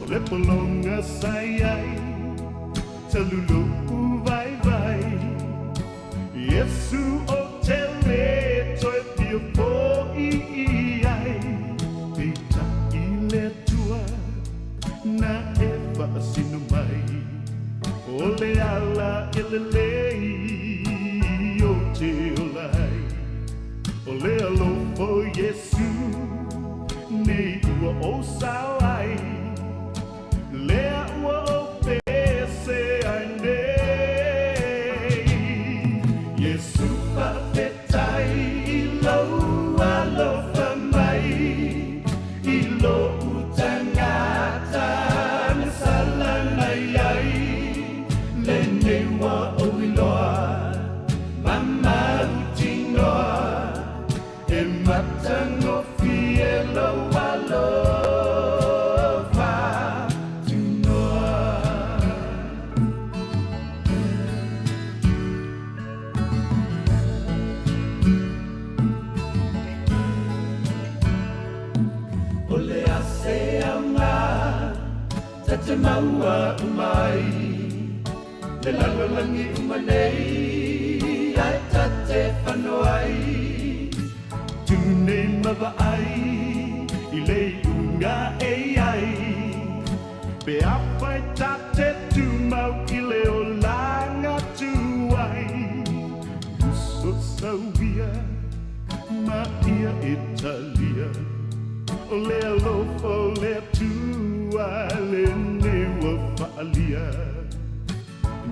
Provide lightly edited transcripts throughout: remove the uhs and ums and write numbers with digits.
Lepolonga sayay Talulu vai vai Yesu o tele Toi pio po iai Pita ile tua Na eva sinumai Ole ala ilelei O te olai Ole alo po Yesu Nei ua o sawai Lea ua o pese ainei Yesu papetai ilo alo famai Ilo utangata nasalanai ai Lene ua o iloa Mama utinoa E matango fielo alo Te maua umai Le lalolangi umanei Ai tate whanoai Tune mawa ai I le unga e ai Pe apai tate tu mau I le o langa tu ai Uso sauia Ma ia Italia O le alofo le tua le newa faalia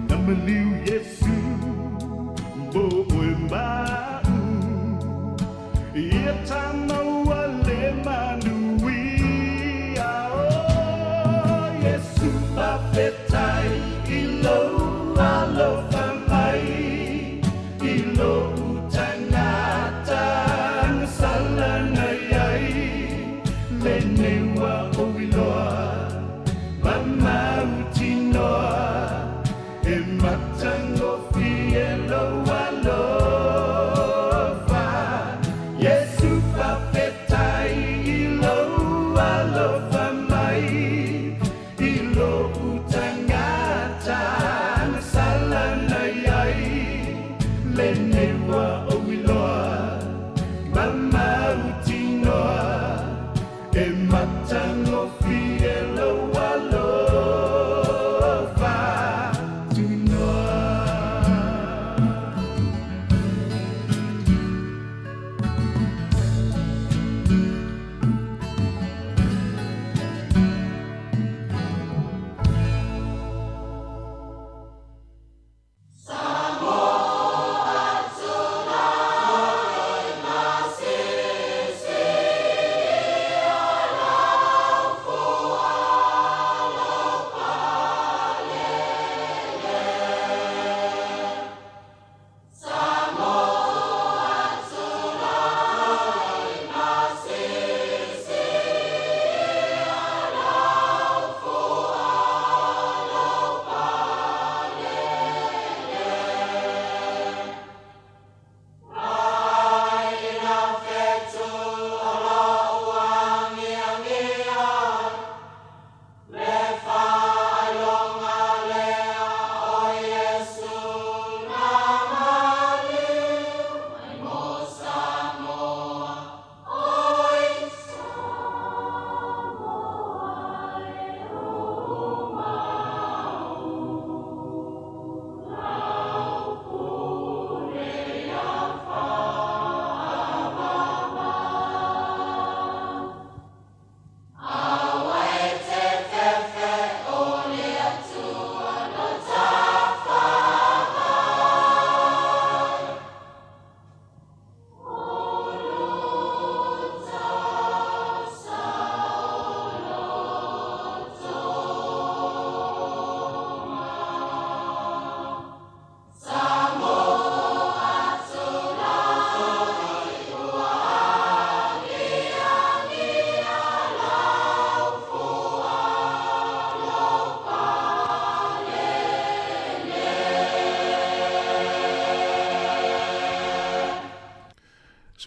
Namaliu Yesu Bo oe mau Ia tamaua le manui Oh Yesu papetai Ilo alo famai Ilo utangata Nasalanai ai Lenewa o iloa Mama utinoa E matango fielo alofa Yesu pa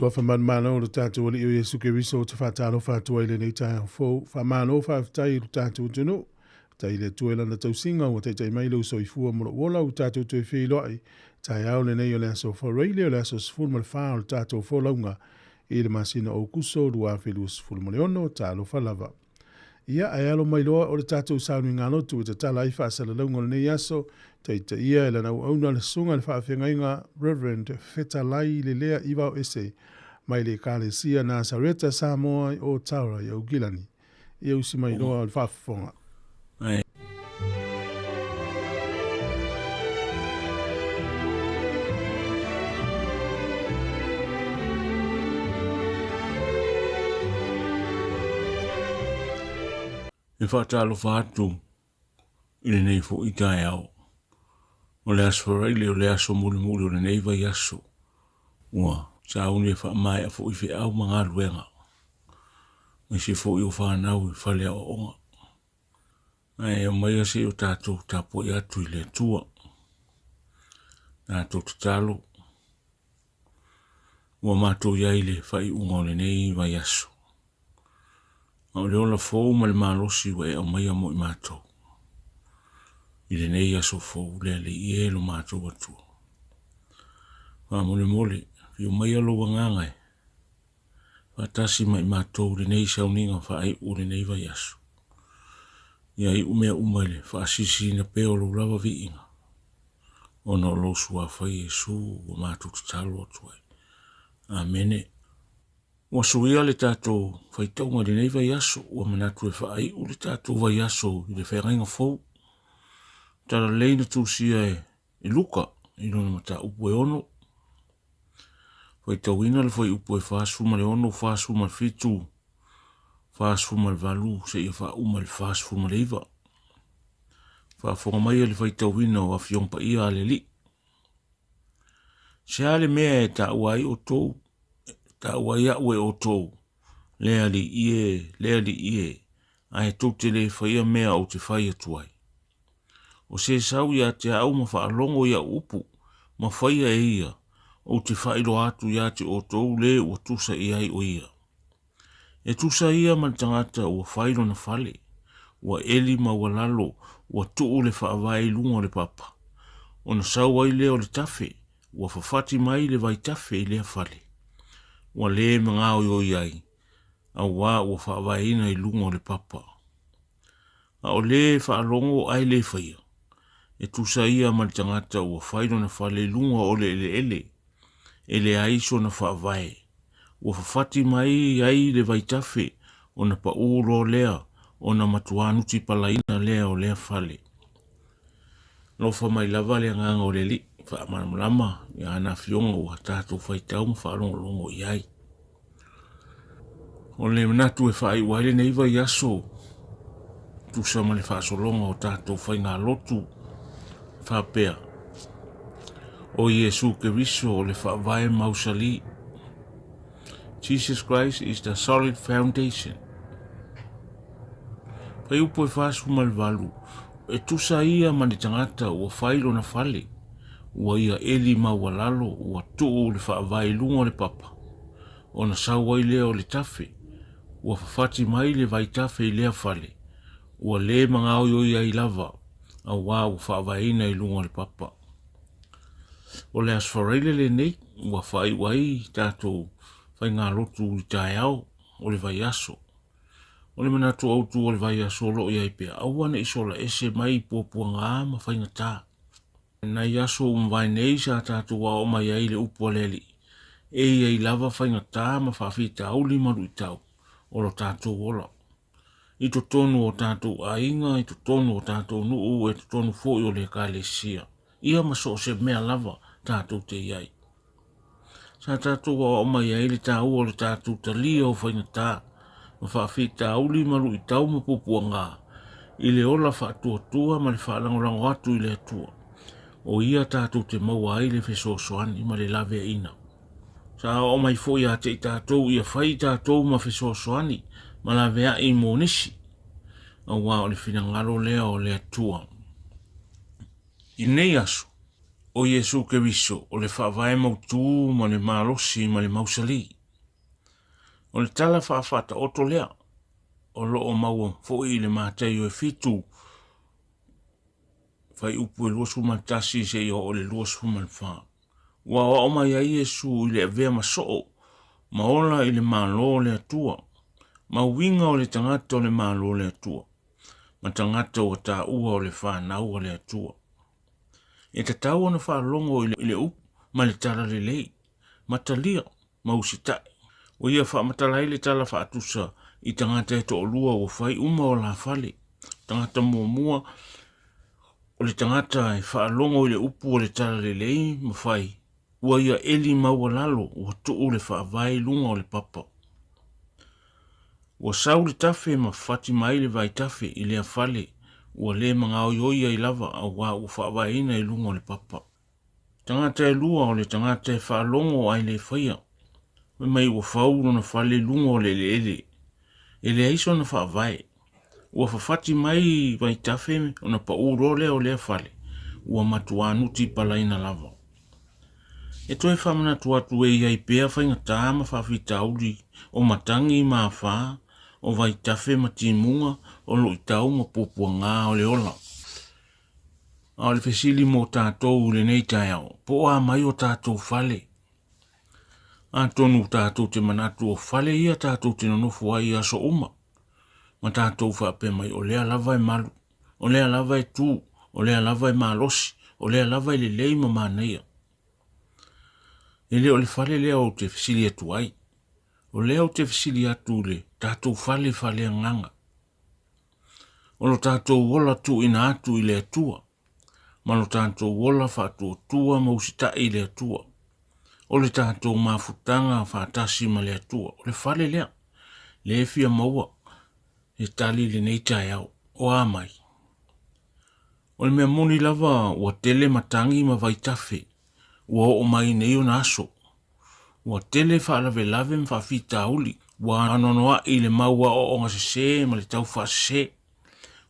So fa man mana o tātou wali o Yesu ke riso te whātalo whātua ile nei tai fō. Wha mana o whātai o tātou tunu. Tai le tuela na tausinga o te tai mailo so i fua moro wola o tātou te whi loi. Tai au le nei o le aso whareile o le aso sifuru ma le wha o tātou wholaunga. I le masina o kuso rua whilu sifuru ma le ono tālo whalava. Ia ai alo mai loa o le tātou saunu ngā tu te tala i whaasala launga le nei aso. Tai ia e lana au le sunga le whaawhengainga Reverend Fetalai le lea iwa o ese. Mai le kālesia Nazareta Sāmoa o Taura i AUG. Ia usi mai loa o le whaafonga. E whaatalo whaatu i le nei fo i tae au. O le aso whareile o le aso muli o le nei vai aso. Ua, sa uni e wha mai a fo i whi au mga ruenga. Me se fo i o whanau i whale o onga. Ai o mai a se o tātou tapo i atu i le tua. Tātou tatalo. Ua mātou iai le whai unga o le nei vai aso. Au le ola fōu ma le mālosi wa e au mai amo i mātou. I le nei aso fōu le le i e lo mātou atua. Wha mole, i o mai alo wangangai. Wha tasi mai mātou le nei sauninga wha ai o le nei vai aso. Ia i umea umaile wha asisi na peo lo rawa vi inga. Ona lo sua whai e su o mātou tatalo atuai. Amene. Ua suia le tātou whaitaunga le nei vai aso, ua manatu e whaai o le tātou vai aso i le whainga fōu. Tara leina tūsia e luka, i lona mata upu e ono. Whaitauina le whai upu e whaasuma le ono, whaasuma le fitu, whaasuma le valu, se ia whauma le whaasuma le iwa. Whaafonga mai le whaitauina o awhiongpa ia le li. Se ale mea e ta uai o tōu, ta waia ue o tōu, lea li ie, a he tō te le whaia mea o te whaia tuai. O se sau ia te au ma whaalongo ia upu, ma whaia e ia, o te whairo atu ia te o tōu le ua tusa ia i o ia. E tusa ia man tangata ua whairo na whale, ua eli ma ua lalo, ua tuu le whaawai lunga le papa. O na sau ai leo le tafe, ua whawhati mai le vai tafe i lea whale. Ua le mga o iai, a wā ua whaawaina i lunga o le papa. A o le whaalongo ai le whaia, e tusa ia man tangata ua whaino na whale lunga o le ele aiso na whaawai. Ua whawhati mai ai le vaitafe o na pa uro lea o na matuanuti palaina lea o lea whale. Lofa mai lava lea nganga o le li. Whaamanamlama, ia ana fionga ua tātou whaitau ma whaalongo iai. O le manatu e whai waile nei vai aso, tusa ma le whaasolonga o tātou whainga lotu, whapea. O Yesu ke riso o le whaavae mausali. Jesus Christ is the solid foundation. Whai upo e whaasu ma le valu, e tusa ia ma le tangata ua whailo na whale. Ua ia eli ma ua lalo, ua tuu le whaavai lunga le papa. O na sauai lea o le tafe, ua whawhati mai le vai tafe i lea whale. Ua le mga oi ai lava, a wā ua whaavaina i lunga le papa. O le asfareile le nei, ua whai wai tātou whai ngā lotu i tae au, o le vai aso. O le manatu autu o le vai aso lo i ai pia, awana isola ese mai pōpua ngā ma whai ngā. Na yaso umwai nei sa tātou wa o mai ai le upo leli. E i lava whainga tā ma whawhita au lima rui tau. O lo tātou ola. I to tonu o tātou ainga, i to tonu o tātou nuu, e to tonu fōi o le kālesia. Ia ma so se mea lava tātou te iai. Sa tātou wa o mai ai le tāu o le tātou ta lia o whainga tā. Ma whawhita au lima rui tau ma pupua ngā. I le ola whaatua tua ma le whaalangorango atu i le atua. O ia tātou te maua ai le wheso soani ma le lawe ina. Sa o mai fo ia te tātou ia whai tātou ma wheso soani ma lawe a i mō nisi. A wā o le whina ngaro lea o le atua. I nei aso, o Yesu Keriso o le whaavae mautū ma le malosi ma le mausali. O le tala whaafata oto lea o loo maua fōi le mātai o e fitu whai upu e luasu matasi se i o le luasu man wha. Wa o mai a Yesu i le avea masoo ma ola i le malo le atua. Ma winga o le tangata o le malo le atua. Ma tangata o ta ua o le whanau o le atua. E te tau ana whalongo i le upu ma le tala le lei. Ma talia ma usitai. O ia whaamatala i le tala whaatusa i tangata e to o lua o whai uma o la whale. Tangata mua o le tangata e whaalongo i le upu o le tala le lei ma whai. Ua ia eli maua lalo ua tuu le whaavai lunga o le papa. Ua sau le tafe ma whati mai le vai tafe i lea whale. Ua le mga oioia i lava a wā ua whaavai ina i lunga o le papa. Tangata e lua o le tangata e whaalongo ai le whaia. Me mai ua whauro na whale lunga o le ele. Ele aiso na whaavai. Ua whawhati mai vai tafe o na pa urole o lea whale. Ua matuanuti palaina lava. E toi whamana tuatu e iai pēa whainga tāma whawhita uri o matangi maa whaa o vai tafe ma timunga o lo i tau ma pupua ngā o le ola. A le whesili mō tātou le nei tai au, po a mai o tātou whale. A tonu tātou te manatu o whale ia tātou te nonofu ai aso uma. Ma tātou whape mai o lea lava e malu, o lea lava e tū, o lea lava e malosi, o lea lava e le lei ma māneia. E leo le whale lea o te whisili atu ai. O leo te whisili atu le tātou whale nganga. O lo tātou wola tu ina atu i le atua. Ma lo tātou wola whātua tua ma usita i le atua. O le tātou mafutanga whātasi ma le atua. O le whale lea. Le fia maua. E tali le nei tai au. O amai. O le mea moni lava ua tele matangi ma vai tafe. Ua o mai nei o naso. Ua tele whaalave lave mwhawhita uli. Ua anonoa i le maua o onga se ma le tau whase.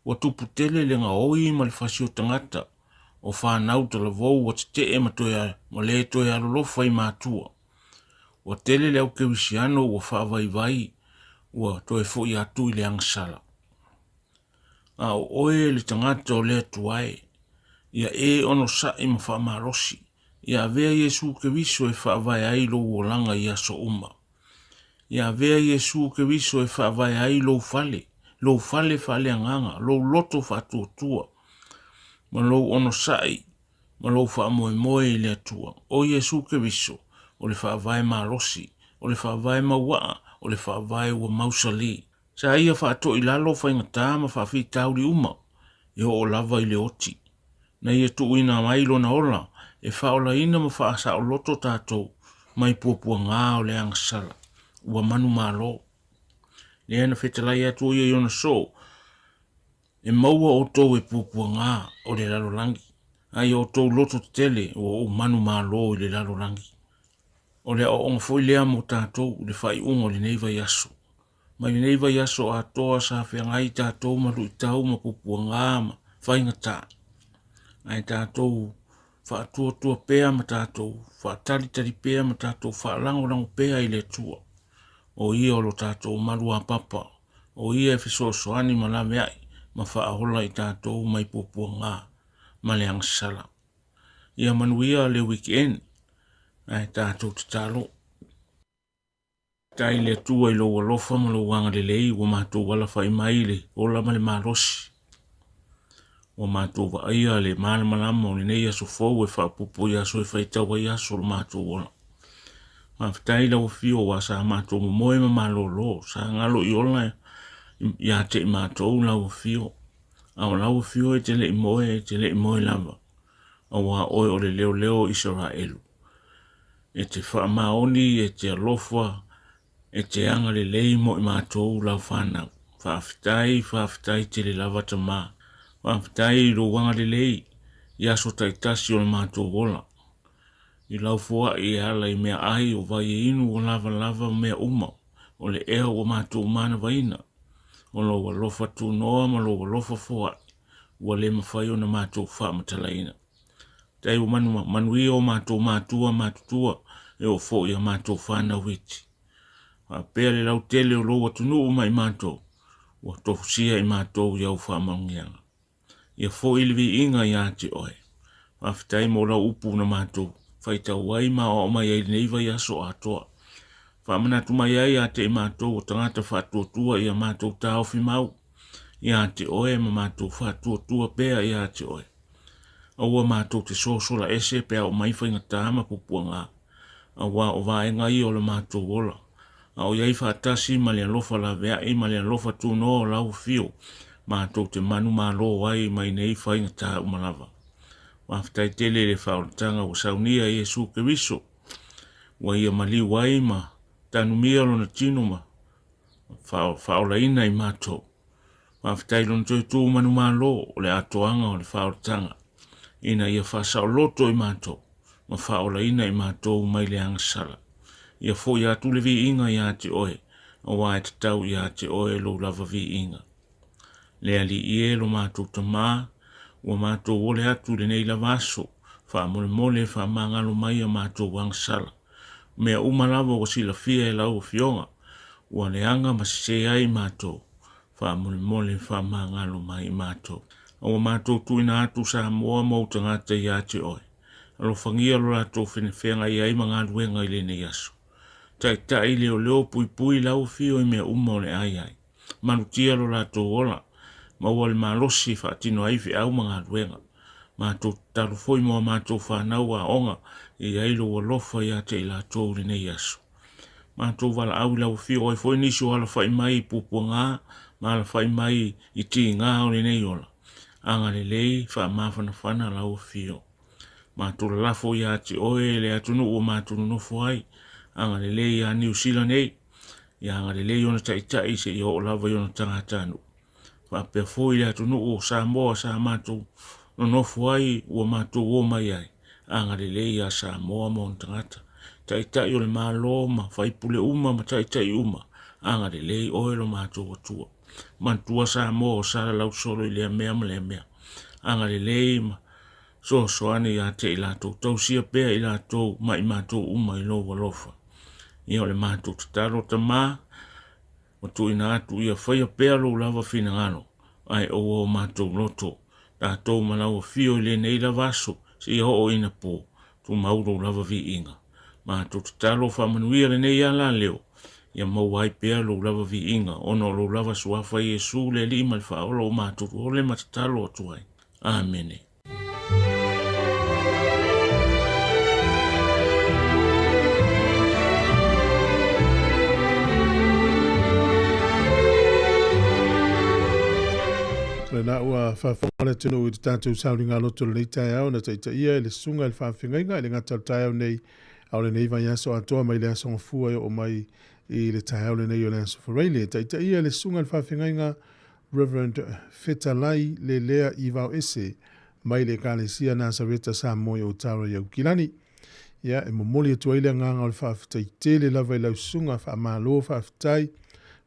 Ua tupu tele le ngā oi ma le whasi o tangata. O whanau tala vou wa te e matoia ma le toi alolofa i mātua. Ua tele le au kewisiano ua whaavai vai. Ua toi fo i atu i le angsala. A o oe le tangata o le tuae. Ia e ono sa i ma whaamarosi. Ia vea Yesu Keriso e whaavai ai lo uolanga i aso uma. Ia vea Yesu Keriso e whaavai ai lo fale. Lo fale anganga. Lo loto whatuatua. Ma lo ono sai. Ma lo whaamoe moe i le atua. O Yesu Keriso. O le whaavai marosi. O le whaavai mawaa. O le whaavai ua mausali. Sa ia whaato i lalo whaingatā ma whawhi tauri uma. E o lava i le oti. Na ia tu ina mailo na ola. E whaola ina ma whaasa o loto tātou. Mai pupua ngā o le angsala. Ua manu malo. Le ana whetalai atu ia iona so. E maua o tau e pupua ngā o le lalorangi. Ai o tau loto tele o manu malo i le lalorangi. O le o onga foi lea mo tātou le whai ungo le neiva yaso. Mai le neiva yaso a toa sa whiangai tātou maru i tau ma pupua ngā ma whaingata. Ai tātou whaatua pēa ma tātou, whaatari pēa ma tātou, whaalango pēa i le tua. O ia o lo tātou maru a papa. O ia e whisosoani ma la meai. Ma whaahola i tātou mai pupua ngā, ma le angsala. Ia manuia le weekend, ai tātou te talo. Tai le tua i lo walofa ma lo wanga le lei, wa mātou wala whai mai le, ola ma le marosi. Wa mātou wa aia le māna malama o le nei aso fau e whaapupu i aso e whaitawa i aso lo mātou wala. Ma whitai la wafio wa sa mātou moe ma malolo, sa ngalo i ola ia te mātou lau fio. Au lau fio e te le moe lava. Au a oe o le leo Israelu. E te whaamaoni, e te alofa, e te anga le lei mo i mātou lau whanau. Whaafitai te le lava ta mā. Whaafitai ro wanga le lei. Ia so taitasi o le mātou wola. I lau fua i ala i mea ai o vai e inu o lava mea uma. O le ea o mātou mana vaina. O lo walofa tu noa ma lo walofa fua. Ua le mawhai o na mātou wha matalaina. Tai o manui o mātua mātutua e o fo ia mātou whāna witi. Pea le lau tele o loa tunu o mai mātou. Wa tofusia i mātou iau whāmaungianga. Ia fo ilivi inga ia te oe. Whawhitai mo lau upu na mātou. Whaitau wai ma o mai ai neiva ia so atoa. Whamanatu mai ai a te mātou o tangata whātuatua ia mātou tāo whimau. Ia te oe ma mātou whātuatua pea ia te oe. Aua mātou te sōsola ese pea o mai whainga tāma pupua ngā. Aua o vaenga i o le mātou ola. Au iai whaatasi ma lea lofa la vea i ma lea lofa tūno o lau fio. Mātou te manu mā lo wai mai nei whainga tā umalava. Whawhitai tele le whaoratanga o saunia Iesu Keriso. Wa ia mali wai ma tanu mia lona tino ma. Whaoraina i mātou. Whawhitai lona toi tū manu mā lo o le atoanga o le whaoratanga. Ina ia whasao loto i mātou. Ma whaoraina i mātou mai le angasala. Ia fo ia tu le vi inga ia te oe. O wae te tau ia te oe lo lava vi inga. Le ali ie lo mātou ta mā. Ua mātou ole atu le nei lavaso. Wha mole mole wha mangalo mai a mātou wangsala. Mea umalava o sila fia e lau o fionga. Ua le anga masise ai mātou. Wha mole mole wha mangalo mai mātou. Ua mātou tuina atu Sāmoa mauta ngata ia te oe. Alo whangia lo rato whenewhenga i ai mga luenga i le nei aso. Tai leo leo pui lau fio i mea umole ai ai. Manutia lo rato ola. Maua le malosi whaatino ai fi au mga luenga. Mātou taru foi moa mātou whanau a onga i ailo wa lofa ia te ila tōu le nei aso. Mātou wala au lau fio ai foi niso ala whai mai pupua ngā, ma ala whai mai i ti ngā o le nei ola. Anga le lei wha mawhana whana lau fio. Mātou la lafo ia te oe le atunu o mātou nofo ai. Anga le lei a New Zealand nei. Ia anga le lei ona taitai se i o lava i ona tangatanu. Whapea fo i le atunu o Sāmoa sa mātou no nofo ai ua mātou o mai ai. Anga le lei a Sāmoa mo ntangata. Taitai o le mālo ma whaipule uma ma taitai uma. Anga le lei oe lo mātou atua. Mantua Sāmoa o sara lau solo i lea mea ma lea mea. Anga le lei ma so ane ia te i lātou tausia pea i lātou ma i mātou uma i loa lofa. Ia o le mātou tataro ta mā. Ma tu ina atu ia whaia pea lo lava whina ngano. Ai o mātou loto. Tātou malaua fio i le nei la vaso. Si ia o ina pō. Tu mauro lava vi inga. Mātou tataro whamanuia le nei ala leo. Ia mau ai pea lo lava vi inga. Ono lo lava suafa i Iesu le lima le whaola o mātou. O le matatalo atu ai. Amene. Le na ua whawhangana tino i te tātou sauringa loto le nei tai au na taita ia le sunga le whawhingainga le ngata o tai au nei au le nei vai aso atoa mai le aso ngafua o mai i le tai au le nei o le aso whareile. Taita ia le sunga le whawhingainga Reverend Fetalai le lea i vau ese mai le kālesia Nazareta Sāmoa o Tara i au kilani. Ia e momoli atua ile nganga o le whawhitai tele lava i lau sunga whamalo whawhitai.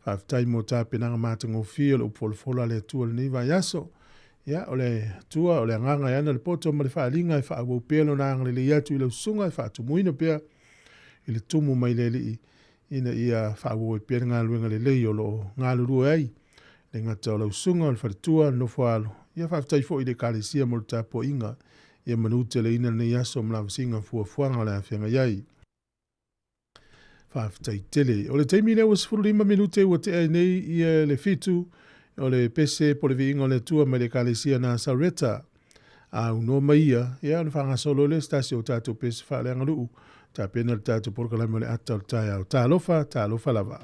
Whawhitai mo tā penanga mātango fia le upolofola le atua le nei vai aso. Ia o le tua o le nganga i ana le poto ma le whaalinga i whaawau pēlo na anga le iatu i lau sunga i whaatumuina pēr. I le tumu mai le li ina ia whaawau i pēr ngā luenga le lei o lo ngā lurua ai. Le ngata o lau sunga o le wharitua no whaalo. Ia whawhitai fo i le kālesia mo le tāpo inga. Ia manute le ina nei aso mlawasinga fuafuanga le awhianga iai. Whawhitai tele. O le teimi leo was 45 minute ua te ai nei ia le fitu o le pese po le viinga o le tua mai le kālesia Nazareta. A uno maia, ia le whangasolo le stasi o tātou pese whaaleanga luu. Tā pena le tātou porkalai mo le ata o tai au. Tā lofa lava.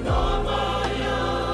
Namaya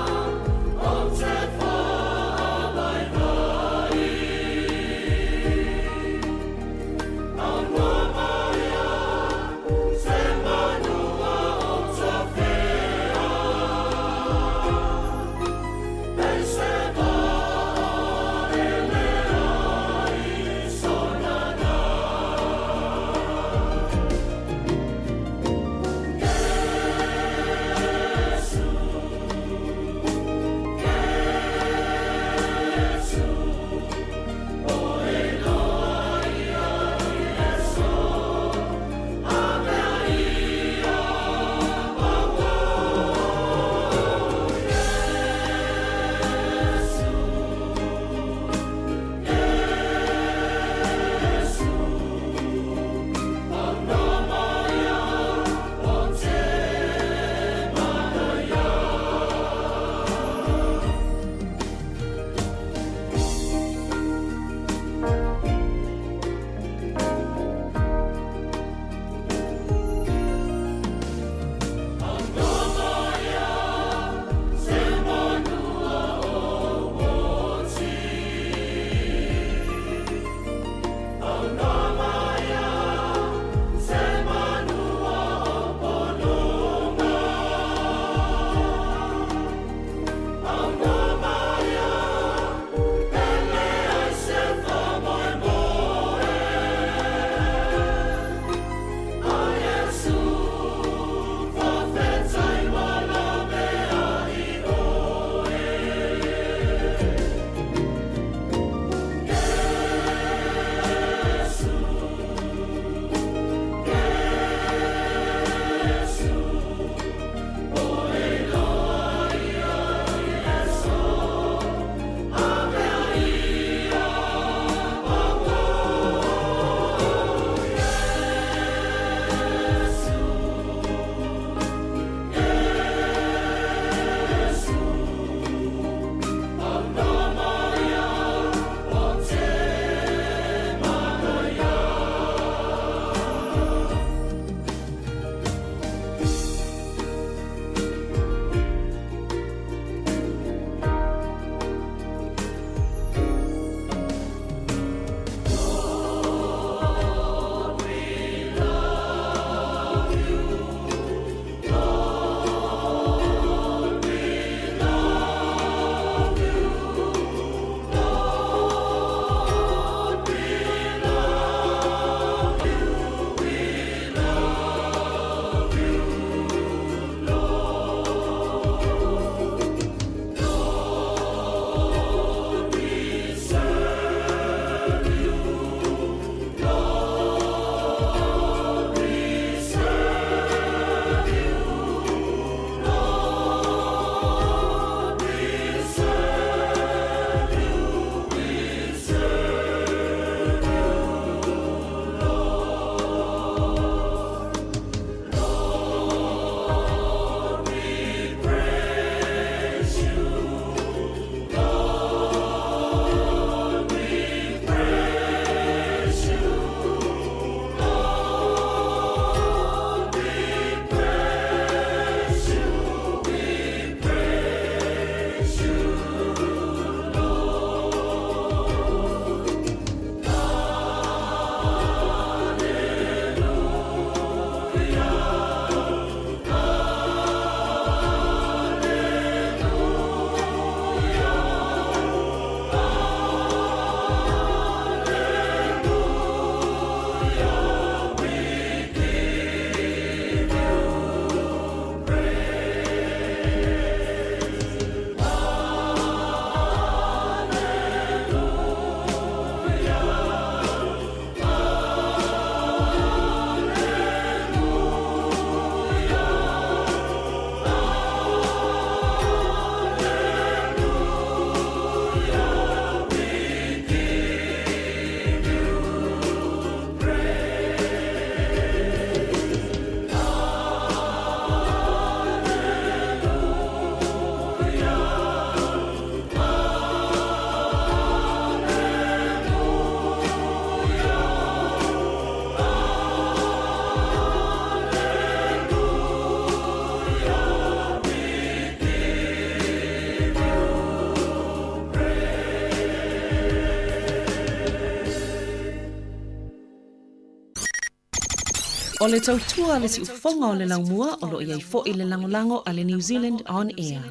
O le tautua le si ufonga o le laumua o lo iai fo i le langolango a le New Zealand On Air.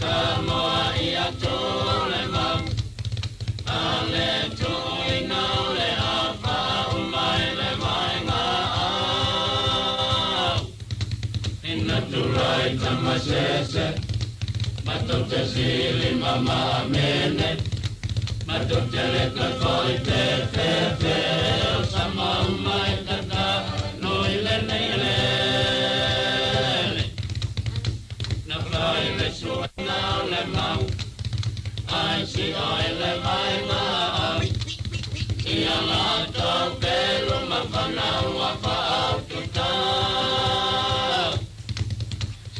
Sāmoa ia tōle mau, ale tōi nau le apa umai le mai ngā au. Ina turai tamasese, mato te sili mama mene, mato te leka koi te pepe, sama umai tata, noi le nei le. Na fai le sua nau le mau, ai si oi le mai ngau. Ia la tau pelu ma whanau a whaau tu tau.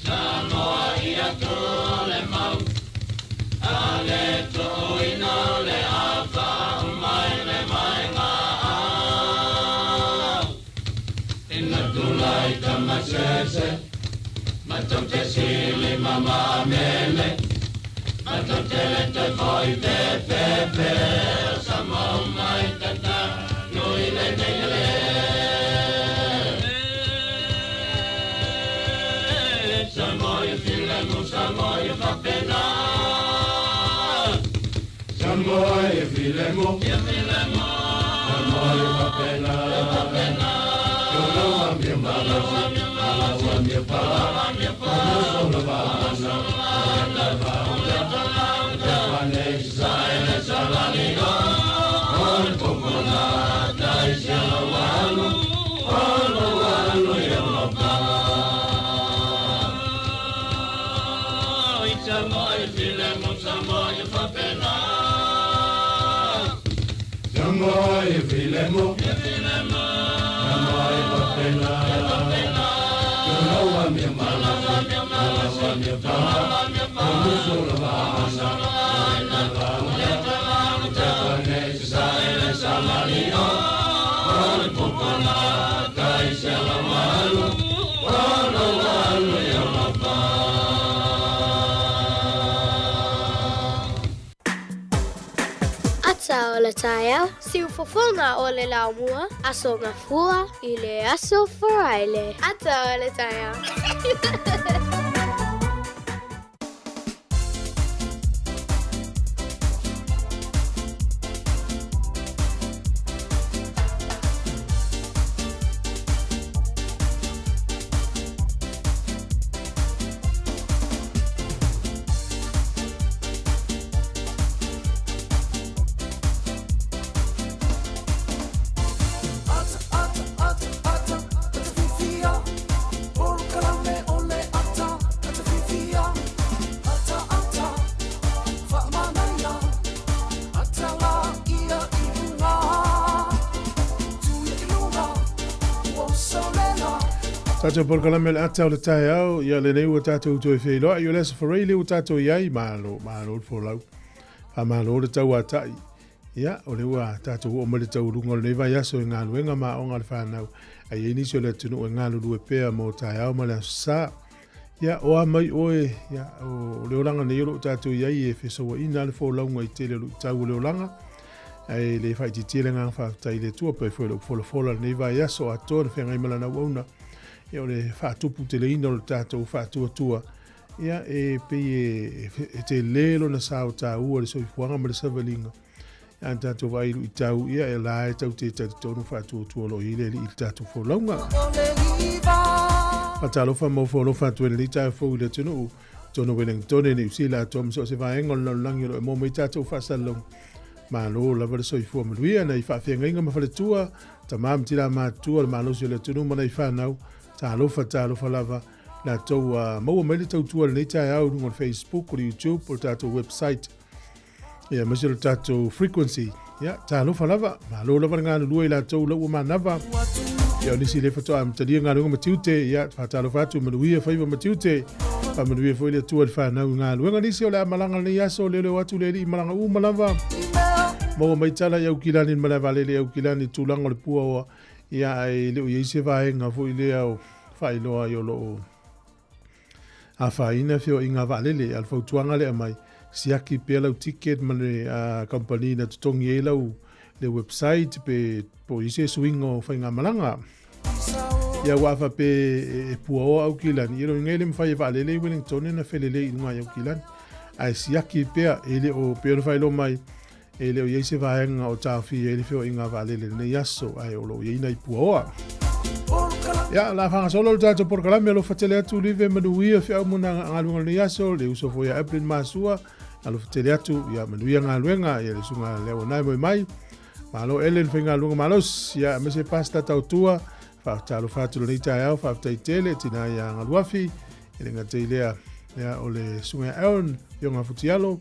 Sāmoa ia tō le mau, ale tō ino le awha umai le mai ngau. Ina tulai tamasese, matok te sili mama mele, matok te lete koi te pepe, sama umai tata, nui le neile. Samoa filemu, Samoa whapena. Samoa filemu, Samoa whapena. Tōlaua mia malawa, malawa mia pala, Onosola vāna, Oena vāuna, Te wane saile salaligo, Oe pokona, Tai siala wanu, Ono wanu Europa. Samoa filemu, Samoa whapena. Samoa filemu, Samoa whapena. Tōlaua mia malawa, malawa mia pala, Onosola vāna, Oena vāuna, Te wane saile salaligo, Oe pokona, Tai siala wanu, Ono wanu Europa. Ata o le taia, siu fofona o le laumua, aso ngā fua i le aso wharaile. Ata o le taia. Tātou porkalame le ata o le tae au, ia le nei ua tātou toi whailoa, i o lesa whareile ua tātou iai, mālo le wholau, a mālo le tau atai. Ia, o le ua tātou o mele tau runga le nei vai aso e ngā luenga mā o ngā le whanau, a i enisio le tunu e ngā lulu e pēa mō tae au ma le asā. Ia, o a mai oe, ia, o le oranga nei oro tātou iai e whesawa ina le wholaunga i te le tau o le oranga, ai le whaiti tile ngā whaatai le tua pai whola nei vai aso a tōna whengai malana wauna. E o le whaatupu te leina o le tātou whaatuatua ia e pe e te lelo na sao ta ua le soifuanga ma le savalinga. Ia tātou vailu I tau ia e la e tau te tonu whātua tuolo I le I tātou wholaunga. Patalofa mo wholofa tuene li tāu fōu le tunu tono Wellington ni usila tom so se vaenga no langi lo mo mai tātou whasalong. Ma lo lava le soifua manuia na I whawhianga ma whaletua ta mam tira mātua le malosi le tunu mana I whanau tālofa lava la tau maua mai le tautua le nei au nunga Facebook o YouTube o tātou website. Ia masi le tātou frequency. Ia tālofa lava ma lo lava ngā lua I la tau lau manava. Ia nisi le fatoa amtalia ngā lunga matiute ia whatalofa atu manuia whaiva matiute. Pa manuia fwile atua le whanau ngā luenga nisi o le amalanga le aso leo atu le I malanga malava. Maua mai tala I au kilani malava le au kilani tūlanga le pua o ia ai leo I se vaenga fwile au whailoa I o loo. A whaina whio I ngā valele al whautuanga le amai. Siaki pe lau ticket mane company na tutongi e lau le website pe po ise swingo whainga malanga. Ia wafa pe e pua o au kilani. Iro ngele mwhai valele I Wellington na whelele I ngai au kilani. Ai siaki pea ele o peo na whailo mai. Ele o yeise vaenga o tāwhi ele whio I ngā valele ne yaso ai o lo yeina I pua oa. Ia la whanga solo tātou porkalami alo whatele atu liwe manuia whiau muna ngā luenga ne yaso le usofo ia April Masua. Alo whatele atu ia manuia ngā luenga ia le sunga leo nai mai. Malo Ellen whainga lunga malos ia mese pasta tautua. Whaatalo whaatulu nei tai au whaatai tele tina ia ngā luafi. Ele ngā teilea ia o le sunga Aaron i o ngā futialo.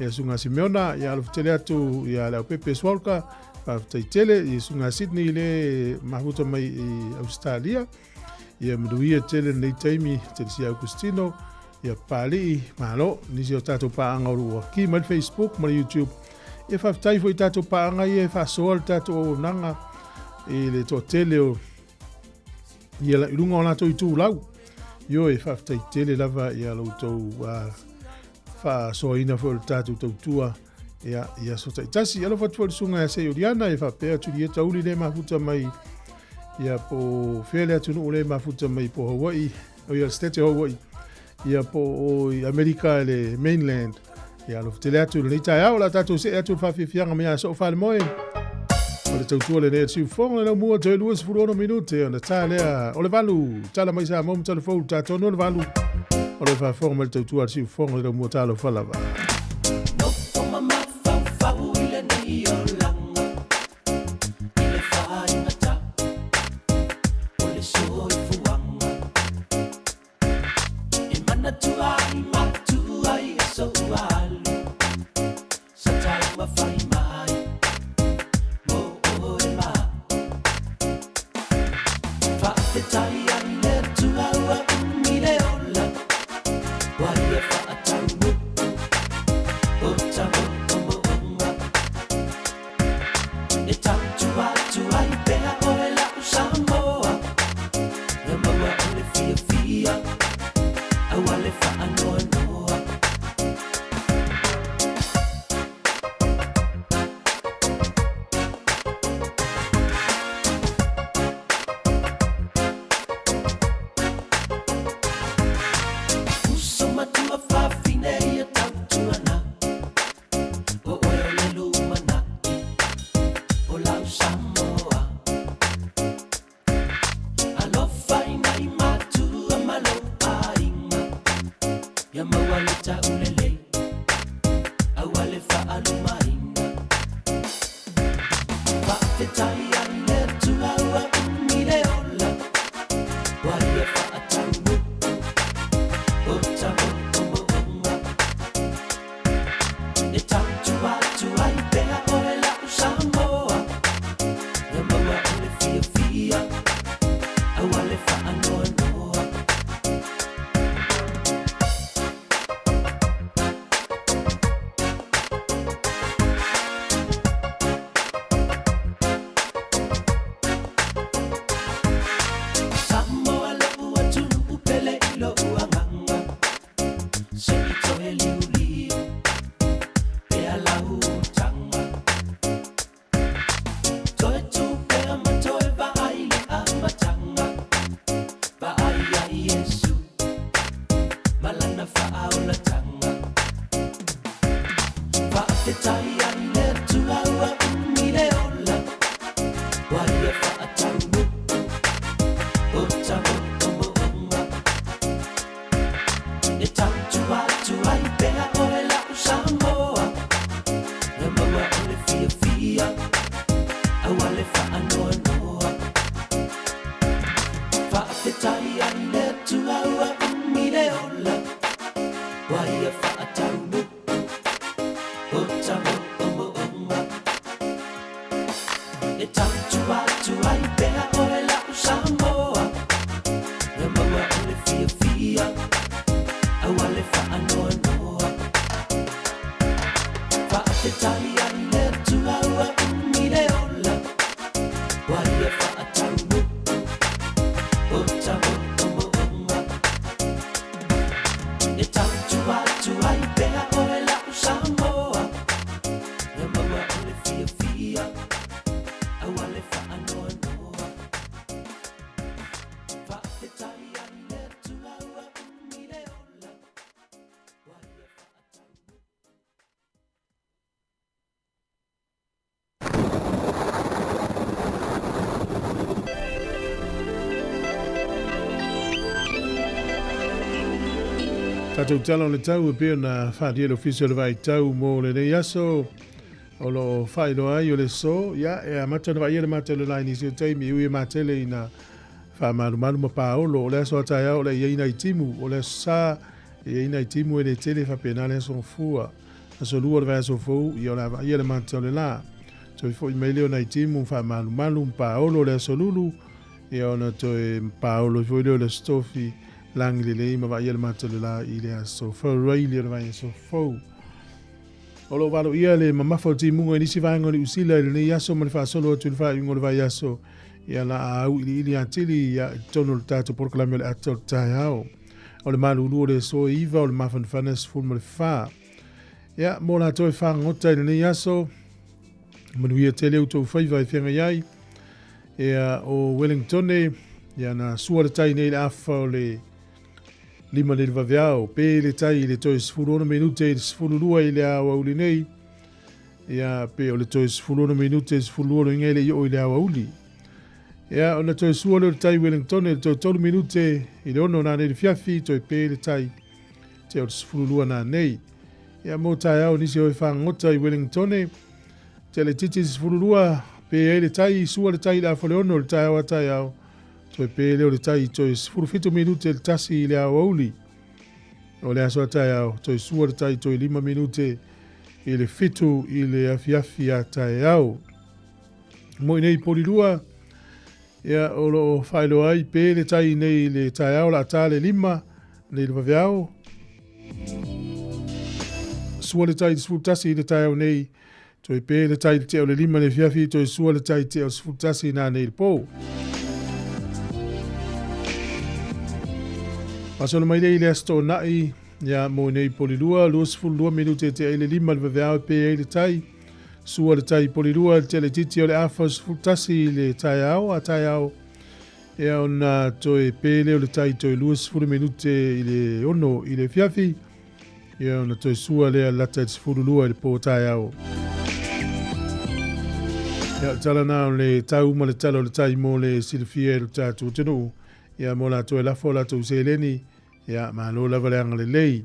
Ia sunga Simeona ia alo whatele atu ia leo Pepe Swalka. Whaatai tele ia sunga Sydney le mahuta mai I Australia. Ia manuia tele nei taimi tele si Augustino. Ia pali malo nisi o tātou paanga urua. Ki mai Facebook mai YouTube. Ia whaftai fo I tātou paanga ia e whasoa le tātou o nanga. I le tō tele o ia la irunga o nātou I tū lau. Io e whaftai tele lava ia lau tau whasoa ina fo le tātou tautua. Ia so taitasi. Ia lo whatua le sunga ia se Oriana e whapea turi e tauli le mafuta mai. Ia po whele atunu le mafuta mai po Hawaii. O ia state Hawaii. Ia po o Amerika le mainland. Ia lo tele atu le tai au la tatu se atu whawhiwhianga mea so whale moe. O le tautua le nea tiu whonga le mua te luas furono minute. O le tā lea o le valu. Tala mai sa momu tala fau tātou no le valu. O le whawhonga me le tautua le tiu whonga le mua tala whalawa. Tātou tala o le tau e pia na whātia le official vai tau mō le nei aso o lo whaelo ai o le so ia e a mata na vai le mata le laini si o teimi ui e matele i na whamarumaru ma pāolo o le aso atai au le ieina i timu o le sā e ieina i timu e le tele whapena le aso fua aso lua le vai aso fau i o la vai le mata o le la so i fo i meile o na i timu whamarumaru ma pāolo le aso lulu i o na to e pāolo i fo i leo le stofi langi le lei ma vai le mata le la i le aso fau rai le vai aso fau o lo valo ia le mamafo ti mungo i nisi vai ngoli usila le nei aso ma le fa solo tu le fa ngoli vai aso ia la au ili atili ia tono le tato porklame le ato tai au o le malu ulu le so iva o le mafan fanes ful ma le fa ia mo la to fa ngota le nei aso manuia tele uto fai vai fenga iai ia o Wellington ia na sua le tai nei le afa o le lima le vaviao pe le tai le tois fulona minute le fululua i le awa uli nei ia pe o le tois fulona minute le fuluna ngele i o le awa uli ia ona tois sua le tai Wellington le toi tolu minute i le ono na le fiafi toi pe le tai te o le fululua na nei ia mo tai au nisi o whangota i Wellington te le titi le fululua pe le tai sua le tai la fole ono le tai awa tai au toi pe leo le tai toi furufito minute le tasi le awauli o le aso tai au toi sua le tai toi 5 minute i le fitu i le afiafi a tai au mo nei polilua ia o lo whaelo ai pe le tai nei le tai au la ta le 5 nei le vaveao sua le tai tasi le tai au nei toi pe le tai te o le 5 le afiafi toi sua le tai te o tasi na nei le pou Pasono mai le asto nai ia mo nei polilua luas fulua minute te ele 5 le vaveao pe ele tai sua le tai polilua te le titi o le afas futasi le tai au a tai au ia ona toi pele o le tai toi luas fulu minute i le ono i le fiafi ia ona toi sua le lata te fululua i le po tai au ia tala na le tau ma le tala o le tai mo le silfia le tatu tenu ia mo la toi lafo la tu seleni ia ma lo lava le anga le lei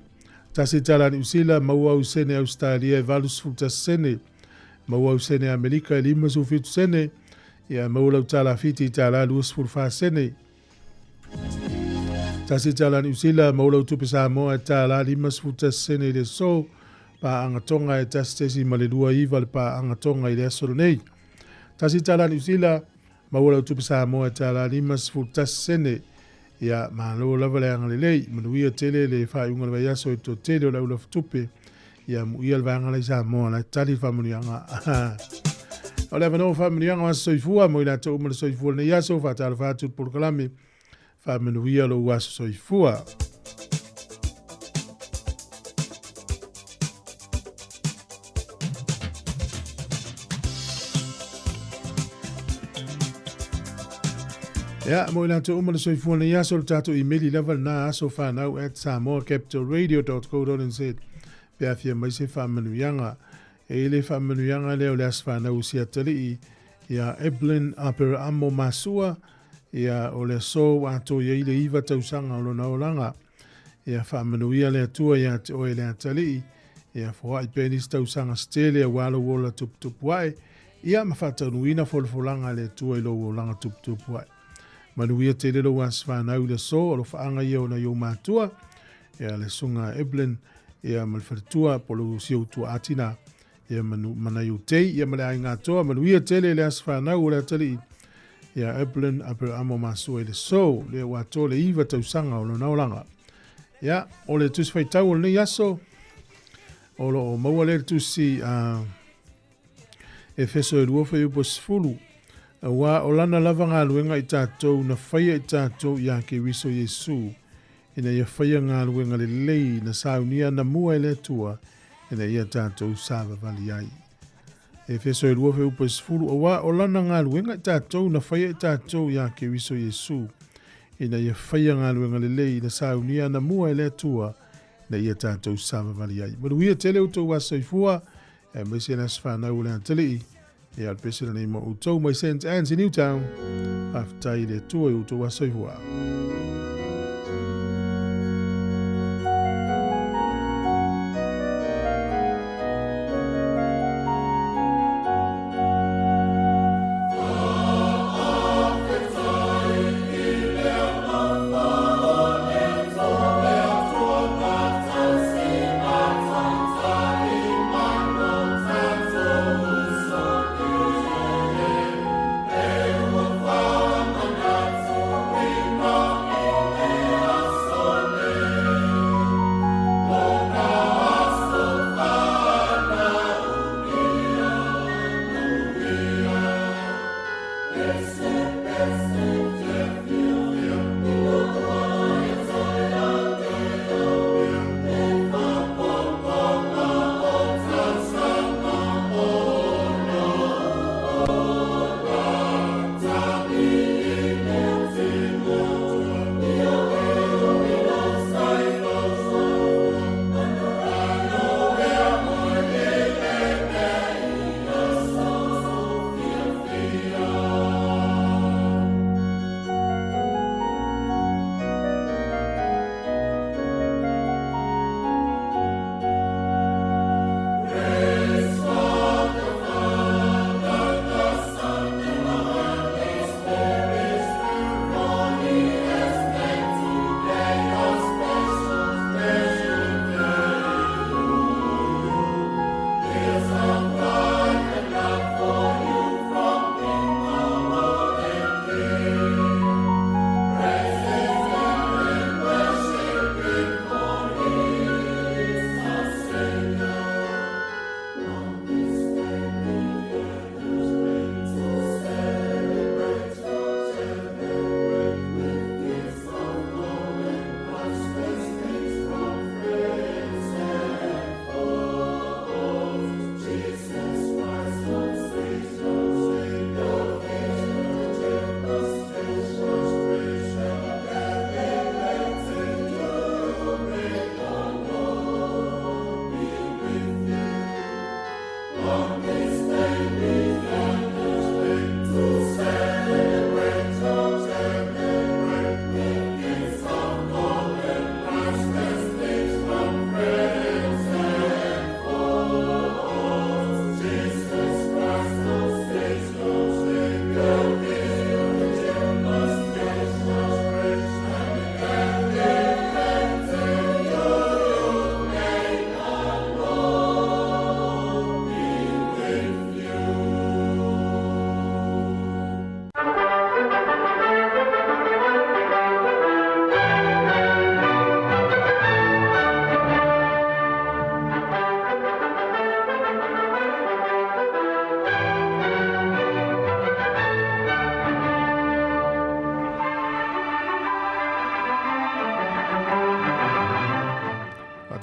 tasi tala ni usila maua usene Australia e valus futa sene maua usene Amerika e 5 sufitu sene ia maula utala fiti tala luas furfa sene tasi tala ni usila maula utupe Sāmoa e tala 5 sufitu sene le so pa angatonga e tasi tesi ma le lua iwa le pa angatonga i le asoro nei tasi tala ni usila maula utupe Sāmoa e tala 5 sufitu sene ia malo lava le anga le lei manuia tele le whaiunga le vaiaso e to tele o la ula futupe ia muia le vanga le Sāmoa la tali whamunianga o le vano whamunianga wa soifua mo ina tau umana soifua le iaso whatala whatu polokalame whamanuia lo uaso soifua Ja, mo ina te umana soifua na iaso le tato emaili level na aso whanau at samoacapitalradio.co.nz pe afia mai se whamanuianga e le whamanuianga leo le aswhanau sia tali ia Evelyn Apera Amo Masua ia o le so ato ia i le iwa tausanga o lona olanga ia whamanuia le atua ia te oe le atali ia whai penis tausanga stele a walo wola tuputupu wae ia mawhataunuina folfolanga le atua i lo wolanga tuputupu wae. Manuia te lero aswhanau le so o lo whaanga ia o na iau mātua ia le sunga Evelyn ia malwharitua polo siau tua atina ia mana iu tei ia male ai ngātoa manuia tele le aswhanau o le atali ia Evelyn Apera Amo Masua i le so le wato le iwa tausanga o lo naolanga ia o le tusi whaitau o le nei aso o lo o maua le tusi e feso e luofa i upo sifulu wa o lana lava ngā luenga i tātou na whaia i tātou ia ke wiso Yesu ina ia whaia ngā luenga le lei na saunia na mua i le tua ina ia tātou sāwa vali ai. E feso e luofa i upo sifulu o lana ngā luenga i tātou na whaia i tātou ia ke wiso Yesu ina ia whaia ngā luenga le lei na saunia na mua i le tua ina ia tātou sāwa vali ai. Manuia tele utou wasa i fua e maise na swhanau le atali e al pesina nei mo utou mai St. Anne's in Newtown aftai le tua i utou wasa i fua.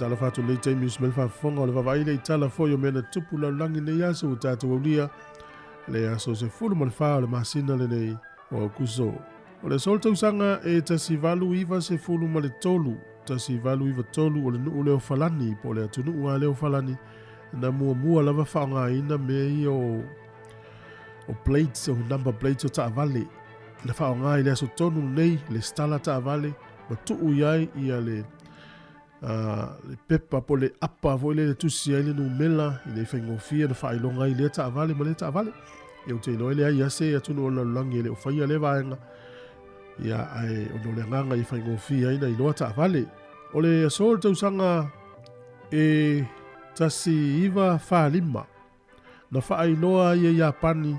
tala fatu le te mis mel fa fonga le va ile tala fo yo mena tupu la langi le yaso tata wolia le yaso se fulu mal fa le masina le nei o kuso o le solta usanga e tasi valu iva se fulu mal tolu tasi valu iva tolu o le nu le falani po le tunu wa le falani na mua lava whaongaina me o plates, o number plates o Taavale. Le whaongai le aso tonu nei, le stala Taavale, ma tuu iai ia le pepa po le apa vo le tusi ai le numela, i le whaingofia na whailonga i le Taavale, ma le Taavale. Ia te ilo ele ai ase atunu o lalangi le o whaia le vaenga. Ia ai ono le nganga i whaingofia ina i loa Taavale. O le aso le tausanga e tasi iwa whalima. Na whaailoa ia Iapani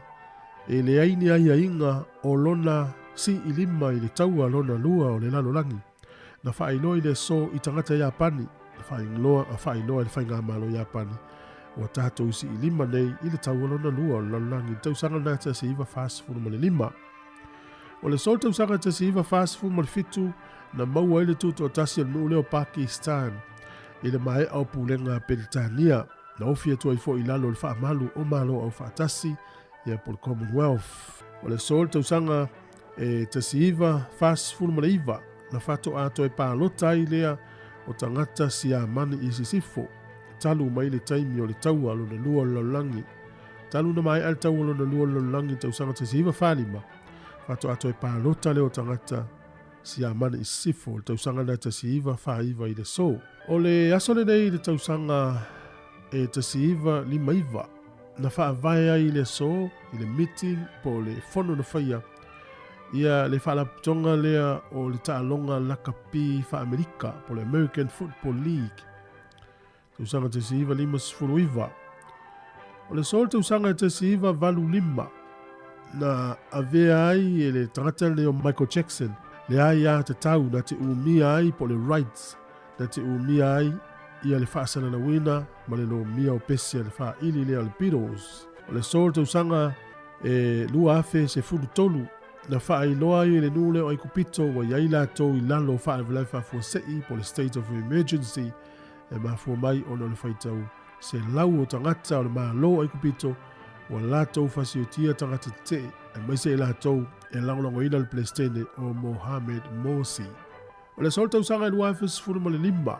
e le aini ai inga o lona si i lima i le taua lona lua o le lalolangi. Na whaailoa i le so i tangata Iapani. Na whaailoa i le whainga malo Iapani. O tātou si i lima nei i le taua lona lua o le lalolangi. Tausanga na tasi iwa whaasifunu ma le lima. O le sol tausanga tasi iwa whaasifunu ma le fitu na maua i le tuto o tasi al nuu leo Pakistan. I le mae au pulenga Peritania. Na ofia tua i fo i lalo le wha malu o malo au whaatasi ia po le Commonwealth. O le sol tausanga e tasi iwa whaasifunu ma le iwa. Na whato ato e pālota i lea o tangata si a mani i sisifo. Talu mai le taimi o le taua lo na lua lo langi. Talu na mai al taua lo na lua lo langi tausanga tasi iwa whalima. Whato ato e pālota le o tangata si a mani i sisifo. Le tausanga na tasi iwa whaiva i le so. O le asole nei le tausanga e tasi iwa lima iwa. Na whaavaya i le so, i le meeting po le fono na whaia. Ia le whaalaputonga lea o le taalonga lakapi wha Amerika po le American Football League. Tausanga tasi iwa lima sifuru iwa. O le sol tausanga tasi iwa valu lima. Na avea ai e le tangata leo Michael Jackson. Le ai a te tau na te umia ai po le rights. Na te umia ai ia le whaasana na wina ma le lo mia o pesia le wha ili lea le Beatles. O le sol tausanga e lua afe se furu tolu. Na wha iloa i le nule o ikupito wa iaila tau i lalo wha avalai wha fuasei po le state of emergency e mafua mai ono le whaitau. Se lau o tangata o le maa lo o ikupito wa la tau fasiotia tangata te e maise i la tau e langolango ina le Palestine o Mohamed Morsi. O le sol tausanga i lua afe se furu ma le lima.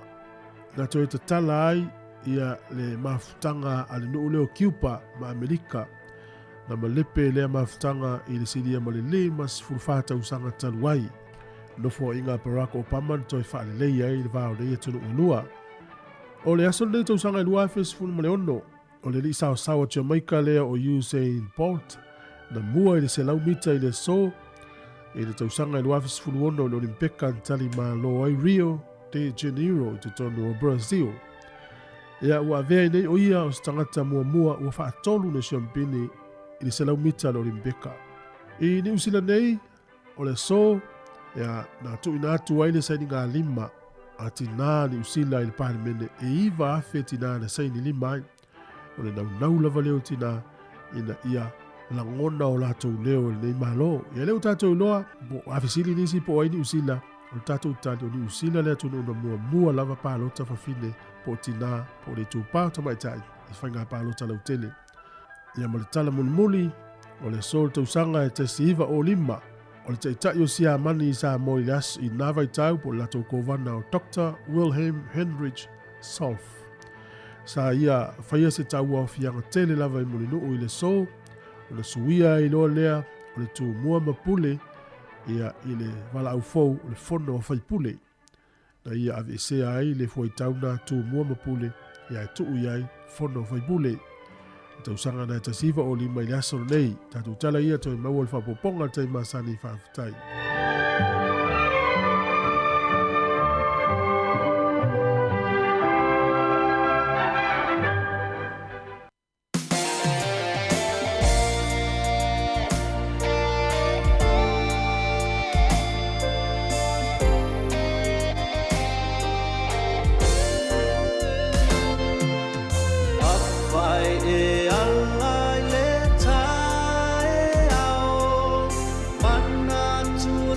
Na toi te tala ai ia le mafutanga ale nule o Cuba ma Amerika. Na malepe lea mafutanga i le siria ma le le mas furufata usanga taluai. Nofo inga Barack Obama toi whaale leia i le vao leia tunu unua. O le aso le tausanga i lua afe se furu ma le ono. O le li sao sawa Jamaica lea o Usain Bolt. Na mua i le se lau mita i le so. I le tausanga i lua afe se furu ono le Olimpeka tali ma lo ai Rio de Janeiro i te tonu o Brazil. Ia ua avea nei o ia o stangata mua ua whaatolu na champini i le selau mita le Olimpeka. I New Zealand nei, o le so, ia na tu ina atu ai le saini ngā lima a tina New Zealand i le parimene e iwa afe tina na saini lima ai. O le nau lava leo tina ina ia langona o latou leo nei malo. Ia leo tatou loa, po afisili nisi po ai New Zealand. O tatou tali o New Zealand lea tunu na mua lava pālota whawhine po tina po le tūpā tamaitai i whainga pālota lau tele. Ia ma le tala muli o le sol tausanga e te siva o lima o le teitai o sia mani i Sāmoa i las i nawai tau po latou kovana o Dr. Wilhelm Heinrich Solf. Sa ia whaia se tau au fianga tele lava i muli nuu i le sol o le suia i loa lea o le tū mua mapule ia i le wala au fau o le fono o whaipule. Na ia ave sea ai le fuai tauna tū mua mapule ia e tuu iai fono o whaipule. Tausanga na tasiva o lima i le aso nei, tatu tala ia toi maua le whapoponga tai masani whaafutai. To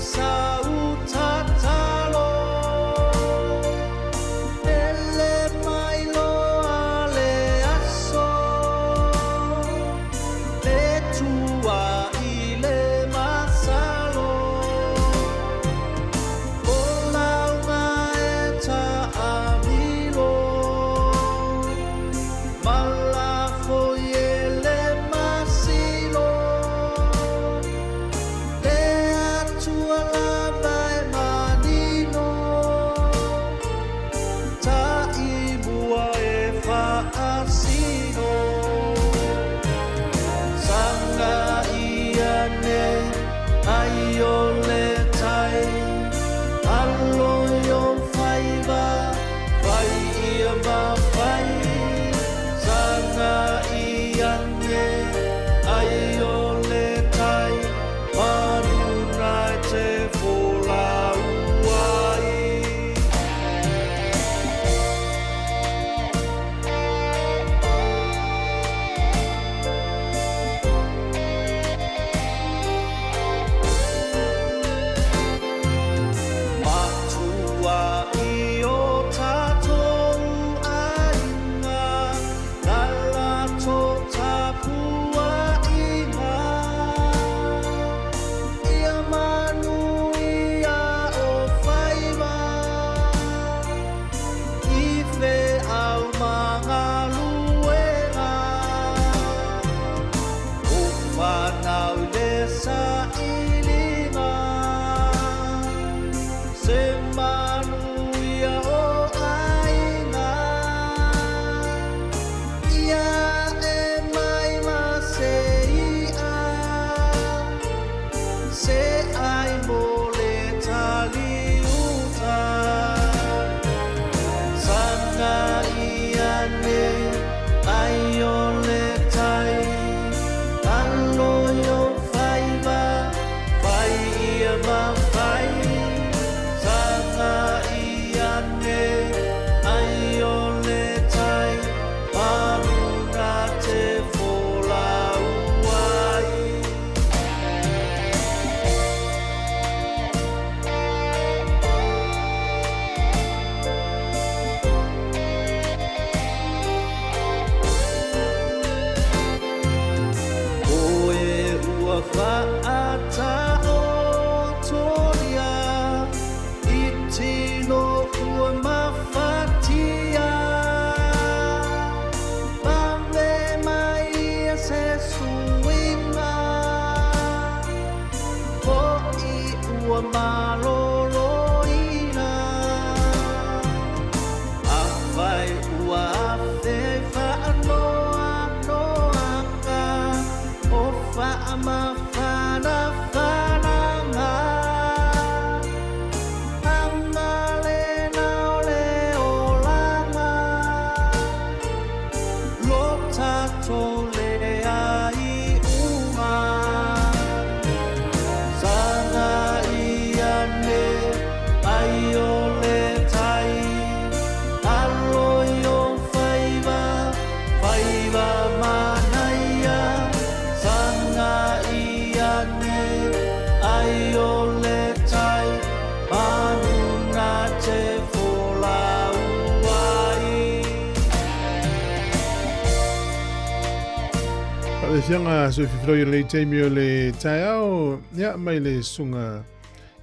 Fianga so fifloi le taimi o le taiao ia mai le sunga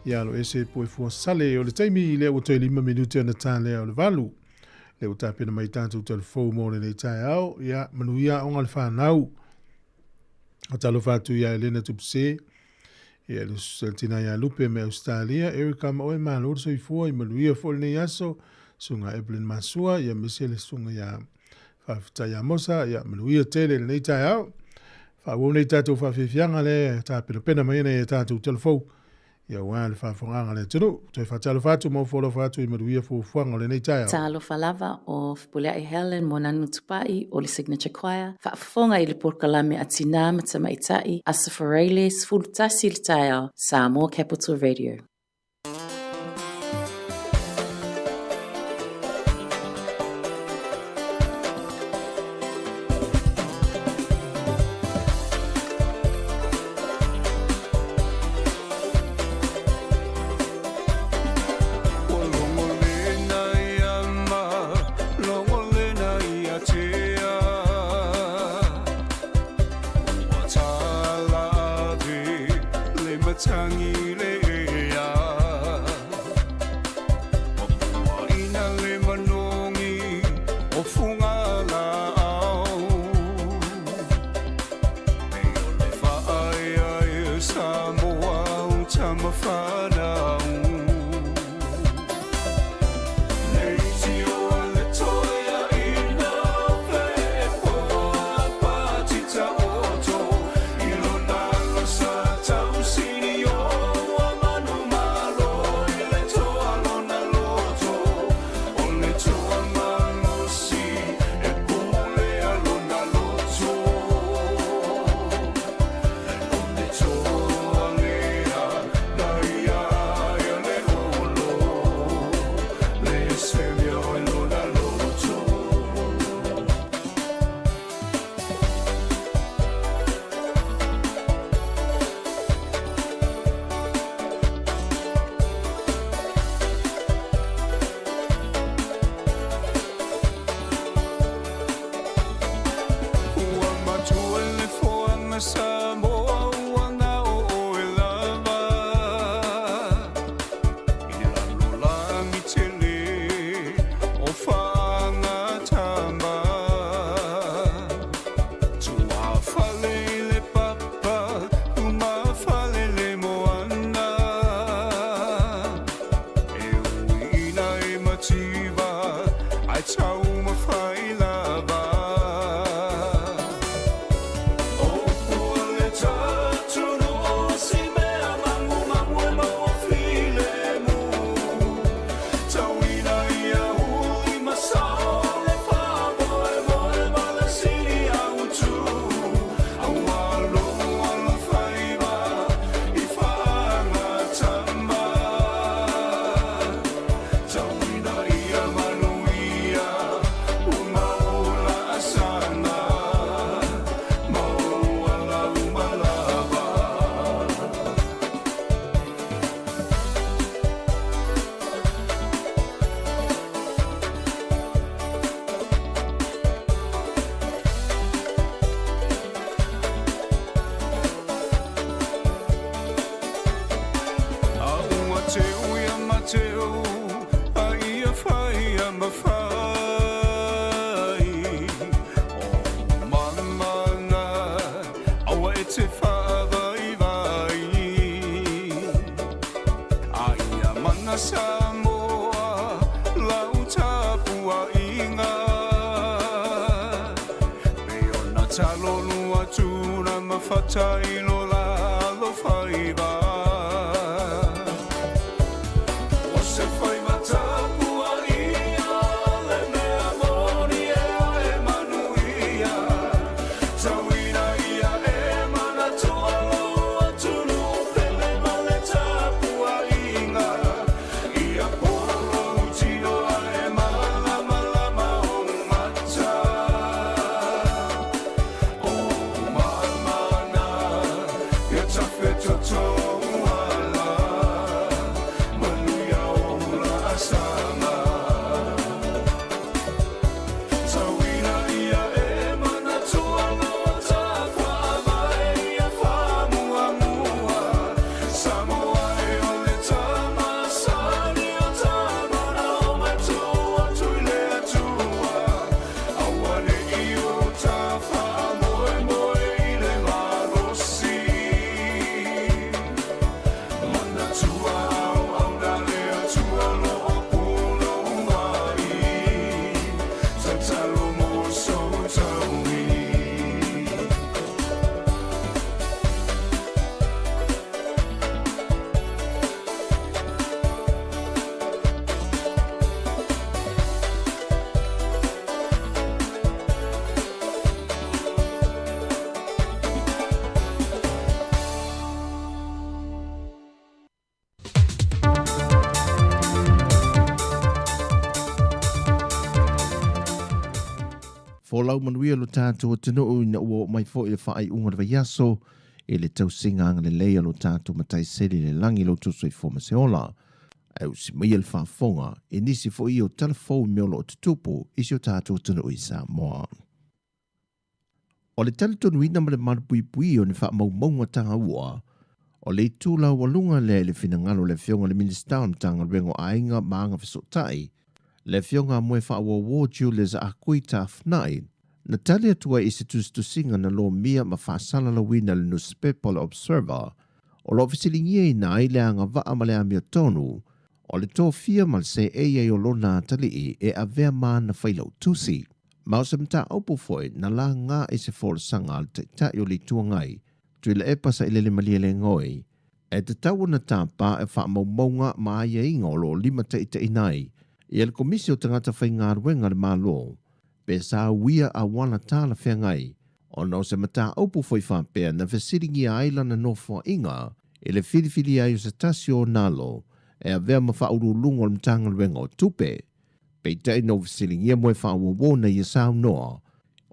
ia lo ese po fu sale o le taimi le o te 5 minuti na tale o le valu le o tapena mai tanto telefo mo le taiao ia manuia o ngal fanau o talo fatu ia Elena Tupse ia le Santina ia lupe me Australia Erika mo e malo so fu i manuia fo le yaso sunga Evelyn Masua ia misele sunga ia fa ia mosa ia manuia tele le taiao fa wone tatu fa fianga le ta pena mai ne tatu telefo ia wal fa fonga le tulu to fa talo fatu mo folo fatu i maduia fu fonga le nei tai talo falava o Pulea Helen Monanu Tupai o le Signature Choir fa fonga i le porkalame atina matama itai asafareles fultasi le tai Sāmoa Capital Radio. te whaavai vai. Aia mana Sāmoa, lau tāpua inga. Peona talonua tūna mawhataino lalo whaiva. O se whaiva tāpua ia, le mea moni ea e manuia. Tauina ia e mana tua loa tunu, pele male tāpua inga. Ia polo tino a e malama lama o mata. O mamana, ia tawhe toto ala, manuia o la asama. Tauina ia e mana tua loa tā whaavai ia whamuamua. Sāmoa e ole tā masani o tā mana o matua tuile atua. Awane i o tā whamoe moe i le marosi. Mana tua au au na lea tua loa puno mai. Tatalo mo so taui. Folau manuia lo tātou tino ina ua mai fo i le whaai unga le yaso e le tau singa anga le leia lo tātou matai seri le langi lo tuso i fōma seola. Au si mai le whaafonga e nisi fo i o telefou meolo o tutupu isi o tātou tino i Sāmoa. O le teletonu ina ma le marupui pui o ni wha maunga tanga ua, o le tūla walunga le finangalo le fionga le minister am tanga rengo ainga maanga fisotai, le fionga moe wha awa Julius a kui ta fnai, na tali atua i se tustusinga na lo mia ma whaasala la wina le newspaper observer, o lo fisilingia i na ile anga vaa ma le amia tonu, o le tō fia mal se e o lona tali e a vea maa na whailau tusi. Mau se mta aupu foi na la ngā i se fōra sanga al te ta i o li tuangai, tui le epasa i le malia le ngoi, e te tau na tāpā e wha maumaunga maa ia inga o lo lima te ita inai, i el komisio tangata whai ngā ruenga le mālo, pe sā wia a wana tāla whengai, o nau se mata aupu foi whapea na whasiringi a ailana no fua inga, i le whiriwhiri ai o se tasio o nalo, e a vea ma whauru lungo le mtanga ruenga o tupe, pe tai no whasiringi a moe whaua wona i a sāu noa,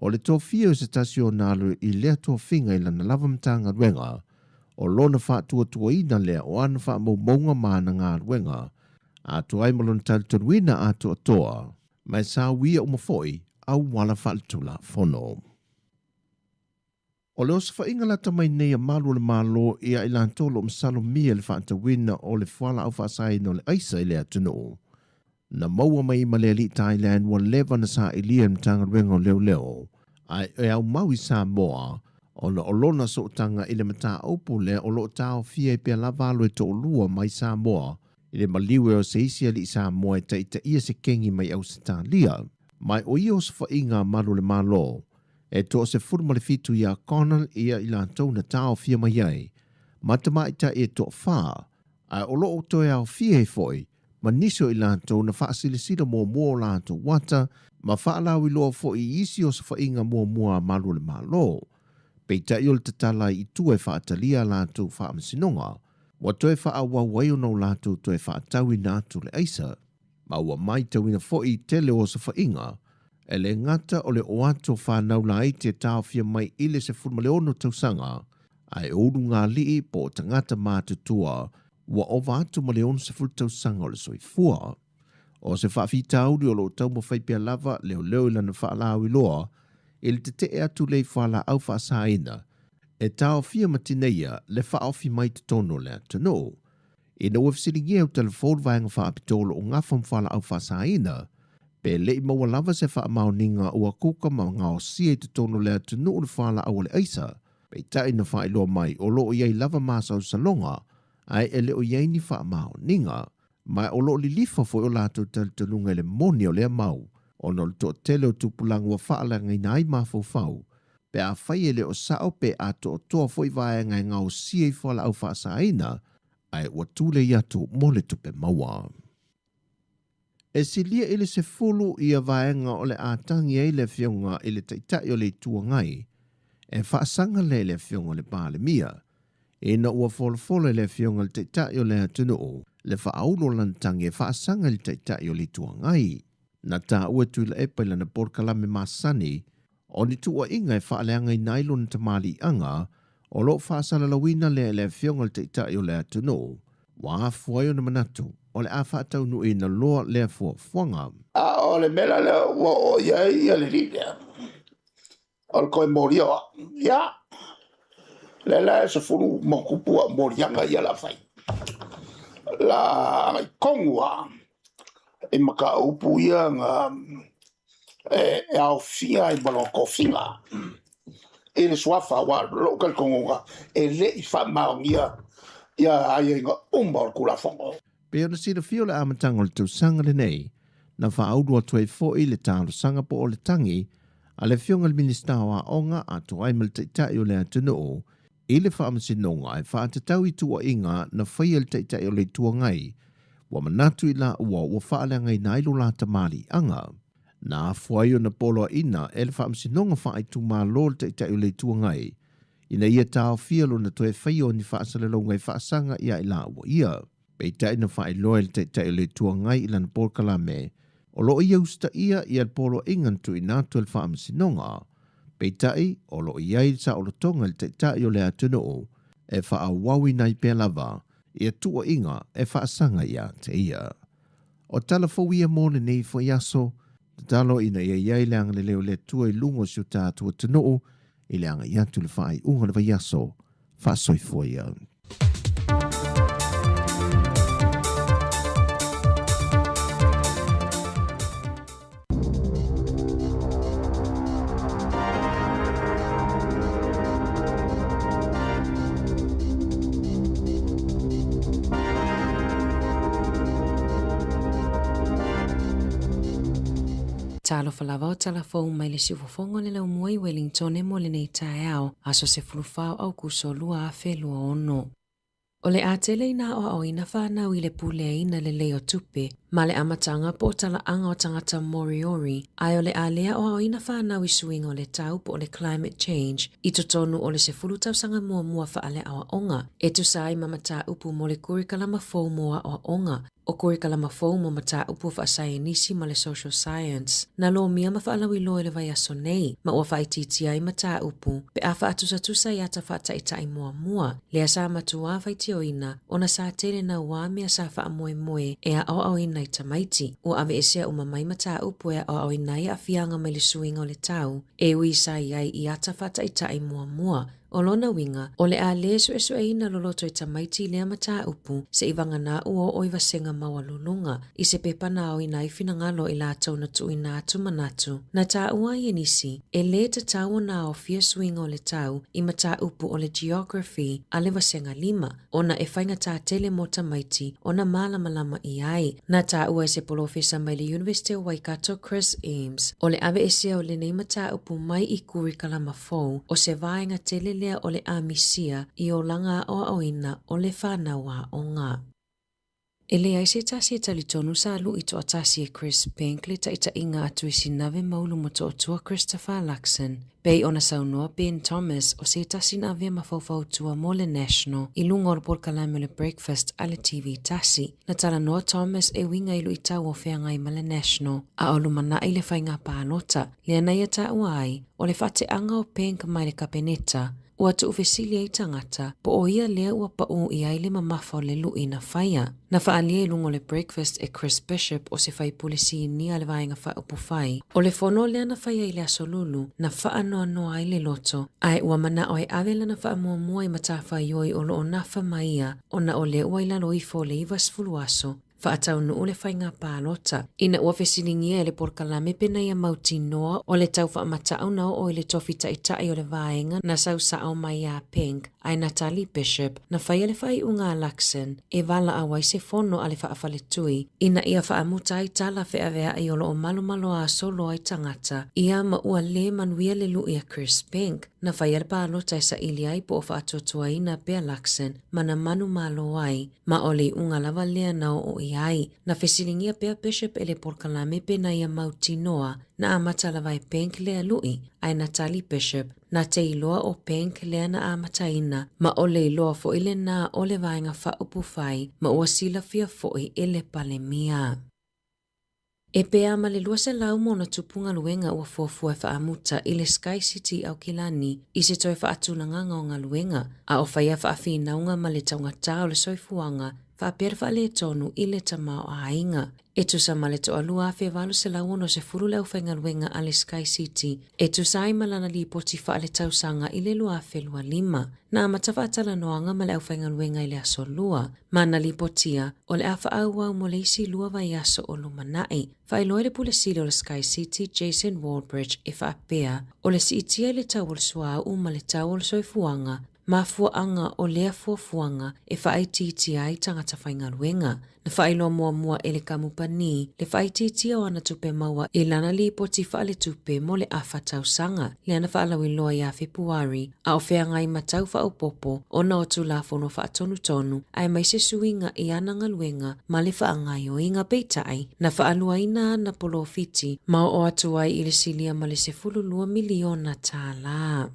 o le tō fia o se tasio o nalo i lea tō whinga i lana lava mtanga ruenga, o lona whaatua tua ina lea o ana wha maunga maana ngā ruenga, a tuai malon talituruina a tu atoa, mai sā wia o mafoi au wala whaalitula whono. O leo sa whainga lata mai nei a malu le malo ia i lantolo msalo mia le whaatawina o le whala au whaasai no le aisa i lea tunu. Na maua mai ma le ali Thailand wa lewa na sa ilia mtanga rengo leo leo, ai e au maui Sāmoa, o na olona so tanga i le mata aupu le o lo tau fia i pia lavalo e to olua mai Sāmoa, i le maliwe o se isi ali Sāmoa e ta ia se kengi mai au se tālia. Mai o ia o se whainga malu le malo, e to se furma le fitu ia Conal ia i lantou na tau fia mai ai, matama i ta e to wha, ai o lo o toi au fia e foi, ma niso i lantou na whaasilisira mua lantou wata, ma whaalau i loa fo i isi o se whainga mua malu le malo. Pei ta i o le tatala i tue whaatalia lantou whaamasinonga, wa toe whaawa wai o nau lantou toe whaatau i nātu le aisa, ma ua mai tauina fo i tele o se whainga, e le ngata o le oato whanau la i te tau fia mai ile se furma le ono tausanga, ai ouru ngā lii po tangata mātutua, wa ova atu ma le ono se fulu tausanga o le soifua. O se whaafita auri o lo tau mo whaipia lava leo ilana whaalau i loa, ele te te atu lei whala au whaasaina, e tau fia matineia le whaofi mai te tono le atano. E na wafisiringia au telefon vaenga whaapitolo o ngafam whala au whaasaina, pe lei maua lava se wha maoninga ua kuka ma ngā o sia te tono le atano le whala au le aisa, Pei tai na whae loa mai o loo iei lava māsau salonga, ai e leo iei ni wha mao ninga, mai o loo li lifa fo o lātou talunga le moni o lea mau, o no to tele o tupulangu wa whaalanga i nai mafau fau, pe a whai e leo sao pe a to toa fo i vae ngai ngau siei whala au whaasaina, ai ua tūle i atu mole tupe maua. E silia ile se fulu i a vaenga o le ātangi e le fionga i le taitai o le tuangai, e whaasanga le fionga le pāle mia, e na ua folofolo le fionga le taitai o le atunu o, le whaaulo lantangi e whaasanga le taitai o le tuangai. Na tā ua tuila e paila na porkalame masani, o ni tua inga e whaaleanga i nailon tamali anga, o lo whaasala lawina le fionga le taitai o le atunu o, wa fuayo na manatu, o le a whaatau nu e na loa le fuanga. O le mela le o iai le rida. O le koe mori oa. Ia. Le la e se furu mokupua morianga ia la fai. La kongua. E maka upu ia nga e au fia i baloko finga. E le swafa wa local kongonga. E le i fa maongia. Ia ai nga umbor kula fongo. Pe ona sira fio le amatanga o le tausanga le nei, na whaaudu atu e fōi le tālo sanga po o le tangi, a le fionga le minista wa onga atu ai mal taitai o le atunu o, i le whaamasinonga e whaatatau i tua inga na whaia le taitai o le tuangai, wa manatu i la ua whaalenga i nailo la tamari anga. Na fuaio na polo ina e le whaamasinonga whaaitu maa lo le taitai o le tuangai, ina ia tāo fialo na toe whaio ni whaasalelonga i whaasanga ia i la ua ia. Pei tai na whae loa le taitai o le tuangai ilan porkalame, o lo ia usta ia i al polo ingantu i nātu al whaamasinonga. Pei tai o lo iai sa o lo tonga le taitai o le atunu o, e wha wawi nai pia lava, i a tua inga e whaasanga ia te ia. O tala fawia mōne nei fo yaso, talo ina ia iai leanga le leo le tua i lungo si o tātua tano, i leanga i atu le whae unga le yaso, whaasoi fo ia. Talo falava o talafou mai le sifofonga le lau muai Wellington e mo le nei tae au, aso se fulufao au kusolua a whelua ono. O le atele ina o ina whanau i le pule ina le leo tupe, ma le amatanga po tala anga o tangata Moriori, ai o le alea o ina whanau i suinga o le tau po o le climate change, i totonu o le se fulutau sanga mua whaale awa onga, e tu sai mamata upu mo le kurikalama fau mua o onga, o kurikalama fau mo mata upu whaasayanisi ma le social science, na lo mia ma whaalawi loe le vai aso nei, ma ua whaititi ai mata upu, pe a whaatusa i ata whaataitai mua, le asa matua whaitio ina, ona sa tele na wamea sa wha moe e a o ina i tamaiti, o ave esea umamai mata upu e a o ina i a fianga mai le suinga o le tau, e ui sa iai i ata whaataitai mua, o lona winga, o le a le su e ina loloto i tamaiti lea mata upu, se i vangana o i vasenga maua lulunga, i se pepana o ina i finangalo i la tau na tu ina atu manatu. Na ta ua i nisi, e le ta tau na o fia swinga o le tau, i mata upu o le geography, a le vasenga 5, ona e whainga ta tele mo tamaiti, ona malama i ai. Na ta ua e se polofisa mai le University of Waikato Chris Ames, o le ave esea o le nei mata upu mai i kurikalama fau, o se vaenga tele lea o le amisia i o langa o aoina o le whanawa o ngā. E le aise tasi e talitonu sa alu i toa tasi e Chris Pink le taita inga atu i sinave maulu mo toa tua Christopher Luxon. Pei ona saunoa Ben Thomas o se tasi na avea mafau tua mo le National i lunga o le polkalame le breakfast a le TV tasi. Na tala noa Thomas e winga ilu i tau o whea ma le National. A olu mana i le whainga pānota. Le anai ata uai o le whate anga o Pink mai le kapeneta. Ua tu ufesilia i tangata, po o ia lea ua pau i aile mamafa o le lui na whaia. Na whaalia lungo le breakfast e Chris Bishop o se whai polisi ni ale vaenga wha upu whai. O le whono lea na whaia i le asolulu, na wha noa ai le loto. Ai ua mana o e awela na wha mua i matafa ioi o lo o nafa maia, o na o le ua ilano i fo le ivas fuluaso. Whaatau no le whainga pālota. Ina ua whesilingia le porkalame pena ia mautinoa o le tau whaamatau nao o le tofi taitai o le vaenga na sausao mai a Pink, ai Natalie Bishop, na whaia le whai unga Luxon, e wala awai se fono a le whaafale tui. Ina ia whaamuta ai tala wheawea ai olo o malo a solo ai tangata, ia ma ua le manuia le lu ia Chris Pink, na whaia le pālota e sa ili ai po o whaatotua ina Bea Luxon, mana manu malo ai, ma ole unga lava lea nao o iai, na whesilingia Bea Bishop e le porkalame pena ia mautinoa, na amata lava e Pink lea lui, ai Natalie Bishop, na te iloa o Pink lea na amataina, ma ole iloa fo ile na ole vaenga whaupu whai, ma ua sila fia foi ele palemia. E pea ma le lua se lau mona tupunga luenga ua fuafua e whaamuta i le Sky City au Kilani i se toi whaatulanganga o ngā luenga, a o whaia whaafinaunga ma le taungata o le soifuanga, whaapere wha le tonu i le tamao a ainga. E tusa ma le toa lua a whewalu se lau ono se furu leu whainga luenga a le Sky City, e tusa ai malana li poti wha le tausanga i le lua a whelua 5, na amatawa atala noanga ma le au whainga luenga i le aso lua, ma na li potia o le awha au au mo le isi lua vai aso o lumanai. Whailoi le pule sili o le Sky City, Jason Waldbridge e whaapea, o le si itia i le tau o le sua au ma le tau o le soifuanga, ma fuanga o lea fuafuanga e whaaititia ai tangata whainga luenga. Na whailo mua e le kamupani, le whaititia o ana tupe maua e lana li poti whaale tupe mo le awha tausanga, le ana whaalawi loa ia Februari, a o whea ngai matau whaopopo o na o tulafono whaatonu ai mai se suinga i ananga luenga ma le whaangai o inga peitai, na whaalua ina na polo fiti, ma o atuai i le silia ma le se 12 miliona tala.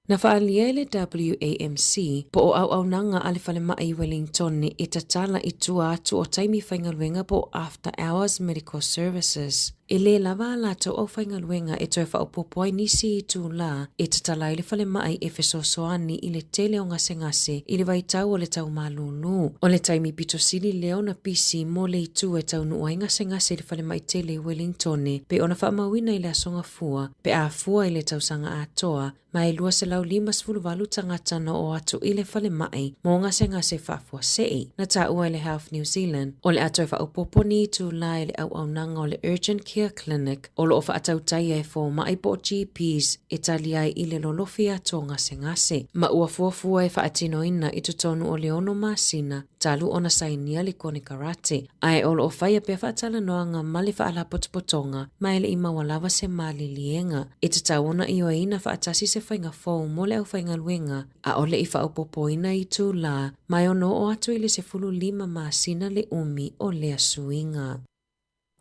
Na whaalia le WAMC po o au nanga ale whale mai Wellington ni e tatala i tua atu o taimi whaingaluenga po After Hours Medical Services. E le lava lato o whaingaluenga e toi whaopopoi nisi i tū la e tatala i le whale mai e whesosoani i le tele o ngase i le waitau o le tau malunu. O le taimi pitosili leo na pisi mo le itu e tau nua i ngase le whale mai tele Wellington ni pe ona whaamawina i le asonga fua pe a fua i le tausanga atoa ma e lua se lau 5 tangata na o atu i le whale mai mo ngase whaafua sei na ta ua i le Health New Zealand o le atoi whaopopo ni tū la i le au nanga o le Urgent Care Clinic o lo o whaatau tai e fo mai po GPs e tali ai i le lolofi ato ngase ma ua fuafua e whaatino ina i tutonu o le ono masina talu ona sainia le kone karate ai o lo o whaia pe whaatala noanga ma le whaala potopotonga ma ele i mawalawa se mali lienga e tataona i o ina whaatasi se whainga fau mo le au whainga luenga a ole i whaopopo ina i tū la mai ono o atu i le se 15 masina le umi o lea suinga.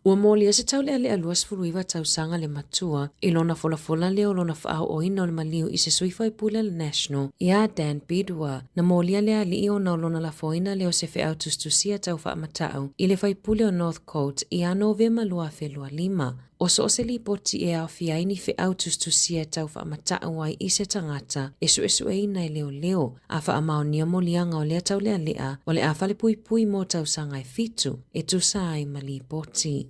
Ua mōlia se tau lea lea luas furuiwa tau sanga le matua i lona fola leo lona whaao o ina o le maliu i se suifa i pule le National ia Dan Bidua na mōlia lea li i o na lona la foina leo se whea tustusia tau wha matau i le whai pule o North Coast i ano vema lua whelua 5. O so se li poti e au fia ini fe autustusia tau wha matau ai i se tangata e su e ina i leo a wha amao nia mo lianga o lea tau lea o le a whale pui mo tau sanga e fitu e tu sa ai mali poti.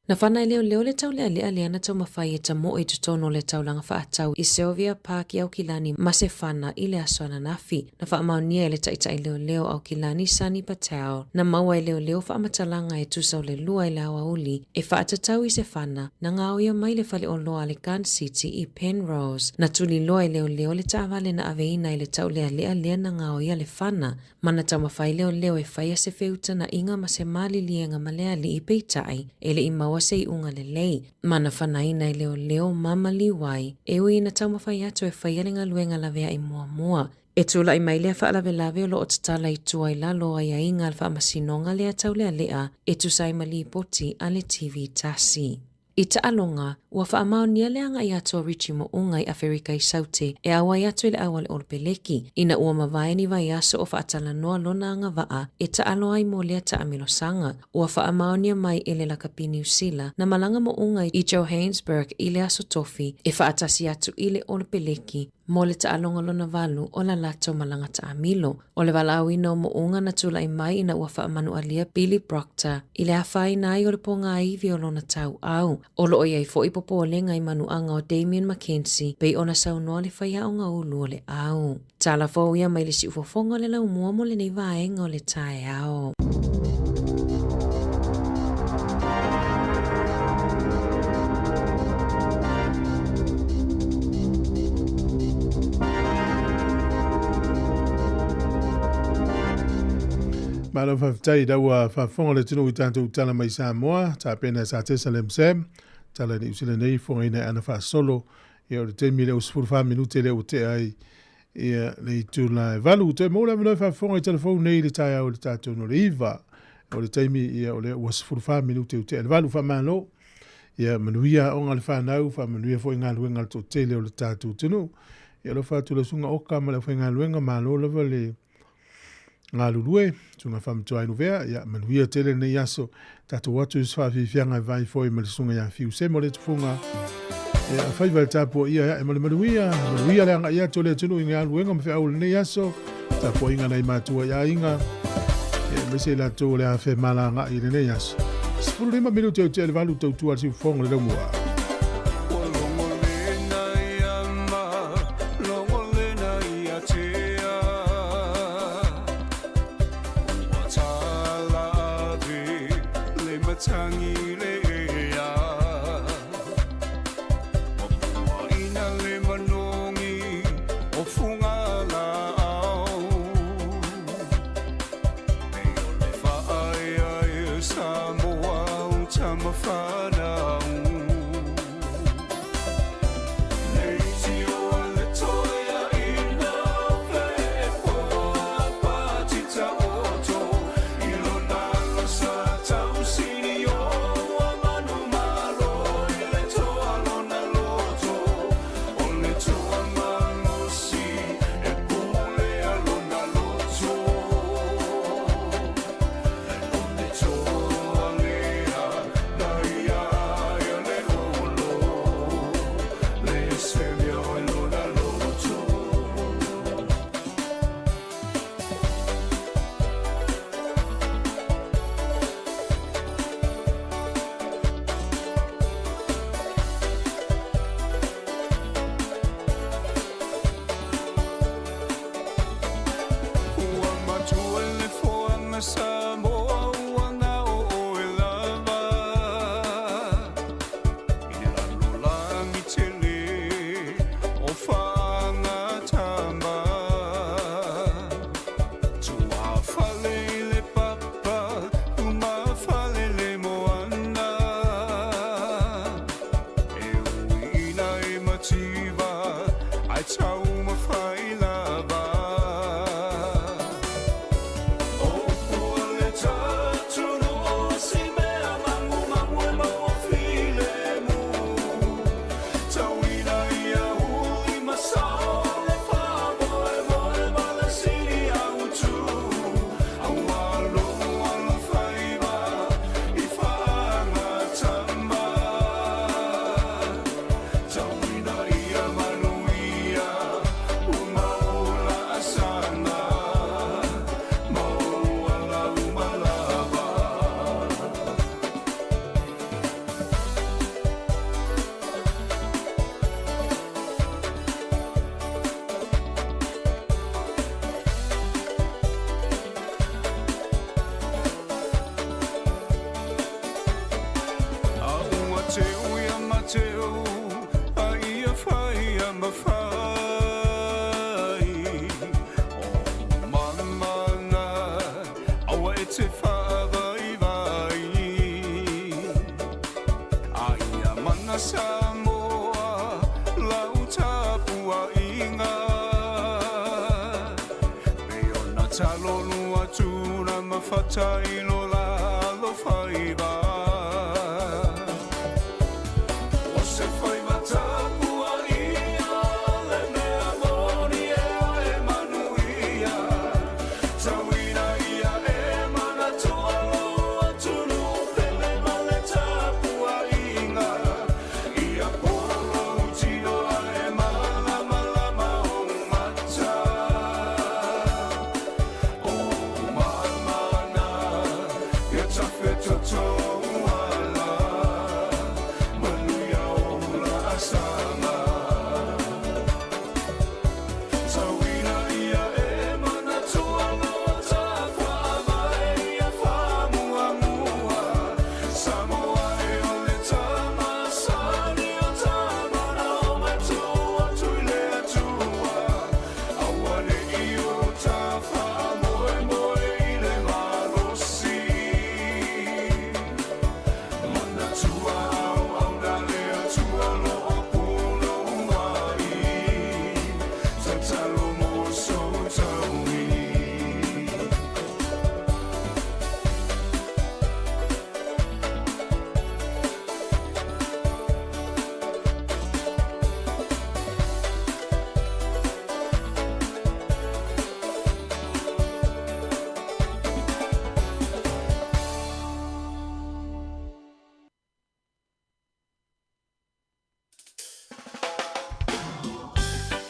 Na whana leo le tau lea leana tau mawhai e tamo e tutono le tau langa whaatau i Sylvia Park i au Kilani ma se whana i le asoana nafi. Na whaamau nia e le taitai leo au Kilani Sani Patel. Na maua e leo whaamatalanga e tusau le lua i le awa uli e whaatatau i se whana na ngau ia mai le whale o loa le Gun City i Penrose. Na tuli loa i leo le taawale na aveina i le tau lea na ngau ia le whana. Mana tau mawhai leo e whaia se wheuta na inga ma se mali lienga ma lea li i peitai e le i maua se i unga lelei. Mana whanaina i leo mama liwai e ui na tau mawhai atu e whaialinga luenga lavea i mua. E tula i mai lea whaalave o lo o tatala i tua i lalo ai a inga alwha masinonga lea tau lea e tusai mali poti a le TV tasi. I taalonga, ua whaamao nia leanga i atua Richie mo ungai Afrika i saute e awa i atu i le awale o le peleki. Ina ua mawai ni vai aso o whaatala noa lona anga waa e taalo ai mo lea taamilo sanga. Ua whaamao nia mai e le lakapini usila na malanga mo ungai i Johannesburg i le aso tofi e whaatasi atu i le o le peleki. Mo le taalonga lona valu o la lato malanga taamilo. O le walawina o mo unga na tula i mai ina ua whaamanu alia Billy Proctor i le hawhai nai o le ponga iwi o lona tau au. O lo iai fo ipopo o lenga i manu anga o Damien Mackenzie pei ona sau noa le whaia o ngā ulu o le au. Tala fo ia mai le si ufofonga le lau mua mo le nei vaenga o le tae au. Malo whaftai daua whafonga le tino i tātou tala mai Sāmoa, tā pēna sa tesa le msem, tala ni usile nei fonga ina ana whasolo, ia o le teimi le usfuru wha minute le o te ai, ia nei tūla e valu, te mōla minoi whafonga i telefonu nei le tai au le tātou no le iwa, o le teimi ia o le usfuru wha minute o te ai, valu wha malo, ia manuia o ngā le whanau, wha manuia fo i ngā luenga le tō tele o le tātou tino, ia lo whātula sunga oka ma le fo i ngā luenga malo lava le ngā lulue, tunga whamtua inu vea, ia manuia tele nei aso, tato watu iswa whiwhianga vai foi ma le sunga ia fiu se mo le tufunga, ia whaiva le tāpua ia, e ma le manuia le anga ia tole tunu i ngā luenga ma whiau le nei aso, tāpua inga nei mātua ia inga, ia mese la tō le a whe malanga i le nei aso. Sipuru lima minuti au te le valu tautua le siu fonga le laumua. Sāmoa, lau tāpua inga. Me ona talo lua tūna mawhatai lo la lo whaiba. O se whaiba tāpua ia, le mea moni e manuia. Tauina ia e mana toa loa tunu, pele male tāpua inga. So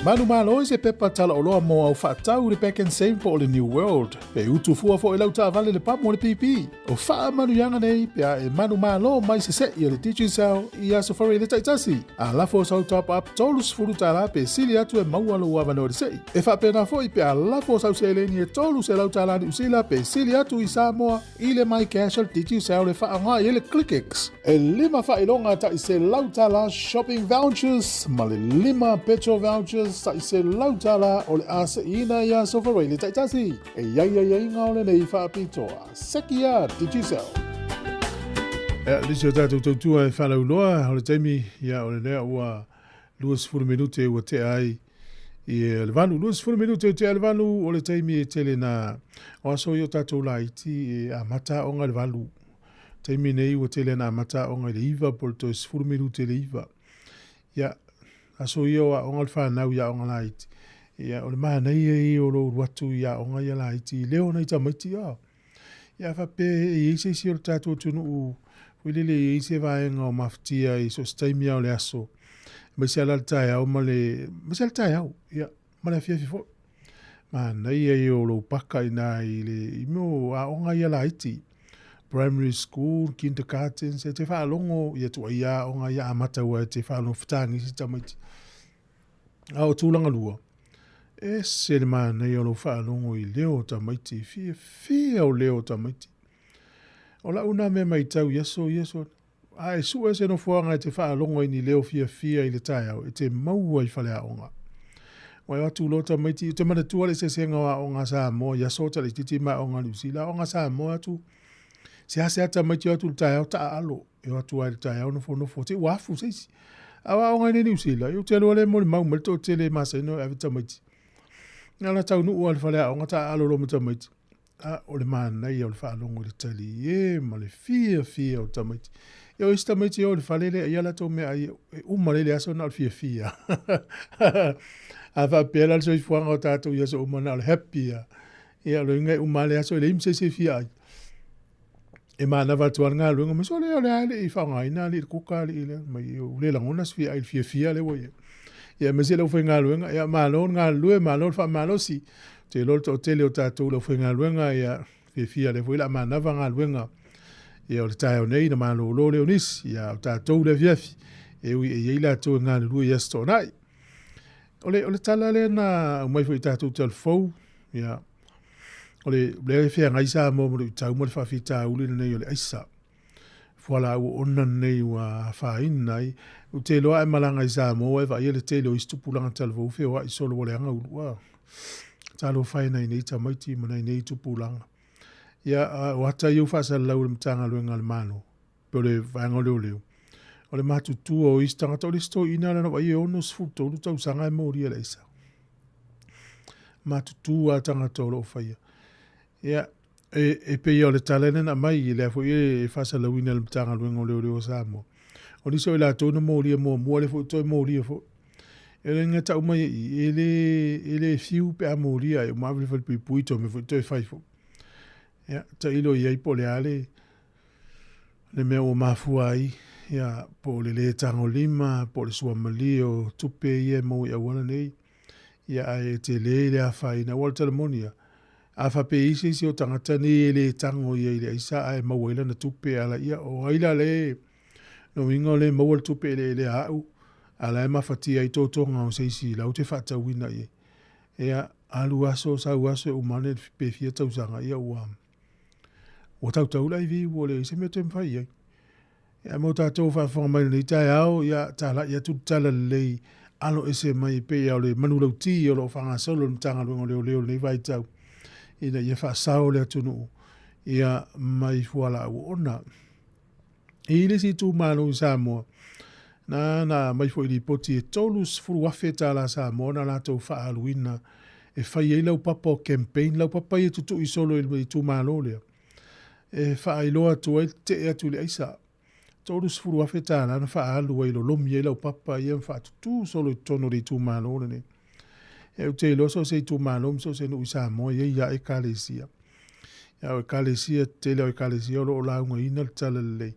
Manu malo se pepa tala o loa mo au whaatau le back and save po o le New World. Pe utu fua fo e lau ta vale le pamu o le pipi. O wha manu yanga nei, pe a e manu malo mai se se i le teaching cell i a safari le taitasi. A lafo sau top up tolus furu tala pe sili atu e maua lo wavano o le sei. E wha pena fo i pe a lafo sau se leni e tolus e lau tala ni usila pe sili atu i Sāmoa i le mai casual teaching cell le wha anga i le ClickX. E lima wha ilonga ta i se lau tala shopping vouchers, ma le lima petrol vouchers sa i se lautala o le asa ina ia sofarei le taitasi. E iai ngā ole nei whaapitoa. Sekia, Digisel. Lisi o tātou tautua e whanau loa, o le taimi ia o le nea ua 20 minute ua te ai i le vanu. 20 minute te le vanu o le taimi e tele na o aso i o tātou la iti e a mata o ngā le valu. Taimi nei ua tele na mata o ngā le iwa por to 10 minute le iwa. Ia aso ia o ngal whanau ia o ngalaiti. Ia o le maha nei e o lo ruatu ia o ngai alaiti. Leo nei tamaiti ia. Ia whape e eise si o le tātua tunu u. Wilele e eise vaenga o maftia i so staimi au le aso. Maisi ala le tai au ma le... Maisi ala le tai au. Ia, ma le fiafi fo. Maha nei e o lo paka ina i le... Imo a o ngai alaiti. Primary school, kindergarten, se te whaalongo ia tua ia o ngai a mataua te whaalongo whatangi si tamaiti. Au tūlanga lua. E se le maa nei o lo whaalongo i leo tamaiti, fia o leo tamaiti. O la una me mai tau, yeso. A e sua se no fuanga te whaalongo i ni leo fia i le tai au, e te maua i whalea onga. Wai atu lo tamaiti, te mana tua le se senga wa onga Sāmoa, yaso tali titi mai onga Niusila, onga Sāmoa atu. Se hase ata maiti atu le tai au ta alo, e atu ai le tai au nofo, te wafu seisi. Awa o ngai ni usila, eu te le mo le mau mal to te le masa no ave tamaiti. Ngala tau nu o le falea o ngata alo lo tamaiti. A o le mana i o le whaalongo le tali e ma le fia o tamaiti. Eu isi tamaiti o le falele ia la tau mea i umale le aso na o fia. A wha pēla le soi fuanga o tātou i aso umana o le happy ia. Ia lo ingai umale aso le imse se fia ai. E mana watuan ngā luenga, ma so leo le aile i whangaina li kuka li ile, ma i ule langona sfi ai fia le wai. Ia ma se leo whai ngā luenga, ia malo ngā lue, malo wha malo si, te lolo to tele o tātou leo whai ngā luenga, ia fia le wai la mana wa ngā luenga. Ia o le tae o nei, na malo lo leo nis, ia o tātou le fiafi, e ui e ieila tō ngā lue i asto nai. Ole tala le na umai whai tātou telefou, ia, ole le fea ngai sa mo mo tau mo fa fita uli nei ole aisa fola o onna nei wa fa in nai u te loa e malanga i sa mo e va ile te lo istupulanga talvo fe wa i solo ole anga wa talo fa nei nei tamaiti mo nei tupulanga ya wata yu fa sa lau mtanga lo ngal mano pole va ngole ole matu tu o istanga to listo ina na wa yo no sfuto lu tau sanga mo ri ele isa matu tu atanga to lo fa ia e pe o le talene na mai i le fo e fasa la wina le tanga luengo leo Sāmoa. O liso i la tōna mōria mua le fo toi mōria fo. E le ngata umai e le fiu pe a mōria e mawile fo le puito me fo toi fai fo. Ia, ta ilo i ai po le ale le mea o mafua ai. Ia, po le tango lima, po le sua mali o tupe i e mo i awana nei. Ia, e te le a fai na wala telemonia. A whape isi o tangata ni le tango i le isa ai mawela na tupe ala ia o haila le no ingo le mawel tupe le au ala e mawhati ai tōtonga o seisi lau te whata wina i. Ea alu aso sau aso umane pe fia tausanga ia ua o tau lai vi o le ise me te mwhai ai. Ea mo tātou whawhanga mai nei tai au ia tala ia tu tala lei alo ese mai pe au le manulau ti o lo whanga solo mtanga luengo leo nei vai tau. Ina ia whaasao lea tunu ia mai fuala au ona. I le si tū mālo i Sāmoa. Na mai fo i li poti e tolus furu wafe tā la Sāmoa na lātou whaaluina e whai e lau papa o campaign, lau papa i tutu i solo i tū mālo lea. E whaai loa tua i te ea tu le aisa. Tolus furu wafe tā la na whaalu i lo lomi e lau papa i em whaatutu solo i tono i tū mālo lea. E o te loso se tu malom so se no Sāmoa ye ya e kalesia. Ya o kalesia te le o kalesia o la unga ina tala le.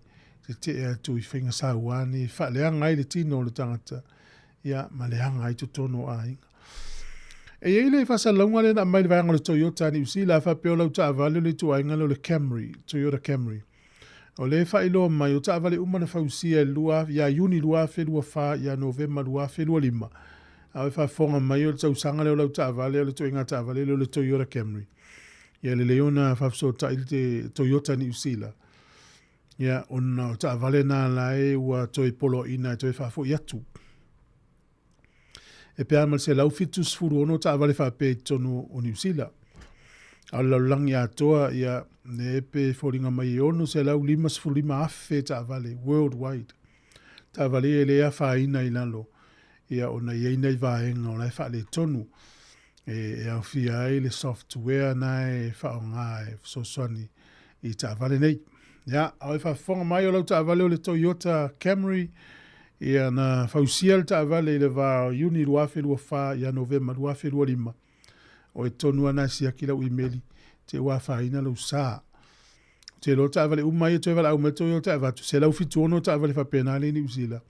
Te e tu i whinga sauani, wha le anga i le tino le tangata. Ia ma le anga i tu tono a inga. E ei le whasalonga le na mai le vanga le Toyota ni usi la whapeo lau ta avale le tuainga le Camry, Toyota Camry. O le whailo mai o ta avale umana whausia lua, ia Juni lua whelua wha, ia November lua whelua lima. A we whafonga mai o le tausanga le lau ta avale le tuainga ta avale le Toyota Camry. Ia le leona whafso ta ili te Toyota ni usi la. Ia ona o ta avale na lae ua toi polo ina toi whafo iatu. E pe amal se lau fitu sfuru ono ta avale whape tonu o New Zealand. A lau langi atoa ia ne epe whoringa mai ono se lau 5 afe ta avale worldwide. Ta avale e lea whaina i lalo. Ia ona ieina i vaenga o lai whaale tonu. E au fia e le software na e whaonga e soswani i ta avale nei. Ia, au e whafonga mai o lau ta avale o le Toyota Camry. Ia na fausia ta avale le va Juni lua whelua wha, ia November lua whelua lima. O e tonu ana sia ki lau imeli, te ua whaina lau saa. Te lo ta avale umai e toi wala au me Toyota avatu, se lau fitu ono ta avale whapena le ni usila.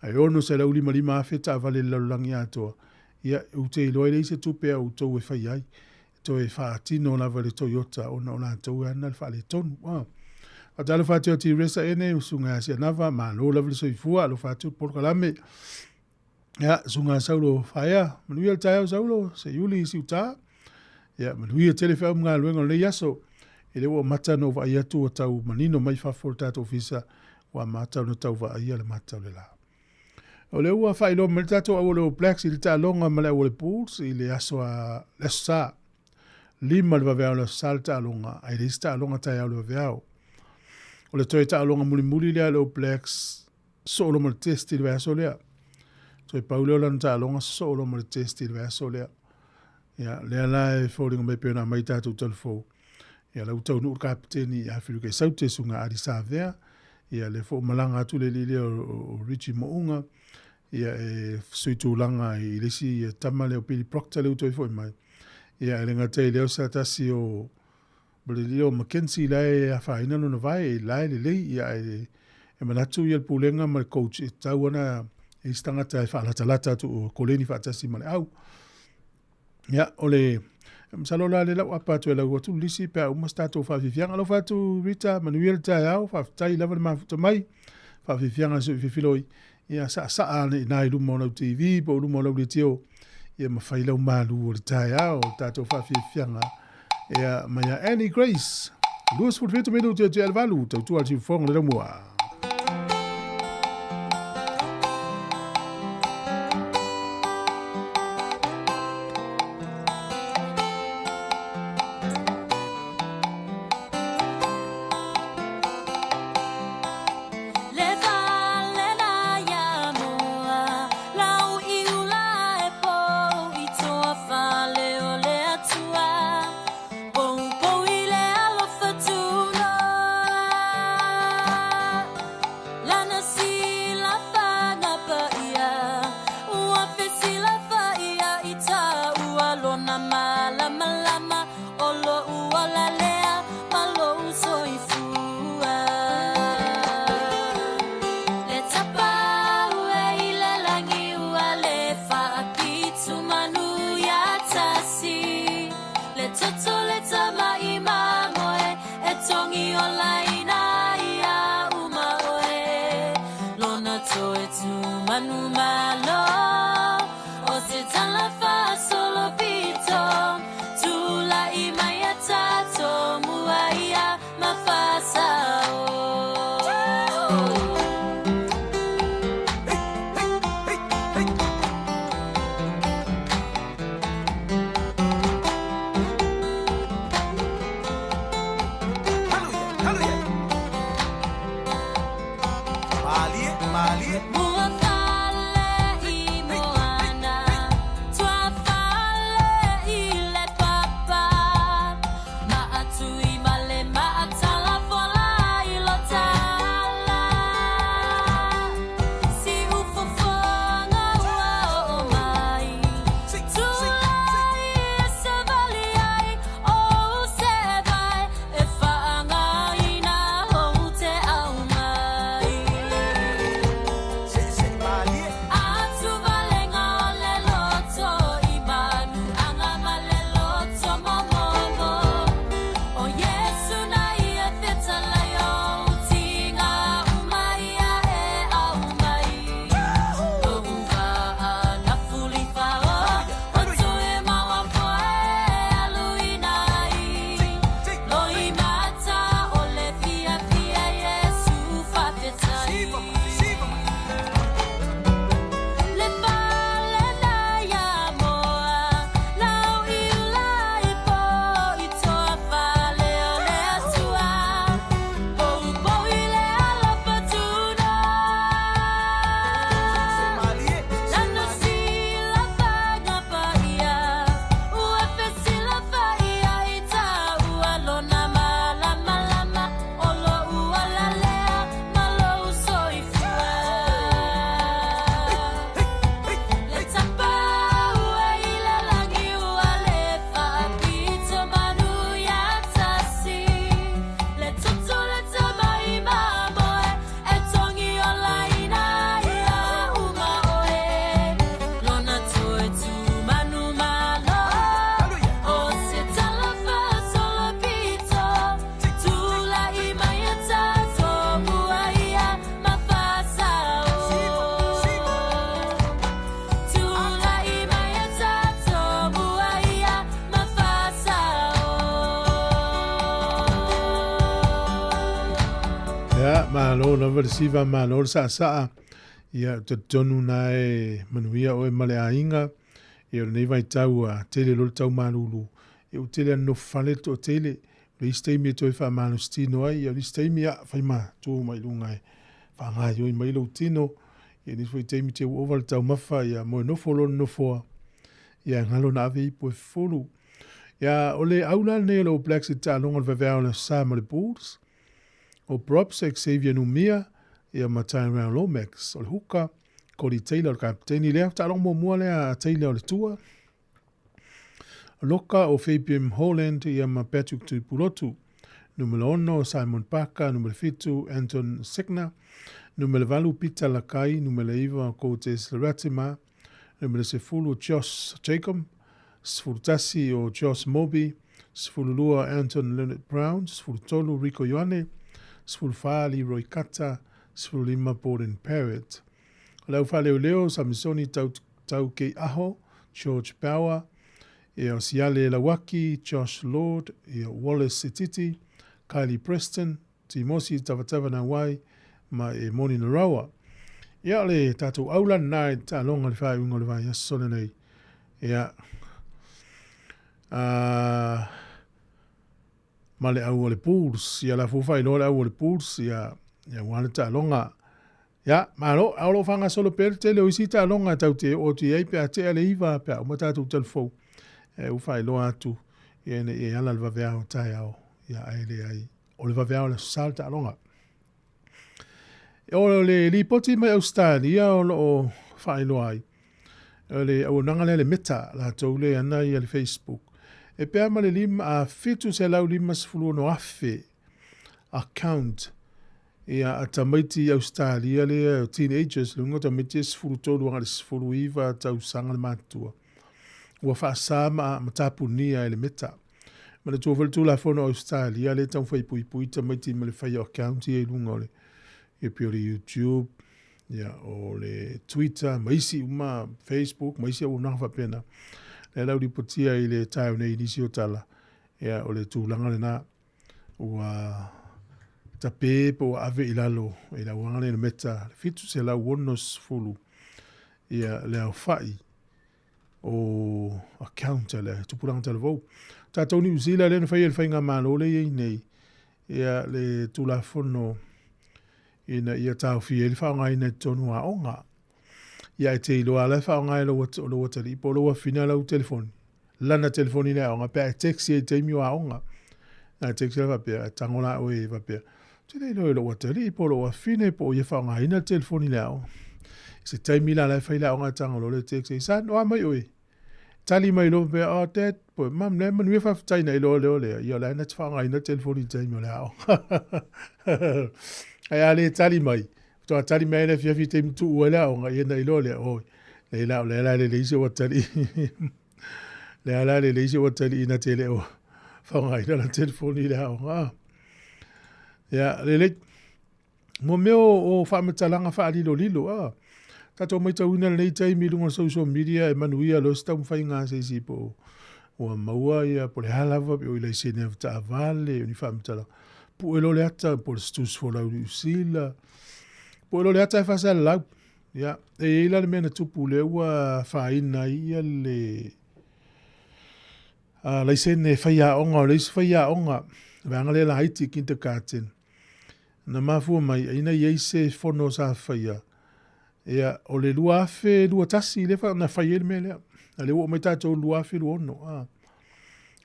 Ai ono se lau 5 afe ta avale lau langi atoa. Ia ute iloa le se tupea u tau e whai ai. Toi whaatino la vale Toyota, ona tau e ana le whaale tonu. Wow. A talo whātua ti resa ene, usunga asia nava, ma lo lavle soifua, lo whātua porkalame. Ia, sunga saulo whaia, manuia le tae au saulo, se yuli isi uta. Ia, manuia telefea mga luenga le yaso. Ele ua mata no va ia tu o tau manino mai whafol tato ofisa, wa mata no tau va ia le mata le la. O le ua whailo me tato au le blacks, ili ta longa ma le au le pools, ili aso a lesa. Lima le vaveao le salta alonga, ai le ista alonga tae au le vaveao. O le toi ta alonga muli lea le blacks, solo ma le testi le vaso lea. Toi pauleo lan ta alonga solo ma le testi le vaso lea. Ia, lea la e fōringa mai pēna mai tātou telefou. Ia, lau tau nuu kapiteni a whiru kei saute sunga ari sa vea. Ia, le fō malanga atu le lile o Richie Mounga. Ia, e suitu langa i lesi tamale o Billy Proctor leu toi fōi mai. Ia, e lenga tei leo sa tasi o Leo Mackenzie lai a whaina no na vai, lai le lei, ia e manatu i al pulenga ma le coach, e tau ana e stangata e whaalata tu o koleni whaatasi ma le au. Ia, ole, msalola le lau apa tu e lau atu lisi pe au mastato whaafifianga, lau whaatu Rita, manuia tae au, whaafitai lava le mafuta mai, whaafifianga su whiwhiloi, ia saa ane i nai lumo lau TV, po lumo lau le tio, ia mawhailau malu o le tae au, tato whaafifianga, ia maya Annie Grace. 2 minutos te alvalu, tu al fongo le moa. Malo na versiva malo sa ia te tonu na e manuia o e male ainga e o nei vai tau a tele lo tau malulu e o tele no fale to tele le stemi to fa manu stino ai o stemi a fai ma tu mai lunga e fa nga yo mai lo tino e ni foi temi te over tau mafa ia mo no folo no fo ia ngalo na vi po folo ia ole aula ne lo black sit along of the Sāmoa Bulls o props Xavier Numia ia matai round Lomax o le huka Cody Taylor o kapteni lea talong mo mua lea Taylor o le tua loka o Fabian Holland ia ma Patrick Tupulotu numero 1 Simon Parker numero 7 Anton Segner numero 8 Peter Lakai numero 9 Coates Ratima numero 10 Josh Jacob Sfurtasi o Josh Moby Sfululua Anton Leonard Brown Sfultolu Rico Ioane Sfulfali Roy Kata Sfulima Borden Parrott Lau whaleo leo Samisoni tau kei aho George Bauer e o Siale Lawaki Josh Lord e o Wallace Sititi Kylie Preston Timosi Tavatava na wai ma e Moni Narawa ia le tatou aula nai ta longa le whai unga le wai asone nei ia ma le au o le Bulls ia la fufai no le au o le Bulls ia wana ta longa ia malo aulo fanga solo per te le usi ta longa tau te o te ai pe te ale iva pe o mata tu telefo e u fai lo atu ia ne ia la va vea o tai au ia ai le ai o le va vea o le salta longa o le li poti mai Australia o fai lo ai le o nanga le meta la tau le ana ia le Facebook e pe ama le lima a fitu se lau lima sefulu no afe account ia a tamaiti Australia le teenagers lungo tamaiti sefulu tolu anga le sefulu iva tau sanga le matua ua whaasama matapunia e le meta ma le tuavel tu la fono Australia le tau fai pui pui tamaiti ma le whai account i e lunga o le e pio le YouTube ia o le Twitter maisi uma Facebook maisi o nafa pena le lau di potia i le tau nei nisi o tala ia o le tūlanga le na ua ta pepo ave ilalo e la wangane le meta fitu se la wonos fulu ia le au fai o account le tupuranga tala vau ta tau ni uzila le na fai el fai ngā malo le iei nei ia le tula fono ina ia tau fi el fa ngai na tonu a onga ia e te ilo ala fa ngai lo wata li po lo fina la telefoni lana telefoni na onga pe text e te mi a onga na text va pe tangola o e va pe te le lo wata li po lo fina po ia fa ngai na telefoni la o se te mi la fa ila onga tangolo le text e sa no mai oi tali mai lo pe o te po mam ne man wi fa tai na lo le ia la na fa ngai na telefoni te mi la o ai ale tali mai to tali mai le fi te tu wala o ngai na ilo le o le ise o tali le ise o tali na tele o fa ngai na telefoni le o ya le mo meo o fa matalanga fa lilo tato mai tau ina le tai mi lunga social media e manuia lo sta fai nga se si po o maua ia po le halava o ile se ne ta vale ni fa matala po lo le ata po stus fo la usila po lo le ata fa sa la ya e ila le mena tupu le wa fa ina ia le la se ne fa ya onga vanga le la haiti kindergarten na mafu mai ina ye se fono sa fa ya ia o le lua tasi le fa na fa ye me le ale o mai tato lua fe lo no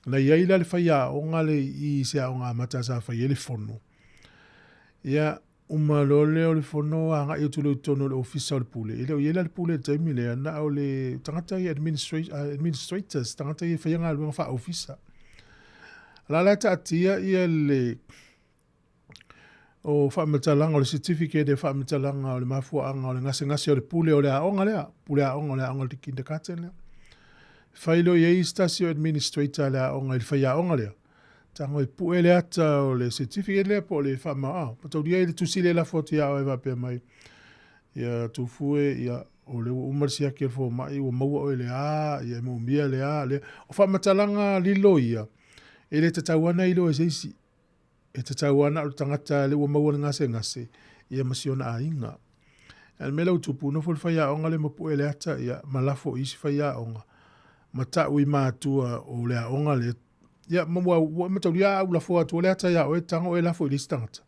na ia ila le fa ya onga le I se onga mata sa fa ye le fono ia uma lole o le fono anga i tulu tono le official pule ile o ile le pule te mi le na o le tangata i administrators tangata i fa yanga lu fa officer la ta tia ia le o fa metalanga o le certificate de fa metalanga o le mafua anga o le ngase o le pule o le aonga le pule aonga le aonga le kindergarten le failo ye stasio administrator le aonga le fa ya aonga le tango i pue le ata o le certificate le po le fa ma pa to dia le tusile la foto ya o va pe mai ya tu fue ya o le umarsia ke fo mai o mau o le ya mo mia le o fa metalanga lilo ia ele te tawana ilo e seisi e te tauana o tangata le ua maua ngase ia masiona ainga. Me lau tupu no fol whaiaonga le mapu e le ata ia malafo isi whaiaonga. Ma tau I mātua o le aonga le. Ia mamua matau ia au lafo atu o le ata ia o e tango e lafo I lisi tangata.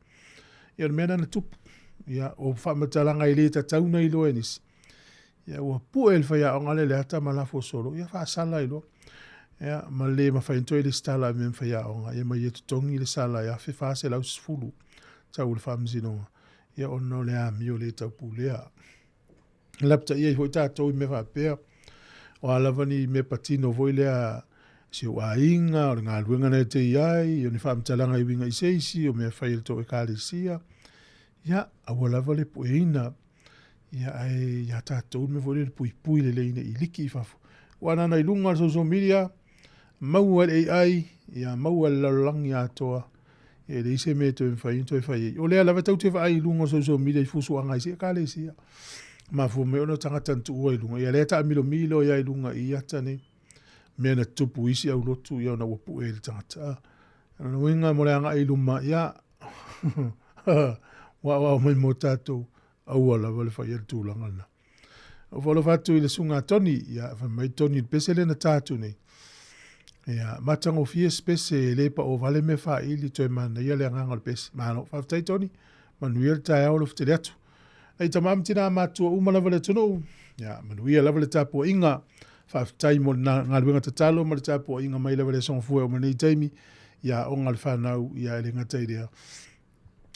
Ia mena na tupu. Ia o whamatalanga I le tatauna I loa nisi. Ia ua pu e le whaiaonga le ata malafo solo. Ia whaasala I loa. Ia ma le mawhainto I le stala me whaiaonga. Ia ma ia tutongi le sala ia whewhase lau sifulu. Tau le whamzinonga. Ia ono le a mio le tau pulea. Lapta ia I hoi tātou I me whapea. O alavani me patino voi lea si o ainga, o ngā luenga nei te iai, o ni whamtalanga I winga I seisi, o mea whaile to e kālesia. Ia, awa lava le pueina. Ia tātou me voi le pui le leine I liki I whafu. O anana I lunga social media, maua le AI, ia maua le lalangi atoa. E le ise me to e whai. O lea lava tau te whai lunga social media I fusu angai se kālesia. Ma fu me ono tangata ntu ua I lunga. Ia lea ta milo ia I lunga I ata ne. Mea na tupu isi au lotu ia na wapu e le tangata. Ana winga mo le anga I luma ia. Wa mai mo tātou. Aua lava le whai ele tūlanga na. O whalo whatu I le sunga toni. Ia mai toni pesele na tātou nei. Ia matango fie spese le pa o vale me wha ili toi mana ia le anganga le pese. Mano whaftai toni. Manuia le tai au lo fte atu. Ai tamam tina matua umalawa le tono. Ya, manuia lava le tapo inga. Whaftai mo ngā luenga tatalo ma le tapo inga mai lava le songfue o manei taimi. Ya, o ngā le whanau ia ele ngatai rea.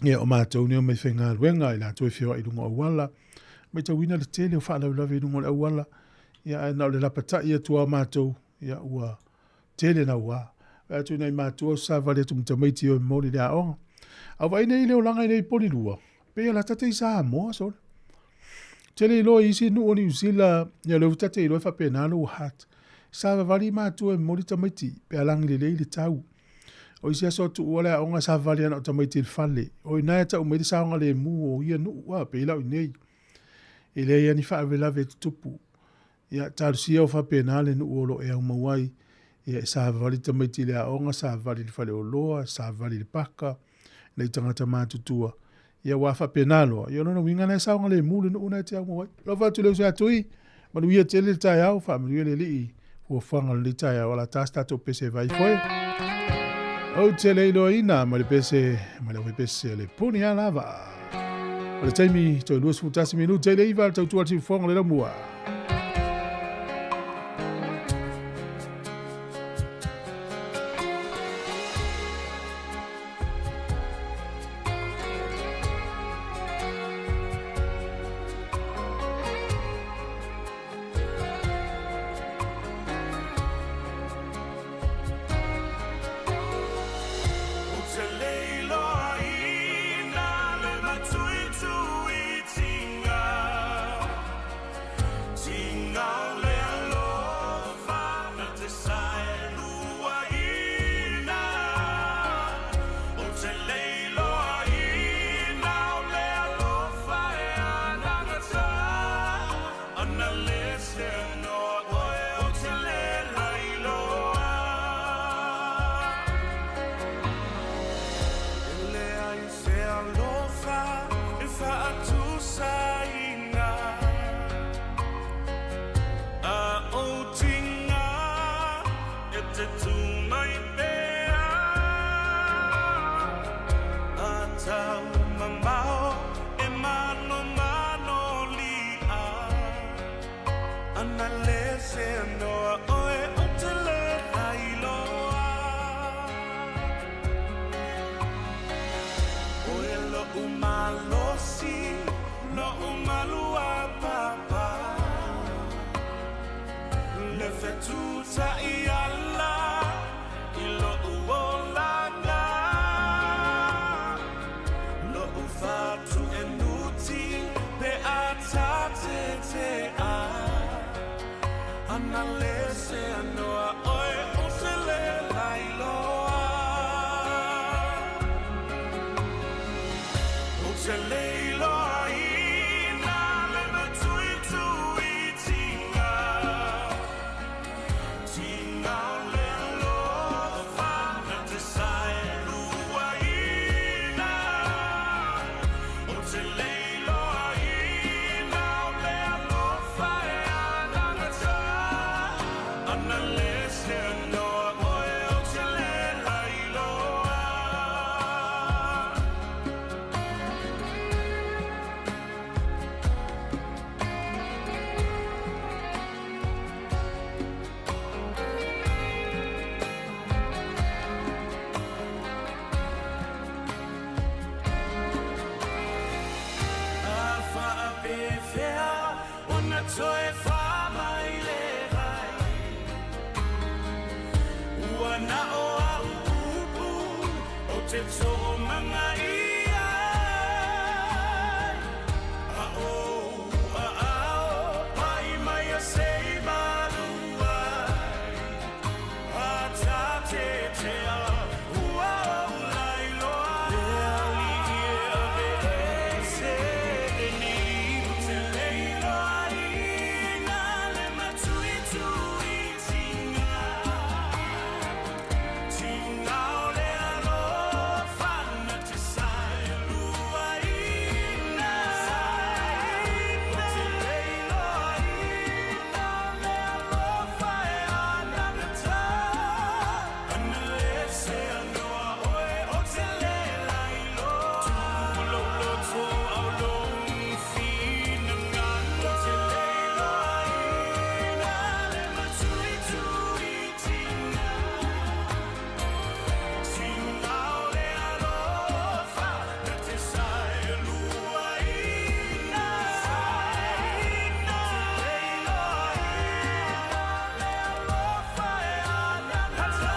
Ya, o mātou neo mai whai ngā luenga I la toi whiwa I lunga awala. Mai tau wina le tele o whanau lawe I lunga awala. Ya, nao le lapata ia tua mātou. Ya, ua tele na ua. Atu nei mātou sa vale tu mtamaiti o mori le aonga. Au vai nei leo langa I nei polilua. Pea la tate I Sāmoa sole. Tele ilo isi nu o New Zealand, ia leo tate ilo whapenano o hat. Sāwa wali mātua e mori tamaiti, pea langi le leile tau. O isi aso tu uale a onga sāwa wali ana o tamaiti il fale. O inaya ta umeiti saonga le mu o ia nu ua, pe ilau inei. Ile ia ni whaawelawe tutupu. Ia tarusia o whapenale nu uolo e au mawai. Ia sāwa wali tamaiti le a onga, sāwa wali le fale o loa, sāwa wali le paka. Nei tangata mātutua. Ia wafa penalo ia no winga na saunga le mulu no una te au lo va tu le sa tui ma lu ia tele tai au fa ma le li o fanga le tai au la tasta to pese vai foi o tele lo ina ma le pese le puni ala va o le taimi to lu su tasi minuto tele iva to tu ati fanga le mua Till te tō manga ia. Pai mai a sei marua. Ta te te a ua lai loa. Le ali ia ve se ni te leilo aina le matui tui tinga. Tinga ole alofa na te sai lua ina. Te leilo aina le alofa e ana na ta. Ana le se anoa oe o te le lailo. Tulo loto au longi fina ngana. Te leilo aina le matui tui tinga. Tinga ole alofa na te sai lua ina. Te leilo aina le alofa e ana na ta.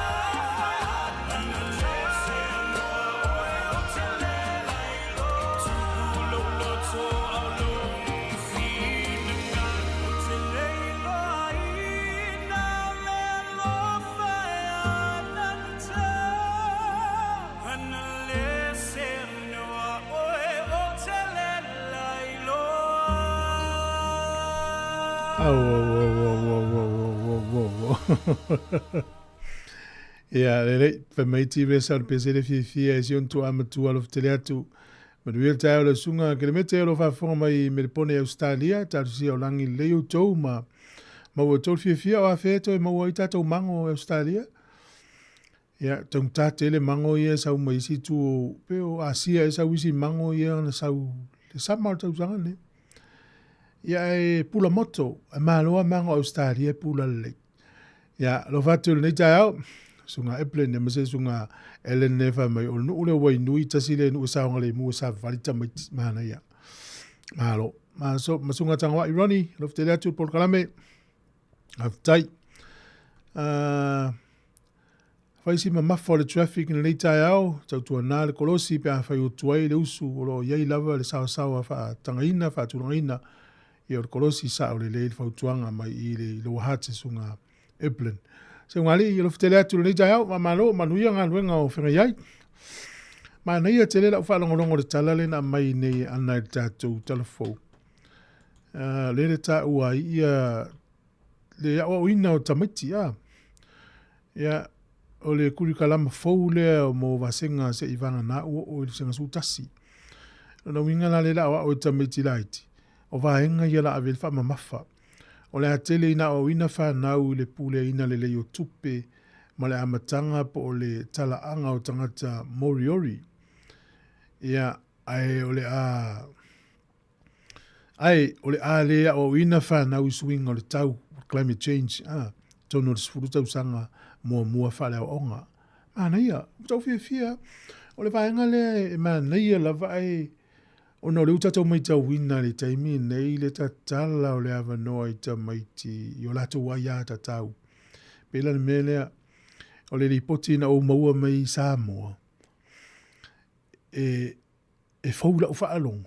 Ana le se anoa oe o te le lailo. Tulo loto au longi fina ngana. Te leilo aina le alofa e ana na ta. Ana le se anoa oe o te le lailo. Ia, lele, pa mai ti vesa le pese le fia e sion tu amatu alof tele atu. Ma duia tae o le sunga, ke le mete alo whafonga mai me le pone Australia, tatu si au langi leo tau ma ua tau fia o a wheto e maua i tatou mango Australia. Ia, tau tate le mango ia sau mai si tu peo Asia e sau isi mango ia na sau le sama o tau sanga ne. Ia e pula moto, e maloa mango Australia pula le. Ia, lo fatu le nei tae au, sunga eplen, ma se sunga elen nefa mai o nu ule wai nui tasi le nu saonga le mua sa varita mai mana ia. Malo, ma sunga tangwa ironi, lo fte le atu por kalame, aftai. Faisi ma mafo le traffic na nei tae au, tau tua nā le kolosi pe a fai o tuai le usu, o lo iei lava le sao fa tangaina, fa turangaina, i o le kolosi sa o le le fau tuanga mai i le wahate sunga eplen. Se ngali i lo fitele atu le nei tae au, ma malo, manuia ngā luenga o whenga iai. Ma nei a tele la ufa longo le talale na mai nei ana i tātou telefou. Le ta ua ia, le ia o ina o tamaiti, ia. Ia, o le kuri kalama fou lea o mo vasenga se ivanga na o le senga sutasi. Na winga la le la o tamaiti laiti. O vaenga ia la avel fa mamafa. O le atele ina o ina whanau le pule ina le leo tupe ma le amatanga po o le talaanga o tangata Moriori. Ia, ai o le a lea o ina whanau swing o le tau climate change. Tono le sifuru tau sanga mua whale o onga. Mana ia, tau fia. O le vaenga le, mana ia lava ai o no le utatou mai tau wina le taimi nei le tatala o le avanoa i ta maiti i o lato waia tatau. Pela le melea o le ripoti na o maua mai Sāmoa. E faula o whaalongo.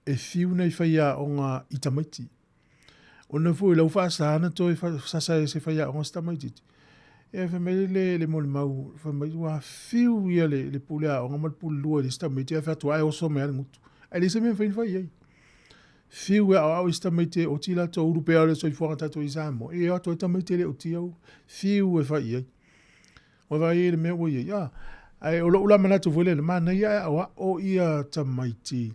E fiu nei whaia o ngā i ta maiti. O na fui lau whaasana to e sasa e se whaia o ngā sta maiti. E whamele le mole mau, whamele wa fiu ia le pulea o ngā malpulu lua le sta maiti e whatua ai oso mea le mutu. Ai le se mea whain whai ei. Fiu e au ista maite o tila to urupea le soifuanga tato i Sāmoa. E ato e tamaite le o tiau. Fiu e whai ei. O whai e le mea oi ei. Ai o lo ula manatu vole le mana ia o ia tamaiti.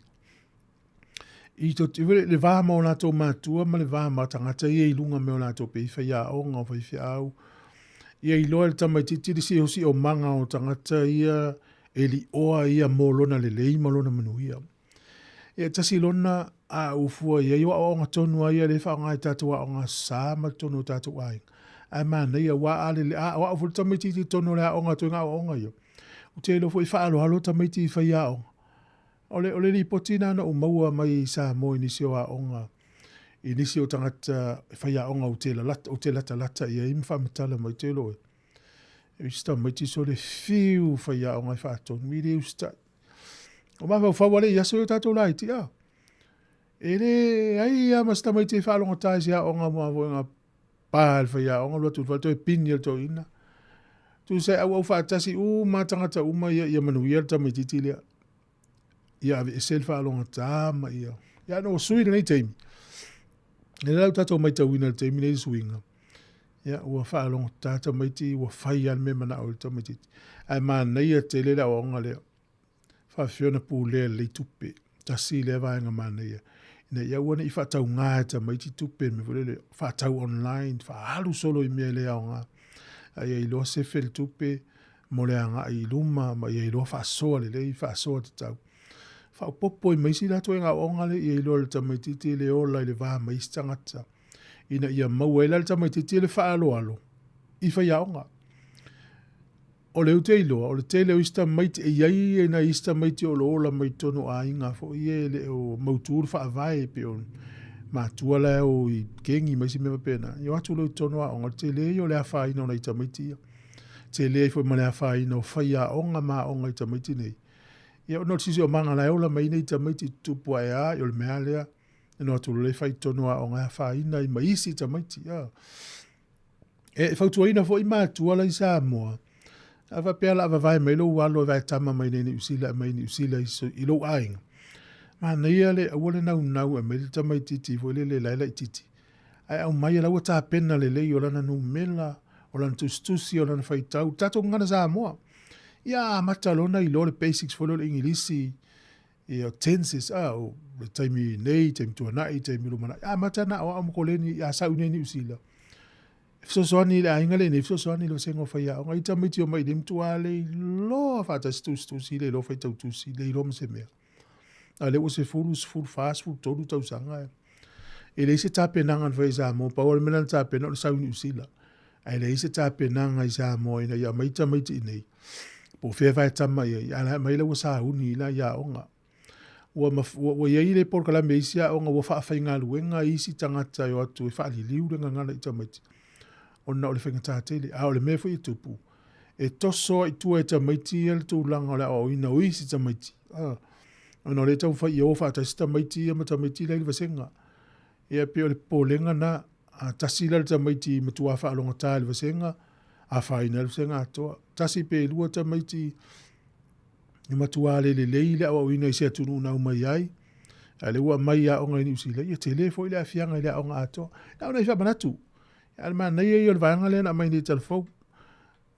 I to tivele le vahama o nato matua ma le vahama tangata i e lunga meo nato pe i whai a o ngā whai whai au. Ia i loa le tamaiti tiri si hosi o manga o tangata ia e li oa ia molona le lei molona manuia. Ia tasi lona a ufua ia iwa o ngā tonu ia le wha o ngā tatua o ngā sāma tonu tatua ai. Ai mana ia wa ale le a wa ufua tamaiti ti tonu le a o ngā tui ngā o ngā ia. O te lo foi wha alo halo tamaiti i whai a o. Ole li potina na o maua mai Sāmoa inisi o a o ngā. Inisi o tangata whai a o ngā o te lata ia i mwha matala mai te loe. E sta mai ti so le fiu fa ia o ngai whātou. Mi reu sta. O ma whawale ia so tātou lai ti a. E re ai ia ma sta mai ti whaalonga tai si a o ngā mua vo ngā pāl fa ia o ngā lotu whātou e pini al tō ina. Tu se au whaatasi ma tangata uma ia manu ia ta mai titi lea. Ia ave e sel whaalonga tā ma ia. Ia no sui nei teimi. Ne lau tātou mai tau ina teimi nei suinga. Ia ua whaalonga tātou mai ti ua whai an me mana o ta mai titi. Ai maa nei a te lea o onga lea. Whawhiona pū lea lei tupe. Ta si lea vaenga maa nei a. Ina ia ua nei whaatau ngā ta mai ti tupe me vore lea. Whaatau online. Whaalu solo i mea lea o ngā. Ai ai loa se fel tupe. Mo lea ngā i luma. Ma i ai loa whaasoa le lei. Whaasoa te tau. Whaupopo i maisi rato e ngā onga le. I ai loa le tamai titi le ola i le vā maisi tangata. Ina ia mauela le tamai titi le whaalo alo. I whai aonga. O leo te iloa, o le te leo ista maiti e iai e na ista maiti o lo ola mai tono a inga fo i e le o mauturu wha avai pe o mātua le o i kengi maisi mewa pena. I o atu leo tono a onga te leo le a whaina o na i tamaiti ia. Te leo i fo ma le a whaina o whai aonga ma onga i tamaiti nei. Ia o notisi o manga la ola mai nei tamaiti tupu a ea i o le mea lea. E no atu le whai tono a onga a whaina i maisi tamaiti ia. E whautua ina fo i mātua la i Sāmoa. Awa pea la awa vai mai lo walo vai tama mai nei usila i lo ainga. Ma nei ale a wale nau e me le tamai titi fo le laila i titi. Ai au mai ala wata pena le lei o lana nu mela, o lana tustusi, o lana whaitau, tato ngana Sāmoa. Ia matalona i lo le basics fo le ingilisi, i o tenses, o le taimi nei, taimi tuanai, taimi lumana. Matana o amukoleni, a sauneni usila. Fsosoani le ainga le ne fsosoani lo sengo faya o ngai tamiti o mai dim tuale lo fa ta stu si le lo fa tau tu si le lo mse me ale o se full fast full todo tau sanga e le se tape nanga fa Sāmoa pa o melan tape no sa uni usila ai le se tape nanga Sāmoa ina ya mai tamiti nei po fe fa tama ya ala mai le sa uni la ya onga o ye ile por kala meisia onga wo fa fa inga luenga isi tangata yo atu fa li liu nga i tamiti ona o le whengatātele, a o le mea fwoi tupu. E toso i tua e tamaiti e le tūlanga o le o ina uisi tamaiti. Ona o le tau whai o whaatasi tamaiti e ma tamaiti le vasenga. E pe o le pōlenga na a tasi le tamaiti ma tua whaalonga tā le vasenga, a whaina le vasenga atoa. Tasi pe lua tamaiti e ma tua le leile o ina i se atunu na umai ai. A le ua mai a onga ini usile. Ia te le fwoi le a fianga le a onga atoa. Na ona i whamanatu. Alma nei e o vanga le na mai ni telefon.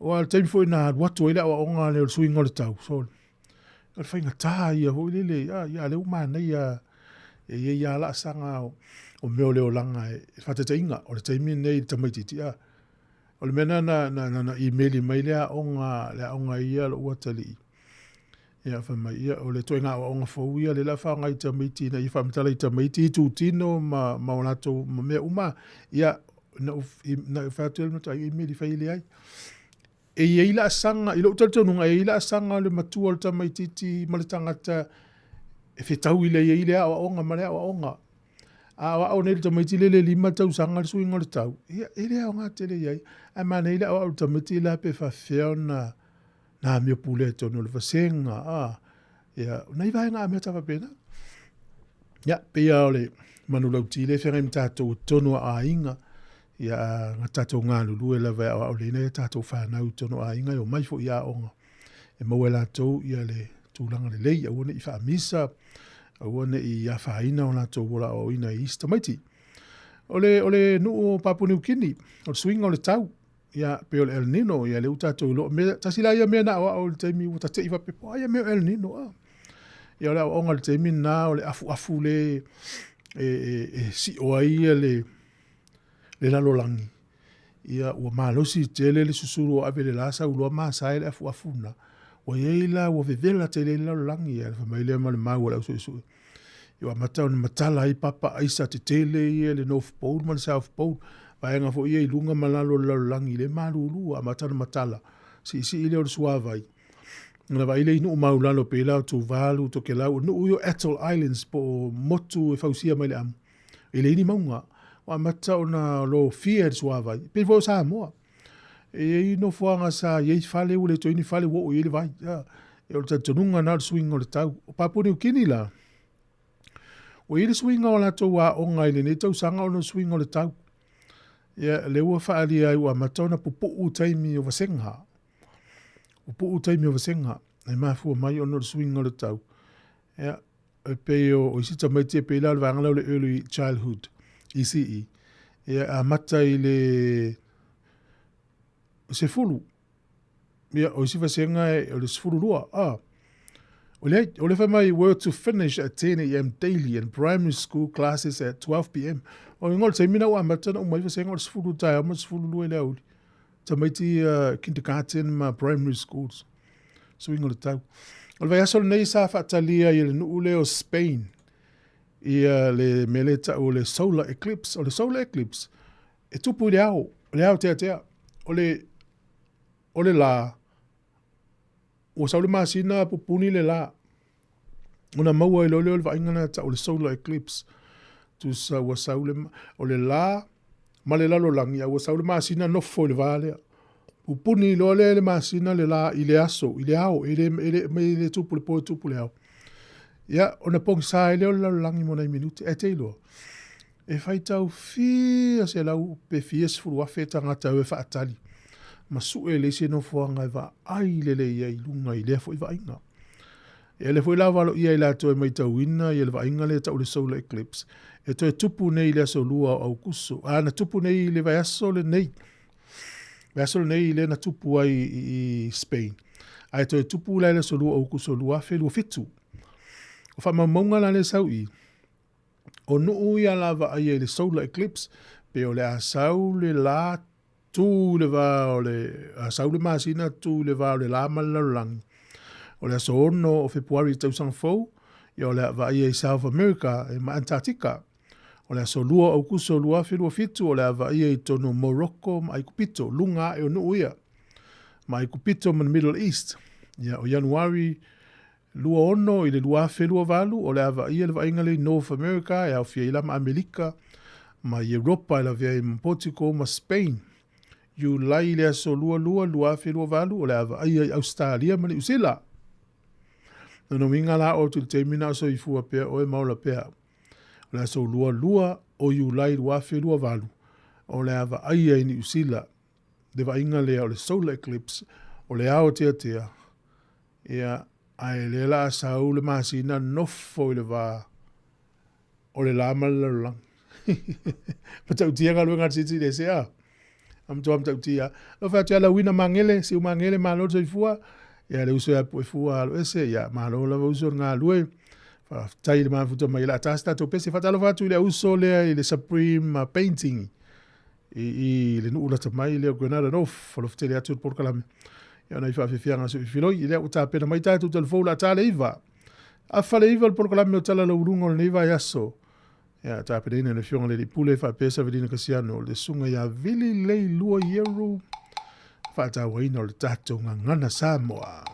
O al time foi na watu ile o nga le swing o tau. So o fainga ta ia ho ile ya le uma nei ya e ya la sanga o me le o langa e fata tainga o le time nei tamaiti ya. O le mena na email mai le o nga ia lo watali. Ya fa mai ia o le toinga o nga fo ia le la fa nga tamaiti na i fa mtala tamaiti tu tino ma ona to me uma ia na fatul no tai me di faile ai e ila sanga ilo tatu no ila sanga le matua le tamaiti maletangata e fetau ile ile a onga male a onga a o ne tamaiti le lima tau sanga le swing o le tau ile a onga tele ai a mana ile o tamaiti la pe fa fiona na me pule to no le vasenga ya nei vai nga me tava pena ya pe ole manu lauti le ferem tato tono a inga ia ngatato ngā lulu e lawa o lena e tātou whanau tono a inga o mai fo ia onga. E mawela tau ia le tūlanga le lei, awane i whaamisa, awane i a whaina o nātou wola o ina i Tamaiti. Ole nuu Papua New Guinea, o le swinga o le tau, ia pe o le El Nino, ia le utatou lo, tasila ia mea na o le taimi o tate iwa pepo, ia mea El Nino. Ia ole o onga le taimi na o le afu le si o ia le lalo langi. Ia ua malosi tele le susuru o ave le lasa uloa maasae le afu-afuna. Ua yeila ua vevela tele le lalo langi. Ia le whamaile ma le mau la usu. Ia matau ni matala i papa aisa te tele ia le North Pole ma le South Pole. Vaenga fo ia i lunga ma lalo langi le malulu a matau ni matala. Si ile o le suavai. Nga va ile inu mau lalo pe lau tu valu to ke lau. Nu uyo Atoll Islands po motu e fausia mai le amu. Ile ini maunga. Wa matau na lo fia suavai. Pe fo Sāmoa. E no fuanga sa ye fale ule to ini fale wo ile vai. E o tatununga na swing o le tau. O Papua New Guinea la. O ile swing o la to wa o ngai le ne tau sanga o no swing o le tau. Ia le ua whaali ai ua matona po u taimi o vasenga. O po u taimi o vasenga. E mafua mai o no swing o le tau. Ia e pe o isita mai te pe la le vangala o le early childhood. ECE. Ia a mata i le se fulu. Ia o isi vasenga e o le sefulu lua. O le wha mai were to finish at 10 a.m. daily and primary school classes at 12 p.m. O ngol te mina wa matana o mai vasenga o le sefulu tai o ma sefulu lua le auli. Ta mai ti kindergarten ma primary schools. So ingol tau. O le vai asol nei sa whaatalia i le nuule o Spain. Ia le meleta o le solar eclipse. O le solar eclipse. E tupu le au. Le au tea. O le la. O saule masina pupuni le la. Ona maua i lole o le vaingana ta o le solar eclipse. Tu sa wa saule o le la. Ma le lalo langi a wa saule masina nofo le vale. Pupuni i lole le masina le la i le aso. I le au. I le tupu le po tupu le au. Ia, ona pong sa i leo lalo langi mona i minuti. E te ilo. E fai tau fia se lau pe fia se furu afe tangata ue whaatali. Ma su e le se no fuanga i va ai lele ia i lunga i lefo i va inga. E le foi la valo ia i la to e mai tau ina i le va inga le tau le solar eclipse. E to e tupu nei le aso lua au kuso. Na tupu nei le vai aso le nei. Vai aso le nei le na tupu ai i Spain. Ai to e tupu la le aso lua au kuso lua fe lua fitu. O fa maunga la le sau i. O nuu ia lava ai e le solar eclipse. Pe o le asau le la tu le va o le asau le masina tu le va o le la malalangi. O le aso ono o Februari tau sang fau. Ia o le va ai e South America e ma Antarctica. O le aso lua au kuso lua fe lua fitu. O le va ai e tono Morocco ma Ikupito. Lunga e o nuu ia. Ma Ikupito ma Middle East. Ia o Januari lua ono i le lua fe lua valu. O le ava ia le va ingale North America e au fia ila ma Amerika. Ma Europa ila via i Portugal ma Spain. Yu lai le aso lua fe lua valu. O le ava ia i Australia ma ni usila. No minga la o tu te mina so i fua pea o e maula pea. O le aso lua o yu lai lua fe lua valu. O le ava ia i ni usila. De va ingale o le solar eclipse. O le ao tea. Ia ai le la sau le masina nofo i le va o le lama lalang. Patau tia galu ngat siti le sea. Am tau tia. Lo fa tia la wina mangele, si mangele malo so i fua. Ia le uso ya po fua alo ese ia malo la uso nga lue. Fa tai le mafuta mai la tasta to pesi fa talo fa tu le uso le supreme painting. I le nu la tamai le granada no fa lo ftele atu por kalame. Ia na ifa fianga so filoi ile o ta pena mai ta tu telefo la ta leiva. A fa leiva por kalame o tala lo rungo le neiva yaso. Ia ta pena ne fianga le pule fa pesa vedina kasiano le sunga ya vili le lua yeru. Fa ta waino le tato ngana Sāmoa.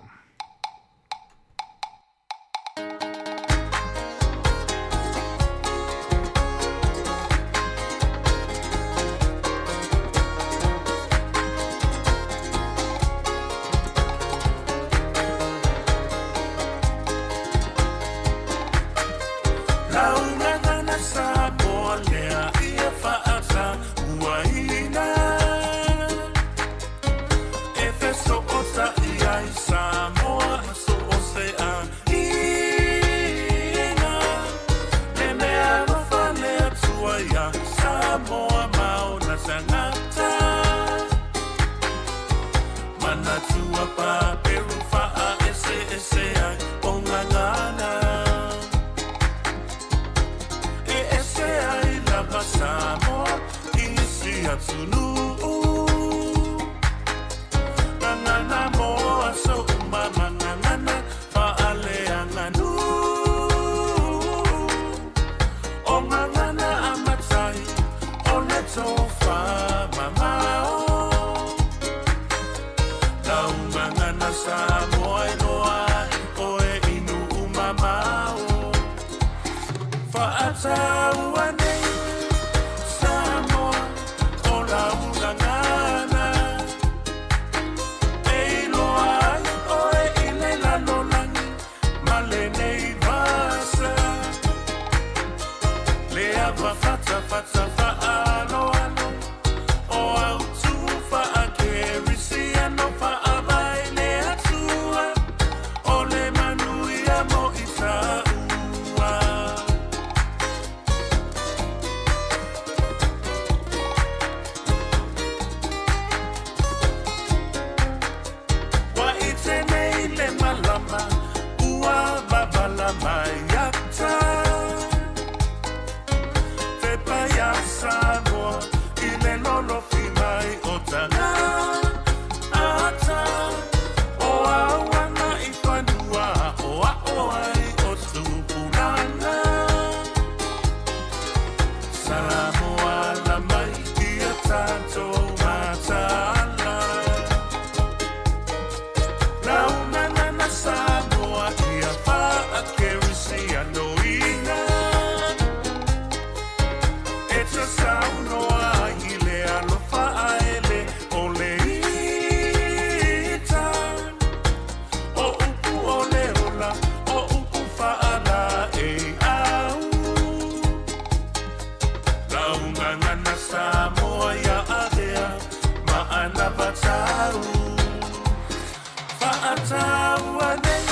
Fa'ataua nei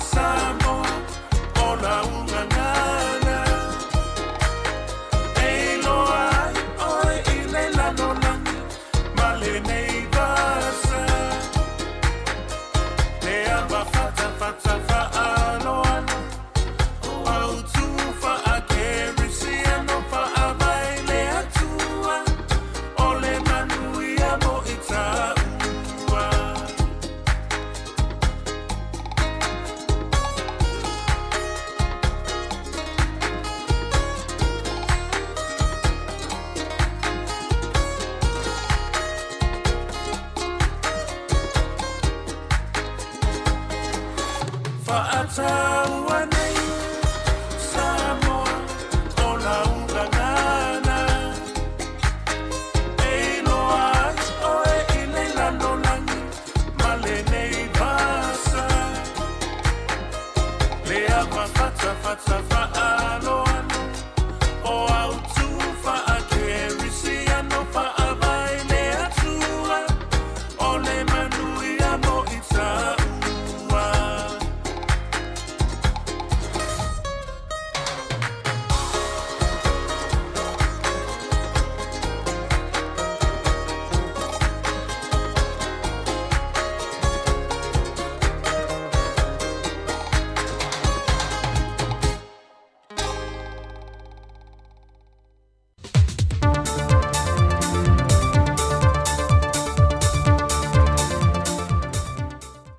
Sāmoa o na ungangana e loa ai oe i le lanolani ma le nei vasa le ava fata fa'aloana o au tu fa'akerisiano fa'avai le atua o le manuia mo i tāua Fa'ataua nei Sāmoa o na ungangana e loa ai oe i le lanolani ma le nei vasa le ava fata fa'aloana o au tu fa'akerisiano fa'avai le atua o le manuia mo i tāua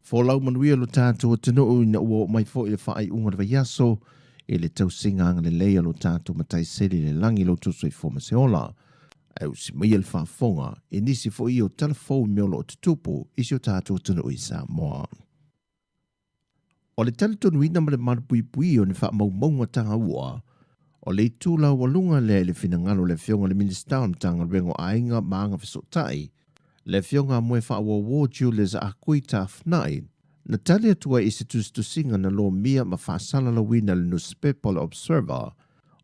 Folau manuia lo tātou tino ina ua mai fo i le whaai unga le yaso e le tau singa le leia lo tātou matai seri le langi lo tuso i foma se ola. Au si mai le whaafonga e nisi fo i o telefou meolo o tutupu isi o tātou tino i Sāmoa. O le teletonu ina ma le marupui pui o ni wha maunga tanga ua o le tūla walunga le finangalo le fionga le minister o tanga rengo ainga maanga fisotai le fionga moe wha awa Julius a kui tafnai, na tali atua i se tustusinga na lo mia ma whaasala la wina le newspaper le Observer,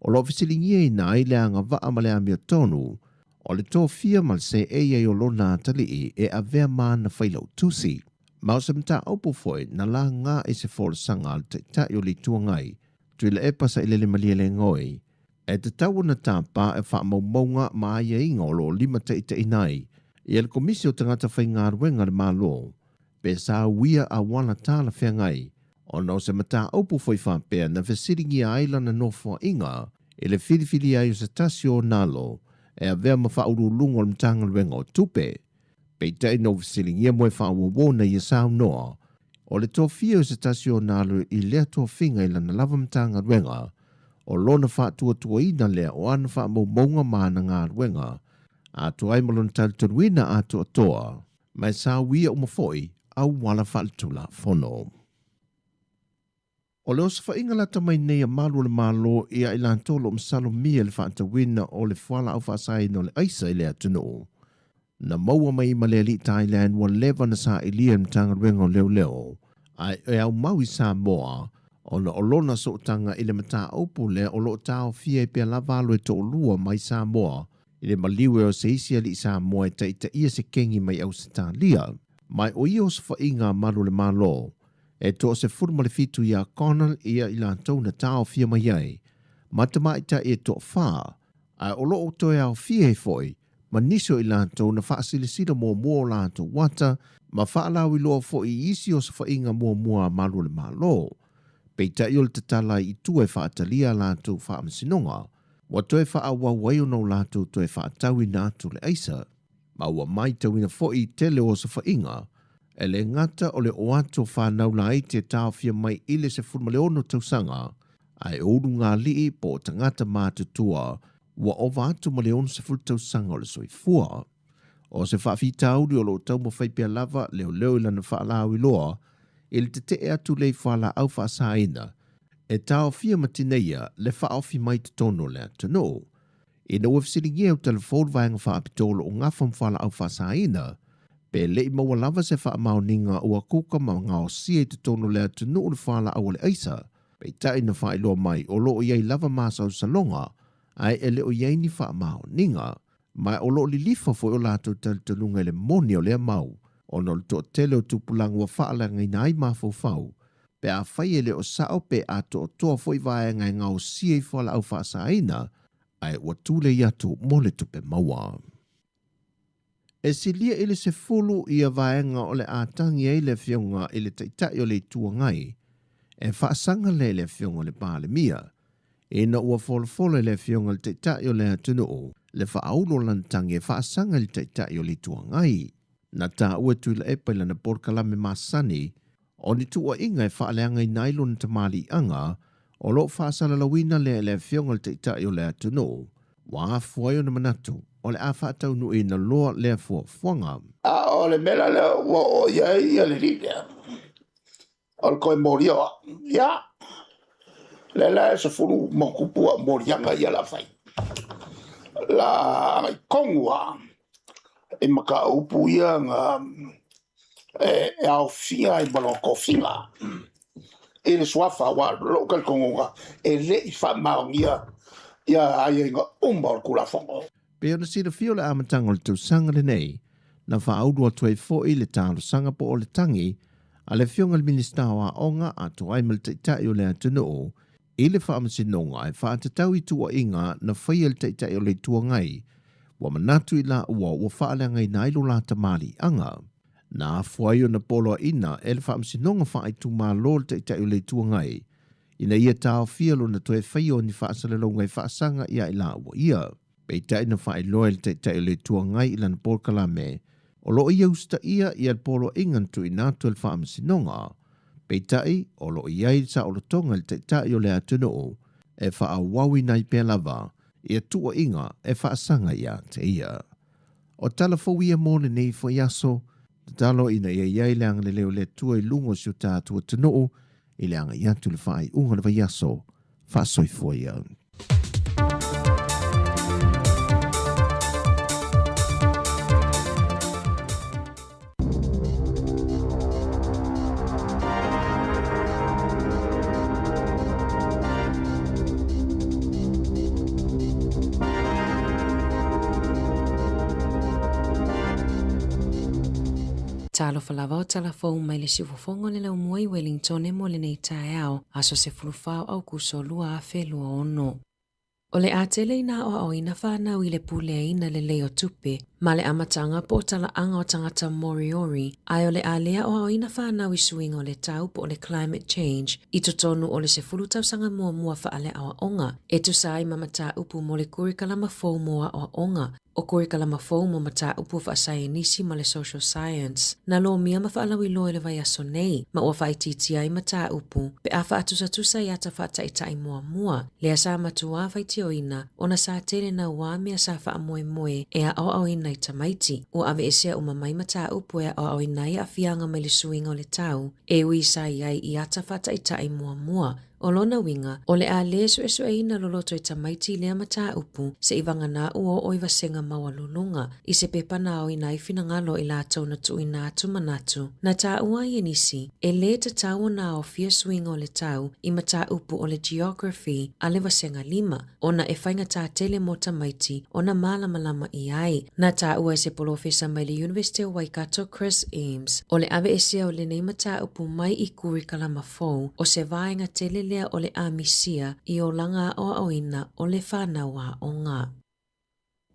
o lo fisilingia i na ile anga vaa ma le amia tonu, o le tō fia mal se e o lo nā tali e a vea maa na whailau tusi. Mau se mta aupu foi na la ngā i se fōle sanga al te ta i o li tuangai, tui le epasa i le malia le ngoi, e te tau na tāpā e wha maunga ma aia inga o lo lima te ita inai, i el komisi o tangata whai ngā ruenga le mālo, pe sā wia a wana tāla whiangai, o nau se mata aupu whai whapea na whesiringi a ailana no wha inga, i le whiriwhiri ai o se tasi o nalo, e a vea ma whauru lungo le mtanga ruenga o tupe, pe tai no whesiringi a moe whaua wona i a sāu noa, o le tōwhia o se tasi o nalo i lea tō whinga i lana lava mtanga ruenga, o lona whaatua tua ina lea o ana wha maunga maana ngā ruenga, a tu ai malon talitonuina a tu atoa, mai sa wia o mafoi au wala whaalitula fono. O leo sa whainga lata mai nei a malu le malo ia i lantolo msalo mia le whaatawina o le whala au whaasai no le aisa i lea tunu. Na maua mai ma le li Thailand wa lewa na sa ilia mtanga rengo leo leo, ai e au maui Sāmoa, o na olona so tanga i le mata aupu le o lo tau fia i pia lavalo e to lua mai Sāmoa, i le maliwe o se isi ali Sāmoa e ta ia se kengi mai au se tālia. Mai o ia o se whainga malu le malo, e to se furma le fitu ia Connell ia i lantou na tau fia mai ai. Matama i ta e to wha, ai o lo o toi au fia e foi, ma niso i lantou na whaasilisira mua lantou wata, ma whaalau i loa foi isi o se whainga mua malu le malo. Pei ta i o le tatala i tue whaatalia lantou whaamasinonga, wa toe wha awa waio no lātou toe wha atawi nātu le aisa. Ma ua mai tawina foi tele o sa whainga, e le ngata o le oato whanau la i te tau fia mai ile se furmaleono tausanga, ai ouru ngā lii po tangata mātutua, wa ova atu maleono se ful tausanga o le soifua. O se whawhitauri o lo tau mo whaipia lava leo ilana whaalau iloa, ili te te atu lei whala au whaasaina, e tau fia matineia le whaofi mai te tono le atano. I na wafisiringia au telefon vaenga whaapitolo o ngafam whala au whaasaina, pe lei maua lava se whaamauninga ua kuka ma ngao sia te tono le atano o le whala au le aisa, pe tai na whaeloa mai o loo iei lava masa au salonga, ai e leo iei ni whaamauninga, mai o loo li lifa fo o lato taltalunga le moni o lea mau, o no to tele o tupulang wa whaala ngai nai mafau pe a whai ele o sao pe a to toa foi vai ngai ngau siei whala au whaasaina ai wa tūle iatu mole tupe maua. E silia ele se fulu ia vaenga o le atangi e le fionga ele taitai o le tuangai, e whaasanga le fionga le pāle mia, e na ua folofolo le fionga le taitai o le atunoo, le whaaulo lantangi e whaasanga le taitai o le tuangai. Na tā ua tuila e paila na porkalame masani, o ni tua inga e whaaleanga i nailon tamali anga, o lo whaasala lawina le fionga le taitai o le atunoo, wa fuayo na manatu, o le a whaatau nui na loa lea fuanga. O le mela le o iai le rida. O le koe morioa. Ia. Le la se furu mokupua morianga ia la fai. La kongua. E maka upu ia nga e au fia i baloko finga. E le swafa wa local kongonga. E le i fa maongia. Ia ai nga umba kula fongo. Pe ona sira fio le amatanga o le tausanga le nei, na whaaudu atu e fo i le tālo sanga po o le tangi, a le fionga le minista wa onga atu ai mal teitai o le atunoo, i le whaamasinonga e whaatatau i tua inga na whaia le teitai o le tuangai, wa manatu i la ua whaaleanga i nailo la tamali anga. Na afuai o na polo ina e le whaamasinonga whaaitu maa lo le teitai o le tuangai, ina ia tāo fialo na toe whaio ni whaasalelonga i whaasanga ia i la ua ia. Pei tai na whae loa le teitai le tuangai i lana porkalame, o lo i austa ia i al polo ingantu i nātu al whaamasinonga. Pei tai o lo i ai sa o lo tonga le teitai o le atunoo, e wha wawi nai pia lava, i a tua inga e whaasanga ia te ia. O tala fawia mōne nei fo yaso, talo ina ia iai leanga le leo le tua i lungo si o tātua tunoo, i leanga i atu le whae unga le yaso, whaasoi fo ia. Talo falava o talafou mai le sifofongo le lau muai Wellington e mo le nei tae ao aso se fulufao au kusolua a felua ono. O le atele ina o ina whanau i le pule ina le leo tupe, ma le amatanga po tala anga o tangata Moriori, ai o le alea o ina whanau i suinga o le tau po o le climate change, i totonu o le se fulutau sanga mua whaale awa onga, e tu sai mamata upu mo le kurikalama fau mua o onga, o kurikalama fau mo mata upu whaasai nisi ma le social science, na lo mia ma whaalawi loe le vai aso nei, ma ua whaititi ai mata upu, pe a whaatusa iata whaataitai mua, le asa matua whaitio ina, ona sa tele na wamia sa wha moe e a o ina i tamaiti, o ave esea umamai mata upu e a o ina i a fianga mai le suinga o le tau, e ui sa iai i ata whaataitai mua, o lona winga, o le a le su e ina loloto i tamaiti lea mata upu, se iwanga na ua o iwa senga maua lulunga, i se pepa na o ina i finangalo i la tau na tu ina atu manatu, na ta ua i nisi, e le ta tau na o fia swinga o le tau, i mata upu o le geography, a le wasenga 5, ona e whainga ta tele mo tamaiti, ona malama i ai, na ta ua se polofesa mai le University of Waikato Chris Ames, o le ave esea o le nei mata upu mai i kurikalama fau, o se vaenga tele lea o le amisia i o langa o aoina o le whanaua o ngā.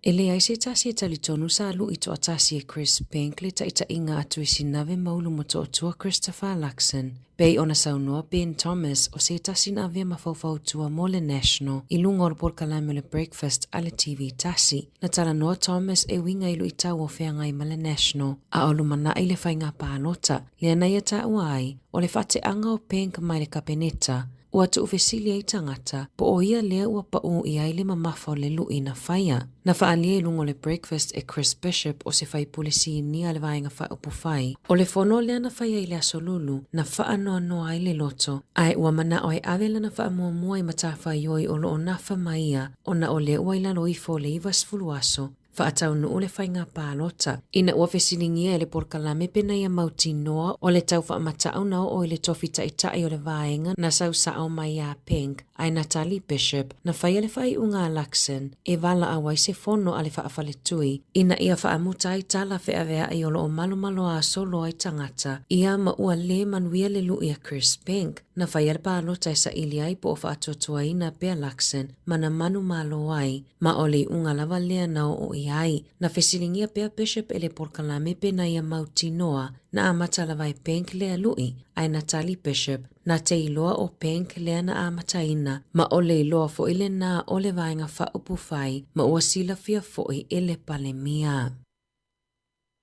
E le ai se tasi e talitonu sa lu i toa tasi e Chris Pink le taita inga atu i sinave maulu mo toa tua Christopher Luxon. Pei ona saunoa Ben Thomas o se tasi na avea mawhauwhau tua mo le National i lunga o le porkalame le breakfast a le TV tasi. Na tala noa Thomas e winga ilu i tau o whea ngai ma le National. A o lumana i le whainga pānota. Le anai a ta uai o le whate anga o Pink mai le kapeneta. Ua tu ufesilia i tangata, po o ia lea ua pau i aile mamafa o le lui na whaia. Na whaalia i lungo le breakfast e Chris Bishop o se whai polisi ni a le vaenga wha upu whai. O le whono lea na whaia i le asolulu, na wha noa ai le loto. Ai ua mana o e avela na wha mua i mata whai oi o lo o na wha maia, o na o le ua i lalo i fo le iwa sfulu aso. Whaatau no ole whainga pālota. Ina ua whesilingia le porkalame pena ia mautinoa o le tau whaamatau nao o le tofi taitai o le vaenga na sau sao mai a Pink, ai Natalie Bishop, na whaia le whai unga Luxon, e wala awai se fono ale whaafale tui. Ina ia whaamuta ai tala wheawea ai olo o malo a solo ai tangata, ia ma ua le manuia le luia Chris Pink, na whaia le pālota e sa ili ai po o whaatotua ina Bea Luxon, mana manu malo ai, ma ole unga lava lea nao o ai, na whesilingia Bea Bishop ele porkalame pena ia mautinoa, na amata lava e Pink lea lui, ai Natalie Bishop, na te iloa o Pink lea na amataina, ma ole iloa fo ile na ole vaenga whaupu whai, ma ua sila fia foi ele palemia.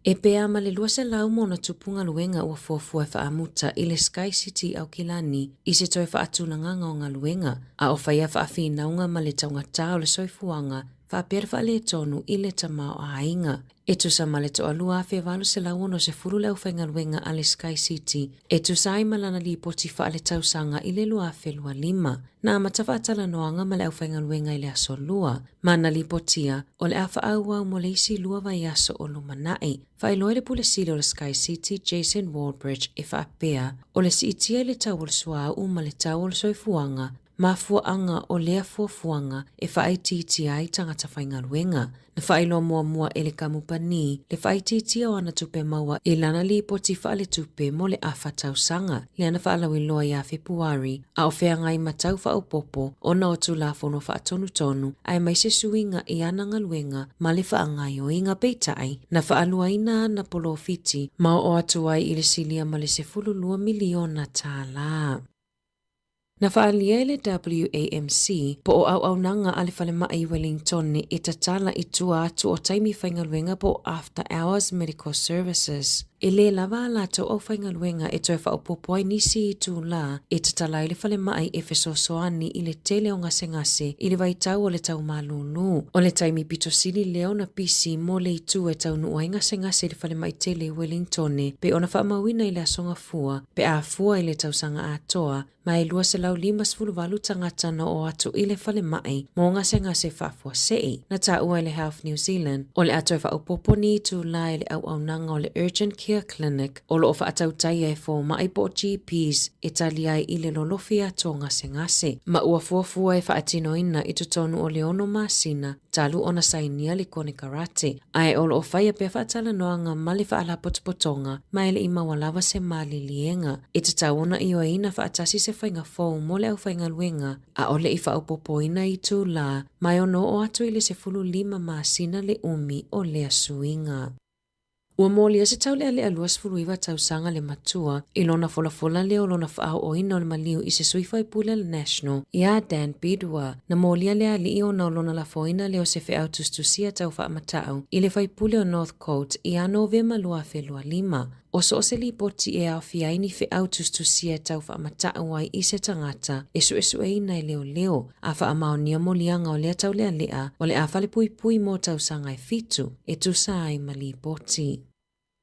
E pea ma le lua se lau mo na tupunga luenga ua fuafua e whaamuta i le Sky City au Kilani i se toi whaatunanganga o ngā luenga, a o whaia whaafinaunga ma le taungata o le soifuanga, whaapere wha le tonu i le tamao a inga. E tusa ma le toa lua a whewalu se lau ono se furu leu whainga luenga a le Sky City. E tusa ai malana li poti wha le tausanga i le lua a whelua 5. Na amatawa atala noanga ma le au whainga luenga i le aso lua. Mana li potia o le awha au au mo le isi lua vai aso o lumanai. Whailoi le pule sile o le Sky City Jason Waldbridge e whaapea o le si itia i le tau sua u ma le tau soifuanga. Mafuanga o lea fuafuanga e whaititi ai tangata whainga luenga. Na whailo mua ele kamupani, le whaititi o ana tupe maua e lana li poti whaale tupe mo le awha tausanga, le ana whaalawi loa ia Februari, a o whea ngai matau whaopopo, o na o tulafono whaatonu tonu, ai mai se suinga i ananga luenga, ma le whaangai o inga peitai, na whaalua ina na polo fiti, ma o atuai i le silia ma le se 12 miliona tala. Na whaalia le WAMC po o au nanga ale whale maa i Wellington ni i tatala i tua atu o taimi whaingaluenga po After Hours Medical Services. E le lava la to o whaingaluenga e toi whaopopoi nisi i tū la e tatala i le whale maa i soani i le tele o ngase i le waitau o le tau malunu. O le taimi pito sili leo na pisi mo le i tū e tau nua i ngase i le whale maa i tele i Wellington ni pe ona whaamawina i le asonga fua pe a fua i le tausanga atoa ma e lua se lau 5 tangata na o atu i le whale mai mo ngase whaafua sei. Na ta ua i le Health New Zealand o le atu e whaopopo ni i tū la i le au nanga o le Urgent Care Clinic o lo o whaatau tai e fo mai po GPs e tali ai i le lolofi ato ngase. Ma ua fuafua e whaatino ina i tutonu o le ono masina talu ona sainia le kone karate. Ai o lo o whaia pe whaatala noanga ma le whaala potopotonga ma ele i mawalawa se mali lienga. E tataona i o ina whaatasi se whainga fōu mo le au whainga luenga a ole i whaopopo ina i tū la mai ono o atu i le se 15 masina le umi o lea suinga. Ua molia se tau lea lea luas furuiwa tau sanga le matua i lona fola leo lona whaau o ina o le maliu i se suifa i pule le National i a Dan Bidua na molia lea li i o na lona la foina leo se whaau tustusia tau whaamatau i le whai pule o North Coast i a Novema lua whelua 5. O so se li poti e au fiaini whaau tustusia tau whaamatau ai i se tangata e su e ina i leo a whaamaonia molianga o lea tau lea o le a whale pui mo tau sanga e fitu e tusa ai mali poti.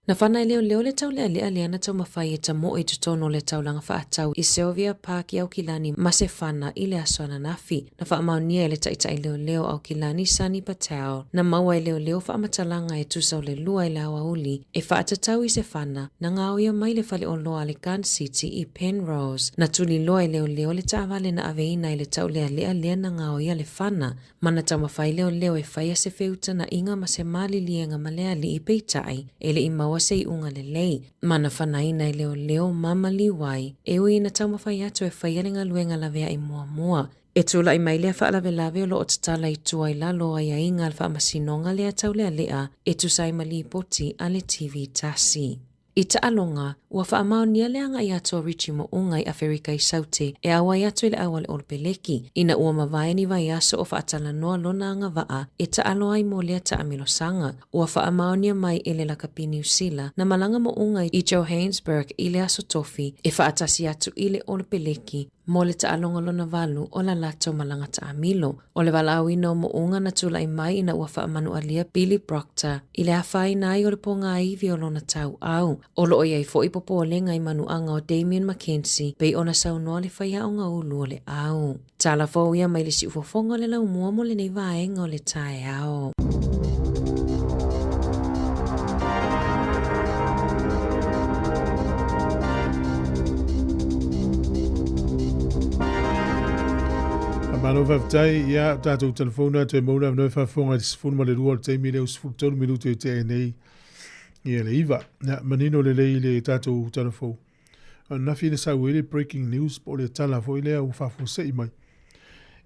Na whanai leo le tau lea leana tau mawhai e tamo i tutono le tau langa whaatau i Sylvia Park i au Kilani ma se whana i le asoana nafi. Na whaamaunia e le taitai leo au Kilani Sani Patel na maua i leo whaamatalanga e tusau le lua i le awa uli e whaatatau i se whana na ngau ia mai le whale o loa le Gun City i Penrose. Na tuli loa i leo le taawale na aveina i le tau lea na ngau ia le whana ma na tau mawhai leo e whaia se wheuta na inga ma se mali lienga malea li i peitai e le i maua se i unga lelei. Mana whanaina i leo mama liwai e ui na tau mawhai atu e whaiarenga luenga lavea i mua. E tula i mai lea whaalave o lo o tatala i tua i lalo ai a inga alwha masinonga lea tau lea e tusai mali poti a le TV tasi. I taalonga, ua whaamaunia leanga i ato Richie mo unga i Afrika i saute e awa i ato i le awale o peleki. Ina ua mawaiani vai aso o whaatala noa lona anga waa e taalo ai mo lea taamilo sanga. Ua whaamaunia mai e le lakapini usila na malanga mo unga i Johannesburg i le aso tofi e whaatasi atu i le o peleki. Mo le taalonga lona valu o la lato malanga taamilo. O le walawina mo unga na tula i mai ina ua whaamanu alia Billy Proctor i le hawhai nai o le ponga iwi o lona tau au. O lo ia i fo i popo o lenga i manuanga o Damien McKenzie pei ona sau noa le whaia o ngā ulu o le au. Tala fo ia mai le si ufofonga le lau mua mo le nei vaenga o le tae au. Mano whaftai, ia, tātou telefona, te mauna, no whafonga, sifunu ma le rua, te mi leo sifunu tonu minutu e te nei, ia le iwa. Ia, manino le lei le tātou telefona. Nafi ne sau ele breaking news, po le tala fo ile au whafo sei mai.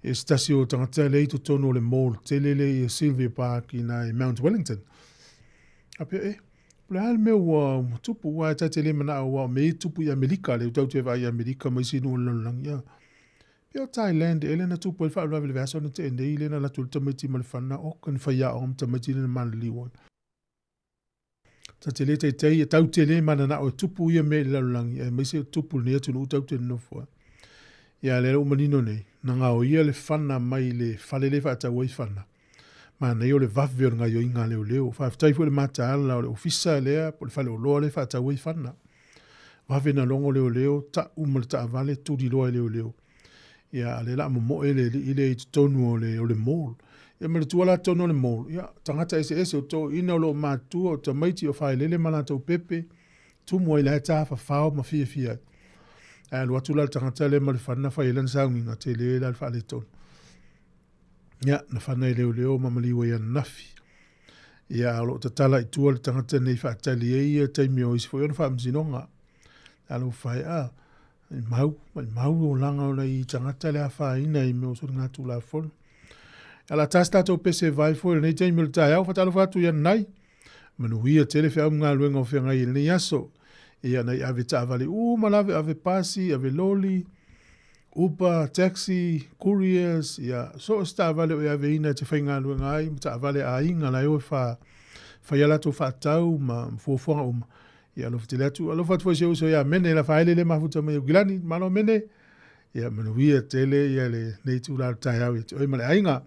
E stasi o tangata le ito tono le mall, te lele i Sylvia Park i na Mount Wellington. Apea le hal me wa tupu wa tate le mana wa me tupu i Amerika, le utau te vai Amerika, mai sinu o lang ia. Pio Thailand, ele na tupu e wha le vasa na te ene ile na latu le tamati ma le whana, o kan whaia o tamati le na mana liwan. Ta te le te tei, e tau te le mana na o tupu ia me le langi, e mai se tupu ni atu no tau te nofua. Ia le o manino nei, na ngā o ia le whana mai le whale le whaata wai whana. Ma nei o le vafe o ngai o inga leo leo, whaaftai fu le mata ala o le ofisa lea, po le whale o loa le whaata wai whana. Vafe na longo leo leo, ta umal ta avale, tūdi loa leo leo. Ia le la mo ele ile i tonu o le mall. Ia me le tuala tonu o le mall. Ia tangata ese o to ina o lo mātua o ta maiti o whae lele mana tau pepe. Tumu i le ta whao ma fia fia. Ia lua tula le tangata le ma le whana whae lan saunginga te le la le whae le tonu. Ia na whana i leo leo ma maliwa ia nafi. Ia alo ta tala i tua le tangata nei whae tali e ia taimi o isi fo iona whae mzinonga. Alo whae mau o langa o lai tangata le awha ina i meo sori ngātu la wholu. Ala tasta tau pese vai fo nei taimi le tai au whatalo whatu ia nai. Manu hia tele whi au ngā luenga o whia ngai nei aso. Ia nei ave ta avale malave ave pasi, ave loli, Uber, taxi, couriers, ia so sta avale o ave ina te whai ngā luenga ai, ta avale a inga lai o whai alato whatau ma fuafuanga uma. Ia lo fitile atu, alo fatu fo so ia mene la faile le mafuta mai gilani, malo mene. Ia manuia tele ia le nei tu la tai au oi male ainga.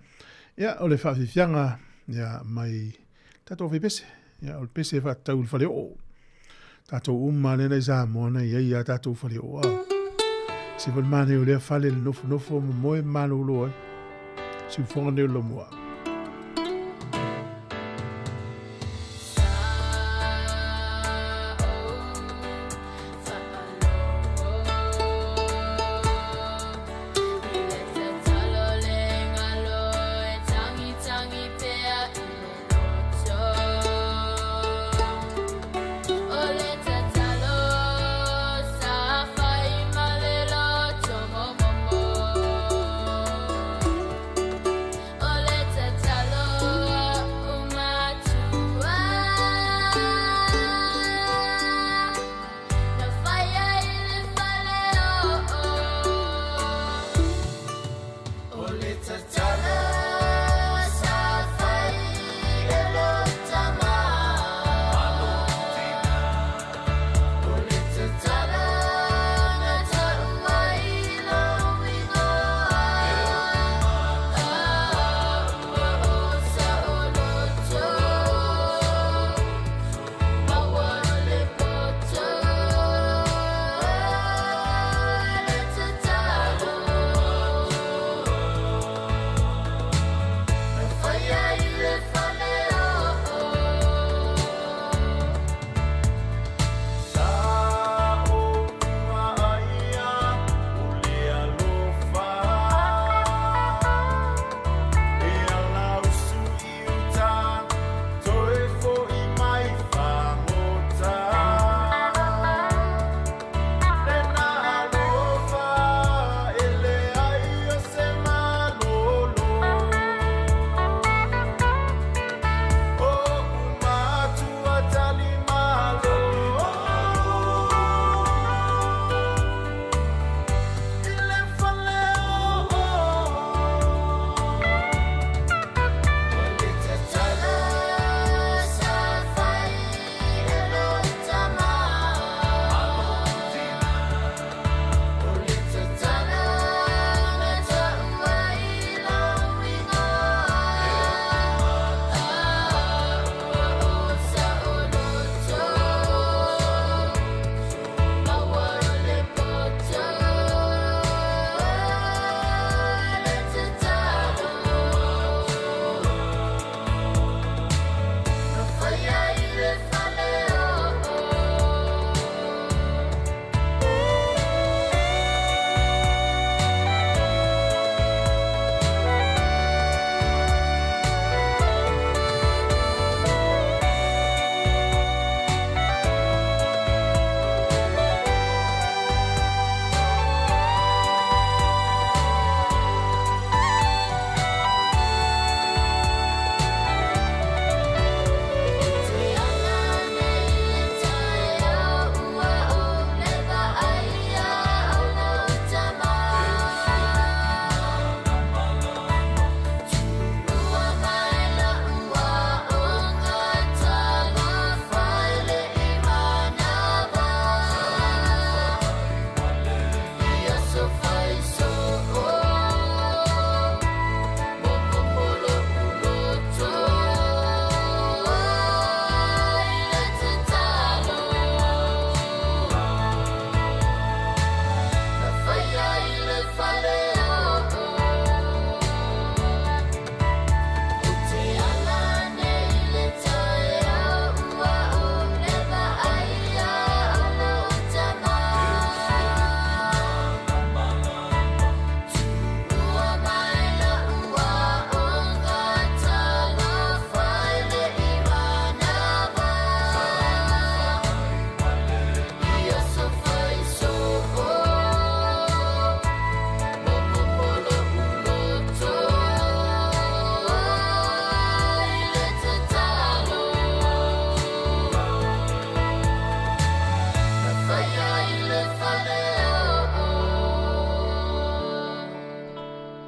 Ia o le fafifianga ia mai tato fi pese. Ia o pese fa tau fale o. Tato umane nei Sāmoa na ia tato fale o. Se vol mane o le fale le nofo mo malo lo ai. Si fonga ne lo mo.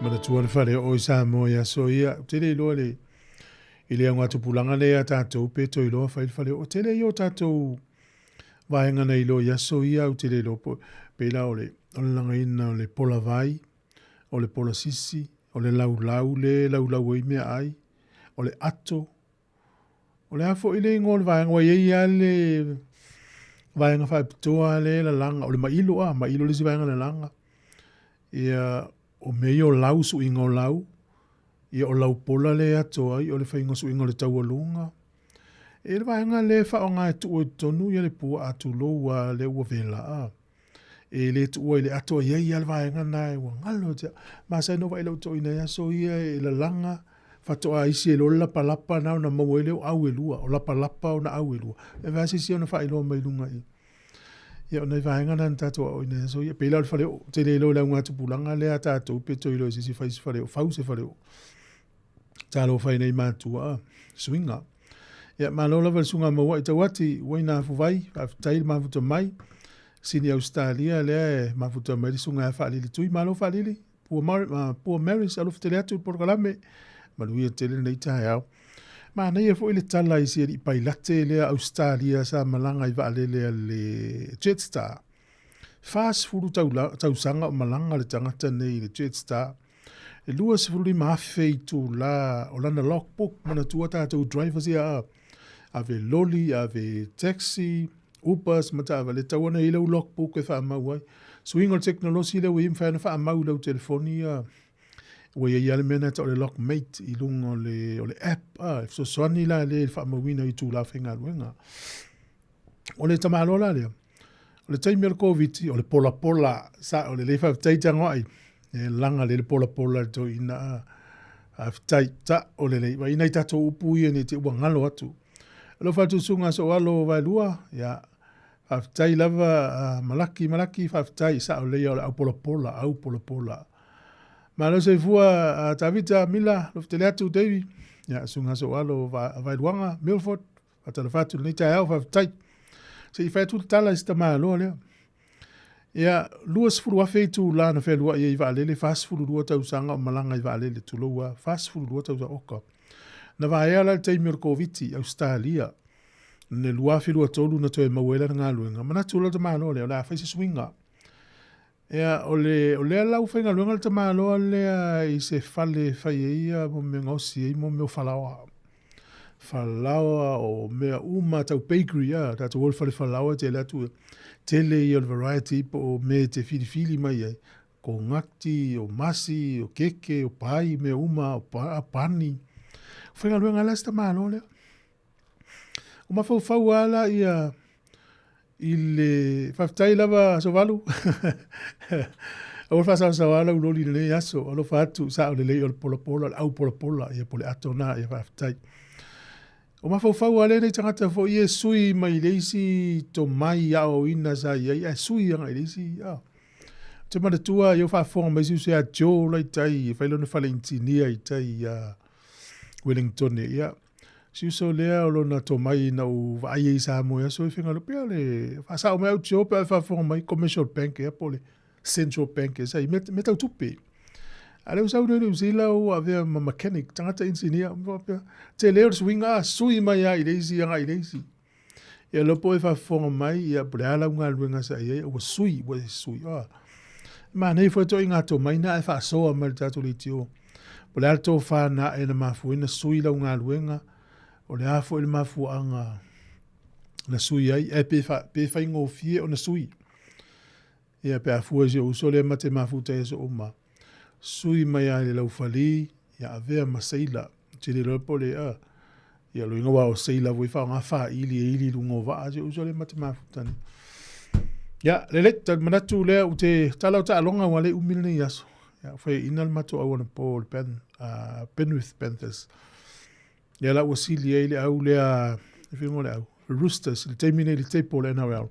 Mana tua le whare o i Sāmoa ia so ia. Tere i loa le. I lea ngā tupulanga lea tātou peto i loa whare o tere i o tātou vaenga nei lo ia so ia o tere lo peila o le langa ina o le pola vai, o le pola sisi, o le lau lau i mea ai, o le ato, o le afo i le ngō le vaenga wa ia le vaenga whai pitoa le la langa, o le mailo le si vaenga le langa. Ia o mei o lau su ingo lau, ia o lau pola le ato ai, o le whaingo su ingo le tau alunga. E le vaenga le wha o ngai tu o tonu, ia le pua atu loa le ua vela a. E le tu o le ato ia le vaenga nai, ua ngalo tia. Masai no vai lau to ina ia so ia e la langa, whatoa isi e lo lapa nao na mau e leo au e lua, o lapa o na au e lua. E vasi si o na wha ilo mai lunga i. Ia o nei vaenga na tatua o ina so ia peila o le whare o, te le lo lau ngā tupulanga le a tātou peto i lo sisi whaisi whare o, whau se whare o. Tālo whai nei mātua, swinga. Ia malola val sunga maua i tawati, waina fuwai, tail mafuta mai, sini Australia lea e mafuta mai sunga e whaalili tui, malo whaalili, pua Maris, alofu tele atu porkalame, maluia tele nei tae au. Ma nei e fo ile tala i siari pai late lea Australia sa malanga i waalele le Jetstar. Fast furu tausanga o malanga le tangata nei le Jetstar. E lua se furu li maafe i tu la o lana logbook, mana tua tātou drivers ia ave loli, ave taxi, Ubers, mata ava le tawana i lau logbook e wha amau ai. Swingo teknolosi leu i mwhana wha amau lau telefonia. Ua ia le mena ta o le lockmate i lunga o le app. So soani la le wha amauina i tū la whenga ruenga. O le tamalola lea. O le taimi al COVID, o le pola, sa o le leifa taitanga ai. E langa le pola to ina ta o le leifa. Ina i tato upu ia ni te ua ngalo atu. Lo fatu sunga so alo vai lua, ya faftai lava malaki faftai sa o lea o le au pola. Ma lo se fua tavita mila, lo ftele atu Davi, ya sunga so alo vai luanga, Milford, fatala fatu ni tai au faftai. Se i fatu tala ista maa loa lea. Ya luas furu wa feitu la na fe lua ia i vaalele, fast furu lua tau sanga o malanga i vaalele tu loa, fast furu lua tau sa oka. Na vaea la te Mirkoviti, Australia. Ne lua whilua tolu na toe mawela na ngā luenga. Mana tula ta māloa lea, o lea whaise swinga. Ea, o lea lau whainga luenga ta māloa lea i se whale whai ia mo me ngausi e mo me o whalawa. Whalawa o mea uma tau bakery ia, tatu ol whale whalawa te lea tu tele i o variety o me te whiri mai ai. Ko ngakti, o masi, o keke, o pai, mea uma, o pani. Whainga luenga lea sta māloa lea. O mawhau ala ia i le whaftai lava so walu. O whasau sa wala uloli le aso. O lo whatu sa o le lei o le pola, au pola, ia pole ato na ia whaftai. O mawhau ala nei tangata fo ia sui mai leisi to mai au ina sa ia sui anga leisi ia. Te mana tua ia whafonga mai siu se a Joe lai tai, whailona whale intinia i tai Wellington ia. Si so lea o lona to mai na u vai i Sāmoa so i whenga lupea le whasao mai au tio pe whafonga mai commercial bank e pole central bank e sai me tau tupe. Ale usau nene usila o avea ma mechanic tangata engineer te leo swinga sui mai a i leisi anga i leisi. E lopo e whafonga mai ia pole ala unga luenga sa ia o sui. Ma nei fwe to inga to mai na e whasoa mai tatu li tio. Pole ala to whana e na mafuina sui la unga luenga. O le afo ele mafu anga na sui ai, e pe whaingo fie o na sui. Ia pe afua si o uso le mate mafu te eso oma. Sui mai ai le lau whali, ia avea maseila, te le lopo le a. Ia lo inga wa o seila vui wha ngā wha ili lungo wa a si uso le mate mafu tani. Ia, le leta manatu lea u te talau ta alonga wale umilne i aso. Ia, whai inal matu au ana po le Penrith Panthers. Ia la wasili e le au lea, e whimo le au, Roosters, le teimine le teipo le NRL.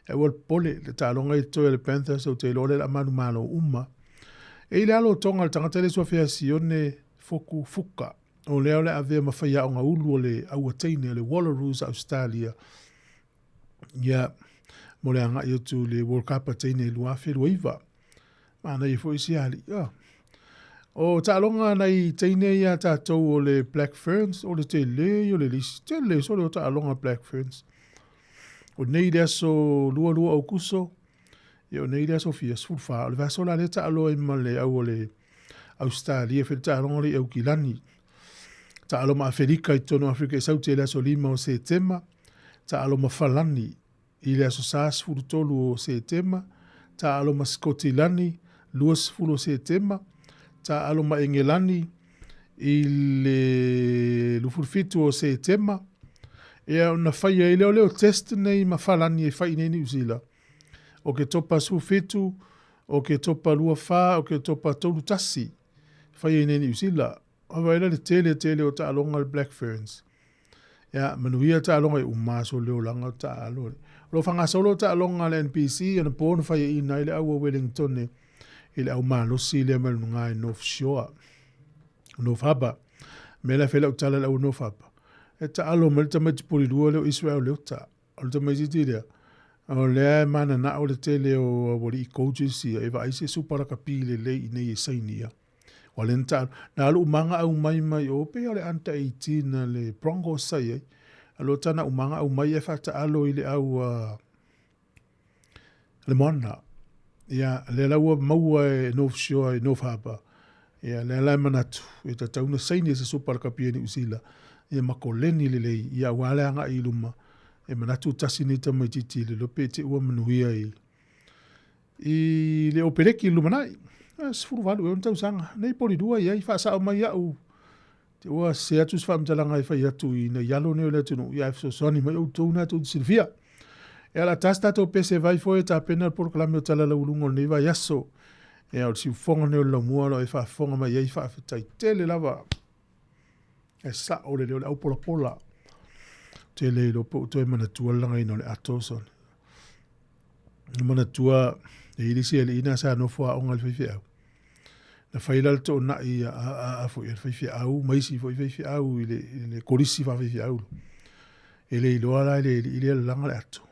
E wal pole, le tālonga i toe le Panthers, au te lore la manu uma. E le alo tonga le tangata le sua fea sione foku fuka. O lea le avea mawhaia o ngā ulu o le auateine, le Wallaroos Australia. Ia, mo le anga i atu le World Cup a teine luafe luaiva. Mana i fo isi ali, ia. O ta'alonga nei teine ia tātou o le Black Ferns, o le te le, o le lisi, te le, so le o ta'alonga Black Ferns. O nei rea so lua au kuso, e o nei rea so fia sfurfa, o le vaso la le ta'alo e ma le au o le Australia, fe ta'alonga le au kilani. Ta'alo ma Afrika i tono Afrika i sauti e lea so 5 o Septemba, ta'alo ma Falani, i lea so sās furu tolu o Septemba, ta'alo ma Skotilani, 2 o Septemba, ta alo ma Engelani i le lufurfitu o Septemba. Ea ona whaia i leo test nei ma whalani e whai nei New Zealand. O ke topa sufitu, o ke topa lua wha, o ke topa tolu tasi. Whai nei New Zealand. Hawa ila le tele o ta alonga le Black Ferns. Ea manuia ta alonga i umaso leo langa o ta alonga. Lo whanga solo ta alonga le NPC, ana pōna whai i nai le aua Wellington ne. Ile au malosi le malunga i North Shore. North Harbour. Mela fela utala le au North Harbour. E ta alo melta mati poli lua leo Israel leo ta. Alo ta mai ziti lea. O lea mana na o le tele o wali i coaches ia. Eva aise supara kapi le i nei e sainia. O le nta. Na alo umanga au mai o pe o le anta 18 na le Broncos sai ai. Alo tana umanga au mai e fata alo i le au le moana. Ia, le laua maua e North Shore, e North Harbour. Ia, le lai manatu. E ta tauna saini e se supara kapia ni usila. Ia makoleni le lei. Ia wale anga i luma. E manatu tasi ni tamai titi le lope te ua manuia i. I le opereki luma nai. Sifuru walu e on tau sanga. Nei poli dua ia i whaasa o mai au. Te ua se atu sfamtalanga i whai atu i na yalo neo le tunu. Ia e fsosoni mai au tau na tu silvia. E ala tasta to pese vai foi ta pena por clame o tala la ulungo nei vai aso. E al si fonga ne la mua lo e fa fonga mai e fa tai tele lava. E sa o le au pola. Tele lo po to e mana tua langa ino le atoson. Mana tua e ilisi ele ina sa no fo onga le fifi au. Na faila to na i a fo e fifi au mai si fo fifi au ile korisi fa fifi au. Ele lo ala ile langa le ato.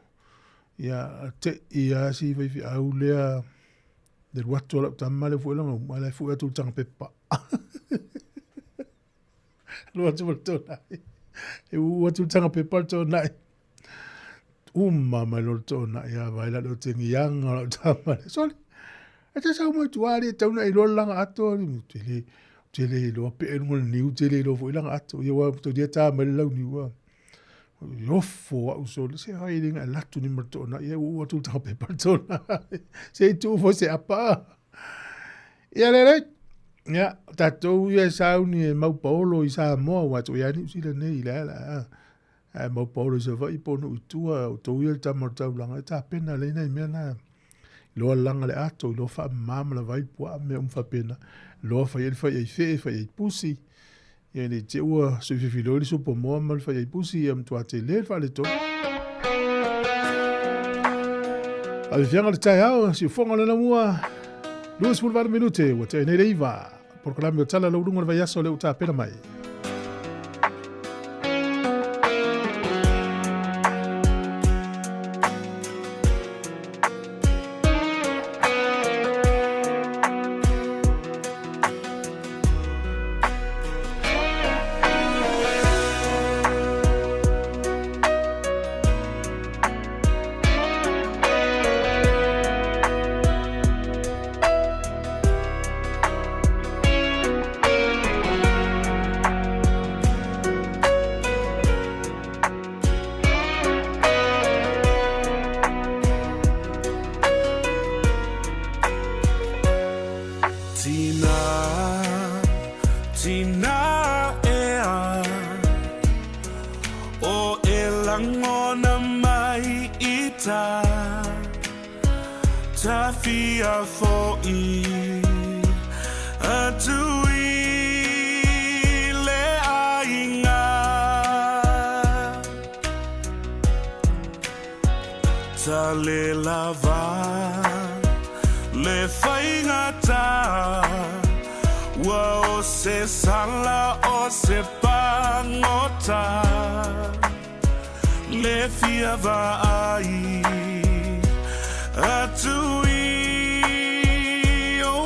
Ia te ia si vai au lea de watu la tamma le fu longa mala fu atu tanga pepa lo atu voltona e watu tanga pepa to nai mama lo to na ia vai la lo tengi yang lo tamma soli ata sa mo tuari tauna i lo langa ato ni tele lo pe ngol niu tele lo fu langa ato ia wa to dia ta me lo ni wa Yofo au so se hairinga latu ni martona ia ua tu tape partona se tu fo se apa ia le ia tatou ia sauni e mau paulo i Sāmoa wa tu ia ni sila nei la a mau paulo se vai ponu tua to ia tamartau langa ta pena le nei mena lo langa le ato lo fa mama la vai po me fa pena lo fa ia fa ia pusi ia ni te ua se fifilori so po moa mal fa ia pusi am tua te le fa le to al fianga le tai au si fonga le mua 2 minute o te nei reiva por clamio tala lo rungo vai aso le uta pena mai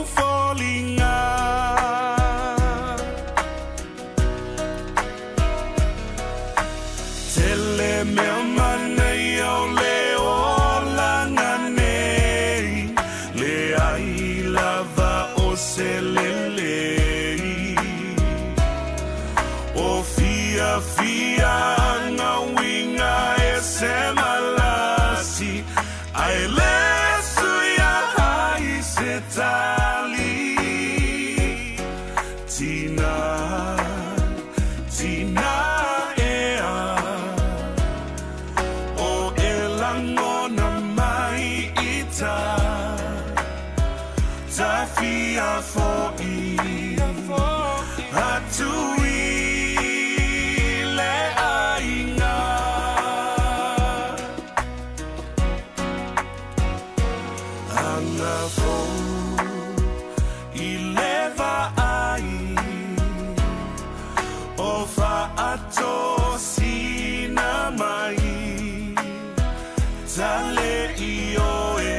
falling out. ai lava o se lelei o fia na winga e se malasi ai lesu ya hai se tali tina ea o elangona mai ita tafia fo'i atui le ainga anga fou i leva ai o fa'ato sina mai tale i oe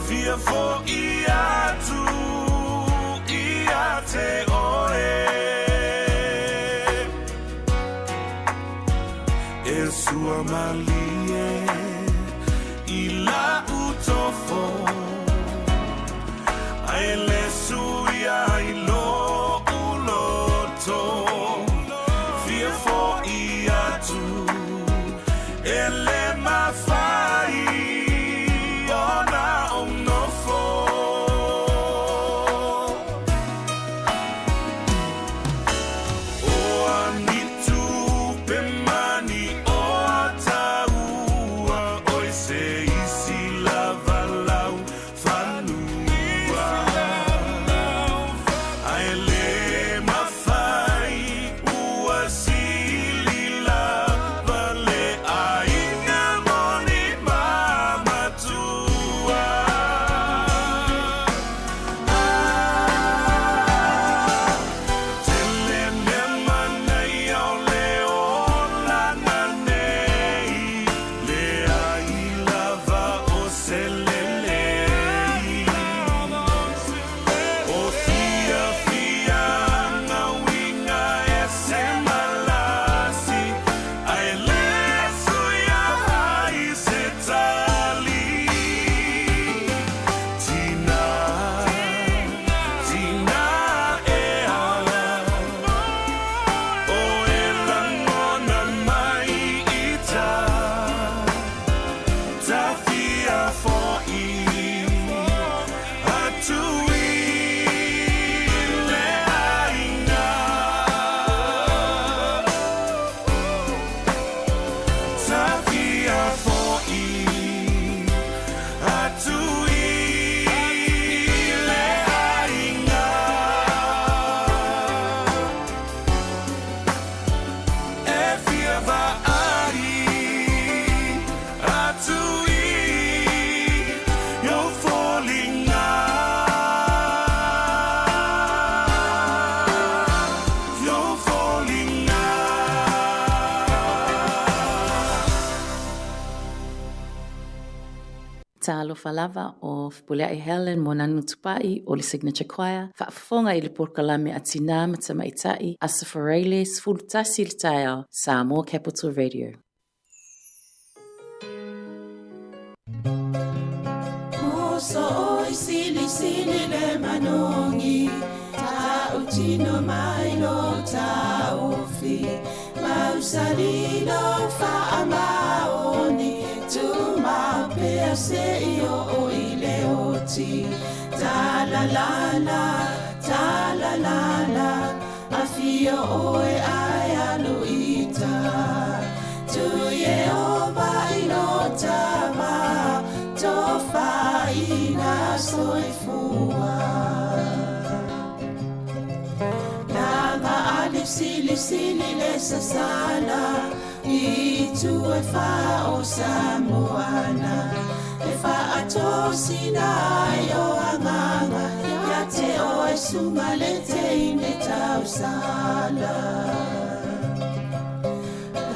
fia fo'i atu i ate oe e sua malie i la utofo ai le suia i lo uloto fia fo'i atu e le mafai ona onofo o anitu pemani o ataua oi se isi lava lau fanua ai le mafai ua sili lava le aina moni mamatua tele me manai au le olana nei le ai lava o se lelei o fia na winga e se malasi ai le suia hai se tali tina ea o elangona mai ita tafia fo'i atui le ainga tafia fo'i atui le ainga e fia va'ai atui yo fallinga yo fallinga Talofa lava o Puleai Helen mo nanu tupai o le Signature Choir, whaafonga i le porkalame a tina matamaitai a Safarele sfultasi le taeao Sāmoa Capital Radio. Moso oi sili sili le manongi ta utino mai lo ta ofi mausalino fa amaoni tu ma pe se io o ile oti ta la la afio oe ai aluita tu ye ova inota ma tofa ina soifua Nanga alif sili le sasana I tu e fa o Samoana E fa atosina o anganga Ya te o e sunga le te ine tau sala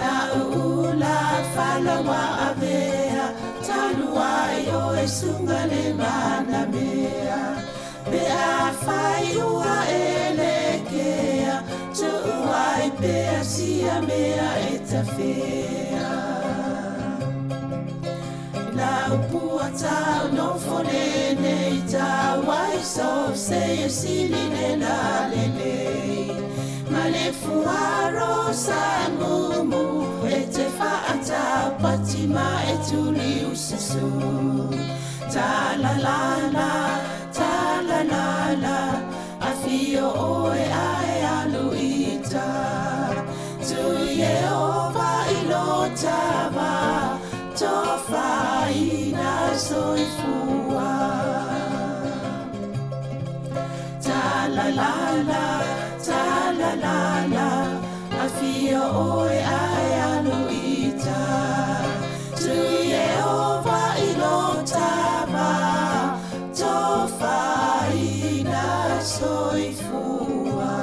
La ula fala wa avea Talua o e sunga le mana mea Pe a fai ua elekea Tu ai pe a sia mea e ta fea La upua tau no fone nei so se sili le la le le ma le fuaro sa mumu e te whaata patima e tuli usisu ta la la a fio oe ae aluita tu Yehova ilotava tofa ina soifua ta la la a fio oe ae aluita tu Yehova ilotava tofa ina soifua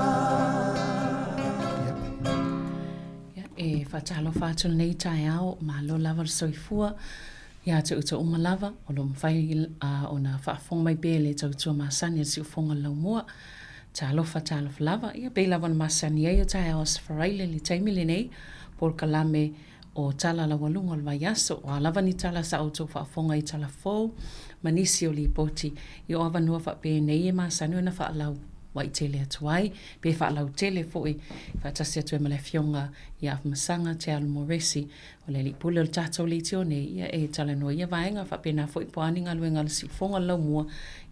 e whatalo whātua nei tai au ma lo lava le soifua ia te uta uma lava o lo mwhai o na whaafonga mai bele tau tua masani a si ufonga lau mua talo lava ia be lava na masani ai o tai au asfaraile li taimi le nei por kalame o tala la walunga o le vaiaso o lava ni tala sa auto whaafonga i tala fou manisi o li poti i o avanua whape nei e masani o na whaalau wai tele atuai, pe whaalau tele fo i whaatasi atu e male fionga i af masanga te alu moresi o le li pule o tatou li tio nei ia e tala noa ia vaenga whapena fo i poani ngaluenga le si fonga lau mua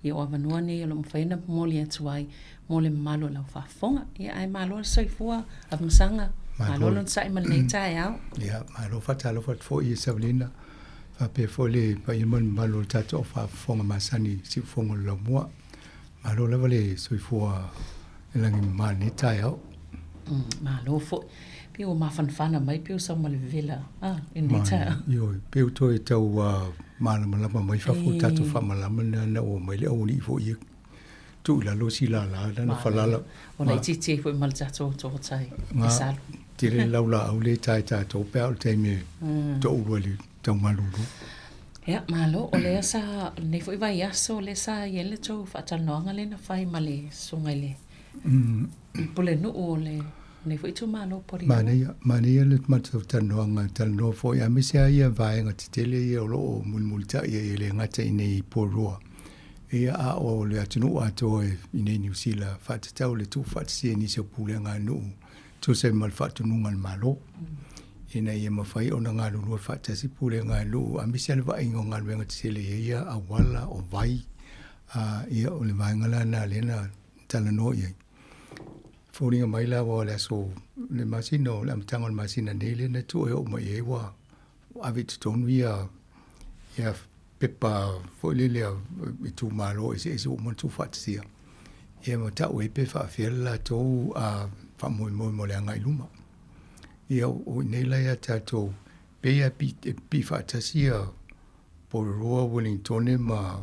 i o avanua nei o lo mwhaina moli atuai mo le malo lau whaafonga ia ai malo le soifua af masanga malo lon sai mal nei tai au ia malo whatalo fo i Saulina whape fo le pa i mon malo le tatou whaafonga masani si fonga lau mua malo lava le soifua e langi mani tai au. Malo fo. Piu mafanfana mai piu sa male vela. Ini tai. Yo, piu to e tau malama mai fafu tatu fa malama na o mai le o ni fo i. Tu la lo si la na falala. O nei titi fo mal tato to tai. Sal. Tire laula au le tai tato pe au te me. To o le tau malulu. Ja, malo, o lea sa, ne fo i vai aso, le sa iele tau whaatanoanga le na whai male sungaile. Pule nu o le, ne fo i tu malo pori. Mane ia le matau tanoanga, tanoa fo i amisia ia vaenga te tele ia o loo mulmulta ia i le ngata i nei porua. Ia a o le atunu ato e i nei New Zealand, whaatatau le tu whaatasia ni se pule ngā nuu, tu se mal whaatununga le malo. Ina ia mawhai o na ngā lulua whaatasi pule ngā luu. A misi ane wa ingo ngā luenga te sele ia a wala o vai. Ia o le vaingala na lena tala no ia. Fōringa mai la wa le so le masina o le amatanga o le masina nei lena tu e o mai e wa. Awe te tonu ia pepa fōlele i tu malo e se o man tu whaatasia. Ia matau e pe whaafela tō whaamoi mo le anga i luma. Ia o nei lai a tātou pea pi whaatasia po roa Wellingtone ma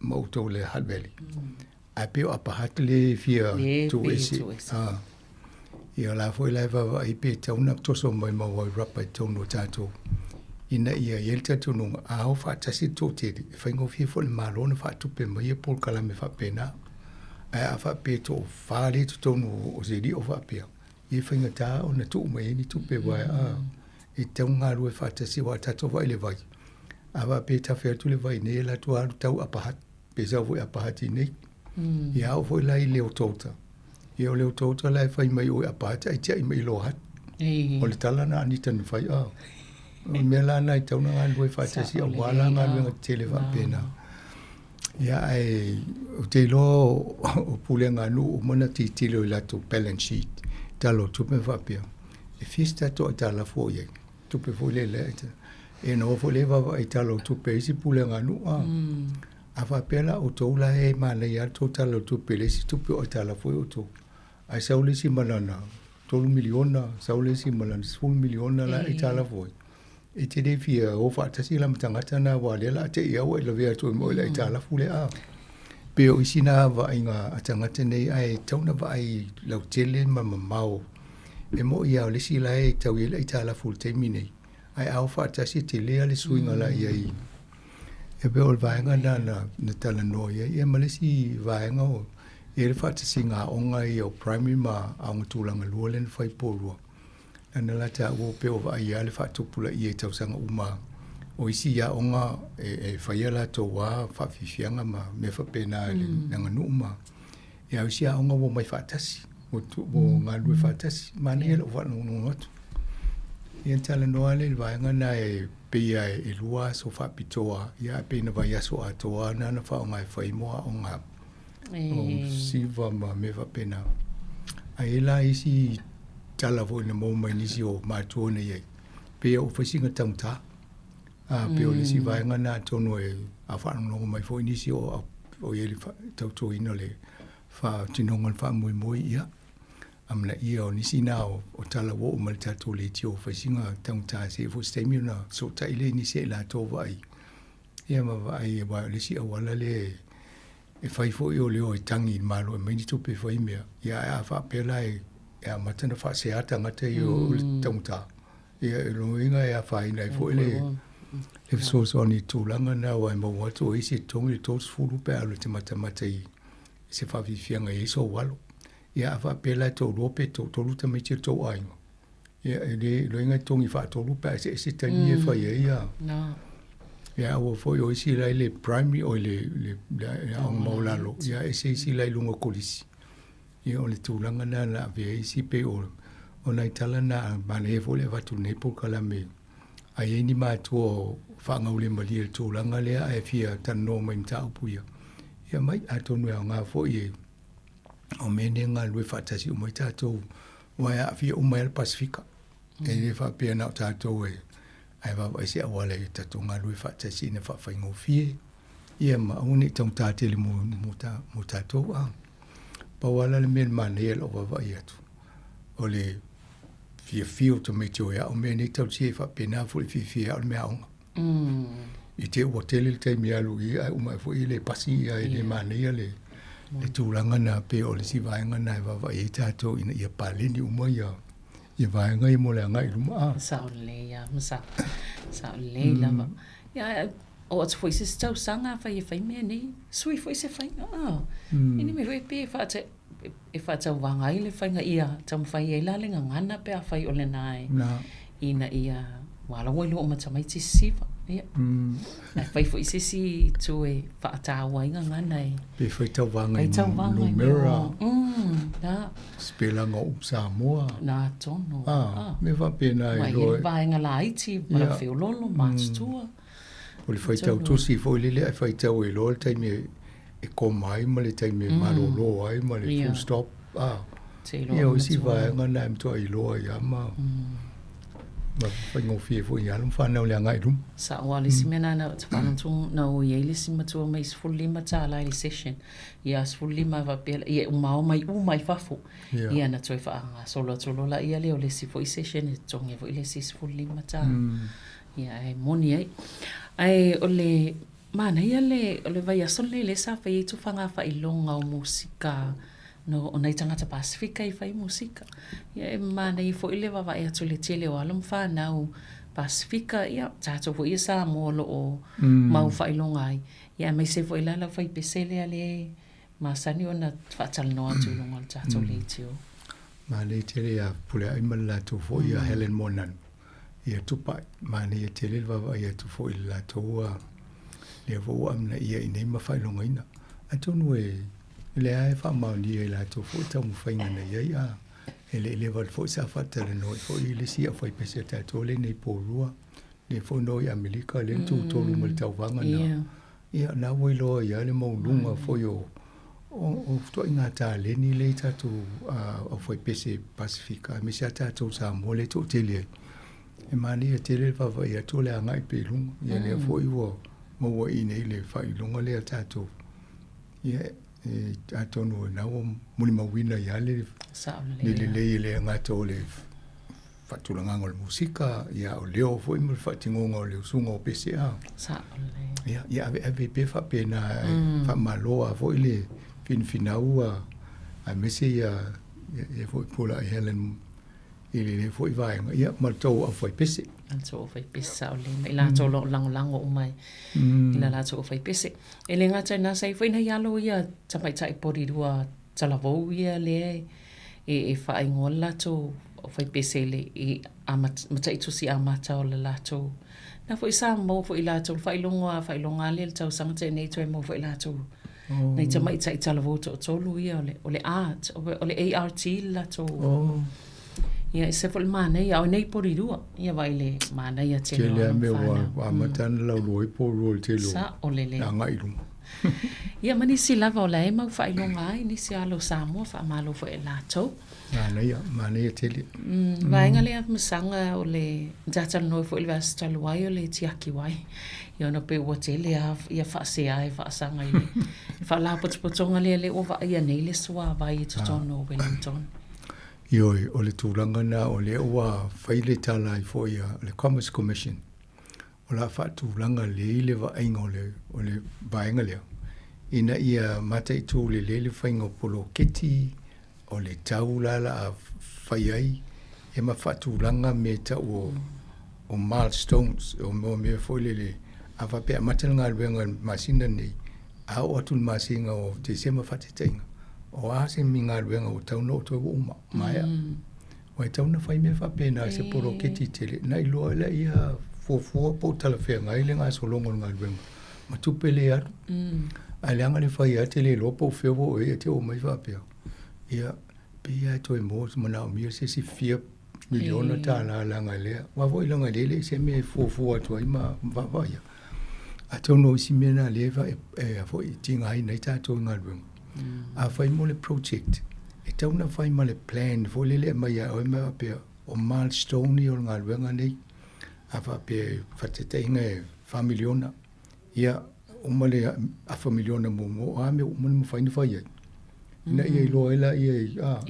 utau le Hutt Valley. A peo apahata le fia tu ese. Ia la foi lai wa i pe tauna toso mai ma wai rapa i tono tātou. Ina ia iel tātou nunga a ho whaatasi tō tere. Whaingo fia fo le malona whaatupe mai e pol kalame whapena. A whape tō whaare tu tono o se ri o whapea. I whainga tā o na tuu mai ni tupe wai i tau ngā rue whaatasi wa tato vai le vai. Awa pe ta whea tu le vai nei la tu aru tau apahat. Pe sa voi apahati nei. I au voi lai leo tauta. I au leo tauta lai whai mai o apahati ai tia i mai lo hat. O le tala na anita na whai O mea la na i tau na ngā rue whaatasi a wala ngā rue ngā tele whapena. Ia ai o te lo o pule ngā nu o mana ti tilo i lato balance sheet. Talo tupe whapea. E fista to a tala fo ye. Tupe fo le le. E no fo le wawa i talo tupe isi pule ngā nua. A whapea la o toula e mana i ato talo tupe le si tupe o tala fo o to. Ai saule si manana 12 miliona, saule si manana 10 miliona la i tala fo. E te de fia o whaatasi la matangata na wale la te ia o e la vea to mo la i tala fo le a. Pe o isina wa inga atangata nei ai tauna wa ai lau tele ma mamau. E mo ia o lesi la e tau i la i tala full time nei. Ai au whaatasi te lea le suinga la i ai. E pe o vaenga na tala noia. E malesi vaenga o e le whaatasi ngā onga i o primary ma au ngatulanga lua len whai pōrua. Ana la ta o pe o wa ai ale whaatupula i e tausanga uma o isi ia onga e whaia la tō wā whawhiwhianga ma me whapena le nanga nuuma. Ia isi ia onga wo mai whatasi, wo ngā lue whatasi, mani e lo whanongo atu. Ia tala noa le vaenga na e peia e lua so whapitoa, ia peina vai aso atoa, nana whaonga e whaimoa o ngā o siva ma me whapena. A e la isi tala vo ina mou mai nisi o mātua nei ei. Pea o whaisinga taunta. Pea o lesi vaenga nā tono e a whanongo mai fo nisi o ieli tautua ina le wha tinongan wha mui mui ia. Amna ia o nisi nā o tala wo o mali tato le ti o whaisinga taunta se fo stemi na so taile nisi e la tō vai. Ia ma vai e vai o lesi a wala le e whai fo i o leo e tangi malo e maini tupe whai mea. Ia e a wha pela e a matana wha se ata ngata i o taunta. Ia e loinga e a whai nei fo i le so ni tūlanga nā wai mau atu o isi tongi tōs furu pe alo te matamata i se whawhiwhianga e so walo. Ia a wha pela e tō rope tō luta me te tō ainga. Ia e le loinga tongi wha tō lupa e se tani e whai e ia. Ia awa fo i o isi lai le primary o le au maulalo. Ia e se isi lai lunga kolisi. Ia o le tūlanga nā la vea isi pe o nai tala nā mane e fo le watu nepo kala me. A e ni mātua o whaangau le mali e tūlanga lea e fia tano mai mta upuia. Ia mai a tonu e ngā fo i e o mene ngā lue whatasi o mai tātou wai a fia o mai al Pasifika. E le whapea nao tātou e ai wawa se awale e tātou ngā lue whatasi ina whawhaingo fie. Ia ma aune tau tātele mo tātou a. Pawala le mene mane e lo wawa i atu. O le fia to me to ya o me ni tau si fa pena fu fia o me aunga. I te o tele te mi alu i ai uma fu i le pasi ai le mane le tūlanga na pe o le si vaenga na va i tātou ina ia paleni uma ia vaenga i mo le ngai luma. Sao le ya masa. Sao le lava. Ya o ats foi se tau sanga fa me ni sui foi se fa. Ini me foi pe fa te e whātau wanga i le whainga ia, tau mwhai e la lenga ngana pe a whai o le nai. Ina ia, wala wailu o matamai te siva. Ia. E whai fo i se si tu e whaatawa inga ngana e. Pe whai tau wanga i Numera. Spelanga o Sāmoa. Nā tono. Me whapena i loe. Mai e vaenga la iti, mara whiololo, mātua. O le whai tau tosi fo i lele, e whai tau e loe, taimi e ko mai ma le taimi marolo ai ma le full stop. Ia o isi vaenga na mtoa i loa i ama. Ma whaingo fie fo i alum whanau le angai rum. Sāoa le si mena na whanau na o iei le si matua mai sifuru lima tā lai le session. Ia sifuru lima wapela, ia umao mai fafo. Ia na toi whaanga solo tolola ia leo le sifo i session e tonge fo i le si sifuru lima tā. Ia e moni ai. Ai o le mana ia le vai aso le sa fai tu fanga fa i longa o musika no o nei tangata Pasifika i fai musika. Ia e mana i fo i le wawa e atu le tele o alum whanau Pasifika ia tātou fo i Sāmoa lo o mau fai longa ai. Ia mai se fo i lala fai pesele ale masani o na whaatala no atu longa tātou le tio. Ma le tele a pule ai mala tu fo i a Helen Monan. Ia tupai. Mana i tele wawa i atu fo i la toa le vo amna ia nei mafai longa ina atonu le ai fa ma ni la to fo ta mo fainga na ia ele va fo sa fa ta no fo ile si a foi pese ta to le nei porua le fo no i america le tu to lu mal ta vanga na ia na wo lo ia le mo lunga fo yo o to inga ta le ni le ta to a foi pese Pasifika me sa ta to sa mo le to tele e mani tele va ia to le anga i pe lunga ia le fo i wo mo i nei le whai longa lea tātou. Ia, tātou no na o muni mawina ia le le ngata o le whatulanga o le musika, ia o leo fo i mo le whatingonga o le usunga o PCA. Ia, ave pe whapena whamaloa fo i le finfinaua a mese ia fo i pula i Helen ile foi vai ia maltou a foi pese anto foi pese o le mai la to lango o mai ila la to foi pese ele ngata na sai foi na yalo ia tapai tai pori rua talavo ia le e fai ngola to foi pese le e amata itu si amata o la to Na fo isa mo fo ila tau whailonga le tau sanga te nei toi mo fo ila tau. Nei te mai tai tala voto o tolu ia ole art, ole ART la tau. Ia se fo le mana ia o nei porirua. Ia vai le mana ia te no. Te le me wa matana lau loi poru te lo. Sa ole le. Na ngai runga. Ia mani si lava o la e mau whailonga ai ni si alo Sāmoa wha malo fo ila tau. Mana ia te le. Vaenga le masanga o le jatala noi fo ilwa stalu wai o le tiaki wai. Ia no pe ua te le ia whaase ai whaasanga i le. Wha la potonga le o wa ia nei le sua vai i tutono o Wellington. Ioi, o le tūranga na o le ua whaile tala i fo ia le Commerce Commission. O la wha tūranga le i le wa ainga o le vaenga lea. Ina ia mata i tū le le whainga polo keti o le tau lala a whaiai. E ma wha tūranga me ta o milestones o me foile le a wha pia matalanga alwenga masina nei. A o atul masinga o te sema whatetainga. O a se minga alwenga o tau no to uma maia. Wai tau na whai me wha pena se polo keti tele. Na iloa ila ia fua po talawhea ngai le ngā solongo ngā alwenga. Ma tupele atu. A le anga le whai a tele lopo whio e te o mai wha pia. Ia pia toi mo mana o mia se si 4 miliona ta la ngai lea. Wa voi la ngai lele se me fua atu ai ma va ia. A tau no isi mena leva e a voi tinga ai nei tātou ngā alwenga. A whai mo le project. E tau na whai ma le plan. Fo lele mai a oi mai pia o milestone i o ngā alwenga nei. A wha pia whateteinga e 4 miliona. Ia umale a 4 miliona mo a me umale mo whaini whai ai. Ina ia ilo ela ia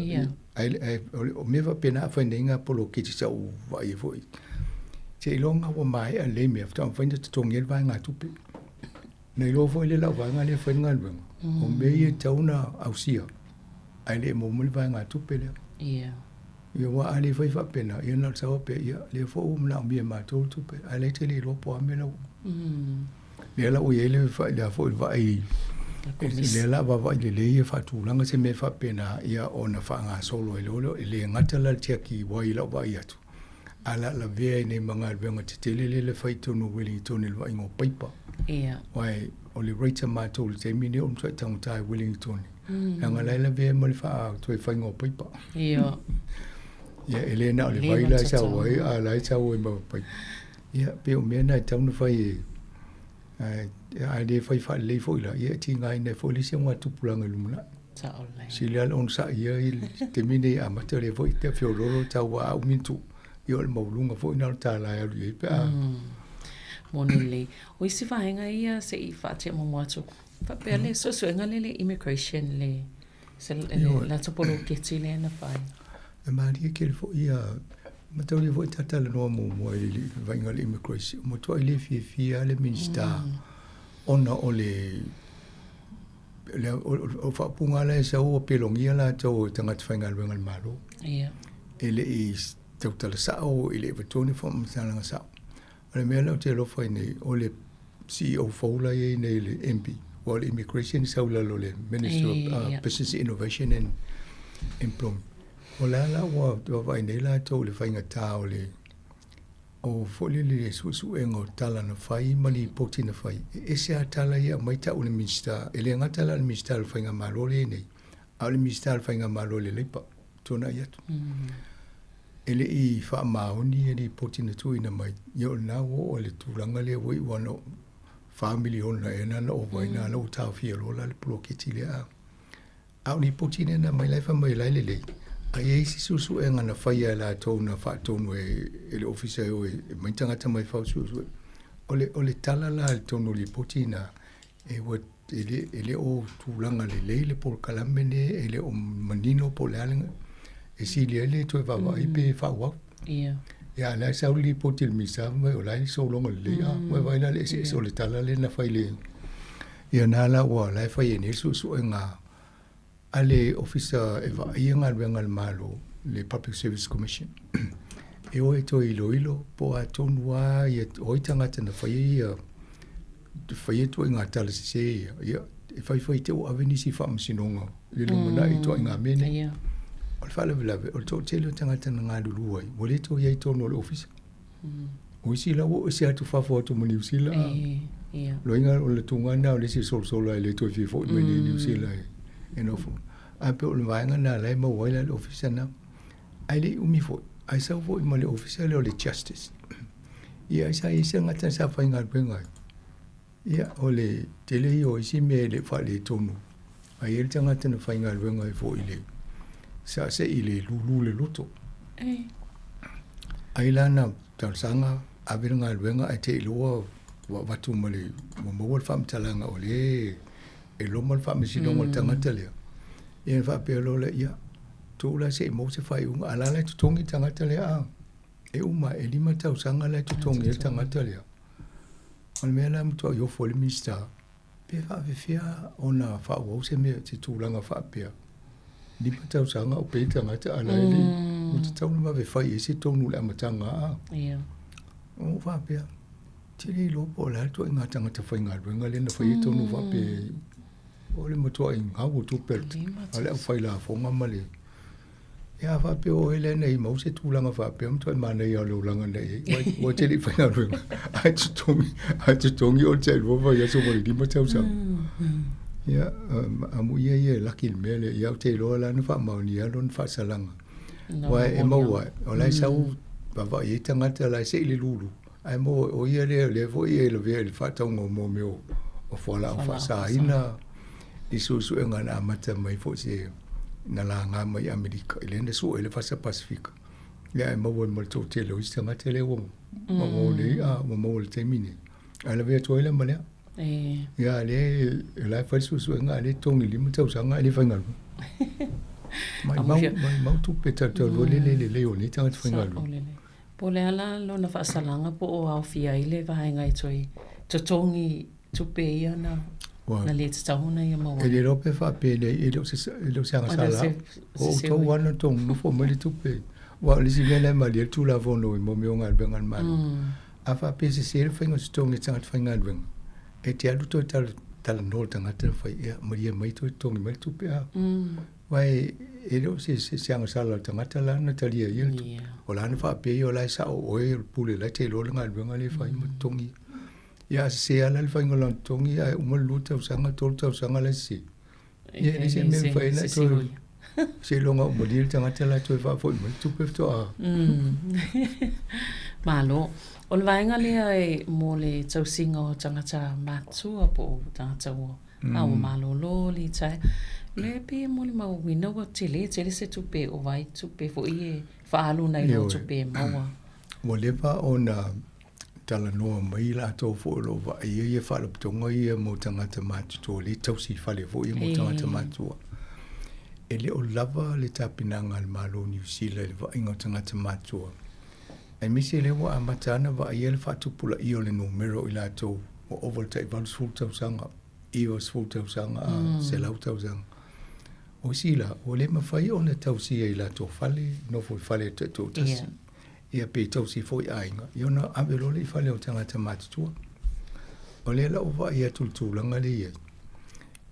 o mewa pena whainenga polo kiti sa u vai voi. Te ilonga wa mai a le mea wha whaina tatongi e vai ngā tupe. Na ilo voi le lau vai ngā le whainga alwenga. O mei e tauna au sia. Ai le mo umale vai ngā tupe lea. Ia wa a le whai whapena. Ia nal sa wape ia le wha umla o mea mātou tupe. Ai le te le ilo po a me lau. Le lau i ele whai le a fo il vai le la va va le ia fa tu langa se me fa pena ia ona fa nga solo le ngata la tia ki wa ila va ia tu ala la ve ne manga venga te le fa tu no Wellington le va ngo pipa wai o le raita ma tu le te mini on tu tang tai Wellington nga la ve mo le fa tu fa ngo pipa ia Elena le vai la sa wai ala sa wai ma pipa ia pe o me na tang no fa ai de fai fa le foi la ia ti ngai ne foi se nga tupulanga lumuna sa ole silial on sa ia te mine a matere foi te fiororo ta wa u mintu io il maulunga foi na ta la ia lui pe monile o isi fa nga ia se I fa te mo moatu fa pe le so nga le immigration le se la topolo keti le na fai e ma ri ke foi ia ma tau le foi tata le no mo le vai nga le immigration mo to ile fi le minister ona ole o fa punga le sa o pelongia la to tanga tfainga le malo ele is total sa o ele vetoni fo msanga sa ole me lo te lo fa ni ole CEO fola ye ne le MP o le immigration sa la lo le Minister of Business Innovation and Employment ola la wa to va ni la to le fainga ta ole o foli le su engo tala na fai mali poti na fai e se atala ia mai ta o le minister ele ngata la minister fainga malole nei a le minister fainga malole le pa tona ia ele I fa maoni e poti na tu ina mai yo na o le tulanga le woi wano family on na ena na o vai na lo ta fi lo la le prokiti le a ni poti na mai lai fa mai lai le ai si su e ngana fai la tona fa tonu e le officer o mai tanga mai fa su ole tala la tonu li potina e what ele o tulanga le por kalamene ele o manino por la e si le to va va pe fa wa ya la sa li potil mi sa mai o la so longa le ya mai vai la le so le tala le na fai le ya na la wa la fai ne su nga ale officer eva ianga venga malo le Public Service Commission e o to ilo po a tonua e o tanga tana fai to nga tala se ya e fai te o avenisi fa msinonga le lumana I to nga mene o fa le o to telo tanga tana nga lulu ai o le to ye to no officer O sila o se atu fafo atu mo New Zealand. Ia. Loinga o le tunga na o le si sol sola le toi fifo me le New Zealand. Eno fo. A pe o le vaenga na lai ma waila le ofisa na. Ai le umi fo. Ai sa fo i ma le ofisa le o le justice. Ia isa isa ngata sa whainga penga. Ia o le tele i o isi me le wha le tonu. Ai ele tangata na whainga penga i fo i le. Sa se i le lulu le loto. Ai lana tarsanga avira ngā luenga ai te iloa watu ma le maua le whaamtalanga o le e loma le whaamisidonga le tangata lea. E en whaapea lo le ia. Tōla se i mose whai unga ala le tutongi tangata lea a. E uma e 5 tausanga le tutongi le tangata lea. Al mea la mutua i ofo le minista. Pe whaawewhia o na whaawau se mea te tūlanga whaapea. 5 tausanga o pe tangata ala e le. Mutu taunu ma ve whai e se tonu le amatanga a. Ia. O whaapea. Tiri lopo la to inga tangata whainga ruenga le na whai e tonu whaapea. O le matua i ngā o tūpelt. Ale au whai la whonga male. Ia whaapea o ele nei mause tūlanga whaapea. Mtua i mana i alo langa nei. Wa tiri whainga ruenga. Ai tutongi o te ilua ia so wale 5 tausanga. Ia amu ia laki le mele. Ia o te iloa la na whaamauni ia lon whaasalanga. Wa e maua. O lai sau bava i tangata lai se ili lulu. Ai mo o ia le vo ia le vea le whataunga mo meo o whala o whaasaina i susu e ngana amata mai fo se na la ngā mai Amerika i lenda su e le whasa Pasifika. Ia e maua mo le tō te leo i tangata le o mo le a mo le teimine. Ai la vea toile ma lea. Ia le lai whai susu e ngā le tongi 5 tausanga e le whaingalu. Mai mau tupe tata le o ni tangata whaingalu. Po le ala lo na whaasalanga po o au fia i le vahenga i toi totongi tupe ia na le tatahuna ia maua. E le rope whaapele e leo se angasala. O tau wana tongu fo mali tupe. Wa lisi mele mali e tula vono i mo meo ngal bengan mali. A whaape se se le whainga se tongi tangata whainga wenga. E te alu toi tala nol tangata whai ea maria mai toi tongi mali tupe a. Wai e leo se angasala tangata la na talia ieltu. O la na whaapea o lai sa o e pule lai te lola ngā luenga le whai ma tongi. Ia se ala le whainga lan tongi ai umalu tausanga, 12 tausanga lai se. Ia ni se mea whai na toi. Se longa umalil tangata lai toi whaafoi ma tupe fto a. Malo. O le vaenga lea e mo le tausinga o tangata matua po o tangata o au malo lo li tai. Le pe mo le mau wina wa tele se tupe o vai tupe fo ie whaalu nei lo tupe maua. Mo lepa o na tala noa mai la tō fo lo wa ia whaalaptonga ia mo tangata matua le tausi whale fo ia mo tangata matua. E le o lava le tapinanga al malo New Zealand le wa ingo tangata matua. E misi le wa amatana wa ia le whaatupula i o le numero i la tō o overtake valus full tausanga. I was full tausanga se lau tausanga. O sila, o le mawhai o na tausi e la tō whale, no fo whale te tō tasi. Ia pe tausi fo i ainga. I ona awelole i whale o tangata matutua. O le la o wa ia tultulanga le ia.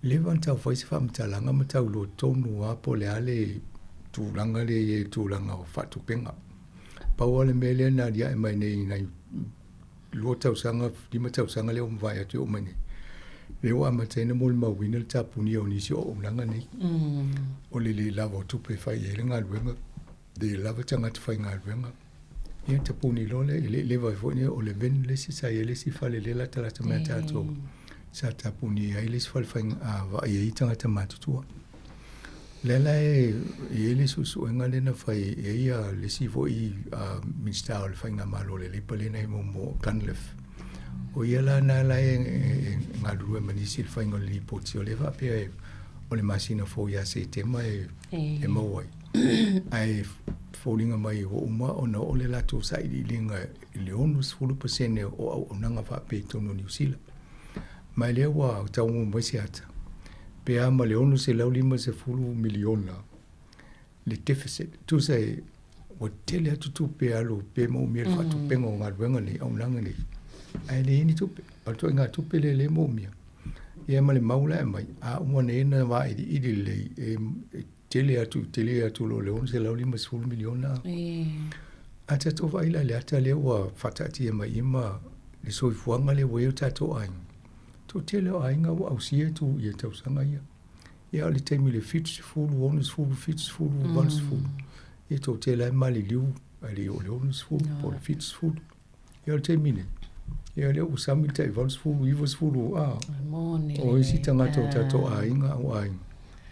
Le wan tau whai se whamtalanga ma tau lo tonu a po le ale tūlanga le ia tūlanga o whatupenga. Pau ale mele na ria e mai nei lo tausanga, 5 tausanga le o mwai atu o mai nei. Le o amataina mo le mawina le tapuni o nisi o umlanga nei. O le lava o tupe whai e le ngā luenga. Le lava tangata whai ngā luenga. Ia tapuni lole, le vai fwone o le ven le si sa e le si whale le la talata mea tātou. Sa tapuni ai le si whale whai ngā wa i tangata mātutua. Lela e le susuenga le na whai e ia le si fo i minsta o le whai ngā malo le lipa le nei mo Cunliffe. O ia la na la e ngā rua manisi le whainga le poti o le whapea o le masina fo ia se tema e mawai. Ai fōringa mai o uma o na o le lato sa i linga le onus 10% o au nanga whapea tono New Zealand. Mai lea wa tau mo mai se ata. Pea ma le onus e lau 5 miliona le deficit. Tu sai o tele atu tu pe alo pe mo mea whatu penga o ngā ruenga nei au nanga nei. Ai le ini tupe, alto ngā tupe le mōmia. Ia ma le maula e mai, a umana e na wā i le tele atu lo le onse lau 5 miliona. Ata to vai la le ata le wa fatati e mai ima le soi fuanga le weo tato ai. To te le ainga wa au sie tu i e tau sanga ia. Ia le teimi le fits full, honest full, fits full, vals full. Ia to te le ma le liu, le o le honest full, po le fits full. Ia le teimi ne. Ia le o sami te vals full, ivas full o a. O isi tangata o tato ainga o ainga.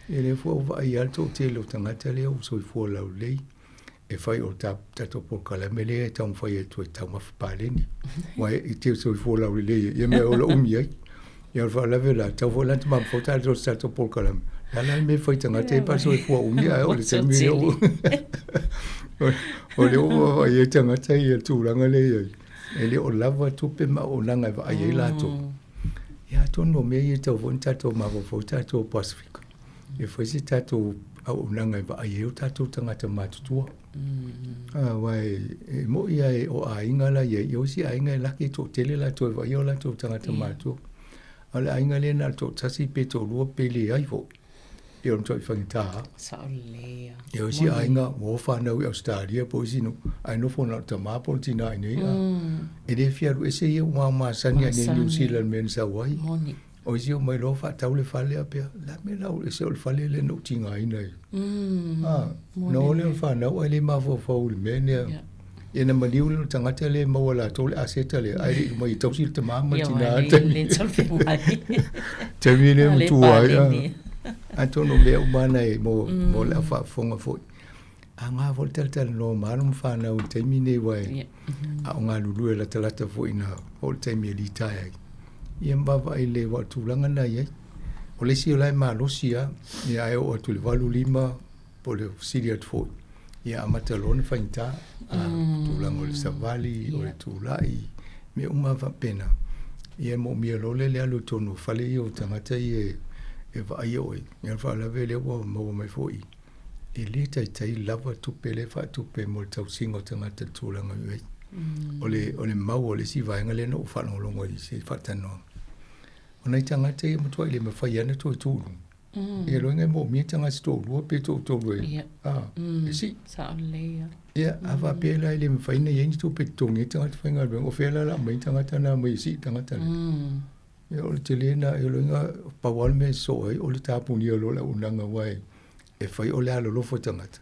Ia le fua uva ai alto te le o tangata le o soi fua lau lei. E fai o tato po kalame le e tau fai e tu e tau mawhapaleni. Wai i te soi fua lau lei. Ia mea ola umi ai. Ia o whaalawe la tau fua lanti mam fota le tato po kalame. Ala me fai tangata e pa soi fua umi ai o le te mea o. O le o vai e tangata i e tūranga le ai. E le o lava tupe ma o nanga va ai la to. Ia tono me i tau fua tato ma fota tato Pacifica. E fai si tato au nanga va ai o tato tangata matutua. Wai mo ia e o ainga la ia i si ainga e laki to tele la to va io la to tangata matu. Ala ainga le na to tasi pe to lua pele ai vo. E on to fangita. Saolea. E si ainga mo fa na Australia po si no ai no fona ta ma po tina nei. E de fiaru ese ia ma sania nei New Zealand men sa wai. O si o mai lo fa tau le fale apea. La me la o se o le fale le no tinga ai nei. No le fa na o le ma fo fo le mene. E na maliu le tangata le ma wala to le aseta le ai mai tau si te mama tina. Le tolfe mai. Te mine tu ai. Antono le umana e mo la fa fonga foi. Anga volta tel no marum fa na o te mine wai. A nga lulu la talata foi na o te mi lita ai. Ia mbava i le watu langa na iai. O le si o lai maa losia, ia ai o atu le walu lima po le siri atu fōi. Ia amata lona whainta, tūlanga o le savali, o le tūlai, me umava pena. Ia mo mia lole le alu tonu, whale i o tangata i e vai oi. Ia whaalawe le wa maua mai fōi. E le tai lava tupe le wha tupe mo le tau singo tangata tūlanga iai. O le mau o le si vaenga le no whanolongo i se whatanoa. O nei tangata i matua i le mawhai ana tō tūru. E roinga mo mia tanga si tō rua pe tō rua e. E si. Saolea. Ia, awa pēla i le mawhai na ieni tō pe tongi tangata whainga ruenga. O whela la mai tangata na mai si tangata le. E o le te lena e roinga pawal me so ai o le tāpuni o lola unanga wai. E whai o le alolofo tangata.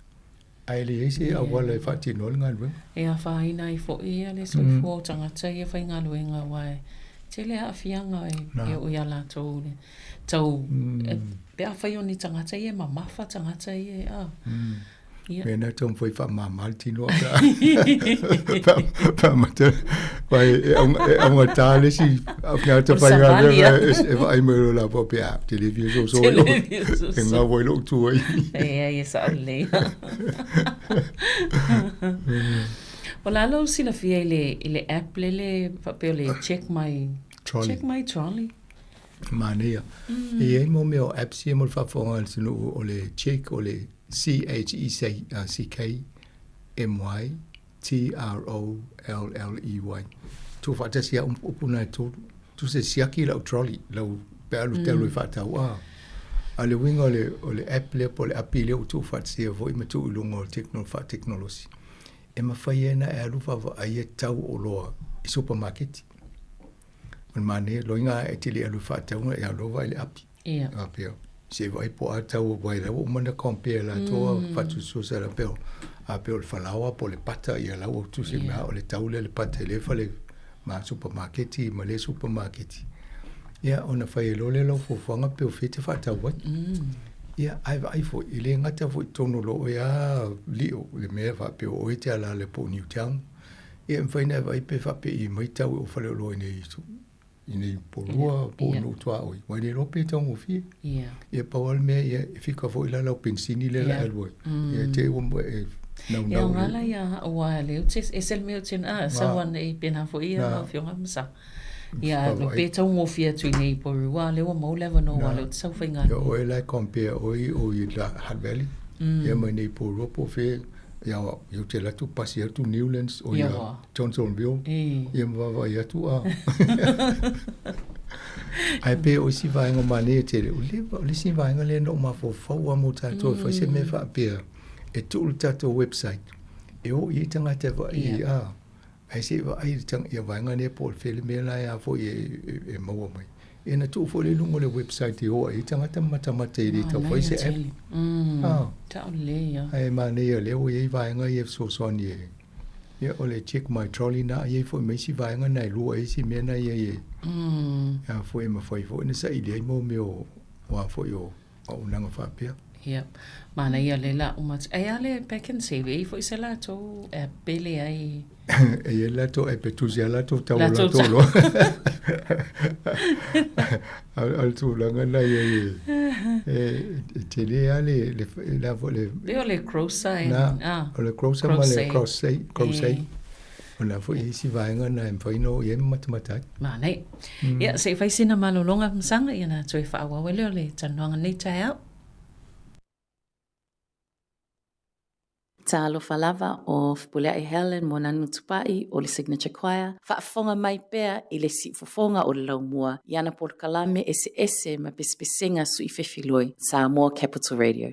Ai le ese a wala e whati nol ngā ruenga. E a whaina i fo ia le soifo tangata i e whainga luenga wai. Te le a fianga e o ia la tau le. Tau, pe a whai o ni tangata i e mamafa tangata i e a. Mena tau mwhai wha mamalti noa ka. Whamata, wai e aunga tāle si, ngā ta whainga rewa e wai mero la po pe a, televia so so. E ngā wai lo tu ai. E sa lea. Wala lo sila fia i le app le whapeo le check my trolley. Manea. E ei mo meo app si e mo whawhonga sinu o le check o le CHECKMY Tu whatasia upuna e tōru. Tu se siaki lau trolley, lau pealu telu i whatau a. A le winga o le app le po le api le o tu whatasia vo i matu ilunga o teknolosi. E mawhai ena e alufa wa ai e tau o loa i supermarket. Man mane, loinga e tili alufa taunga e alofa i le api. Ia. Apeo. Se vai po a tau vai la o mana compare la toa fatu sosa la peo. Apeo le falawa po le pata i ala o tu se mea o le tau le pata le fale ma supermarket i ma le supermarket. Ia, ona whai lo le lau fofanga peo fete whatau wai. Ia, ai fo, i le ngata fo i tono lo e a lio, le mea whapeo o e te ala le po Newtown. Ia, mwhaina vai pe whape i maitau o whale lo i nei i nei porua, po no tua oi. Wai le rope e tongo fie. Ia, paual mea, ia, e whika fo i la lau pensini le la aloi. Ia, te umbo e nau. Ia, ngala ia oa leo, e sel meo tena, sawan e pena fo ia na fionga msa. Ia, no pe tongo fie tu i nei porua, leo mau lewa no wa leo tsau whainga. Ia, oe lai compare oi o i la Hutt Valley. Ia, mai nei porua po fie. Ia, eu te latu pasi atu Newlands o ia Johnsonville. Ia mwawa i atu a. Ai pe o si vaenga mane te le. O le si vaenga le no ma fo fau a mo tato. Fai se me wha pia. E tu tato website. e o i tangata wa i a. Ai se wa ai tang ia wanga ne Paul Fele me la ya fo e maua mai. E na tu fo le lungo le website i o i tangata mata i ta fo se app. Ta le ya. Ai ma ne ia le o i wanga i so so ni. Ia o le check my trolley na i fo me si wanga na lu ai si me na ia. Ya fo e ma fo ne sa i le mo me o wa fo yo o nanga fa pia. Yep. Mana ia le la umat. Ai ale back and save e fo se la to bele ai. E la to e petusi la to ta la to lo. Al tu la ngana ye. Te le ale le la vole. Le crochet. O le crochet ma le crochet. Ona fo i si vai ngana en foi no ye matematik. Mana. Ia se fai sina malolonga msanga ia na toi fa wa wele le tanonga nei tai au. Ta alofa lava o Fupuleai Helen mo nanu tupai o le Signature Choir. Whaafonga mai pea i le si fofonga o le laumua. Iana Porkalame ese ma pespesenga sui fefiloi. Sāmoa Capital Radio.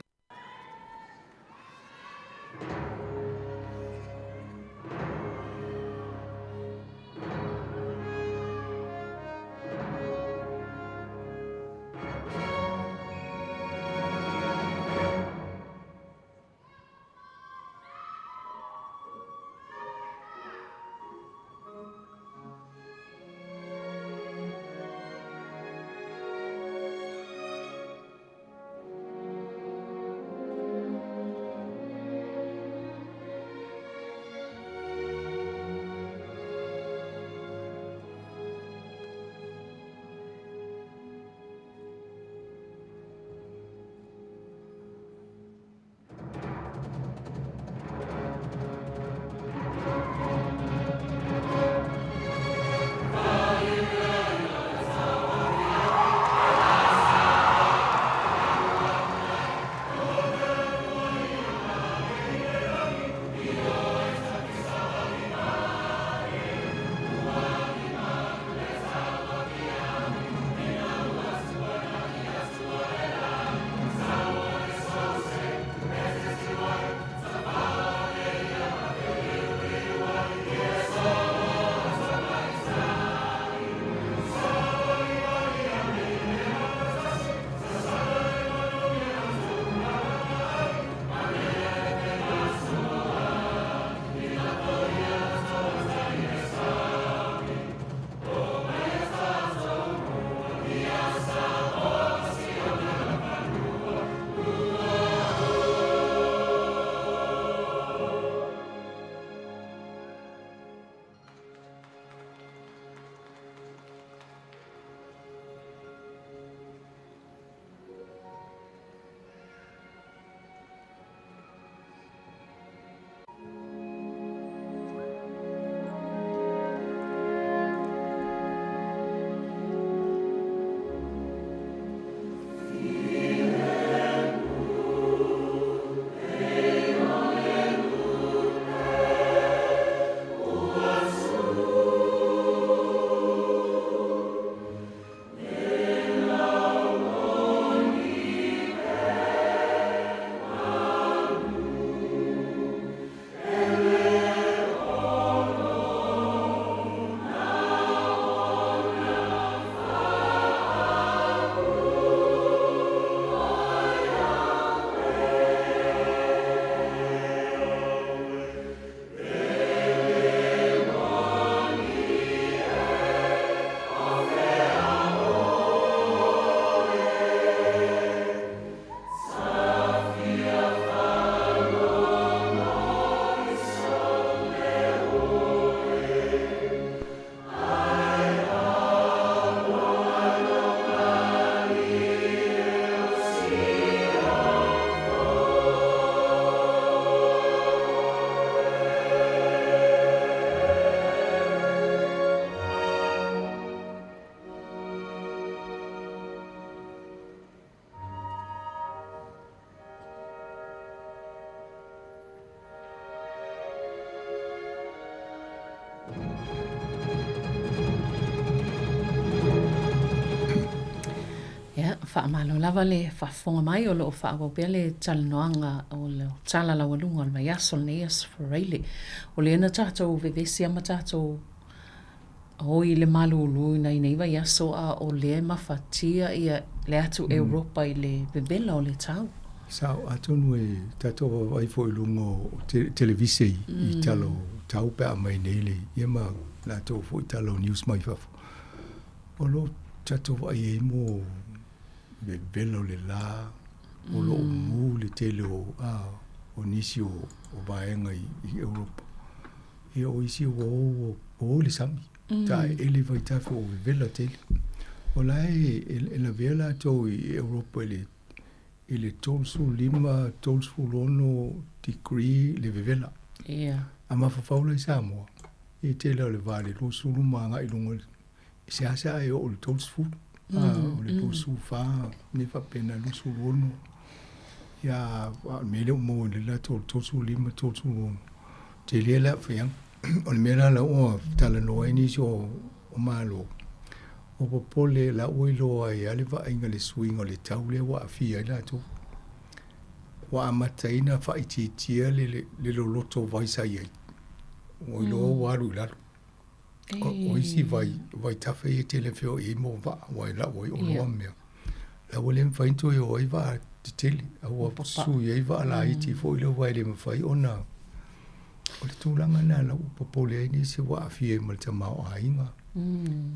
whaamalo lava le whaafonga mai o lo o whaawapea le talanoanga o le tala la walunga o le mai aso le asfareile. O le ena tātou vevesi ama tātou o i le malulu na i neiva i aso a o le mawhatia i le atu Europa i le bebela o le tau. Sao atonu e tātou ai fo i lungo televise i talo tau pea mai neile. Ia ma tātou fo i talo news mai fafo. O lo tātou ai e mo bebela o le la, o lo mu le tele o nisi o vaenga i Europa. Ia o isi o le sami. Ta ele vai tafe o bebela tele. O la e la vela tau i Europa ele tolsu lima, tolsu lono degree le vevela. A mafafaula i Sāmoa. E tele o le vale, lo sulu maanga i lunga. Se asa e o le tolsu o le tolsu fa, ne fa pena lo sulu lono. Ia mele o mo le la tolsu lima, tolsu lono. Tele la fiang. O le mera la o tala noa inisi o malo. O popole la uilo ai ale va inga le swing o le taule wa afia la to. Wa amataina fa ititia le loto vai sai ai. O ilo waru la. O isi vai tafe e telefeo e mo va wa la o lo me. La wole mfainto yo i va tele o su ye va la iti fo ilo vai le mfai ona. O le tūlanga nā la upopole ni se wa afia mo te mao ainga.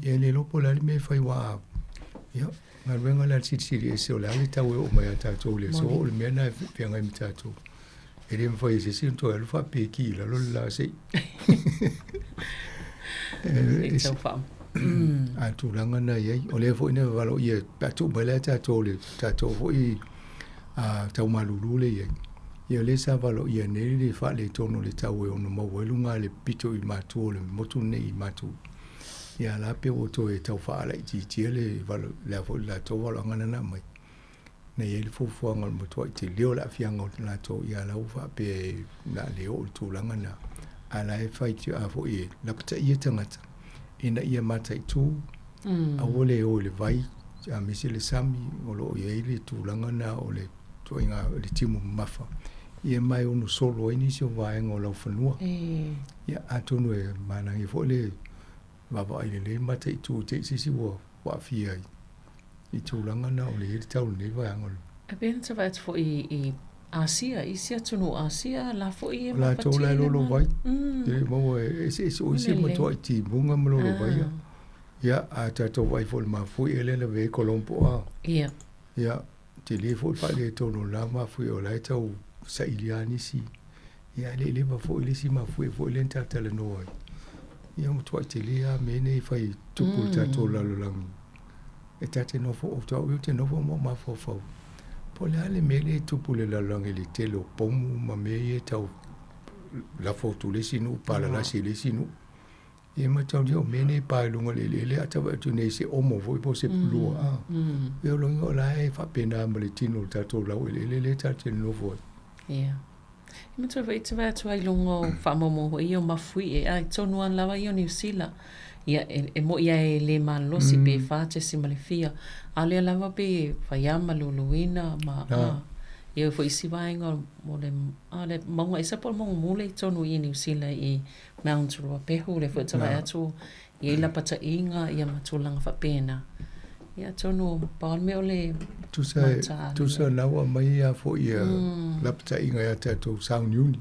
E le lopo la me fai wa ya ngā renga la titiri e se o le ali tau e o mai a tātou le so o le mea nā whianga i mi tātou. E le mwhai se si unto e lufa peki la lo la se. E tau wham. A tūlanga nā iei. O le fo ina walo i e patu mai la tātou le tātou fo i tau malulu le iei. Ia le sa valo ia nei le fa le tono le tau e ono mawelunga le pito i matu o le motu nei i matu. Ia la pe o to e tau fa ala i tia le valo la fo la to valo ngana na mai. Nei ele fo fo ngal motu i te leo la fianga o la to ia la ufa pe na leo o tu langa na. Ala e fai ti a fo e la pata ia tangata. Ina ia mata i tu. A wole o le vai a misi le sami o lo ia ile tu langa na o le to inga le timu mafa. Ia mai onu solo ini se vaenga o lau whanua. Ia atonu e manangi fo le wawa ai le mata i tū te sisi wa fia i tūlanga na o le hiri tau nei vaenga. A bēna te vai fo i Asia, i sia tunu Asia, la fo i e mawhatia. La tau lai lolo vai. Te maua e se o isi matua i ti bunga malolo vai. Ia a tatou vai fo le mafui e le na vei kolompo a. Ia te le fo fa le tono la mafui o lai tau sa iliani si. Ia le va fo ile si mafui fo ile ntata le noa. Ia mutua te lea mene i fai tupu tatou lalolangi. E tate nofo o tau iu te nofo mo mafofau. Po le ale mele tupu le lalolangi le telo pomu ma meye tau la fotu le sinu, pala la si le sinu. Ia matau dio mene pai lunga le atawa tu nei se omo vo po se lua. Ia longi o lai fa pena ma le tino tatou lau le tate nofo. Ia. Ima tō wai te wai atu ai longo whamomo i o mafui e ai tonu an lawa i o New Zealand. Ia e mo ia e le malosi pe whāte si malefia. A lea lawa pe whaiama luluina ma ia fo isi wainga mo le maunga isa po mongo mule i tonu i New Zealand i Mount Ruapehu le fo te wai atu i ila pata inga i a matulanga whapena. Ia tonu paon me o le tusa nawa mai a fo ia lapta inga ia tatou Sound Uni.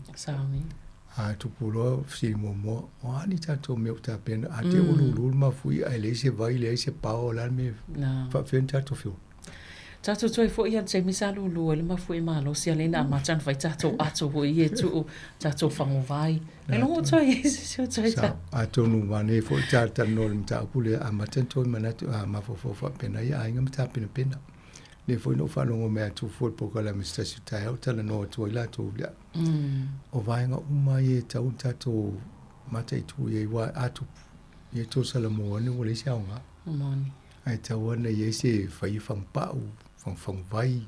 A tupuloa si momo o ani tatou me o ta pena a te ululul ma fui ai le se vai le se pao la me fa fen tatou fio. Tatou toi fo ia te misalu lu le ma fui malo si ale na ma chan fai tatou ato ho ia tu tatou fango vai. E longo toi si toi ta. A tonu mane fo tata no le mta pule a matento manatu a mafofo fa pena ia inga mta pena. Le foi no falongo me atu fo poka la mista si tai o tala no tu ila tu bia. O vainga uma ye tau tatou mata itu ye wa atu ye to salamo ni wole siaunga. Moni. Ai tau ana ye se fai fang pau fang vai.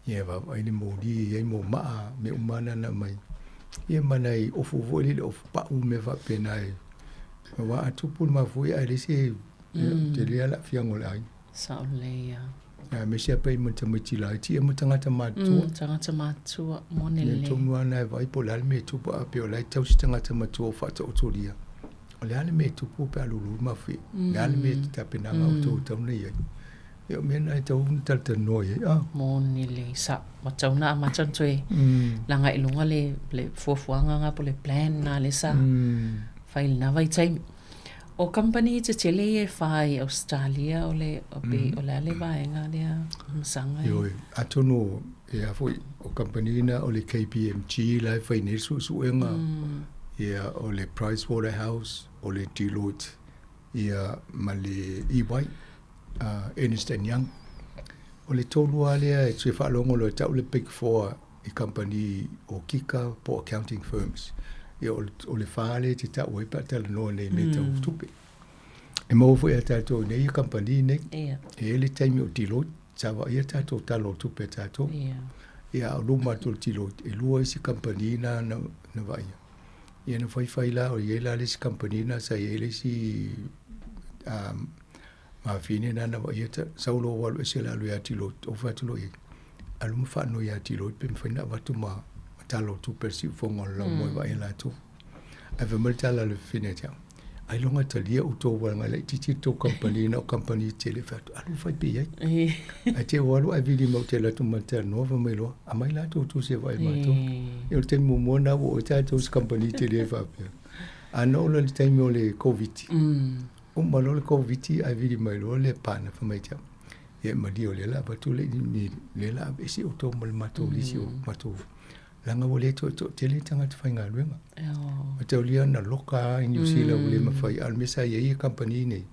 Ye va ai ni modi ye mo ma me umana na mai. Ye manai ofu voli le ofu pau me va penai. Wa atu pun ma fui ai le se te le ala fiango ai. Saulea. Me sia pe mo te miti la ti mo tangata matua. Tangata matua mo ne Le le. tonu ana vai po la me tu pa pe o la tau si tangata matua fa to toria. O le ale me tu po pe alulu ma fi. Le ale me ta pe na ma to tau nei. Yo me na tau tal te noi. Mo ne le sa ma tau na ma chan tue. La ngai lunga le fuafuanga nga po le plan na le sa. Fai na vai tai. O company te tele e whai Australia o le ale vaenga lea masanga. Yo, atono e a foi o company na o le KPMG la whai ne su enga. Ia o le Pricewaterhouse, o le Deloitte, ia ma le EY, Ernst & Young. O le tolua lea e tue whaalongo lo tau le Big Four i company o kika po accounting firms. Ia o le whaale te tau e patala noa nei me tau tupe. E mawafo ia tātou nei i company nei. E le taimi o Deloitte, tawa ia tātou talo tupe tātou. Ia o luma tol Deloitte, e lua isi company na vaia. Ia na whai la o ia la lesi company na sa ia lesi mawhine na vaia ta saulo walu e se la lu ia Deloitte, o whatulo ia. Alu mwhano ia Deloitte, pe mwhaina watu talo tupe si ufonga la moe vaia la tu. Ave maltala le fine tia. Ai longa talia uto wanga le titi to company na company tele fatu. Alu fai pe ai. Ai te walu ai vidi mau te la tu mata nova mai lo. Amai la tu se vai mato. Eu te mo na o ta tu company tele fa pe. Ano le time o le covid. Malo le covid ai vidi mai lo le pana fa mai tia. E ma dio le la batu le ni le la e si uto mal mato li si mato. Langa wole to tele tanga te whainga luenga. Te olia na loka i New Zealand wole mawhai almesa i company nei.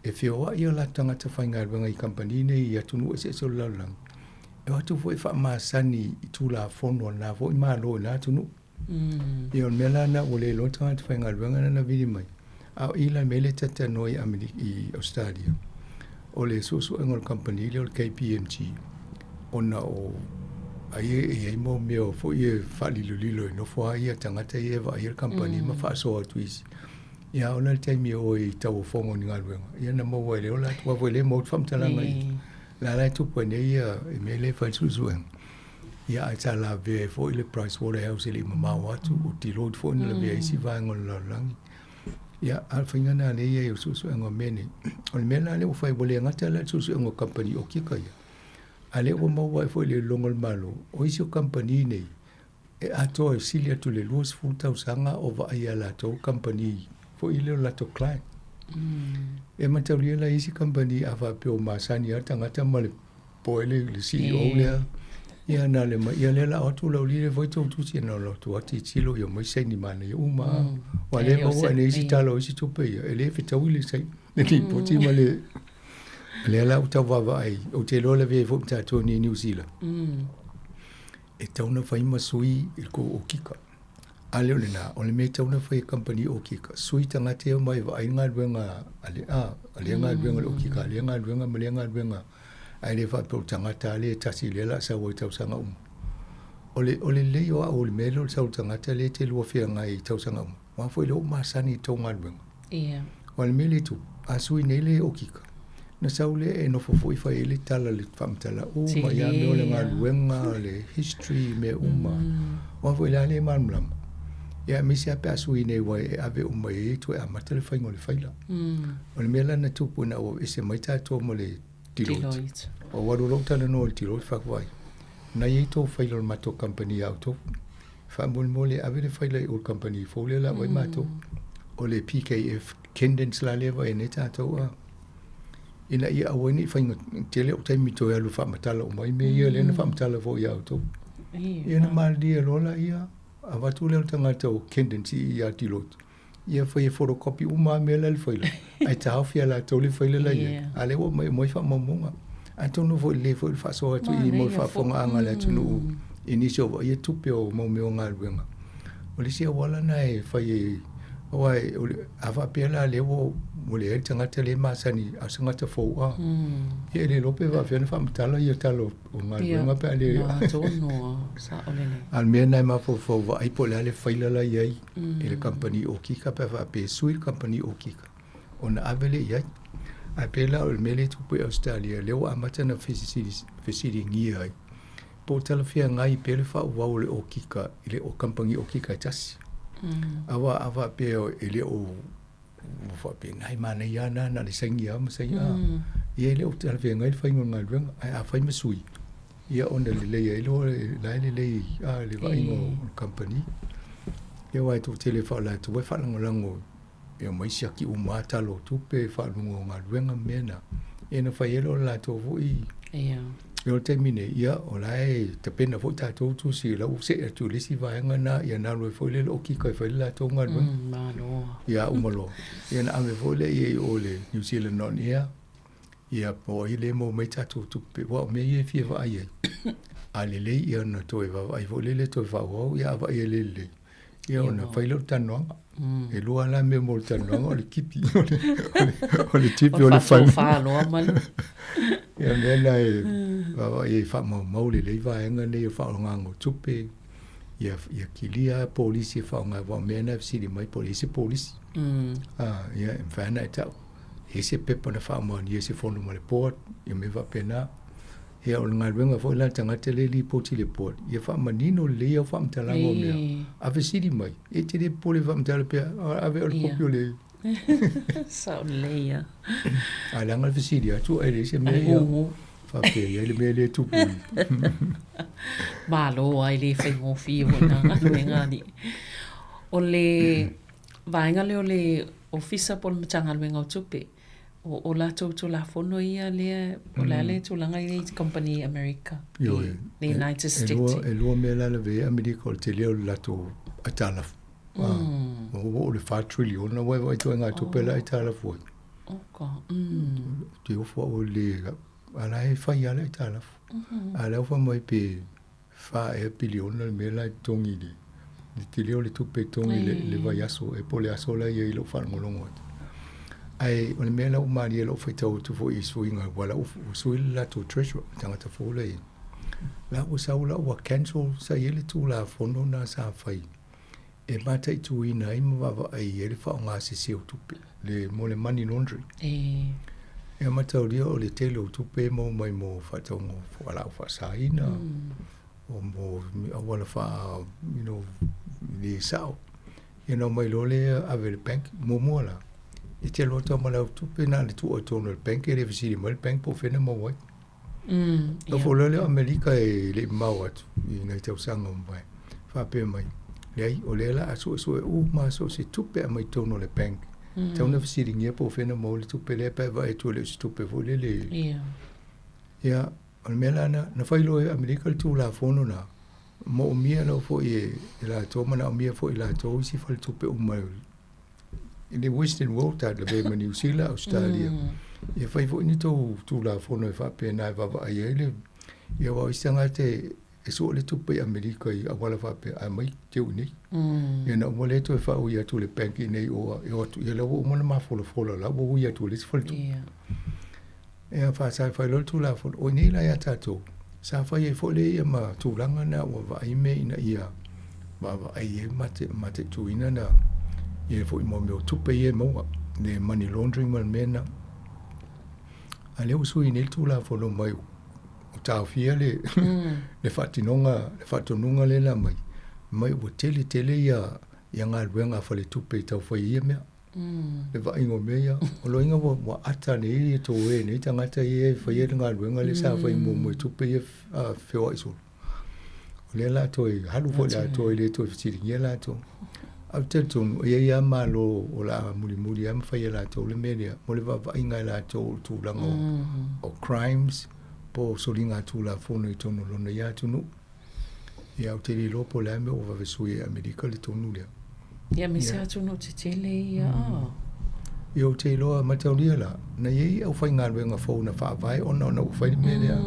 E whioa i la tanga te whainga luenga i company nei i atunu e se so lalang. E watu fwoi wha maa sani i tūla whono na fwoi maa loi na atunu. I on mela na wole lo tanga te whainga luenga na vidi mai. Au i la mele tata noi i Australia. O le susu engol company le o KPMG. Ona o ai mo meo fo ye fali lilo no fo ai tangata ye va ai company ma fa so twis ya ona time o i tau fongo ni ngalwenga ya na mo wele ola twa wele mo fam tala ngai la tu pone ya me le fa su ya ai tala ve fo ile Pricewaterhouse le mama watu o Deloitte fo le ve si va ngol la lang ya al finga na le ye su ngo meni on mena le fa bole ngata la su ngo company o kika ya ale o mau wai foi le longol malo o isi o company nei e ato e silia tu le luas futa usanga o va ia la to company foi ile la to client e matauria la isi company ava pe o masani ata ngata male po ele le CEO le ia na le ia le la otu la uli le voi tu si no lo tu ati chilo yo mo sai ni mana yo uma wale mo ene isi talo isi tu pe ele fe tawili sai ni poti male le la uta vava ai o te lo le ve vo ta to ni New Zealand e tauna fai masui il ko o kika ale le na o le me tauna fai company o kika sui tanga te mai va ai nga luenga ale nga luenga o kika ale nga luenga male nga luenga ai le fa po tanga ta le tasi le la sa wo tau sanga o le le yo o le melo sa tanga ta le te lo fia nga i tau sanga wa foi lo masani to nga luenga o le mele tu a sui nele o kika na saule e no fofo i fai ele tala le famtala ma ya me ole nga luenga le history me wa foi la le malmlam ya mi se ape asui nei wa e ave e tu a matele fai ngole faila o le mela na tupu na o ese mai tato mo le Deloitte o waru lo tala no le Deloitte fa vai na ye to faila mato company auto fa mole ave le faila o company fo le la vai mato o le PKF Kendens la le vai ne tato ina ia awani fainga tele o taimi to ya lu fa matala o mai me ia le na fa matala fo ia to ia na mal dia lola ia avatu le tanga to tendency ia Deloitte ia fa ia photocopy uma me le faila ai ta hafia la to le faila la ia ale o mai fa momonga antono fo le fo fa so to i mo fa fonga anga le tunu inicio ia tupe o mo me nga luenga o le sia wala na e fa ia Oi, ava pela levo mulher tanga tele masani asanga te fo e le lope va fena fam tala ia talo nga pele no sa olele al mena ma fo va ai pola le faila la ia e le company o kika pa va pe sui company o kika ona avele ia A pela o mele tupe Australia leo amata na fesiri ngia ai. Po tala fia ngai pele fa wau le o kika ile o kampangi o kika tasi. Awa peo ile o fa pe ngai mana yana na le sengia ma sei a. Ia ile o tala fia ngai fa ingon ngai wen a fa masui. Ia ona le ile le a le va ingo company. Ia wa tu telefa la tu fa lango e mai sia ki umata lo tupe fa lungo nga luenga mena ena fa yelo la to vui yo termine ia olai te pena fo ta tu si la u se tu lisi va nga na ia na lo fo le o ki ko fa la to nga luenga malo ia umalo ia na ame fo le ia o le New Zealand non ia po ile mo mai ta tu pe wa me ia fi va ia ale le ia na to va ai fo le to va o ia va ia le ia ona fa ilo tano e lua la me mo tano o le kipi o le tipi o le fa lo mal ia nena e fa mo le va nga ne fa nga ngo tupe ia kilia polisi fa nga va mena si di mai polisi ia fa na ta ese pepa na fa mo ni ese fono mo le port ia me va pena ia o nga luenga fo la tanga tele li poti le port ia fa manino le ia fa mtala ngo mea ave sidi mai e te le pole fa mtala pe ave o popio le sa le ia ala nga sidi atu e le se me ia fa pe ia le me le tu pu malo ai le fe mo fi ona luenga ni o le vainga le o le ofisa pol mchanga luenga o tupe o la tu la fono ia le o la le tu langa i company America the United States e lo me la ve America te le la tu atala o le 5 trillion na we to nga tu pela atala fo te o fo o le ala e fa ia le atala ala fo mo pe fa e billion na me la tongi di te le o le tu pe tongi le va yaso e pole aso la ia i lo fa ngolongo ai o le mea lau maria lau whaitau tu fo i suinga wala u suila la tu treasure tangata fo lei la u sau la ua cancel sa iele tu la fono na sa whai e mata i tu ina i mawawa ai ele wha o ngā se seo tupe le mo le money laundry e mata o lia o le tele o tupe mo mai mo whaitau ngo wala u wha sa ina o mo wala wha le sao mai lo le ave le bank mo mo la e te lota ma lau tupe na le tu o tono le bank e le visiri ma le bank po fena ma wai. O fo lele Amerika e le mau atu i ngai tau sanga mai. Whape mai. Lei o lela asu e ma so se tupe a mai tono le bank. Tau na visiri ngia po fena ma le tupe le pa va e tu le tupe fo lele. Ia, o le mela na whailo e Amerika le tu la fono na. Mo o mia lau fo i la to mana o mia fo i la to isi fa le tupe umai in the Western world ta le me New Zealand Australia e fai fo ni to tu la fono e fa pe na va va ele e wa isanga te e so le tu pe America i wala fa pe a mai te uni e na mo le to e fa o ia tu le bank nei o tu e lo mo ma fo la o ia tu le fo tu e fa sa fa lo tu la fo o ni la ya ta to sa fa e fo le ma tu langa na o va i me ina ia va ai mate tu ina na e foi mo meu tupe e mo ne money laundering mal mena ale usu i nel tu la folo mai o tau fia le fatonunga le la mai o tele ia ngā ruenga fale tupe tau fai ia mea le va ingo mea o lo inga wa ata ne i to e ne tangata i e fai e ngā ruenga le sa fai mo tupe e whioa iso o le la to i halu fo la to i le to i fitiri ngia la to au te tonu, ia malo o la muli am fai la to le media, mo le va inga la to tu lango o crimes, po solinga tu la fono i tonu lona ia tunu. Ia au te li lopo le ame o va vesui Amerika le tonu lea. Ia me se atunu te tele ia. Ia au te loa mataunia la, na iei au fai ngā ruenga fau na wha vai, ona u fai media.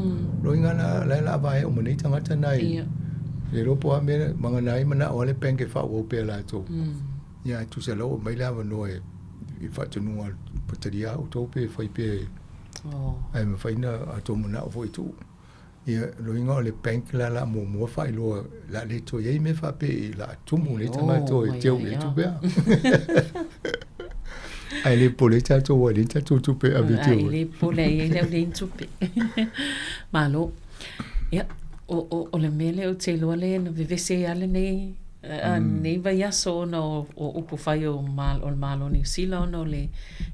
Roi ngā la vai o manei tangata nai. Le lopo a mea, mga nai mana o le penke wha o pēr la tō. Ia, tu se lau, mai lawa noe, i whatunua pataria o tō pē, whai pē, ai me whaina a tō mana o voi tū. Ia, loinga o le penke la mua whai loa, la le tō, iei me wha pē, la tumu le tanga tō, e teo le tu pēr. Ai le pole tato wa le tato tupe a vitu. Ai le pole ai le tupe. Malo. Ya, o le mele o te loa le na vivese ale nei nei vai aso no o upu fai o malo ni sila no le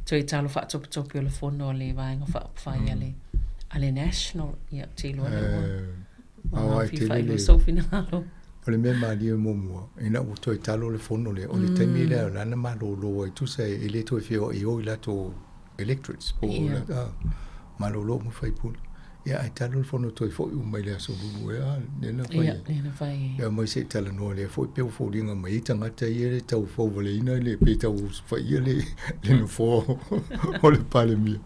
toi talo fa topi o le fono le vai ngo fa fai ale national ya te loa le o ai te le so finalo o le me mali mo mo ina o toi talo le fono le o le temi le la na malo lo tu sai ele toi fio e o la to electrics po la malo lo mo fai pul ya ai talo le fono toi fo u mai le so bu ya ne fai ya mo se talo no le fo pe fo dinga mai tanga ta ye tau fo vole ina le pe tau fai le no fo o le pale mi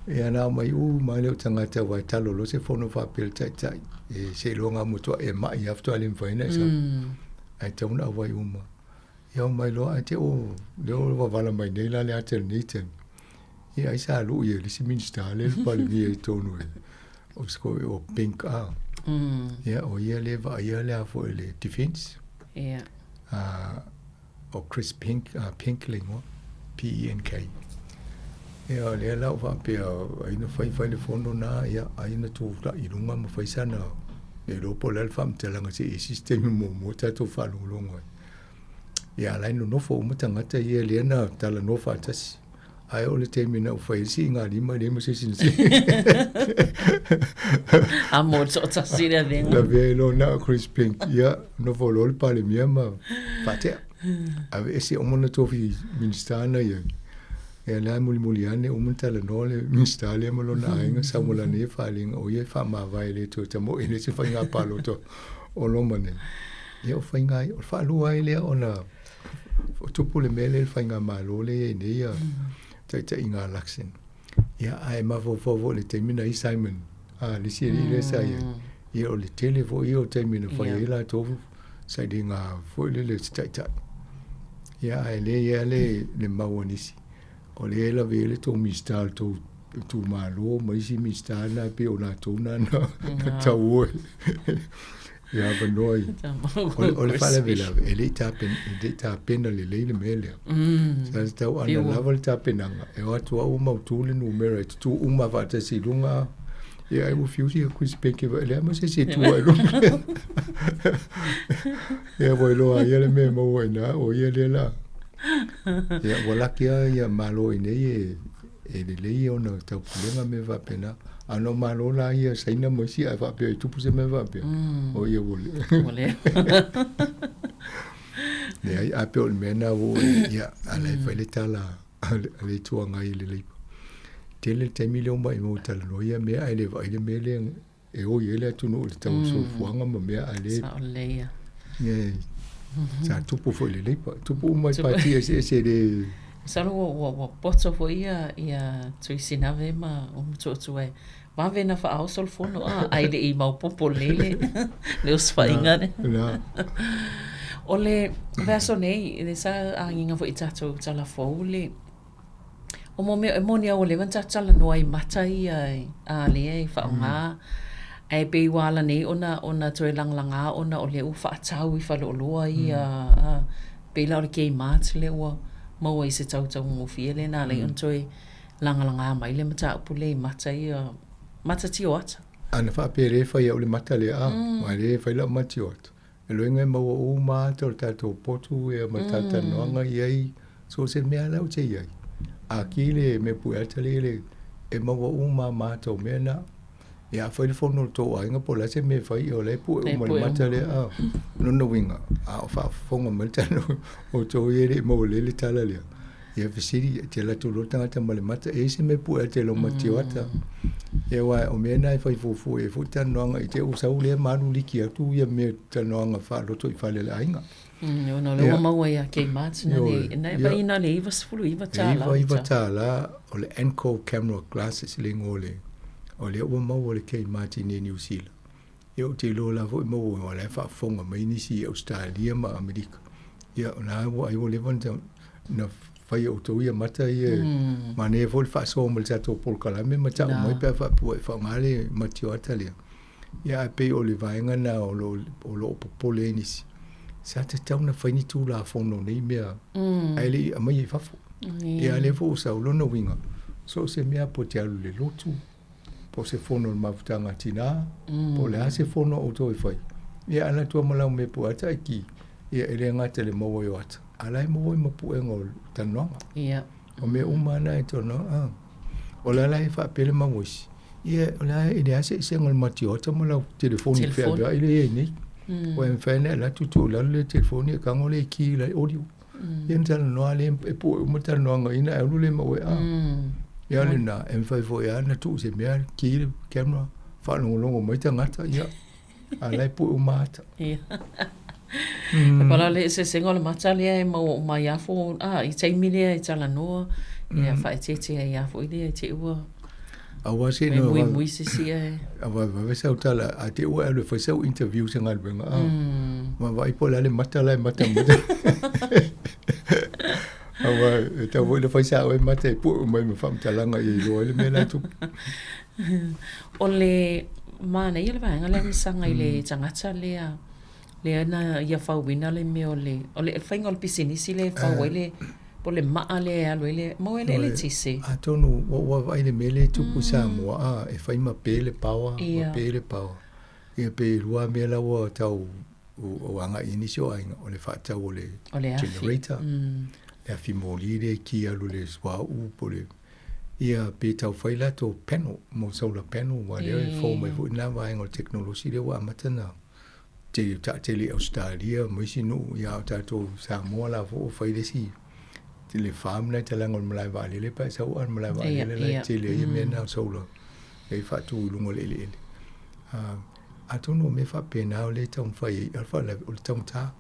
ya na mai mai le tanga ta wa talo lo se fono fa pel tai e se longa moto e mai after alim faina sa ai tau na wa uma ya mai lo ai te o le o vala mai nei la le atel niten e ai sa lu ye si minsta le pale mi e tonu o sko o pink ya o ye le va ye le fo le defense o Chris Pinkling PENK ya le la va pe ai no fai le fondo na ya ai na tu la i lunga mo fai sana e lo po le fam te langa si sistemi mo ta to fa lo ngo ya la no fo mo tanga te ye le na ta la no fa tas ai o le te mina o fai si nga li ma le mo se sin si amo so ta si le vengo la ve lo na Chris Pink ya no fo lo pa le mia ma fa te ave ese o mo na to fi ministana ya e la muli ane o mun tala no le minstale mo lo na inga sa mo la ne fa ling o ye fa ma vai le to tamo ene se fa nga palo to o lo mane ye o fa nga o fa lu ai le ona o tupu le mele fa nga ma lo le ne ya ta inga laksen ya ai ma fo le termina i Simon le si le sa ye o le tele vo yo termina fa ye la to sa dinga fo le ta ya ai le mawonisi o le la vele to mistal to malo mai si mistal na pe ona to na ta wo ya banoi o le fala vela ele ta pen le mele sa sta o ana level ta penanga e o tu o ma tu le numero tu uma va ta si lunga ya I refuse a Chris Pink le mo se tu o ya voilo a ele me mo na o ele la ya wala kia ya malo ine e le ona ta pulenga me va pena ano malo la ia saina mo si a va pe tu puse me va pe o ye vole ne ai a pe o mena o ya ala fa le tala le tu nga ile le tele te million ba mo tala no ya me ai le va ile me le e o ye le tu no le tau so fuanga mo me ale sa le ya sa tupu fo le lepa tupu mai pati ese de salo wo poto fo ia tu sinave ma tu e va vena fa au sol fono ai le i mau popo lele le os fa inga ne ole verso nei le sa anginga fo itato tala fo le o mo me mo ni o le vanta tala no ai mata ia a le ai fa nga ai pe wala nei ona toi langlanga ona o le u fa tau I fa lo ia pe la o ke mat le wa mo I se tau mo fiele na le on toi langalanga mai le mata pule mata ia mata ti ot ana fa pe re fa ia o le mata le mai le fa la mati ot e lo ngai mo o ma to tato potu e mata ta no nga ia so se me ala o te ia akile me pu atale e mo o ma to me na ya foi le fono to ainga po la se me fai o le pu o mo mata le no winga fa fonga mata no o to ye mo le tala le ya fisiri te la to lo tanga mo le mata e se me pu te lo matiota e wa o me na fai fu e fu tan no I te o sa le manu liki tu ya me tan no fa lo to fa le ainga no le mo ya ke mat na ne va ina le vas fulu I va tala o le enco camera glasses le ngole o le o mau le kei mati ne New Zealand. E o te lo la vo mau o le fa fonga mai ni si Australia ma Amerika. Ia na o ai o le vanta na fai o to ia mata ia ma ne vo fa so mo le to por kala me mata o mai pe fa pu fa ngale mati o Italia. Ia pe o le vainga na o lo popole ni si. Sa te tau na fai ni tu la fono nei mea. Ai le mai fa Ia le fo sa lona winga. So se mea po te alu le lotu. Po se fono le mafutanga tina. Po le hase fono o toi fai. Ia ana tua malau me po ata ki. Ia ele ngata le mawa yo ata. Alai mawa ima pu engo tanuanga. Ia. O me umana e tono. O la lai fa pele mawisi. Ia o la ele hase isenga le mati ota malau telefoni fea bea ile e nei. O en fene la tutu la le telefoni e kango le ki la audio. Ia mtala noa le e po umata noanga ina e ulule mawe ia le na em fai fo ia na tu se mea ki le camera fa longo mai tangata ia alai po umata ia pala le se sengo le mata le e ma ia fo i taimi le e tala noa ia fa te ia fo ile te ua awa se no mui se sia awa va sa utala a te ua le fa sa interview se ngal benga ma vai po le mata awa ta voi le fa sa o mata po mai me fam talanga i lo le mela tu o le mana ile va ngale msanga ile tangata le na ia fa wina le me o le fa ngol pisini si le fa wele po le maa le alo ele mo ele tise a tonu wa vai le mele tu ku Sāmoa e fa ima pele power ia pe rua mela wa tau o anga inisio ainga o le fa tau o le generator le afimoli le ki alu le swa po le ia pe tau faila to panel mo solar panel wa le fo mai fu na va ngol technology le wa matana te le Australia mo sinu ia ta to Sāmoa la fo faile si te le farm na te langol malai va le pa sa wa malai va le te le mena solar e fa tu lungo le a tono me fa pena o le tau fai alfa le o tau ta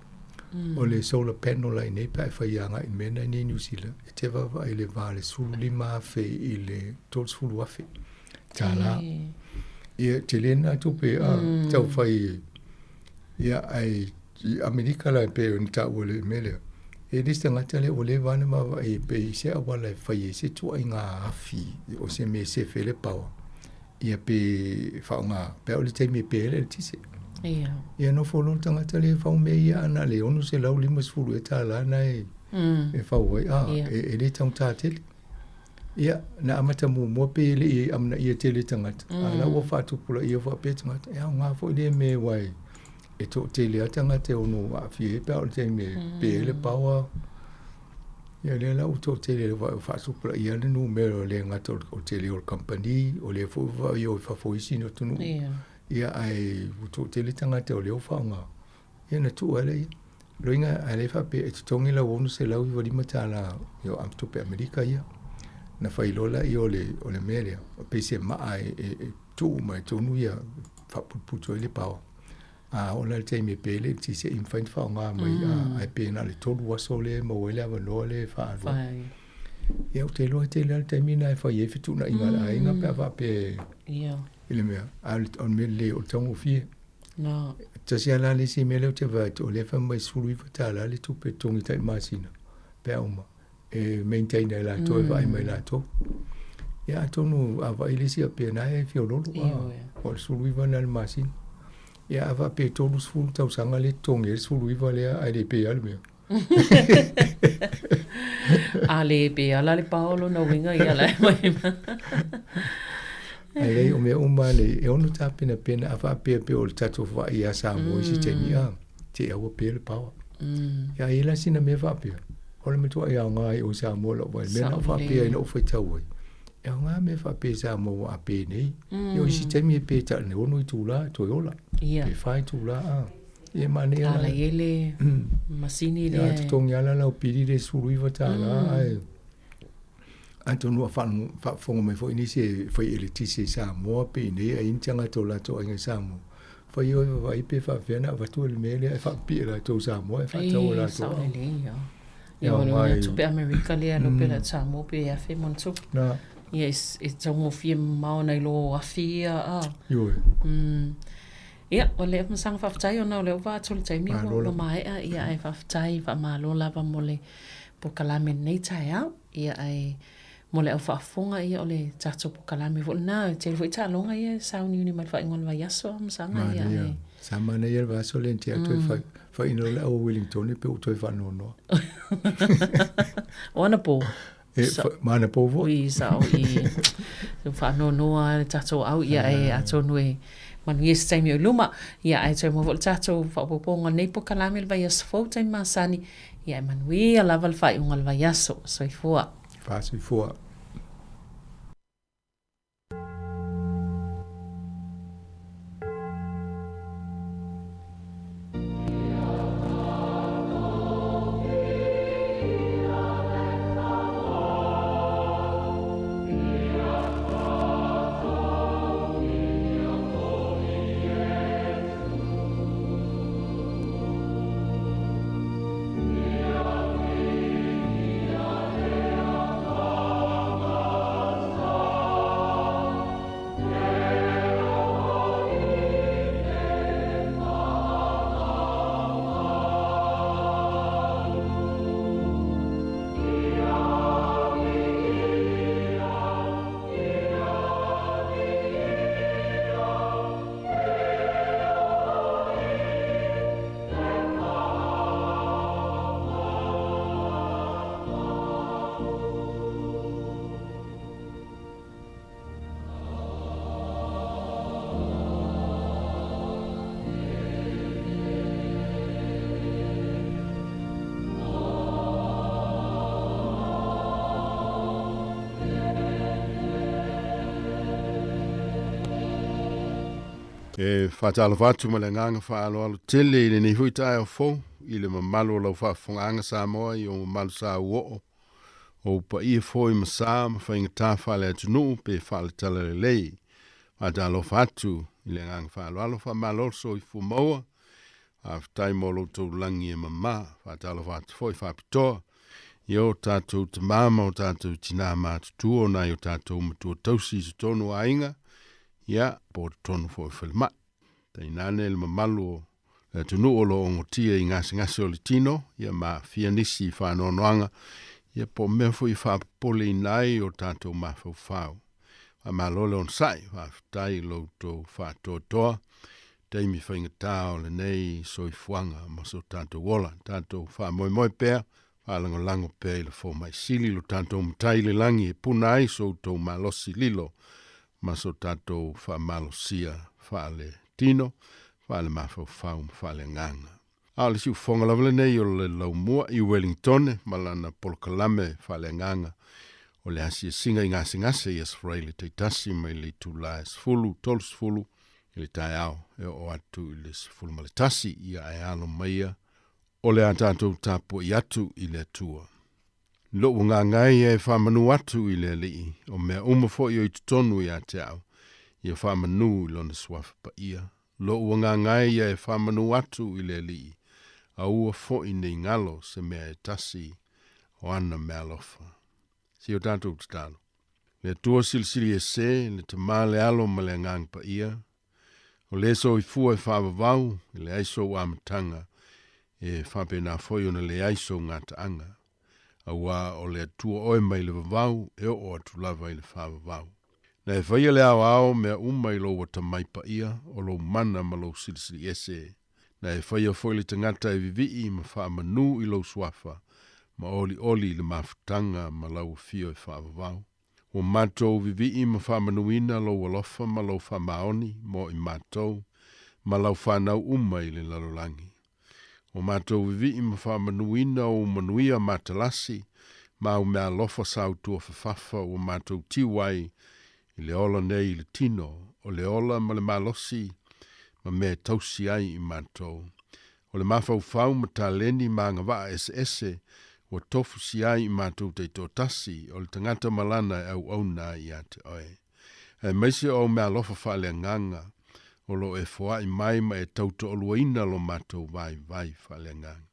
o le solar panel lai nei pa fa yanga in mena ni New Zealand e te va ile va le sulu lima fe ile tot sulu wa fe tala e te le na tu pe tau fai ia ai Amerika la pe on ta o le mele e dista ngata le o le vana ma e pe se a wala fai se tu inga afi o se me se fe le power ia pe fa nga pe o le te me pe le tise ia no folo tangata le fa me ia na le onu se lau lima sfulu e tala na e fa wai e le tau ta tele ia na amata mo pe le amna ia tele tangata ala wo fa tu pula ia fa pe tangata ia nga fo le me wai e to tele tangata onu a fi pe o te me pe le power ia le la to tele le fa tu pula ia le numero le ngata o tele o company o le fo va io fa fo isino tunu ia ai to tele tangata o le fa nga ia na tu ale loinga ale fa pe e tongi la wonu se lau i mata la yo am to pe Amerika ia na fa ilola i o le melia pe se ma ai tu mai tonu ia fa puto le pao o le te me pele ti se infant fa nga mai ai pe na le tolu waso le mo le ava no le fa ia te lo te le te mina fa ye fitu na inga ai nga pe fa pe ia ile mea on me le o tongo fie no ta sia la le si me le te va to le fa mai sulu i fa la le tu pe tongi tai masina pe uma e maintain la to vai mai la to ia tonu ava ile si pe na e fio lo o sulu i va na masina ia ava pe tonu sulu tau sanga le tongi sulu i va le ai le pe al me ale pe ala le paolo na winga ia la mai ale o me umale e onu ta pena ava pe o tatu va ia Sāmoa si te mia te au pe le power ia ila sina me va pe o le metua ia ngai o Sāmoa lo vai me na va pe no foi tau e nga me fa pe Sāmoa a pe nei yo si te mi pe ta ne onu tu la to yola pe fai tu la e mane ala ele masini le ya tonga la o pidi de sulu va ta la Antonu fa fongo me fo inisi fa ele tisi Sāmoa pe nei a intanga to la to inga Sāmoa fa yo va ipe fa vena va tu le mele fa pi la to Sāmoa fa to la to yo no tu pe America le no pe la Sāmoa pe a fe mon tu na yes it's a fi mau na lo afia yo ia o le masang fa tai ona le va tu le tai mi lo mai ia ai fa tai fa malo lava mole po kalame nei tai ia ai mo le fa fonga ia o le tato po kalame vo na te vo ta longa ia sa ni mai fa ngol va yaso masanga ia Sama na ia vaso le tia tu fa ino le o Wellington pe o tu fa no. Ona po. Mana po vo. Ui sa o I. Tu fa no a tato au ia e ato nui. Man yes time o luma ia ai toi mo vol tato fa po nei po kalame vai as fo time masani ia man wi a level fa un vai aso so I fua. Fa so fua. Whatalo watu malenganga whaalo alo tele ile ni hui tae o fo ile mamalo lau whafonganga Sāmoa I o mamalu sa uo o pa I fo I masa ma whainga tā whale atunu pe whale tala lei whatalo whatu ile ngang whaalo alo whamalo so I fu maua tai molo tau langi e mama whatalo whatu fo I whapitoa I o tātou te mama o tātou tina mātutua na I o tātou matua tausi se tonu a inga ia po tonu fo filma tai nane le mamalu tunu olo ongotia I ngasi o le tino ia ma fianisi fa nonoanga ia po me fo I fa pole nai o tato ma fo fao a malole on sai fa tai lo to fa to tai mi fa ngata le nei so I fuanga ma so tato wola tato fa moi pe fa lango pe le fo mai sili lo tato mtai le langi punai so to malosi lilo ma so tato fa malosia fa le tino fa le mafo faum fa le nganga ale si fonga la vele nei o le lau mua I Wellington malana polkalame fa le nganga o le hasi singa ngase yes fraile te tasi mai le tulais fulu tols fulu le tai au o atu le fulu male tasi ia e alo maia o le atato tapo I atu I le tua lo nga ngai e fa manu atu I le li o me umafo I tonu ia te au ia fa manu lo na swaf pa ia lo nga ngai e fa manu atu I le li a ua fo I nei ngalo se mea e tasi o ana mea lofa si o tātou tatalo le tua silisili e se le te male alo ma le ngang pa ia o le so I fua e fa vavau le aiso o amatanga e fa pe na foi ona le aiso ngata anga a wa o le tua oe mai le vavau e o atu lava I le fa vavau na e whaia le ao mea umai lo wata mai pa ia o lo mana ma lo silisili ese na e whaia foi le tangata e vivi ma wha manu I lo swafa ma oli le mafutanga ma lau fio e wha vavau o matou vivi ma wha manuina lo walofa ma lo wha maoni mo I matou ma lau whanau umai le lalolangi o matou vivi ma wha manuina o manuia matalasi ma o mea lofa sautua fafafa o matou tiwai I le ola nei le tino o le ola ma le malosi ma mea tausi ai I matou o le mafau ma taleni ma ngawaa ese o tofu si ai I matou te totasi o le tangata malana au na I ate oe e meise o mea lofa whale nganga o lo e foa I mai ma e tauto oluaina lo matou vai whale nganga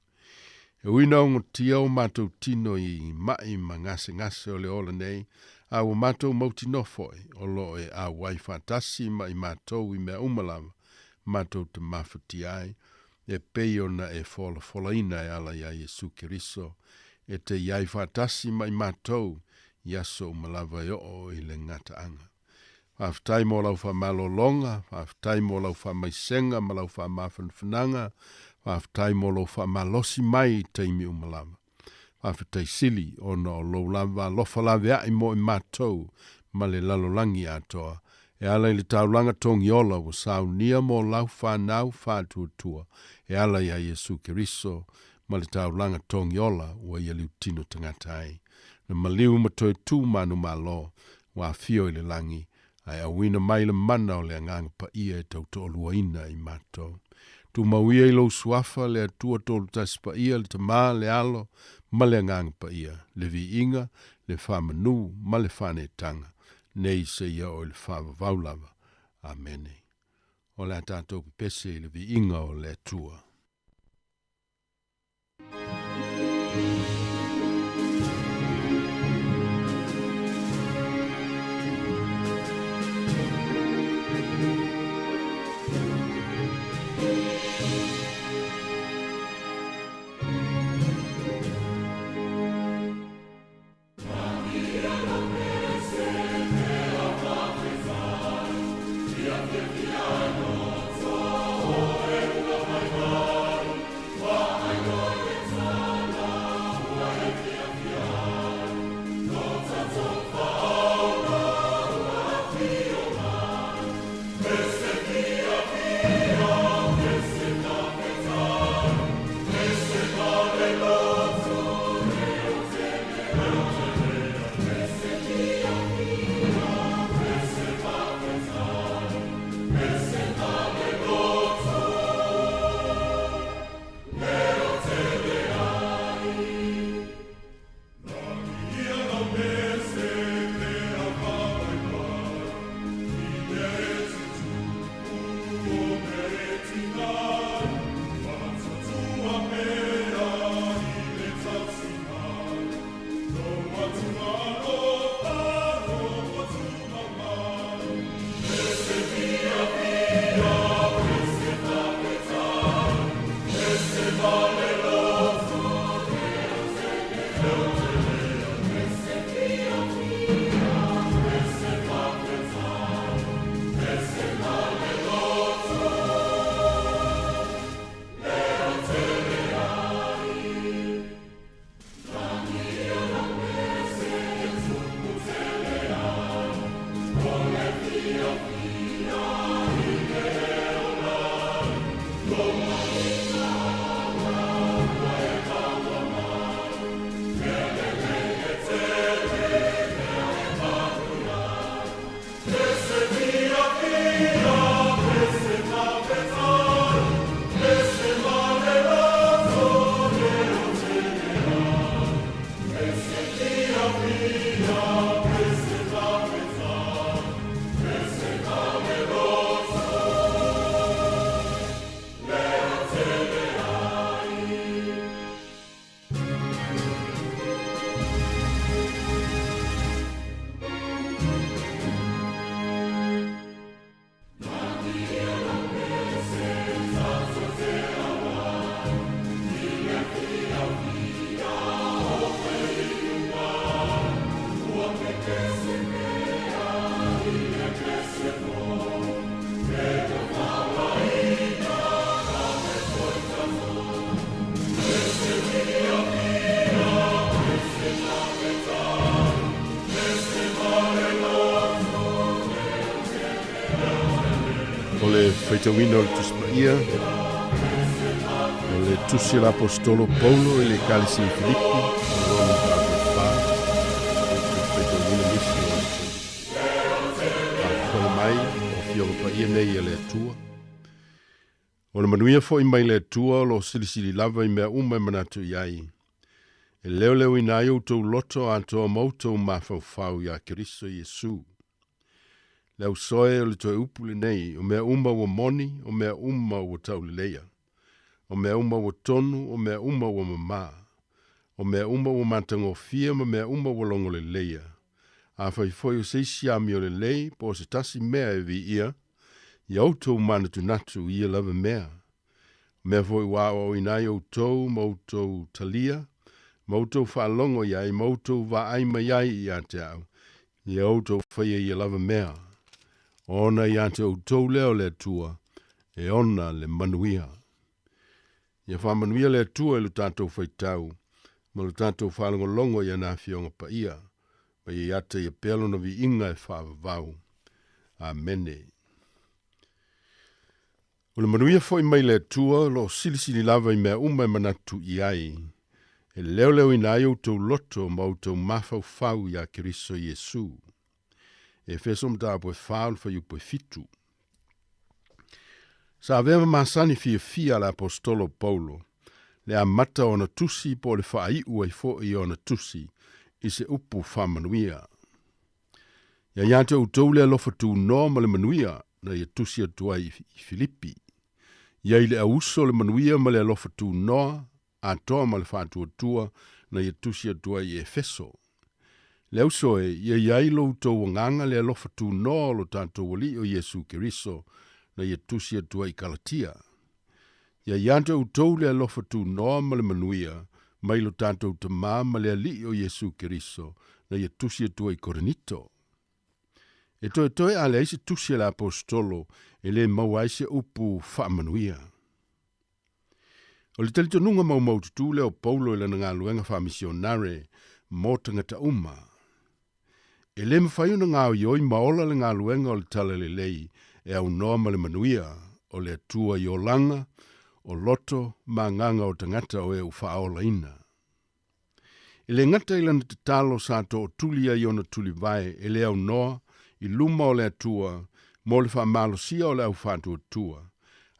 e uina o ngotia o matou tino I mai ma ngase o le ola nei a o matou mauti nofoi o lo e a wai fatasi ma I matou I mea umalawa matou te mafuti ai e peio na e fola ina e ala ia Yesu Kiriso e te iai fatasi ma I matou yaso umalawa o I le ngata anga Whaafitai mo lau whamalolonga, whaafitai mo lau whamaisenga, ma lau whamawhanwhananga, whaafitai mo lau whamalosi mai teimi umalawa. Whaafitai sili ona o lau lava lofa lawe ai mo I mātou ma le lalolangi atoa. E ala I le taulanga tongi ola wa saunia mo lau whanau whātuatua. E ala ia Yesu Keriso ma le taulanga tongi ola wa ia liu tino tangatai. Na maliu matoe tu manu malo wa fio I le langi. Ai awina mai le mana o le anganga pa ia e tauto oluaina I mātou. Tu mauia I lo suafa le atua tolu tasi pa ia le tama le alo ma le anganga pa ia. Le vi inga, le whamanu, ma le whane tanga. Nei se ia o le whawa vaulava. Amene. O le atatou pese le vi inga o le atua. Feitauina o le tuspaia, o le tusi l'apostolo Paulo e le kalisi Filippi, o lona tāwhawha, o feitauina nisi o whale mai, o whionga paia nei e le atua. O le manuia fo I mai le atua, lo silisili lava I mea uma manatu iai. E leo leo inai o tau loto a toa mautou mawhawhau ia Keriso Yesu. Leo soe o le toe upu le nei, o mea uma wa moni, o mea uma wa tau le leia. O mea uma wa tonu, o mea uma wa mama. O mea uma wa matangofia, ma mea uma wa longo le leia. A whaifoi o seisi ami o le lei, po se tasi mea e vi ia, I autou manatu natu ia lava mea. Mea foi wa o inai autou, mautou talia, mautou whaalongo iai, mautou wa aima iai I a te au. I autou whaia ia lava mea. Ona ia te outou leo le tua, e ona le manuia. Ia whamanuia le tua e lu tātou whaitau, ma lu tātou whalongolongo ia nā fionga pa ia, pa ia te ia pelo na vi inga e whaavavau. Amene. O le manuia foi mai le tua, lo silisili lava i mea uma e manatu i ai. E leo leo ina ai outou loto ma outou mafau fau ia Kiriso Yesu. E feso mta po fau fa yu po fitu. Sa aveva masani fia la apostolo Paulo. Le amata ona tusi po le fai ua i fo i ona tusi. I se upu fa manuia. Ia iante outou le alofa tu no ma le manuia na ia tusi atua i Filipi. Ia ile auso le manuia ma le alofa tu no a toa ma le fatu atua na ia tusi atua i Efeso. Le auso e ia iai lo outou nganga le alofa tu no lo tātou wali o Yesu Kiriso na ia tusi atua i Galatia. Ia iante outou le alofa tu no ma le manuia mai lo tātou tamā ma le ali o Yesu Kiriso na ia tusi atua i Korinito. E toe a le aise tusi la apostolo e le mau aise upu whaamanuia. O le talito nunga mau tutu leo Paulo e lana ngā luenga whaamisionare mō tangata uma. E le mawhaiuna ngā ioi maola le ngā luenga o le tala le lei e au noa ma le manuia o le atua i o langa, o loto, ma nganga o tangata o e u whaola ina. E le ngata ilana te talo sa to o tulia i ona tuli vai e le au noa i luma o le atua, mo le whaamalosia o le au whātu atua.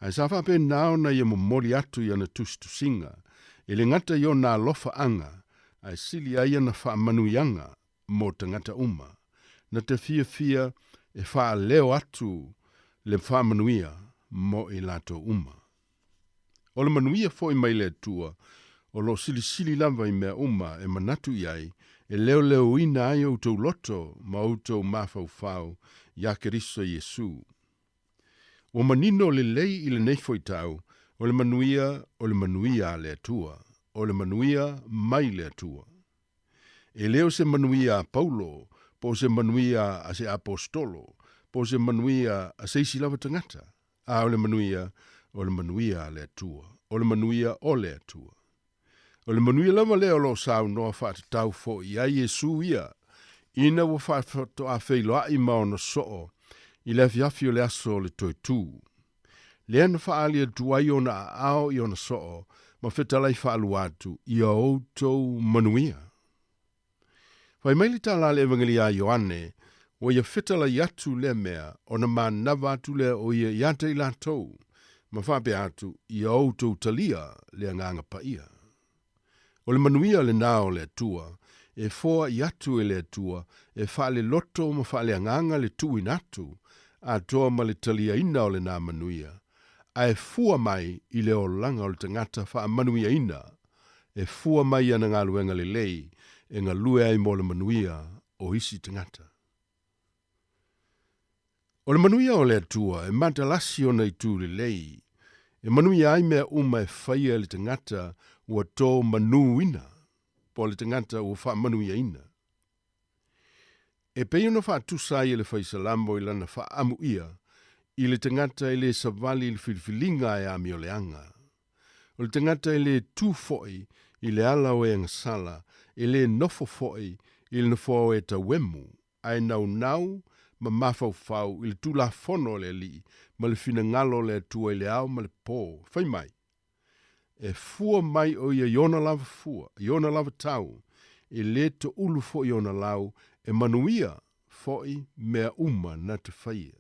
Ai sa whape nao na ia momori atu i ana tusinga, e le ngata i o nā lofa anga, ai sili ai ana whaamanuianga mo tangata uma, na te fia e wha leo atu le whaamanuia mo i lato uma. O le manuia fo i mai le atua, o lo sili lava i mea uma e manatu iai, e leo ina ai outou loto ma outou mafau ia Kiriso Yesu. O manino le lei i le nei foi tau, o le manuia le atua, o le manuia mai le atua. E leo se manuia a Paulo, po se manuia a se apostolo, po se manuia a se isi lava tangata, a o le manuia le atua, o le manuia o le atua. O le manuia lama leo lo sau noa whaata tau fo i a Yesu ia, ina wa whaata a whailoa i maona soo, i le fiafi o le aso le toi tū. Le ana whaalia duai o na ao i ona soo, ma whetalai whaalu atu i a outou manuia. Whai maili tala le evangeli a Ioane, o ia whetalai atu le mea, o na maa nawa atu le o ia iante i la tau, ma whape atu i a outou talia le anganga pa ia. O le manuia le nao le atua, e foa i atu e le atua, e whaale loto ma whaale anganga le tui natu, a toa ma le talia ina o le nā manuia, a e fua mai i le o langa o le tangata wha manuia ina, e fua mai ana ngā luenga le lei, e ngā lue ai mo le manuia o isi tangata. O le manuia o le atua, e matalasi o nei tū le lei, e manuia ai mea uma e whaia le tangata ua tō manu ina, po le tangata ua wha manuia ina. E pei ona wha tusai le whaisalamo i lana wha amu ia, i le tangata i le savali i le filifilinga e ami o le anga. O le tangata i le tū foi i le ala o e ngasala, i le nofo foi i le nofo o e ta wemu, ai nau ma mafau i le tūla fono le li, ma le fina ngalo le atua i le au ma le pō, whai mai. E fua mai o ia iona lava tau, e le to ulu fo iona lau, e manuia foi mea uma na te whaia.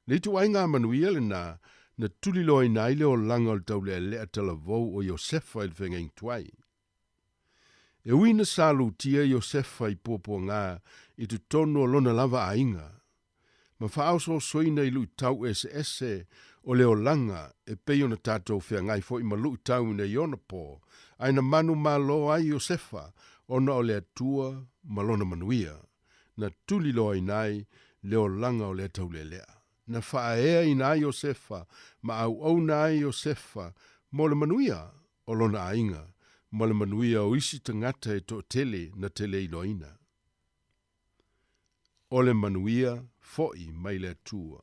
Le tu ai ngā manuia le na tulilo i naile o langa o le tau le atala vau o Iosefa i le whengeng tuai. E uina salu tia Iosefa i pōpō ngā i tu tono lona lava a inga. Ma whaoso soina i lui tau ese o leo langa e peo na tātou whea ngai fo i ma lui tau na iona pō. Aina manu malo ai Iosefa ona o le atua malona manuia. Na tuli loa inai leo langa o le tau lea. Na whaea inai Iosefa ma au nai Iosefa mo le manuia o lona ainga. Ma le manuia o isi tangata e to tele na tele iloina. O le manuia fo'i mai le atua.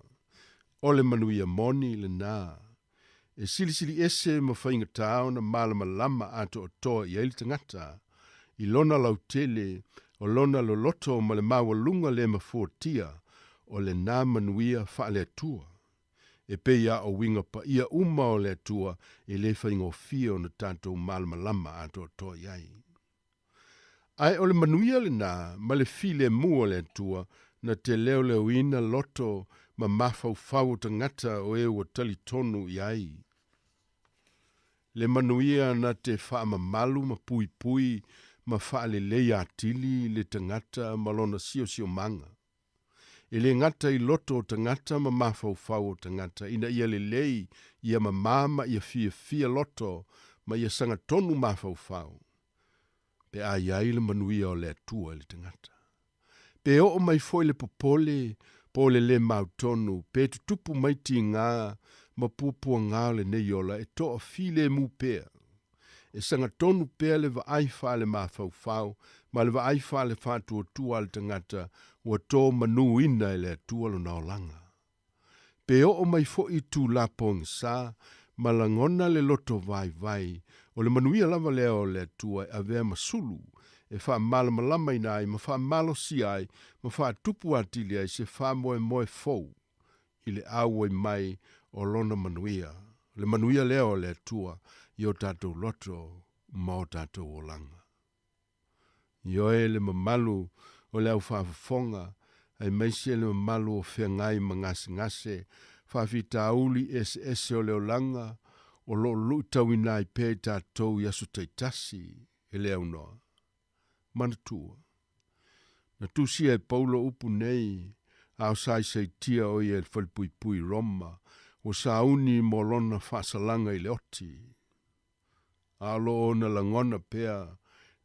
O le manuia moni le nā. E silisili ese ma whainga tāo na malama lama ato o toa i eili tangata. I lona lau tele o lona lo loto ma le mawalunga le mafuatia o le nā manuia wha le atua. E pe ia o winga pa ia uma o le atua e le whainga o fia o na tātou malama lama ato o toa iai. Ai o le manuia le nā ma le file mua le atua na te leo leo ina loto ma mafau fau tangata o e o tali tonu iai. Le manuia na te wha ma malu ma pui pui ma wha le leia atili le tangata ma lona sio sio manga. E le ngata i loto tangata ma mafau fau tangata ina ia le lei ia ma mama ia fia loto ma ia sanga tonu mafau fau. Pe a iai le manuia o le atua le tangata. Pe o mai foi le popole, po le mautonu, pe tutupu mai ti ngā, ma pupua ngā le neiola, e toa file mu pea. E sanga tonu pea le vaai wha le mafau fau, ma le vaai wha le whātua tua le tangata, ua tō manu ina e le atua lo naolanga. Pe o mai foi tu lapo ngā ma langona le loto vai, o le manuia lava leo le atua a vea masulu, e wha malama lama ina ai, ma wha malo si ai, ma wha tupu atili ai, se wha moe fau, i le aue mai o lona manuia. Le manuia leo le atua, i o tātou loto, ma o tātou o langa. Io e le mamalu o le au whaafafonga, ai maise le mamalu o whengai ma ngase, whaafita auli ese o leo langa, o lo tau ina i pē tātou i asu taitasi, e leo noa. Manatua. Na tusia e paulo upu nei, au sai tia o ia whalpui Roma, o sauni mo lona whasalanga i le oti. Alo o na langona pea,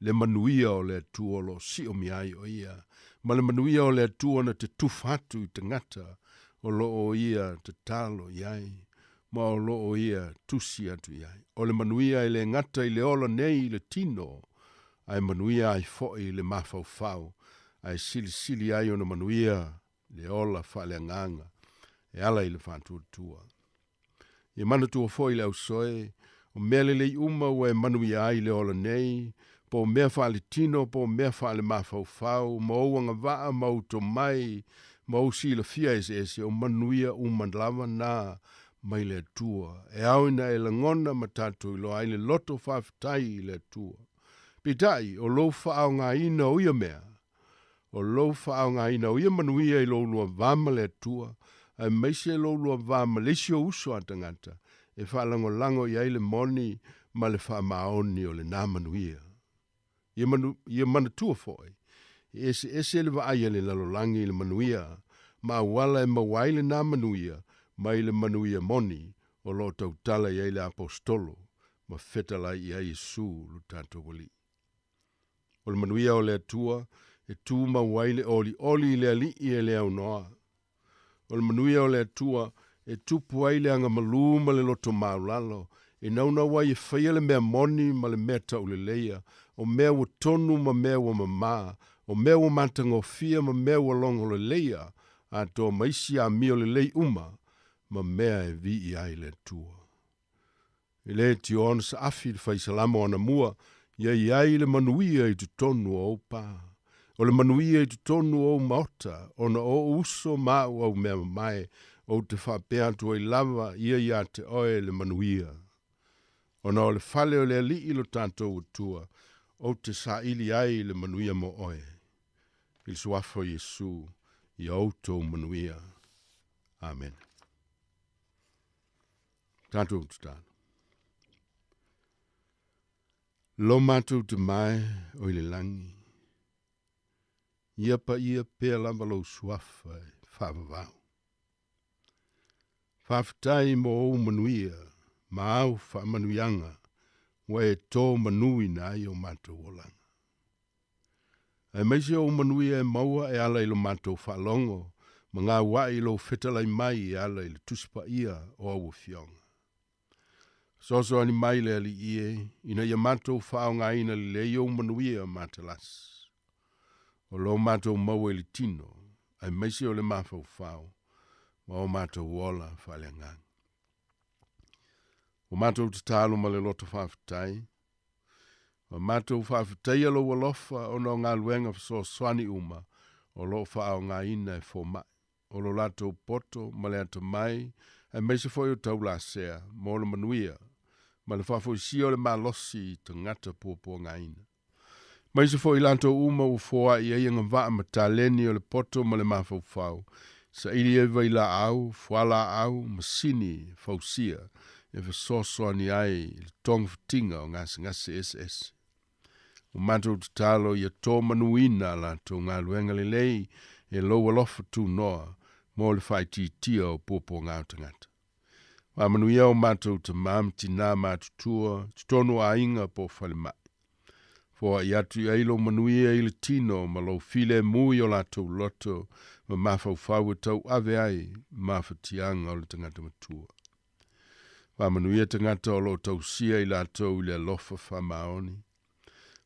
le manuia o le atua lo si o miai o ia, ma le manuia o le atua na te tufatu i te ngata, o lo o ia te talo iai, ma o lo o ia tusi atu iai. O le manuia i le ngata i le ola nei i le tino, ai manuia ai foi le mafau fau, ai sili ai o na manuia le ola whale nganga, e ala i le whantua tua. I manatua foi le au soe, o mele le uma ua e manuia ai le ola nei, po mea whale tino, po mea whale mafau fau, ma ouanga waa ma uto mai, ma usi la fia ese o manuia umandlava na mai le tua. E au ina e langona matatu ilo ai le loto whaftai i le tua. Pitai, o lou whaau ngā ina o ia mea. O lou whaau ngā ina o ia manuia i lou lua vama le tua, ai meise lou lua vama le sio uso atangata, e whaalango lango i aile moni ma le wha maoni o le nā manuia. Ia manatua foi, ese le vaai le lalolangi le manuia, ma wala e mawaile nā manuia, ma i le manuia moni, o lo tau tala i aile apostolo, ma fetala i ai Yesu lu tātou wali. O le manuia o le atua, e tū ma waile oli le ali i e le au noa. O le manuia o le atua, e tupu aile anga maluma le loto maulalo, e nauna wai e whaia le mea moni ma le mea tau le leia, o mea wa tonu ma mea wa mama, o mea wa matanga fia ma mea wa longo le leia, a tō maisi a mio le lei uma, ma mea e vi i ai le atua. E le ti ona sa afi le whaisalamo ana mua, ia i ai le manuia i tu tonu o pa. O le manuia i tu tonu o maota, ona o uso mau au mea mai, o te whapea tua i lava ia ia te oe le manuia. Ona o le fale o le ali ilo tātou utua, o te sa ili ai le manuia mo oe. Il suafo Yesu, i autou manuia. Amen. Tātou tutano. Lo mātou te mai o ile langi. Ia pa ia pēr lava lo suafa e whawawau. Whawhitai mo o manuia, ma au whamanuianga, wa e tō manui na i o mātou o langa. Ai maise o manuia e maua e ala ilo mātou whalongo, ma ngā wai lo whetalai mai e ala ilo tuspa ia o au fionga. Soso ani mai le ali ie, ina ia mātou whao ngā ina le o manuia mātalas. O lo mātou maua ili tino, ai maisi o le mafau ma o mātou ola whaleangang. O mātou te tālo ma le loto whawhitai, o mātou whawhitai alo walofa o no ngā luenga so swani uma, o lo whao ngā ina e fo mai, o lo lato poto ma le ata mai, ai maisi foi o tau la sea, mo le manuia, ma le whafo si o le malosi te ngata pōpō ngā ina. Maisi foi lanto uma u foa i eia ngā ma taleni o le poto ma le mafau, sa ili e vai la au, fuala au, masini, fausia, e fa ni ai, le tong fitinga o ngasi SS. O mātou te talo i a tō manuina lanto ngā luenga le lei, e loa lofa tu noa, mo le whai tia o pōpō ngā tangata. Wa manuia o mātou te mamti nā mātutua, tonu a inga po whale mai. Fua i atu i ailo manuia i le tino, ma lo file mui o latou loto, ma mafau tau ave ai, mafatianga o le tangata matua. Wa manuia tangata o lo tau sia i latou i le lofa whamaoni.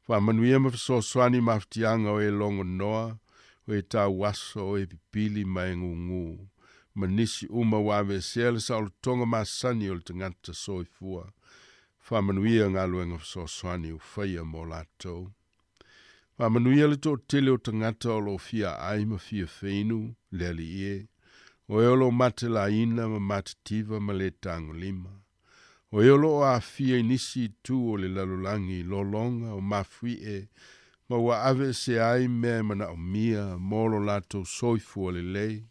Wa manuia mafasoswani mafatianga o e longo noa, o e tau waso o e pipili mai ngungu. Manisi uma wawe sele sa o le tonga masani o le tangata soifua. Whamanuia ngā luenga fasoswani o whaia mō lātou. Whamanuia le tō tele o tangata o lo fia aima fia whainu, leli e. O e olo mate la ina ma mate tiva ma le tango lima. O e olo a fia inisi tu o le lalulangi lo longa o mafui e. Ma wa ave se ai mea mana o mia mōlo lātou soifu o le lei.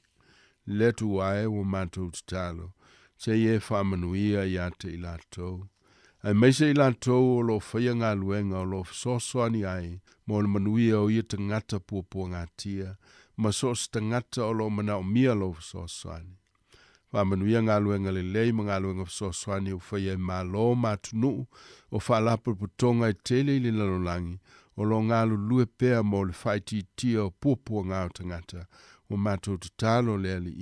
Letu wae o mātou tatalo. Se e whamanuia i ate i lātou. Ai meise i lātou o lo whaia ngā luenga o lo sosoani ai, mo le manuia o ia tangata pua ngā tia, ma sos tangata o lo mana o mia lo sosoani. Wha manuia ngā luenga le lei ma ngā luenga sosoani o whaia mā lo mātunu o whalapa putonga i tele i le lalolangi, o lo ngā lulue pea mo le whaiti tia o pua ngā o tangata, o mātou tatalo le ali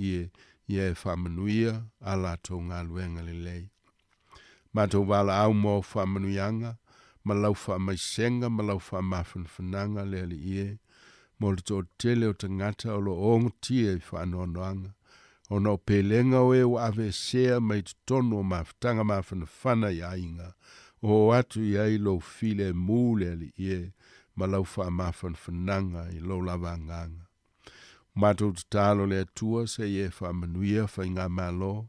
ie wha manuia a lātou ngā luenga le lei. Mātou wala au mō whamanuianga, ma lau whamaisenga, ma lau whamawhanwhananga le ali ie, mō le tō tele o tangata o lo ongo tia i whanoanoanga, o no pelenga o e o ave sea mai tono o mawhtanga mawhanawhana i ainga, o atu i ai lo file mū le ali ie, ma lau whamawhanwhananga i lo lavanganga. Mātou tatalo le atua se ie whamanuia whainga malo,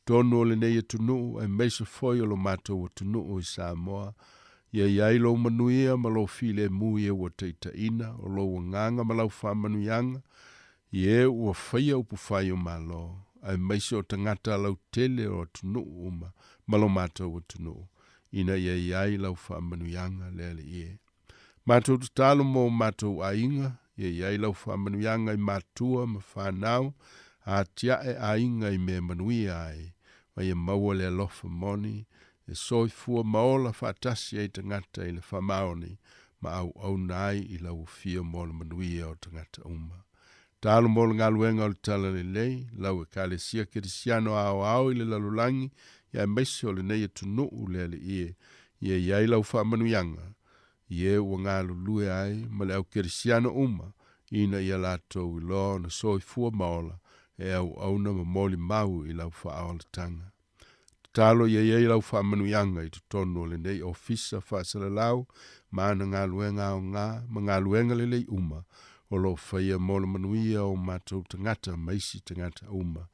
tono le nei tunu ai meisa foi o lo mātou o tunu o i Sāmoa. Ia iai lo manuia ma lo file muie o teita ina o lo nganga ma lau whamanuianga. Ie ua whaia upu whai o malo. Ai meisa o tangata lau tele o tunu uma ma lo mātou o tunu. Ina ia iai lau whamanuianga lele ie. Mātou tatalo mo mātou a inga. Ia iai lau whamanuianga i mātua ma whanau. A tia e a inga i me manuia ai. Ia maua le alofa moni, e soifua maola whaatasi e tangata i le whamaoni, ma au nai i lau fia mola manuia o tangata uma. Tālo mola ngā luenga o le tala le lei, lau e kāle sia kirisiano au i le lalulangi, ia meisi o le nei e tunu u le ale ie, ia iai lau whamanuianga, ie ua ngā lulue ai, ma le au kirisiano uma, ina ia lātou i loa na soifua maola, e au na mamoli mau i lau whaaolatanga. Talo ia lau whamanuianga i tutono le nei ofisa whaasala lau, maana ngā luenga o ngā, ma ngā luenga le lei uma, o lo whaia mola manuia o mātou tangata, maisi tangata uma.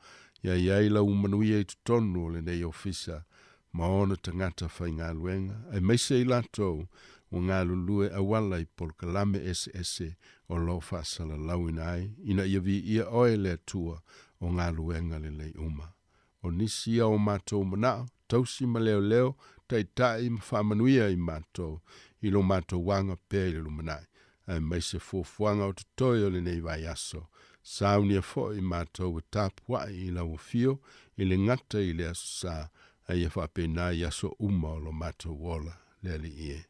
Ia lau manuia i tutono le nei ofisa, maona tangata whai ngā luenga, ai maise i latou, o ngā lulue awala i polkalame ese o lo whaasala lau ina ia vi ia oe le tua o ngā luenga le lei uma. O nisia o mātou manao, tausi ma leo, tai ma whamanuia i mātou, i lo mātou wanga pēr i lumanai. Ai meise fuafuanga o tutoi o le nei vai aso. Saunia fo i mātou e tāpua i lau fio, i le ngata i le aso sā, ai e whapena i aso uma o lo mātou wola, le li ie.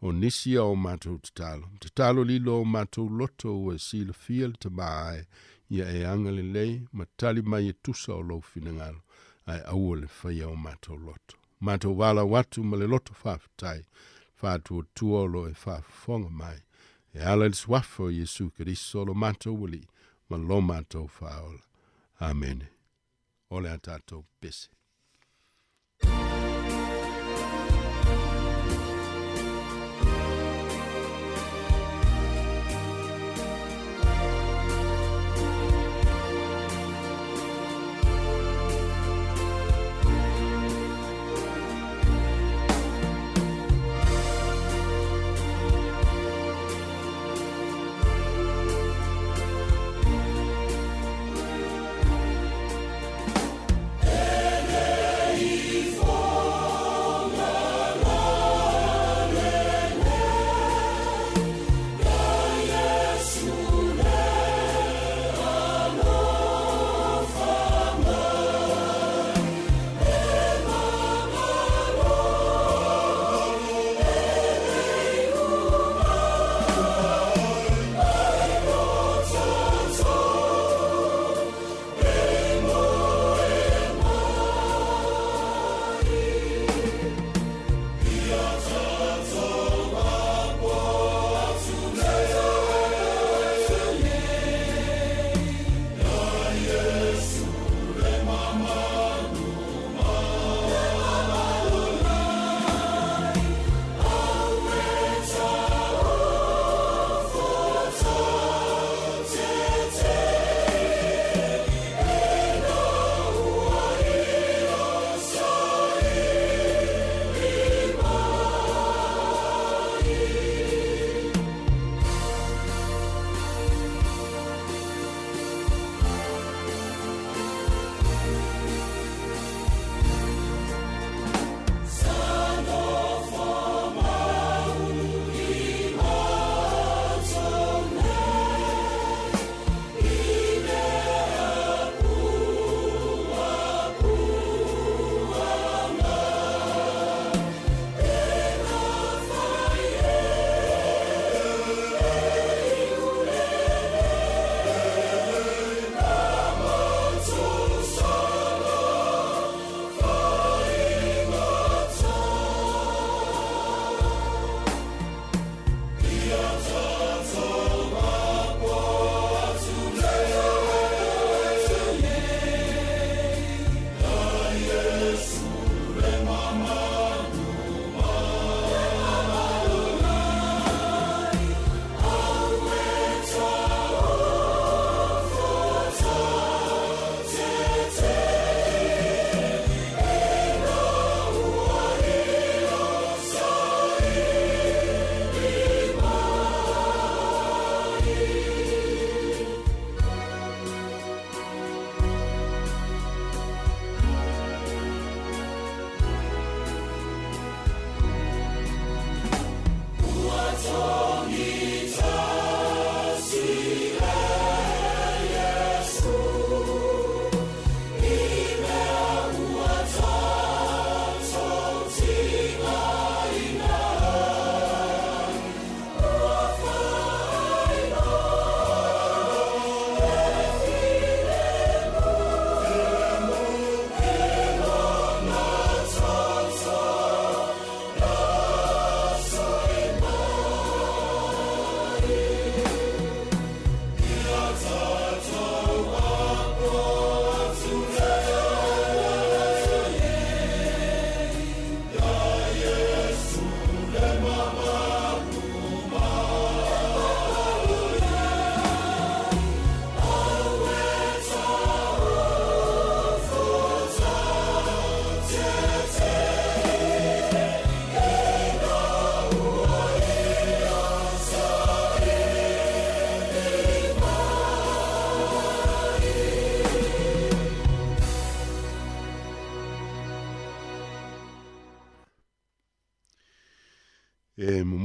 O nisia o mātou tatalo. Tatalo lilo o mātou loto o e sila fia le tamae, ia e anga le lei, ma tali mai e tusa o lo finangalo, ai aua le whaia o mātou loto. Mātou wala watu ma le loto whawhitai, whātua tua o lo e whawhifonga mai. E ala le swafo Jesu Keriso lo mātou wali, ma lo mātou whaola. Amen. Ole a tātou pese.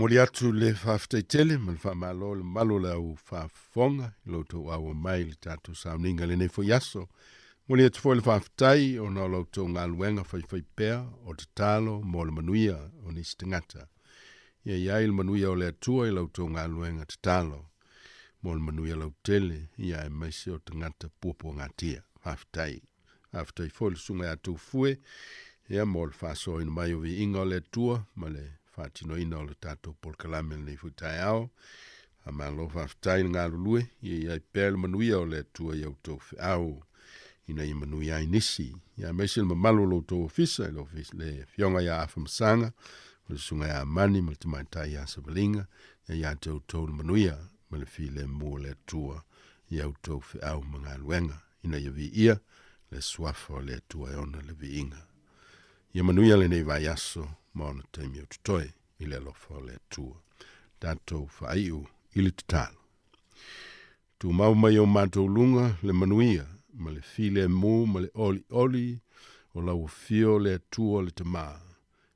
Moli atu le whawhtaitele, man whamalo le malo le au whawhonga, loto au mai le tatu sauninga le nefo yaso. Moli atu fo le whawhtai, o na loto ngā luenga whai pēr, o te talo, mo le manuia, o ni stingata. Ia iai le manuia o le atua, i loto ngā luenga te talo, mo le manuia lau tele, ia e maise o te ngata pupo ngā tia, whawhtai. Whawhtai fo le sunga atu fue, ia mo le whaso ina mai o vi inga o le atua, ma le Fatino ina o le tatou polkalame nei futai ao. A malo whaftai ngā lulue, ai pēle manuia o le tua iau tō whiau, ina i manuia ai nisi. Ia mesil mamalo lo tō ofisa, le fionga ia awhamasanga, o le sunga ia mani, ma le tamaitai ia savalinga, ia tau tō manuia, ma le file mua le tua iau tō whiau mga luenga, ina i vi ia, le swafa o le tua eona le vi inga. Ia manuia le nei vai aso, ma ona taimi o tutoe, i le lofa o le tua. Tātou whaiu, ili te talo. Tu mau mai o mātou lunga le manuia, ma le file mu, ma le oli oli, o lau fio le tua le tamā,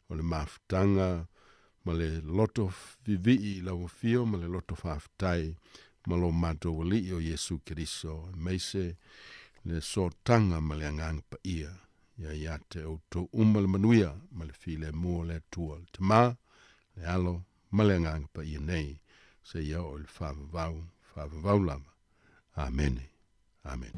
o le mafutanga, ma le loto vivii lau fio, ma le loto whaftai, ma lo mātou wali o Yesu Keriso, meise le sotanga ma le angang pa ia, ia te o to le manuia, ma le file mu le tua le tamā, le alo, ma le angang pa ia nei, se ia o le whawavau lava. Amen. Amen.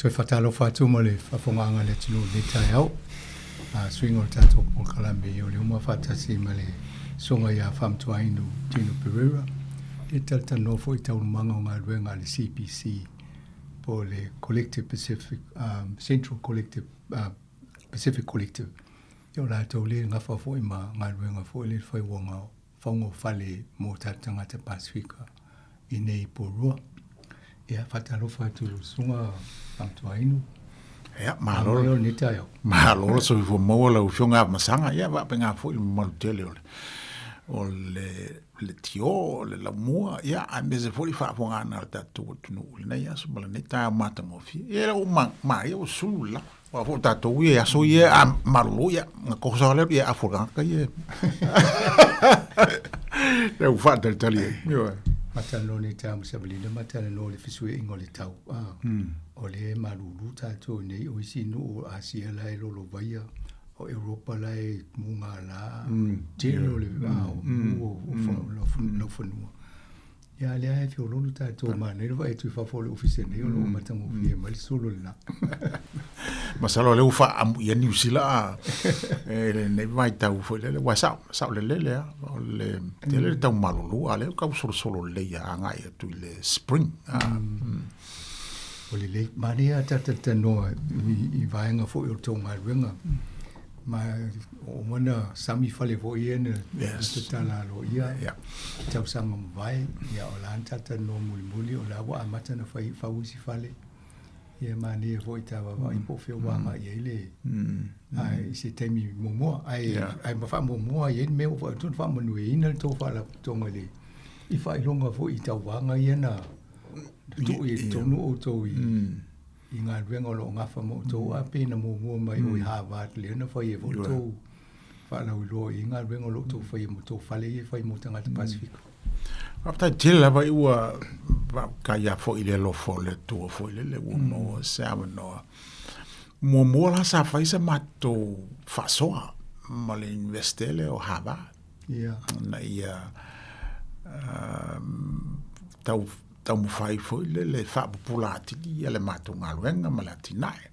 Toi whatalo whātu mo le whawhonganga le tino le tai au. swing o tato o kalambe o le uma fatasi male songa ya fam tuainu Tino Pereira e tata no fo ita manga o ngā ruenga le CPC po le Collective Pacific Central Collective Pacific Collective yo la to le nga fa fo ima ngā ruenga fo le fai wonga fongo fale mo tatanga te Pasifika i nei po rua ia fatalo fatu sunga fam tuainu ya malo ni tayo malo so fo mo la ufionga masanga ya va penga fo il maltele o le tio le la mua ya ambeze fo li fa fo ngana ta tu no na ya so bala neta mata mo fi era o ma ya o sula wa fo ta to ya so ye a malo ya ko so le ya fo ka ye le u fa del tali yo mata no ni ta mo sabali le mata no le fisue ingole tau o le malulu tatou nei o isi no o Asia la e lolo vaia o Europa la e munga la tino le o no fonua ya le ai fio lolo tatou ma ne vai tu fa fo le office nei o lo matango fie ma le solo la masalo le ufa am ya New Zealand e ne vai tau fo le wa sa le o le tele tau malulu ale ka solo le ya nga e tu le spring o le mania tata no I vaenga fo o tonga ringa ma o mana sami fale fo iene tala lo ia tau sanga vai ia o la tata no muli o la wa amata na fai fausi fale ia mania fo itawa va I po fe wanga ia ile ai se temi momo ai ma fa momo ia me o tu fa manu ina to fa la tonga le I fa longa fo itawanga ia na tu I tonu o to I ngā ruenga lo ngafa mo to a pena mo mai o I Harvard le na fai e vo to fa la ulo I ngā ruenga lo to fai mo to fale e fai mo tanga te Pasifika. After tila vai ua ka ia fo I le lo fo le to fo le uno sa no mo la sa fai sa mato fa soa ma le investele o Harvard. Na ia tau mo fai foi le fa populati di le mato ngaluenga malatinai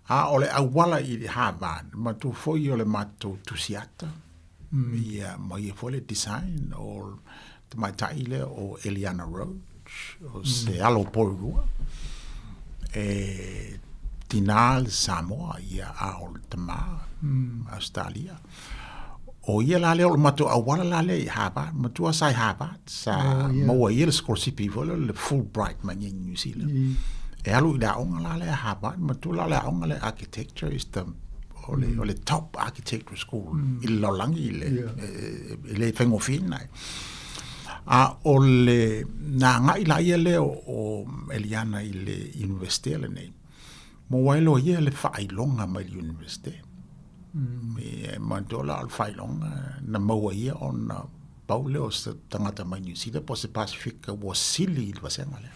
a ole awala I Harvard ma tu foi ole mato tusiata ia ma ia foi le design o mai taile o Eliana Roach o se alo porua e tinal Sāmoa ia a o tama Australia o ia la le o mato awala la le Harvard matua sai Harvard sa mo ia le scholarship le Fulbright ma ni New Zealand e alu da onga la le Harvard matua la onga le architecture is the ole top architecture school il lo langi le fengo fina a ole na nga ila ia le o Eliana I le university le nei mo wailo ia le fai longa ma le university me mandola al failong na maua ia on Paulo o se tangata mai New Zealand po se Pasifika was silly il vasenga le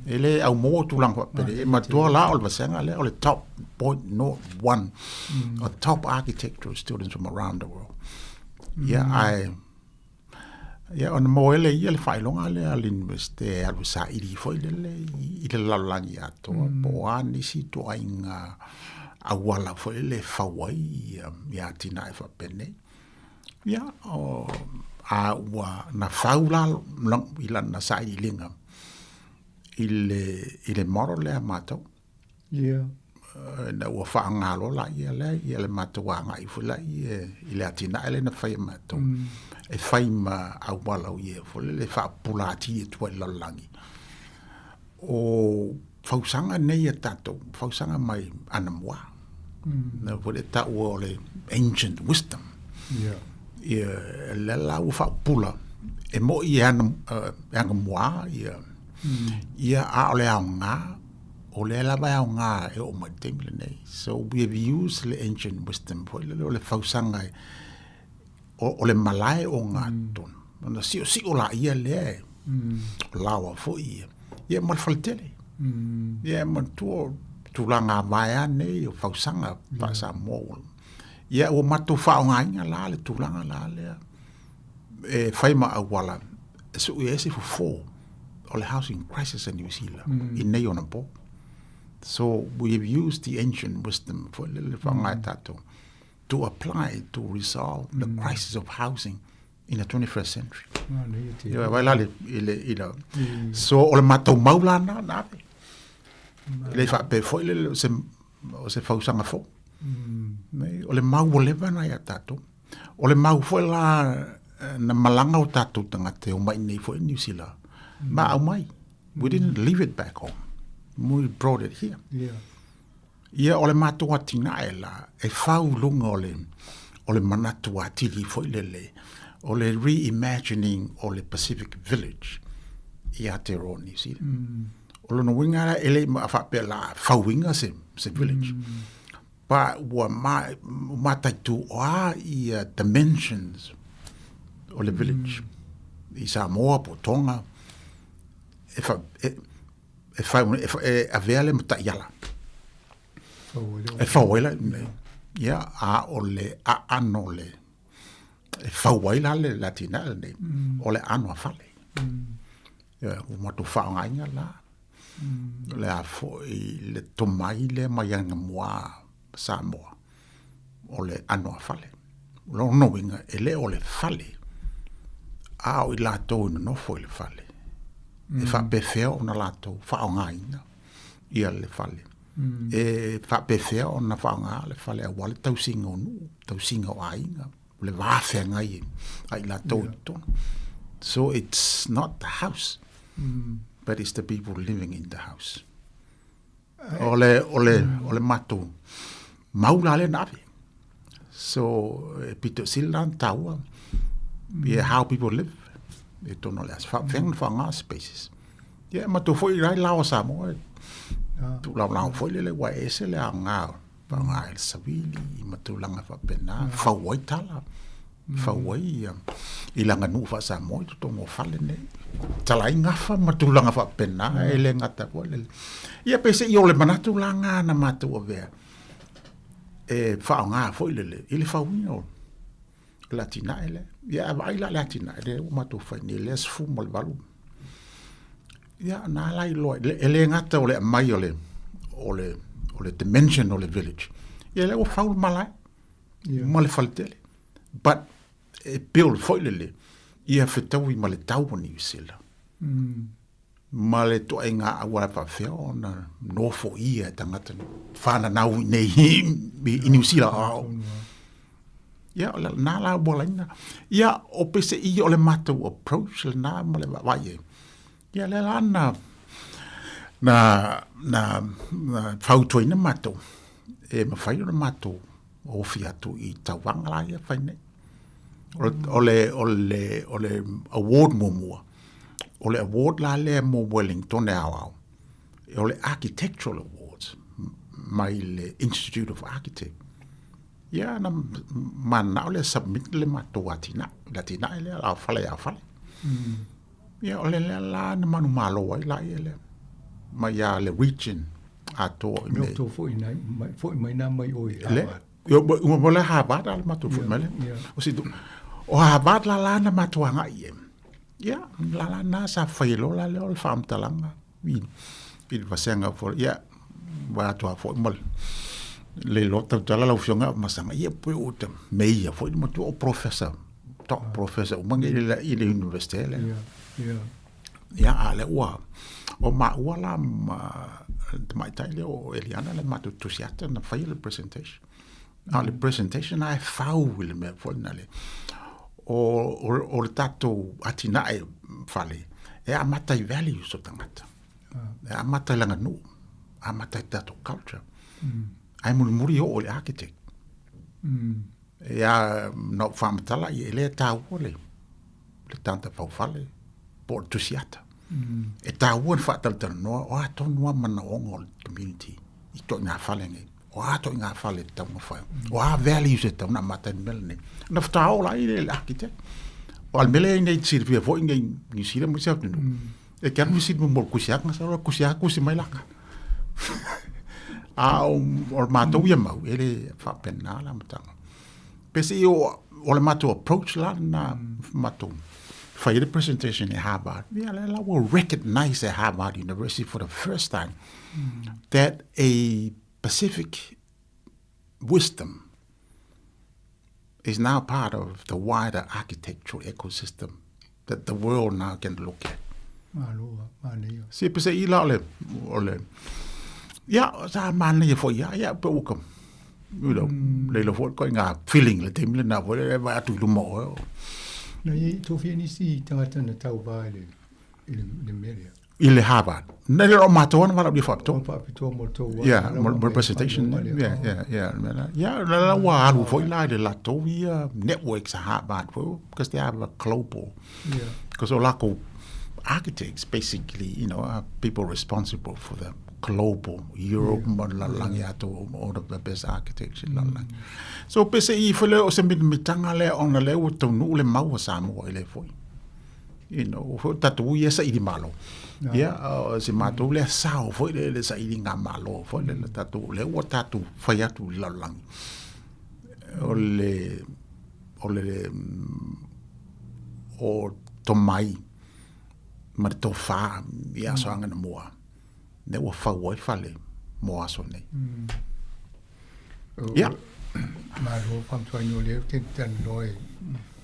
ele au mo tu lang pe ma to la ol vasenga le ol top point no one a top architectural students from around the world on mo ele ia le failong ale al university al sa I foi le la langi ato po ani si to ainga awala foi le fawai ya tina fa pene ya o a wa na faula lang ilan na sa ilinga ile moro le mato na wa fa ngalo la le mato wa ngai fu la ile atina ile na fa mato e fa ma awala ye fu le fa pulati e tu la langi o fausanga nei tato fausanga mai anamwa na vole ta ole ancient wisdom la la u fa pula e mo ana mwa ia a ole anga ole la ba anga e o matemble nei so we have used the ancient wisdom for le fausanga ole malai o ngaton na si ola ia le lawa fo ia mal faltele ia man tu langa vai nei o fausanga pa Sāmoa ia o matu fa nga la le tu langa la le e fai ma awala so ese fo o le housing crisis in New Zealand in nei ona po so we have used the ancient wisdom for le fanga tato to apply to resolve the crisis of housing in the 21st century. Ia vai lale ila. So ole matou maulana na pe. Le fa pe foi le se fausanga fo. Me ole mau ole vana ya tato. Ole mau foi la na malanga o tato tanga te o mai nei foi New Zealand. Ma au mai. We didn't leave it back home. We brought it here. Yeah. Ia ole matua tina e la e fau lunga ole manatua tili foi lele ole reimagining ole Pacific Village ia te ro New Zealand. Ole no wingara ele ma fa pe la fau winga se village. Pa wa ma tu ia dimensions ole village. I Sāmoa po Tonga e avele mata yala. E fawela ia a ole a anole e fawela le latina le ole ano fale ia o mato fa nganya la le a fo le tomai le mayanga moa Sāmoa ole ano fale lo no winga ele ole fale a o la to no fo le fale e fa befeo na la to fa nganya ia le fale e fa pefea ona whaanga le whale a wale tausinga o nu, tausinga o ainga, le wāwhenga ai la tau tonu. So it's not the house, but it's the people living in the house. Ole matu maula le nawe. So pito silan taua, how people live. E tono le as whaanga spaces. Yeah, matu foi rai lao Sāmoa. Tu lau foi le wa ese le anga pa ngai savili matulanga fa pena fa wai tala fa wai ilanga nu fa Sāmoa tu tongo fale ne tala inga fa matulanga fa pena ele ngata ko le ia pese i ole manatu langa na matu o ve e fa nga foi le ile fa wino latina ele ia vai la latina ele matu fa ni les fu mal valu. Ja, na lai loi. Ele ngata ole mai ole dimension ole village. Ja, le o faul malai. Male faltele. But build foilele. Ia fetawi male tau ni sila. Male to inga awa pa feo na no fo ia tangata. Fana na nei New Zealand. Ja, na la bolina. Ja, opese I ole matu approach na male vai. Ia le lana na fautoi na mato e mawhai na mato o fiatu I tawanga la ia whaine ole award mua ole award la le mo Wellington e au ole architectural awards mai le Institute of Architect ia na mana ole submit le mato latina ele au fale ia ole la na manu malo ai la ele mai ya le region ato no to foi mai na mai oi le yo mo le Harvard al matu foi mai o si o Harvard la na matu anga ie ia la na sa failo la le ol fam talanga il va senga for ia va to foi mal le lota tala la ufionga masanga ia po o te meia foi mo to professor top professor o mangi ile universite le ya ale o ma wala mai taile o Eliana le matu tusiata na faile presentation le presentation ai fau will me fonale o tato atina e fale e amata I value so tangata e amata langa nu amata tato culture ai muri o le architect ya no famtala ele tau le tanta fau fale por tusiata e tau fa tal no o ato no mana o community I to na fale nge o ato nga fale tau mo fa o a values e tau na mata melne na tau la ile architect o al mele nei sirvia vo nge ni sira mo sa no e kan mi sit mo kusiak na sa kusiak kusi mai laka o mato ia mau ele fa pena la matanga pese o le mato approach la na mato for the presentation at Harvard, we will recognize at Harvard University for the first time that a Pacific wisdom is now part of the wider architectural ecosystem that the world now can look at. Si pese ila ole. Ya, sa man ye fo ya pe ukam. You know, le lo fo ko nga feeling le tim le na fo le va tu lu mo. Na ye to fieni si tangata na tau ba le media. Ile Harvard. Na le o mato na wala bi facto. Yeah, more presentation. Yeah. La wa lu fo ila de la to via networks Harvard because they have a global. Yeah. Because all architects basically, you know, are people responsible for the global Europe, all of the best architecture. So basically, if you se mitanga le on le o tonu le mau Sāmoa ile foi. You know, for tatu ye sa idi malo. Yeah, se mato le sao foi le sa idi nga malo foi le tatu le o tatu fai atu lalang. O tomai ma to fa ya so anga moa ne wa fa wa fale moa so ne ya ma lo pam so no le tan noi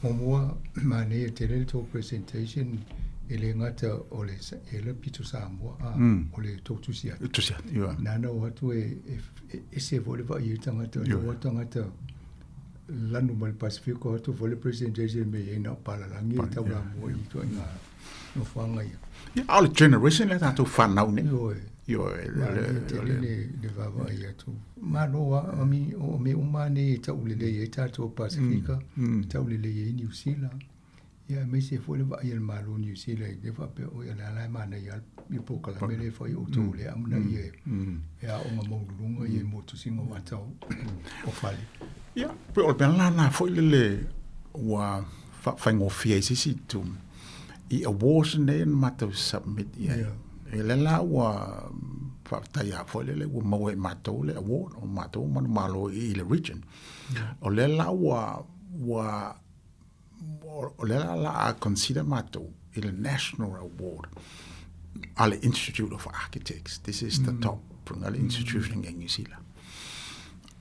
moa ma ne te le to presentation ele ngata ole ele pitu Sāmoa ole to tu sia na no wa tu e se vole va i tangata lo tangata lanu mal Pacifico tu vole presentation me na pala langi ta wa mo i to nga no fanga ia. Yeah, all generation le tanto fan now ne. Yo le va ia tu. Ma no wa mi o me umane ta ulele ia ta to Pacifica ta ulele ia New Zealand. Ya me se foi le va ia malo New Zealand de fa pe o ia la mana ia mi po kala me le foi o to le amna ia. Ya o mo lunga ia mo tu singo wa ta o fali. Ya, pe o ben la foi le wa fa ngofia si tu. I awards ne mato submit ia. Ele la wa fa ya fo le wa mo mato le award o mato man malo i le region. O le la wa o le la consider mato il national award al Institute of Architects. This is the top institution in New Zealand.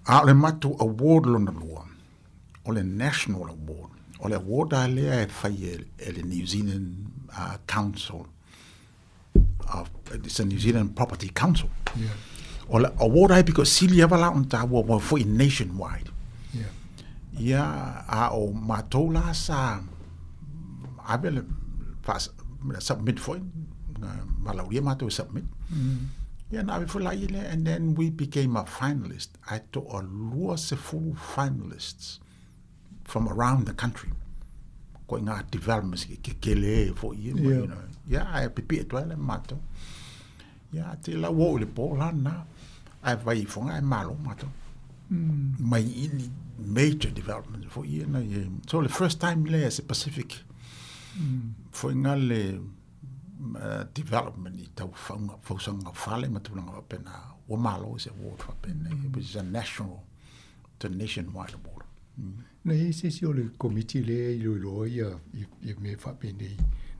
Ale mato award lo na lo. O le national award. O le award ale fai el New Zealand Council it's a New Zealand Property Council. Yeah. O le award ai because Celia vala on ta wo foi nationwide. Yeah. Ya o matola sa abel fas submit foi malauria mato submit. Yeah, na we for and then we became a finalist. I took a lot of full finalists from around the country. Going out developments kele for you know. Yeah, I prepared to le mato. Yeah, till la wo le pola na. I vai for I malo mato. My major development for you know. So the first time le as a Pacific for ngale development I tau for some fale matulanga pena o malo is award for pena. It was a national to nationwide award. Na ese si o le committee le lo ia me fa pene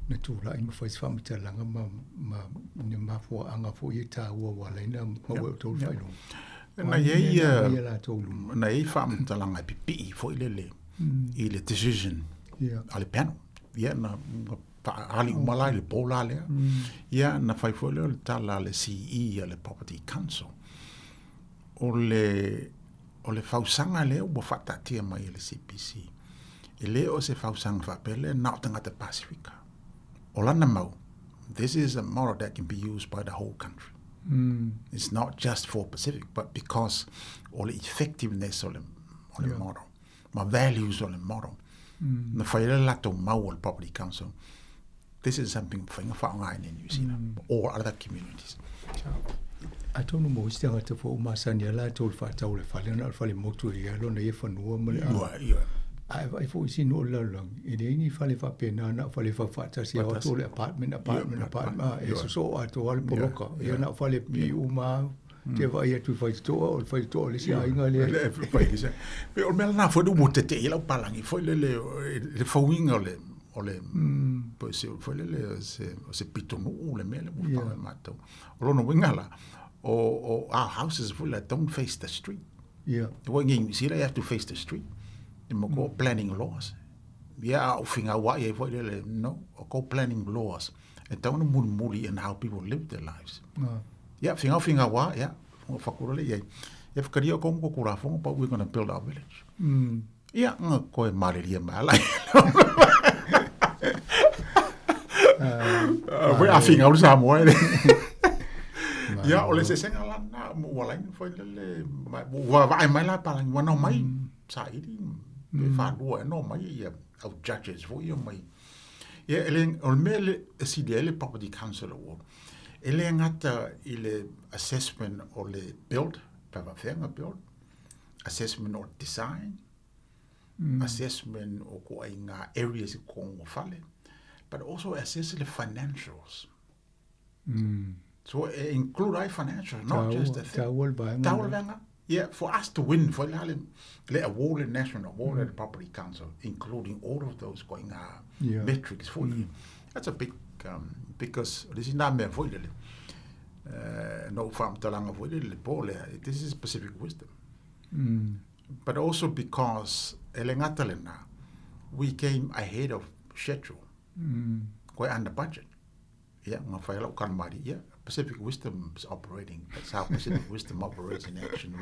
na tu la inga fa fa mita langa ma ne ma fo anga fo ye ta wa la ina ma wa to fa no na ye fa mita langa pipi fo ile decision ale panel ya na ali umala le pola le ya na fa fo le tala le CE le Property Council o le fausanga le o fata tia mai le CPC. Ele o se fausanga fa pele na tanga te Pacifica. O lana mau. This is a model that can be used by the whole country. It's not just for Pacific, but because all the effectiveness of the model, my values of the model. Na faile lato mau o Property Council. This is something for in New Zealand or other communities. I don't know most thing at for masanya la told fata o le fale na fale motu ia lo na ye fanua mo le I for see no long it any fale fa pena na fale fa fata si o to le apartment so at all poroka ia na fale pi uma te vai tu fai to le si ainga le pe o mel na fo do motete ila palangi foi le fowinga ole pois foi se pitonu le mele mo fa mato o no wingala or our houses full that don't face the street. Yeah. When you see, you have to face the street. Mo ko planning laws. Yeah, finga wa ye foi le no, ko planning laws. And tau no muli and how people live their lives. Yeah, finga wa, yeah. Fakura le ye. If karia ko ko kura fo, but we're going to build our village. Yeah, ko e mari mala. Foi a finga o Sāmoa. Yeah, ole se senga la na mo wala ni foi le wa vai mai la para wa no mai sa iri. Be fa do no mai ya au judges for you mai. Yeah, ele on mele CDL Property Council Award. Ele ngata ile assessment or le build, pava fenga build, assessment or design, assessment or ko inga areas ko ngofale, but also assess the financials. So include financials, not just the thing. Yeah, for us to win, for the award, the national award at the Property Council, including all of those going metrics for you. That's a big, because this is not mere for you. No farm talanga for you, this is specific wisdom. But also because we came ahead of schedule, quite under budget. Yeah, yeah. Pacific Wisdom is operating. That's how Pacific Wisdom operates in action.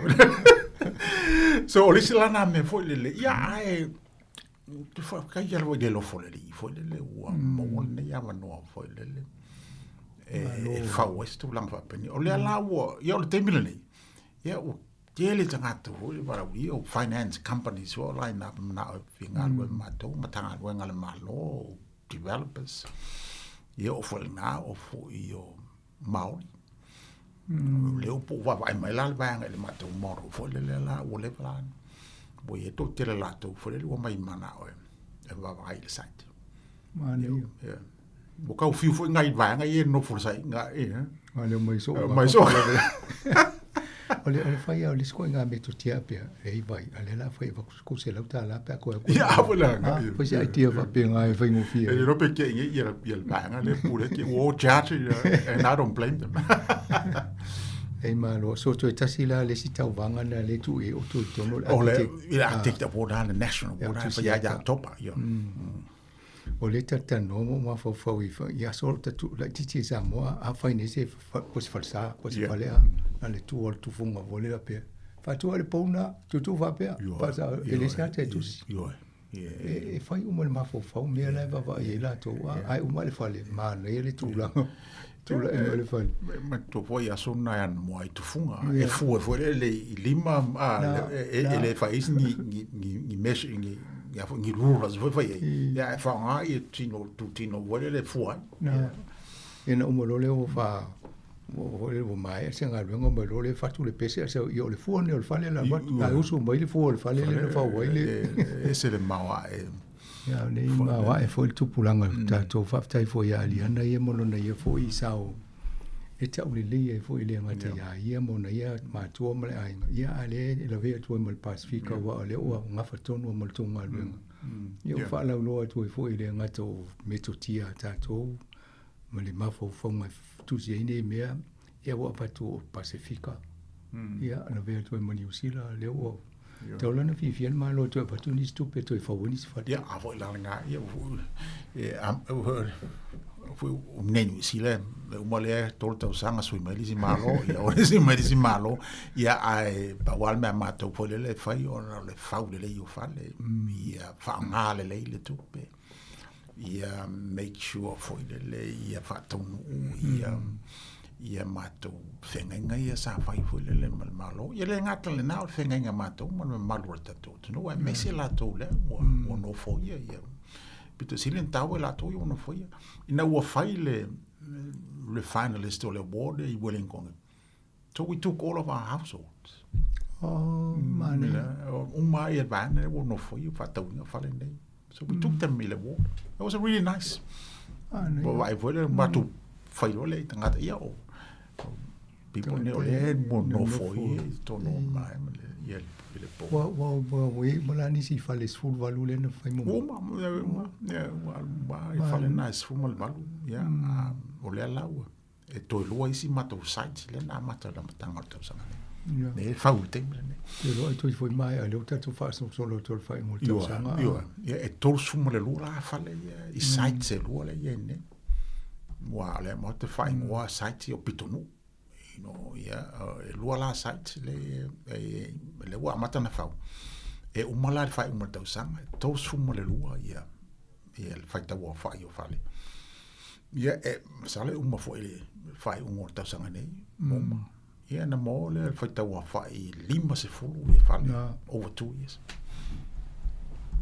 So, Olisilana me foi le I tu fa ka yalo de lo foi le wa mo ne ya no foi le fa west tu lang fa peni o le la wo yo le temile ya o tele tanga tu para o finance companies wo line up na finga lo mato matanga lo ngale malo developers yo foi na o foi yo Maori. Leo po wa vai mai la banga le mato moro fo le la o le plan. Bo ye to tele la to fo le o mai mana o. E va vai le site. Mani. Yeah. Bo ka fiu fo ngai vanga ye no fo sai nga e. Ale mai so. Mai so. Ole fai ole sko nga me to tia pe e vai ale la fai va ko se la ta la pe ko. Ya vola. Fo se tia va pe nga fai ngo fi. E no pe ke ye ye vanga le pure ke o charge and I don't blame them. E malo so to tasila le sita vanga na le tu e o tu tono. Ole I take the board on the national board for ya topa yo. O le tata no ma fo ya so tu la titi Sāmoa a fai ne se ko se falsa ko se falea ale tu o tu funga vole la pe fa tu ale pona tu va pe pa sa ele sa te tu e fai uma ma fo me la va e la to ai uma le fale ma le le tu la e le fale ma to poi a sonna an mo ai tu funga e fu le lima ele fai ni mesh ni ya fo ni rulas foi ya fa nga e tino vole le fuai e na umo le o fa o le o mai se nga lo ngo le fa tu le pese se io le fu ne o fale la ba uso mai le fu le fale le fa o le ese le mawa ya le mawa e fo tu pulanga ta to fa tai fo ya ali ana ye mo na ye fo i sao e ta uli le e fo ile ngata ya ye mo na ya ma tu mo le ai ya ale le ve tu mo Pacifica wa le o nga fa tonu mo tu nga lu yo fa la lo tu fo ile ngata me to tia ta to mo le ma fo ma tu je ne me ya wa fa tu Pacifica ya le ve tu mo ni usila le o Taulan na fifian ma lo tu opportunities tu pe tu fa woni fa ya avo la nga ya fu nenu sile uma le torta usanga sui mai si malo ya ora si mai si malo ya ai pa wal me mato po le fai ona le fau le io fale ya fa male le tu pe ya make sure for le ya fa tonu ia mato fenga ia sa fai fu le malo ia le ngata le na fenga mato mo malo tato no e me se la to le mo no fo ia Pito silen tawe la to yo no foi. Ina wa fai le finalist or le award I Wellington. So we took all of our households. Oh man. Uma ia van e no foi fa tau nga fale nei. So we took them ile award. It was really nice. But I foi ma tu fai le tanga ia o. People ne ole mo no foi to no mai ia wa we malani si fale sul valule no fai mo fale nice fu mal malu ya ole la wa e to lo isi mato site le na mata la matanga to sa ne fa ute ne Te lo ai toi foi mai a leo tatu fa solo tol fai mo tau sanga. Ia e tolu suma le lua la fale i site se lua le ia ne. Wa le mo te fai mo site o pitonu. Ia e lua la site le wa mata na fau. E umala le fai mo tau sanga. Tolu suma le lua ia le fai tau fai o fale. Ia e sale uma foi le fai mo tau sanga nei. Moma. Ia na mo le fai tau fai 5 ia fale over 2 years.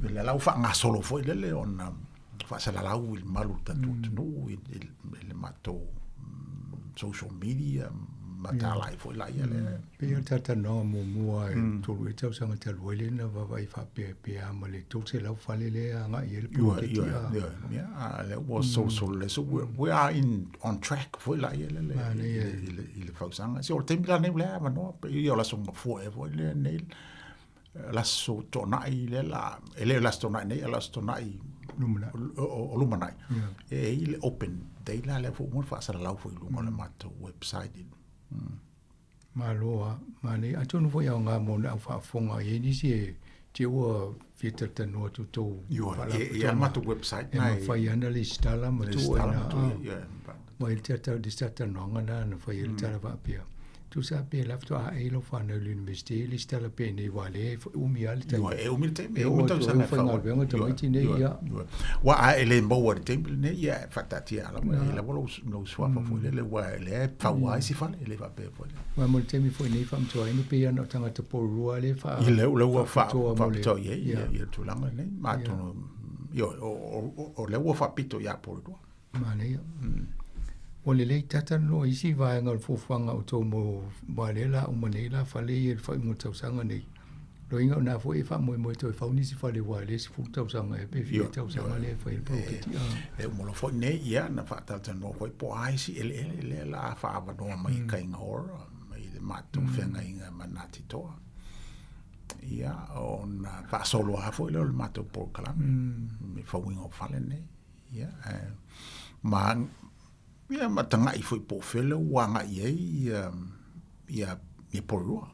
Le lau fa nga solo foi le on fa sa la lau il malu tatu no le mato social media mata lai foi la ia le pe tata no mo to le tau sanga te le na va vai fa pe ama le to se lau fa le nga ia le was social so we are on track foi la ia le fa sanga so te mila ne la no io la songa foi le ne la so tonai le la ele la tonai ne la tonai lumanai ele open dei la le fo mo fa sa la fo lu le mato website maloa mane a tonu foi nga mo na fa fonga e ni si te o fieta tano to ia mato website na fa analyst la mo to na mo il tata di stata no na fa il tata va pia tu sa pe la to a elo fa na l'université li stala pe ne wale umi al te umi te umi to sa na fa vengo to miti ne ia wa a ele mo wa te ne ia fatati ala la volo no swa fa fo le wa le fa wa si fa le va pe fo wa mo te mi fo ne fa to ai no pe no tanga to po rua le fa le wa fa to ia tu langa ne ma to yo o le wa fa pito ya por do ma ne o le lei tata no isi vai ngal fufanga o tō mo walela o manela fale i whai mo tausanga nei. Lo inga o nā fo e wha mo to e whau nisi fale wale si fu tausanga e pe fie tausanga le whai le pauketi. E umolo fo nei ia na wha tata no fo e po aisi ele la wha awa noa mai ka inga ora mai le mātou whenga inga manati toa. Ia o na wha solo a fo le mātou por kalame. Me whau inga o fale nei. Ia ma ia matanga I foi pofele wanga ia porua.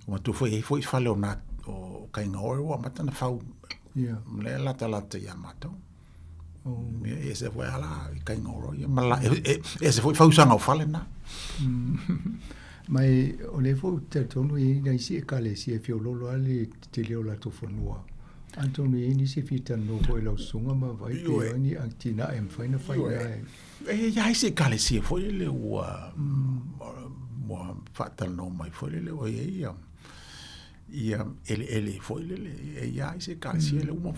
O tu foi fale ona o kainga o matana fau. Le la ia mato. E se foi ala kainga o ia mala e se foi fau sanga o fale na. Mai o le fo te tonu I na isi e kale si e fiololo ale te leo la tofonua. Antonu e ni si fita no ko ilo sunga ma vai pe ni antina em faina ja se kale si foi le o fatal no mai foi le o ia ele foi le ja se kale si le o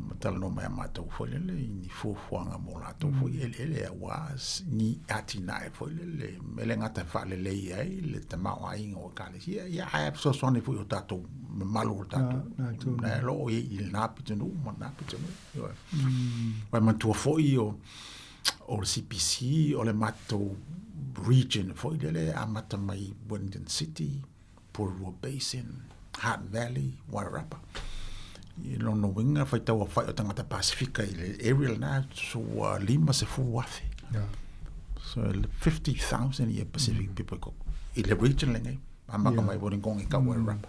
fatal no mai mato foi le ni fo fuanga mo la to foi ele was ni atina foi le melenga ta fa le le tama ai o kale si ja so sone foi o tato malo tato na lo il napitenu mo napitenu vai mantua foi o CPC o le mato region foi le amata mai Wellington City, Porua Basin, Heart Valley, Wairarapa. I lono winga fai tau fai o tangata Pasifika I le aerial na so 5 se fu wafe. So 50,000 I Pacific people ko. I le region le ngai. Amaka mai Wellington I ka Wairarapa.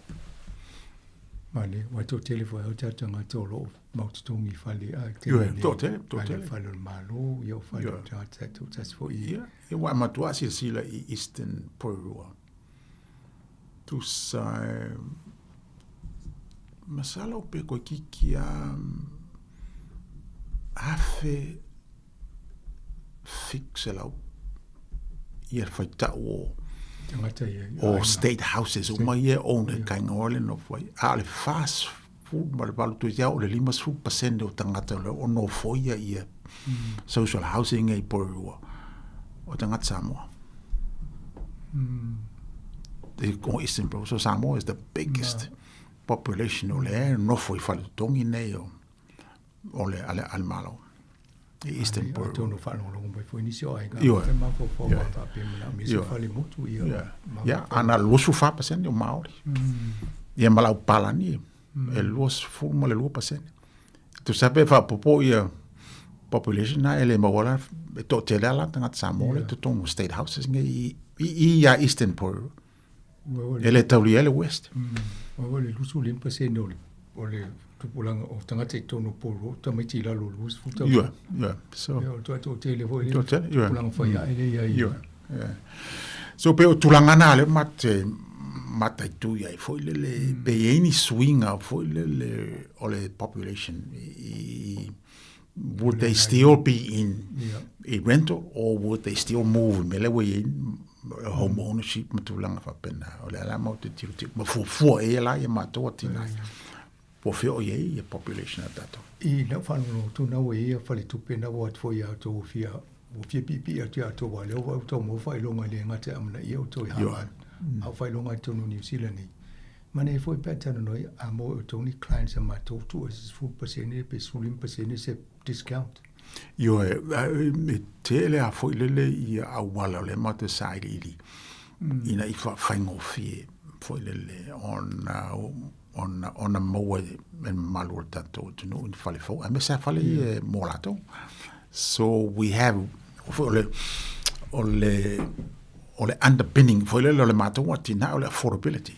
Mane, wa to telefo o tanga tolo maututongi fale a te to tele fale malo yo fale tata to tas fo ia e wa matua sila I Eastern Porua tu sa masala o pe ko kiki afe fixela ia faita o state houses o mai o ne kainga ole no foi ale fast food mal balu tu ya o le 5% o tangata o no foi ia social housing e por o tangata Samoa the Eastern Pro so Samoa is the biggest population o le no foi falu tongi nei o le ale al malo Eastern Pro to no falo longo mai foi inicio ai ga ma fo fa pe na mi se fale mutu ia ana lusu fa pasen o maori ia malau palani e luas fu le lu pasen tu sabe fa popo ia population na ele mawala to tele la tanga Samoa to tong state houses ngai ia Eastern Pro Ele tauri ele West. Ole lusu limpa se no ole tupulanga o tangata I tono polo tamaiti la lo lus futa. Yeah. So. To tele vo ile. Yeah. Tupulanga fa ya ile ya. Yeah. So pe o tulangana le mata tu ya foi le pe any swinga foi le ole population would they still be in a rental or would they still move mele we in home ownership matulanga fa pena ole la mo te tiu mo fu e la e mato tina po fe o ye population atato I na fa no tu na we fa le tu pena wo fo ya to fia o fia pipi a tia to wa le o to mo fa lo ngai le ngate amna ye o to ya a fa lo ngai to no New Zealand ni mane foi pattern no a mo o to ni clients a ma to tu is 4% pe sulim percent se discount yo me tele a foi le I a wala le mata side ili ina I fa fango fie foi le on a mo en malur tanto to no in fale fo a me sa fale molato so we have ole underpinning foi le mata what in ole affordability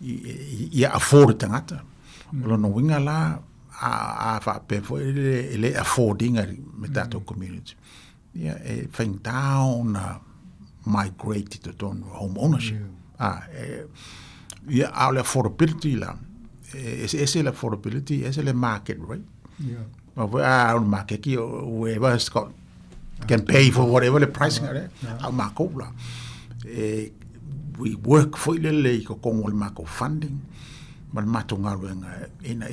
ia afford tangata lo no winga la a fa pe foi le affording me tato community thing down migrated to home ownership ole affordability la es el affordability es el market rate our market whoever can pay for whatever the pricing our market we work for le ko con market funding man matunga renga ina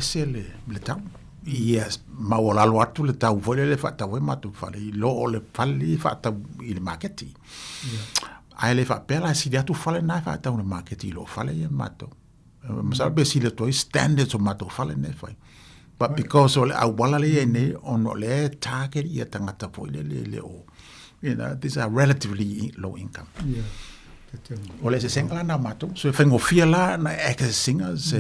SL le tau yes ma wala lo atu le tau vole le fata we matu fali lo le fali fata il market ai le fa pela si dia tu fale na fata un market lo fale ye mato salbe si le to standards o mato fale ne fai but because all wala le ne on le target ye tangata po le o these are relatively low income ole se sengla na mato so fengo fiela na ex singers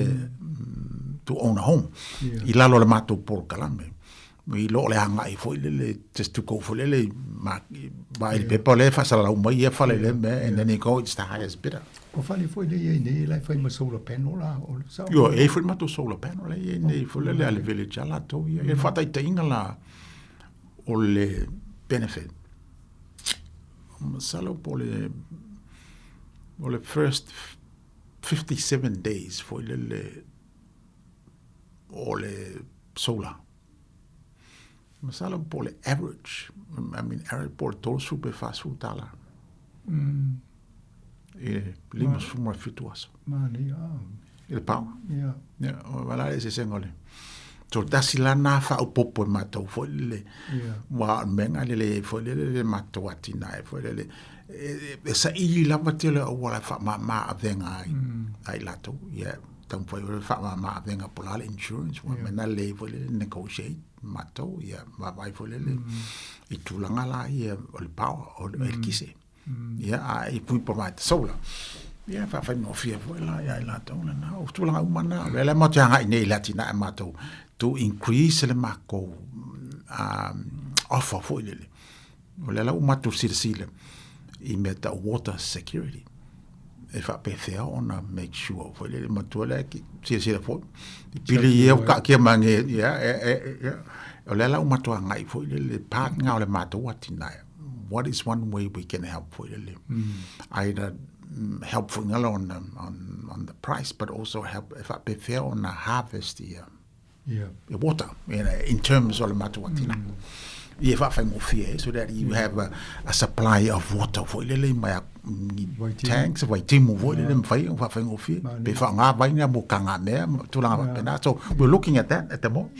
to own a home I lalo le mato por kalame I lo le hanga I foi le just to go for le ma ba il pepo le fa sala uma ia fa le and then it goes the highest bidder o fale foi le ne la foi ma solar panel la o sa yo e foi ma to solar panel le ne foi le ale village ala to e fa tai tinga la o le benefit salo por le first 57 days foi le solar. Masala por le average. I mean, average por todo super fast food tala. Limos fuma fituaso. Mani, Il pau. Yeah. Wala ese sengole. So dasila na fa o popo mato foi le. Wa menga le foi le mato atina foi le. Esa I lava tele o wala fa ma avenga ai lato. Yeah. Tam foi fa ma avenga pola insurance wa mena le foi le negotiate mato ya ma vai foi le I tulanga la ia o le pau o le kise ya ai pui por mai sola ya fa no fia foi la ya lato na o tulanga umana le mo tanga nei latina mato to increase le mako offer foi le o le la umato sile I meta water security if I pay fair on make sure for the matuala si for pili ye ka ke mange ya olela o matua ngai for le part nga le matua tina what is one way we can help for the either help for on the price but also help if I pay fair on the harvest the water in terms of matua tina if I find more fear so that you have a supply of water for le my tanks vai timu vo le fai fa fa ngofi pe fa nga vai nga bukanga me tu la pena so we're looking at that at the moment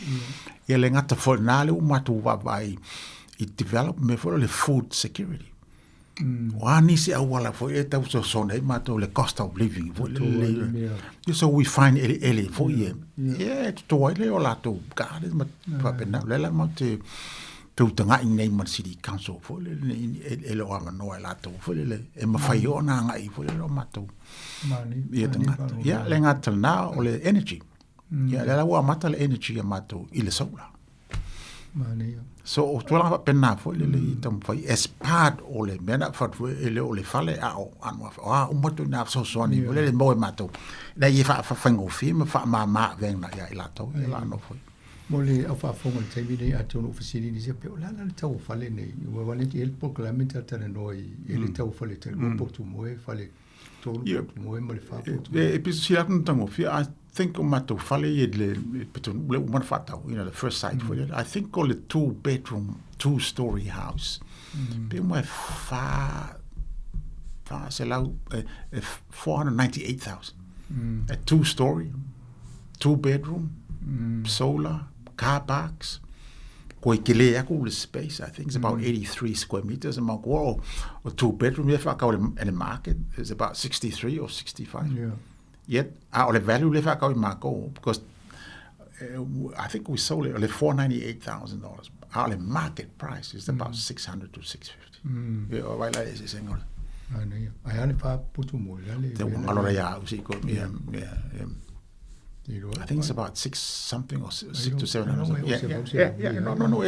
ele ngata for na le umatu va vai it develop me for the food security wa ni se awala for eta so sonai mato le cost of living vo le so we find ele for to le ola to ka le fa pena le ma te tu tanga nei man city council fo le o anga no la to fo le e ma fai ona nga I fo le ma to mani ya le ngata na o le energy ya le wa mata le energy ma to I le solar So o tu la pena fo le tam fai as part o le mena fa ele o le fale a o anu a o moto na so so ni le mo mato na ye fa fango film fa ma ven na ya ila to ila no foi mo le a fa fonga te vide a tono ofisini ni se pe la la tau fale nei o vale ti el proclamenta tana noi ele tau fale te po tu mo fale to mo mo le fa e pe si la tango fi I think o mato fale ye le peton le one fata the first site for it I think call it 2-bedroom 2-story house pe mo fa se la 498,000 a 2-story 2-bedroom solar car parks ko ikele ya ko space I think it's about 83 square meters and or 2-bedroom if I call in the market is about 63 or 65 yet our value le fa ka marko because I think we sold it at $498,000 our market price is about 600 to 650 right like is single ai ane pa putu mo le allora ya usi ko I think it's about 6 something or 6 to 700. Yeah. No.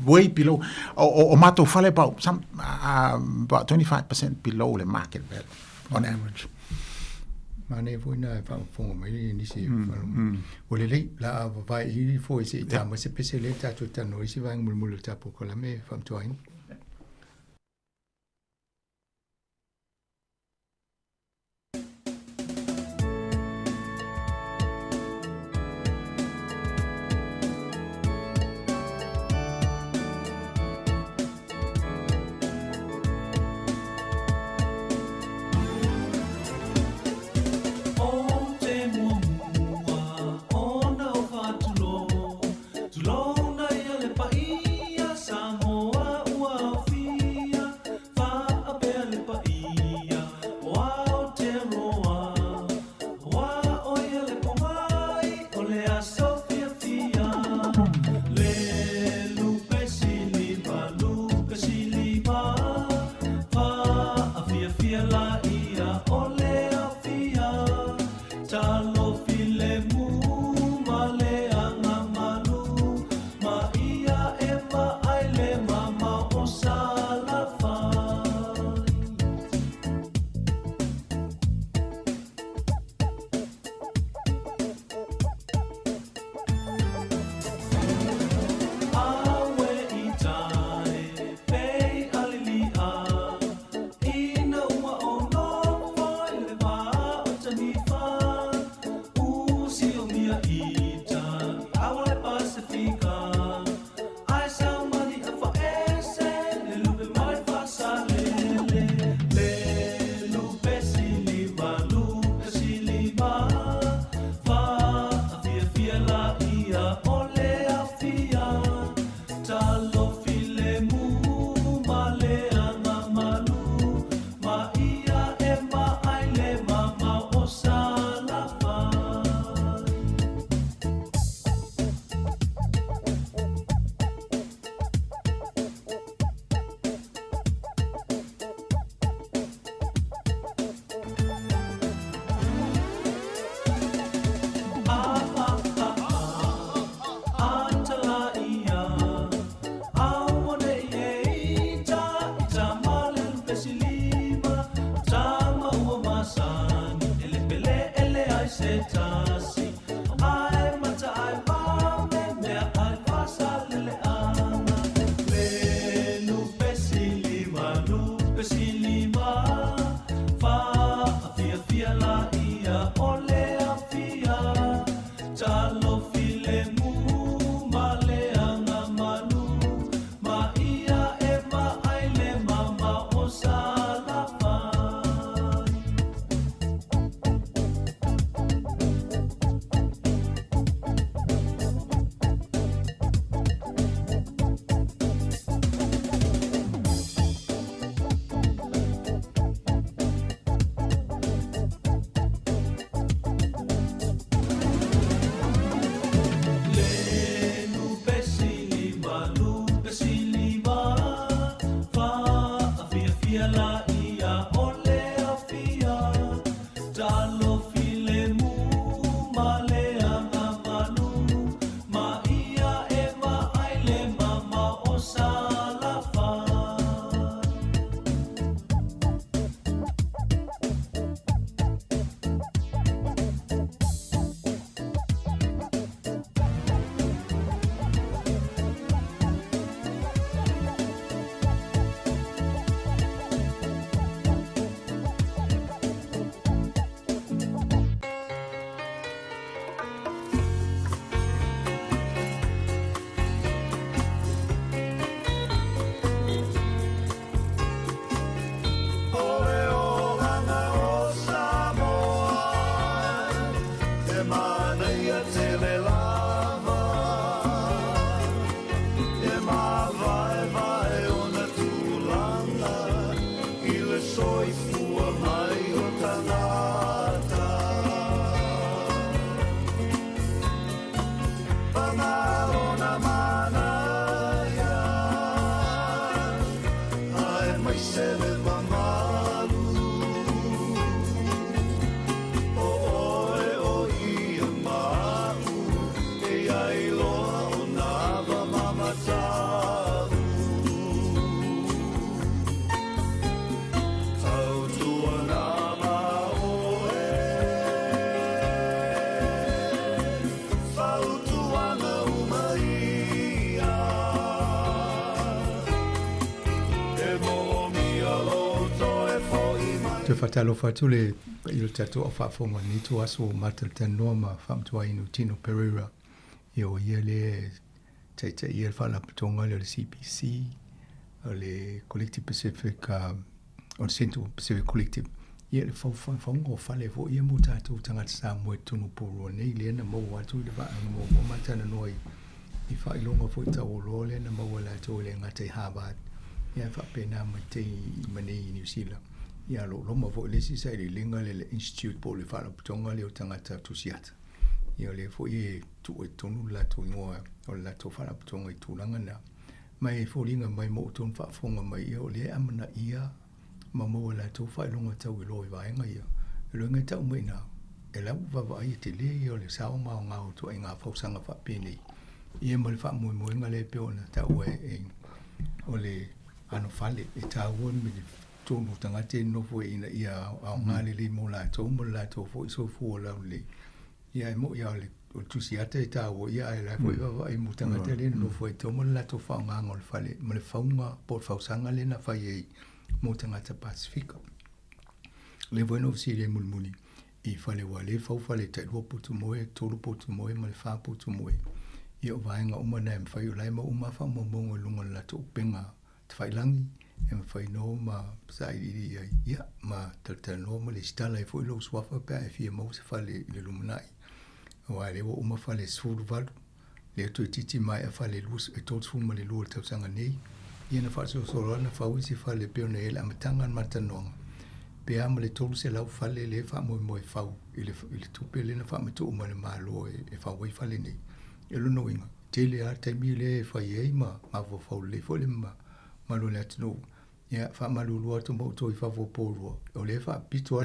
Way below. Or mato fale about 25% below the market value on average. Mane foi na fa fonga mai ni si. O le la vai I foi se ta ma se pese le ta tu ta no si va ngul ta po ko la me fam toin. Te whatalo whatu le ilo tatu o whafonga ni tu aso matal tanoa ma whamtua inu Tino Pereira. Io ia le taita ia le whalapatonga le CPC, le Collective Pacific, o Central Pacific Collective. Ia le whauwhanga o whale fo ia mo tātou tangata Sāmoa tunu pōrua nei le na mau atu le waanga mo matana noi i whailonga fo i tau lo le na mau la tō le ngatai Harvard. Ia whapena mai te manei i New Zealand. Ia lo loma fo le si sai le linga le institute po le whalapatonga le o tangata tusiata. Ia le fo i tu e tonu la tu ingoa o la tu whalapatonga i tūlanga na. Mai fo linga mai mo tonu whafonga mai ia o le amana ia ma mo la tu whailonga tau i loi vaenga ia. E lo ngai tau mai na. E lau wawa ai te le ia o le sao mao ngau tu ai ngā whausanga whapene. Ia mo le whamoimoenga le peo na tau o le ano whale e tāua me le tōnu tangate nofo e ina ia au ngāle le mo la tō fo i so fu o lau le. Ia e mo ia le o tusiata e tāua ia e la fo i wawa i mo tangate le nofo e tō mo la tō whao ngāngo le whale. Ma le whaunga po whausanga le na whai e mo tangata Pasifika. Le bueno si le mulmuni i whale wa le whau whale tai rua putu moe, tōru putu moe, ma le wha putu moe. Ia o vaenga umana e mwhai o laima umafa mo mongo lunga la tō penga te whailangi e mwhai no ma sairi ia ma tata no ma le stala e fwoi lo swafa pia e fia mau se whale i le lumanai. O a lewa umafa le sfuru valu, le ato e titi mai a whale lus e tōt sfuru ma le lua tausanga nei. Ia na whaso soroa na whawisi whale peo na ele amatanga an matanonga. Pea ma le tolu se lau whale le wha moe moe whau i le tupe le na wha metu uma le malo e whawai whale nei. E luno inga, tele a taimi le e whai ei ma mawa whau le fole malo le atino. Ia wha malulua to mo to i whavo pōrua. O le wha pitua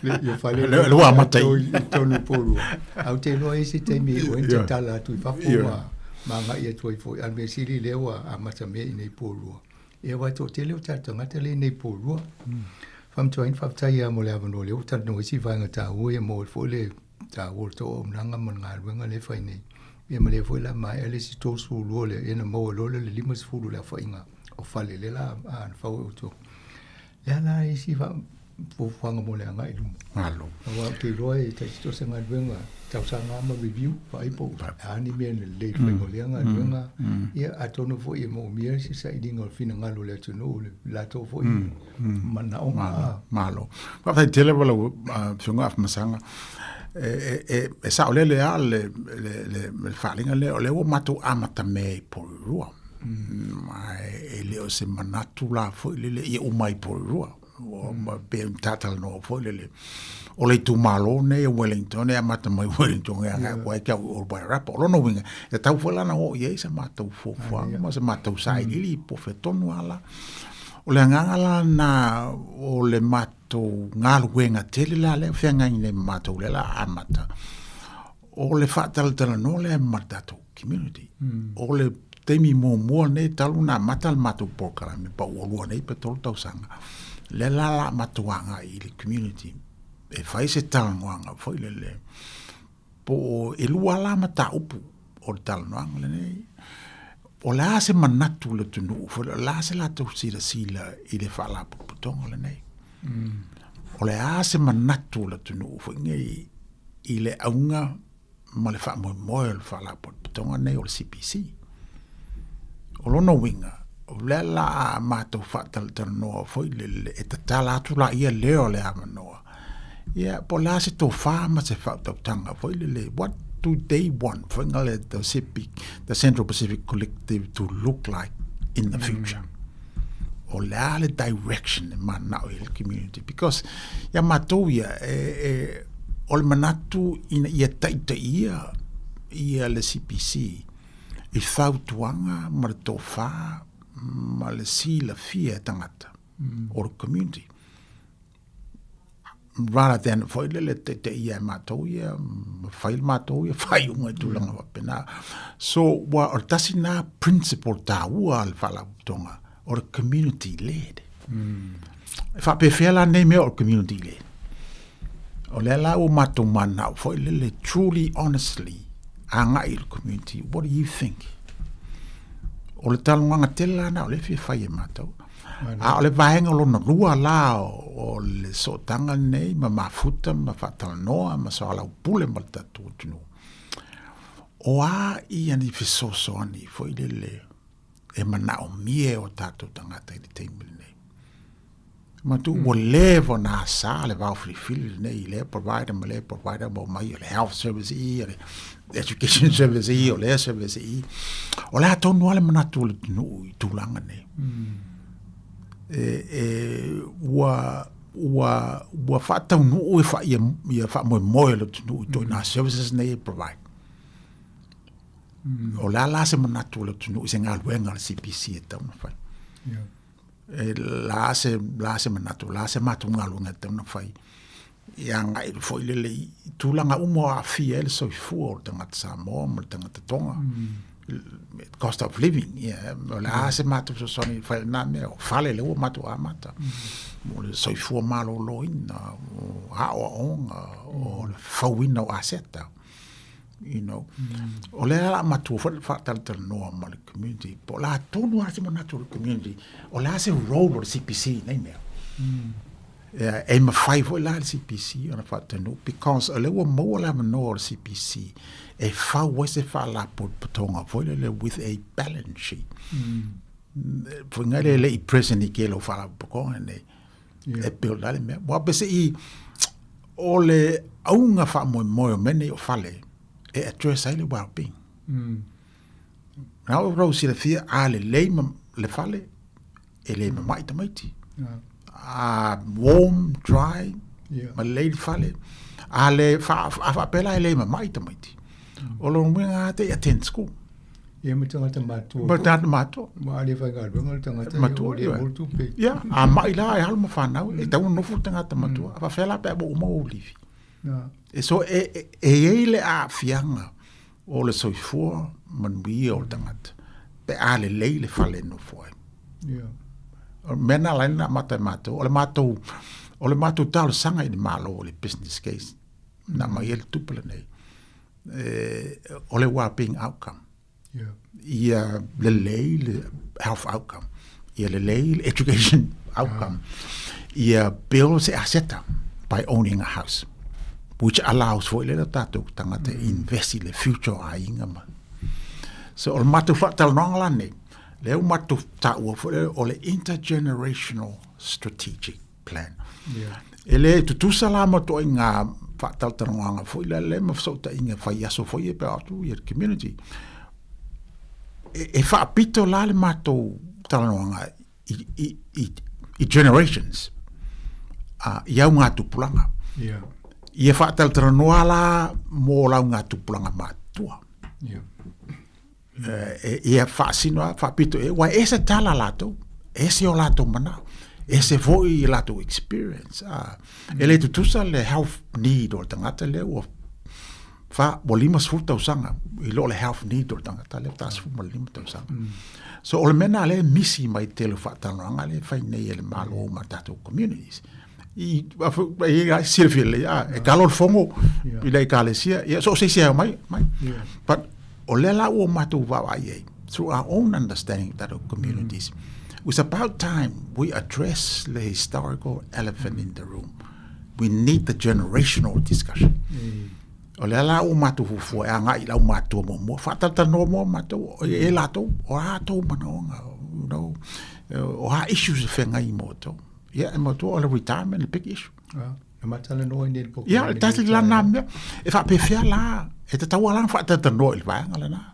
le whale le lua matai i tonu pōrua. Au te noa ese taimi o ente tala atu i whafua ma ngai e tuai fo an me sili lewa a mata me i nei pōrua. E wai tō te leo tātou ngata le nei pōrua. Wham tua in whaftai a mo le avano leo tātou isi whainga tā ue mo le fo le tā ue tō o mnanga man ngā ruenga le whai nei. Ia ma le fo la mai ele si tō su lua le ena mo lole le lima sifuru le whainga o whale le la a whau e uto. Lea la isi whanga mo le anga i lumo. Malo. Wa te roa e tai sito se ngā ruenga tau sa ngā ma review whai po. Ani mea le le whaingo le ngā ruenga. Ia atono fo i mo mea si sa idinga o fina ngalo le atuno le lato fo i mana o ngā. Malo. Kwa tai tele wala whiunga af masanga. E sa o le a le whalinga le o le o matu amata me porurua. E le o se manatu la fo i le i umai porurua. O ma be tatal no fo le o le tu malo ne Wellington e amata mai Wellington e anga kwa ka o ba rap o no winga e tau fo la na o ye se mata fo fo ma se mata sai li po fetonu ala o le anga la na o le mato ngal wenga tele la le fenga ni mato le la amata o le fatal tala no le matato community o le temi mo ne talu na matal mato pokala me pa o lo nei pe tol tau sanga le la matuanga i le community e fai se talanoanga foi le po e lua la mata upu o talanoanga le nei o la se manatu le tunu fo la se la to sila i le fala putonga le nei o le a se manatu le tunu fo ngai i le aunga ma le fa mo le fala putonga nei o le CPC o lono winga le la mato fatal no foi le etala tu la ia leo le amanoa ia po la se to fa ma se fa tanga foi le what do they want for the Central Pacific Collective to look like in the future o la le direction man now il community because ya mato ia ol manatu in ia taita ia le CPC i fautuanga ma to fa ma le si la fia tangata or community rather than foi le te ia matou ia fai matou ia fai unga tulanga wa pena so wa or tasina principle ta ua al fala tonga or community led fa pe fela ne me or community led o le la o matou mana foi le truly honestly anga il community what do you think o le talonga tela na o le fia fai e matou A o le vaenga lo na lua la o le so tanga nei ma mafuta ma fatala noa ma so ala pule ma tatu tunu. O a I ani fisoso ani fo I le e mana o mie o tatu tangata I teimili nei. Ma tu o levo na sa le vau frifili nei le provider mo mai o le health service I le education service I o le service I. O le atonu ale mana tu le tunu I tulanga nei. Ua whaatau nuu e wha ia wha moe lo tunu I toi nā services nei provide. O la se manatu lo tunu I se ngā luenga le CPC e tau na whai. La se manatu, la se matu ngā luenga e tau na whai. Ia ngai fo I le tūlanga umo a fia ele so I fua o tangata Sāmoa ma tangata Tonga. Cost of living, o la se matu so soni whai nā mea o whale le ua matu a mata. O le so I fua malo loina, o hao a onga, o le whauina o aseta. You know, o le ala matu whatal noa ma le community. Po la tonu ase manatu le community. O la ase role o le CPC, nei mea. E ma whai fo la le CPC ona whatanu, because o le ua maua la manoa o le CPC, e whau wese wha la potonga fo le with a balance sheet. Fo ngare le I present I kelo wha la pokonga nei. E pil la le mea. Wa bese I o le aunga wha moe mene o whale, e address ai le well-being. Nau rau si le fia a le leima le fale, e leima mai tamaiti. Warm, dry, ma le fale, a le whaapela e leima mai tamaiti. O lo mwinga te attend school. Ia me tangata mātua. Ma tangata mātua. Ma le whainga runga tangata. Mātua. Ia, a mai la e halma whanau, e tau nofu tangata mātua. A whawhela pe abo uma o livi. E so e le a fianga o le soifua manui o le tangata. Pe a le leile fale no foi. Mena laina mata mātou. O le mātou tau sanga I le malo o le business case. Na mai ele tupala nei. O le well-being outcome. Ia le leile health outcome. Ia le leile education outcome. Ia bills e aseta by owning a house. Which allows for le tatou tangata invest in the future a inga ma. So o matu whatal nonga nei, leo matu ta'ua o le intergenerational strategic plan. E le tutusa la mato I ngā whatal taronga fo le mafsauta inga whai aso fo I pe atu I community. E whaapito la le mato taronga I generations. Iau ngā tupulanga. Ia whaatal taranoa la mō lau ngā tupulanga mātua. Ia whaasinoa, whaapito wai e se tala lato, e se o lato mana, e se voi lato experience. E le tutusa le health need o tangata le o o lima sfuta usanga, I lo le health need o tangata le ta sfuta lima usanga. So o le mena le misi mai tele whaatalanga le whai nei e le malo o matato communities. I sirfile e kalor fongo I le kalesia so se mai but o le la o matu va ai through our own understanding that of communities it's about time we address the historical elephant in the room. We need the generational discussion. O le la o matu fu e anga I la matu mo fatata no mo matu e la to o ha to manonga no o ha issues fenga I moto. Yeah, and to all retirement, a big issue. Yeah, that's the land. If I prefer la, it's a one for the no Alana.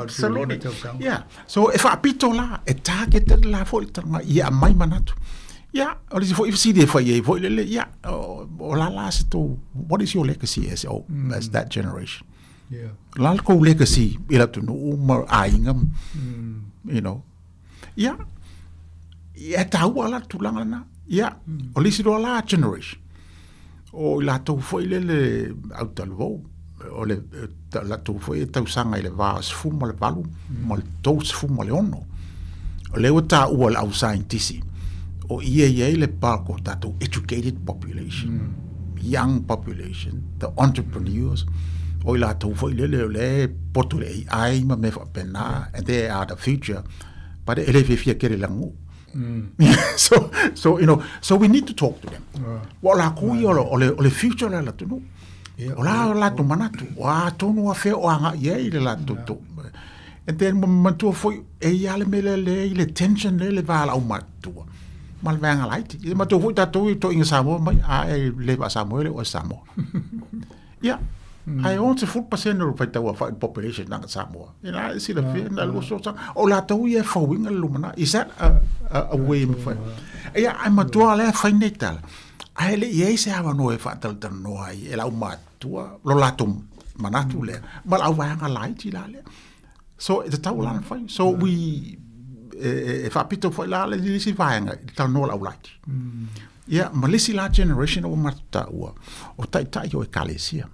Absolutely. Yeah. So if I pitola, a targeted la for it, yeah, my manatu. Yeah, or if you see the for ye, yeah, or la last to what is your legacy as that generation? Yeah. Lalco legacy, you'll have to know more eyeing them, you know. Yeah. E tau ala tulanga na. Yeah. O lisi do la generation. O la tau foi le au talvo. O le la tau foi tau sanga le vas fu mo le valu, mo le tos fu mo le ono. O le ta u al au scientisi. O ie le palco tato educated population. Young population, the entrepreneurs. O ila tau fo le portu le ai ma me fa pena and they are the future. But ele fia kere langu. So so we need to talk to them. Wala ku yo ole future la tu no. Ola tu manatu. Wa tonu a fe o anga ye la tu. And then mantu foi e yale mele le tension le vala o matu. Mal vanga light. Mantu foi tatu to inga Sāmoa mai a le va Sāmoa le o Sāmoa. Yeah. I want to 4% of the population in Samoa. You know, I see the fear and all sorts of. Oh, la tau ye fawing alumna. Is that a way of it? Yeah, I'm a dual finite. I let ye say I know if I tell them no, I allow my tua lolatum manatule, but I wang a light. So it's a taulan fine. So we, if I pito for la, this is vang, tell no light. Yeah, Malisi la generation of Mata or Tai yo Calesia.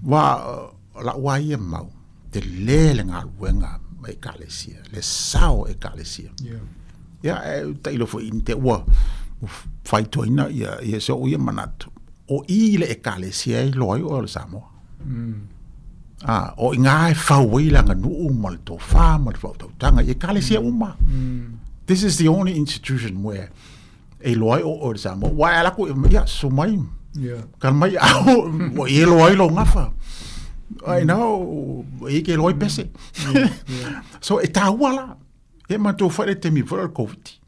Wa la waia mau te lele ngā luenga e kalesia le sao e kalesia ya ta ilo fo inte wa fai toina ia so ia manatu o ile e kalesia i loi o le Samoa o ngā e whauila ngā nuu mal to wha mal whau tau tanga e kalesia uma this is the only institution where e loi o le Samoa wa ala ko ia so mai kan mai au o e loi lo ngafa I know e ke loi pese so e tawala e mato fare te mi for covid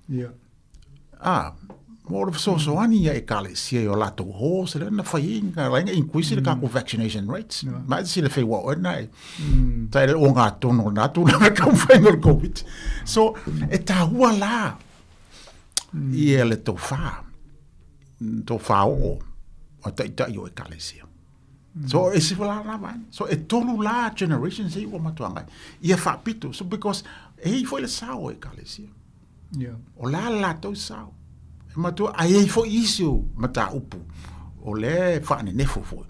more of so ani e kale si o lato ho se na fainga renga increase ka vaccination rates ma si le fe wa na tai le onga tono na tu na ka fainga covid so e tawala e le to fa o ta yo e kalesia so e si vola na man so e tolu la generation se o matuanga ia fa pito so because e foi le sao e kalesia o la to sao e matu ai foi isu mata upu o le fa ne nefo foi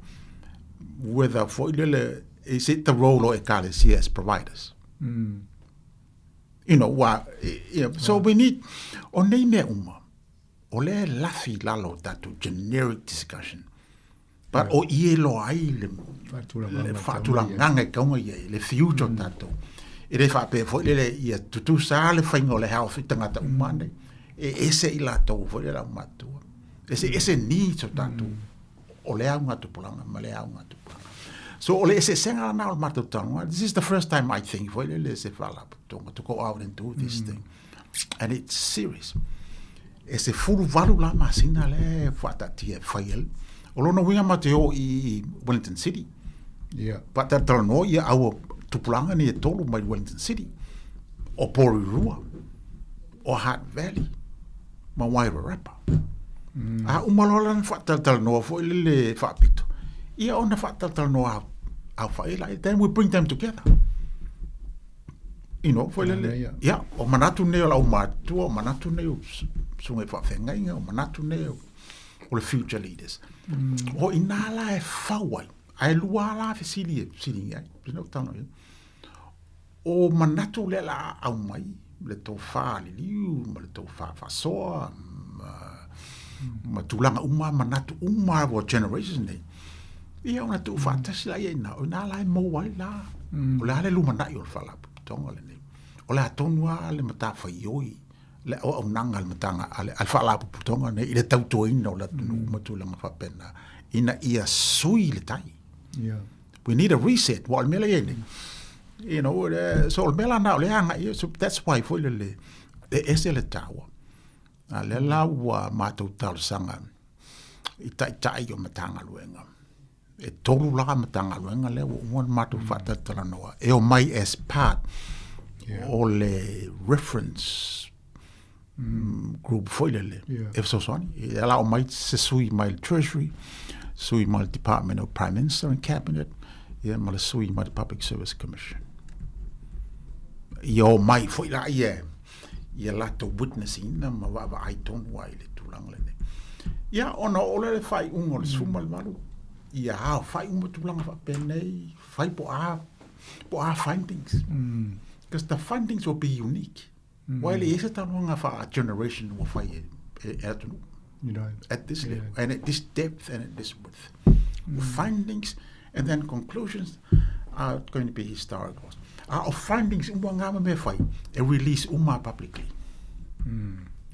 whether foi le is it the role of kalesia as providers you know what so we need on ne uma o le lafi lalo tatu generic discussion but o ie lo ai le fatula nganga kaunga ye le future tatu e le fa pe fo le ia tutu sa le faingo le health tangata umane e ese ila to fo le la matu ese ni so tatu o le au ngatu pulanga ma le au ngatu pulanga so o le ese senga na o matu tanga this is the first time I think fo le se fala to go out and do this thing and it's serious ese fulu valu la masina le fata tie fail olono winga mateo I Wellington City but that no ia au tupulanga ni tolu mai Wellington City o Porirua o Hart Valley ma Wairua Rapa a umalolan fata no fo le fapito ia ona fata no a faila then we bring them together you know fo le ya o manatu ne la umatu o manatu ne sungai fa fenga o manatu ne o le future leaders o inala e fawai ai luala fe sili ai no tano o manatu le la au mai le to fa liu ma le to fa so ma tulanga uma manatu uma o generation nei ia ona tu fa tasi la ina ona la mo wai la o la le luma na yo fala tonga le nei o la tonua le mata fa yoi le o nanga le matanga al fala tonga nei ile tau to ina la tu ma tulanga fa pena ina ia sui le tai we need a reset wal mele ene you know so mela na le anga so that's why for le esele tawa le la wa mato tal sanga ita yo matanga luenga e tolu la matanga luenga le one mato fata tala noa e o mai as part o le reference group foi le e so soni e la o mai se sui mai treasury sui mai department of prime minister and cabinet e mai sui mai public service commission yo mai foi la ia lato witnessing na ma va ai ton wai le tulang le ia ona ole le fai un ol sumal malu ia ha fai un tulang fa penei fai po a findings because the findings will be unique while is it along of a generation will fai at this level and at this depth and at this width findings And then conclusions are going to be historical. Our findings, a release publicly.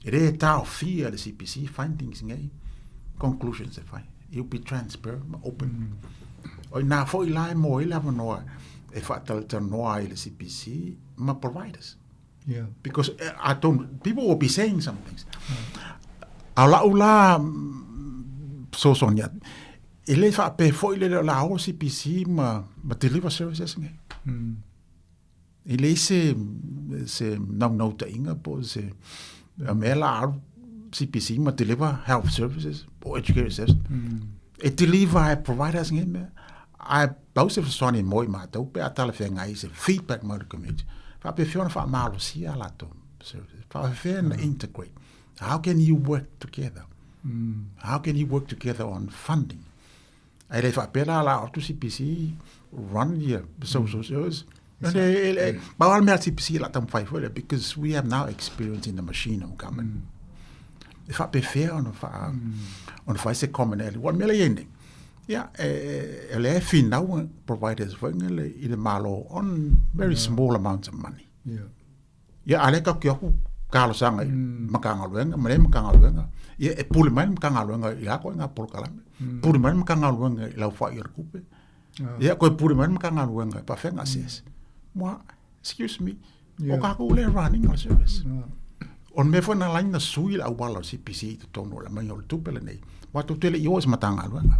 It is our fear, the CPC findings, conclusions, you'll be transparent, open. Or now for more 11 or if I tell the CPC, my providers. Yeah. Because people will be saying some things. Ula so Sonia. Ele fa pe foi le la CPC ma deliver services nge. Ele se não ta inga po se mela CPC ma deliver health services or education services. It deliver providers nge me. I both of Sonia moi ma to pe atala fe ngai se feedback ma community. Fa pe fiona fa malo si ala to services. Fa fe integrate. How can you work together? How can you work together on funding? I live up there, allow to CPC run here, social service. But I'll make CPC like them five because we have now experience in the machine of government. If I be fair on if I say commonality, 1 million. Yeah, LF now providers in the malo on very small amounts of money. Yeah, I like a Carlo sang makangaluenga, mare makangaluenga. Ye puliman makangaluenga ila ko nga polkalam. Puliman makangaluenga ila fa yerkupe. Ye ko puliman makangaluenga pa fenga ses. Moi, excuse me. O ka ko le running our service. On me fona line na suil au wala CPC to tono la manyo tupele nei. What to tell you is matangaluenga.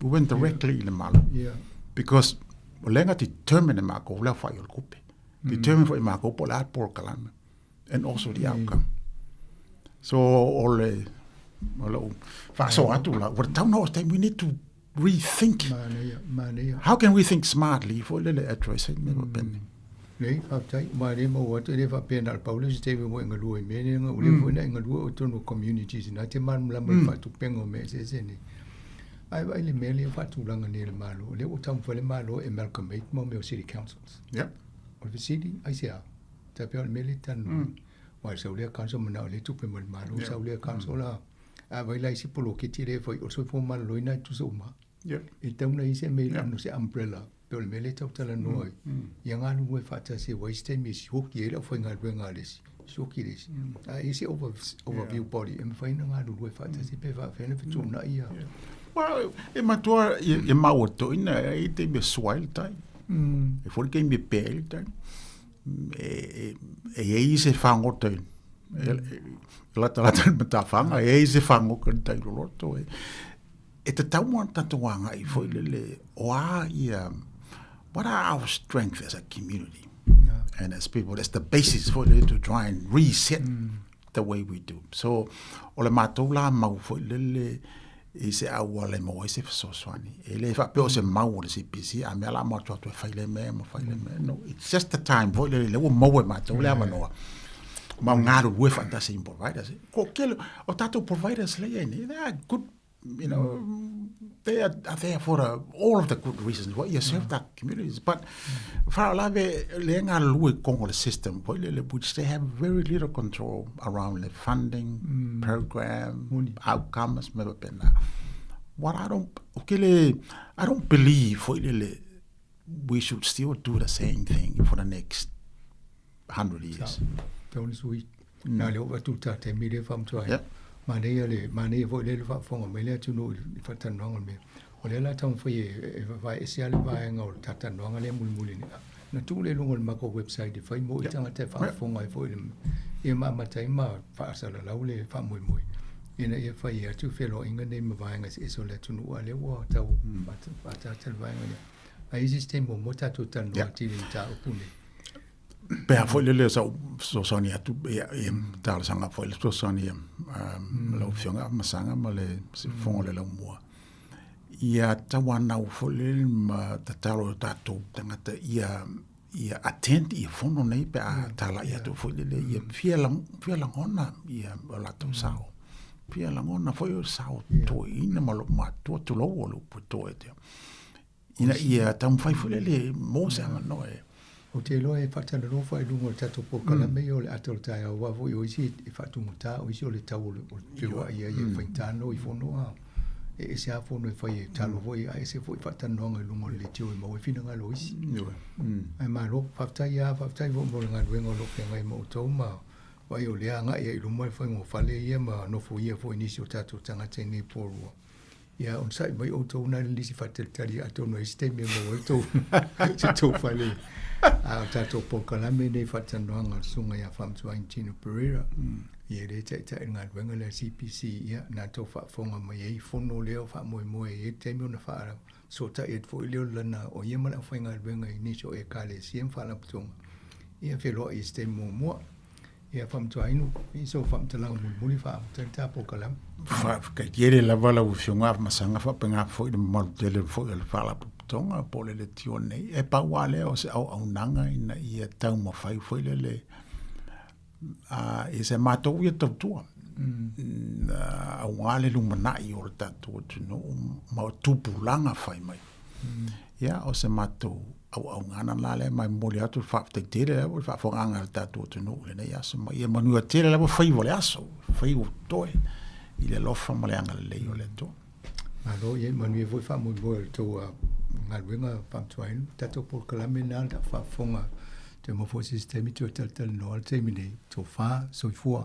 We went directly in the malo. Yeah. Because lenga determine mako la fa yerkupe. Determine for mako pola polkalam. And also the outcome. So all we need to rethink. How can we think smartly for the addressing never pending? Nei, after my name or what they have been at Polish, they were going to do a meaning or live communities in Atiman Lamar to Pengo Messes. I really merely fat too long near Malo. They would come for the Malo and amalgamate Momio city councils. Yep. Of the city, I see. Tapial militan while Saulia Council now little people Malu Saulia Council I will like Polo Kitty for also for Maloina to Zuma. It don't is a mail and say umbrella. Bill Millet of Talanoy. Young Anu Fata say wasting me shook yellow for Bengalis. Shook it is. I see overview body and finding out with Fata say benefit to not here. Well, in my tour, in my water, it be swile time. If we can be pale time. Se fango tuin. Lata mata fanga se fango kan tai loto e. E te tauan tatuanga I foi lele oa ia. What are our strengths as a community and as people? That's the basis for it to try and reset the way we do. So ole matou la mau foi lele is our le mo se so swani. Ele fa pe se mau le CPC a me la mo to faile me. No, it's just the time for le mo ma to le no. Ma ngaro we fa da simple providers. Ko kelo o tato providers le ni. They are good, you know. They are there for all of the good reasons why you serve that communities. But for la ve le ngalo Congo system which they have very little control around the funding, program, outcomes. What I don't believe we should still do the same thing for the next 100 years. Mane vo le fa fonga mele tu no fa tanong me o le la tang fo ye va esia le va nga ta tanong le mulmuli na tu le lungol ma ko website fa mo tanga te fa fonga fo e ma tai ma fa sa la le fa mo ina e fa ye tu fe lo inga ne ma va nga se so le tu no le wo ta ma ta ta va nga ai system mo ta tu tan no ti ta opune. Per for le so Sonia tu tal sanga for le Sonia lo fionga masanga male se fon le mo ia tawana for le ma tatalo tato tangata ia attend ia fono nei pe tala ia to for le ia fiela ona ia la to sao fiela ona foi sao to ina malo ma to lo puto ete ina ia tam fai for le mo sanga no o te loa e whatana no whai lungo tato po kala mei o le atol tai au wawo i oisi e whatu muta o isi o le tau o te wa ia i whaitano i whono a e se a fono fai talo voi ai se foi fata nonga lungo le tio mo e fina ngalo isi ai ma lo fata ya fata vo mo nga wengo lo ke ngai mo to ma vai o le anga e lu mo foi mo fale ia ma no fo ia fo inisio tatu tanga teni poru ia on sai vai o to na le si fata tali a to no este me mo to se to fale a tatu po kala me ne fata nonga sunga ya fam tu ai tino perera ia le te ngā wenga le CPC ia nā tō whaafonga mai ei whono leo wha moe e te meo na whaara so ta e tfo i leo lana o ia mana whai ngā wenga i niso e kāle siem whaala putonga ia wheloa i ste mua ia whamtua inu i so whamtalanga muli wha ta po kalam Kai kiere la vala u fionga masanga fa penga foi de mal tele foi le fala putonga po le tio nei e pa wale o se au nanga ina ia tau mo fai foi le e se mātou ia tautua. A wale lumana i o tatu tino ma tupulanga fai mai. Ia, o se mātou au ngana lale mai mole atu whaaftai tere o whaafonganga tatu tino le nei aso mai. Ia manua tere lewa fai wale aso, fai o toe i le lofa maleanga le lei o le toa. Alo, ia manua voi wha mui moe le tau ngā ruenga whamtuainu. Tato por kalame nā ta whaafonga te mofo sistemi tu tal no al temine to fa soifua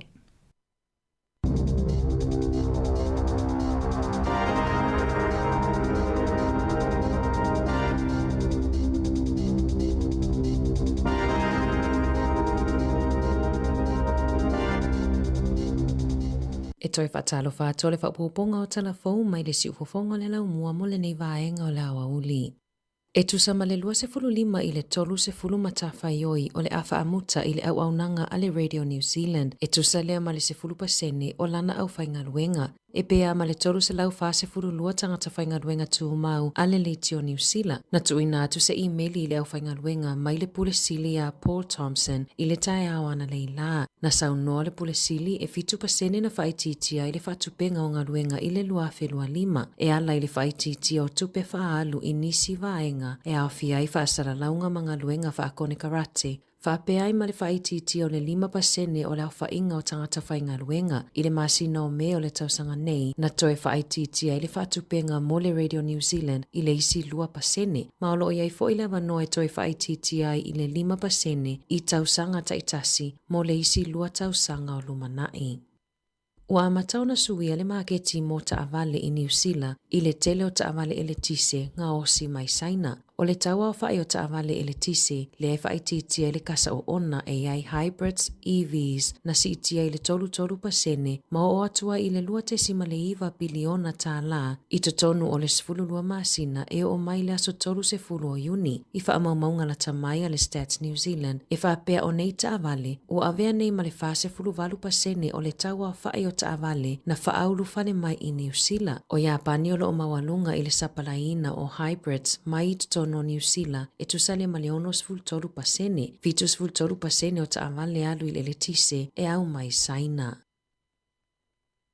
E toi whaatalo whātua le whaapuponga o telefou mai le si ufofonga le lau mua mo le nei vaenga o le awa uli. E tusa ma le 25 i le 30 matawhaioi o le awha amuta i le au nanga a le Radio New Zealand. E tusa lea ma le 10% o lana au whaingaluenga. E pea ma le 32 tangata whaingaluenga tūmau a le Leitio New Zealand. Na tuina atu se email i le au whaingaluenga mai le pule sili a Paul Thompson i le tae awana le ila. Na saunoa le pule sili e 5% na whaititia i le whatupenga o ngaluenga i le luawhelua 5. E ala i le whaititia o tupe whaalu i nisi vaenga. E awhia i whaasara launga mga luenga whaakone karate. Whapea i ma le whaititi o le 5% o le au whainga o tangata whainga luenga i le masina o me o le tausanga nei na toe whaititi i le whatupenga mo le Radio New Zealand i le isi 2%. Maolo i ai fo i le wano e toe whaititi i le 5% i tausanga taitasi mo le isi 2 tausanga o lumanai. Ua amatauna suia le maketi mo taavale i New Zealand i le tele o taavale e le tise ngā osi mai saina. O le taua o whai o taavale e le tise, le e whaititia i le kasa o ona AI hybrids, EVs, na si itia i le 3% ma o atua i le 2.5 biliona tā la i to tonu o le 12 masina e o mai le aso 30 o Juni i whaamaumaunga la tamai a le Stats New Zealand e whaapea o nei taavale o avea nei ma le 4.8% o le taua o whai o taavale na whaaulu whane mai i New Zealand. O Japani o lo o mawalunga i le sapalaina o hybrids mai i to no New Zealand e tusale maleono 12%, vitus 12% o taavale alu i le tise e au mai saina.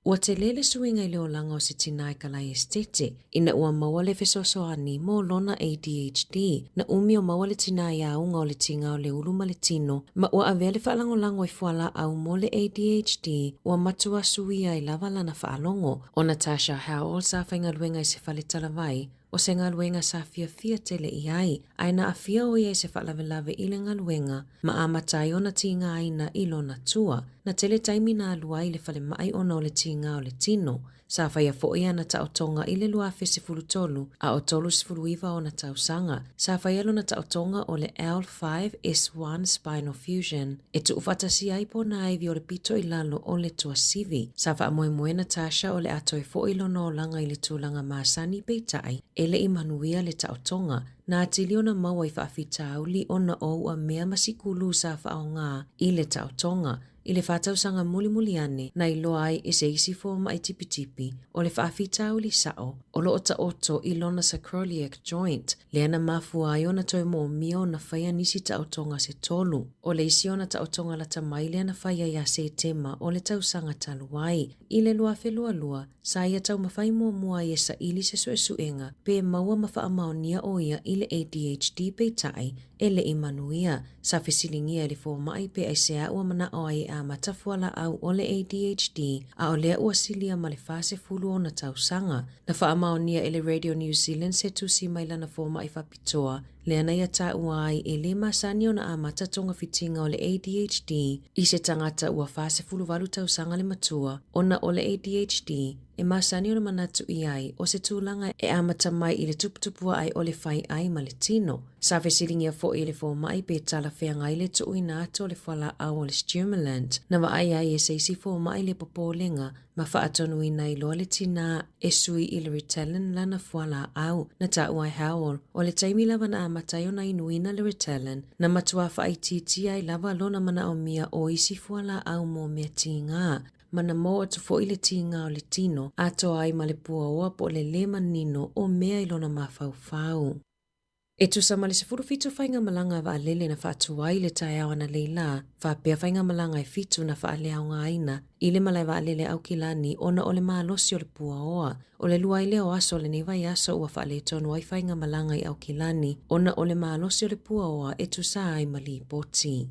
Ua te lele suinga i leo langa o se tinai kalai estete, ina ua maua le fesosoani mo lona ADHD, na umi o maua le tinai a unga o le tinga o le uluma le tino, ma ua avea le whaalango lango i fuala au mo le ADHD, ua matua suia i lava lana whaalongo, o Natasha Howell sa whaingaluenga i se whale talavai, o se ngaluenga sa fia tele i ai, aina a fia o ia i se whalavelave i le ngaluenga, ma amatai o na tinga aina i lona tua, na tele taimi na alua i le whale mai ona o le tinga o le tino, sa whaia fo ia na taotonga i le luafe se fulutolu, a o tolu se fuluiva o na tausanga, sa whaia lo na taotonga o le L5S1 spinal fusion, e tu ufatasi ai po na aivi o le pito i lalo o le tua sivi, sa wha moe moe Natasha o le atoi fo i lono o langa i le tūlanga masani peitai, ele i manuia le taotonga, na atili o na maua i whaafita auli o na o a mea masikulu sa whaonga i le taotonga, i le whātausanga muli ane na i loa ai e se isi fōma i tipi o le whaafita uli sao o lo ota oto i lona sacroiliac joint le ana mafua ai o na toi mo mia o na whaia nisi taotonga se tolu o le isi o na taotonga la tamai le ana whaia ia se tema o le tausanga taluai i le lua lua sa ia tau mawhai mua i e sa ili se suenga pe maua mawha maonia o ia i le ADHD peitai e le imanuia sa fesilingia le fōma ai pe ai sea ua mana o ai a matafuala au ole ADHD a o lea uasilia ma le fase fulu o na tausanga. Na whaamaonia ele Radio New Zealand se tusi mai lana fōma i whapitoa. Lea na ia tā ua ai e le masani o na a matatonga fitinga o le ADHD i se tangata ua fase fulu walu tausanga le matua o na ole ADHD e masani o na manatu i ai o se tūlanga e amata mai i le tuputupua ai o le whai ai ma le tino. Sa fesiringia fo i le fō mai pe tala whea ngai le tu uina ato le whala au o le Stimulant. Na wa ai ai e seisi fō mai le popolenga ma whaatonu i nei loa le tina e sui i le Ritalin lana whala au na ta uai haol o le taimi lava na amatai o na inuina le Ritalin na matua whaititi ai lava lona mana o mia o isi whala au mo mea tinga. Mana mo atu fo i le tinga o le tino ato ai ma le pua oa po le lema nino o mea ilona mawhau. E tu sa male se furu fitu whainga malanga wa alele na whaatuai le tai awa na leila, whapea whainga malanga e fitu na whaale au ngā aina, i le malai wa alele au kilani ona o le maa losi o le pua oa, o le lua i leo aso le neiwai aso ua whaale tonu ai whainga malanga i au kilani, ona o le maa losi o le pua oa e tu sa ai mali poti.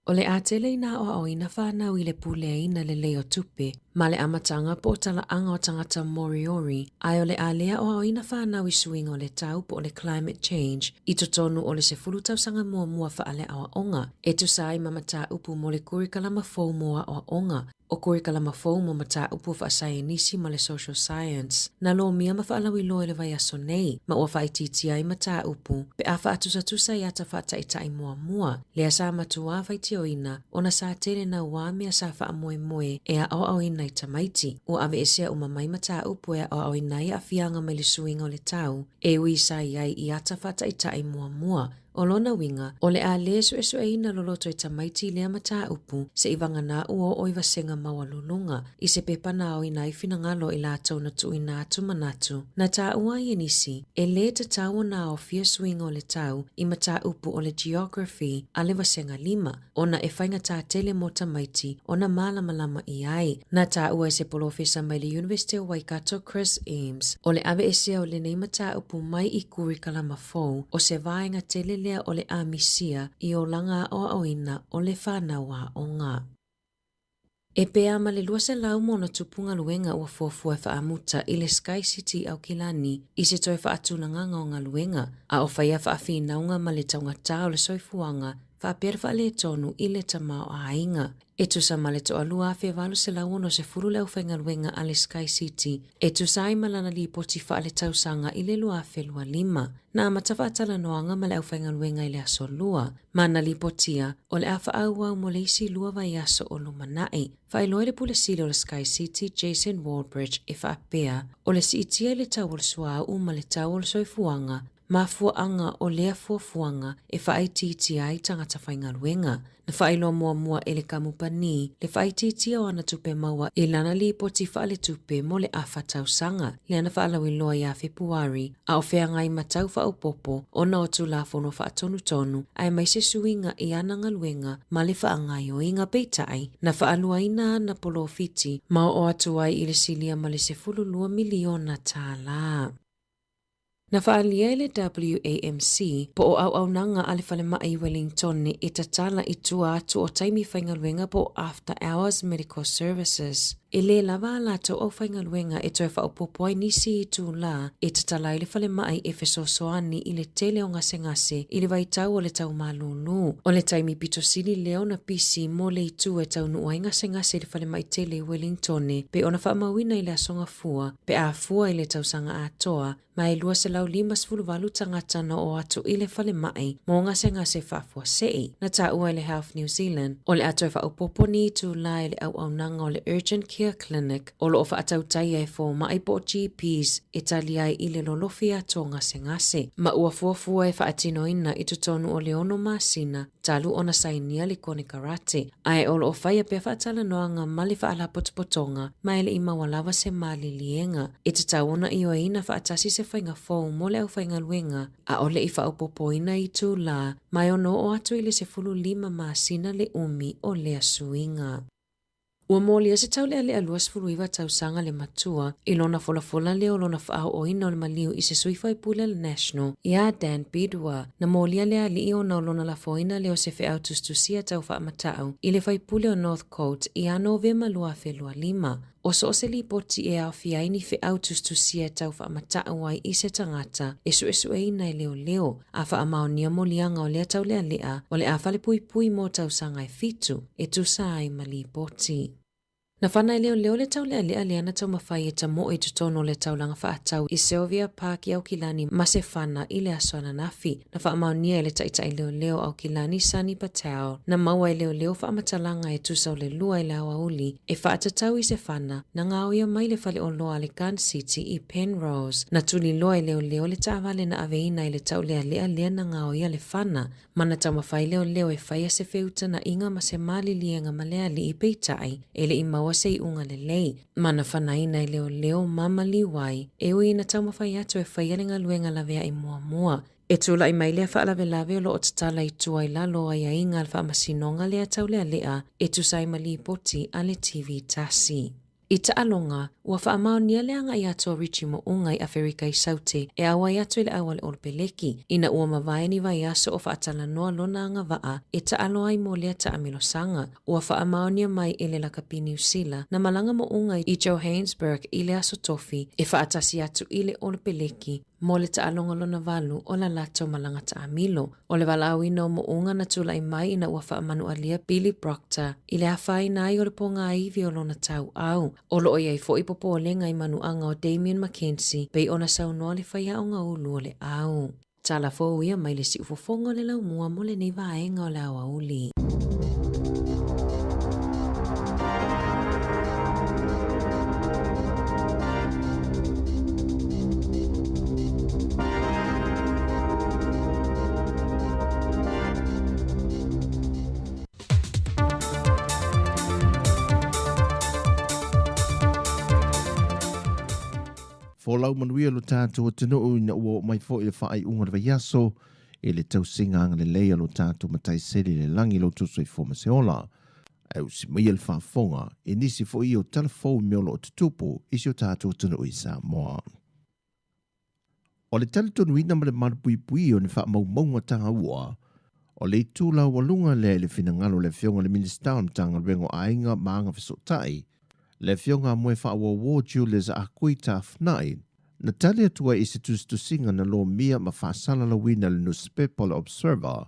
O le atele ina o ina whanau i le pulea ina le leo tupe, ma le amatanga po tala anga o tangata Moriori, ai o le alea o ina whanau i suinga o le tau po o le climate change, i totonu o le se fulutau sanga mua whaale awa onga, e tu sai mamata upu mo le kurikalama fau mua o onga, o kurikalama fau mo mata upu whaasai nisi ma le social science, na lo mia ma whaalawi loe le vai aso nei, ma ua whaititi ai mata upu, pe a whaatusa i ata whaataitai mua, lea sa matua whaiti o ina, ona sa tele na wamea sa wha moe e a o ina i tamaiti, o ave esea umamai mata upu e o ina i a fianga mai le suinga o le tau, e ui sa iai i ata whaataitai mua, o lona winga, o le a le su e ina loloto i tamaiti lea mata upu, se i vangana ua o i vasenga maua lulunga, i se pepana o ina i finangalo i la tau na tu ina atu manatu, na ta ua i nisi, e le te tau na o fia suinga o le tau, i mata upu o le geography, a le vasenga 5, ona e whainga ta tele mo tamaiti, ona malama i ai, na ta ua e se polofisa mai le University of Waikato Chris Ames, o le ave esea o le nei mata upu mai i kurikalama fau, o se vaenga tele lea o le amisia i o langa o oina o le whanaua o ngā. E pea ma le lua se lau mo na tupunga luenga ua fuafua whaamuta i le Sky City au Kilani i se toi whaatunanganga o ngā luenga, a o whaia whaafinaunga ma le taungata o le soifuanga whaapera whaale tonu i le tamao a inga. E tu sa male to alua a whewalu se lau ono se furu leo whainga luenga a le Sky City. E tu sa ai malana li poti whaale tausanga i le lua a whelua 5. Na amatawa atala noanga ma le au whainga luenga i le aso lua. Mana li potia o le awha au mo le isi lua vai aso o lumanai. Whailoe le pule sile o le Sky City Jason Wallbridge e whaapea o le si itia le tau o le sua u ma le tau o le soifuanga. Mafuanga o lea fuafuanga e whaititi ai tangata whainga luenga. Na whailo mua e le kamupani, le whaititi o ana tupe maua e lana li poti whaale tupe mo le awha tausanga, le ana whaalawi loa ia Februari, a o whea ngai matau whaopopo o na o tu la fono whaatonu ai mai se suinga i ananga luenga ma le whaangai o inga peitai, na whaalua ina na polo fiti, ma o atuai i le silia ma le se 10 miliona tala. Na whaalia le WAMC po o au nanga ale whale mai Wellington ni e tatala i tua atu o taimi whaingaluenga po After Hours Medical Services. E le lava la to o whaingaluenga e toi whaopopoi nisi i tū la e tatala i le whale mai e whesosoani i le tele o ngase i le waitau o le tau malunu. O le taimi pitosili leo na pisi mo le itu e tau nuai ngase le whale mai tele i Wellington ni pe ona whaamawina i le asonga fua pe a fua i le tausanga atoa ma e lua se lau 5 tangata na o atu i le whale mai mo ngase whaafua sei na ta ua i le Health New Zealand o le atu e whaopopo ni tu la i le au nanga o le Urgent Care Clinic o lo o whaatau tai e fo mai po GPs e tali ai i le lolofi ato ngase ma ua fuafua e whaatino ina i tutonu o le ono masina talu ona sainia li kone karate ai o lo o whaia pe whaatala noanga mali whaala potopotonga ma ele i mawalawa se mali lienga e te tauona i o ina whaatasi se whainga fau mo le au whainga luenga a ole i whaopopo ina i tū la mai ono o atu i le se 15 masina le umi o lea suinga. Ua mōlia se tau lea lea luas furuiwa tau sanga le matua I lona fola leo lona whaau o ina o le maliu I se suifai pule le National ia Dan Bidua na mōlia lea li o na lona la foina leo se wheau tustusia tau wha matau I le fai pule o North Coast I Novema lua felua lima. O so se li poti e au fiaini wheau tustusia tau wha matau wai I se tangata esu e ina leo a wha amaonia mo lianga o lea tau lea o le a whale pui mo tau sanga fitu e tu sai mali poti. Na whanai leo le tau lea na tau mawhai e tamo e tutono le tau langa whaatau I Sylvia Park I Aukilani ma se whana I le aswana nafi. Na whaamaunia e le taitai leo Aukilani Sunny Patel. Na maua e leo whaamatalanga e tusau le lua I le awauli e whaatatau I se whana na ngao ia mai le whale o loa le Gun City I Penrose. Na tuli loa e leo le taawale na aveina I le tau lea na ngao ia le whana. Mana tau mawhai leo e whaia se feuta na inga ma se mali lienga maleali I peitai e le I maua se unga le lei. Mana whanaina I leo mama liwai. E ui na tau mawhai atu e whaialenga luenga lavea I mua. E tula I mailea whaalave o lo o tatala I tua I lalo ai a inga alfa masinonga lea tau lea e tu sai mali poti ale TV tasi. I taalonga, ua whaamao nia leanga I ato Richie mo unga I Afrika I Saute e awa I ato I le awale o peleki. Ina ua mawaini vai aso o whaatala noa lona anga waa e taalo ai mo lea taamilo sanga. Ua whaamao nia mai I le lakapini usila na malanga mo unga I Johannesburg I le aso tofi e whaatasi atu I le o peleki. Mo le taalonga lona valu o la lato malanga taamilo. O le walawina o mo unga na tula I mai ina ua whaamanu alia Billy Proctor I le hawhai nai o le ponga aivi o lona tau au. O lo iai fo I popo o lenga I manu anga o Damien Mackenzie pei ona sau noa le whaia o ngā ulu o le au. Tala fo uia mai le si ufofonga le lau mua mo le nei vaenga o le awa uli. Folau manuia lo tātou tino ina ua mai fo I le whaai unga le yaso e le tau singanga le leia lo tātou matai seri le langi lo tusoi fo maseola. Au si mai le whaafonga e nisi fo I o telefou meolo o tutupu isi o tātou tino I Sāmoa. O le teletonu ina ma le marupui o ni wha maunga tanga ua o le tūla walunga le finangalo le fionga le minista o tanga rengo ainga maanga fisotai le fionga moe whaawawo Julius a kuita fnai, na tali atua I se tustusinga na lo mia ma whaasala la wina le newspaper le Observer,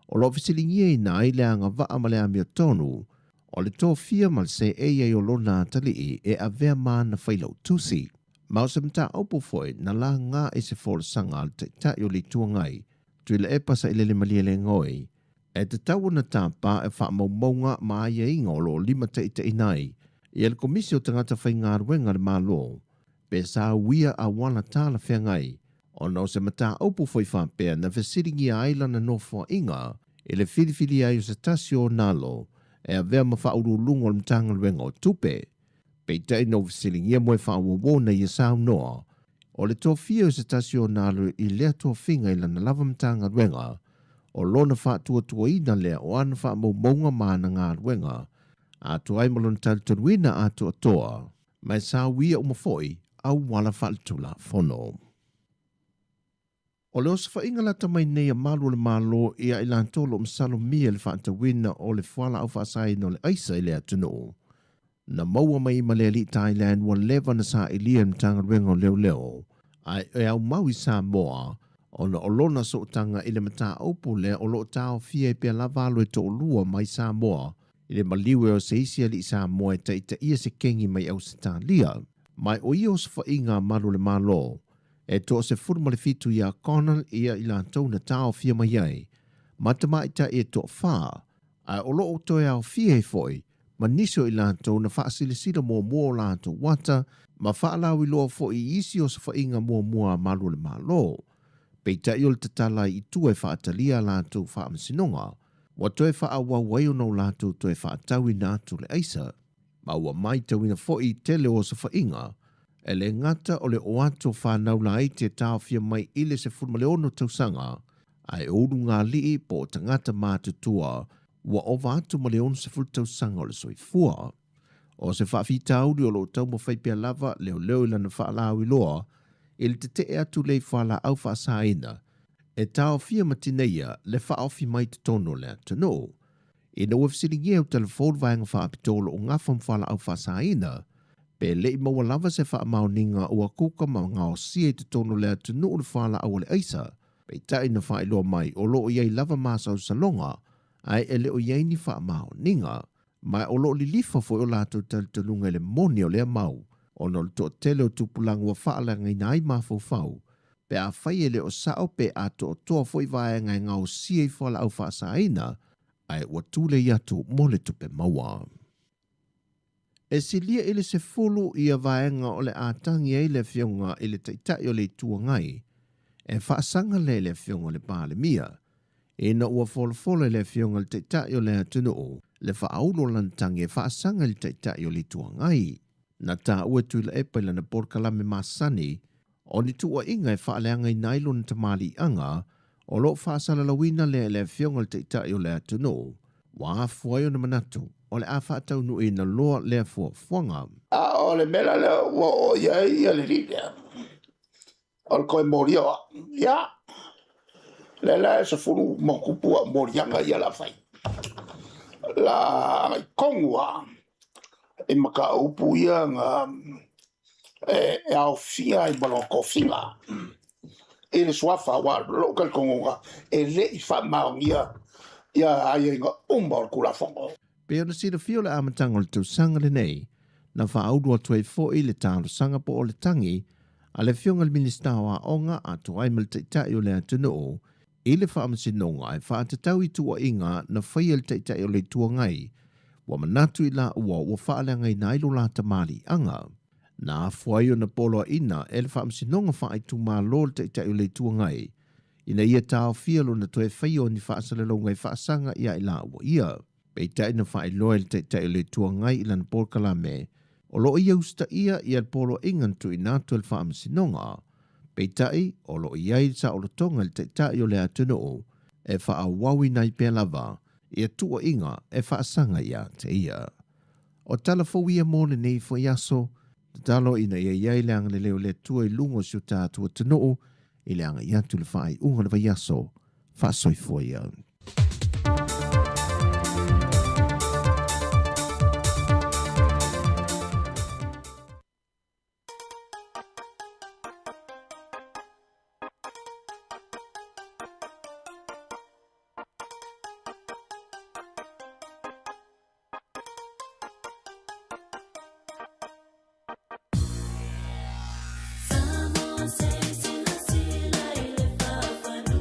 o lo fisilingia I nai le anga waa ma le amia tonu, o le tō fia mal se e o lo nā tali e a vea maa na whailau tusi. Mau se mta aupo foi na la ngā I se fōra sanga al te tai o li tuangai, tui le epasa I le malia le ngoi, e te tau na tāpā e wha maunga maa ia inga o lo lima te ita inai, I el komisi o tangata whai ngā ruenga le mālo, pe sā wia a wana tāla whengai, o nau se mata aupu whai whapea na whasiringi a ailana no wha inga, e le whiriwhiri ai o se tasi o nalo, e a vea ma whauru lungo le mtanga ruenga o tupe, pe tai no whasiringi a moe whaawawo na I sāu noa, o le tōwhia o se tasi o nalo I lea tō whinga I lana lava mtanga ruenga, o lona whaatua tua ina lea o ana wha maunga maana ngā ruenga, a tu ai malon taltonwina a tu atoa, mai sa wia umafoi au wala whaalitula fono. O leo sa whainga lata mai nei a malu le malo ia I lantolo msalo mia le whaatawina o le whala au whaasai no le aisa I le atunu. Na maua mai maleli Thailand wa leva na sa ilia mtanga rengo leo, ai e au maui Sāmoa, o na olona so tanga I le mata aupu le o lo tau fia pia lavalo e to lua mai Sāmoa, I le maliwe o se isi ali Sāmoa e ta ia se kengi mai au se tālia. Mai o ia o se whainga maru le malo, e to se furma le fitu ia Connell ia I lantou na tau fia mai ai. Matama ita e to wha, ai o loo toi au fia e foi, ma niso I lantou na whaasilisira mua lantou wata, ma whaalawi loa foi isi o se whainga mua maru le malo. Peita I o le tatala I tue whaatalia lantou whaamasinonga, wa toe wha awa waio no lātou toe wha atawi nātu le aisa. Ma ua mai tawina foi tele o sa whainga, e le ngata o le oato whanau la i te tau fia mai ile se furmaleono tausanga, ai ouru ngā lii po tangata mātutua, wa ova atu maleono se furtausanga o le soifua. O se whaafitauri o lo tau mo whaipea lava leo lana whaalau iloa, il te atu lei whala au whaasaina, e tau fia matineia le whaofi mai te tono le atano. I na wafsiringia au telefon vaenga whaapitolo o ngafam whala au whaasaina, pe lei maua lava se whaamauninga ua kuka ma ngao sia te tono le atano o le whala au le aisa, pe tai na whaeloa mai o loo iei lava masau salonga, ai e leo iei ni whaamauninga, mai o loo li lifa fo o lato talunga le moni o lea mau, o no le to tele o tupulang ua whaalanga i nai mafau fau, pe a whai ele o sao pe a to toa fo i vaenga i ngao sia i whala au whaasaina, ai ua tūle i atu mo le tupe maua. E silia ele se fulu i a vaenga o le ātangi e le fionga i le taitai o le tuangai, e whaasanga le fionga le pāle mia, e na ua folofolo le fionga le taitai o le atunu o, le whaaulo lantangi e whaasanga le taitai o le tuangai. Na tā ua tuila e paila na porkalame masani, o ni tua inga e whaaleanga i nailo na tamali anga, o lo whaasala lawina le fionga le taitai o le atunu, wa fuayo na manatu, o le a whaatau nu e na loa le fuanga. O le mera le o iai le rida. O le koe morioa. Ia. Le la se furu mokupua morianga ia la fai. La kongua. E maka upu ia nga e au fia i baloko finga. E le swafa wa local kongoga. E le i fa maongia. Ia ai nga umba kula fongo. Pe ona sira fio le amatanga o le tausanga le nei, na whaaudu atu e fo i le tālo sanga po o le tangi, a le fionga le minista wa onga atu ai mal teitai o le atunu o, i le whaamasinonga e whaatatau i tua inga na whaia le teitai o le tuangai, wa manatu i la ua whaalanga i nailo la tamali anga. Na afuai o na polo ina e le whaamasinonga whaaitu maa lo le teitai o le tuangai, ina ia tāo fialo na toe whaio ni whaasalelonga i whaasanga ia i la ua ia. Pei tai na whae loa le teitai le tuangai i lana porkalame, o lo ia usta ia i al polo ingantu i nātu el whaamasinonga. Pei tai o lo iai sa o lo tonga le teitai o le atunu o, e wha wawi nai pia lava, i a tua inga e whaasanga ia te ia. O tala fawia mōne nei fo yaso, te talo ina ia iai le anga le leo le tua i lungo si o tātua tunu o, i le anga iatu le whae unga le wa yaso, whaasoi fua ia. Sila sila ile fa fa nu.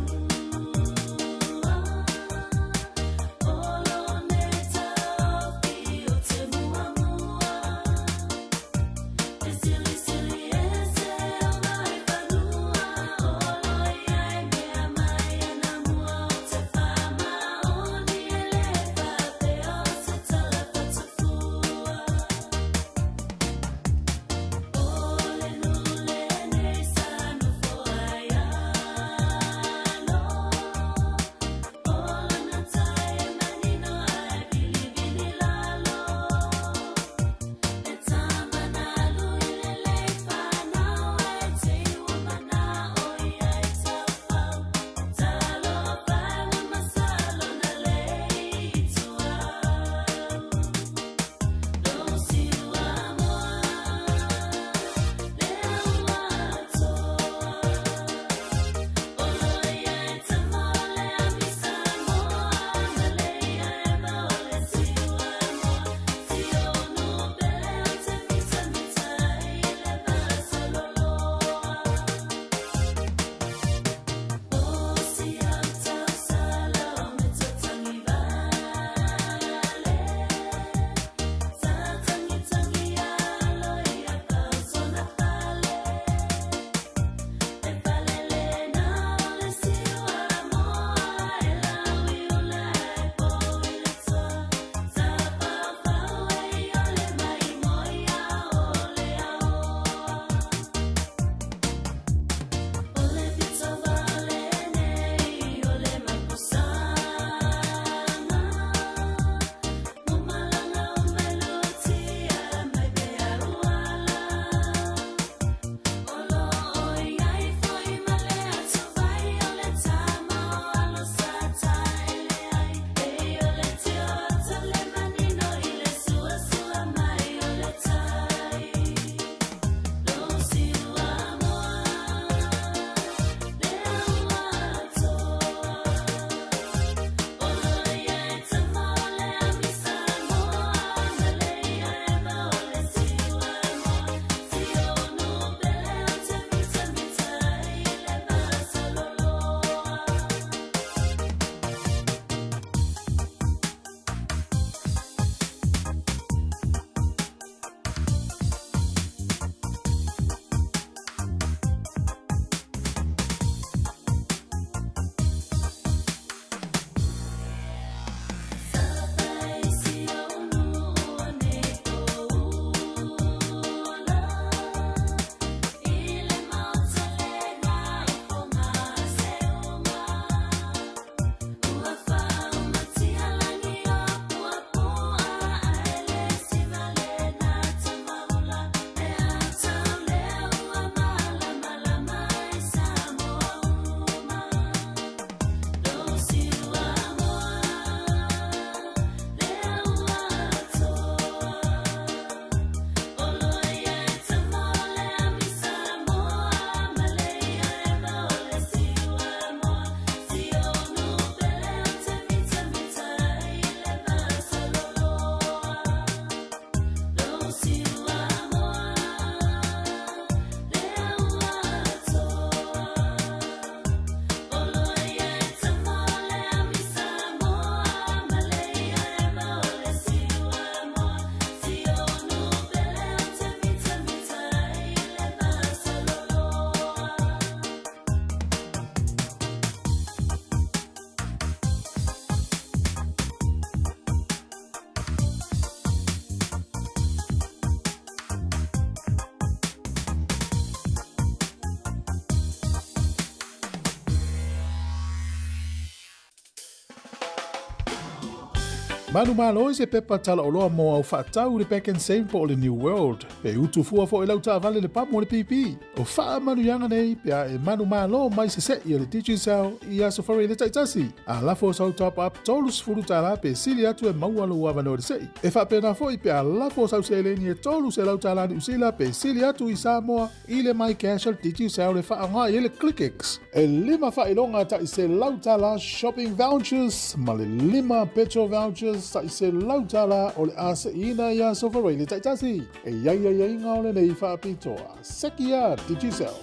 Manu malo se pepa tala o loa mo au whaatau le back and same po le New World. Pe utu fua fo e lau ta vale le pamu le pipi. O wha manu yanga nei pia e manu malo mai se i le teaching cell i aso whare le taitasi. A lafo sau top up tolus furu tala pe sili atu e maua lo ua vano le sei. E wha pena fo i pia lafo sau se le ni e tolus e lau tala ni usila pe sili atu i Sāmoa i le mai casual teaching cell le wha anga i le ClickX. E lima wha ilonga ta i se lau tala shopping vouchers ma le lima petrol vouchers sa i se lautala o le asa ina ia sofarei le taitasi. E iai ngā ole nei whaapitoa. Sekia, did you sell?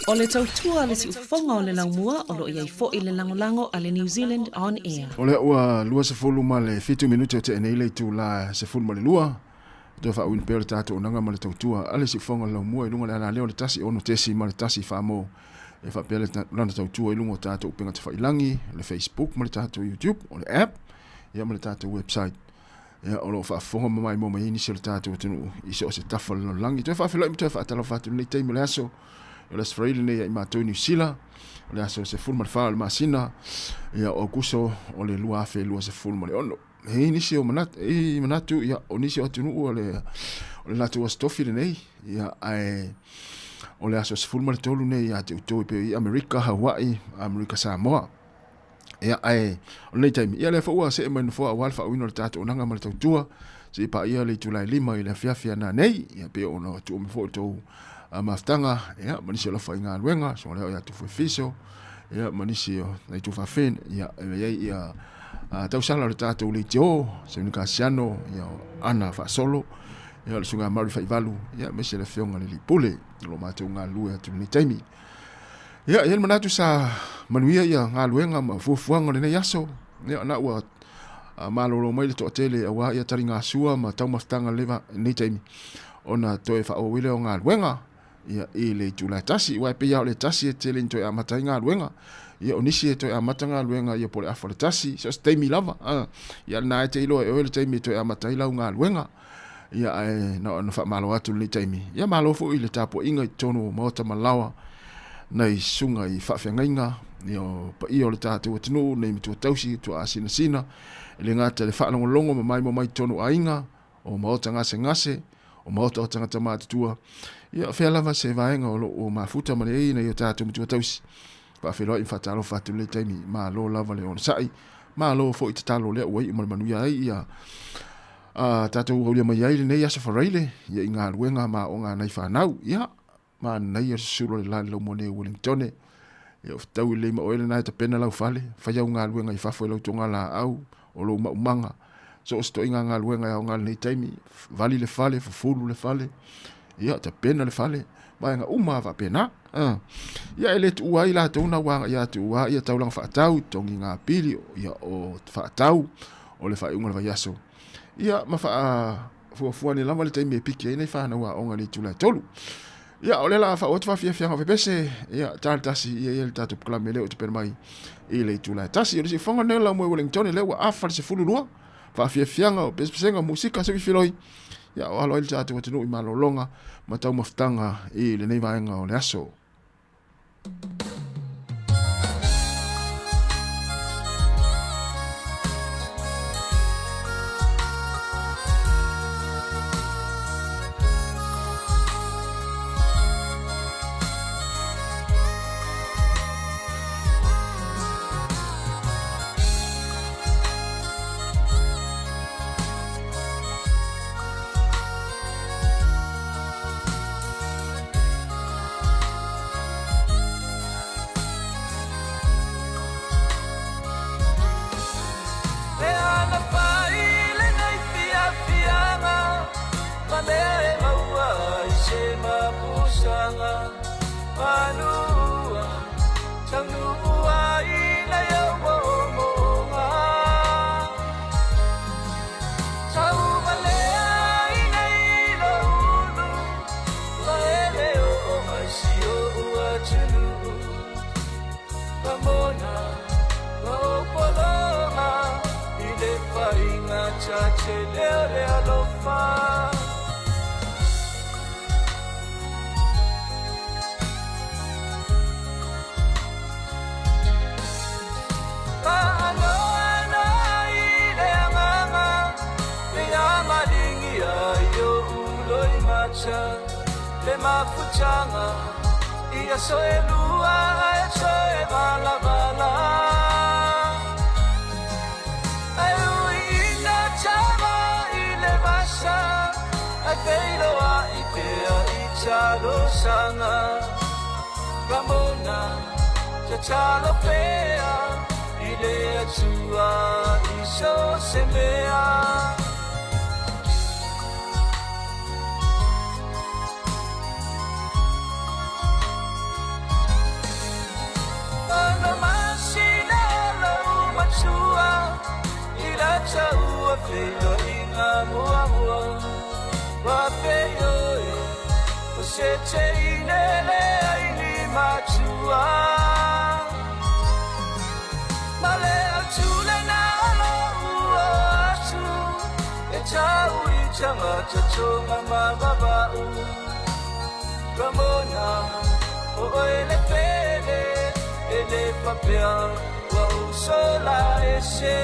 O le tautua le si ufonga o le laumua o lo iai fo i le langolango a le New Zealand On Air. O le ua lua se fulu ma le 5 minuti o te enei le tu la se fulu ma le lua. Doi wha uin pere tātou o nanga ma le tautua. Ale si ufonga le laumua i lunga le ala leo le tasi ono tesi ma le tasi whamo. E wha pere lana tautua i lunga o tātou upenga te whailangi. Le Facebook ma le tātou YouTube o le app. Ia ma le tātou website. Ia o lo wha fonga mamai mo mai ini se le tātou tenu i se o se tafa le langi. Doi wha whiloi mtua wha atala whatu nei teimo le aso. O le Australia nei i mātou New Zealand. O le aso se fulma le wha le masina. Ia o kuso o le lua afe lua se fulma le ono. Hei nisi o manatu ia o nisi o atunu o le latu o stofi le nei ia ai o le aso sefulu ma le tolu nei a te utoi pe i Amerika, Hawaii, Amerika Samoa. Ia o nei taimi, ia le fa'ua se e mai nufua awal fa'uino le tātou nanga ma le tautua, se pa ia le tulai 5 i le fiafia na nei, ia pe ona tu o me fo tau maftanga, ia manisi o lafa i ngā luenga, so leo ia tu fue fiso, ia manisi o nei tu fafen, ia ia tau sala le tātou le teo, se unika siano, ia ana fa solo, ia le sunga mari fa ivalu, ia mesi le fionga le lipule, lo mātou ngā lue atu nei taimi. Ia ia manatu sa manuia ia ngā luenga ma fuafuanga le nei aso, ia na ua malolo mai le to tele awa ia tari ngā sua ma tau maftanga leva nei taimi. Ona toe fa o wile o ngā luenga, ia i le tūlai tasi, wai pe ia o le tasi e tele toi amatai ngā luenga, ia onisi e toi amata ngā luenga ia pole afa le tasi, so se taimi lava, ia na e te ilo e oele taimi toi amatai lau ngā luenga, ia na fa malo atu nei taimi. Ia malo fu i le tapo inga i tono maota malawa, nei sunga i whawhiangainga, o pa i o le tātou atinu, nei mitua tausi, tua asina sina, le ngata le whaalongolongo ma mai mo mai tonu ainga, o maota ngase, o maota o tangata mātutua. Ia whealava se vaenga o mafuta mane ei nei o tātou mitua tausi. Whawhiloa i whatalo whatu le taimi, ma lo lava le ona sai, ma lo fo i te talo lea uai i manuia ei, ia tātou haulia mai ai le nei asa whareile, ia i ngā ruenga ma o ngā nei whanau, ia, ma nei o suro le lani lau mone Wellington, ia o tau i leima oele nai ta pena lau fale, whaiau ngā ruenga i whafo e lau tonga la au, o lau maumanga, so o sto inga ngā ruenga au ngā nei taimi, vali le fale, fufulu le fale, ia ta pena le fale, mai ngā uma wa pena, ia ele tu uai la tona wanga, ia tu uai, ia taulang whaatau, tongi ngā pili, ia o whaatau, o le whaiunga le vaiaso, ia ma fuafua ni lama le taimi e piki nei whanau a onga ni tulai tolu. Ia o le la wha o te whawhiawhianga whepese, ia tāle tasi ia le tātou puklame leo te pere mai i le tulai tasi. Ia risi whanga neo la mwe Wellington leo a awhare se fulu lua, whawhiawhianga o pesepesenga musika se wifiloi. Ia o halo ele tātou atinu i malolonga, ma tau maftanga i le nei vaenga o le aso. Le mafuchanga ia soe lua e soe bala bala ai ina chama ile basa ai peilo a ipea i chalo sanga ramona cha chalo pea ile atua i so semea Chau feo inga mua mua wa feo e o se te inele aini machua male atule na alo ua atu e chau i changa chachonga mababau ramona o ele pele ele papea wa usola ese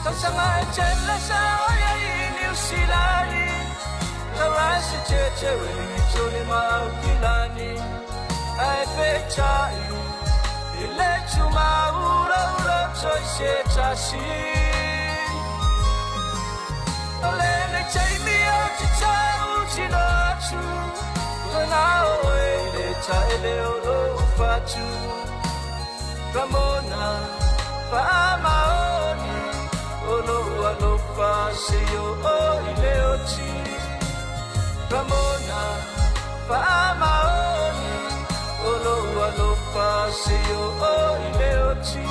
Sanga chela sa ya New Zealand la se cheche we choni mau kilani ai pe chai ile chuma ura ura choi se chashi ole le chai mi o chau chino chu na o le chai le o fa chu Ramona pa maoni Olo alo paseo ile ochi Ramona pa maoni Olo alo paseo ile ochi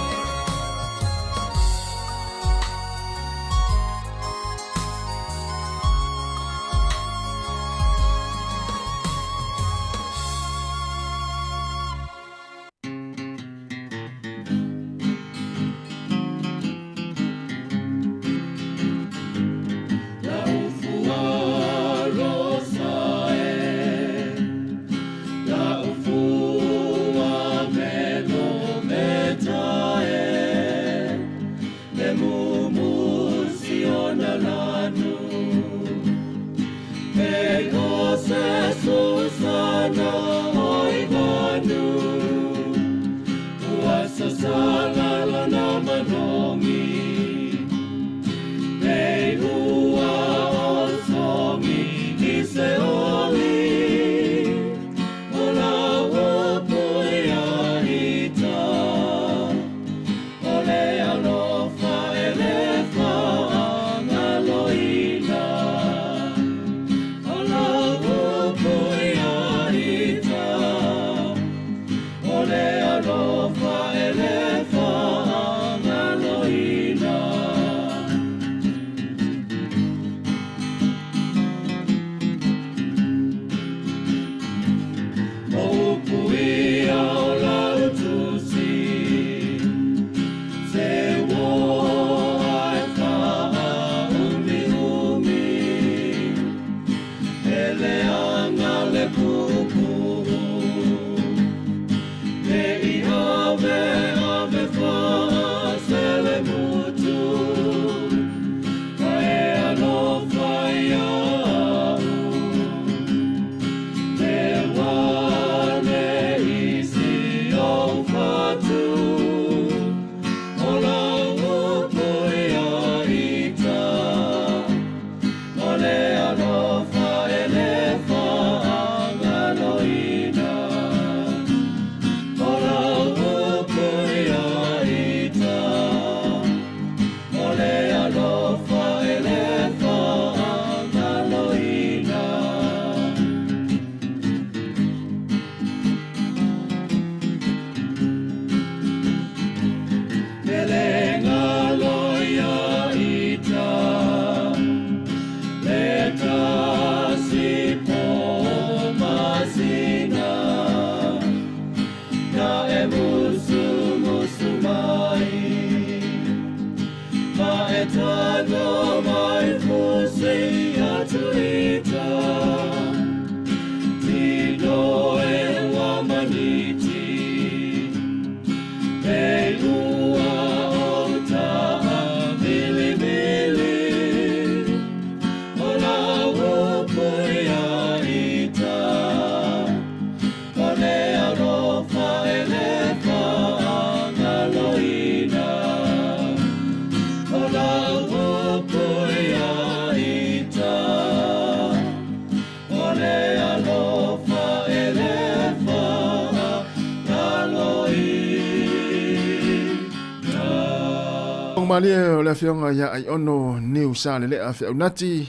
Malia o le fionga ya ai ono New Zealand le a feunati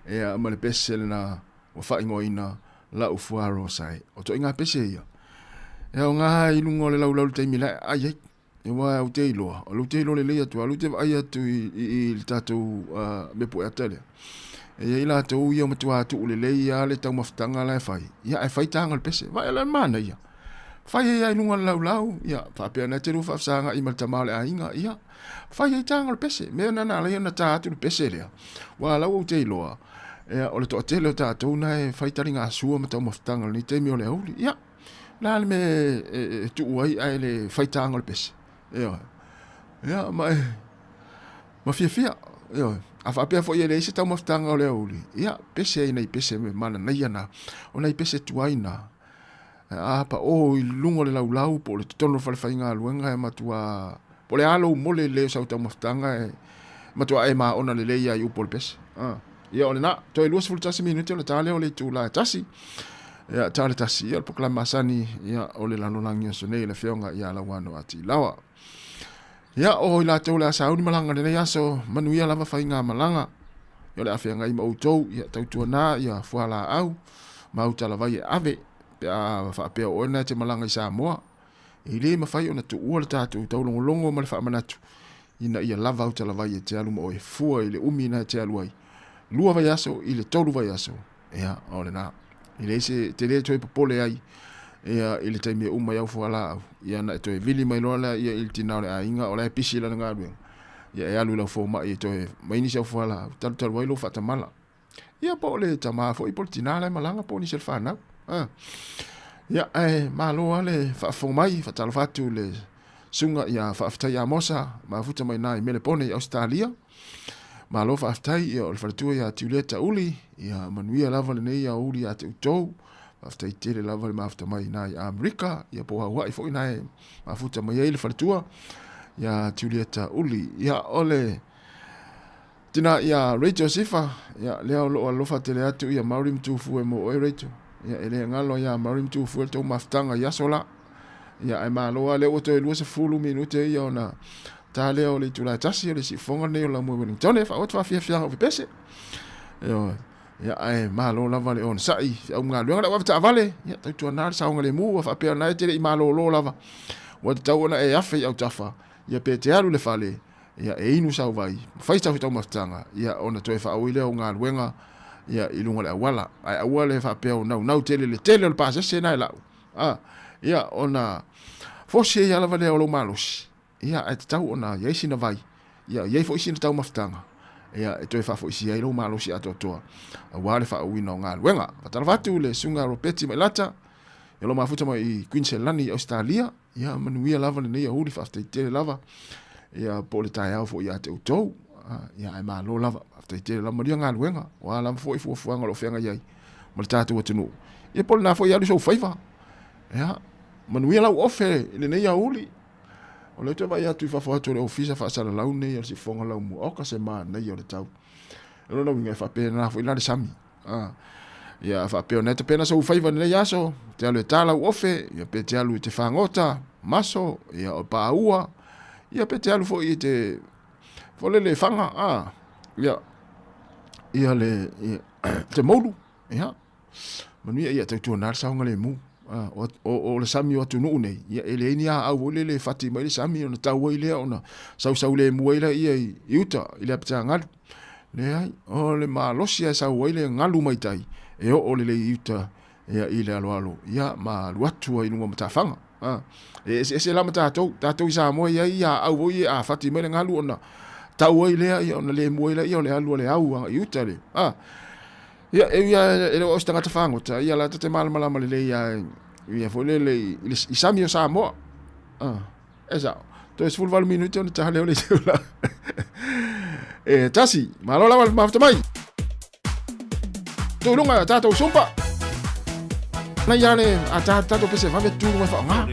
e a male pese na o fa ingoina la u fuaro sai o to inga pese ia e o nga ilungo le lau te mila ai e wa o te ilo o lu te ilo le ia tu alu te ai tu i tatu me po atele e ila to ia mo tu atu le ia le tau maftanga la fai ia e fai tanga le pese va ele mana ia fai ia ilungo le lau ia fa pe na te ru fa sanga i mal tamale ainga ia fai ai tanga le pese me na na le na tatu le pese le wa la o te ilo o le to tele tatu na e fai taringa sua mo tau maftanga ni te mi o le uli ia la me tu ai ai le fai tanga le pese ia mai Ma fia. Yo, afa pe fo yele se tau maftanga o le uli. Ia, pese ina I pese me mana na iana. Ona I pese tuaina. Pa o I lungo le lau po le tono fale fainga luenga e matua. Po le alo mole le sa tau maftanga e matua e ma ona le leia I upo le pese. Ia ole na, toi luas fultasi minuti o le tale o le tu la tasi. Ia tale tasi ia po klama sani ia ole la nolangi so nei le feonga ia la wano ati lawa. Ia o ila tau la sauni malanga le aso manuia lava fainga malanga. Ia le afenga I mautou ia tau tuana ia fuala au mauta la vai ave pe a fa pe o na te malanga I Sāmoa. I le mafai ona tu ua le tatu tau longo ma le fa manatu. Ina ia lava uta la vai te alu mo e fua I le umi na te alu ai. Lua vai aso I le tolu vai aso. Ia o le na. I le se te le toi popole ai. Ia I le taimi uma iau fuala au. Ia na toi vili mai lola ia I le tina o le a inga o le pisi la nga ruenga. Ia e alu la fo ma I toi maini siau fuala au. Talu wailo fata mala. Ia po le tama fo I po le tina le malanga po ni sel whanau. Ia malo ale fo mai fatalo fatu le sunga ia faftai a mosa ma futa mai nai mele pone I Australia. Malo faftai ia o le falatua ia tiuleta uli ia manuia lava le nei ia uli a te utou. Faftai tele lava le mafta mai nai Amerika ia po hawa I fo nai ma futa mai le falatua ia tiuleta uli ia ole tina ia Rachel Sifa ia leo lo alofa tele atu ia Marim tufu e mo Rachel. Ia ele ngalo ia Marim tufu to maftanga ia sola. Ia ai malo ale o to luase fulu minute ia ona tale o le tula tasi le si fonga ne la mo wini tone fa o fa fia o pese. Ia ai malo lava le on sai au nga luanga wa ta vale ia tu na sa nga le mu fa pe na te I malo lo lava. Wa ta ona e afi au tafa ia pe te alu le fale ia e inu sa vai fa sta fita maftanga ia ona to fa o ile o nga luanga ia I lunga le awala ai awale fa pe o na tele le pase se na la ia ona fosse ia lava le o lo malos ia e tau ona ia sina vai ia fo sina tau maftanga ia e to fa fo isi ai lo malos ia to awale fa o ino nga wenga patala fatu le sunga ro peti mai lata ia lo mafuta mai I Queensland Australia ia manuia lava le nei huli fa te lava ia po le tai au fo ia te to ia ai malo lava te la maria nga luenga wala foi fuanga lo fenga ia mal tatu o tunu e pol na foi ia so faiva ia manuia la ofe le nei ya uli o le te vai atu fa foto le ofisa fa sala la une ia si fonga la mu o ka se ma nei o le tau lo no nga fa pe na foi la de sami ia fa pe ona te pena so faiva nei ya so te ale tala ofe ia pe te alu te fangota maso ia o paua ia pe te alu foi te le fanga ia le te molu ia manuia ia te tuana saunga le mu o le sami o tunu nei ia ele ni a au le fati mai le sami ona tau ile ona sau le mu ile ia iuta ile apta ngal le ai o le malosia sau ile ngalu mai tai e o le iuta ia ile alo ia ma luatu ai nunga matafanga se la matato tato Sāmoa ia au ia fati mai le ngalu ona tau ile ia ona le mu ile ia le alu le au iuta le ia ele o stanga tafango ta ia la te mal le ia fo le I sami o Sāmoa esa to es full val minuti on ta le la tasi malo la mafta mai tu lunga ta to sumpa na ia le ata to pese va tu ma fa nga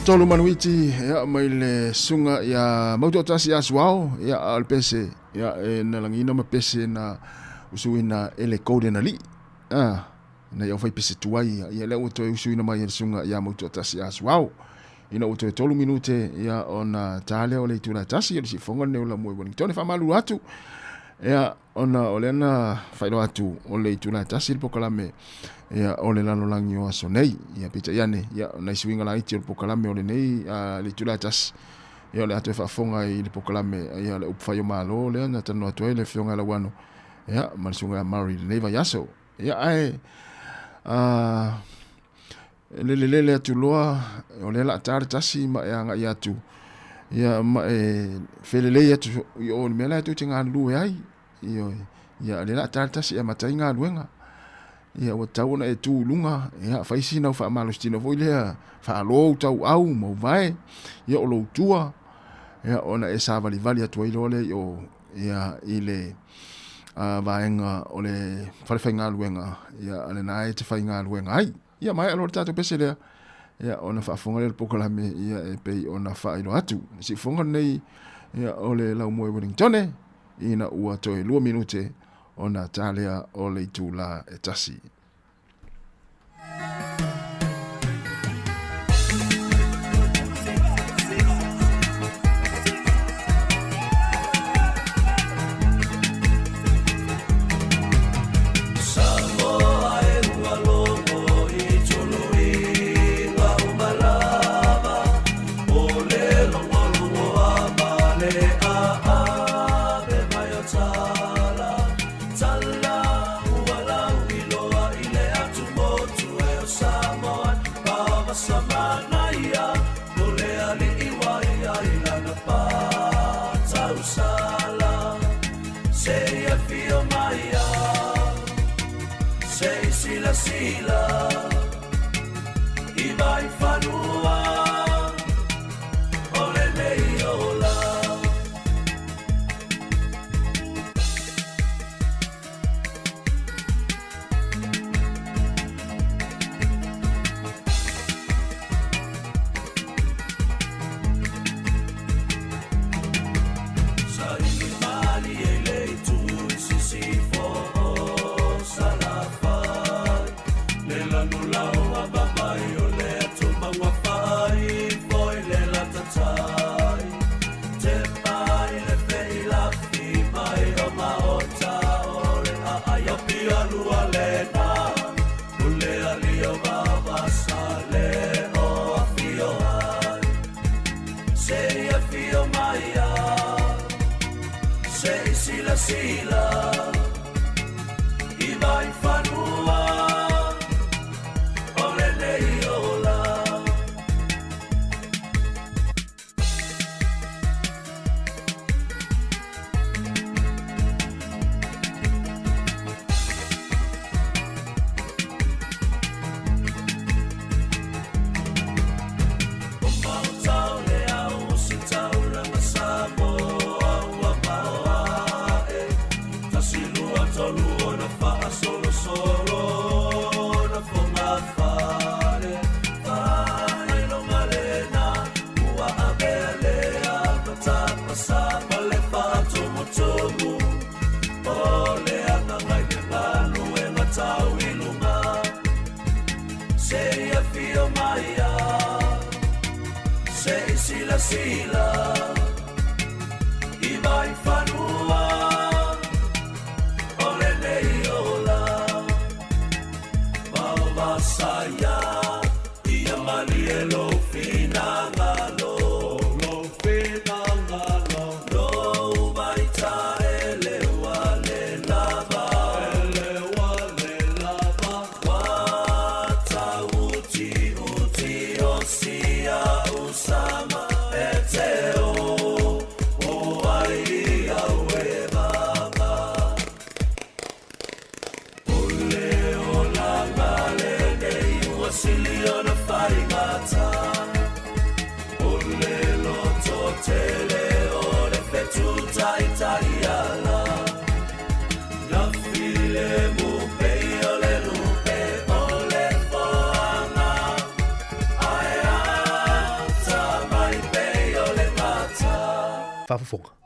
tolu manuiti ya mai le sunga ya mauto tasi ya swao ya alpese ya na langina mapese na usuina ele kode na li na ya fai pese tuai ya le uto usuina mai sunga ya mauto tasi ya swao ina uto tolu minute ya ona tale ole tuna tasi ya si fonga ne ola mo Wellington fa malu atu ya ona olena failo atu ole tuna tasi pokalame ya ole lano langi o aso nei ya pita yane ya na swinga la iti pokalame ole nei le tula tas ya le atu fa fonga i le pokalame ya le upfayo malo le na tano atu le fonga la wano ya malsunga mari nei va yaso ya ai le atu loa ole la tar tasi ma ya nga ya tu ya ma felele ya tu o me la tu tinga lu ai yo ya le la tar tasi ya matainga luenga ia o tauna e tu lunga ia faisi na fa malostina foi le fa lo tau au mo vai ia o lo tua ia ona e sa vali vali atu i le yo ia ile vaenga ole falfenga luenga ia ale nai te fainga luenga ai ia mai alo tatu pesele ia ona fa fonga le pokalame ia e pe ona fa ino atu si fonga nei ia ole la mo Wellington ina ua toi 2 minute ona talia o le tula e tasi. Sāmoa e rua longo i tului ngā umalava o le longo a male a be mai o tala tala ualau i loa i le atu motu e o Sāmoa pava samana ia o le ali i wai ai lana pā tau sala se ia fio mai a sei sila sila i vai whanua o le nei ola sa i mali e lei tu si fo sila i vai whanua o le nei ola o mautau le au si tauranga Sāmoa ua maoa Tasilua tolu ona faa solo solo na fonga fare fai lo malena ua abelea matapa sama le fato motomu ole ana mai le malu e matau ilunga se ia fio maia se sila sila i vai whanua saya ia mali e lo finanga lo lo vai ta ele wale lava wata uti osia usama eteo o ai whafafonga.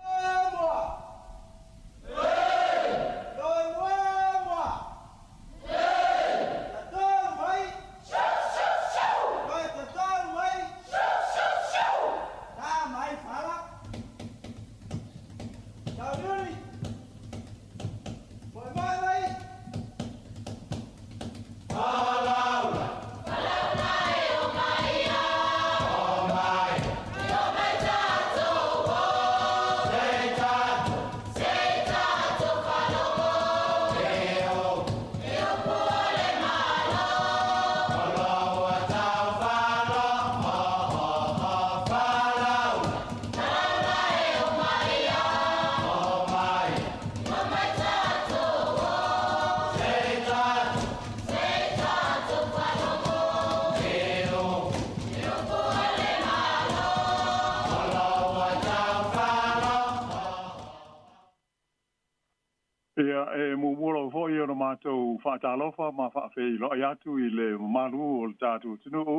Mumura fo i ona mātou whaatalofa ma whaafei lo ai atu I le malu o le tātou tinu o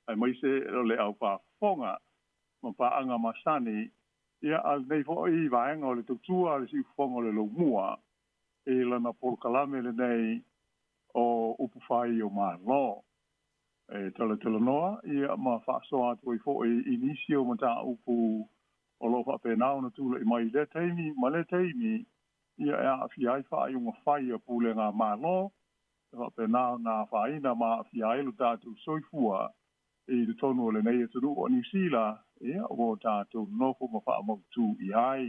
ai maise o le au whaafonga ma paanga masani ia al nei fo I vaenga o le tutua le si fonga le lo mua e lana polkalame le nei o upufai o malo e tala tala noa ia ma whaasoa atu I fo I inisio ma tā upu o lo whaapenao na tula I mai le teimi ma le teimi ia e a fiai whaai unga whai a pule ngā mālo, e pēnā ngā whaina mā fiai lo tātou soifua I le tonu o le nei e tunu o Nisila, ia o tātou nofo ma wha mautu I ai.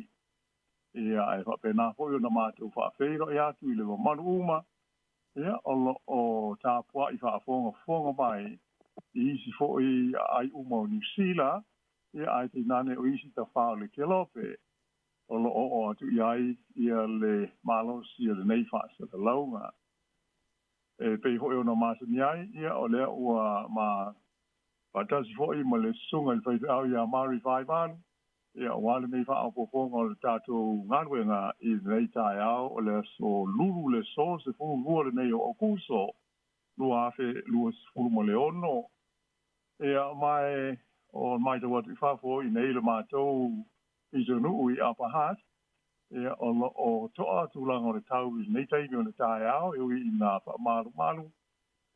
Ia e pēnā hoi o na mātou wha whairo I atu I le manu uma, ia o tāpua I wha fonga mai I isi fo I ai uma o Nisila, ia ai te nane o isi ta whao le kelope, o lo o atu iai ia le malosi le nei whaasa ka launga. E pei hoi o na masani ai, ia o lea ua ma patasi hoi ma le sunga I whaife au ia mari whaivanu, ia o wale nei wha au poponga o le tātou ngaruenga I nei tai au o le so lulu le so se fulu lua le nei o okuso, lua afe lua fulu ma le ono. Ia mai o mai te watu whafo I nei le mātou I tonu I apahat, ia o toa tūlanga o le tau I nei taimi o le tae au, e ui I nā malu,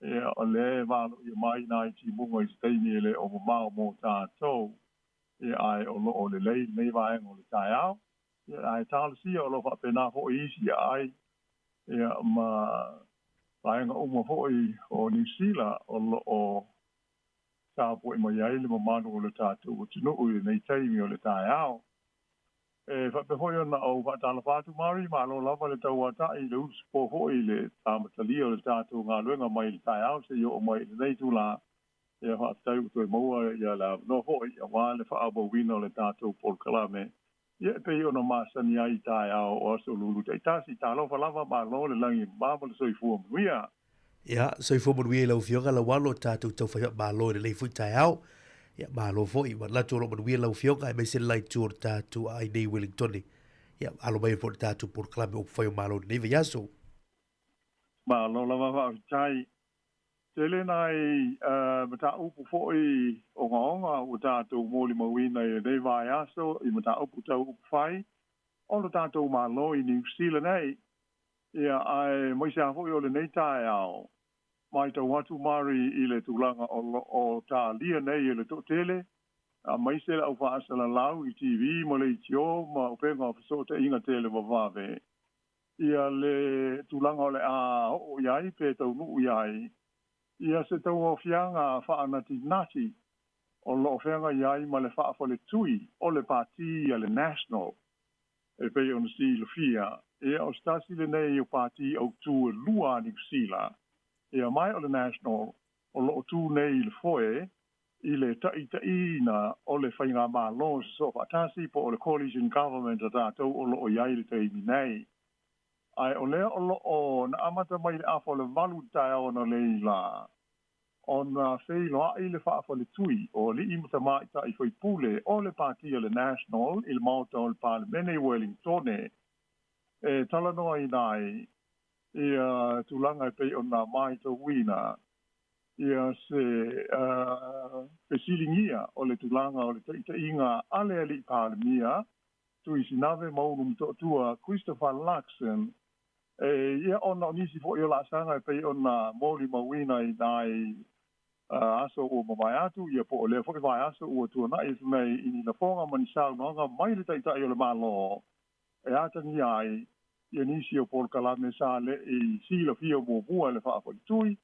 ia o le malu I mai nai ti munga I taimi e le o mamau mō tātou, ia ai o le lei nei vaenga o le tae au, ia ai tālasia o lo whapena ho isi ai, ia ma vaenga uma ho o New Zealand o tāpo I mai ai le mamanu o le tātou, o tinu ui nei taimi o le tae au, Whape hoi ona au whaatala whātu mari, ma alo lava le tau ata I le uspo hoi le tāmatalia o le tātou ngā luenga mai le tai au se o mai le nei tūla e whaatau tui maua ia la no hoi a wā le whaaba wina o le tātou polkalame. Ia pei ona māsani ai tai au o aso lulu te tasi tā lofa lava ma alo le langi māma le soifua mnuia. Ia, soifua mnuia I lau fionga la walo tātou tau whaiot ma alo le leifu tai au. Ia malo foi ma la tolo manuia lau fionga e mai se lai tour tatu ai nei Wellington. Ia alo mai for tatu por club o foi malo nei viaso. Malo lava va tai. Tele nai mata upu foi o ngonga o tatu moli mawina e nei viaso I mata upu tau upu fai. O lo tatu malo I New Zealand nei. Ia ai mai se foi o le nei tai au. Mai tau watu mari I le tūlanga o tā lia nei I le tōtele. Mai se la au whaasala lau I TV, ma le itio, ma upenga o fiso te inga tele wawave. Ia le tūlanga o le a o iai, pe tau nuu iai. Ia se tau o fianga whaanati nati. O lo fianga iai ma le whaafo le tui, o le pāti a le national. E pe o nasi le fia. Ia o stasi le nei o pāti au tū lua New Zealand. Ia mai o le national o lo tu nei le foe I le taʻitaʻina o le whainga mālo so whaatasi po o le coalition government a tātou o lo o iai le teimi nei. Ai o lea o lo o na amata mai le afo le malu tae o na leila. O na whei loa I le whaafo le tui o li imata mai ta I whai pule o le pātia le national I le mauta o le Parliament Wellington. E tala noa I nai ia tūlanga I pei o nā mai tō wina, ia se pesilingia o le tūlanga o le taʻitaʻiga ale ali pālemia, tui sinave maunu mtotua Christopher Luxon ia ona nisi fo iola sanga pe ona moli mawina I nai aso o mamai atu ia po le fo vai aso o tu na is mai I na fonga mani sau no mai le tai tai o le malo e ata ni ai ia nisi o por kala me sa le I silo fio mo bua le fa fo tui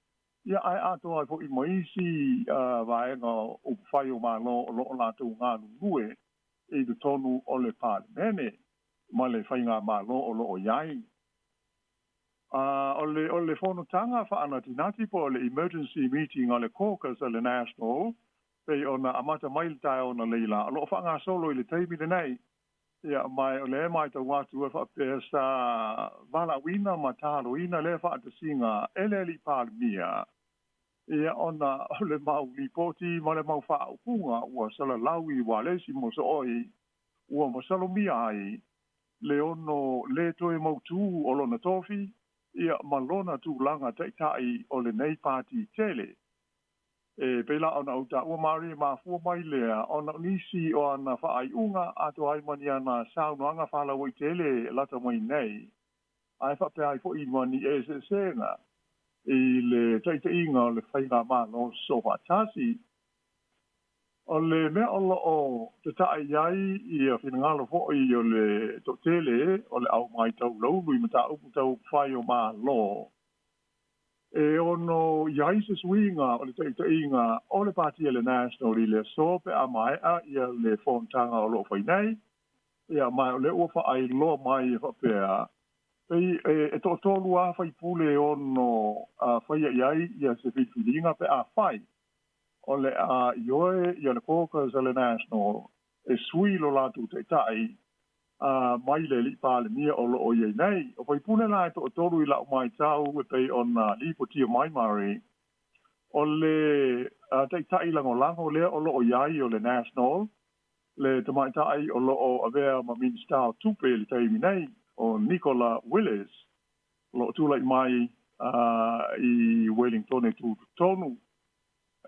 ia ai ato ai fo I maisi vai nga o fai o malo lo la tu nga lue e de tonu o le parlemene ma le fai nga malo o lo o iai o le fono tanga fa ana tinati po le emergency meeting o le caucus o le national pe ona amata mail tai ona leila lo fa nga solo I le taimi le nei ia mai o le mai to watu fa pesa vala wina matalo ina le fa te singa eleli parmia ia ona o le mau lipoti ma le mau fa upunga ua sala lawi wa le si mo so oi ua mo salo mia ai le ono le toe mau tu o lona tofi ia malona tu langa tai o le nei party tele e pela ona uta ua mari ma fu mai lea ona nisi o ana fa ai unga ato ai maniana sau noanga fa la wai tele lata mai nei ai fa pe ai fo I mani e se senga I le tai inga o le whainga ma no so tasi o le mea o lo o te tae iai I a whinangalo fo I o le totele o le au mai tau laulu I mata upu tau whai o ma lo e ono iai se swinga o le tai inga o le pati le national I le so pe a mai a I a le fontanga o lo whainei ia mai o le ua wha ai lo mai e whapea pei e to tolu a fai pule ono fai iai ia se whiwhiringa pe a fai o le a ioe ia le caucus le national e sui lo latu te tai mai le li pale mia o lo o iei nei o fai pune la e to tolu I la mai tau e pei ona li potia mai mari o le te tai lango le o lo o iai o le national le te mai tai o lo o avea ma minister tupe le taimi nei o Nicola Willis lo tūlai mai I Wellington e tonu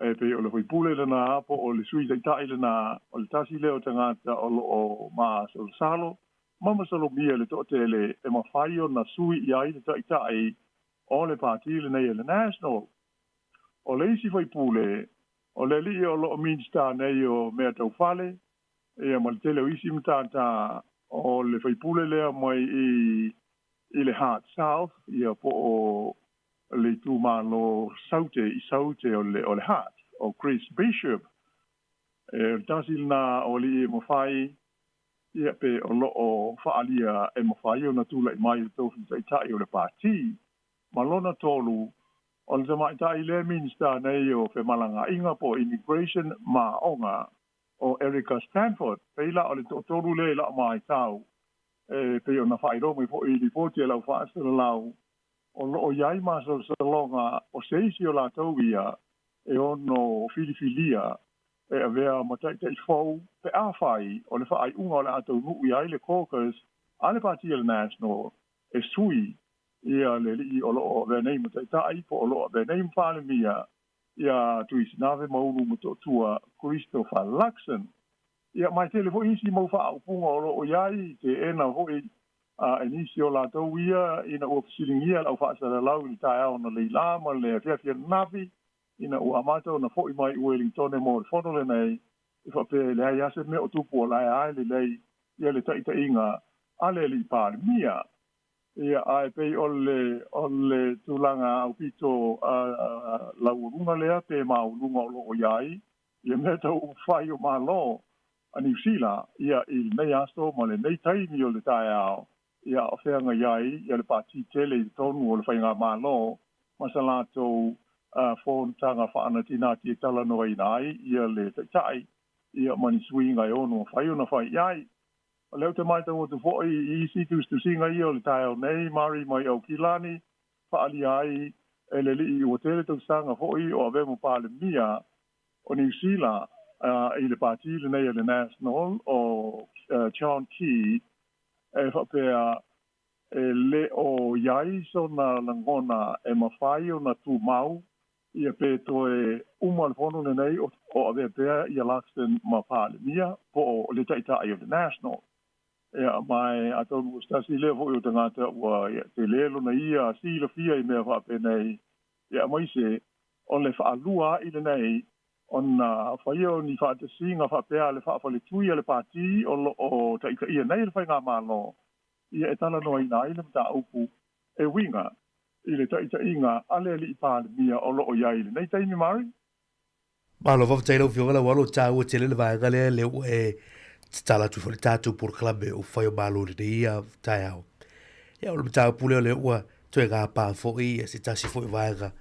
e pe o le whaipule lana apo o le sui tai lana o le tasi leo tangata o lo o maa salo mama salo mia le totele e mawhai o na sui I ai le tai o le pāti le nei le national o le isi whaipule o le li o lo o minsta nei o mea tau fale e a malitele o isi mtata o le whaipule lea mai I le Heart South ia po o le tūmalo saute o le Heart o Chris Bishop e tasil na o li e mawhai ia pe o lo o whaalia e mawhai o na tūla I mai o tofu tai o le pāti malona tolu o le tamaitai le minister nei o whemalanga inga po immigration ma onga o Erica Stanford peila o le tolu le la mai tau e pe ona whairo mai po I ripoti e lau whaasara lau o lo o iai maso sa longa o seisi o la tau ia e ono filifilia e avea matai fau pe a whai o le whaai unga o le atau nuu iai le caucus a le pati le national e sui ia le li o lo o avea nei matai po o lo o avea nei mwhale mia ia tui sinave mauru matotua Christopher Luxon ia mai tele fo isi mo fa upunga o lo o iai te ena hoi inisi o la tau ia ina ua fisilingia au fa sa lau I tai au na leila ma le fia navi ina ua amata o na fo I mai Wellington e mo le fono le nei I fa pe le ai ase me o tupu o lai ai le lei ia le tai inga ale li pa mia ia ai pe o le tulanga au pito la urunga lea pe ma urunga o lo o iai ia me tau fai o malo a New Zealand ia I nei aso ma le nei taimi o le tai au ia o whenga iai ia le pāti tele I tonu o le whainga malo masalato whontanga whaana tinati e tala noa I nai ia le tai ia mani swinga e ono whai ona whai iai o leo te mai tau o te whoi I isi tu singa ia o le tai au nei mari mai au kilani whaali ai e le li I o tele tau sanga whoi o ave mo pāle mia o New Zealand I le pāti le nei le national o John Key e whapea e le o iai so na langona e mawhai o na tū mau ia pe toe uma le fono le nei o ave pea ia Luxon ma pāle mia po o le taitai o le national Ia mai atonu stasi le fo yo tanga te wa ia te lelo na ia si le fia I mea fa penei ia mai se on le fa lua I le nei on fa yo ni fa te singa fa pe ale fa le tui le pati o ta ia nei le fa nga malo ia etala no ina ile mta upu e winga ile ta inga ale li pa mia o lo ia ile nei tai mi mari Malo fa tai lo fio la walo ta o tele le va gale le e tala tu fo tatu por club o fa yo malo de ia tai au ia o mta pule le wa tu ga pa fo I se ta si fo va ga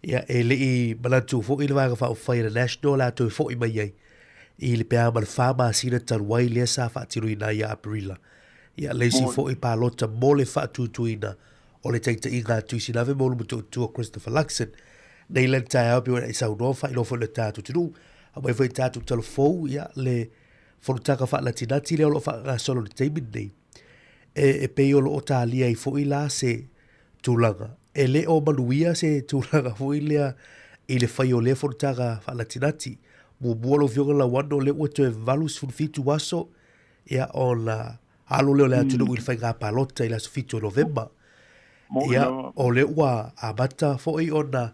ia e le I balatu fo I le va fa o fa le national la tu fo I mai I le pe mal fa ma sina tal wai le sa fa tiru ina ia aprila ia le si fo I pa lota mole fa tu ina o le taita inga tu si lave mo lu tu Christopher Luxon nei le tai au pe I sa no fa I lo fo le tatu tu a mai foi tatu telefou ia le fo taka fa latina ti le o fa solo le table nei e pe o lo talia I fo I la se tulaga e le o manuia se tulaga fo I le fai o le fo taka fa latinati mo bolo vioga la wano le o te valus fu fitu waso ia o la alo le atu no il fai ga palota I la fitu November ia o le ua a bata fo I ona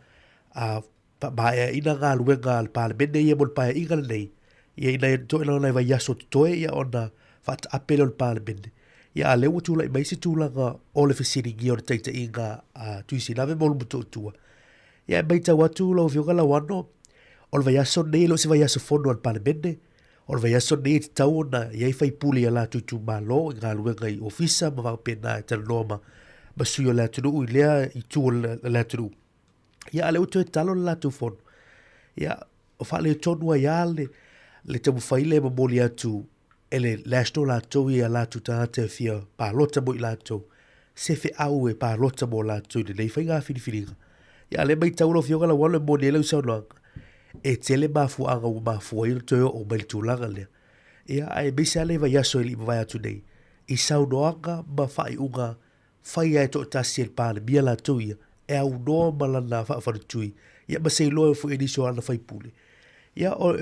a ba ina nga luenga al parlemene ia mol pa inga nei ia ina to ina na vai yaso to ia ona fat apelo al parlemene ia le utu la mai se tulaga o le fesiri gi o le taita inga a tuisi lave mol mutu tua ia mai ta watu lo vioga la wano o le vai yaso nei lo se vai yaso fondo al parlemene o le vai yaso nei te tau ona ia fai puli ala tutu malo nga luenga I ofisa ma va pena te noma ma suyo la tunu lea I tu la tunu ia ale utu e talo la tu fon ia o fa le tonu ia le te mufaile ma moli atu ele national la tu ia la tu ta te fia pa lota mo la tu se fe au e pa lota mo la tu de nei fainga fini ia le mai taulo fioga la wala mo le so no e tele ba fu anga o ba fu il to o bel tu la le ia ai bisale va ya so li va tu nei I sau doanga ma fai unga fai ai to tasil pa le bia la tu ia e au no malana fa tui ia ma sei lo fu ediso ana fai pule ia o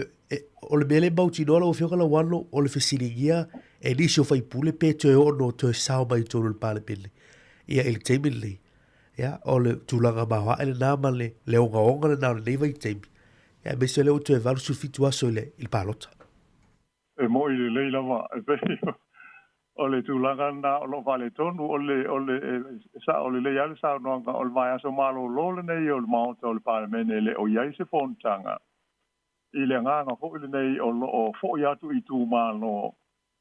le mele bauti no la fioga la walo o le fesiligia ediso fai pule pe to o no to sao mai to le pale pele ia el temile ia o le tulaga ba wa ele na male le onga le na le vai tem ia be se le o to valu su fitu aso le il palota e mo I le lava e pe o le tulaga na o lo vale tonu o le sa o le ia sa no o le vai aso malo lo le nei o le mau to le parlemene le o ia se fontanga I le nganga fo le nei o fo ia tu I tu malo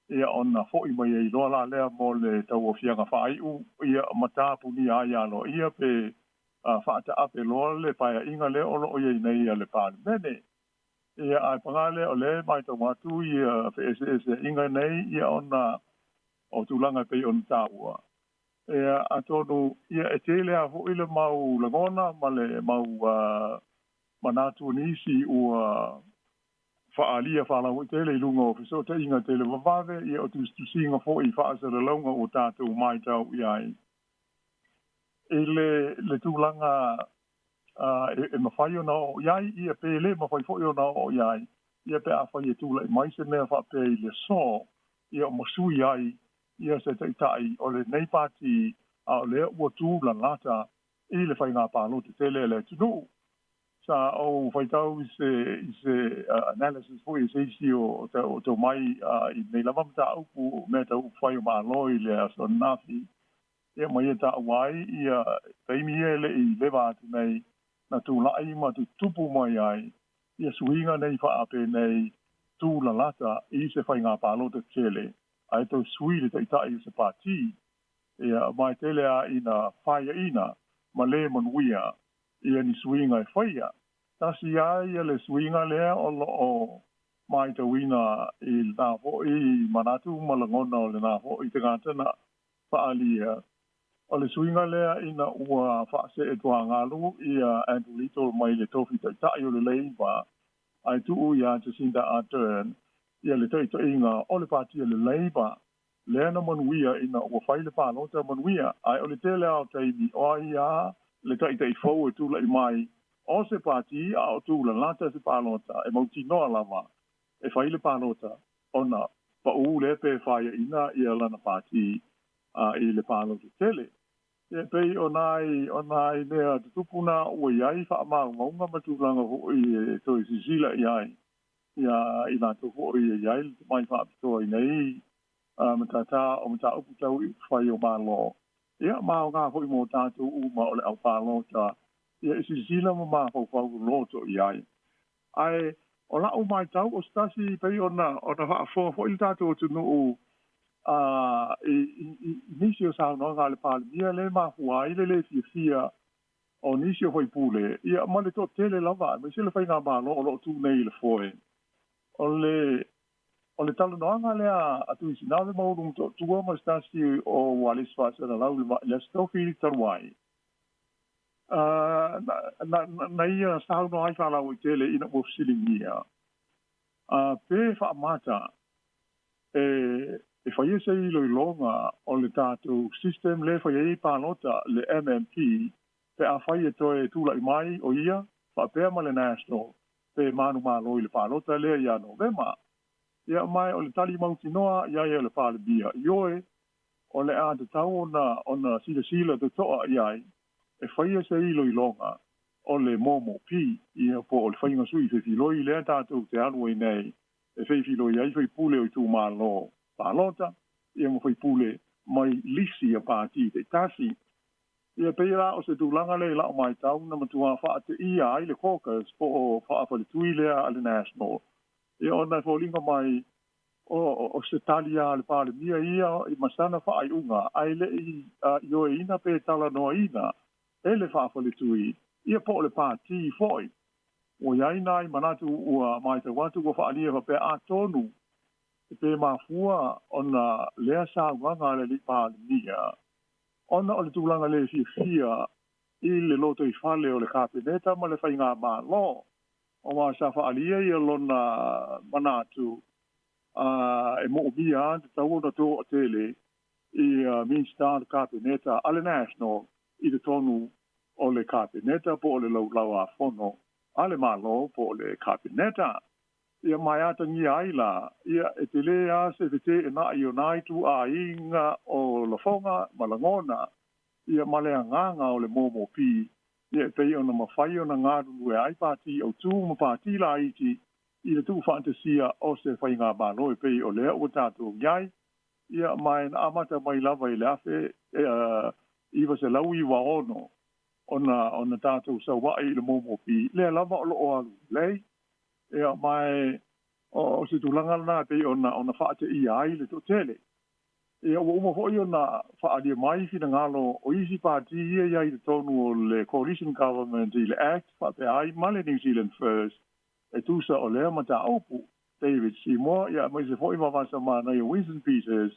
ia ona fo I mai I lo la le mo le tau o fianga fai u ia mata pu ni ia lo ia pe fa ta ape lo le pa inga le o lo ia nei le parlemene ia ai pangale o le mai to matu ia fe inga nei ia ona o tulanga pe on taua e atonu ia e tele a ho ile mau lagona ma le mau manatu nisi o faalia fala o tele lunga o so te inga tele vavave ia o tu singa fo I fa sa le longa o tatu mai tau ia le tulanga e mafai ona o iai ia pe le mafai fo ona o iai ia pe a fai e tula mai se mea fa pe le so ia masui ai ia se tai o le nei pati a le o tu la lata I le fai ngā pālo te tele le tunu sa o fai tau I se analysis fo I se isi o tau mai I nei lama mta upu me tau fai o mālo I le aso nafi ia mai e ta wai ia taimi e le I lewa atu nei na tu lai ma tu tupu mai ai ia suinga nei fa ape nei tu la lata I se fai ngā pālo te tele ai to suile te itai se pati ia mai tele a ina fai ina ma le manuia ia ni suinga e faia tasi ai le suinga le o mai te wina I na fo I manatu malangona o le na fo I te ngātana fa alia o le suinga lea ina ua whaase e tua ngalu ia Andolito mai le tofi tai tai o le leiva ai tuu ia Jacinda Ardern ia le tai tai inga o le pātia le leiva lea na manuia ina ua whaile pānota manuia ai o le tele au teimi o ia le tai tai fau e tula I mai o se pāti a o tula lata se pānota e mauti noa lama e whaile pānota ona pa u le pe whaia ina I lana pāti I le pālo te tele. E pei o nai nea te tupuna ua iai wha amau maunga matulanga ho I toi sisila iai. Ia I nā tō ho I iai le mai wha apitoa I nei matata o mata upu tau I whai o mālo. Ia mao ngā hoi mō tātou u ma ole au pālo ta. Ia sisila ma mā whau loto iai. Ai o la o mai tau o stasi pei ona wha fo I tātou tu no nisio sa no nga le pale ia le ma huai le fia o nisio hoi pule ia ma le to tele lava me se le fai nga ma lo tu nei le foi o le talo no nga le a tu sina le mo dum to tu ma stasi o wale sfa se la le sto fi tarwai na ia sa no ai fa la o tele ina mo silingia pe fa mata e whaia se I loilonga o le tātou system le whaia pānota le MMP pe a whaia toe tūla I mai o ia whapea ma le national pe manu mālo I le pānota le ia novema ia mai o le tali mauti noa ia le pāle bia ioe o le a te tau ona sila te toa iai e whaia se I loilonga o le momo pi ia po o le whainga sui whiwhiloi le tātou te anuai nei e whiwhiloi ai whi pule o I tū mālo Pālota, ia mo whai pule mai lisi a pāti te tasi. Ia peira o se tūlanga le la o mai tau na matua wha te ia ai le caucus po o wha whale tui lea a le national. Ia o nai wholinga mai o se talia le pāle mia ia I masana wha ai unga ai le I oe ina pe tala noa ina e le wha whale tui ia po le pāti foi. O iai nai manatu ua mai te watu ko wha alia pe a tonu pe mafua ona lea sa wanga le li pa nia ona o le tulanga le fia I le loto I fale o le kabineta ma le whainga ma lo o ma sa fa alia I lona manatu e mo bia te tau na to tele I minister le kabineta ale national I le tonu o le kabineta po le lau a fono ale ma lo po le kabineta ia mai ata ni aila ia e te lea se vete e na I onai tu a inga o la fonga malangona ia malea nganga o le momo pi ia te ona mawhai ona ngāru e ai pāti au tū ma pāti la iti I le tū fantasia o se whai ngā mālo e pei o lea o tātou ngai ia mai na amata mai lava I le afe iwa se lau I wa ono ona tātou sa wai le momo pi lea lava o lo o alu lei ia mai o se tulanga na pe ona whaate I ai le to tele. Ia uma hoi ona whaade mai fina ngalo o isi pāti ia I le tonu o le coalition government I le act whaate ai male New Zealand first e tusa o lea mata aupu David Sāmoa ia mai se hoi mawasa mana I Winston Peters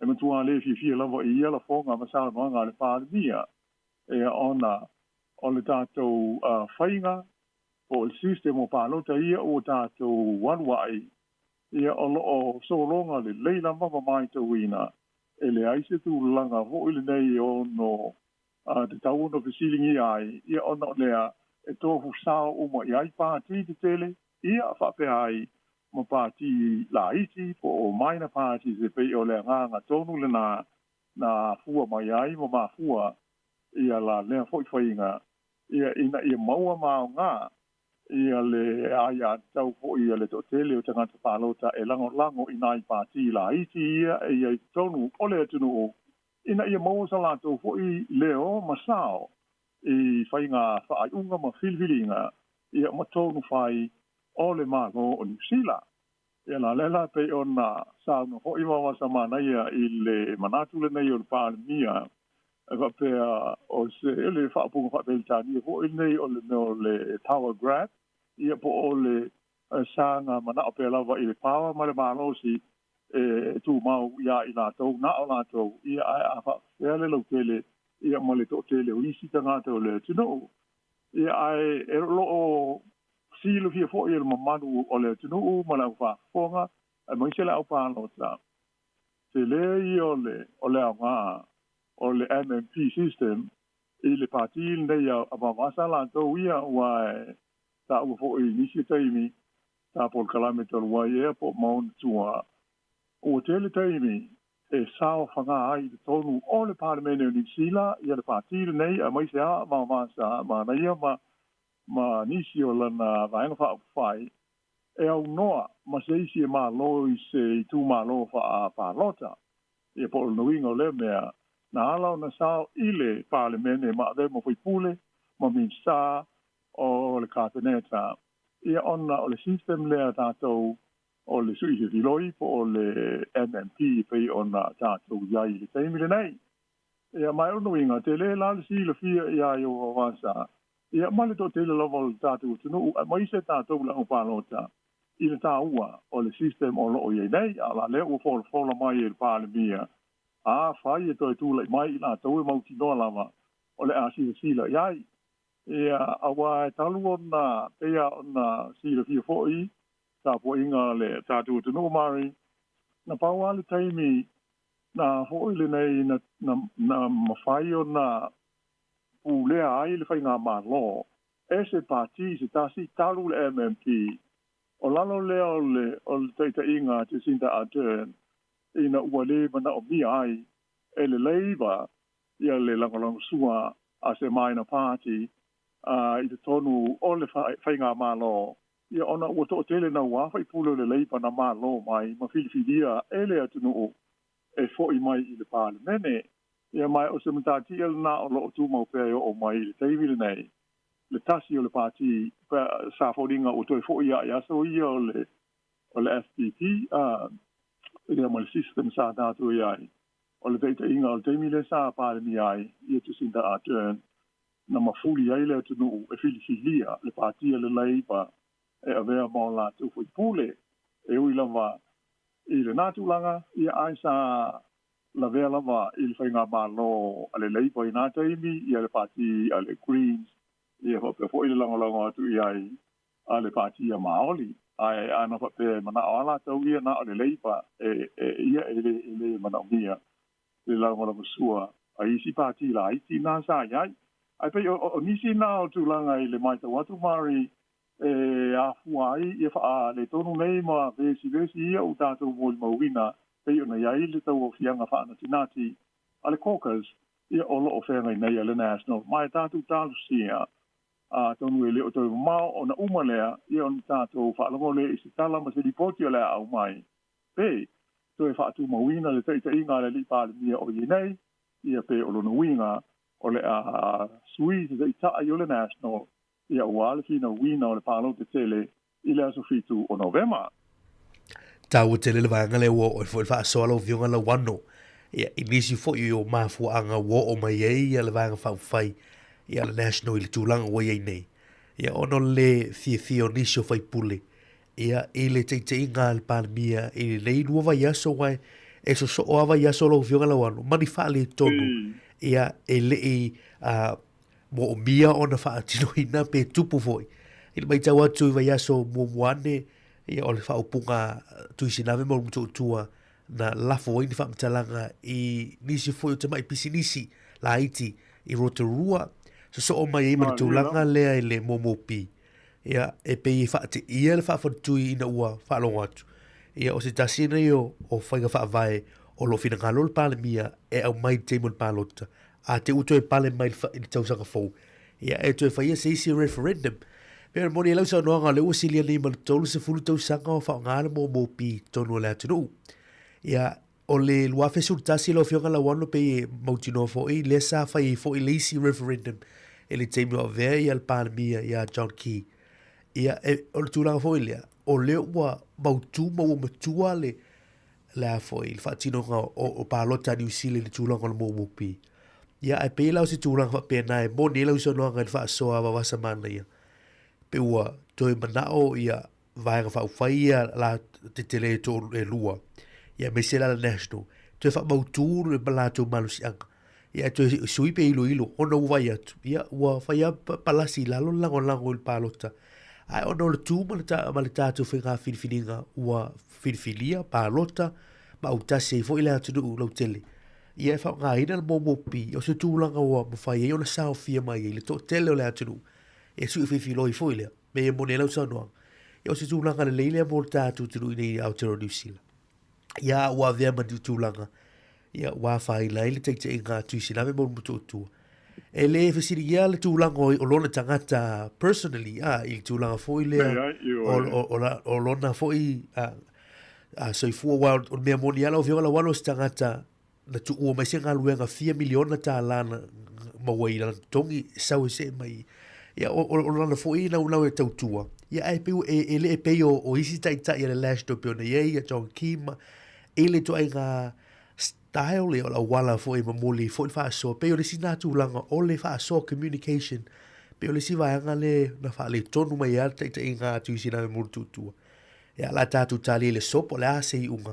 e matua le fia lava I ia la fonga masala manga le pādia ia ona o le tātou whainga o le system o pālota ia o tātou wanwai ia o loo solonga le leila mama mai tau ina e le aise tu langa ho ile nei o no te tau no fisilingi ai ia o no lea e tohu sao uma I ai pāti te tele ia whape ai ma pāti la iti po o maina pāti se pei o lea nganga tonu le na fua mai ai ma fua ia la lea whainga ia ina ia maua mao ngā ia le aia tau po ia le totele o tangata pālota e lango I nai pāti la iti ia e ia tonu ole atunu o ina ia mau sa lato po I leo masao I whainga whaaiunga ma filfilinga ia matonu whai ole mālo o New Zealand ia la lela pe ona sa no ho I wawa sa mana ia I le manatu le nei o le pālimia pe o se ele whaapunga whaapelitani ho I nei o le tower grab ia po o le sanga mana o pe lava I le pawa ma le malosi tu mau ia I lātou na o lātou ia a whaafele lau tele ia ma le to tele o isi tangata o le tino ia ai e lo o silo fia fo I le mamanu o le tino ma le whaafonga e mai se le au pālota te le I o le aunga o le MMP system I le pāti nei a mamasa lātou ia wai ta ua fo I nisi taimi ta por kilometer wai e po maun tua tele taimi e sao whanga ai te tonu o le Parliament o New Zealand ia le pātiri nei a mai se a ma sa ma na ia ma nisi o lana vaenga wha whai e au noa ma se isi e ma lo i se i tu ma lo wha a pālota e po le nuinga o le mea na ala o na sao i le Parliament e ma dhe mo whai pule ma min sa o le kāpeneta ia ona o le system lea tātou o le sui se viloi po o le MMP pei ona tātou iai le taimile nei. Ia mai ono inga te le la le si le fia ia i o avansa. Ia male to te le lava o le tātou tunu, mai se tātou la o pālota i le tāua o le system o loo iai nei, a la leo o fola mai e le pālemia. A whai e toi tūlai mai i la tau e mauti noa lava o le a sila iai. Ia awa e talu ona pea ona sila fia fo'i, tā po inga le tātou tunu mari, na pau ale taimi na hoi le nei na mawhai o na pūlea ai le whai ngā mālo, e se pāti se tāsi talu le MMP, o lalo lea o le teita inga te sinta Ardern, ina ua le mana o mi ai, e le leiva, ia le langalang sua a se maina pāti, i te tonu o le whai ngā mālo, ia ona ua to tele na ua fai pulo le leipa na mālo mai ma filifilia ele atunu e foi mai i le Parliament ia mai o se matati el na o lo tu mau pe o mai le taivile nei le tasi o le pati sa foringa o to foi ia so ia o le FPP ia mai system sa na tu ia o le data inga o le taimile sa Parliament ai ia tu sinda Ardern na mafuli ai le atunu e filifilia le pati le leipa e avea mo la tu fui pule e ui lava i le natulanga i aisa la vea lava i le whainga malo ale leipa i nā taimi i ale pati ale Greens i e hope fo i le langalanga atu i ai ale pati a maoli ai ana hope mana o ala tau ia na ale leipa ia le mana o mia le langalanga sua a isi pati la iti nā sa iai ai pe o nisi nā o tūlanga i le maita watu mari a fuai e fa le tonu nei ma vesi ia o tātou mo mauina pei ona iai le tau o fianga whaana tinati ale caucus ia o loo whenga nei ale national mai tātou tālu sia a tonu e le o tau mao o na umalea ia on tātou whaalongo le isi tala ma se ripoti o le au mai pei to e whaatu mauina le teita inga le li pāle mia o i nei ia pe o lona winga o le a sui se ita i o le national ia wale fina wina o le palo te tele i le aso fitu o Novema. Tau tele le vanga le wo o fa solo vionga la wano. Ia inisi fo i o mafu anga wo o mai ia le vanga fa fai ia le national i le tūlanga o iei nei. Ia ono le fia nisi o fai pule. Ia i le teite inga le panemia i le nei lua vai aso wai e so o ava aso lo vionga la wano. Mani fa le tonu. Ia e le i mo o mia ona whaatino ina pe tupu foi. Ina mai tau atu i vai aso muane ia o le whaupunga tuisinave mo mutu tua na lafo i ni whaamtalanga i nisi foi o te mai pisi nisi la iti i Rotorua. So o mai ima tūlanga lea i le momopi. Ia e pe i whaate ia le whaafotui ina ua whaalonga atu. Ia o se tasina i o whainga whaavae o lo fina ngalo le palemia e au mai teimon palota. A te uto e pale mai i tausanga fau. Ia e to e whaia se isi referendum. Pera moni e lausa noanga le uasilia ni mana tolu se fulu tausanga o whao ngāra mō mōpi tonu le atunu. Ia o le luafe surtasi lo fionga la wano pe e mautinoa fo i le sa whai fo i le isi referendum e le teimi o vea i al panemia i a John Key. Ia e o le tūlanga fo i lea o le ua mautu mau matua le a fo i le whaatinonga o pālota New Zealand le tūlanga o le mō mōpi. Ia e pe lau se tūranga wha pēnā e mō ni lau sa noanga i wha soa wa wasa mana ia. Pe ua toi manao ia vaenga wha uwhai ia la te tele tō e lua. Ia me se la national. Toi wha mautūru e malato malusi anga. Ia toi sui pe ilo ona uwai atu. Ia ua whai a palasi lalo lango il pālota. Ai ona o le tū male tātou whenga whiniwhininga ua whiniwhinia pālota ma utase i fo ile atu nuu lau tele. Ia e whao ngā ina le mōmopi, o se tūlanga oa mawhai e o na sao fia mai e le tō tele o le atunu. E sui whiwhi loi fo ilea, me e mone lau sa noa. E o se tūlanga le leile a mō tātou tunu i nei Aotearoa New Zealand. ia ua vea ma tūlanga ia ua whai lai le teite i ngā tuisi name mo mutu tua. E le fesiri ia le tūlanga o lona tangata personally i le tūlanga fōi lea o lona fōi soifua wa o mea moni ala o vionga la wano si tangata na tu ua mai se ngā luenga 4 miliona tā lana mawai lana tongi sau se mai ia o lana fōi na unau e tautua. Ia e peu e le e peo o isi taita ia le lash to peo na ia John Kima e le to ai ngā style le o la wala fōi mamuli fōi wha so peo le sina tūlanga o le wha so communication peo le si vaianga le na wha le tonu mai ia taita i ngā tuisi na me muru tutua. Ia la tātu tali le sopo le a se i unga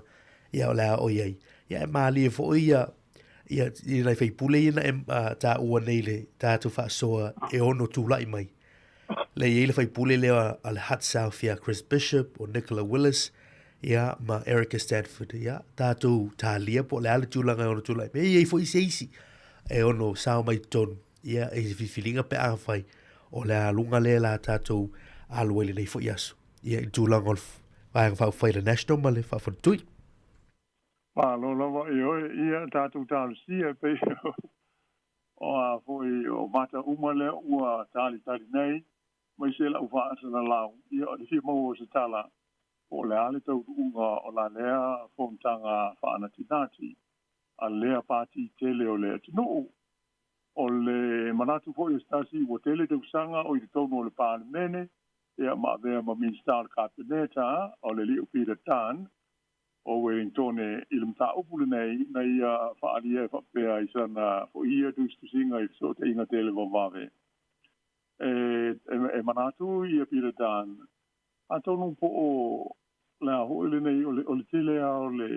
ia o la o iai. Ia e maali e fōi ia nai whai pule ina e tā ua nei le tātu wha soa e ono tūlai mai. Le iei le whai pule lea a le Hut South ia Chris Bishop o Nicola Willis ia ma Erica Stanford ia tātou tālia po le ale tūlanga e ono tūlai. Me iei fōi se isi e ono sao mai tonu ia e fifilinga pe a whai o le alunga le la tātou aluele nei fōi aso. Ia i tūlanga o vāanga whai le national ma le whawhanutui. Lo lava i oi ia tātou tālu sia pe o a fōi o mata umale ua tāli nei mai se la uwa asana lau ia o si mau o se tala o le ale tau unga o la lea fōmtanga whaana tinati a lea pāti tele o le atinu o le manatu fōi o stasi o tele tau sanga o i te tono o le pāne mene ia ma vea ma minister kabineta o le li upira tan o Wellington ilum ta upule nei whaalia whapea i sana fo ia tusinga i so te inga tele vavave. E manatu ia pira dan. A tonu po o la hoile nei o le tele o le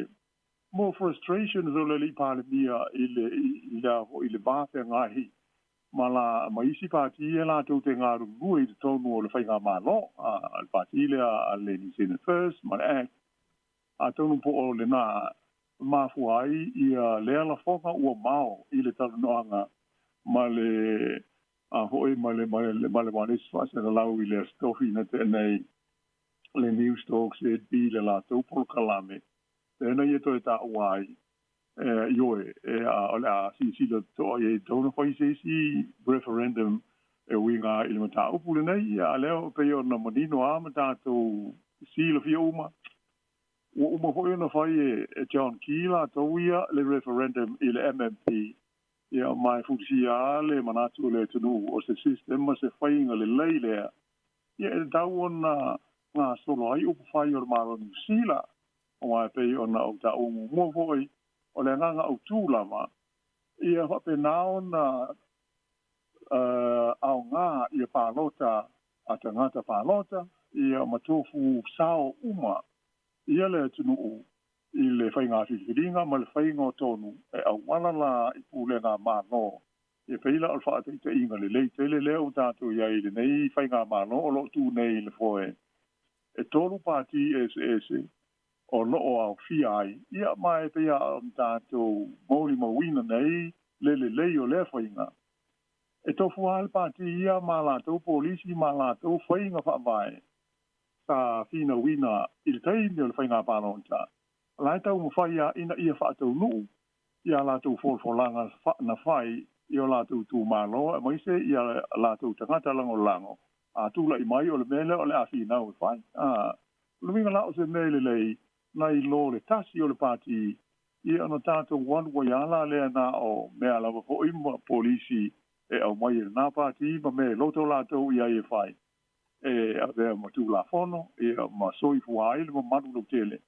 more frustration o le li pale mia i le bāwhea ngahi. Ma la maisi pāti e la tau te ngāru ngui te tonu o le whainga mālo. Al pāti le a le New Zealand First, ma le act. A tonu po o le nā mafuai i lea la whoka ua mao i le tarunoanga ma le hoi ma le manis whasena lau i le stofi na te nei le news talks e bi le la taupolo kalame. Tēnā i e toi tā uai ioe o le a sisila to e tonu whai seisi referendum e winga i le mata upule nei a leo pe o na manino a ma tātou sila fia uma. O uma foi na fai e John Kila toia le referendum i le MMP ia mai fusia le manatu le tunu o se system ma se fai nga le leile ia e tau ona ngā solo ai upu fai o maro New Zealand o mai pe ona o ta umu mo foi o le nganga o tūlama ia hape naona au ngā ia pālota a tangata pālota ia matofu sao uma ia le tunu i le whainga whiwhiringa ma le whainga o tonu e au wala la i pūle ngā māno. E whila o whaata i te inga le lei tele leo tātou ia i le nei whainga māno o lo tū nei le foe. E tolu pāti ese o loo au whiai ia mai pia o tātou mōri mawina nei le lei o le whainga. E tofu hale pāti ia mā lātou polisi mā lātou whainga whaamai. Sa fina wina i le taimi o le whainga pāronta. Lai tau mawhaia ina ia whaatau nuu. Ia lātou wholanga na whai i o lātou tū māloa. E maise ia lātou tangata lango lango. A tūla i mai o le mele o le awhi nau e whai. Luminga lao se mele lei nai lo le tasi o le pāti. Ia ana tātou wanua i ala lea na o mea lava po ima polisi e au mai e nā pāti ma me loto lātou i ai e whai. E avea ma tu la fono e ma soi fuai le manu lo tele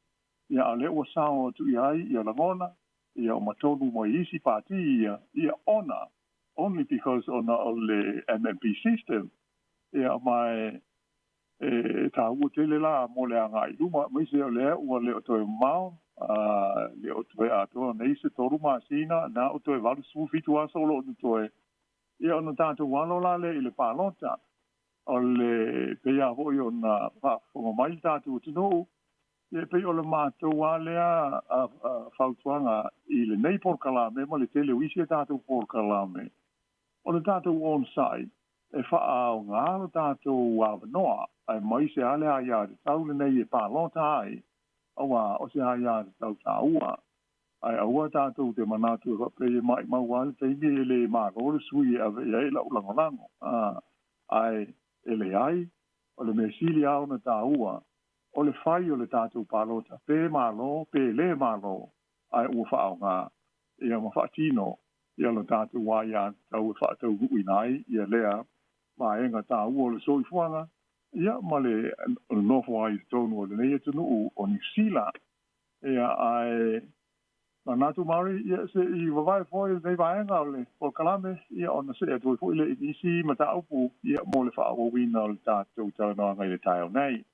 ia ale o sao tu ai ia la mona ia ma tonu mo isi pati ia ona only because ona le MMP system ia mai ta u tele la mo le anga i luma mai se le o le to mau le o to a to nei se toru ma sina na o to va su fitu a solo to ia ona tanto walo la le ile palota o le pea hoi o na whonga mai tātou tino, e pea o le mātou alea a whautuanga i le nei porkalame, ma le tele wisi e tātou porkalame. O le tātou on-site, e whaau ngā o tātou awanoa, ai mai se alea ia te tau le nei e pālota ai, awa o se ia tau taua ai aua tātou te manatu e pe mai mauale te ibi le mālo sui ave ai la ulangolango ai ele ai o le mesili au na taua o le fai o le tātou palota pe malo pe le malo ai ua whaonga ia ma whaatino ia le tātou waia tau e whaatau uinai ia lea ma enga taua o le soifuanga ia ma le nofo ai tonu o le nei tunu o New Zealand ia ai na natu mari ia se I wawai foi nei vaenga o le o kalame ia ona se e tui foi le isi mata upu ia mo le whaao wina o le tātou tau ngai le taio nei.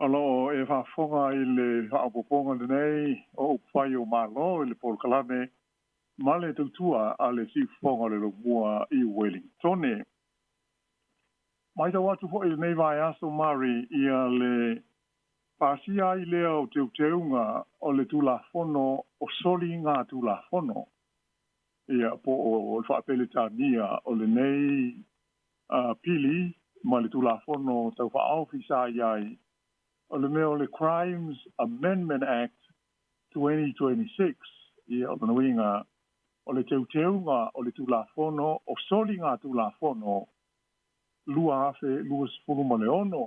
Alo e whafonga I le whaapoponga le nei o whai o malo I le polkalame ma le tautua a le si whonga le lo mua I Wellington. Mai tau atu fo I nei vai aso mari ia le pasia I lea o teunga o le tula fono o soli ngā tula fono. Ia po o whaapele tānia o le nei pili ma le tula fono tau whaafisa iai o le mea o le Crimes Amendment Act 2026 ia o le nuinga o le teunga o le tulafono o soli ngā tulafono lua afe lua sifunu ma le ono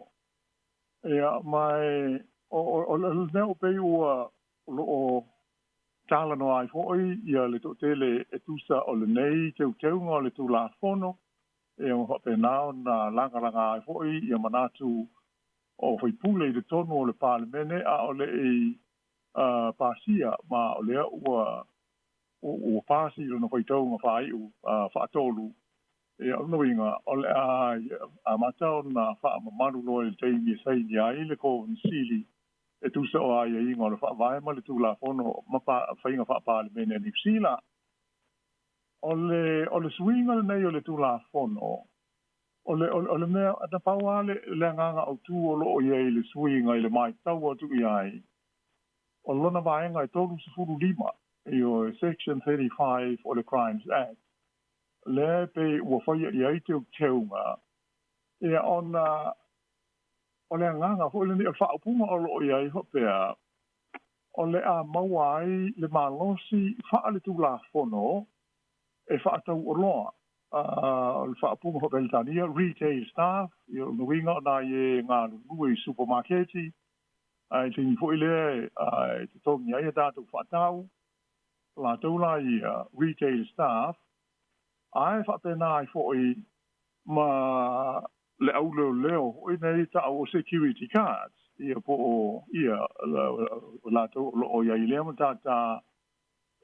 ia mai o le mea o pei ua o tala no ai foi ia le totele e tusa o le nei teunga o le tulafono ia mo whapenao na langa ai foi ia manatu o foi pule I le tonu o le parlemene a o le pasia ma o le ua pasi o na foi taunga whai u whaatolu e o nuinga o le a matao na wha mamaru loa le teimi e saini a I le ko nsili e tusa o ai e inga o le wha vai ma le tula fono ma whainga wha parlemene New Zealand o le swinga le nei o le tula fono o le mea na paua le nganga o tu o loo iei le suinga I le mai tau atu iai. O lona vaenga I tolu sifuru lima I o Section 35 o le Crimes Act. Le pe ua whaia iei teunga. Ia ona o le nganga ho le ni a whaupunga o loo iei hopea. O le a mauai le malosi wha le tula fono e whaatau o loa. Le whaapunga ho Beltania, retail staff, I o nuinga na I ngā nui supermarketi, ai te ni fo ile te tongi ai tātou whaatau, la taula I retail staff, ai whaapena ai fo I ma le au leo, I nei ta o security cards, ia po o ia la tau o ia I lea matata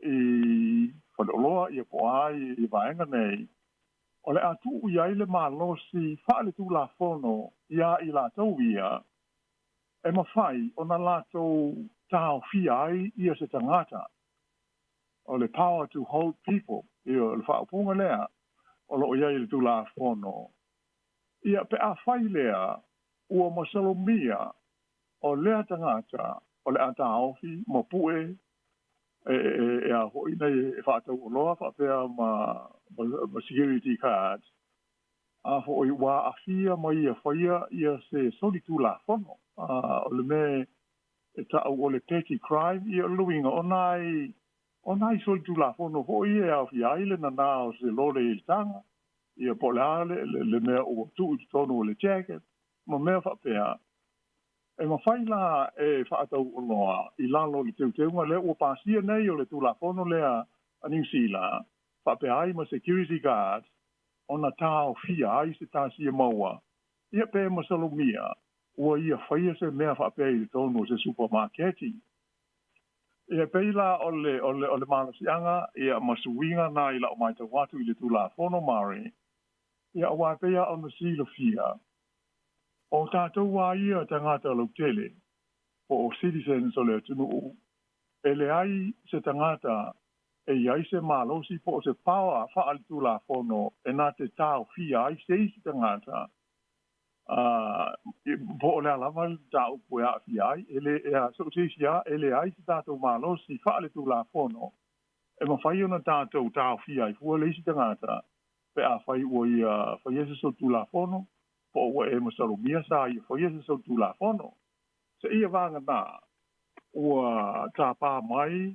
I whaoloa, ia po ai I vaenga nei, o le atu ia I le malosi wha le tu la fono ia I la tau ia e mawhai o na la tau tau fia ai ia se tangata o le power to hold people ia le whaapunga lea o lo ia I le tu la fono ia pe a whai lea ua masalomia o lea tangata o le ata ofi ma pue e a hoi nei e whaatau o loa whaapea ma security cards. A hoi wā a fia mai ia whaia ia se soli tū la whono. O le me e tau o le petty crime ia luinga o nai soli tū la whono hoi e a fia aile na nā o se lore I tanga. Ia po le ale le mea o tu I tonu o le jacket. Ma mea whaapea e mawhaila e whaatau o loa I lalo le teunga le ua pasia nei o le tū la whono lea a New Zealand. Whapea ai ma security guards o na tāo fia ai se tāsia maua Ia pe masalomia, ua ia whaia se mea whapea i tonu se supermarketi. Ia pe la ole malasianga, ia masuinga na ila o mai tau watu i le tula fono mare. Ia wa pe ia ona silo fia. O tātou wa ia tangata lau tele, o citizens o le tunu u. Ele ai se tangata, e iai se malosi po se pawa wha al tula fono, e nā te tāo fia ai se isi tangata. Po o le alama tāu pue a fia ai, ele ea so se isi a, ele ai se tātou malosi wha al tula fono. E ma whai ona tātou tāo fia ai, fua le isi tangata, pe a whai ua ia whai ese so tula fono, po ua e masarumia sa ia whai ese so tula fono. Se ia vanga nā, ua tāpā mai,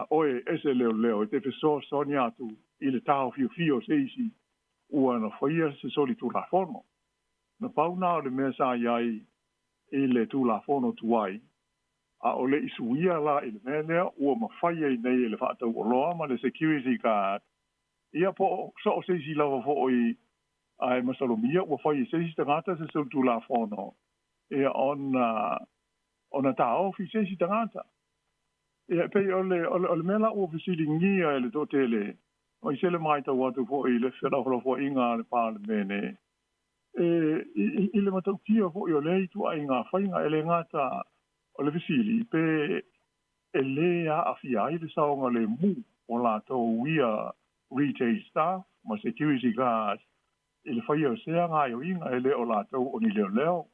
oe ese leo, e te wheso soni atu, i le tāo fio se isi, ua na whaia se soli tula fono. Na pau nā o le mea sa iai, i le tula fono tuai, a o le isuia la i le mea lea, ua ma whaia i nei le whaatau o loa, ma le security card, ia po so se isi lawa fo oi, ai masalomia, ua whaia se isi tangata se soli tula fono, ia ona tāo fi se isi tangata. Ia pei ole mela o fisili ngia ele to tele. O i sele mai tau atu fo i le whenau fo inga le pāle mene. I le matau tia fo i o le itu a inga whainga ele ngata o le fisili. Pe e le a awhia i le saonga le mu o la tau wia retail staff, ma security guards. I le whaia o sea ngā o inga ele o la tau o ni leo leo.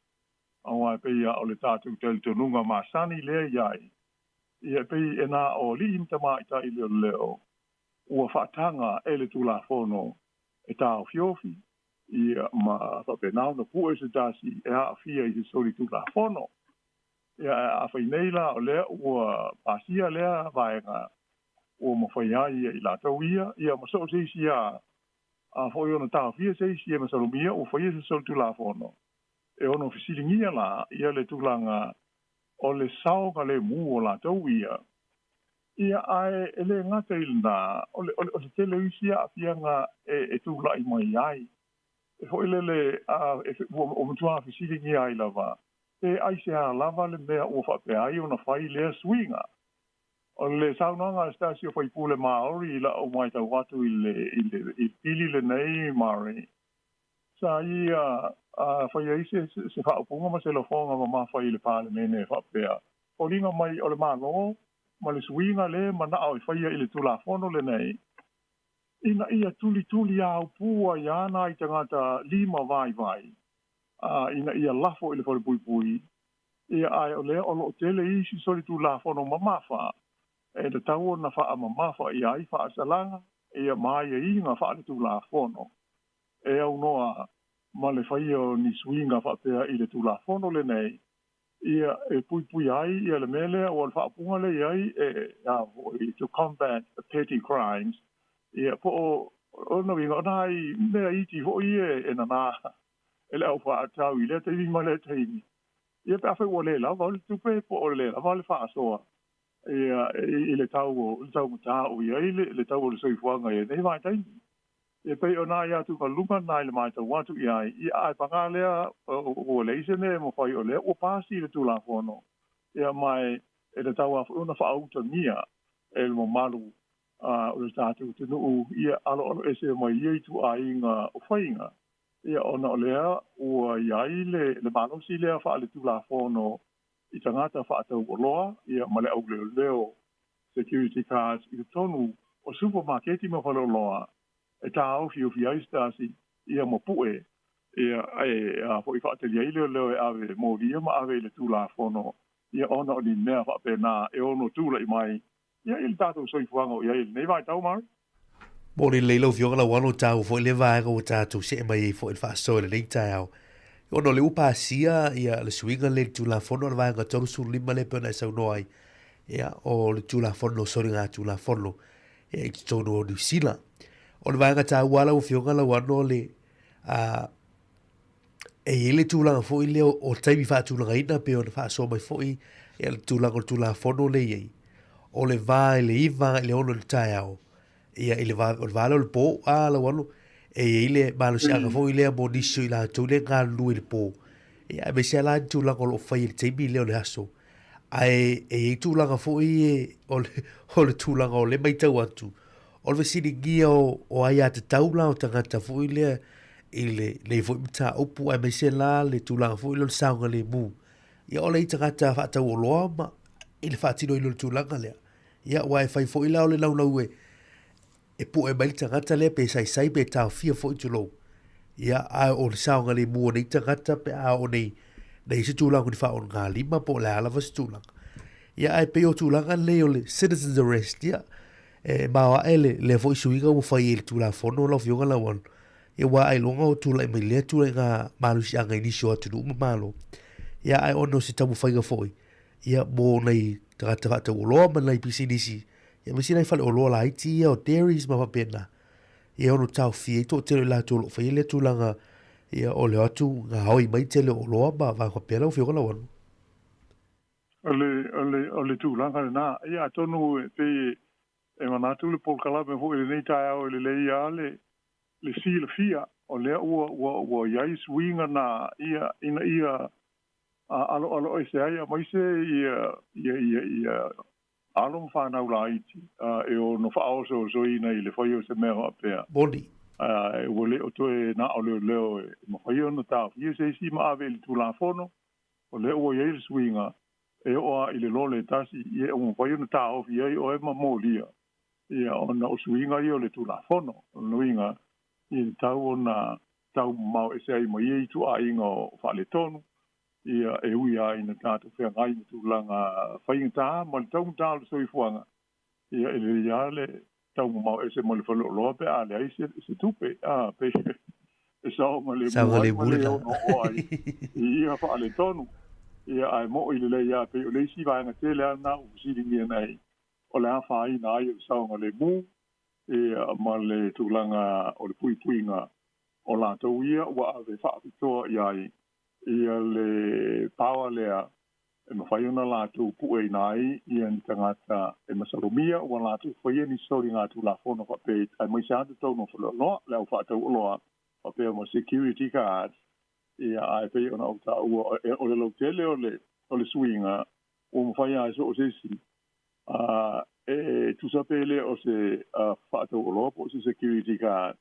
Awa pei a o le tātou tel tonunga masani le iai. Ia pei e nā o li imtama i ta i leo leo, ua whaatanga e le tula fono e tā o fiofi, ia ma whapenau na pua se tasi e a fia i se soli tula fono. Ia a whaineila o lea ua pasia lea vaenga, ua ma whaiai i la tau ia ma so se isi a whoi ona tā o fia se isi e masalomia, ua whaia se soli tula fono. E ono fisilingia la, ia le tulanga o le sao ka le mu o la tau ia. Ia ai ele ngata ilna, o le tele isia a pianga e tūla i mai ai. E ho ele o mutua fisili ngi ai lava. E ai se a lava le mea o whape ai o na whai lea swinga. O le sao nanga stasio whai pule maori ila o mai tau watu i pili le nei mare. Sa ia whai ai se whaupunga ma se lo fonga ma whai le pāle mene whapea. O linga mai o le mālo, ma le suinga le mana au i whai i le tula fono le nei. Ina ia tuli au pua i ana i tangata lima vai. Ina ia lafo i le whare pui. Ia ai o lea o lo tele isi soli tula fono mamafa. E te tau na wha mamafa i ai wha asalanga. Ia mai e inga wha le tula fono. E au noa ma le whaia o ni swinga whapea i le tula fono le nei. Ia e pui ai, ia le mele o le whaapunga le ai to combat petty crimes. Ia po o no winga nai mea iti ho ie e nana e le au whaatau i le te winga le te imi. Ia pe awhi o le la, wau le tupe po o le la, wau le whaasoa. Ia i le tau matau ia i le tau o le soifuanga ia nei vai taimi. E pei o nā ia tu ka lunga nai le mai tau watu i ai. I ai panga lea o leise ne mo whai o lea o pāsi le tūla whono. Ia mai e le tau awhi una whaauta nia e le mo malu o le tātou te nuu. Ia alo ese mai ia i tu a inga o whainga. Ia ona o lea o iai le malosi lea wha le tūla whono i tangata whaatau o loa. Ia ma le au leo security cards i tonu o supermarketi ma whalo loa. E tā au fi aistasi ia mo pue ia a foi whaateli ai leo e ave mo via ma ave le tūla whono ia ona o ni mea whapena e ono tūla i mai ia il tātou soifuanga o ia il nei vai tau mari. Mo le leilo fionga la wano tāu fo le vaega o tātou se mai fo il whaasoe le nei tāu. Ono le upasia ia le suinga le tūla whono le vaega tolu suru lima le pena sau noai ia o le tūla whono sori ngā tūla whono ia i tono o New Zealand. O le vaenga tā wala o fionga la wano le e ele tūlanga fo i leo o taimi wha tūlanga ina pe o le wha so mai fo i e le tūlanga o tūlanga whono le iei. O le vā e le iwa e le ono le tai au. Ia i le vā o le po a la wano e ile malo si anga fo ile mo diso ila to le nga lu il po ia me se la tu la ko fai il tebi le le aso ai e tu la fo i o le tu la o le mai tau atu o le sini gia o ai ata taula o tangata fo ile le fo mta upu ai me se la le tu la fo ile saunga le mu ia o le tangata fa tau o loa ma il fa tino ile tu la le ia wai fai fo ile o le lau lau e po e mai tangata le pe sai pe tau fia fo tu lo ia a o le saunga le mu nei tangata pe a o nei se tūlanga ni wha o ngā lima po le ala was tūlanga. Ia ai pe o tūlanga le o le citizens arrest ia e mawa ele le fo isuinga mo whai ele tūla whono lau fionga lau anu. Ia wa ai longa o tūla i mai lea tūla ngā malu si anga inisio atu nuu malo. Ia ai ono si tamu whainga foi. Ia mō nei tangata whata o loa man lai pisi nisi. Ia misi nei whale o loa la iti ia o dairies ma wapena. Ia ono tau fie i tō tero i la tūlo whai ele tūlanga ia o le atu ngā hoi mai te le o loa ba va ko pela o fiola wan ole tu langa na ia tonu pe e mana tu le polkala me ho le nei tai o le ia le si le fia o le o ia is winga na ia ia alo e se ia mai se ia alo fa na ulaiti e o no fa o so ina le foi o se me ho pe body wole o toe na o leo mo fai ona ta ia se si ma ave tu la fono o le o ye swinga e o ile lole tasi ia o fai ona ta o ia o e ma molia ia ona o swinga ia le tu la fono no inga i tau ona tau mau e se ai mo ia tu a inga fa le tonu ia e ui a ina tatu fea ngai tu langa fai ta mo tau ta so i fuanga ia ele ia le tau mau ese mo le falo lo pe ale ai se tupe pe e sa mo le mo ai ia fa ale tonu ia ai mo ile le ia pe le si va na tele na u si ni nei o la fa ai na ia sa mo le mu e ma le tulanga o le pui nga o la to ia wa ave fa to ia le power le e ma fai ona la tu pu e nai ia ni tangata e ma salomia o la tu fai ni sori nga tu la fono fa pe ai mai sa to no fo no le fa to lo fa pe mo security card ia ai pe ona o ta o le lotele o le swinga o mo fai ai so se si e tu sapele o se fa to lo po se security card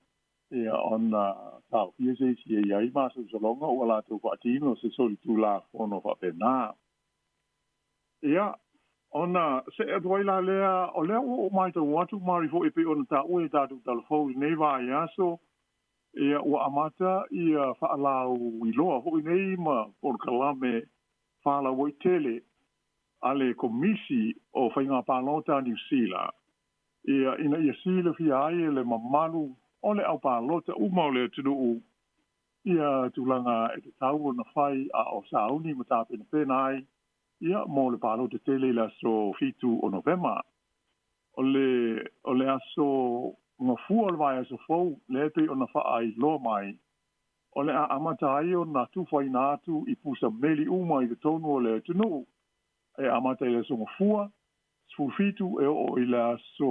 ia ona ta ia se si ia i ma so longa o la tu fa tino se soli tu la fono fa pe na ia ona se e doi la lea o lea o mai to watu mari fo e pe ona ta o e ta tu telefone nei va ia so ia o amata ia fa la o ilo ho nei ma por kalame fa la o tele ale komisi o fa inga pa lota ni sila ia ina ia sila fi ai le mamalu ole au pa lota u mo le tu ia tu langa e tau na fai a o sauni mata pe nai ia mo le palo te tele la so fitu o novema o le aso nga fu o vai aso fo le pe ona fa ai lo mai o le amata ai o na tu fai na tu i pusa meli uma i te tonu o le tunu e amata i le so ngafua su fitu e o i le aso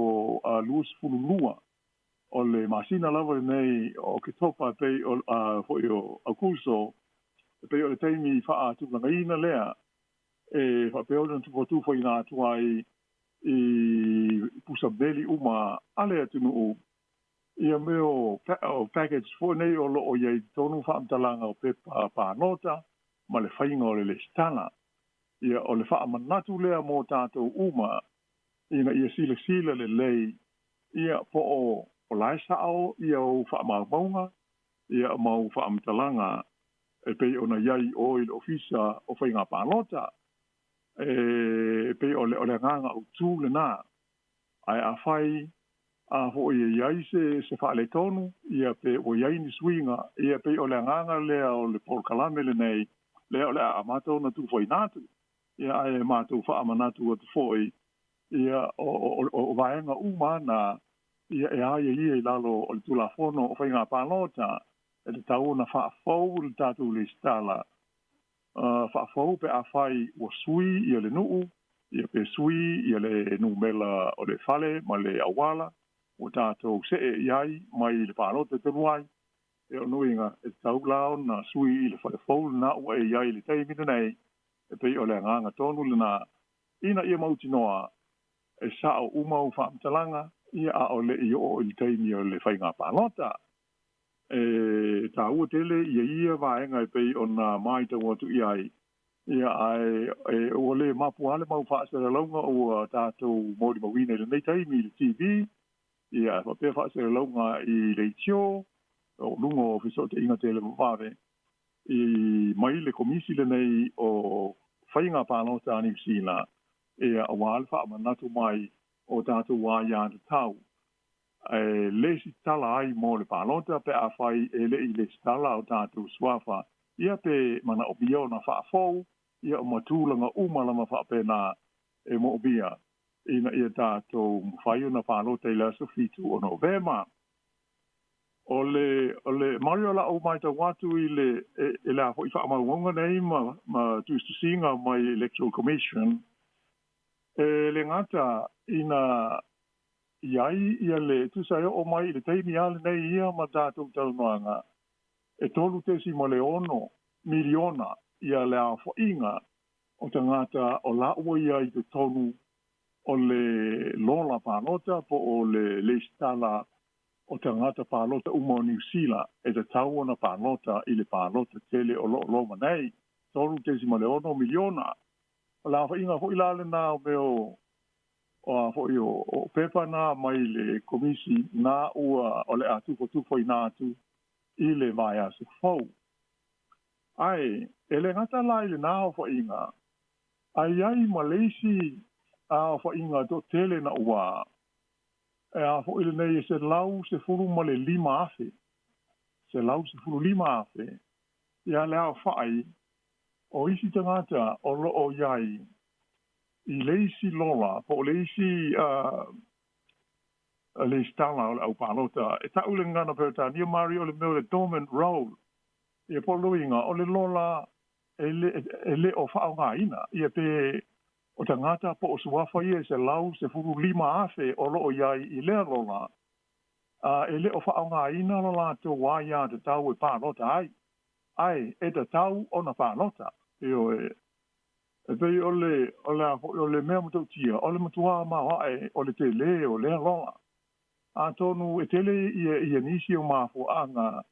lus fulunua o le masina lava nei o ke topa pe o fo i akuso pe o le teimi fa atu langa ina lea e fa pe ona tu fo ina tu ai i pusa beli uma ale atu no ia meo package fo nei o lo o ye tonu fa amtalanga o pe pa nota ma le fainga o le stana ia o le fa manatu lea mo tato uma ina ia sila le lei ia po o laisa o ia o fa maunga ia mau fa amtalanga e pe ona yai o il ofisa o fainga pa nota e pe o le nganga o tu le na ai a fai a ho ia se fa le tonu ia pe o ia ni swinga ia pe o le nganga le o le por kalame le nei le o le amato na tu foi natu ia ai mato fa amanatu o foi ia o vaenga umana ia e ai lalo o tu la fono o fainga pa lota e te tau na fa fo le tatu le stala fa fo pe a fai o sui ia le nuu ia pe sui ia le numela o le fale ma le awala o tātou se e iai mai le whānota te ruai. E o nuinga e tau lao na sui i le whaifou na ua e iai le teimina nei. E pei o le nganga tonu le na ina ia mauti noa e sao umau whaamtalanga ia a o le i o le teimi o le whainga pānota. E tā ua tele ia vaenga e pei o na mai tau atu iai. Ia ai o le mapuale mau whaasera launga o tātou mōri mawine le nei teimi le TV. Ia fa pe whaasera launga i le tio o lungo o fiso te inga tele maware. I mai le komisi le nei o whainga pānota ani usina. Ia a wāle wha manatu mai o tātou wāia te tau. Le si tala ai mō le pānota pe a whai e le i le si tala o tātou swafa. Ia pe mana o bia o na whaafou. Ia o matūlanga umalama whaapena e mo bia. Ina ia tātou mwhai o na whanota i la sofitu o Novema. O le mariola o mai tau watu i le a hoi whaamaunga nei ma tuistu singa mai Electoral Commission. Le ngata ina iai ia le tusai o mai le teimi ale nei ia ma tātou taunoanga. E tolu tesi mo le ono miliona ia le a whainga o tangata o la ua ia i te tonu o le lola pānota po o le stala o tangata pānota uma o New Zealand e te tau ona pānota i le pānota tele o loma nei. Tolu tesi mo le ono miliona. O la whainga hoi lale nā o meo o pepa nā mai le komisi nā ua o le atu ko tufo i nā atu i le vai asu fau. Ai, ele ngata lai le nā o whainga. Ai Malaysi a whainga do tele na ua. E a fo ile nei se lau se furu ma le 5 afe. Se lau se furu 5 afe. Ia le a whai. O isi tangata o lo o iai. I leisi lola. Po leisi le stala o le au pānota. E ta ule ngana perta. Nia mari o le meo le dormant role. Ia po luinga o le lola e le o whao ngā ina. Ia pe o tangata po o suafa ia se lau se furu 5 afe o lo o iai i lea lola. E le o whao ngā ina lo la tō waia te tau e pānota ai. Ai, e te tau o na pānota. E pei o le mea matou tia, o le matua mawae o le tele o lea lola. A tonu e tele ia nisi o mafuanga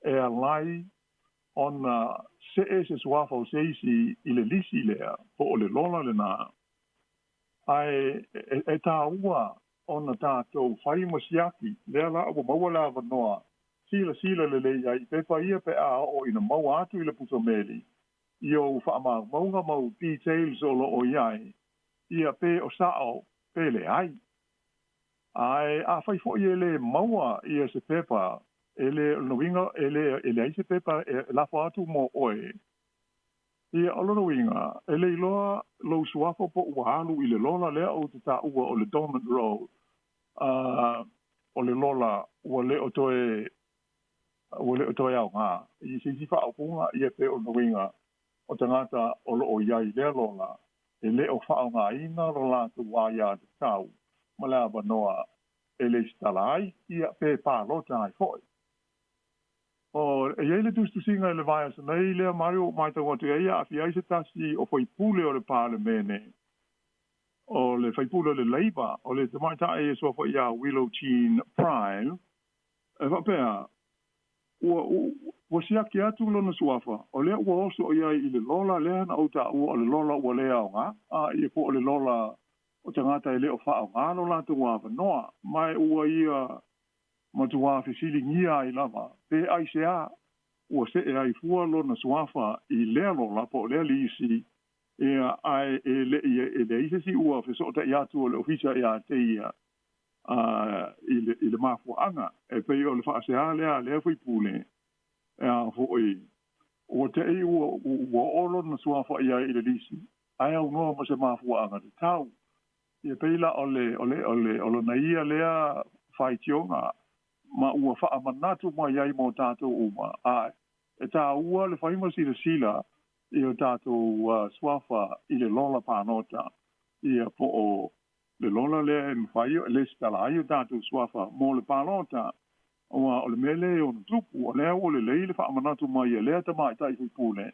e alai ona se suafa o seisi i le lisi lea, po o le lola le nā. Ai, e tā ua ona tātou whai masiaki, lea la o maua la wanoa, sila le leia i pepa ia pe a o ina maua atu i le puto meli. Io whaama maunga mau details o lo o iai, ia pe o sao pe le ai. Ai, a whai fo i le maua ia se pepa, ele noinga ele ai se pepa la fatu mo oe. Ia o noinga ele loa lo suafa po wahalu i le lola lea o te ta ua o le dormant role. O le lola ua le o toe au ngā. I si wha au punga ia pe o noinga o tangata o lo o iai lea lola. Ele o wha au ngā ina ro la tu waia te tau. Malea wanoa ele stalai ia pe pālota ai foi. O e le tustu singa le vai sa nei le Mario mai tau atu ia a fiai se tasi o foi pule o le parlemene. O le fai pule le Labour o le tamaita e so foi ia Willow Chin Prime. E va pea o sia ki atu lona suafa. O le ua oso ia i le lola lea na auta o le lola ua lea o ngā. A ia po o le lola o tangata e le o wha o ngā no la tu wāwa noa. Mai ua ia matua fesilingia i lava. Pe ai se a ua se e ai fua lona suafa i lea lola po lea lisi e ai e le isesi ua fesota i atu o le ofisa i a te ia i le mafuanga. E pei o le wha se a lea fui pule. E a foi o te e ua olo na suafa i a i le lisi. Ai au noa ma se mafuanga te tau. E pei la o le na ia lea fai tionga. Ma ua wha manatu ma iai mo tātou uma. E tā ua le whaima sila i o tātou swafa i le lola pānota i a po o le lona le e mwhaio, le stala aio tātou suafa, mō le pālota, o le mele o tupu, o le o le leile wha amanatu mai, e lea tamai tai hui pūne.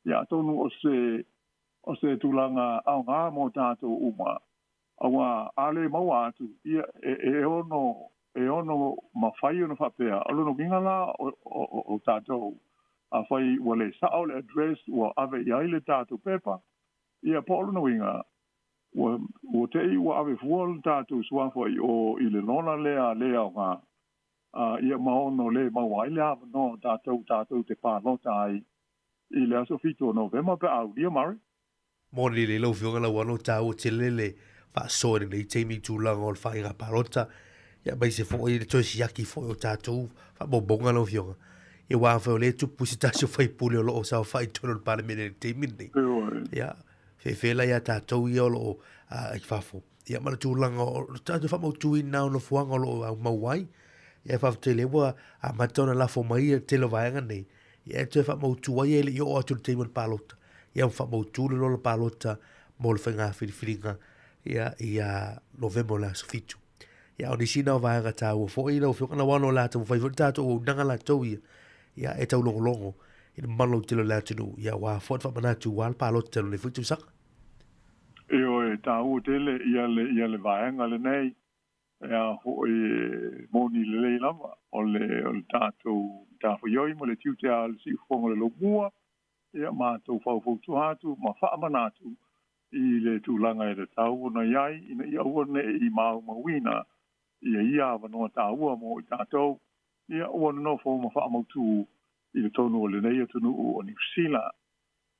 Ia tonu o se tūlanga au ngā mō tātou uma. Awa ale maua atu, ia e ono mawhai ona whapea, alono ngingala o tātou. A whai wale sao le address, ua ave iai le tātou pepa. Ia po alono inga, ua te i ua ave fuol tātou suafoi o i le nona lea o ngā. Ia maono le maua i le ava no tātou te pānota ai. I le aso fito novema pe au dia mari. Mōni le lau whionga lau ano tāu te lele wha soere nei teimi tūlanga o le whainga parota. Ia mai se fōi le toisi yaki fōi o tātou wha mōbonga lau whionga. Ia wāwhau le tupu si tāsi o whaipule o loo sa whai tono le pāle mene teimi nei. Ia whewhela ia tātou ia o loo i whafo. Ia mana tūlanga o tātou wha mau tūi nao no fuanga o loo au mauai. Ia whafte lewa a matona lafo mai e telo vaenga nei. Ia te wha mau tūai e le i o atu le teimi o le pālota. Ia wha mau tūle lo le pālota mo le whainga whiriwhiringa. Ia november la sofitu. Ia o nisina o vaenga tāua fo i lau whiokana wano la tāu whaifo tātou o nanga la tau ia. Ia e tau longo longo. Ina malo tilo la tunu. Ia wā fōt wha manatu wā le pālota telo le whitu saka. Eo e tāu tele ia le vaenga le nei. Ia ho e moni le lei lama. O le tātou tāwha ioi mo le tiutea le si ufonga le lomua. Ia mātou whauwhautu hatu, ma whaamanatu i le tūlanga e le tāua na iai, ina ia ua ne i māu mawina, ia wanoa tāua mo i tātou, ia ua no fo ma whaamautu i le tonu o le nei atunu o New Zealand.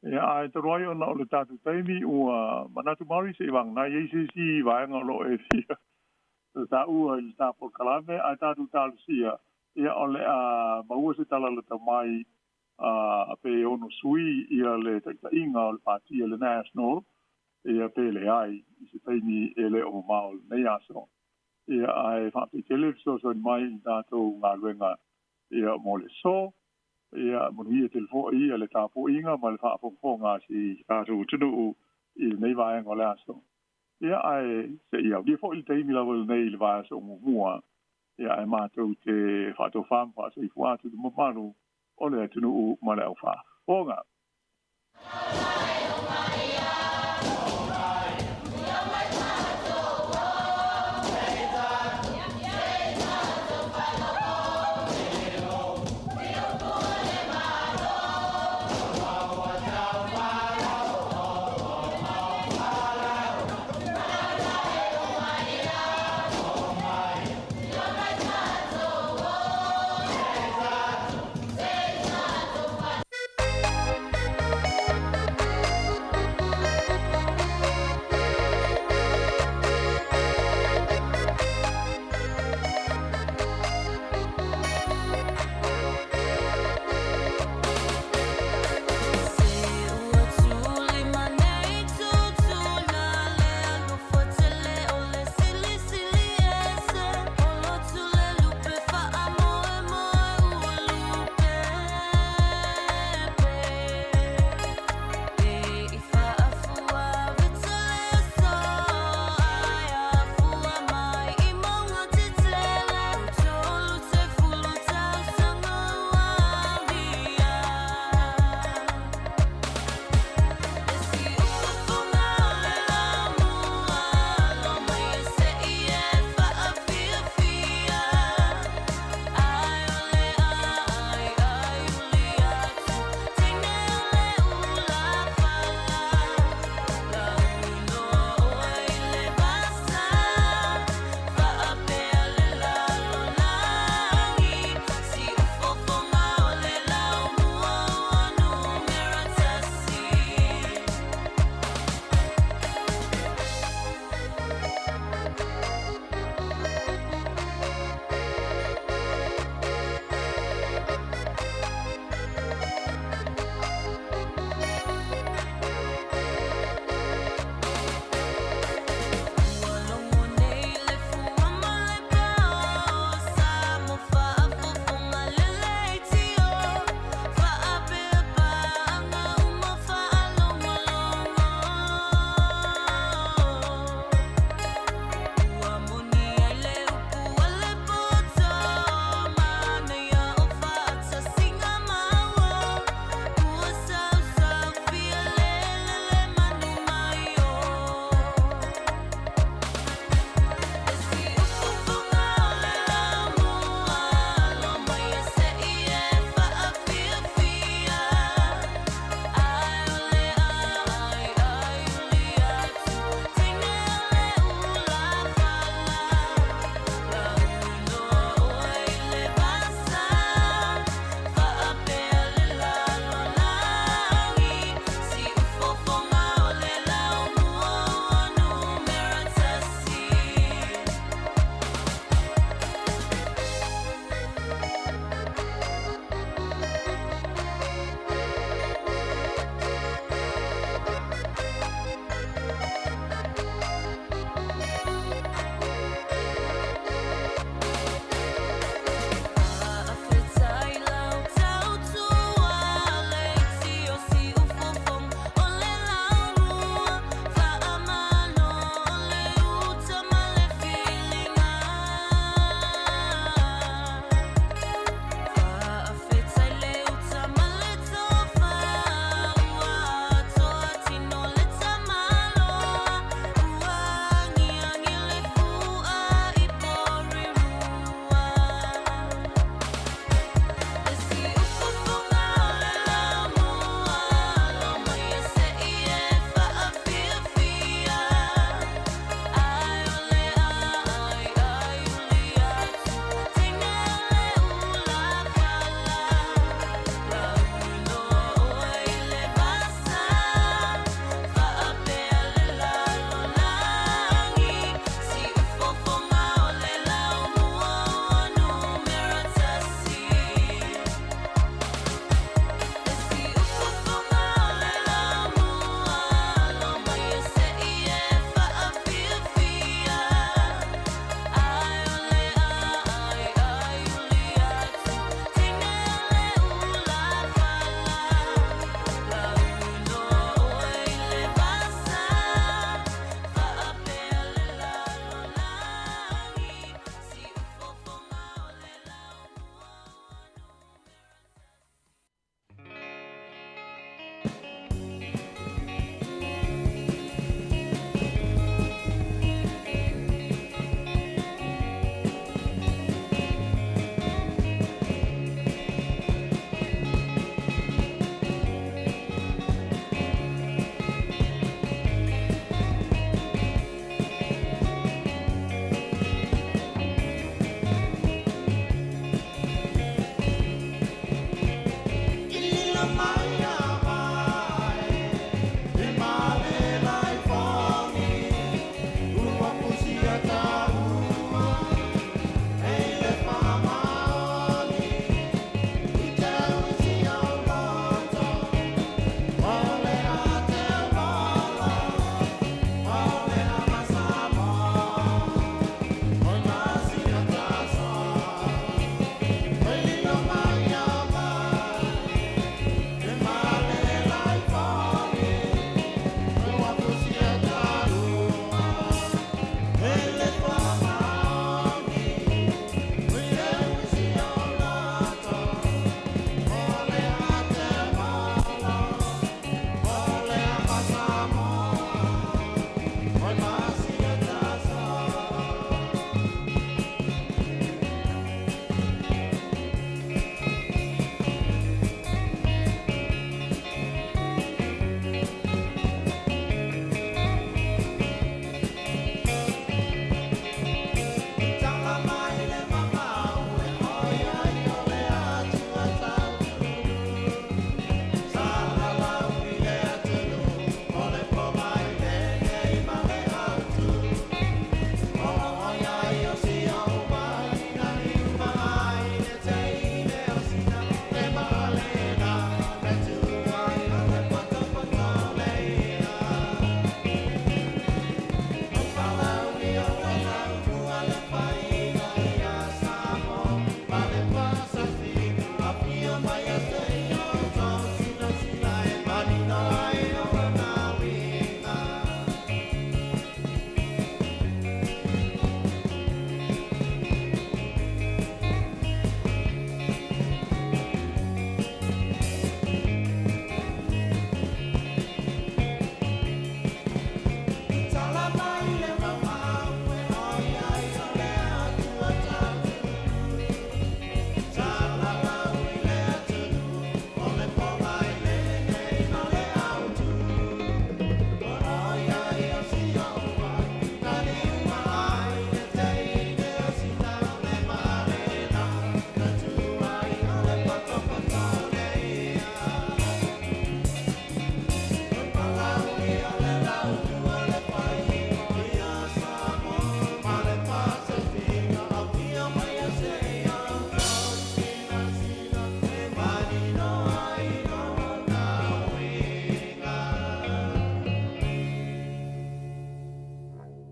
Ia ai te roi ona o le tātou taimi ua manatu mauri se i wangna, ia si vaenga lo e fia. Tāua i le tāpor kalame, ai tātou tālusia, ia o le maua se tala le tamai, pe ono sui ia le tainga o le patia le national ia pe le ai i se taimi ele o mao nei aso ia ai whape televiso so mai i tātou ngā ruenga ia mo le so ia monu ia telefo ia le tāpo inga ma le whaafonga si tātou tunu i nei vaenga o le aso ia ai se ia dia fo i taimi la wale nei le vaenga o mua ia ai mātou te whaatou whampa so i fuatu de mamaru ole tunu ma le aufa. Onga.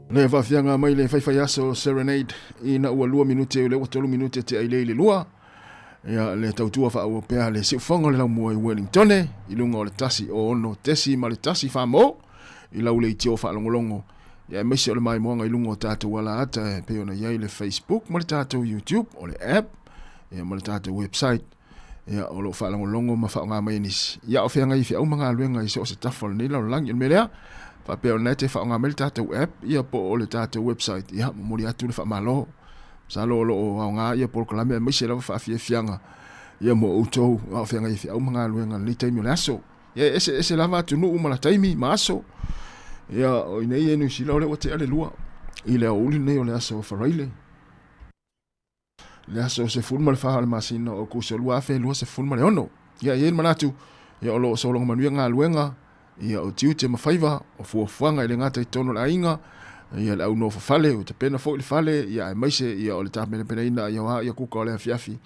Le whawhianga mai le whaiwhai aso Serenade ina ua 2 minute o le 3 minute te ai le lua. Ia le tautua wha pea le siufonga le lau mua i Wellington i lunga o le tasi o ono tesi ma le tasi Sāmoa i lau le itio wha longolongo. Ia meise o le mai moanga i lunga o tātou wala ata pe ona iai le Facebook ma le tātou YouTube o le app ia ma le tātou website ia o lo wha longolongo ma wha ngā mai nisi. Ia o whianga i whiau mga aluenga i so se tafol ni lau langi il melea. Fa pe ona te fa nga mel tātou app ia po o le tātou website ia mori atu le fa malo sa lo nga ia por klame mai se la fa fianga ia mo auto o fianga ia au mga luenga ni taimi le aso ia ese lava tu no uma la taimi maso ia o nei enu si lo le o te ale lua i le uli nei o le aso faraile le aso se fulma le fa le masino o ku se lua fe lua se fulma le ono ia ien manatu ia o lo so lo manuenga luenga ia o tiu te mawhaiva o fuafuanga i le ngata i tono la inga ia le au no fale o te pena fo i fale ia e maise ia o le tāpene pena ina ia kuka o le afiafi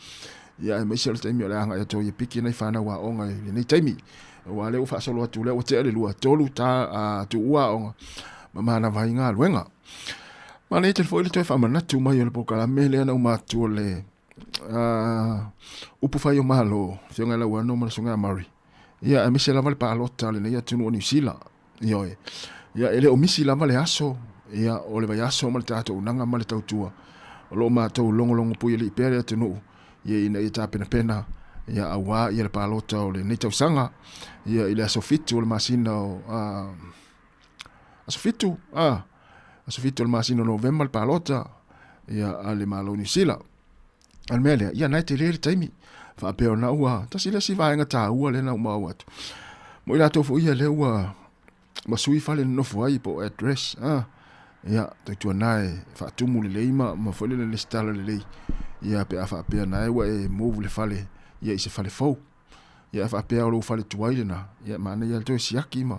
ia e maise o le taimi o le anga ia tō ia piki nei whana wa onga i nei taimi wa le ufa solo atu le o te ale lua tolu tā tu ua onga ma mana vai ngā luenga ma nei te fo i le toi whamanatu mai o le pokala me le ana umatu o le upu whai o malo fionga la ua no mana sunga mari ia e misi lava le paalota le nei atunu o New Zealand ioe ia ele o misi lava le aso ia o le vai aso ma le tātou unanga ma le tautua o lo mātou longolongo pui le ipere atunu ia ina i tāpena pena ia awa ia le paalota o le nei tausanga ia i le aso fitu o le masina o aso fitu o le masina o November le paalota ia a le malo New Zealand al mele ia nai te le taimi fa pe ona ua tasi le si vaenga ta ua le na uma watu mo ila tofu ia le ua masui fale no foi po address ia te tu nai fa tumu le ima ma fole le stala le ia pe fa pe nai ua e move le fale ia se fale fo ia fa pe o fale tuaile na ia mana ia to siaki ma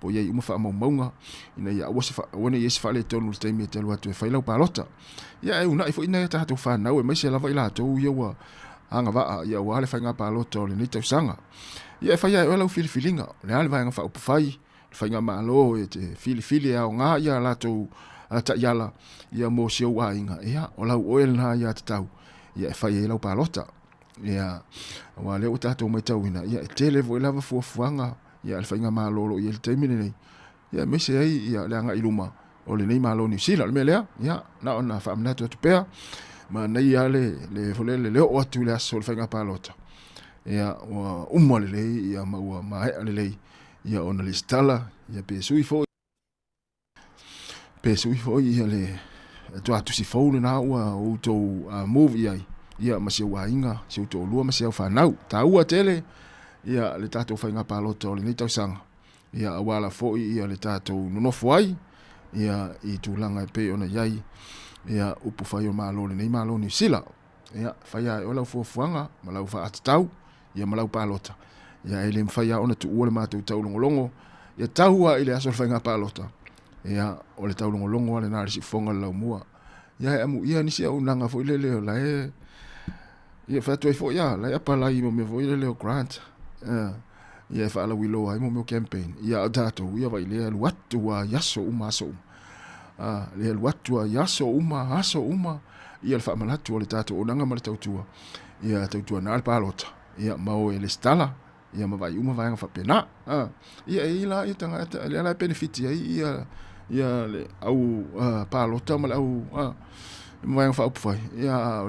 po ia uma fa maunga ina ia ua se fa ona ia se fale tonu le temi te lua tu fa ila palota ia e una ifo ina ta tu fa na ua mai se lava ila to ia ua anga va ia wale fa nga paloto le ni tausanga ia fa ia ola filifilinga le ale va nga fa upfai fa nga malo e te filifili a nga ia la to ata yala ia mo se wa inga ia ola oel na ia tau ia fa ia la palota ia wale o tato mai tau ina ia tele vo lava fu fuanga ia fa nga malo ia te mine ia me se ia le nga iluma o le nei malo ni sila me le ia na ona fa mna to pea ma nei ale le volele le o atu le aso le whainga palota ia ua umma le lei ia maua ma hea le lei ia ona le stala ia pe sui foi ia le to atu si fou na ua o to movie ai ia ma se ua inga se to lua ma se whanau ta ua tele ia le tato whainga palota o le nei tausanga ia awala foi ia le tato nonofo ai ia i tūlanga e pe ona iai ia upu fai o malo le nei malo New Zealand ia fai o lau fuafuanga ma lau fa atatau ia ma lau palota ia ele mfai ona tu ua le mātou tau longolongo ia tahua ile aso le whainga palota ia o le tau longolongo ale nare si fonga lau mua ia amu ia nisi au nanga fo ile leo la ia fatu ai fo ia la apa lai mo me fo ile leo grant ia fa ala wilo ai mo me campaign ia dato ia vai le watu wa yaso umaso le watua yaso uma ia fa malatu le tato onanga mal tautua ia tautua na palota ia mau ele stala ia ma vai uma vai fa pena ia ila ia tanga le ala benefit ia le au palota mal au vai fa upfai ia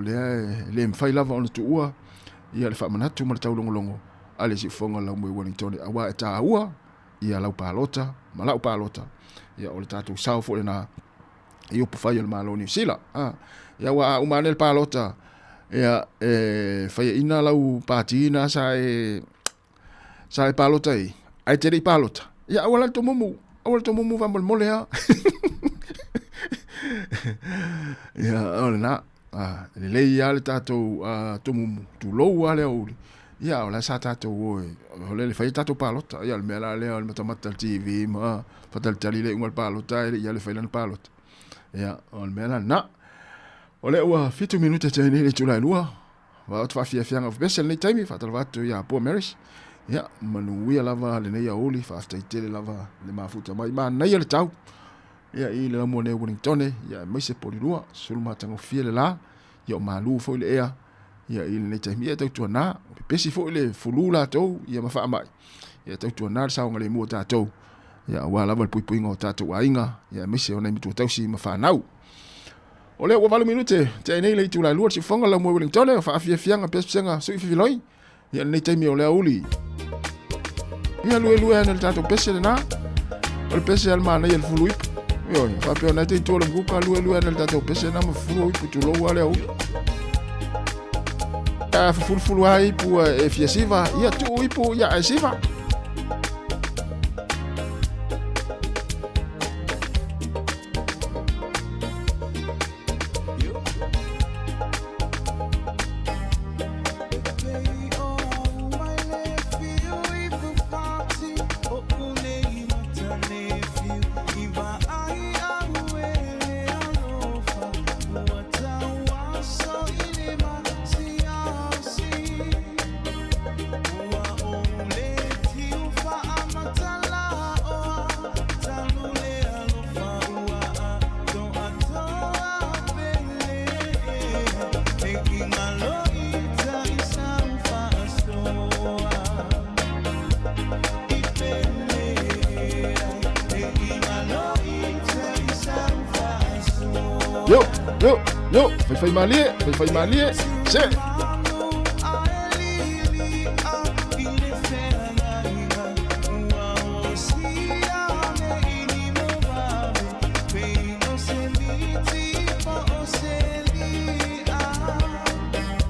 le mfai lava on tua ia le fa malatu mal tau longo ale si fonga la mo Wellington awa ta ua ia lau palota malau palota ia o le tatou sao fo na i upu fai o malo New Zealand ia wa umane le palota ia fai ina lau patina sa e palota ai te palota ia awala to mumu va mole ha ia ole na le ia le tatou to mumu tu lo ale o ia ola sa tatou o le fai tatou palota ia le mela le o le matamata TV ma fatal tali le un palota ia le fai le palota ia on mela na ole ua 2 minute te ni le tula lua va o fa fianga of best nei time fa talvatu ia po Maris ia manu ia lava le nei oli fa sta tele lava le mafuta mai ma nei le tau ia i le mo ne Wellington ia mai se polirua sul matango fiele la ia malu fo le ea ia i le taimia tau tuana pesi fo le fulula tau ia mafa mai ia tau tuana sa ngale mo tatou ia wala val pui ngo tatou ainga ia mai se ona mi tu tau si mafa nau ole wa valu minute te nei le tu la luar si fonga la mo Wellington fa afia fianga pesenga so ifiloi ia nei taimia ole uli ia lu ana tatou pese na ole pese al mana ia fuluip yo fa pe ona te tola buka lu ana tatou pese na mo fuluip tu lo wale au fulu ai pu e fiesiva ia tu ipu ia esiva Yo, fai malie, se.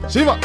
Siva.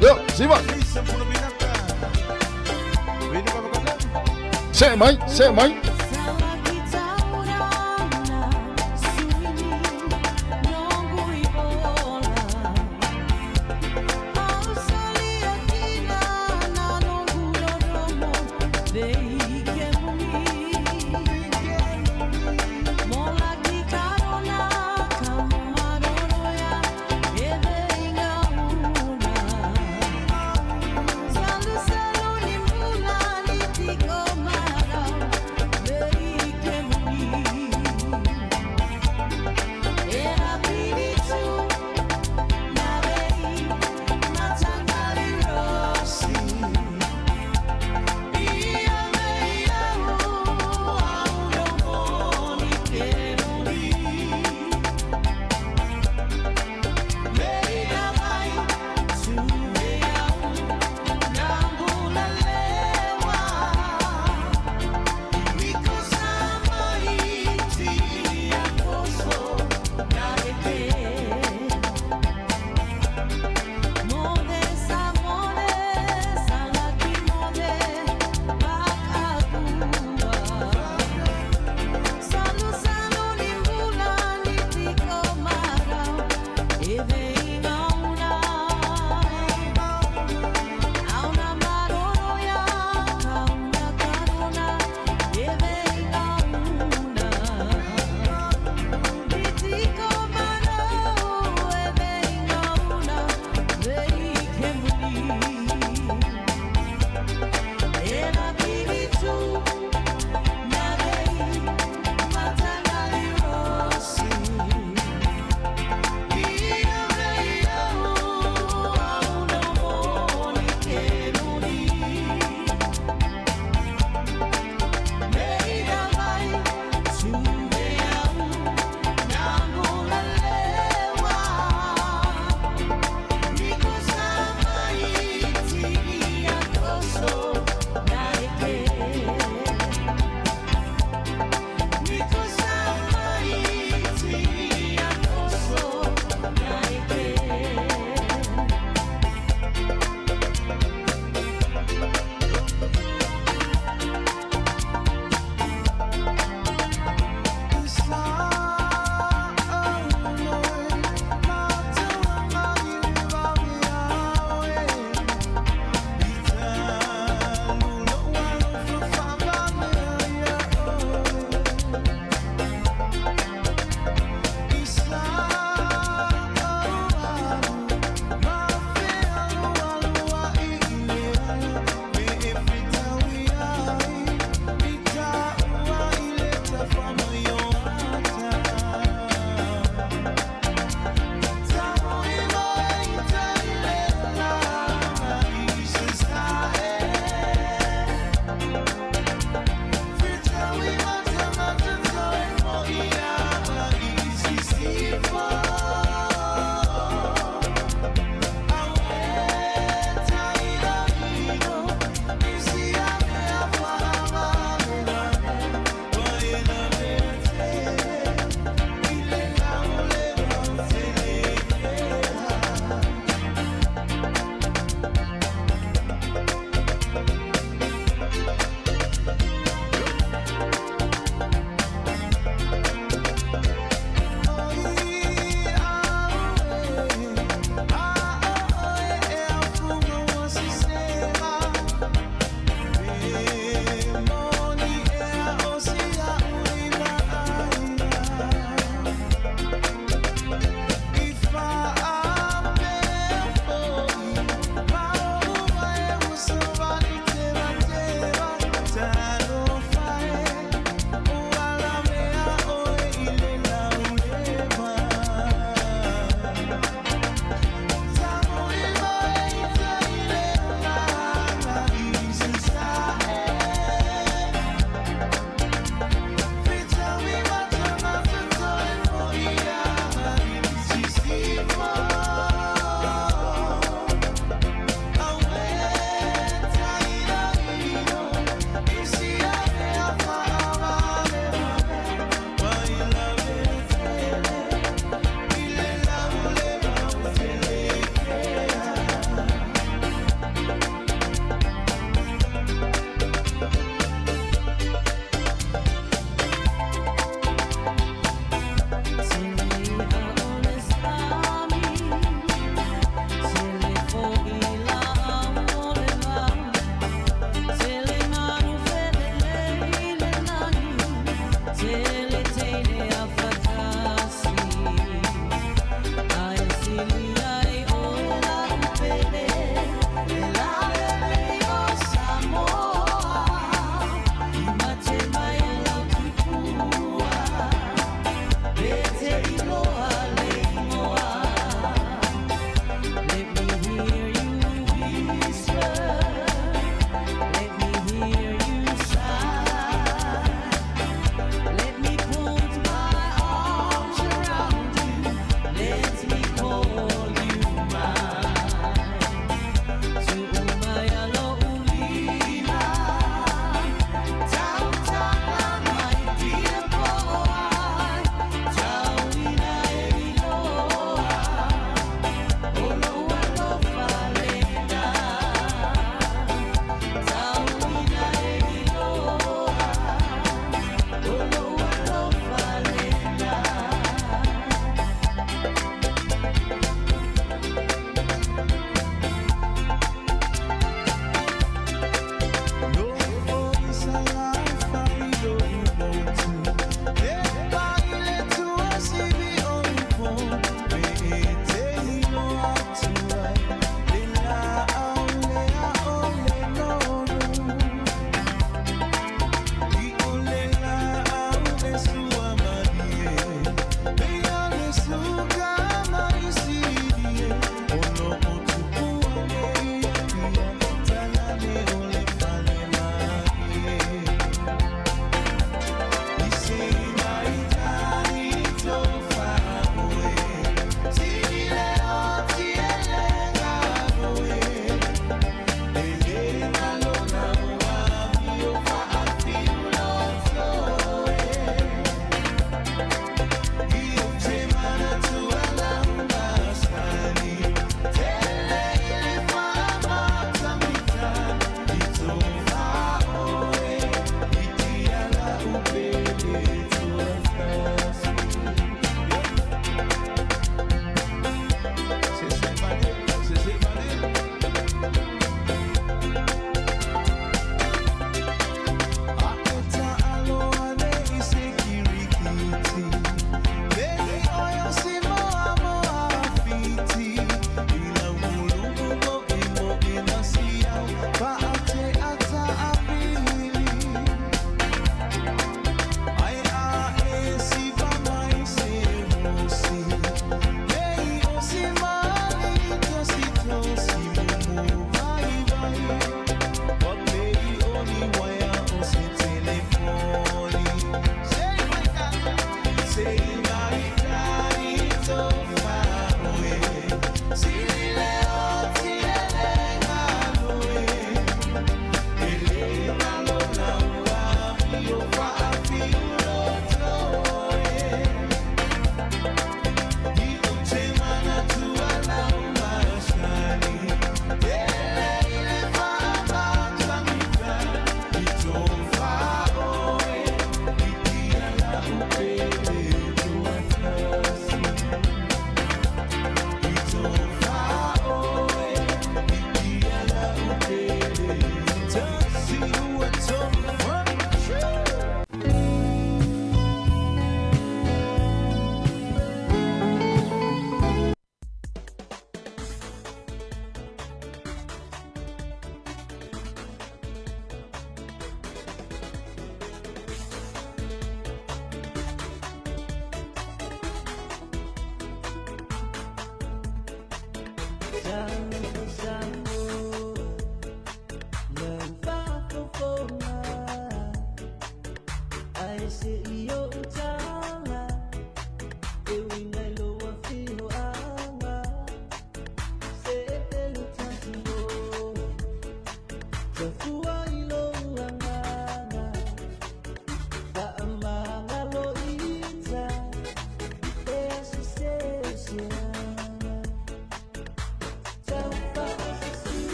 Yo, Siva. Se mai.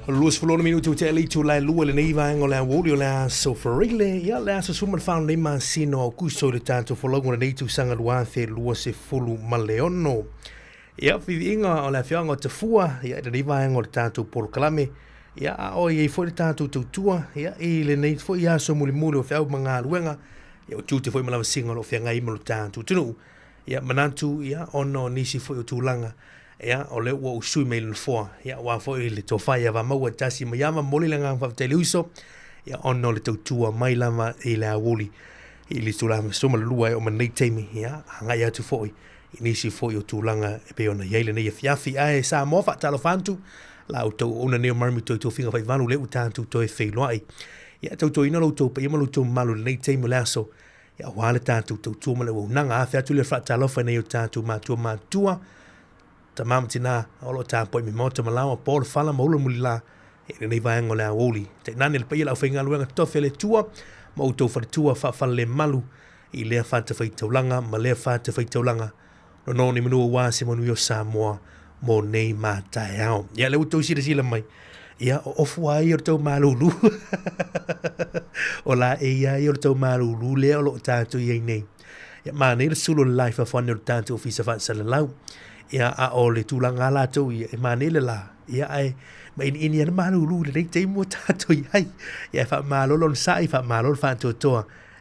Luas fulona minuto te ali tu lai lua le nei vai ngola woli la so farile ya la so suma found le man sino ku so de tanto folongo nei tu sanga lua fe lua se fulu maleono ya fi inga o la fianga te fua ya de nei vai ngol tanto por kalame ya o ye foi tanto tu tua ya e le nei foi ya so muli muli o fa manga luenga ya tu te foi mala singa lo fianga i mo tanto tu ya manantu ya ono nisi foi tu langa ya o le wo sui me le fo ya wa fo le to fa ya va ma wa tasi ma ya ma moli la nga fa te luso ya ono le to tua mai la ma e la woli i le tula so ma lua o ma nei temi ya nga ya tu fo ni si fo yo tu langa e pe ona ye le nei fiafi ai sa mo fa talo fantu la o to ona ne marmi to finga fa vanu le utantu to e fe loi ya to ina lo to pe ma lo to malu nei temi la so ya wa le tantu to ma le nanga fa tu le fa talo fa nei utantu ma tua tamam tina olo ta po mi moto malawa por fala molo mulila e nei vai ngola oli te nani le pila ofenga luenga to fele tua mo to fa tua fa le malu i le fa te fai taulanga ma le fa te fai taulanga no ni minu wa se monu yo Sāmoa mo nei ma tae ya le uto sila mai ya o fua i to malulu ola e ya i to malulu le o ta to ye nei ya ma nei sulu life of on ta to ofisa fa sala ya a o le tulanga la to i manele la ya ai ma in ya malulu le te mo tato ya fa malolo sai fa malolo fa to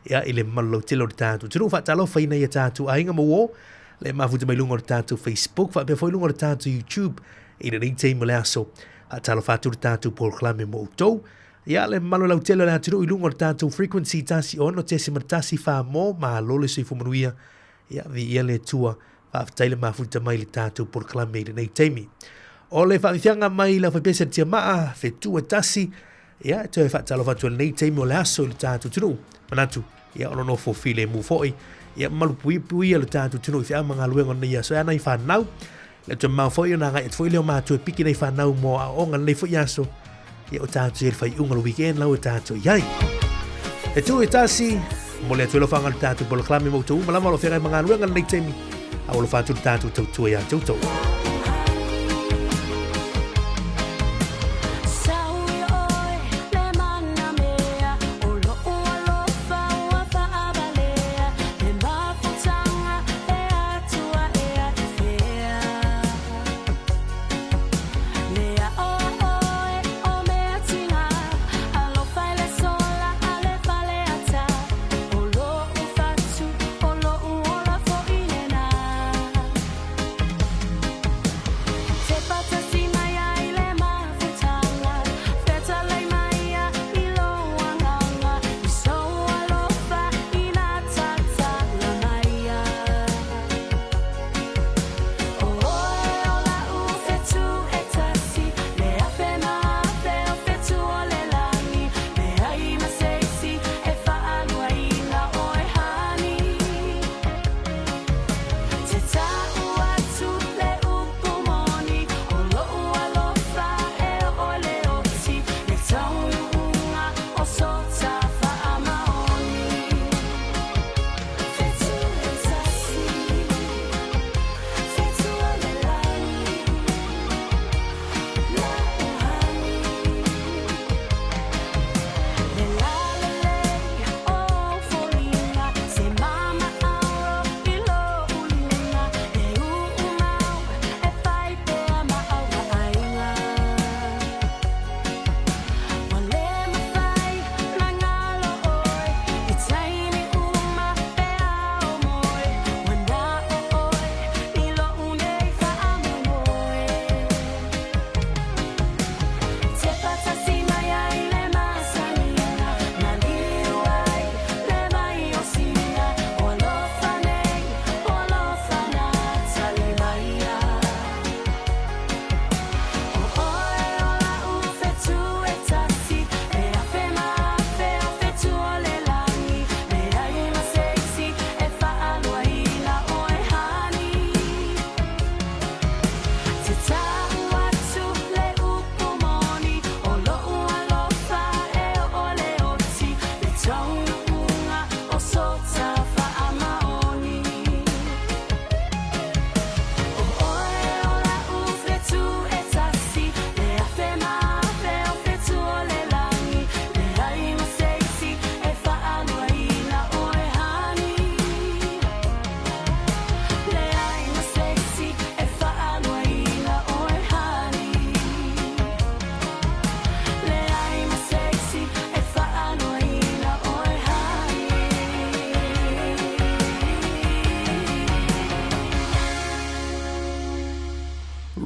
ya ile malo tilo tato tu fa talo fa ina ya tato ai nga mo le ma fu te mai lungo tato Facebook fa be foi lungo tato YouTube i le te mo la so a talo fa tu tato por clame mo to ya le malo la tilo la tu i lungo tato frequency tasi ono te se matasi fa mo ma lole se fu muia ya vi ele tua taile mafuta mai le tātou por klame le nei teimi. O le whawhianga mai la whapesa tia maa, whetua tasi, ia, te e whatalo whatua le nei teimi o le aso le tātou tunu. Manatu, ia, ono no fōwhile mu fōi, ia, malu pui le tātou tunu, i whiamanga luenga nei aso, ia, nei whanau, le tu mau fōi o nanga, e fōi leo mātua piki nei whanau mo a onga nei fōi aso, ia, o tātou e whai unga le weekend lau e tātou, iai. E tu e tasi, mo le atu e lo whanga le tātou por klame mo tu, malama lo whianga mga luenga nei teimi, a o fatu tatu tau ya tau tau.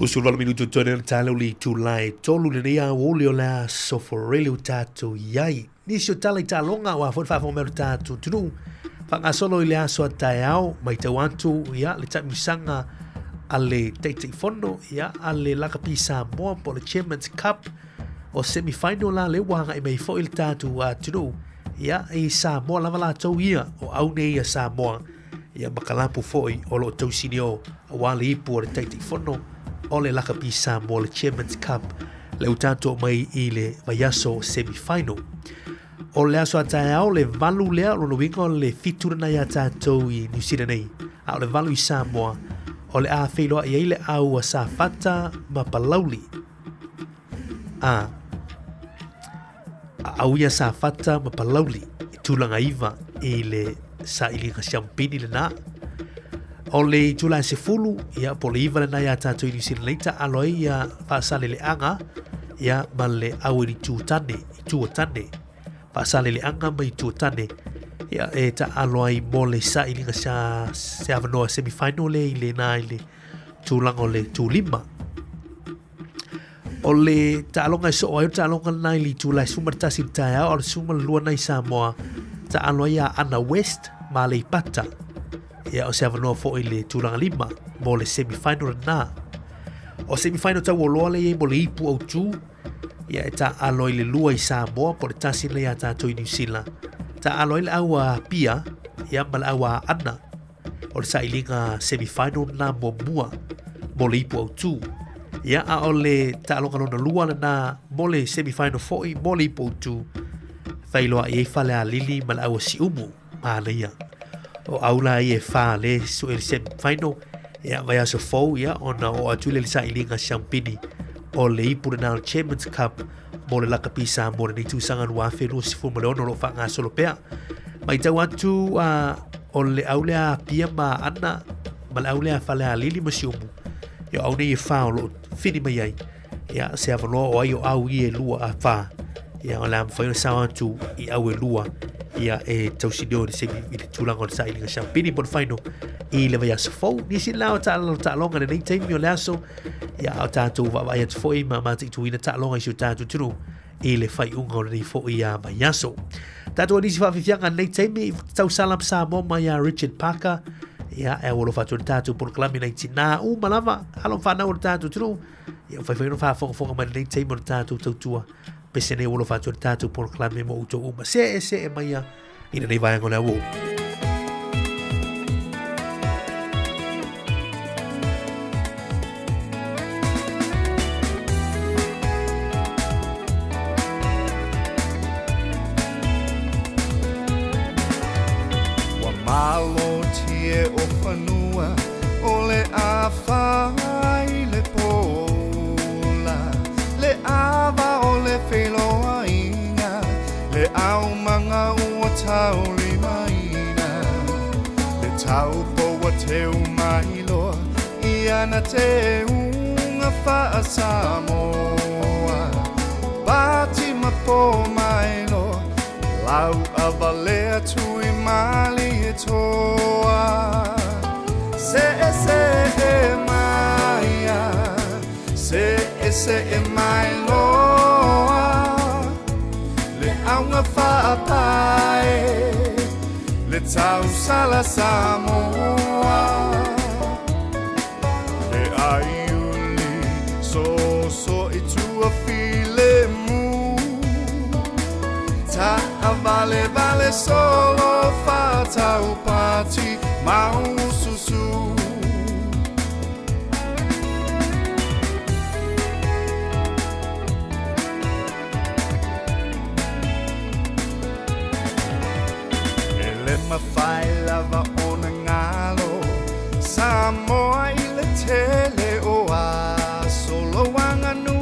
Usul minuto tone talo li tulai tolu le ia ole ola soforele tato yai. Nisio tala talonga wa fo fa mer tato tunu. Fa solo ile aso taiao mai te wantu ya le tamisanga ale tete fondo ya ale la kapisa mo po le Chairman's Cup o semi-final la le wanga i mai fo il tatu wa tunu ya e Sāmoa lava la tau ia o au nei a Sāmoa ya makalapu foi o lo tau sinio wa le ipu o le tete fondo o le la kapisa mo le Chairman's Cup le utato mai i le vaiaso semi-final o le aso ataiao le valu lea lo wingo le fiturana ia tatou i New Zealand nei a le valu i Sāmoa o le a wheloa i eile au a sa fata ma palauli. Au ia sa fata ma palauli i tūlanga iwa i le sa ilinga siampini le nā. O le tūlanga se fulu ia po le iwa le nā ia tātou i New Zealand leita aloi ia whaasale le anga ia ma le au i tuatane. Whaasale le anga ma i tuatane. Ia e ta aloi mo le sa ilinga se avanoa semi-final le i le nā i le tūlanga o le tūlima. O le ta alonga i so o ta alonga nā i li tūlai sumartasi taia o le sumar lua nai Sāmoa ta aloi a Ana West ma le ipata. Ia o se avanoa fo i le tūlanga lima mo le semi-final nā. O semi-final tau o loa le i mo le ipu au tū. Ia e ta aloi le lua i Sāmoa po le tasi le a tātou i New Zealand. Ta aloi le aua pia, ia ma le aua ana, o le sa ilinga semi-final na mua, mo le ipu au tū. Ia a o le ta alonga lona lua na mo le semi-final foi, mo le ipu au tū. Whailoa i e whale a lili ma le aua si umu, a leia. O aula i e whale su e le semi-final, ia vai aso fau, ia ona o atule le sa ilinga siampini, o le ipu na le Chairman's Cup, mo le lakapisa mo le nitusanga nua whenu si fu mo le ono lo whanga solo pea. Mai tau atu o le aulea pia ma ana, ma le aulea whale a lili ma si umu. Ia au nei e whao lo whini mai ai. Ia se avanoa o ai o au i e lua a wha. Ia o le am whaino sao atu i au e lua. Ia e tau sinio ni semi i le tūlanga o le sa ilinga siampini mo le whaino i le vai aso fau. Nisi lao ta alonga le nei taimi o le aso. Ia o tātou wawai atu fōi ma mata i tuina ta alonga i siu tātou tunu i le whai unga o le nei fōi a mai aso. Tātou nisi whawhiwhianga nei taimi tau salam Sāmoa mai a Richard Parker. Ia e wolo whātou le tātou por klami nei tina u malama halon whanau o le tātou tunu. Ia whaiwhaino whawhonga mai nei taimi o le tātou tautua. Pese nei wolo whātou le tātou por klami mo uto uma. Se e mai a ina nei vaiango le awo. Malo tie o whanua o le a whai le pola le awa o le wheloa inga le au manga ua tau li maina le tau poa te umahiloa i ana te unga wha Sāmoa Bati mapo mailoa Lau avalea tui mali e toa Se e maia Se e mai loa Le aunga whaapae Le tau sala Sāmoa Le aiuli So i tua file mu Ta vale solo fatau pati mau susu Ele mawhai lava o na ngalo Sāmoa i le tele o a solo wanga nu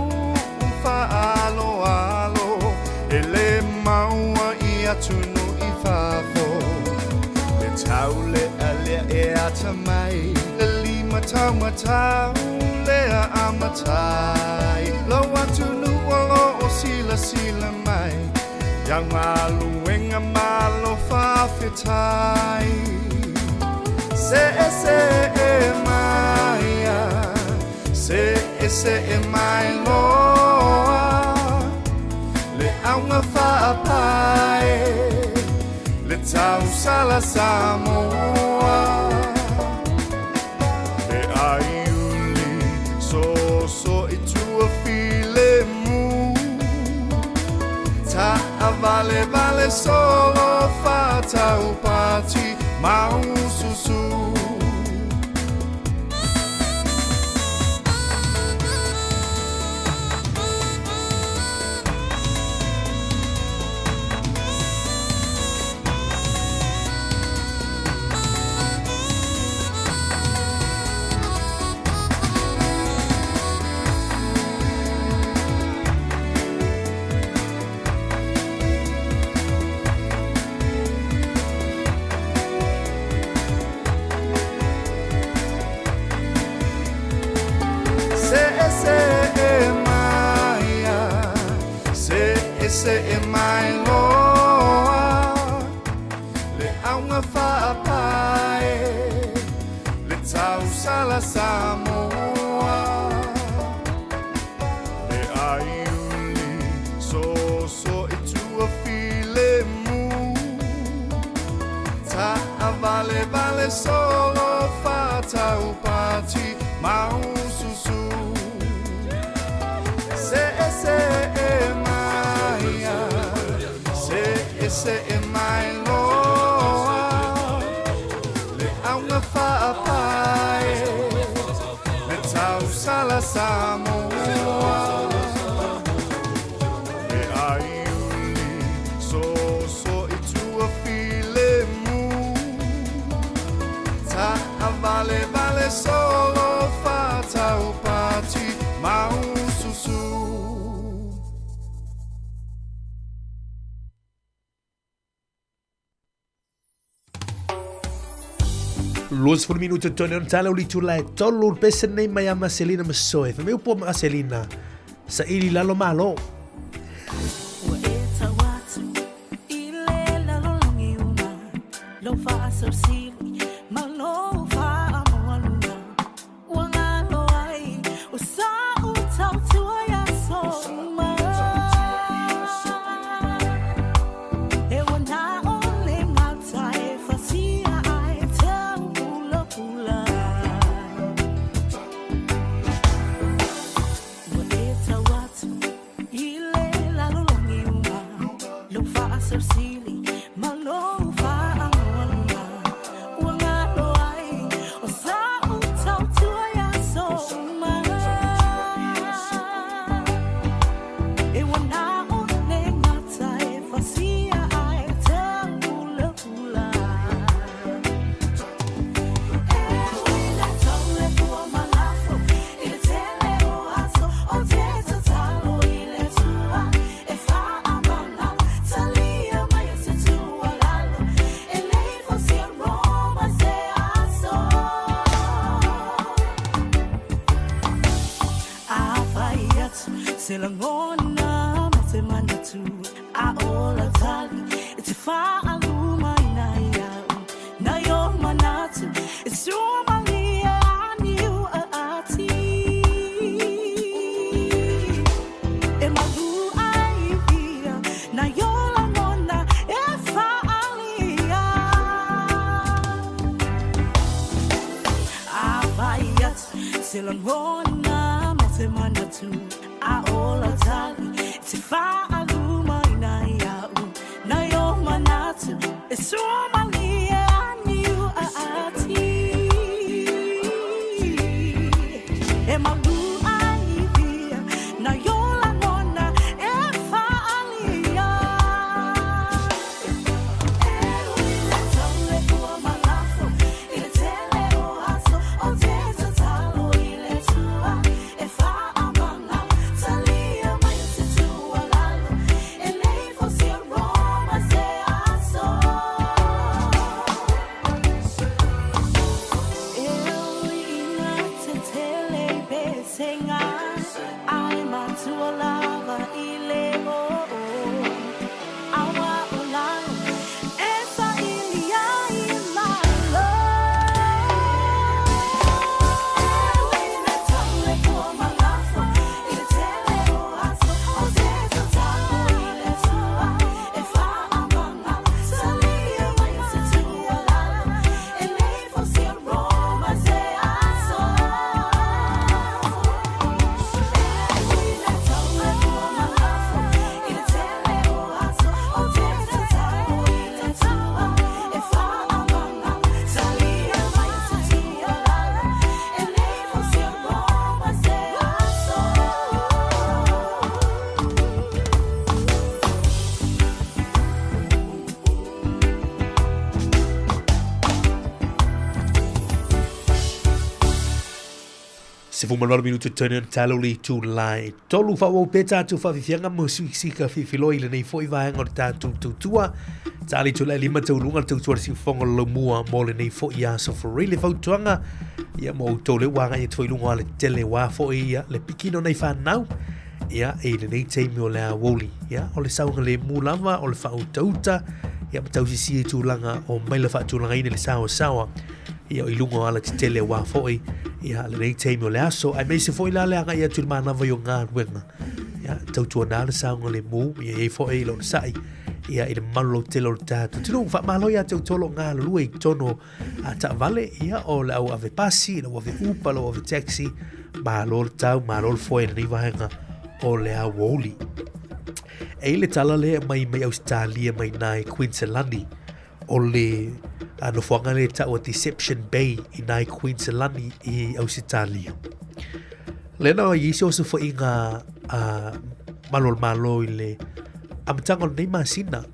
whaalo alo Ele maua i atunu i whafo Le tau le alea e ata mai Le lima tau matau lea amatai Lo atunu o lo o sila mai Yang maluenga malo whawhetai Se e maia Se se e mai loa le aunga whaapae le tau sala Sāmoa e ai uli so i tua file mu ta vale solo whatau pati mau susu se e mai loa le aunga whaapae le tau sala Sāmoa le ai uli so i tua file mu ta vale solo whatau pati mau susu se e se e mai loa le aunga whaapae le tau sala Sāmoa le ai uli so i tua file mu ta vale solo whatau pati mau susu Los for minuto tone on tala uli tu lai tolu pesen nei mai ama Selina masoe fa meu po ma Selina sa ili lalo malo Se fu manual minuto tene taloli tu lai. Tolu fa wo peta tu fa fianga mo sika filoi le nei foi vai ngor ta tu tua. Tali tu le lima tu lunga tu si fonga lo mua mo le nei foi ya so for really fa tuanga. Ya mo to le wanga ya tu lunga le tele wa foi ya le pikino nei fa nau. Ya e le nei te mi o le woli. Ya o le saunga le mulava o le fa utauta. Ya tau si tu langa o mai le fa tu langa ine le sawa. Ia i lunga ala te tele wa foi ia le nei teimi o le aso ai mei se foi la le anga ia tu mana vai o ngā ruenga ia tau tua nā le saunga le mu ia e foi lo sai ia i le malo tele o le tātu tino fa malo ia tau tolo ngā lua i tono a ta vale ia o le au ave pasi le ave upa lo ave taxi malo le tau malo le foi le nei vahenga o le au woli e le tala le mai Australia mai nai Queensland o le no whanga le ta o Deception Bay i nai Queensland i Ausitalia. Lena i isi o se fo inga malo i le amatanga o nei masina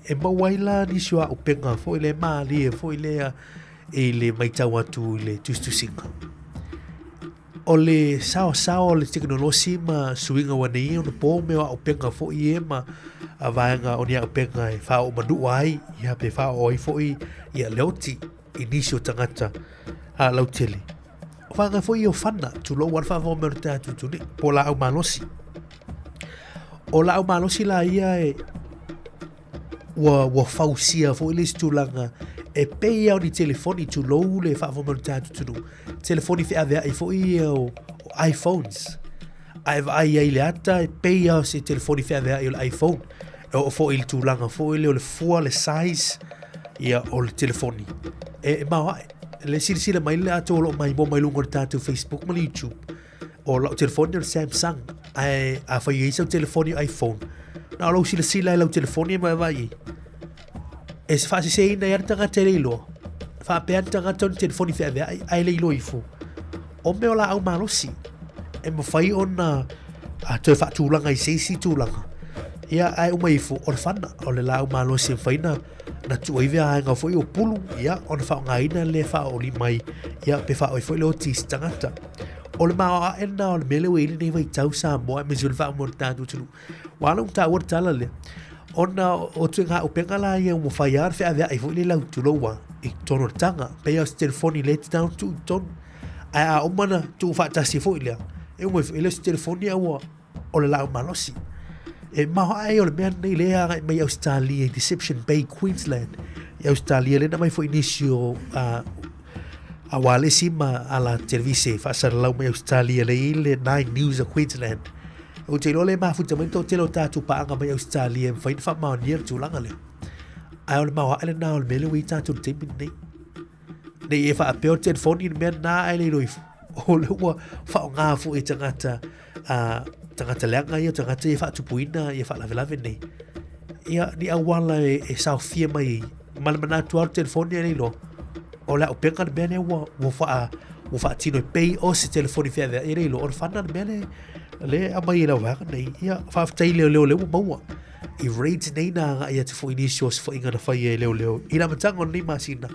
e mawaila ni sua o penga fo i le maali e fo i le maitau atu i le tustusinga. O le sao le teknolosi ma suinga wanei o na po mea o penga fo i e ma a vaenga o nia o penga e wha o manu ai ia pe wha o i fo i ia leoti inisio tangata a lau tele. O whanga fo i o whana tu lo wan wha o mea te atu tuni po la au malosi. O la au malosi la ia e wa fausia fo i le stulanga e pei au ni telefoni tu lo le wha o mea te atu tunu. Telefoni whi avea i fo i o iPhones. Ai le ata e pei au se telefoni whi avea i o iPhone. O fo il tūlanga fo i leo le fua le size ia o le telefoni e mawa le sirisira mai le ato lo mai mo mai lungo tātou Facebook ma YouTube o lau telefoni o Samsung a whai eisa o telefoni o iPhone na lau sila lau telefoni mai vai e se whaasi se ina iar tanga te leilo wha pean tanga ton telefoni whi avea ai leilo i fo o meo la au malosi e mo whai o na a tau wha tūlanga i seisi tūlanga ia ai uma ifu o fana o le lau malo se faina na tu ai vea nga foi o pulu ia on fa nga ina le fa o li mai ia pe fa o foi lo tis tangata o le ma e na o le mele we ni vai tau Sāmoa me zul fa mo ta tu tu wala ta o tala le ona o tu nga o penga la ia mo fa ia fe avea ai foi le lau tu lo wa i tono tanga pe o telefoni let down tu ton a o mana tu fa ta si foi le e mo le telefoni o le lau malosi e maho ai o le mea nei lea mai Australia, Deception Bay, Queensland. I Australia le na mai fo inisio a wale sima a la televise whaasara lau mai Australia le ile 9 News a Queensland. O te lo le mafutamento o te lo tātu paanga mai Australia whain wha mao nier tūlanga le. Ai o le maho ai le nā o le mele ui tātu temi nei. Nei e wha apeo telefoni mea nā ai le roifu. O le ua wha o ngā fu e tangata tangata leanga ia tangata e whaatupuina e whaalawelawe nei. Ia ni awala e sao fia mai malamana tuaru telefoni nei lo. O la o penga na mene wa wha tino e pei o se telefoni fia vea e nei lo. O whana na mene le amai e lau waka nei. Ia whaafitai leo maua. I raids nei na nga ia te fo inisio se fo inga na whai e leo. I la matanga o nei masina.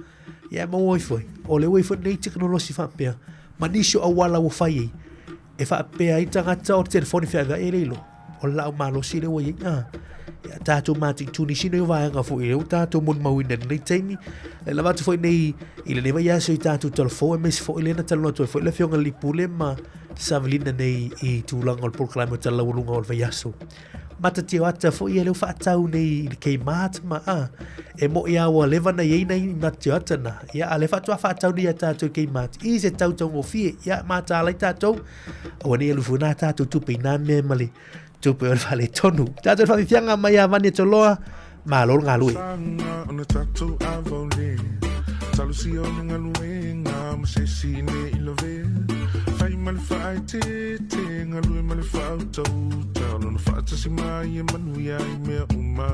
Ia maua i fwoi. O leo i fwoi nei teknolosi whaapea. Manisio awala wa whai e. E wha pēa i tangata o telefoni whia e reilo. O lau malo si rewa i ngā. Ia tātou māti tūni sino i wāanga fo i reo tātou mun mawina nei teimi. E la watu fwoi nei i le newa iaso i tātou talafo e mesi fo i lena talona toi fo i le whionga lipule ma savalina nei i tūlanga o le proklama o talawalunga o le vaiaso. Mata teo ata fo i e leo whaatau nei i le kei māta ma e mo i awa lewa na iei nei mata teo ata na. Ia a le whaatau nei a tātou kei māta. I se tātou ngō fie. Ia māta alai tātou. O ni alufu nā tātou tupe i nā mea male tupe o le whale tonu. Tātou whawhianga mai a vani toloa ma lor ngā lue. Ona tātou avole talusi o ngā luenga ma se sine i love fai male whaai te ngā lue male whaau tau talo na whaatasi mai e manu ia i mea uma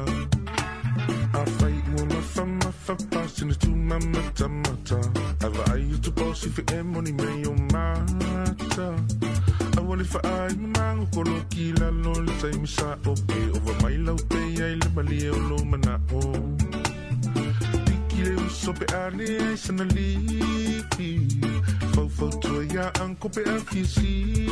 a fai una whama whapasi na tu mamata mata a vai utu posi fi e moni mei o mata a wale whaai mango kolo ki la lo le taimi sa o pe o wa mai lau pe ai le mali e o lo mana o le so pe ane ai sana lifi. Fau tua ia anko pe a fisi.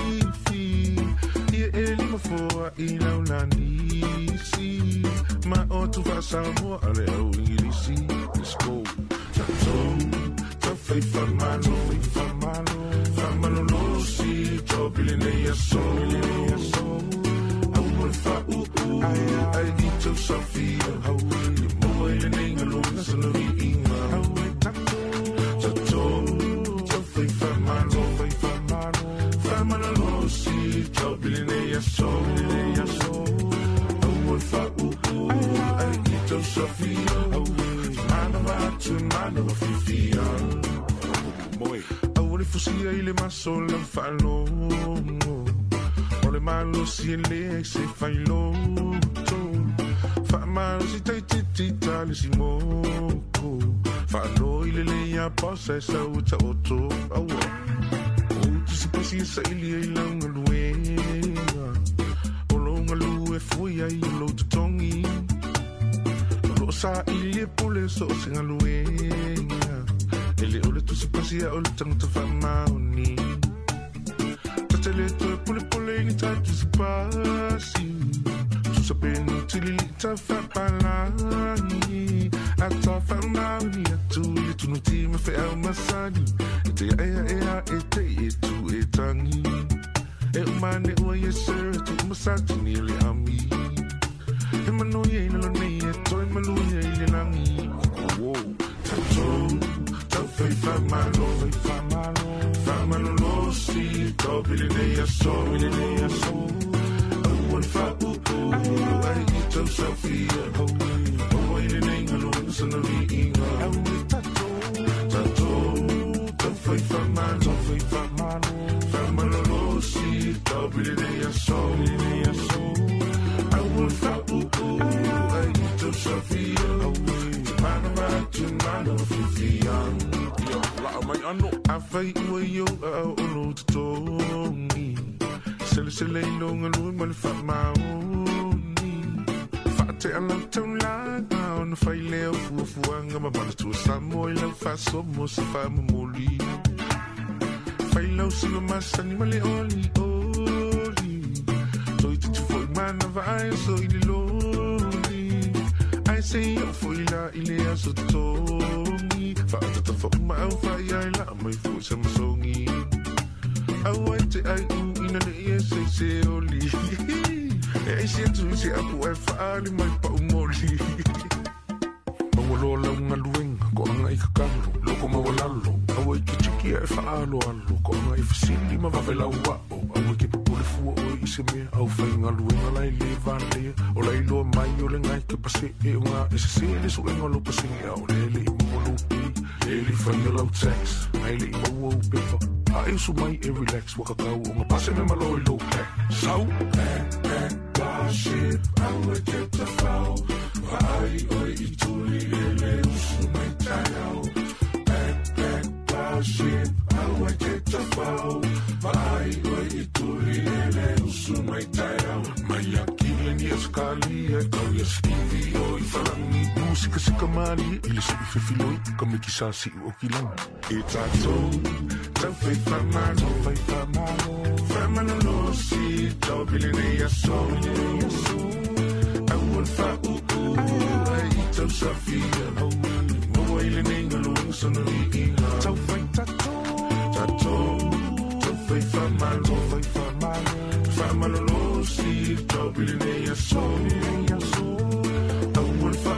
Ia e lima foa I lau la nisi. Ma o tu fa Sāmoa ale au ingilisi. Let's go. Ta fai famano. Famano lo si. Topili nei aso. Au mole fa ai di tau Sofia. Mo ele nei ngalona sana vi inga. Ta fai famano lo si. Topili nei aso. Au mole fa ai di tau Sofia. Mano fifia. Au le fusia I le maso la falo. O le malo si le se fai lo. Fa malo si tai titi tali si moko. Fa no I le ia posa e sa uta oto. Au tu si pasi sa ili ai langa luenga. O longa lue foi ai lo tutongi. Sa ili pule so singa luenga. Ele ole tu se pasia ole tang ta fa mauni. Tatele to pule ni ta tu se pasi. Tu sa peni tili ta fa palani. Ata fa mauni atu ili tu nuti me fe au masani. Te ea e tu e tangi. E umane ua yeser tu masati ni ele ami. E manu ye na lo nei e toi manu ye le langi. Wow. Ta fai famano lo si. Topili nei aso. Au al fa ai I tau Sofia. Au ai le nei ngalona sana vi inga. Ta fai famano lo si. Topili nei aso. Au al fa ai I tau Sofia. Mano fifia. La mai ano. A fai ua yo a olo tutongi. Sele ilonga lui ma le fa maoni. Fa te ala tau langa. Ona fai leo fuanga ma mana tua Sāmoa I lau fa somo se fa mamoli. Fai lau sila masani ma le oli. Toi tu foi mana vai so I loli. Ai sei eu fui lá I le aso tongi. Fa tata fa uma au fai ai la mai fu sa masongi. Au ai te ai ina le se oli. E se tu se apu ai fa ali mai pa umoli. Mawalola unga luenga ko anga I kakalo. Loko mawalalo. Au ai ki chiki ai fa alo. Ko anga I fasili ma vavela uao. Au ai ki pupule fua o I se mea. Au fai nga luenga lai le vale. O lai loa mai o le ngai ke pase e unga. E se le su enga lo pasingi au le I molupi. Le fai lau tax. Ai le I maua upepa. A e su mai e relax. Waka kau unga pase me malo I low pack. Sau. Back, shit. Au ai ke ta fau. Vai oi I tuli ele usu mai taiau. Back, shit. Au ai ke ta fau. Vai oi I tuli ele usu mai taiau. Mai akile ni askali e kau ia skivi o I farangi. Musika sika mali ile si fefiloi. Kame kisa si o kilang. E tatou. Tau fai famano. Famano lo si. Tau pili nei aso. Au al fa ai I tau Sofia. Mo ai le nei ngalona sana vi inga. Tau fai tatou. Tau fai famano lo si. Tau pili nei aso. Au al fa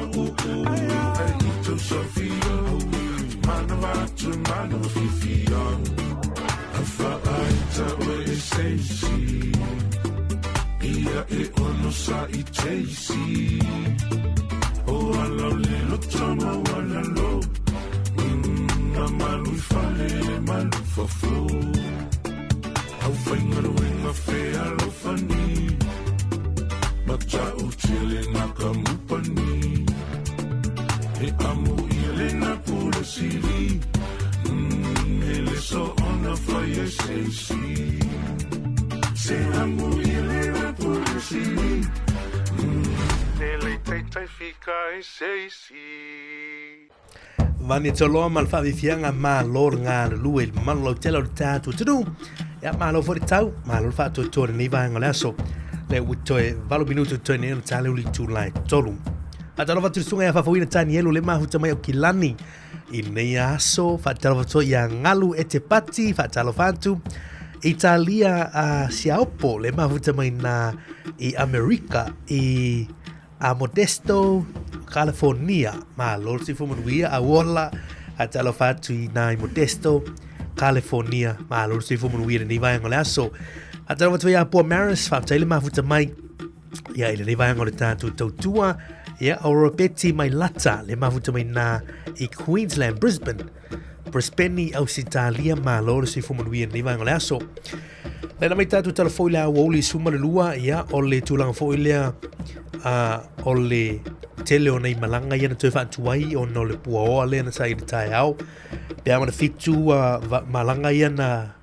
ai I tau Sofia. Mana fifia. Afa ai tau e seisi. Ia e ono sa I teisi. O ala lelo tama wala lo. Na malu I fale malu fafo. Au whainga ruenga whea lo fani. Mata utile na kamupani. E amu ile na pula sili. Ele so ona fire seisi. Se amu ile na pula sili. Ele tai fica e seisi. Vani tolo mal fa vifianga ma lor nga luel man lo telo tatu tunu. Ya ma lo for tau ma lo fa to tor ni va ngala so. Le wito e valo minuto to ne tale uli tu lai tolu. Ata lo fa tsunga ya fa fuina tani elo le ma huta mai o kilani. Nei aso fa talo to ya ngalu e te pati fa talo fantu. Italia a siaopo le ma huta mai na I America I a Modesto California ma lor si fu manuia a wola a talo fatu I na Modesto California ma lor si fu manuia ni vai ngole aso a talo fatu ya po Maris fa tele ma futa mai ya ile ni vai ngole tantu tautua ya Europeti mai lata le ma futa mai na I Queensland Brisbane au Italia ma lor si fu manuia ni vai ngole aso le na mai tatu talo foi la woli suma le lua ya ole tulanga foi le ole tele o nei malanga ia na toi whaatuai o no le pua oa lea na sai de tai au. Pea mana fitu malanga ia na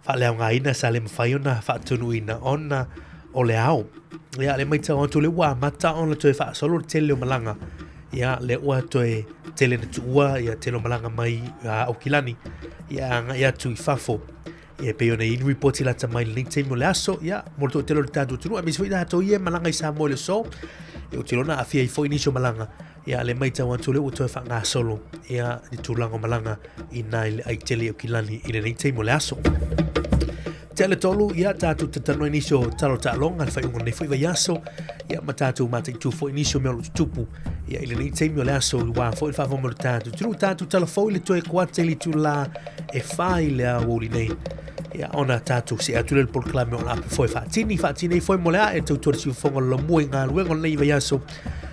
whaleo ngā ina sa le mawhai o na whaatunu ina o na o le au. Ia le maita o tu le ua mata o na toi whaasolo tele o malanga. Ia le ua toi tele na tuua ia tele o malanga mai au kilani. Ia tu I fafo. Ia pe ona in report la ta mai link temo le aso ia mo to telo tatu tunu a mi foi da to ia malanga I Sāmoa le so e o tilona afia I foi inisio malanga ia le mai tau atu le o to fa nga solo ia I tulanga malanga I nai ai tele o kilani I le link temo le aso tele tolu ia tatu tatano inisio talo talonga fa ungo ne foi vai aso ia matatu mate tu foi inisio me tupu ia I le link temo le aso wa foi fa mo tatu tatu talo foi le to e kwate li tu la e fai le a woli nei ia ona tatu se atu le proclame ona foi fatini foi molea e tu torsi fongo lo muinga luengo nei vai aso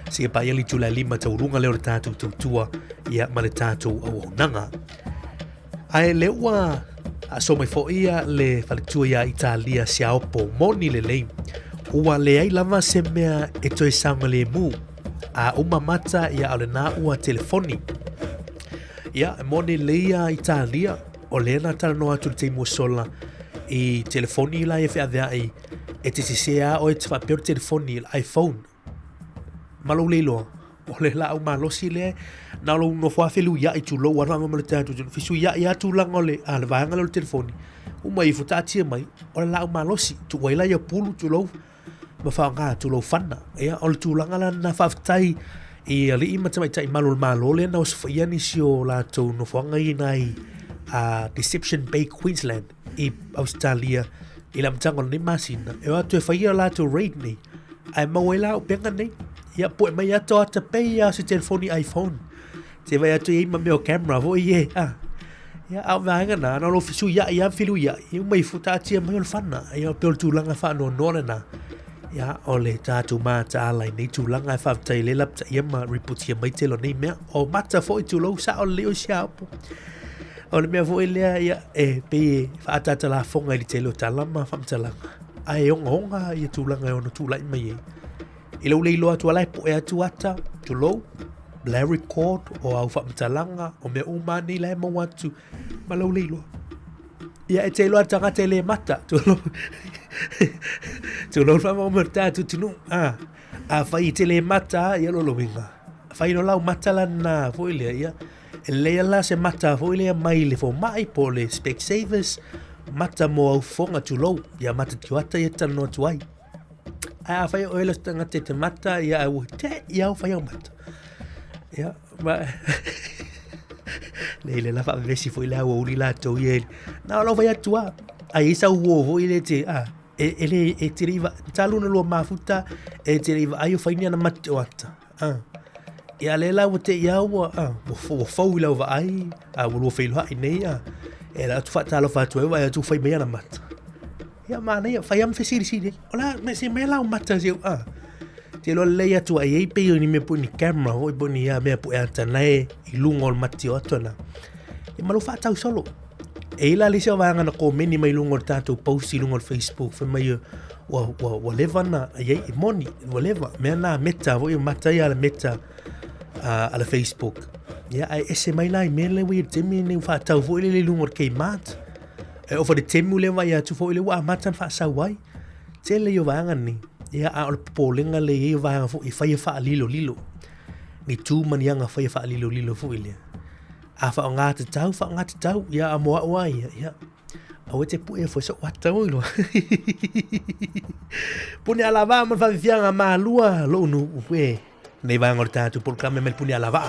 se pa ili tu la lima taurunga le tatu tua ia male tatu au nanga ai le wa aso mai fo ia le falitua ia Italia siaopo moni le lei ua le ai lava se mea e toi sanga le mu a uma mata ia ale na ua telefoni ia moni le ia Italia o lena tala no atu te sola I telefoni la e fea e te sisea o e te whapeo telefoni iPhone malo leilo o le la au malosi le na lo no fa felu ya I tu lo wa ma le tatu fisu ya tu la ngole a le vanga le telefoni o mai futa tia mai o le la au malosi tu waila ya pulu tu lo ma fa nga tu lo fana ya o tu la ngala na fa tai I ali ima mai tai malo le na o fa ya ni sio la tu no fa nga I nai a Deception Bay Queensland I Australia I la mtanga ni masina e watu e whaia la tu raid ni ai mawela o penga ni ia po mai ato ata pei a se telefoni iPhone te vai atu I ma meo camera vo ie ia au vanga na lo fisu ia filu ia mai futa tia mai o fana ia pe tu langa fa no na ia ole tatu mata ala nei tu langa fa tai le lapta ia ma report ia mai telo nei mea o mata fo tu lo sa o leo siapo o le mea foi lea ia e pe whaatata la fonga I telo talama whamtalanga. Ai onga ia tūlanga e ono tūlai mai e. I lau leilo atu alai po e atu ata, tu lou, la record o au whamtalanga o mea umani la e mau atu, ma lau leilo. Ia e telo atanga te le mata, tu lou. Tu lou whama omerta tu tunu. A whai te le mata ia lolo winga. Whai no lau matala na foi lea ia. Lea la se mata foi lea mai le fo mai po le Specsavers mata mo au fonga tu lou ia mata tiwata ia tano tuai a fai o ele tanga te mata ia au te ia au fai au mata ia ma le la fa vesi foi la o li la to ia na lo vai atua ai sa uo foi le te ele e te riva taluna lo mafuta e te riva ai fai ni na mata ia le la o te ia o fo la va ai a lo fai lo ai nei e la tu fata lo fatu e vai tu fai me na mata ia mana ia fai am fesiri sidi ola me se me la o mata se te lo le ia tu ai pe ni me pu ni camera o bo ni ia me pu ata nei I lungo o mati o tona e malo fata solo e la le se va ngana ko meni mai lungo tato post lungo Facebook fa mai whatever na ai moni whatever me na meta vo mata ia la meta ala Facebook ia ai ese mai lai me le wi te me ni fa tau vo le lungo ke mat e o for de temu le vai tu fo le wa matan fa sa wai te le yo vanga ni ia a o polinga le i va fo I fa lilo ni tu manianga fa lilo fo ile fa nga te tau ia mo wa ia o te pu e fo so wata o lo puni ala va ma fa fianga ma lua lo nu e nei va ngor tatu por kame mel puni ala va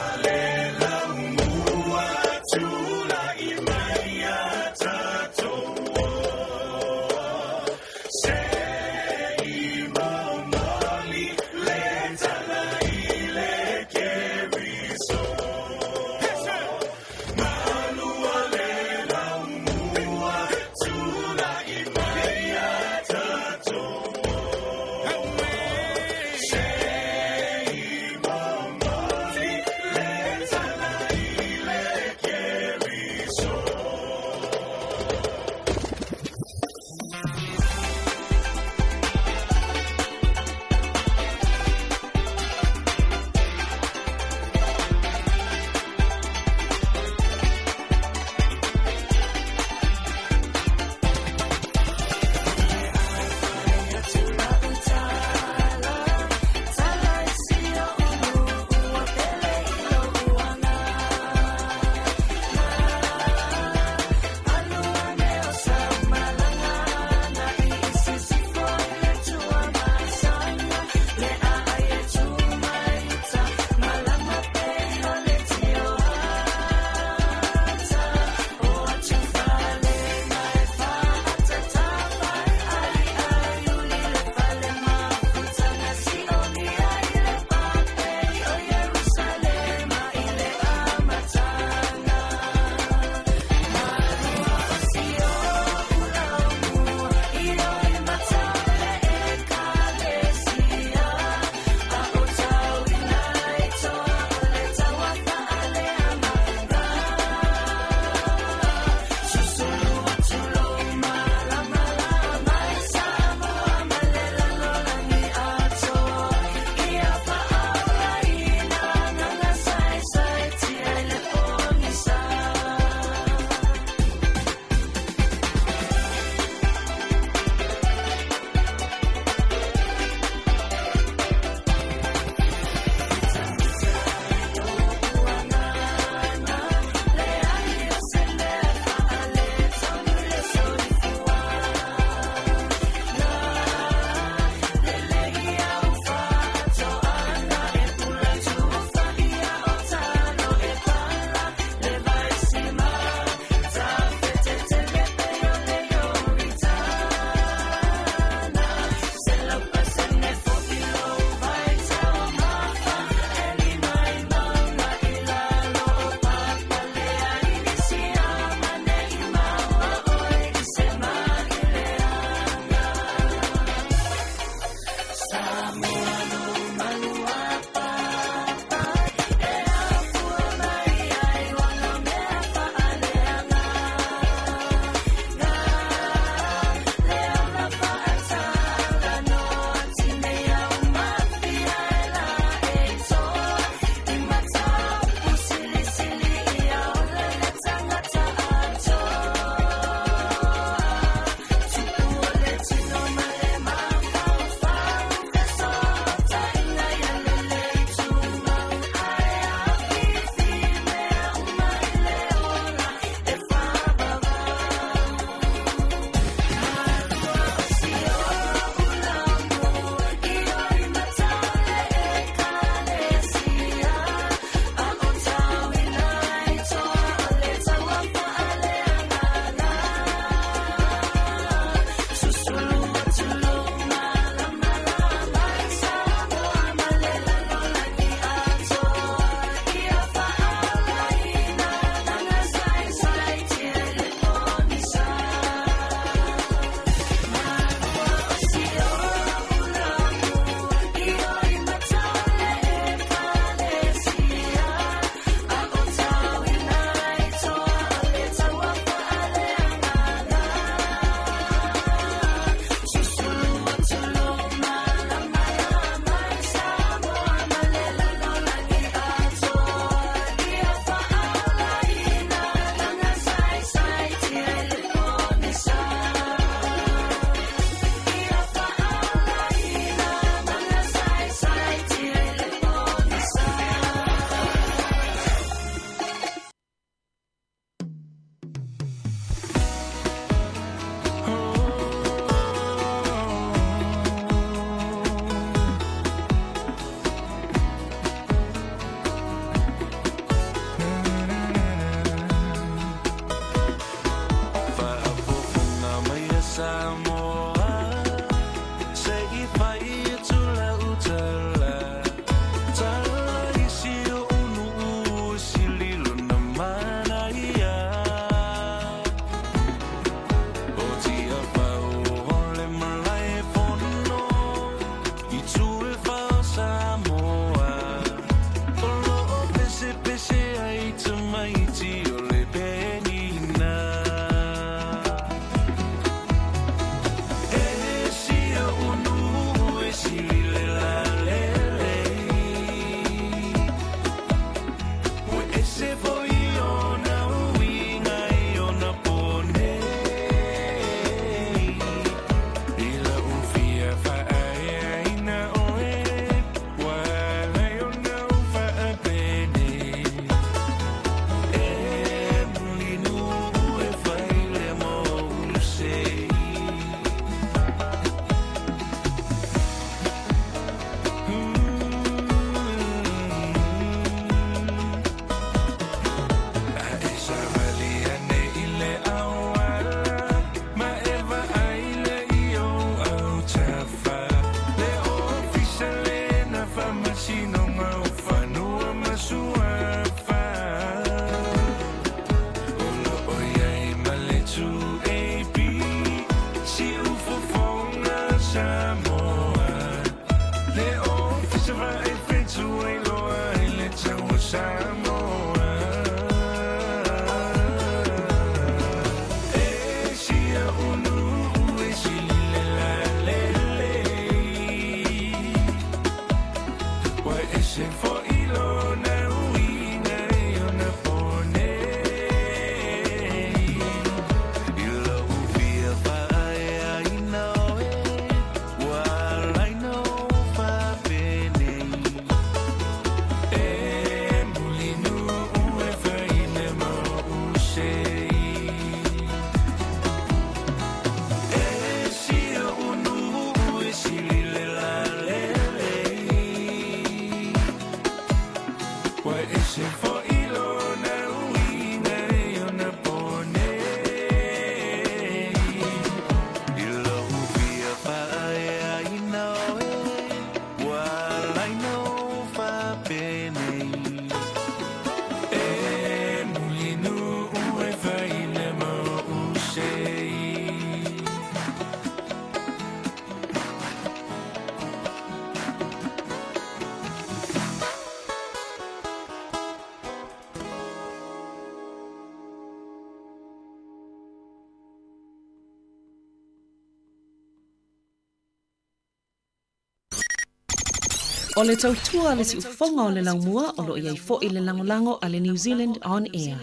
O le tautua le si ufonga o le laumua o lo iai fo i le langolango a le New Zealand On Air.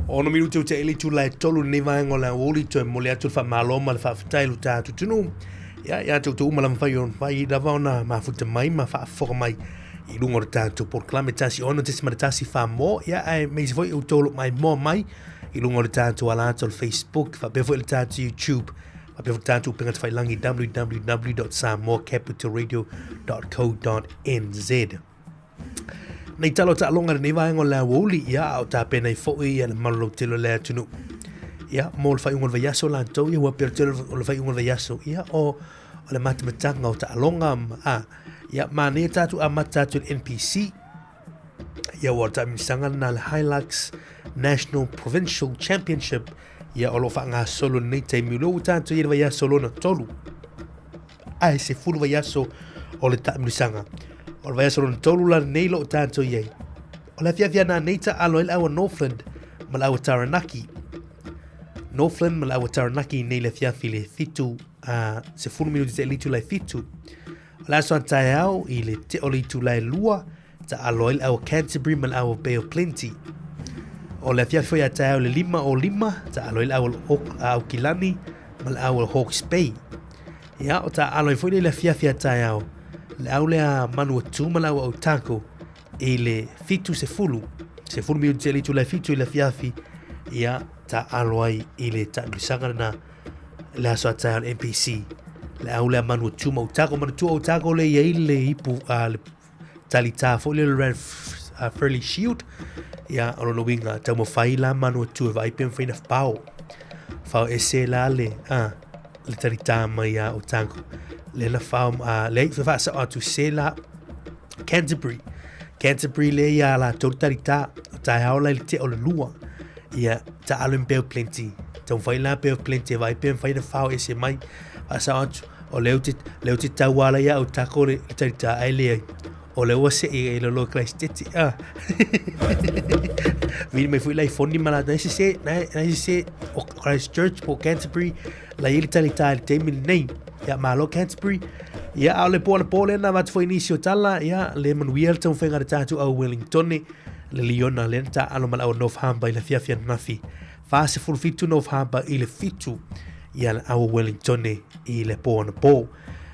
Ono minuto te ele tu lai tolu nei vaenga o la woli to mo le atu fa maloma le fa fatailu ta tutunu. Ya tu uma la fai on fai da vauna ma futa mai ma fa fo mai i lungo o tātou proclamitasi ono te smaratasi Sāmoa ai me se foi o tolu mai mo mai i lungo o tātou ala to Facebook fa befo le tātou YouTube fa befo tātou penga fai langi www.samoacapitalradio.co.nz nei talo ta longa nei vai ngol la woli o ta pena i foi le malo telo le tunu mo fai ngol vayaso la to wa per telo le fai ngol vayaso o le matmatanga o ta longa ma ne tatu a matatu NPC wa ta mi sanga na le Hilux National Provincial Championship o lo fa nga solo nei te mi lo tatu i vayaso lo na tolu se fulu vayaso o le ta mi sanga o le vayaso na tolu la nei lo tatu ye o le fia na nei ta alo el awa Northland ma la awa Taranaki Northland ma la awa Taranaki nei le fia file fitu se fulu minuti te litu lai fitu la so taiao i le te oli tu lai lua ta aloil au Canterbury mal au Bay of Plenty o le fia foi taiao le 5 ta aloil au Kilani mal au Hawke's Bay o ta aloil foi le fia taiao le au le manu tu mal au Otago i le fitu se fulu mi te litu lai fitu i le fia ta aloai i le ta bisanga na la so taiao NPC le au le manu tuma Otago manu tu Otago le ye le ipu le talita fo le red fairly shield o lo winga ta mo fai la manu tu vai pen fina pau fa ese la le talita mai Otago le la fa le fa sa tu se la Canterbury le la talita ta haula le te o le lua ta alum Bay of Plenty ta fai la Bay of Plenty vai pen fina fa ese mai asa o leo te tauala o tako le tarita ai lea o leo se e lo Christchurch vini mai fui lai fondi mala na se o Christchurch po Canterbury la ili tarita le temi nei malo Canterbury au le pole na vat foi inicio tala le manuel tau fenga de tatu au Wellington le Liona lenta alo mala o North Harbour i le fiafia nafi fa se fulfitu North Harbour i le fitu au Wellington i le po na po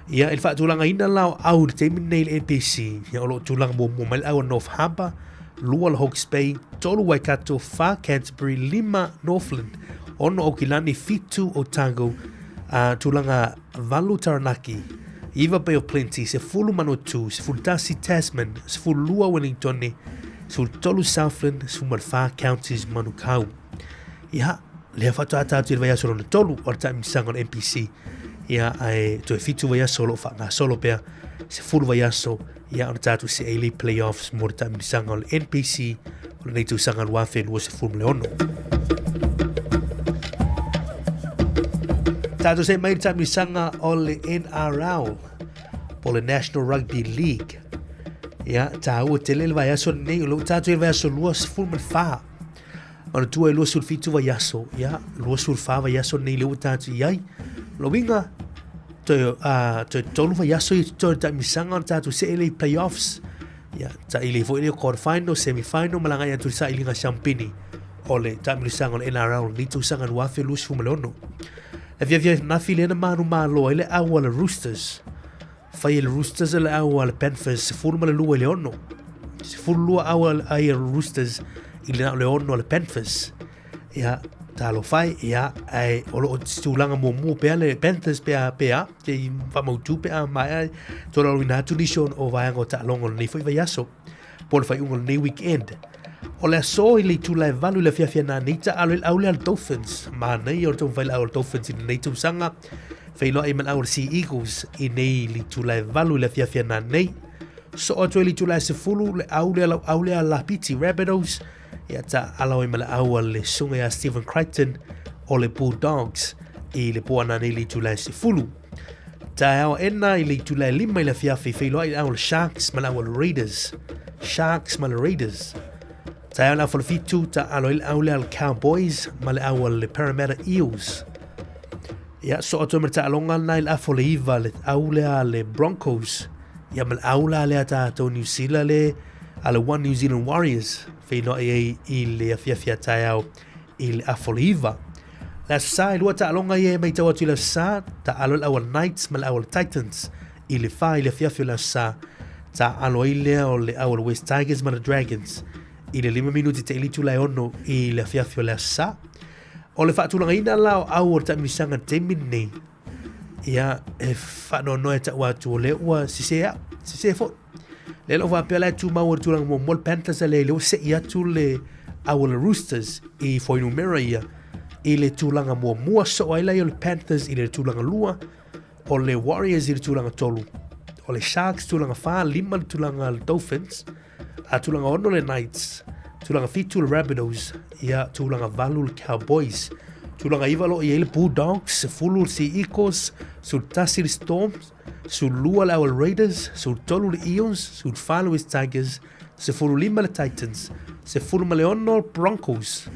il fa tulanga ina lao au te minei le NPC o lo tulanga mo mal au North Harbour lua le Hawke's Bay tolu Waikato fa Canterbury 5 Northland ono Okilani fitu Otago tulanga valu Taranaki iva Bay of Plenty se fulu manotu se fulu tasi Tasman se fulu lua Wellington se fulu tolu Southland se fulu fa counties manukau le fa tata tu vai solo tolu o ta mi sangon NPC ai to fitu vai solo fa na solo per se full vai so o tatu se elite playoffs mo ta mi sangon NPC o nei tu sangon wa fe no se full leono tatu se mai ta mi sanga o le NRL o le National Rugby League ta o tele vai so nei lo tatu vai so luas full man fa ona tua lo sul fitu va yaso lo sul fa va yaso nei lo tatu yai lo winga to tolu va yaso to ta misanga tatu se ele playoffs ta ele foi le quarter final semi final malanga ya tu sa ilinga champini ole ta misanga NRL ni tu sanga wa fe lus fumelono via na filena manu malo ele awala Roosters fa ele Roosters ele awala Panthers furma le lu ele ono furlu awala ai Roosters ile na leono le Panthers talo fai ai o lo stulanga mo pe le Panthers pe ke fa mo tu pe mai to lo na tu dishon o vai ngo ta longo ni foi vayaso por fai un ni weekend o le so ile tu la valu le fia na nita al al Dolphins ma nei o to vai al Dolphins in nei tu sanga fai lo ai man our Sea Eagles in nei li tu la valu le fia na nei so o to ile tu la se fulu le aule la piti Rabbitohs ta alaoi mala aua le sunga Stephen Crichton o le Bulldogs i le puana nei li tulai se fulu. Ta awa ena i li tulai 5 i le fiafi feilo ai aua le Sharks mala aua le Raiders. Ta awa la fitu ta aloil aule al Cowboys mala aua le Parramatta Eels. So o tōmera ta alonga nai le afo le iwa le aule le Broncos Ia mal aula le tātou New Zealand le ala One New Zealand Warriors whaino i le awhiawhia tai au i le Afoliva. La sa i lua ta alonga i mai tau atu la sa ta alo le awal Knights mal awal Titans i le wha i le awhiawhia la sa ta alo i lea o le awal West Tigers ma le Dragons i le 5 minuti te ilitu lai ono i le awhiawhia la sa. O le whaatulanga ina lao au o ta misanga te minni ia e whano noe ta watu o le ua sisea fo. Le lo wa pela tu mau tulanga mo Mol Panthers le le se ia tu le awal Roosters i foinu mera ia i le tulanga mua so ai le Panthers i le tulanga lua o le Warriors i le tulanga tolu o le Sharks tulanga fa lima le tulanga Dolphins a tulanga ono le Knights tulanga fitu le Rabbitohs ia tulanga valu le Cowboys tulanga ivalo i le Bulldogs fulu si Eagles sul tasi le Storms sul lua le awal Raiders sul tolu le Eons sul falu le Tigers se fulu lima le Titans se fulu ma le ono Broncos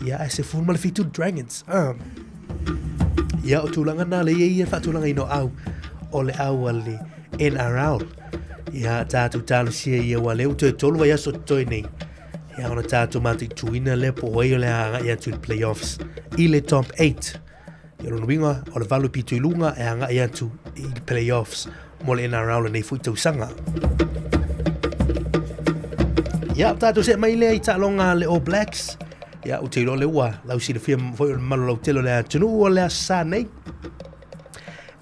ia se fulu ma le fitu Dragons ia o tulanga na le ia fa tulanga ino au o le awal le NRL ia tatu talo sia ia wale uto tolu wa yaso toi nei ia ona tatu mati tuina le po o le anga ia tu playoffs i le top 8 ia no winga o le valu pitu ilunga e anga ia tu i playoffs mo le NRL nei fuito sanga ia tatu se mai le ita longa le All Blacks ia o te lo le ua lau si le fia foi malo lau telo le tunu o le sa nei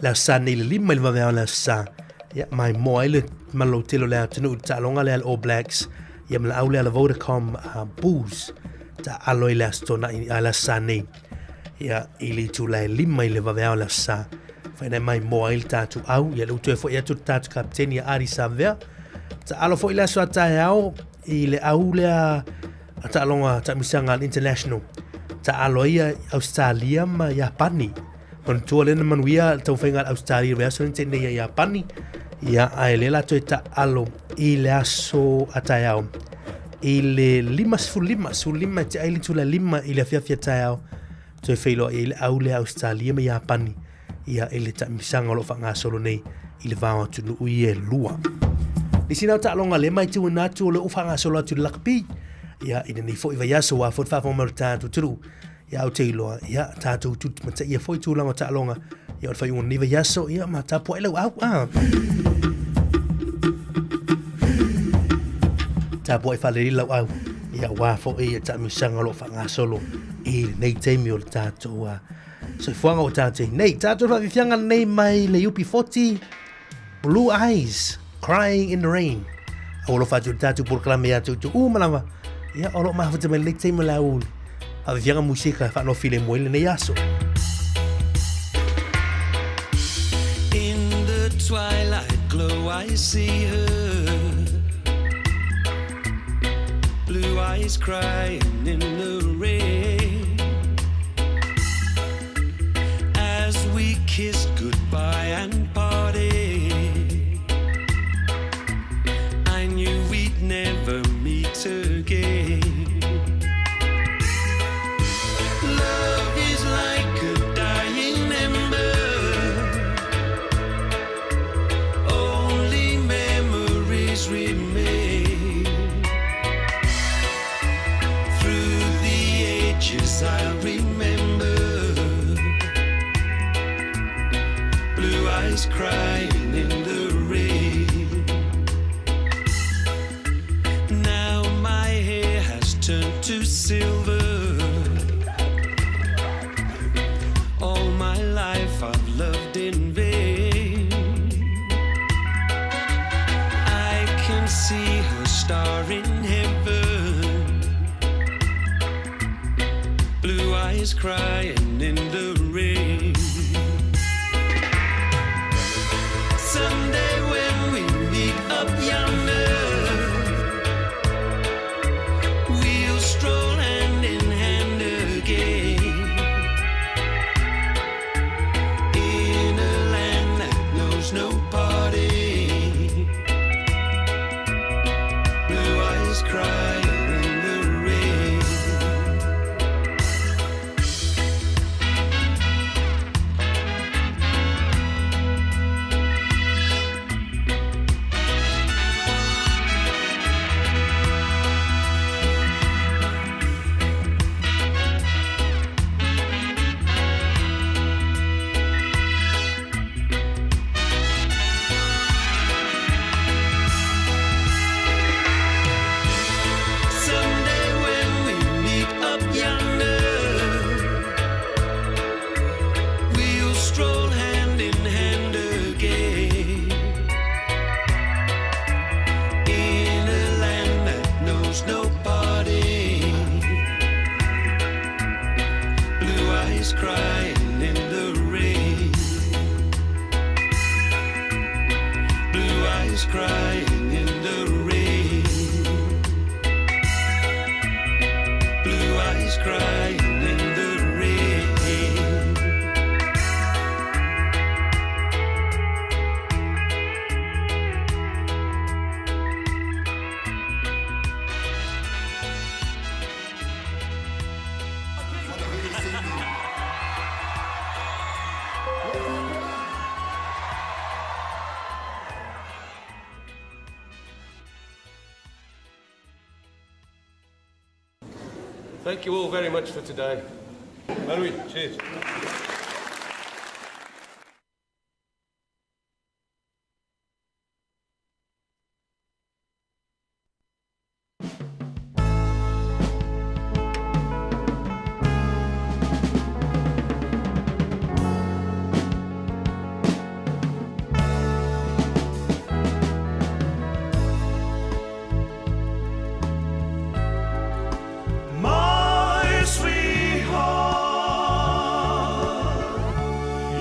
la sa nei le lima le va le sa ia mai mo le malo telo le tunu ta longa le All Blacks ia mla au le Vodacom Bulls ta aloi le stona i la sa nei ia ili tu le lima le va le sa fa mai mo il tatu au ia le tu foi tu tatu captain ia Ari Savea ta alo foi la so ta au i le au le ta longa ta misanga international ta aloia Australia ma Japani on tu le manuia ta fenga Australia verso intende ia Japani ia ai la to ta alo i le aso atayao i le lima te ai tu la lima i le fia tayao to feilo i le au le Australia ma Japani ia ele ta misanga lo fanga solo nei i le va tu lu ie lua ni sina ta longa le mai tu na tu le ufanga solo tu lakpi ia ina ni foi vai aso wa fot fa mo tatu tru ia o teilo ia tatu tu mata ia foi tu langa ta longa ia o fai un ni vai aso ia mata po elo au ta po fa le lo au ia wa fo ia ta mi sanga lo fa nga solo i nei te mi o tatu wa so fuanga o tatu nei tatu fa fianga nei mai le UP40 Blue Eyes Crying in the Rain o lo fa tatu por clamea tu malama ia oro ma fute me le te me la ul a vianga musika fa no file mo le nei aso in the twilight glow I see her blue eyes crying in the rain as we kiss goodbye and parted I knew we'd never meet again. Love is like a dying ember, only memories remain. Through the ages I'll remember blue eyes crying in the rain. Turned to silver. All my life I've loved in vain. I can see her star in heaven. Blue eyes crying in the rain. Someday when we meet up yonder, stroll hand in hand again in a land that knows no parting. Blue eyes crying in the rain. eyes crying in the rain. Blue eyes crying in the rain. Blue eyes crying in the rain. Thank you all very much for today. Maui, cheers. My sweetheart,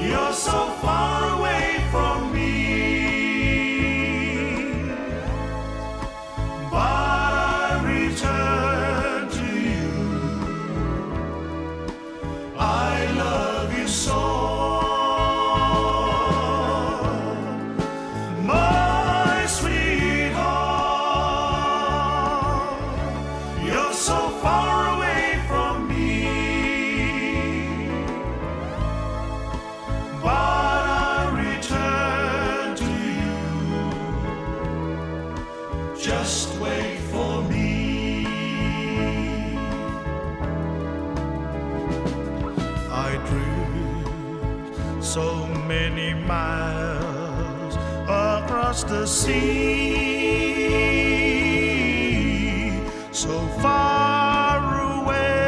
you're so far away from me, but I return to you. I love you so. My sweetheart, you're so far away from me, but I return to you. Just wait for me. I drove so many miles across the sea, so far away,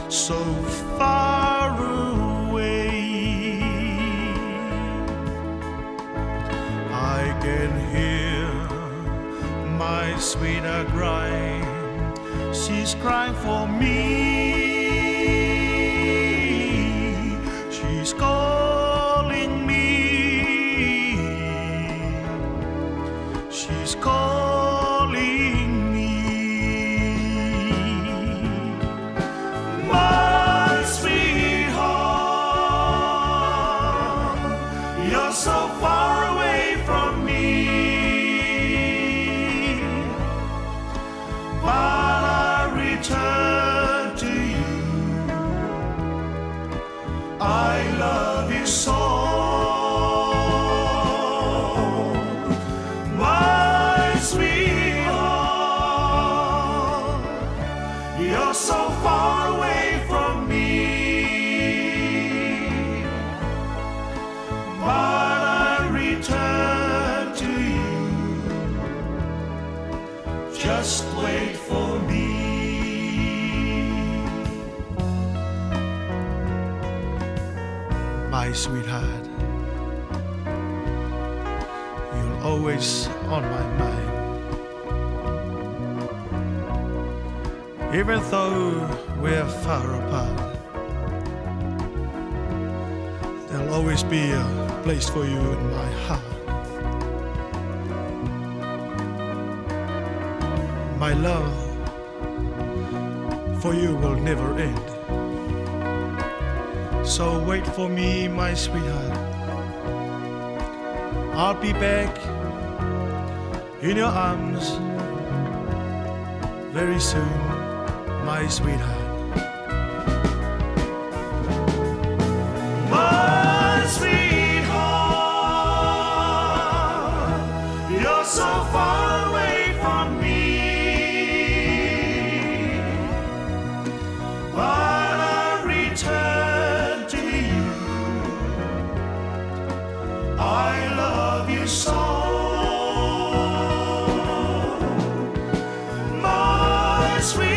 so far away. I can hear my sweetheart crying. She's crying for me. She's calling me. She's calling me. My sweetheart, you're so far away from me, but I return to you. I love you so. My sweetheart, you're so far away from me, but I return to you. Just wait for me. My sweetheart, you're always on my mind. Even though we're far apart, there'll always be a place for you in my heart. My love for you will never end. So wait for me, my sweetheart. I'll be back in your arms very soon, my sweetheart. My sweetheart, you're so far away from me, but I return to you. I love you so. My sweetheart,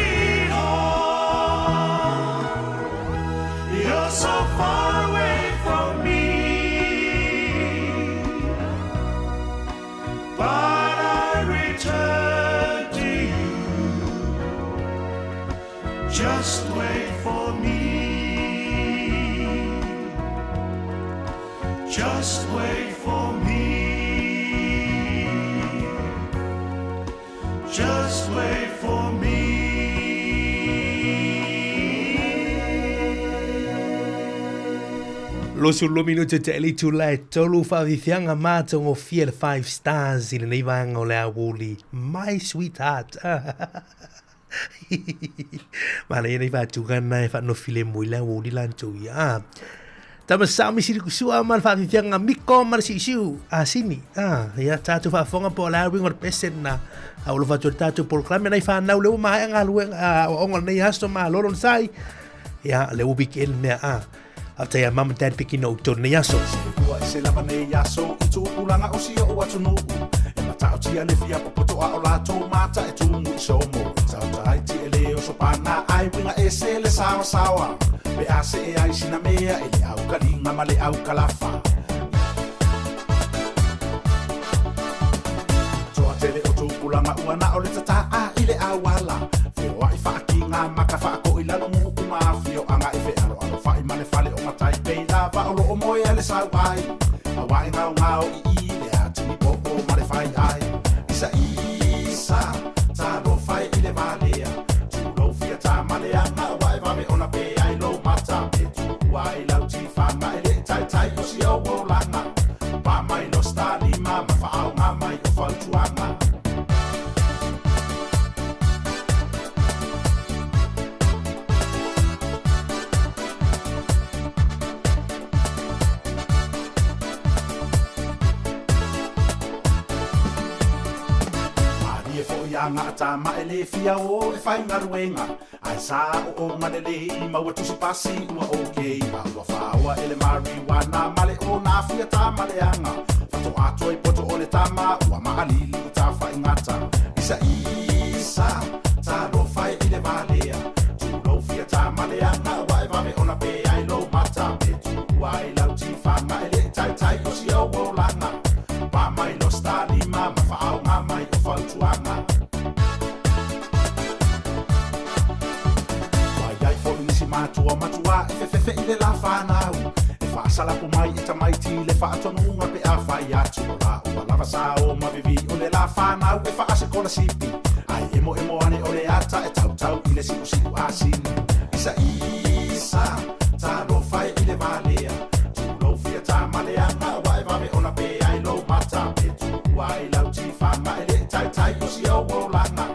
you're so far away from me, but I return to you. Just wait for me. Just wait for me. Just wait for me. Lo sulo minuto te li tu lai tolu fa vifianga mato ngo fiel 5 stars in nei vanga o le awuli. My sweetheart. Ma le nei fa tu ganna e fa no file mui le awuli lanto ya. Tama sami siri kusua mal fa vifianga miko mal si siu sini. Ya tatu fa fonga po la wing or pesen na. Au lo fa tatu proclame nei fa na le ma nga lu o nei hasto ma lolon sai. Ya le ubik el ne After your mum and dad picking out to the yaso. Se lava ne yaso, itu ulanga o sia o atu no. E mata o tia le fia popoto a o lato mata e tungu i somo. Tau tai ti e leo so pana ai winga e se le sawa sawa. Be a se e ai sina mea e le au kalinga ma le au kalafa. Toa tele o tu ulanga uana o le tata a ile awala. Feo ai whaakinga maka whaako i lalo muku mafio anga e fe aro aro whai male fale o matai pei lava o lo o moe ale sau ai a wai ngau ngau i le ati ni popo male whai ai isa isa ta ro whai i le valea tu lo fia ta male anga a wai vame ona pe ai lo mata pe tu wai lau ti whanga e le tai tai o si au o langa pa mai lo sta lima ma whaau ngā mai o whau tuanga Anga ta ma ele fia o e fai ngaruenga ai sa o ngalele ma watu si pasi ua okay ma ua fawa ele marijuana male o na fia ta male anga fato ato e poto o le tama ua ma alili ta fai ngata isa ta ro fai ile valea tu ro fia ta male anga wa e vame ona pe ai lo mata pe tu ua i lau ti fanga ele tai tai o si o langa pa mai lo sta lima ma fa au nga mai o fa tuanga matua matua e fefe ile la fanau e fa sala po mai e tamai ti le fa tonu nga pe a fa ya tu la o lava sa o ma vivi o le la fanau e fa ase kola sipi ai emo ane o le ata e tau tau ile si usi asin isa ta ro fai ile valea tu lo fia ta malea ma wa e va me ona pe ai lo mata pe tu wai lau ti fa ma ele tai tai o si o langa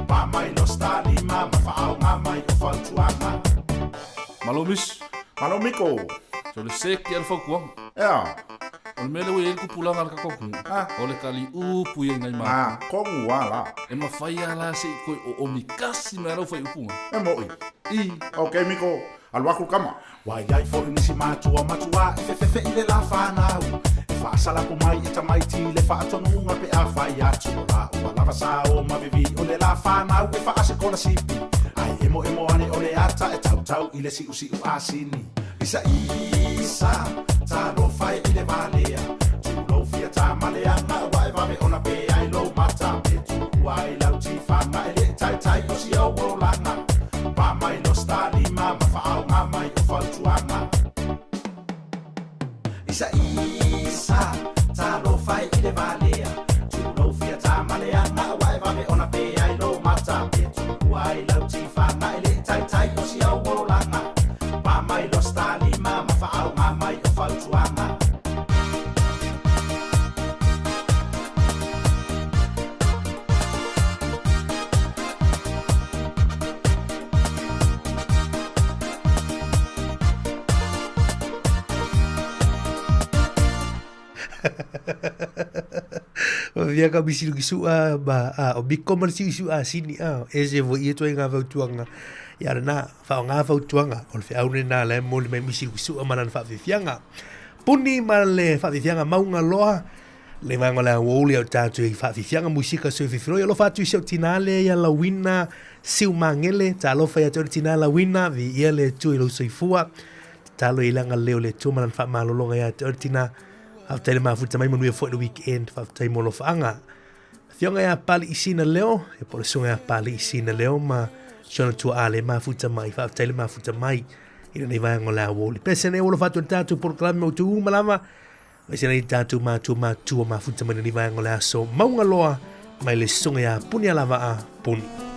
pa mai lo sta lima ma fa au nga mai o fa tuanga Malomis, Malomiko. So le seki al fokua. Ja. On mele we ku pulanga ka koku. O le kali upu ye ngai ma. Kongu wala. E ma faia la se ko o mikasi me ro foi upu. E moi. Okay Miko. Al waku kama. Wai ai fo ni si matua e fefe ile la fanau. E fa sala po mai e tamai ti le fa tonu nga pe a fa ya tu la. O lava sa o ma vivi o le la fanau e fa ase kola sipi. Ai emo ane o le ata e tau tau ile si usi asini isa ta ro fai ile valea tu lo fia ta malea na wa e vame ona pe ai lo mata pe tu wai lau ti fanga ele tai tai o si o langa pa mai lo sta lima ma fa au nga mai o fa tuanga isa ta ro fai ile valea tu lo fia ta malea na wa e vame ona pe ai lo mata pe tu wai lau ti fanga ele tai tai o si o langa pa mai lo sta lima ma fa au nga mai o fa tuanga Via ka bisilu kisua ba o biko marsi kisua sini ese vo ieto nga va tuanga ya na fa nga va tuanga o fe aune na le mo le bisilu kisua manan fa fianga puni male fa fianga maunga loa le manga la woli o tatu fa fianga musika so fifro lo fa tu se tinale ya la wina siu mangele ta lo fa ya tu tinala wina vi ele tu lo soifua talo ilanga leo le tu manan fa malolonga ya tu tina After the mafuta mai manu for the weekend fa tai molo fanga. Fionga ya pali isina leo, e por sunga ya pali isina leo ma Shona tua ale mafuta mai, whaaftaile mafuta mai. Ina nei vai ngolea woli. Pese nei wolo fatu tātou proklame o tu umalama. Mai se nei tātou mātua mafuta mai nei vai ngolea so maunga loa mai le songa ya puni alava a puni.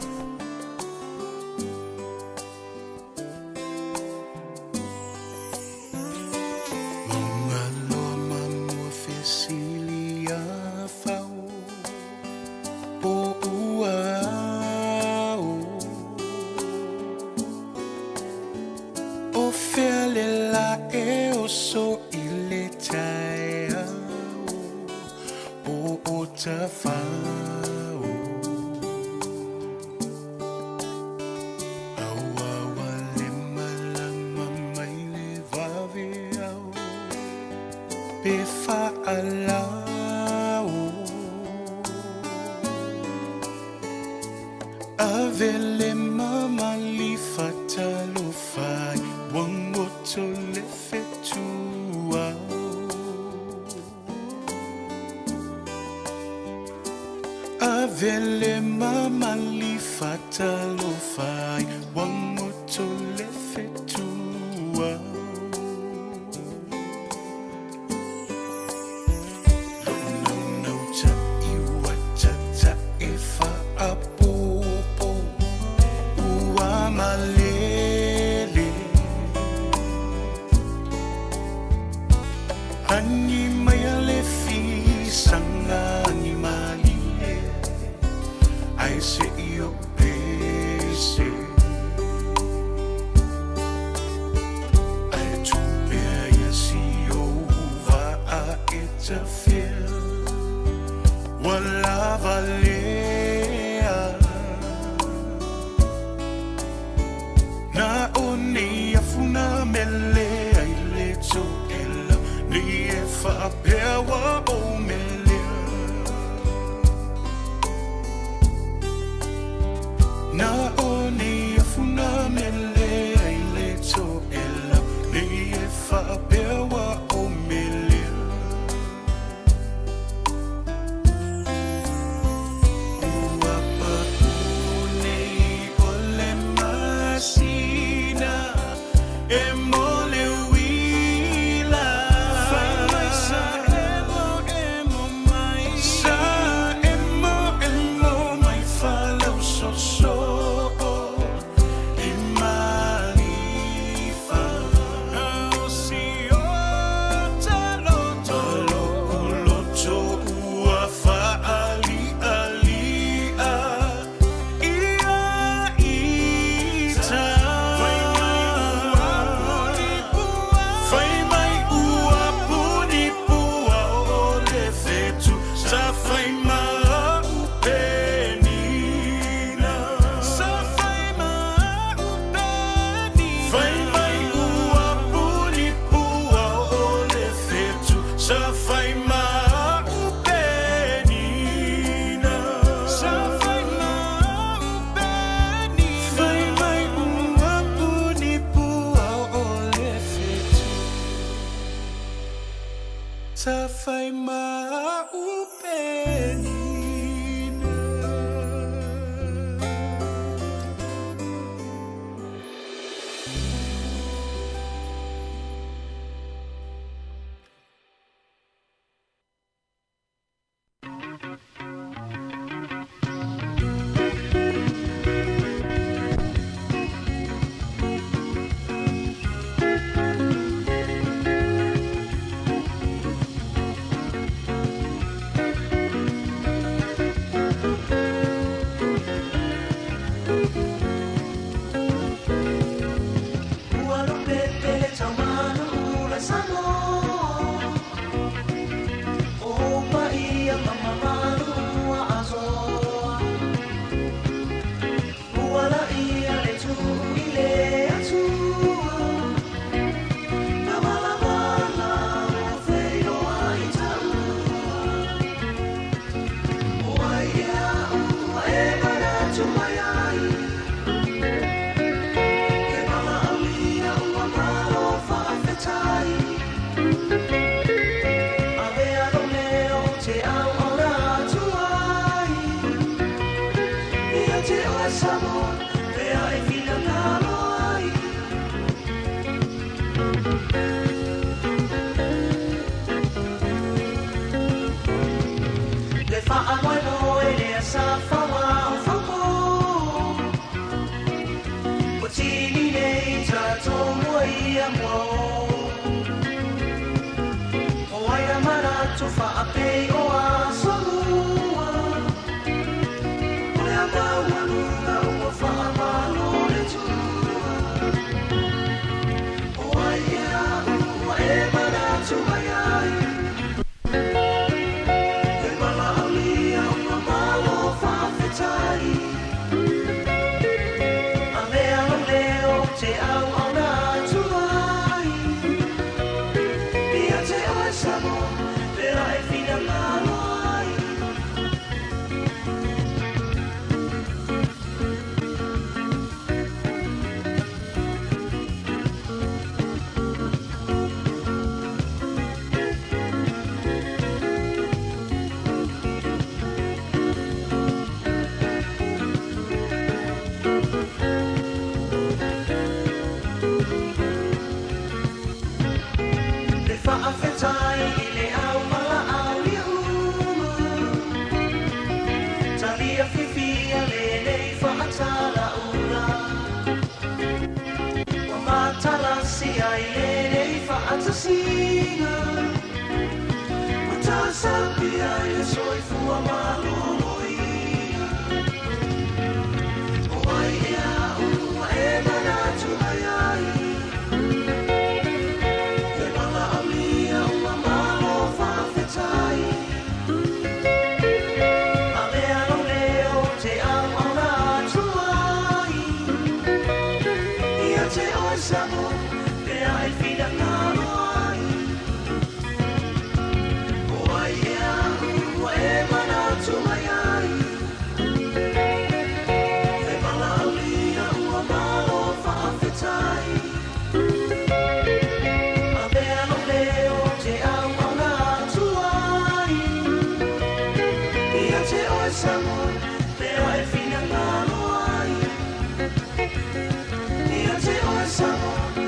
Sāmoa,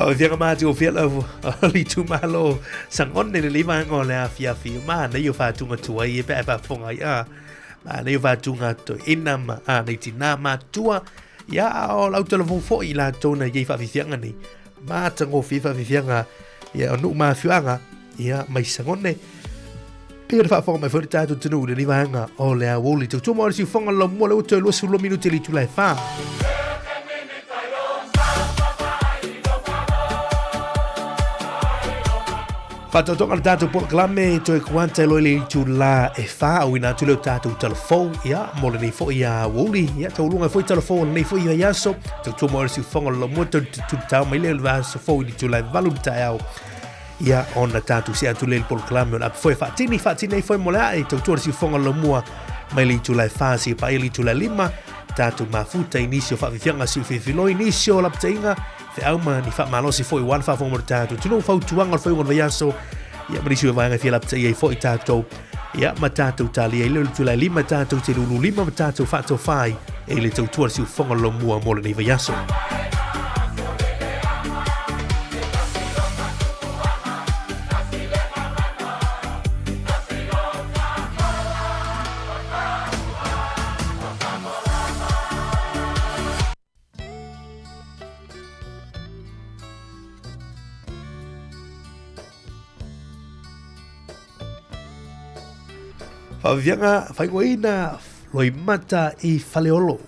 Whawhianga māti o whiala li tu malo sangon ne lima ngole a fiafi ma na yo whātunga tua i e pē whāwhonga i a ma na yo whātunga to inama a nei tina mātua ia o lau telefon fo i la tona i whawhianga ni ma tango whawhianga ia o nuk mawhianga ia mai sangon ne pēra whawhonga mai whare tātou tunu le lima hanga o lea woli tau tō maori si whonga lau mua leo tau lua sulo minuti li tulai whā Whātautonga le tātou poloklame toi kuanta loi le tu la e whā au ina tu leo tātou telefon ia mo le nei fo ia woli ia tau lunga foi telefon nei fo ia yaso tau tō maori si whonga lau mua tu tau mai leo le vāso fo i tu lai valu tai au ia ona tātou si atu le poloklame o la foi whātini nei foi mo le ai tau tō si whonga lau mua mai le tu lai whā si pa ili tu lai lima tātou mafuta inisio whawhianga si whiwhiloi inisio la ptainga Te auma ni wha malosi fo i wan wha fōmora tātou. Tino whau tuanga o whau vai aso. Ia marisi o vanga whia lapta i fo i tātou. Ia ma tātou tāli e leo tulai lima tātou te lulu lima ma tātou whātou whai. E le tau tuara si u whonga lo mua mola ni vai aso. Whawianga whaingoina loi mata I whaleolo.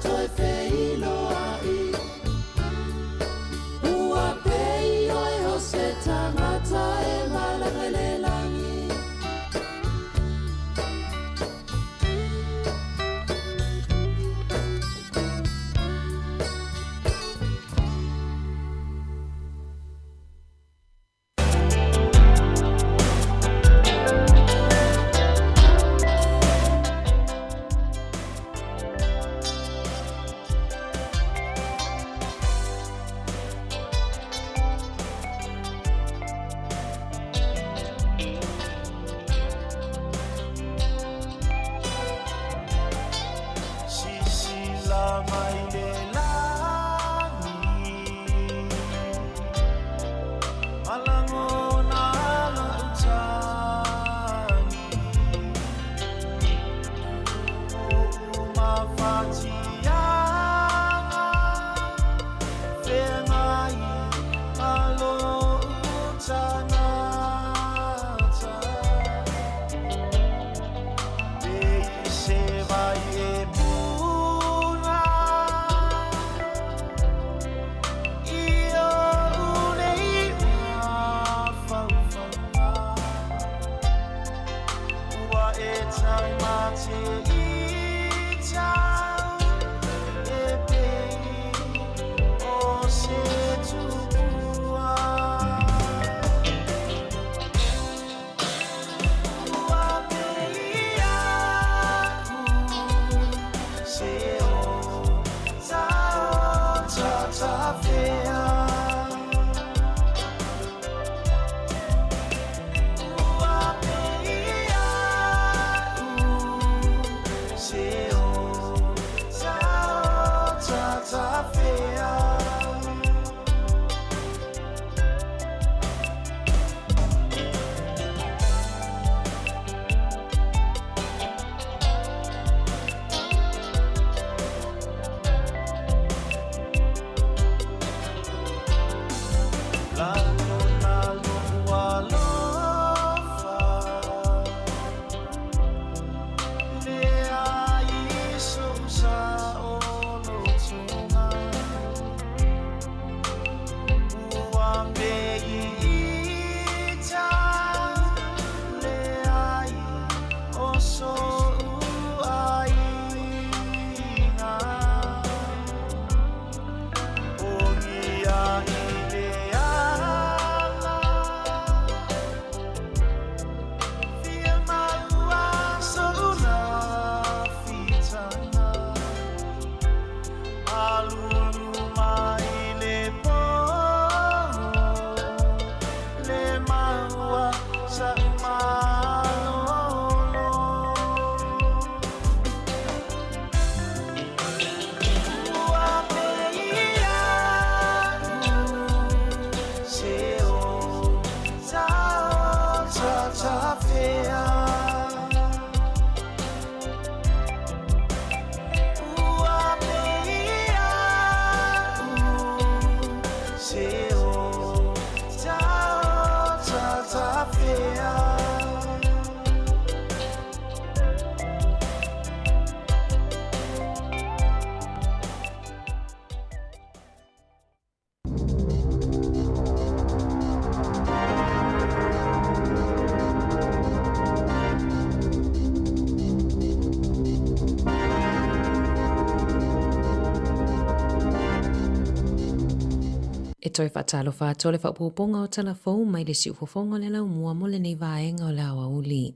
toi feilo ai ua pei oi o se tangata e malangelelangi E toi whaatalo whaatole whaapuponga o telefou mai le si ufofonga le lau mua mo le nei vaenga o le awa uli.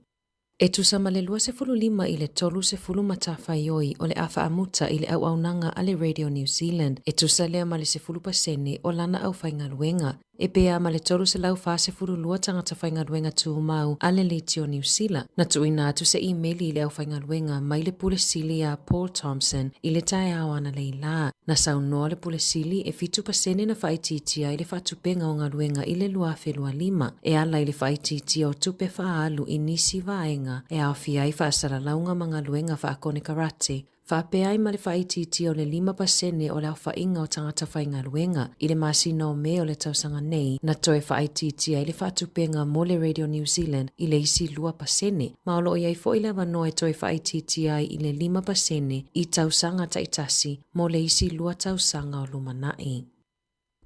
E tusa ma le 25 i le 3 matawhai oi o le awha amuta i le au aunanga a le Radio New Zealand. E tusa lea ma le 10% o lana au whaingaluenga. E pea ma le 3.2 tangata whaingaluenga tu mau a le Leiti o New Zealand. Na tuina atu se emaili i le au whaingaluenga mai le pule sili a Paul Thompson i le tae au ana le ila. Na saunoa le pule sili e 5% na whaititia i le whatupenga o ngaluenga i le lua whelua 5. E ala i le whaititia o tupe whaalu i nisi vaenga. E au fia i whaasara launga mga luenga whaakone karate, Whapea ai ma le whaititi o le 5% o le au whainga o tangata whainga luenga i le masina o me o le tausanga nei na toe whaititi ai le whatupenga mo le Radio New Zealand i le isi 2%, ma o loo iai fo i le wanoe toe whaititi ai i le 5% i tausanga taitasi mo le isi 2 tausanga o lumanai.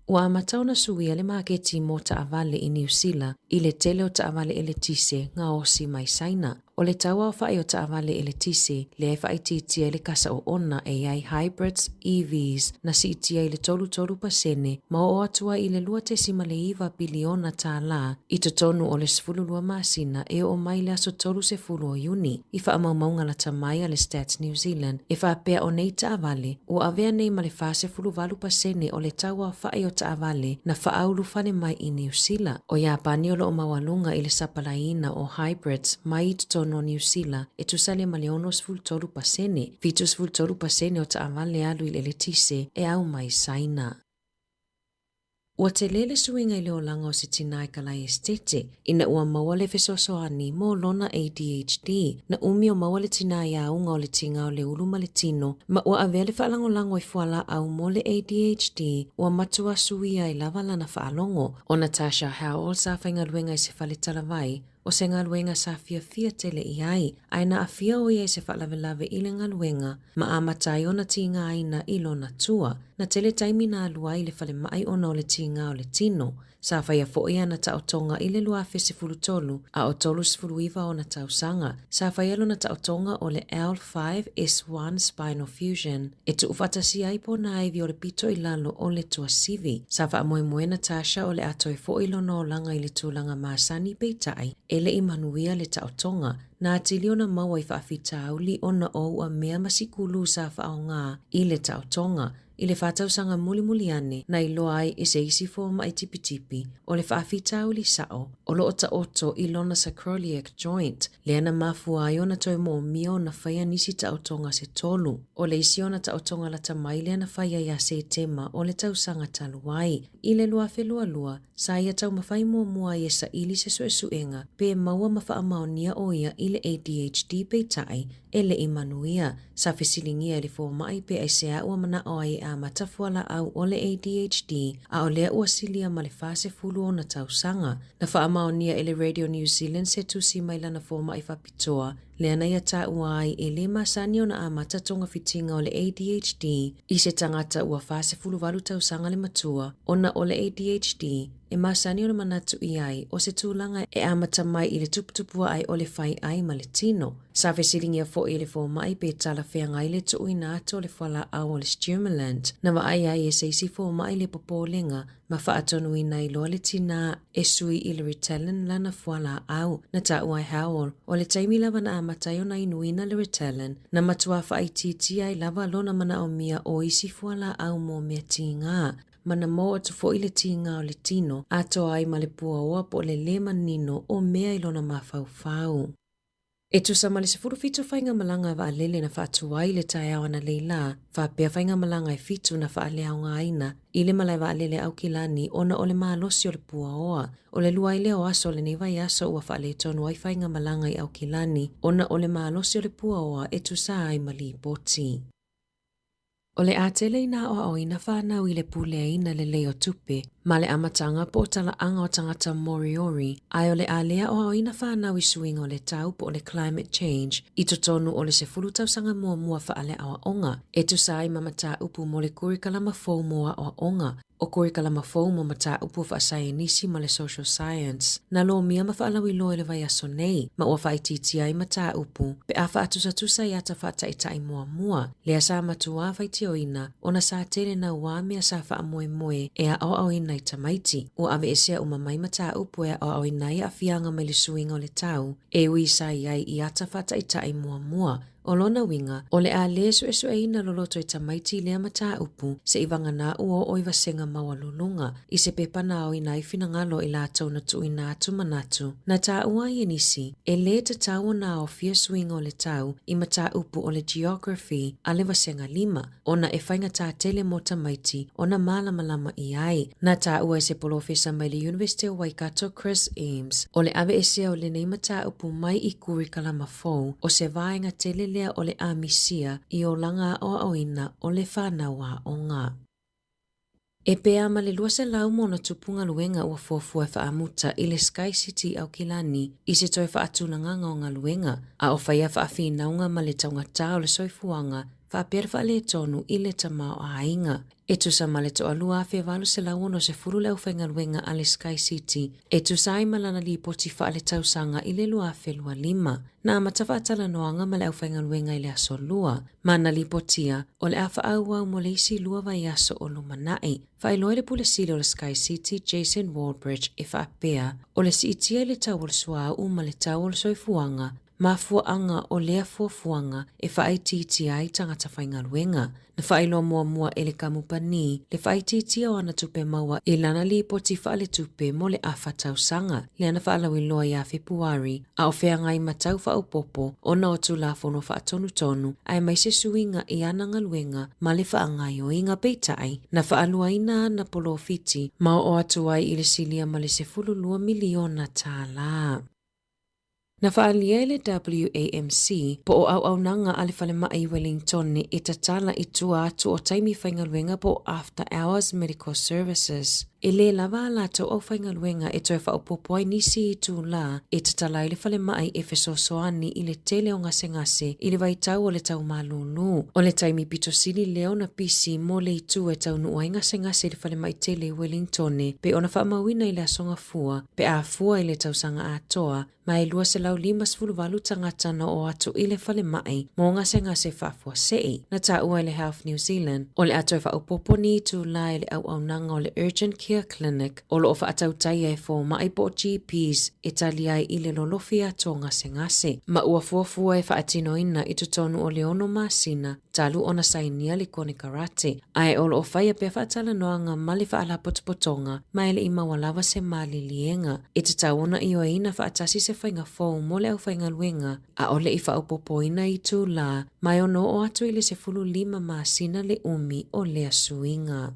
Ua amatauna suia le maketi mo taavale i New Zealand i le tele o taavale e le tise ngā osi mai saina. O le taua o whai o taavale e le tise, le e whaititia i le kasa o ona AI hybrids, EVs, na siitia i le 3% ma o atua i le 2.5 biliona tā la i totonu o le 12 masina e o mai le aso 30 o Iuni i whaamaumaunga la tamai a le Stats New Zealand e whaapea o nei taavale o avea nei ma le 4.8% o le taua o whai o taavale na whaaulu whane mai i New Zealand. O Japani o lo o mawalunga i le sapalaina o hybrids mai i totonu no New Zealand e tusale maleono 12%, vitu 12% o taavale alu i le tise e au mai saina. Ua te lele suinga i leo langa o se tinai kalai estete, ina ua maua le fesosoani mo lona ADHD, na umi o maua le tinai a unga o le tinga o le uluma le tino, ma ua avea le whaalango i fuala au mo le ADHD, ua matua suia i lava lana whaalongo, o Natasha Howell sa whainga luenga i se whale talavai, o se ngaluenga sa fia tele i ai, aina a fia o ia se whalavelave i le ngaluenga, ma a matai o na tinga aina i lo na tua, na tele taimi na alua i le whale mai ona o le tinga o le tino, sa whaia fo ia na taotonga i le lua fese fulutolu, a o tolu sfuluiva o na tausanga, sa whaia lo na taotonga o le L5S1 spinal fusion, e tu ufatasi ai po na aivi o le pito i lalo o le tua sivi, sa wha moe moe Natasha o le atoi fo ilo no langa i le tūlanga maasani peitai, ele i manuia le taotonga, na atilio na maua i whaafita auli o na o a mea masikulu sa whaonga i le taotonga, i le whātausanga muli ane na i loa ai e se isi fōma i tipi o le whaafita auli sao o lo ota oto i lona sacroiliac joint, le ana mafua ai o na toi mo mia o na whaia nisi taotonga se tolu, o le isi o na taotonga la tamai le ana whaia ia se tema o le tausanga taluai, i le lua lua, sa ia tau mawhai mua i esa ili se suenga, pe maua mawha maonia o ia i le ADHD peitai, e le imanuia, sa fesilingia i le fōmai pe ai sea ua mana o ai a matafuala au o le ADHD, a o lea ua silia ma le fase fulu o na tausanga, na wha maonia i le Radio New Zealand se tusi mai lana fōmai whapitoa, le ana ia tā ua ai e le masani o na a matatonga fitinga o le ADHD, i se tangata ua fase fulu walu tausanga le matua, ona o le ADHD, e masani o le manatu i ai o se tūlanga e amata mai i le tuputupua ai o le whai ai ma le tino. Sa fesilingia fo i le fo mai pe tala whea ngai le tui na ato le whala au o le Stimulant, na wa ai e se isi fo mai le popolenga, ma wha atonu i nai loa le tina e sui i le Ritalin lana whala au, na ta uai Howell, o le taimi lava na amata i o na inuina le Ritalin, na matua wha titi ai lava lona mana o mia o isi whala au mo mea tinga, mana mo atu fo i le tinga o le tino, ato ai ma le pua oa po le lema nino o mea ilona mawhau. E tu sa male se furu fitu whainga malanga wa alele na whaatu ai le tae awa na leila, whapea whainga malanga e fitu na wha alea o ngā aina, i le malai wa alele au kilani ona o le maa losi o le pua oa, o le lua i leo aso le neiwai aso ua wha ale tonu ai whainga malanga i au kilani, ona o le maa losi o le pua oa e tu sa ai mali poti. O le atele ina o ina whanau i le pulea ina le leo tupe, ma le amatanga po tala anga o tangata Moriori, ai o le alea o ina whanau i suinga o le tau po o le climate change, i totonu o le se fulutau sanga mua whaale awa onga, e tu sai mamata upu mo le kurikalama fau mua o onga, o kurikalama fau mo mata upu whaasai nisi ma le social science, na lo mia ma whaalawi lo le vai aso nei, ma ua whaititi ai mata upu, pe a whaatusa i ata whaataitai mua, le asa matua whaiti o ina, o na sa tele na ua mea sa wha moe e a o ina i tamaiti, o ave esea umamai mata upu e a o ina i a fianga me le suinga o le tau, e ui sa iai i ata whaataitai mua, o lona winga, o le a le su e ina loloto i tamaiti lea mata upu, se iwanga na ua o iwa senga maua lulunga, i se pepa na o ina i finangalo i la tau na tu ina atu manatu, na ta ua i enisi, e le ta tau na o fia swinga o le tau, i mata upu o le geography, a le wasenga 5, ona e whainga ta tele mo tamaiti, ona malama i ai, na ta ua e se polofesa mai le University of Waikato Chris Ames, o le ave esea o le nei mata upu mai i kurikalama fau, o se vaenga tele lea o le amisia I o langa o aoina o le whanawa o ngā. E pea ma le lua se lau mo na tupunga luenga ua fuafua whaamuta I le Sky City au Kilani I se toi whaatulanganga o ngā luenga a o whaia whaafinaunga ma le taungata o le soifuanga whaapere wha le tonu I le tamao a ainga. E tusa ma le toalua a whiawalu se lau ono se furu leu whainga luenga a le Sky City. E tusa ai malana li poti wha le tausanga I le lua whelua 5. Na amatawa atala noanga ma le au whainga luenga I le aso lua. Mana li potia o le afa au au mo le isi lua vai aso o lumanai. Whailoi le pule sili o le Sky City Jason Waldbridge e whaapea o le si itia le tau o le sua u ma le tau o le soifuanga mafuanga o lea fuafuanga e whaaititi ai tangata whainga luenga. Na whailo mua mua e le kamupani, le whaititi o ana tupe maua e lana li poti whaale tupe mo le awha tausanga, le ana whaalawi loa ia Februari, a o whea ngai matau whaupopo, o na o tulafono whaatonu tonu, ai mai se suinga I ananga luenga, ma le whaangai o inga peitai, na whaalua ina na polo fiti, ma o atuai I le silia ma le se fululua miliona tāla. Na whaalia le WAMC po o au nanga ale whale mai Wellington ne e tatala I tua atu o taimi whaingaluenga po After Hours Medical Services. E le lava la to o whaingaluenga e toi whaopopoi nisi I tu la e tatala I le whale mai e fesosoani I le tele o ngase I le waitau o le tau malunu. O le taimi pito sili leo na pisi mo le itu e tau nua I ngase le whale mai tele Wellington ne pe ona whaamawina I le asonga fua pe a fua I le tau sanga atoa mai lua se lau 5 tangata na o atu I le whale mai mo ngase whaafua sei. Na ta ua I le Health New Zealand o le atu e whaopopo ni tu la I le au nanga o le Urgent Care Clinic o lo o whaatau tai e fo mai po GPs e tali ai I le lolofi ato ngase. Ma ua fuafua e whaatino ina I tutonu o le ono masina talu ona sainia le kone karate. Ai o lo o whaia pe whaatala noanga mali whaala potopotonga mai le ima walawa se mali lienga. E te tauona I o ina whaatasi se whainga fōu mo le au whainga luenga a ole I whaopopo ina I tu la mai ono o atu I le se fulu 5 masina le umi o lea suinga.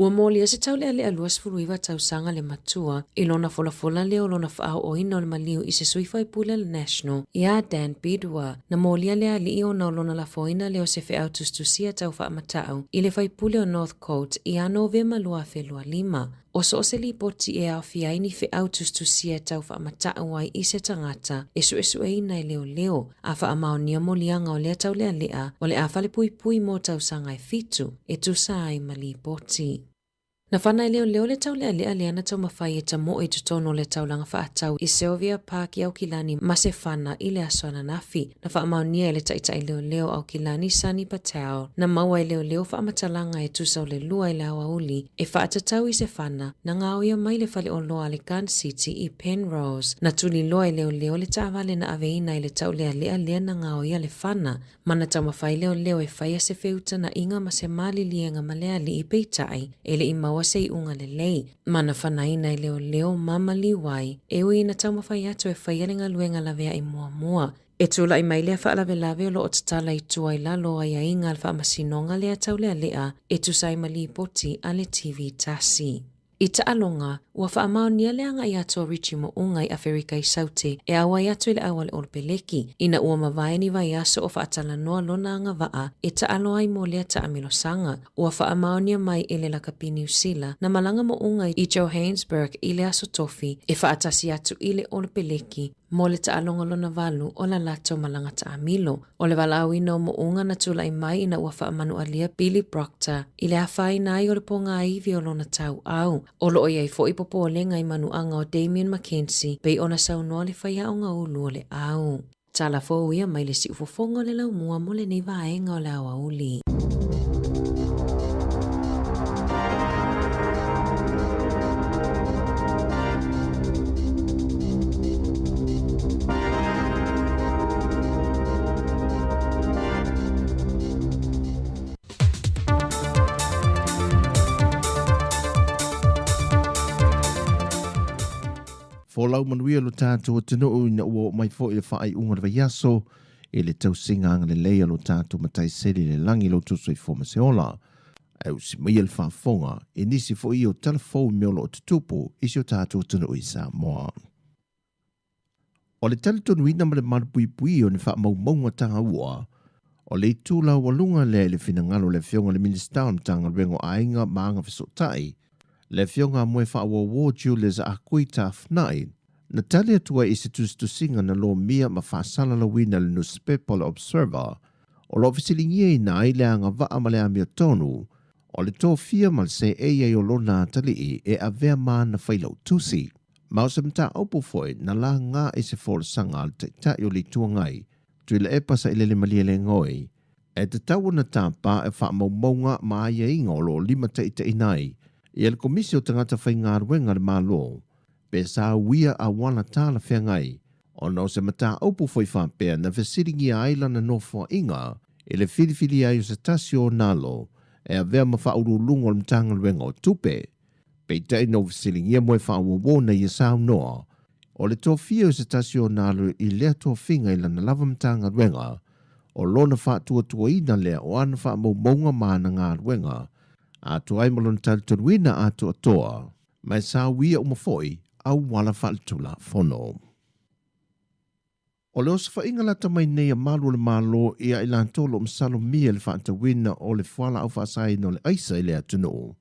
Ua molia se tau lea lea luas furuiwa tau sanga le matua I lona fola leo lona whaao o ina o le maliu I se suifa I pule le National ia Dan Bidua. Na molia lea li o na lona la foina leo se fe autustusia tau wha matau I le pule o North Coast I ano vema lua whelua 5. O so se li poti e au fiaini fe autustusia tau wha matau ai I se tangata e su e ina I leo a wha amao nia molianga o lea tau lea o le a whale pui mo tau sanga e fitu e tu sa ai mali poti. Na whana leo le tau lea leana tau mawhai e tamo e tutono le tau langa whaatau I Sylvia Park I au Kilani ma se whana I le aswana nafi. Na whaamau nia le taitai leo au Kilani Sani Patel. Na maua leo whaamatalanga e tusau le lua I le awa uli e whaatatau I se whana na ngao ia mai le whale o loa le Gun City I Penrose. Na tuli loa leo le taawale na aveina I le tau lea na ngao ia le whana. Mana tau mawhai leo e whaia se feuta na inga ma se mali lienga malea li I peitai e le I maua se I unga lelei. Mana whanaina I leo mama liwai. E ui na tau mawhai atu e whaiarenga luenga lavea I mua. E tula I mailea whaalave o lo o tatala I tua I lalo ai a inga al whaamasinonga lea tau lea e tusai mali poti a le TV tasi. I taalonga, ua whaamao nia leanga I ato Richie mo unga I Afrika I Saute e awa I ato I le awa le olpeleki. Ina ua mawai ni vai aso o whaatala noa lona anga waa e taalo ai mo lea taamilo sanga. Ua whaamao nia mai e le lakapini usila na malanga mo unga I Johannesburg I le aso tofi e whaatasi atu I le olpeleki. Mo le taalonga lona valu o la lato malanga taamilo. O le walawina o mo unga na tula I mai ina ua whaamanu alia Billy Proctor I le hawhai nai o le ponga iwi o lona tau au. O lo iai fo ipopo o lenga I manuanga o Damien Mackenzie pei ona sau noa le whaia o ngā ulu o le au. Tala fo ia mai le si ufofonga le lau mua mo le nei vaenga o le awa uli. Folau manuia lo tātou o tino o ina ua mai fo I le whaai unga le vaiaso e le tau singa anga le leia lo tātou matai seri le langi lo tuso I fōma se ola. Au si mai le whaafonga e nisi fo I o telefou meolo o tutupo isi o tātou tino o I Sāmoa. O le talitonu ina ma le marupui o ni wha maunga tanga ua, o le tūla walunga le finangalo le fionga le minista o tanga rengo ainga maanga fisotai, le fionga mwe wha awawo Julius a kui ta fnai, na tali atua i se tusinga na lo mia ma whaasala la wina le newspaper observer, o lo fisilingia ina ai le anga vaa ma le amia tonu, o le tō fia ma le se e o lona tali e a vea maa na whailau tusi. Ma o se mta aupo foi na la ngā e se fōra sanga al te ta i o li tuangai, tui le e pasa i le malia le ngoi, e te tau na tāpā e wha maunga ma aia inga o lo lima te ita inai, i el komisi o tangata whai ngā ruenga le mālo, pe sa wia a wana tāla whiangai, o no se mta aupo foi whapea na whesiringi a aila na nofua inga, i le whiriwhiri ai o se tasi o nalo, e a vea ma whauru lungo le mtanga ruenga o tupe, pei tai no whesilingia moe whaawawo na i sao noa, o le tō fia o se tasi o nalo i lea tō whinga i lana lava mtanga ruenga, o lona whaatua tua ina lea o ana whaamaunga maana ngā ruenga, a tu ai malon talituruina a tu atoa, mai sa wia umafoi au wala whaalitula fono. O le osa whainga lata mai nei a malu le malo ia ilan tolo msalo mia le whaatawina o le whala au whaasai no le aisa i lea tunu.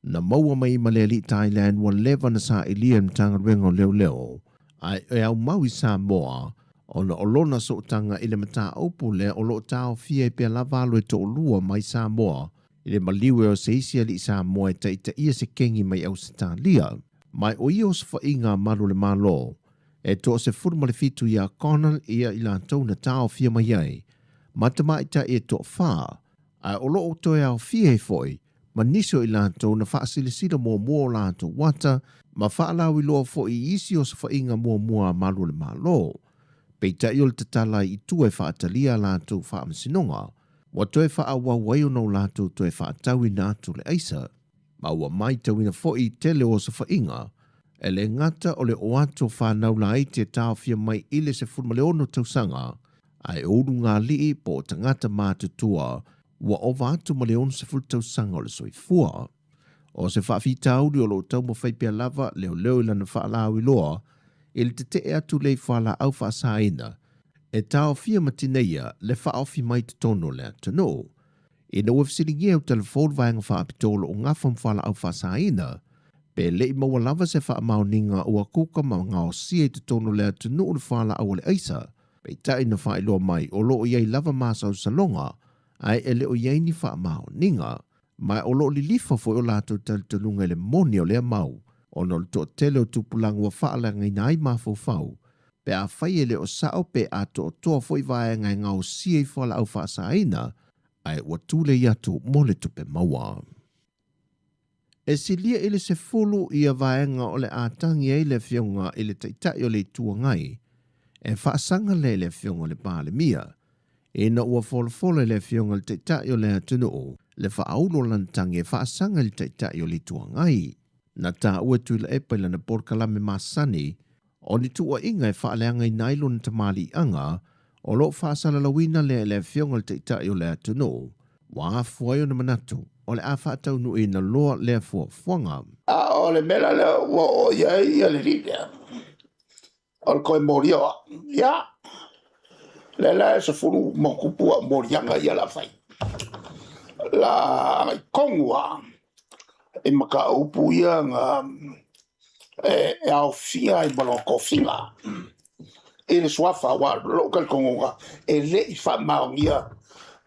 Na maua mai ma le li Thailand wa lewa na sa ilia mtanga ruenga o leo leo, ai e au maui Sāmoa, o na olona so tanga i le mata aupu le o lo tau fia i pia lavalo e to lua mai Sāmoa, i le maliwe o se isi ali Sāmoa e ta ia se kengi mai au se tālia. Mai o ia o se whainga maru le malo, e to se furma le fitu ia Connell ia i lantou na tau fia mai ai, matama i ta e to wha, ai o lo o toi au fia e foi, ma niso i lantou na whaasilisira mua lantou wata, ma whaalau i loa fo i isi o se whainga mua maru le malo. Pei ta iol te tala i tue whaatalia lantou whaamsinonga, wa toe whaawawai o nau lantou toe whaatawi nātu le aisa, ma ua mai tawina fo i tele o se whainga, e le ngata o le oato whanau la i te tāwhia mai ile se furmaleono tausanga, ai ouru ngā lii po tangata mātutua, wa ova atu maleono se fultausanga o le soifua. O se whawhitauri o lo tau mo whaipia lava leo ilana whaalau iloa, ele te te atu lei whala au whaasaina, e tāwhia matineia le whaofi mai te tono le atano. E na wafsiringi au telefon vaenga whaapitolo o ngafam whala au whaasaina, pe lei maua lava se wha maoninga ua kuka ma ngao sia te tono lea te nuu le whala au le aisa, pe tai na wha iloa mai o loo iei lava masa au salonga, ai e leo iei ni wha maoninga, mai o loo li lifa fo o lato talunga le moni o lea mau, o no le to tele o tupulang ua wha alanga inai mafau fau, pe a whai e leo sao pe a to toa fo i vaenga e ngao sia i whala au wha saina, ai ua tūle i atu mo le tupe maua. E silia ile se fulu ia vaenga o le ātangi e le fionga ile taitai o le tuangai, e whaasanga le fionga le pāle mia, e na ua folfola le fionga le taitai o le atunu o, le whaaulo lantangi e whaasanga le taitai o le tuangai. Na tā ua tui la epa ila na porkalame masani, o ni tua inga e whaaleanga i nailo na tamali anga, o lo whaasala lawina le fionga le taitai o le atunu o, wa afuayo na manatu, o le a whaatau nui na loa le fuanga. O le mela le o iai le rinea. O le koe moria o. Ia. Le la e se furu mokupua morianga ia la fai. La kongua. E maka upu ia nga e au fia i balonko finga. E le swafa wa local kongonga. E le i wha maongia.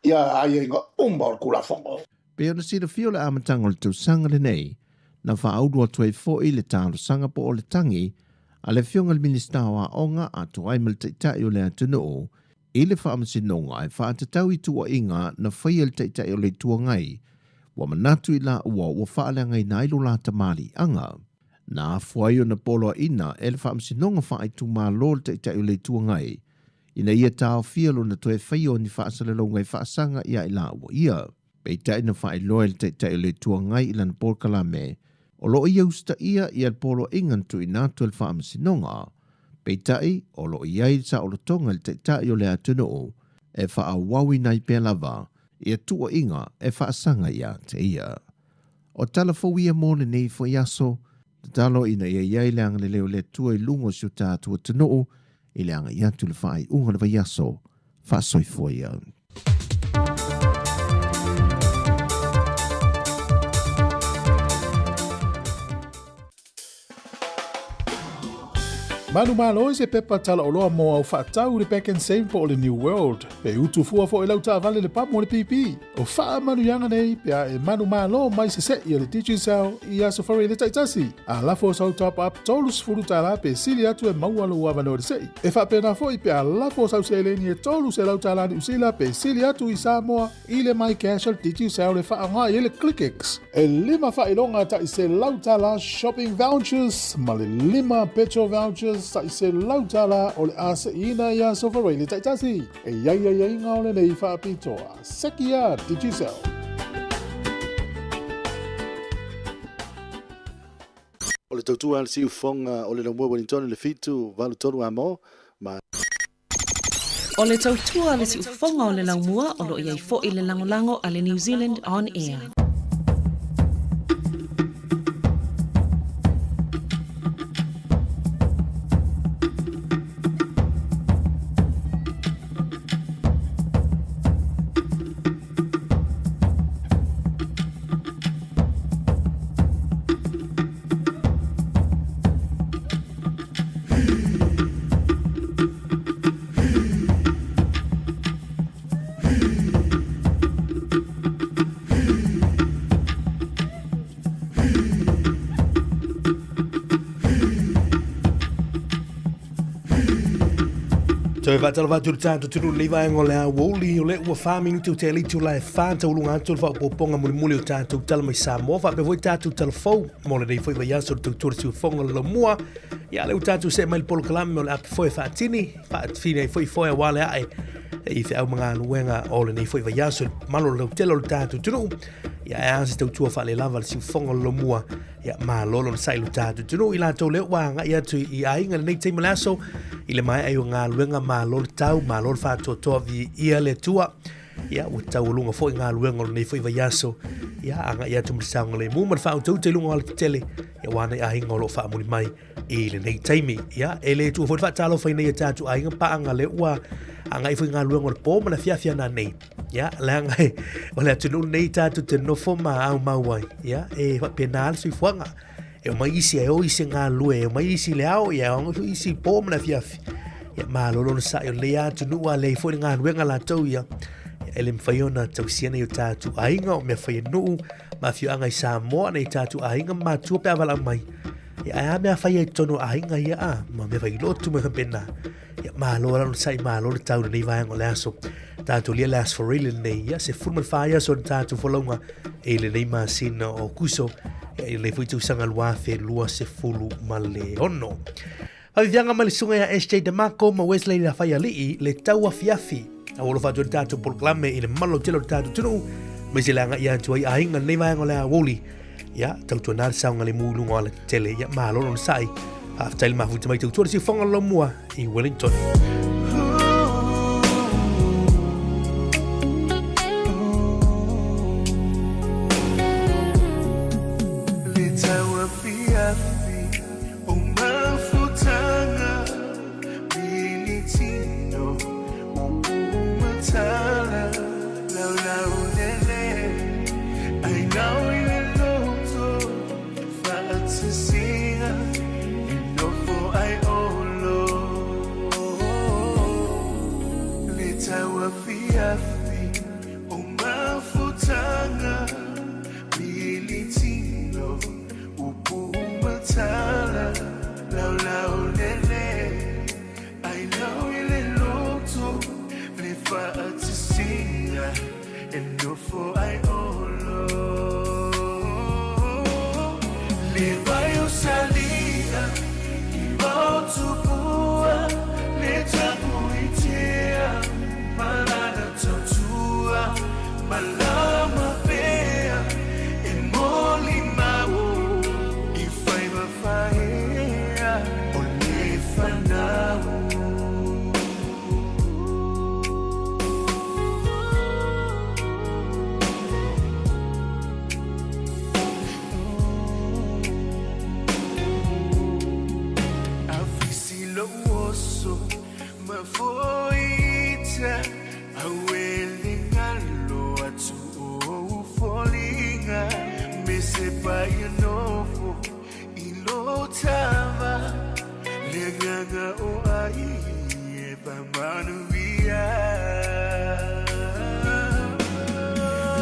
Ia ai inga umbor kula fongo. Pe ona sira fio le amatanga o le tausanga le nei, na whaaudu atu e fo i le tālo sanga po o le tangi, a le fionga le minista wa onga atu ai mal teitai o le atunu o, i le whaamasinonga e whaatatau i tua inga na whaia le teitai o le tuangai, wa manatu i la ua whaaleanga i nailo la tamali anga. Na afuai o na polo ina e le whaamasinonga whaaitu maa lo le teitai o le tuangai, ina ia tāo fialo na toe whaia o ni whaasalelonga i whaasanga ia i la ua ia. Pei tai na whae loa le teitai o le tuangai ilan porkalame, o lo ia usta ia i al polo ingantu i nātu el whaamasinonga. Pei tai o lo ia i sa o lo tonga le teitai o le atunu o, e wha wawi nai pia lava, i atua inga e whaasanga ia te ia. O talafo ia mōne nei fo iaso, te talo ina ia iai leanga le leo le tua i lungo si o tātua tunu, i le anga i atu le whaai unga le vai aso, wha soifua ia. Manu malo se pepa tala o loa mo au whaatau le back and save po o le New World. Pe utu fua fo e lau ta vale le papo mo le pipi. O wha manu yanga nei, pe a e manu malo mai se set i le teaching cell i aso whare le taitasi. A lafo sau top up tolus furu tala pe sili atu e maualo ua vano le sei. E wha pena fo i pe a lafo sau se eleni e tolus e lau tala ni usila pe sili atu i Sāmoa i le mai casual teaching cell le wha anga i le ClickX. E lima wha ilonga ta i se lau tala shopping vouchers, ma le lima petrol vouchers, sa i se lautala o le asa ina ia sofa le taitasi. E iai ngā ole nei wha apitoa. Sekia Digicel. O le tautua le siu fonga o le Naumua Wellington le fitu valu tonu amo. O le tautua le si ufonga o le laumua o lo iai fo i le langolango a le New Zealand On Air. Toi va talva tu tanto tu liva en ole woli ole ua farming tu te litu la fanta ulunga tu fa poponga muli o tanto tal mai Sāmoa fa pe voi tanto telefon mo le dei foi vai aso tu tu fonga lo mua ya le tanto se mai pol kalam ole ap foi fa tini fa fine foi wale ai e fe au manga luenga ole nei foi vai aso malo lo telo tanto tu ya ansi tu fa le lava si fonga lo mua ya ma lolo sai lu tanto tu ila to le wanga ya tu i ai nga nei te malaso ile mai ai nga luenga ma lol tau ma lol fa to vi ia le tua ya o tau lunga foi nga luenga nei foi vai aso ya anga ya tu msanga le mu mar fa to te lunga al tele ya wana ai nga lo fa mu mai ile nei taimi ya ele tu foi fa talo fa nei tatu ai nga pa anga le wa anga foi nga luenga po ma fia na nei ya langa ole tu nei tatu te no fo ma au mawai ya e fa penal sui fuanga e mai isi e o isi ngā lue, e mai isi le au, e o isi pōm na fiafi. Ia mā lolo na sa, e le atu nua le fo ngā ruenga la tau ia. E le mwhaiona tau siana i o tātu ainga o mea whai nuu, ma fio anga i Sāmoa na i tātu ainga mā tua pe avala mai. Ia a mea whai e tono ainga ia a, ma mea whai lotu me pena. Ia mā lolo na sa i mā lolo tau na nei vaenga le aso. Tātu lia le aso for real nei, ia se fulman whai aso na tātu whalaunga, e le nei mā sina o kuso, e le fui tu sanga lua fe lua se fulu ma le ono. Hawi vianga ma le sunga ya SJ Demako ma Wesley la fai alii le taua fiafi. A wolo fatu le tatu polklame i le malo telo le tatu tunu. Me se langa ia tuai a hinga nei vaenga le a woli. Ya, tau tua nāre saunga le mūlunga o le tele. Ya, maa lono na sai. Haftaili mafuta mai tau tua si fonga lo mua i Wellington. sepa inofo ilotama legaga o ai e pamanuia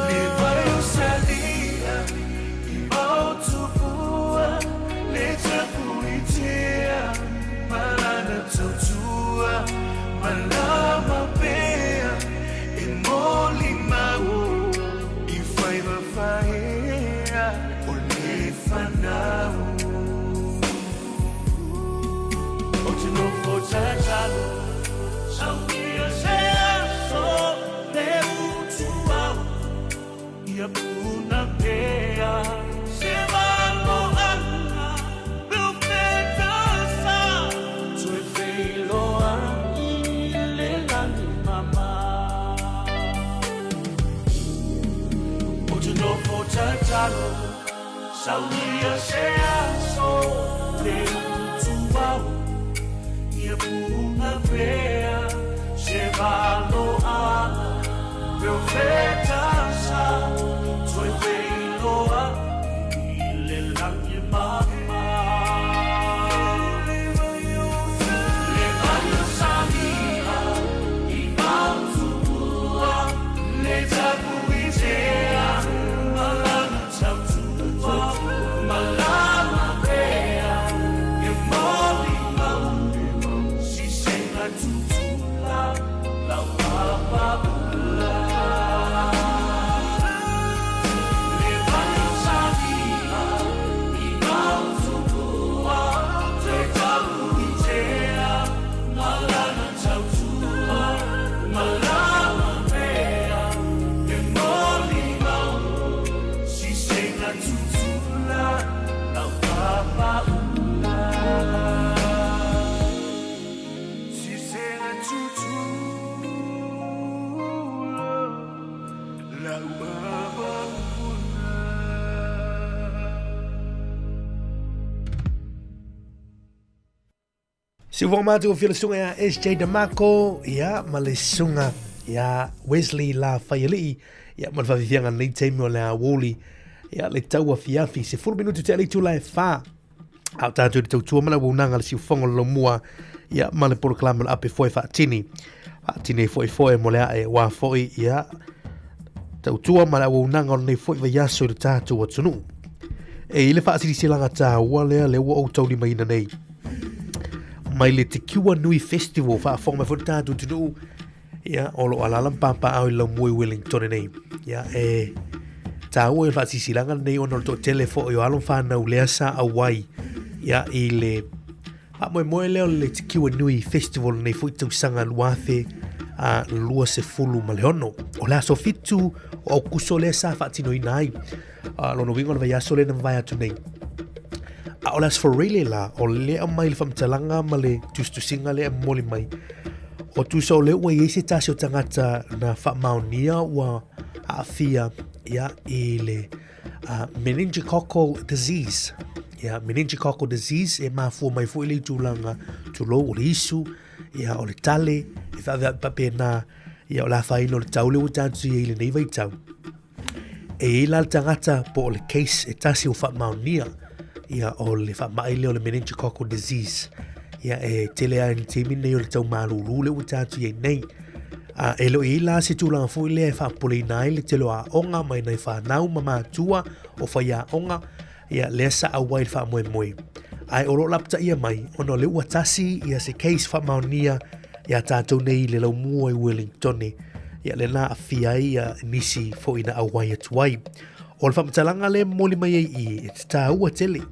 le vai salia I mautupua le tapuitea malana tautua malama pea e moli mau I faiva faea o le fanau o te no fotalo saukia sea so le utuau Ia puna pea se valo ana will petasa to felo le lani mama o te no fotalo saukia sea so le utuau Ia puna pea se valo ana will petasa Soy veloa le langi mama Le vaio samia I mautua Le tapuitea Malana tautua Malama pea E moli mau Si senga tutula La wapapula Si wong mātou o whilasunga ya SJ Damako, ia, ma le sunga, ia, Wesley la whaialii, ia, ma le whawhianga nei teimi o le a woli, ia, le taua fiafi, se 4 minutu te alitu lai wha, au tātou le tautua mana wunanga le si ufongo lo mua, ia, ma le poroklama le ape foe whaatini foe mo le ae wā foe, ia, tautua ma le wunanga o nei foe vai aso i le tātou o tunu. E ile whaasiri silanga tā ua lea le ua au tauli maina nei. Mai le te Kiwa Nui Festival wha whonga mai whunta tu tunu ia olo alalam papa au I lau mui Wellington nei ia e tā ua wha sisilanga nei ono to telefo o alon whanau lea sa awai ia I le a moe leo le te Kiwa Nui Festival nei fuitau sanga luafe a lua se fulu ma le ono o la so fitu o au kuso lea sa wha tino inai lono wingo na vai aso le na vai atu nei o las for really la o lea mai le whamtalanga ma le tustusinga lea moli mai o tusa o lea ua I se tasi o tangata na whamaunia ua aafia ia I le meningococcal disease ia meningococcal disease e mafua mai fu I le tūlanga tulo o le isu ia o le tale e whawea pape na ia o la whaino le taule o tātu I le nei vai tau e ila le tangata po o le case e tasi o whamaunia ia o le whamai leo le meningococcal disease ia e tele a ni temi nei o le tau malulu le utatu iei nei e lo I la se tūlanga fui lea e whapole nai le telo a onga mai nei whanau ma mātua o whaia onga ia lea sa awai le whamoe moe ai oro lapta ia mai ono le uatasi ia se case whamaunia ia tātou nei le lau mua I Wellington ia le na awhia ia nisi fo ina awai atuai o le whamtalanga le moli mai I te tā ua tele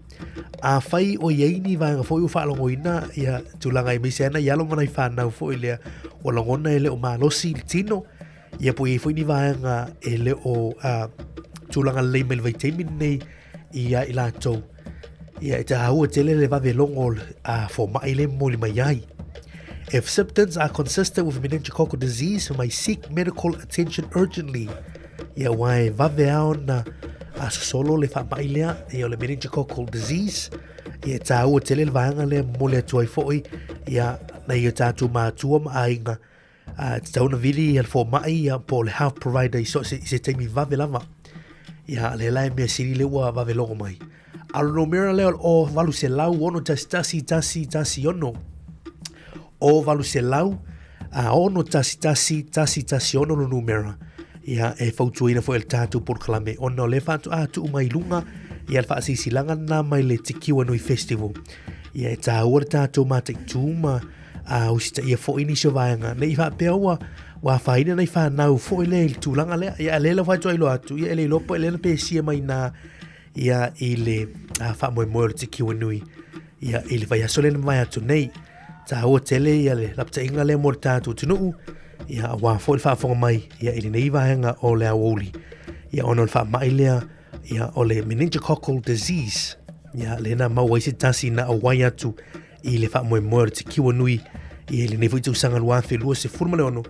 a whai o ieini vanga fo I whaalongo ina ia tūlanga I meisena I alo manai whanau fo I lea o langona e le o malosi le tino ia po I fo ini vanga e le o tūlanga le mai le vaitemi nei ia I lātou ia e tā ua tele le vave longo fo mai le moli mai ai. If symptoms are consistent with meningococcal disease, may seek medical attention urgently. Ia wai vave ao na a solo le whamai lea ia o le meningococcal disease ia tā ua tele le vaanga lea mole atuai fo'i ia na ia tātou mātua ma ainga te tauna vili ia le fō mai ia po le health provider I so se teimi vave lava Ia le lai mea siri le ua wavelongo mai. Alo no mera leo o valu se lau ono tasi ono. O valu se lau ono tasi ono no numera. Ia e fautuina fo el tatu por kalame. Ono le fatu atu mai lunga. Ia le fasi silanga na mai le tikiwa nui festival. Ia e tāua tatu matai tūma. Usita ia fo ini so vaenga. Ne iwa pea ua wa faina nei fa nau fo ile tūlanga lea. Ia le la fatu ailo atu. Ia ele lopo ele na pe sia mai na. Ia ile fa moe moe le tikiwa nui. Ia ile vai asole na mai atu nei. Tāua tele ia le lapta inga le mo le tatu tunuu. Ia wa fo le fa fonga mai. Ia ile nei vaenga o le awoli. Ia ono le fa mai lea. Ia o le meningococcal disease. Ia le na mau waisi tasi na awai atu. I le fa moe moe le tikiwa nui. Ia le nefu itu sanga lua whelua se furma le ono.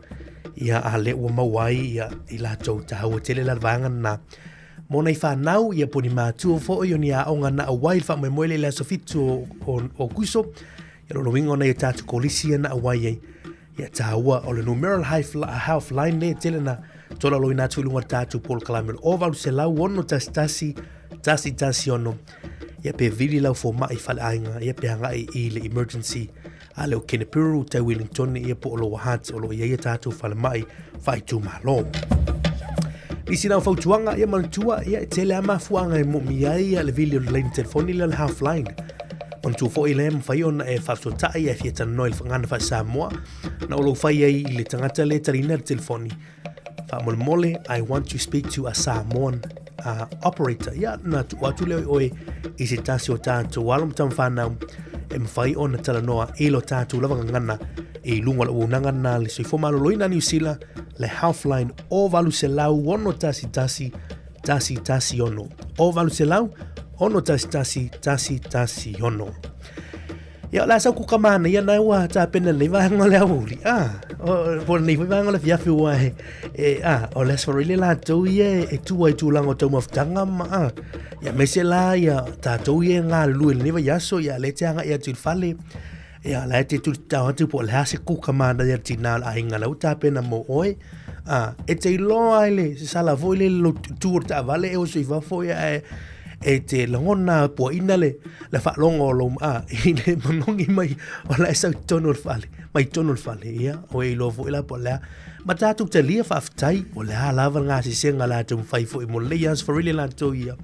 Ia a le ua mau wai. Ia i la tau tāua tele la vaenga na. Mona i whanau, ia poni mātua fo i oni a onga na awai le fa moe moe le la sofitu o kuso. Ia lono wingo na i tātu kolisia na awai ei. Ia tāua o le numeral half line le tele na tola loi nā tuilunga tātu pol kalamel. O valu se lau ono tasi ono. Ia pe vili lau fo mai fale ainga. Ia pe hangai i le emergency. A leo Kenepuru, tai Wellington, ia po olo wahat, olo ia tātu fale mai, fai tu malo. Nisi nau fautuanga, ia manutua, ia tele ama fuanga e momiai, ia le vili o le line telefoni le half line. Mantua fo i le mwhai ona e whaftotai e fiatana noi le whangana wha Sāmoa. Na olo whai ai i le tangata le tarina le telefoni. Mole, I want to speak to a Samoan operator. Ia na tu atu leo oe i se tasi o tātou wala mtam whanau e mwhai ona tala noa e lo tātou lava ngana e lunga o unanga na le soifo malo loina New Zealand le Healthline o valu se lau ono tasi ono. O valu se lau ono tasi ono. Ia la sa ku kamana ia na wa ta pena le va ngole awuli. Por ni va ngole fia fi wa o les for really la to ye e tu wa tu lango to of tanga ma. Ya mesela ya ta to ye nga lu ni va yaso ya le tanga ya tu fale. Ya la te tu ta tu po la se ku kamana ya tinal a inga la ta pena mo oi. E te lo ai se sala vo le tu ta vale e o se va fo ya e te langona po inale la fa longo lo i le manongi mai o la sa tono fale mai tono fale ia o e lo vo la po la ma tatu te lia fa ftai o la lava nga si senga la tu fai fo mo le yas for really la to ia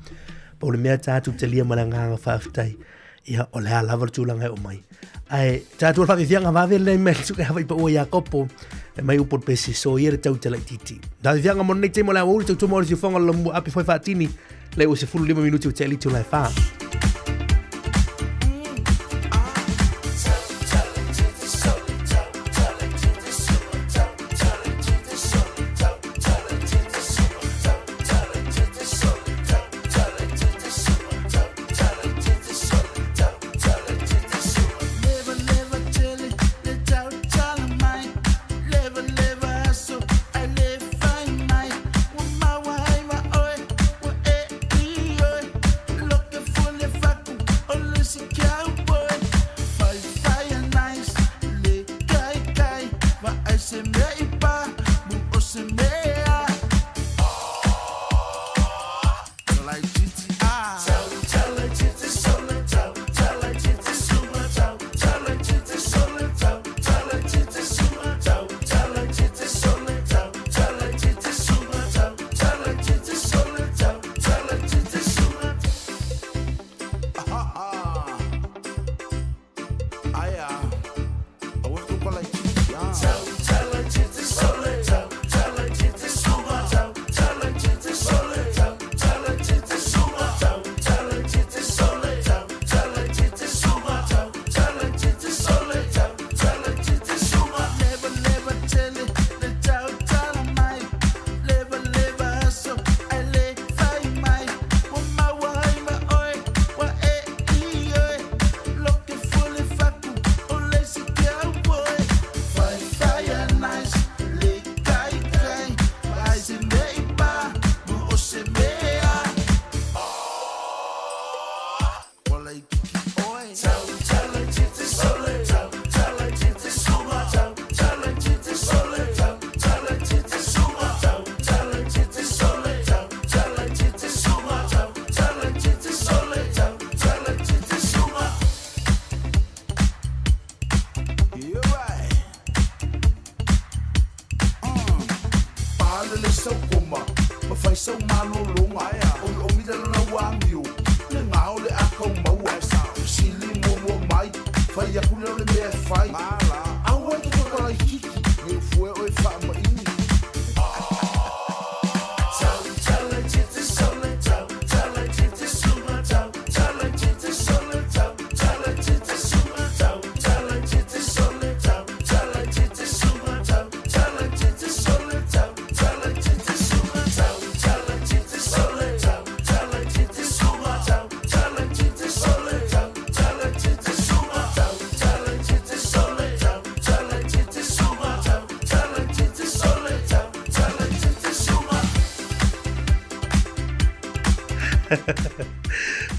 po le mea tatu te lia malanga fa ftai ia o la lava tu langa o mai ai tatu fa vianga va ver le me tu ka vai po ia kopo e mai upo pesi so ia tau te la titi da vianga mo nei te mo la o tu mo si fonga lo api foi fatini le o se fulu 5 minuti o te ali tu lai fa. Full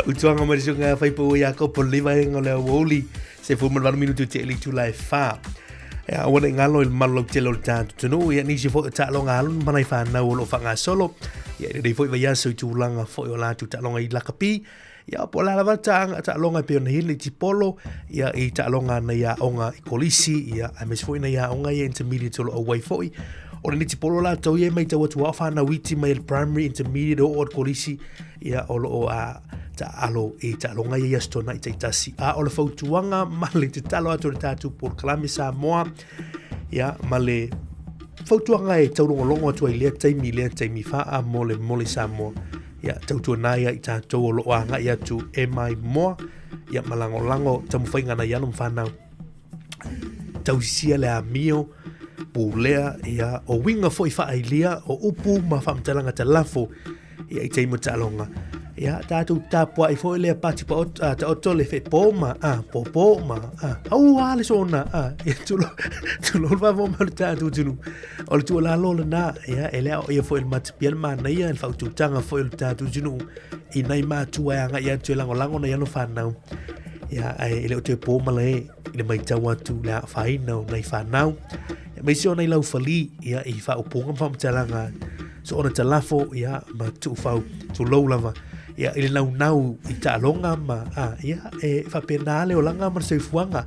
Utuanga mai sunga fai po ya ko po liva ngo le woli se fu mal minuto te li tu lai fa ya wona ngalo il malo te lo tanto tunu ya ni se fo ta lo ngalo manai fa na lo fa nga solo ya dei fo ya so tu langa fo yo la tu ta lo ngai la kapi ya po la lava ta lo ngai pe hili ti polo ya i ta lo nga na ya onga kolisi ya a mes fo na ya onga ya intermediate lo away fo o ni ti polo la to ye mai ta watu fa na witi mai primary intermediate o kolisi ya o a ta alo e ta longa ia stona i te tasi a o le fautuanga male te talo atu tatu por klami Sāmoa ya male fautuanga e tau longo atu i lea taimi fa a mole Sāmoa ya tautua nai i tātou o loa anga i atu e mai moa ya malango tamu whainga na ianum whanau tausia le a mio pulea ya o winga fo i wha ilia o upu ma whamtalanga ta lafo ya i teimu talonga ya tātou tāpua i fo i lea pati pa ta otole fe pōma pōma au ale sona ya tulo wha ma le tātou tunu o le tua la lola na ya e lea o ia fo i matapian ma na ia il whaututanga fo i le tātou tunu i nei mātua e anga ia tue lango na iano whanau ya e leo te pōma le i le mai tau atu lea whainau nei whanau mai se ona i lau fali ia i whauponga whamtalanga so ona talafo ia ma tu fau tu low lava ia i lau nau i ta longa ma ia e fa penale o langa mar se fuanga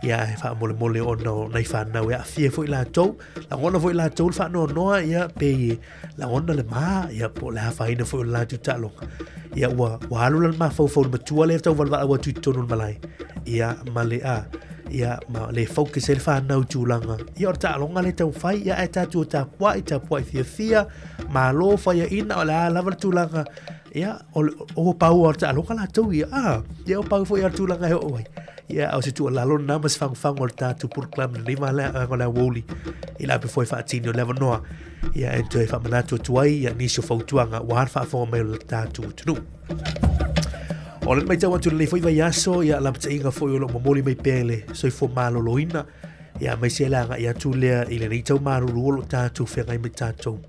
ia e fa mole ona nei fa nau ia fie foi la tou la ona foi la tou fa no ia pe la ona le ma ia po la fa ina foi la tu ta longa ia wa alu la ma fo ma tu le tau valva wa tu tonu malai ia male ia ma le focus el fa nau tulanga ia ta longa le tau fai ia e ta tu ta pua fia ma lo fa ia ina la lava tulanga ia o pau ta longa la tu ia ia o pau fo ia tulanga he oi ia o se tu la lo na mas fang o ta tu por clam le ma la woli ila pe foi fa tino leva no ia e tu fa manato tuai ia ni so fo tuanga wa fa fo me ta tu tu o le mai tau atu le foi vai aso ia la pata inga foi o lo momoli mai pele so i fo malo loina ia mai se langa ia tu lea i le nei tau maru lo tātou whengai mai tātou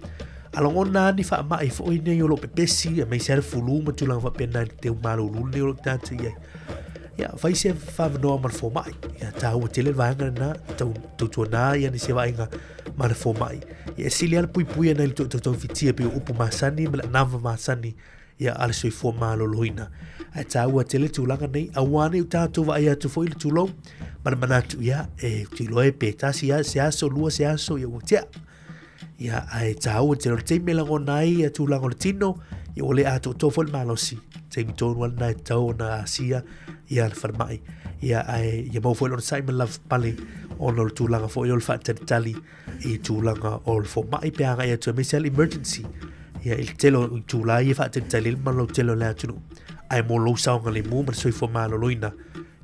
alongo nā ni wha mai fo i nei o lo pepesi ia mai se fulu ma tu langa wha pena ni teu maru lo nei o lo tātou ia ia vai se whavanoa mar fo mai ia tau o tele vanga na tau tua nā ia ni se vainga mar fo mai ia sili ala pui nei tau fitia pe upu masani ma la nava masani ia ala soi fo malo loina a tau a tele tūlanga nei awane u tātou wa ia tu fo ili tūlou manatu ia e tūlo e pe tasi ia se aso lua se aso ia watia ia a tau a tele te melango nai a tūlanga le tino ia ole a to fo il malosi te mi tōnu ala nai tau na asia ia le whanmai ia ia mau fo il on Simon Love pale ono le tūlanga fo il wha tali i tūlanga o le fo mai pe anga ia tu mesel emergency ia il telo tūla ia wha tali malo telo lea tunu ai mo lo saunga le mu mar soi fo malo loina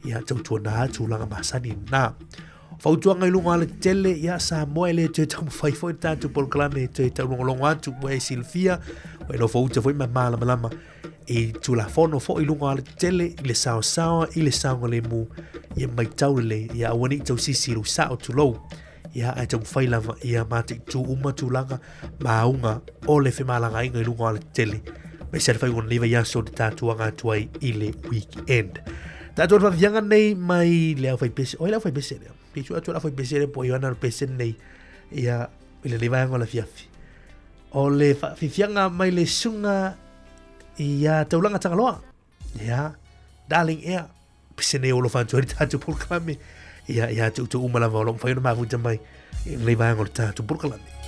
ia tau na tūlanga masani na fautuanga i lunga le tele ia Sāmoa le te tau fai fo tātou por klame te tau longo atu mo e Silvia o no fauta foi ma malama e tula fono fo i lunga le tele i le sao i le saunga le mu ia mai tau le ia awani tau sisiru sao tu lo ia ai tau fai lava ia mate tu uma tūlanga maunga o le whemalanga inga i lunga le tele me se fai un liva ia so tātou anga tuai i le weekend tātou whawhianga nei mai leo fai pese o leo fai pese leo pichu atu la fai pese le po i wana pese nei ia i le liva anga la fiafi o le whawhianga mai le sunga ia taulanga tangaloa ia darling ea pese nei olo whantua ni tātou pulkalame ia tu umalama o lo mwhai una mafuta mai i le liva anga o tātou pulkalame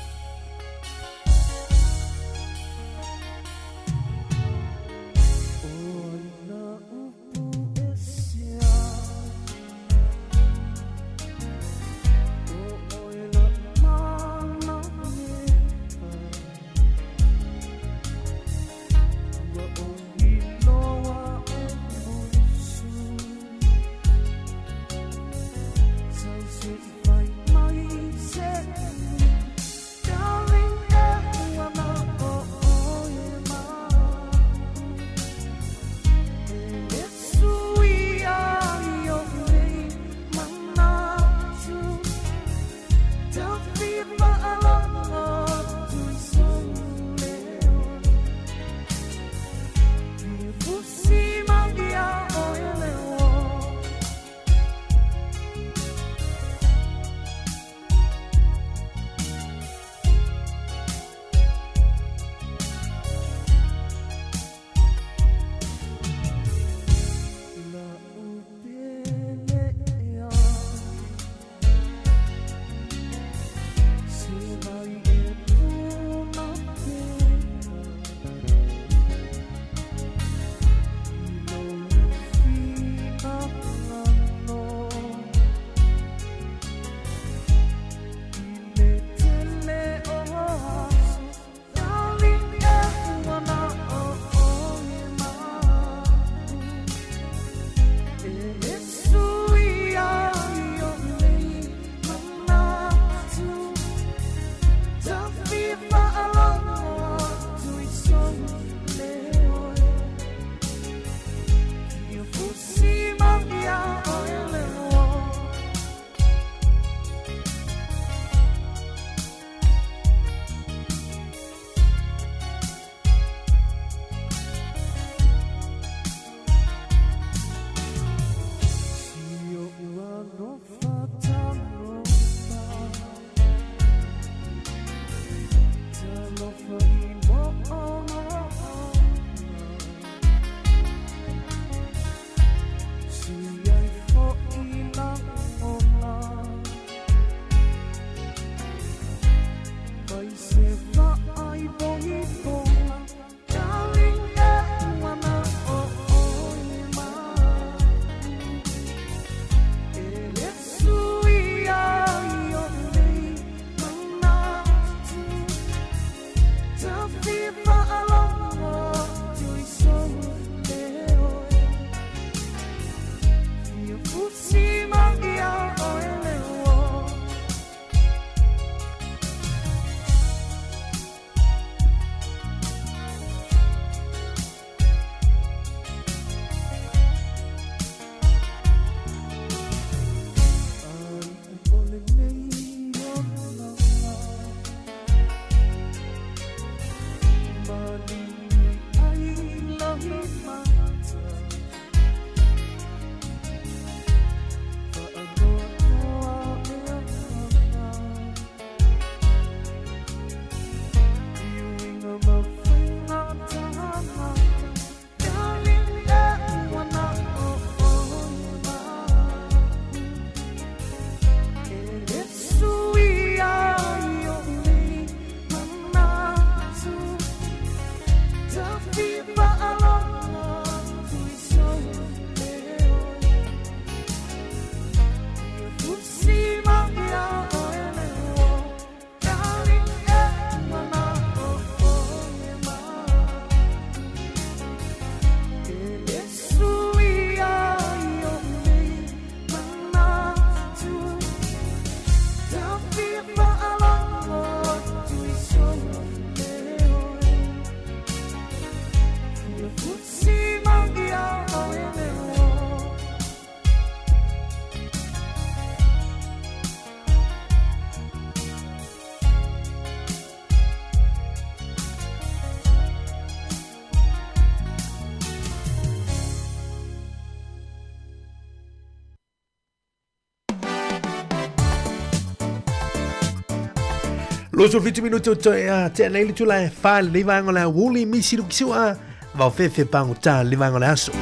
Lo so 20 minuto to te nei tu la fa le vango la wuli mi si lukisua va fe pangu ta le vango la aso.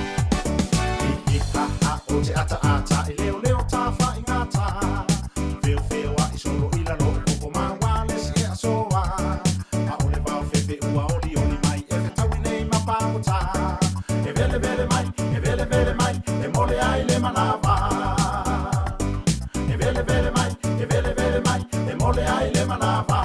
O te ata ata I leo leo ta fa ingata Feo feo a I solo I la lo Koko mawale si e asoa A ole bao fefe ua oli oli mai E me tawi nei ma pangu ta E vele vele mai E mole ai le manava E vele vele mai E mole ai le manava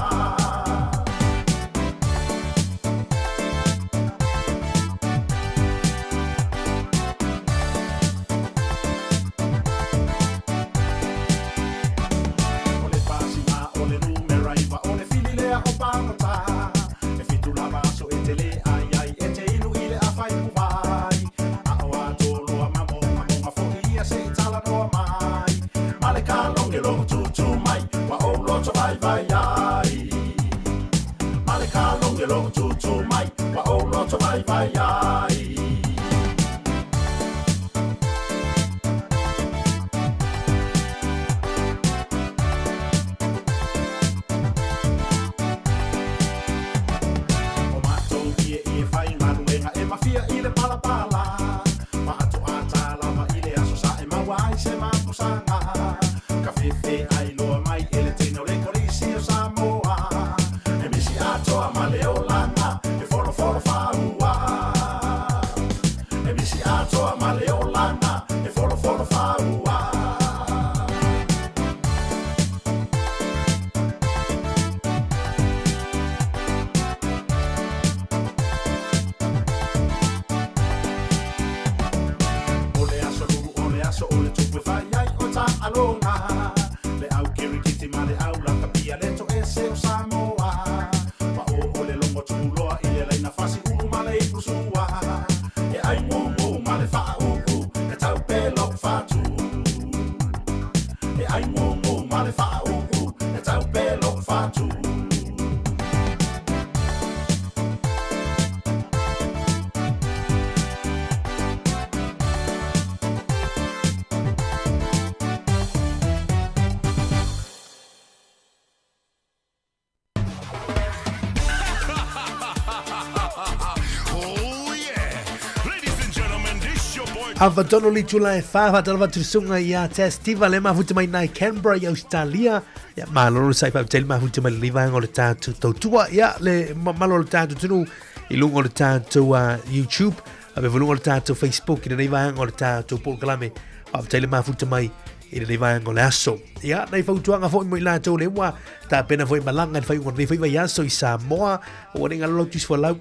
Avatono li tula e fa talva tusunga ia testiva le mafuta mai nai Canberra i Australia ya malolo sai pa tel mafuta mai liva ngol tatu tua ya le malolo tatu tunu I lungo le tatu YouTube ave volungo le tatu Facebook i liva ngol tatu polklame pa tel mafuta mai I liva ngol aso ya nai fautuanga fo mo la to le wa ta pena foi malanga fai ngol fai vai aso I Sāmoa o ninga lotus for lau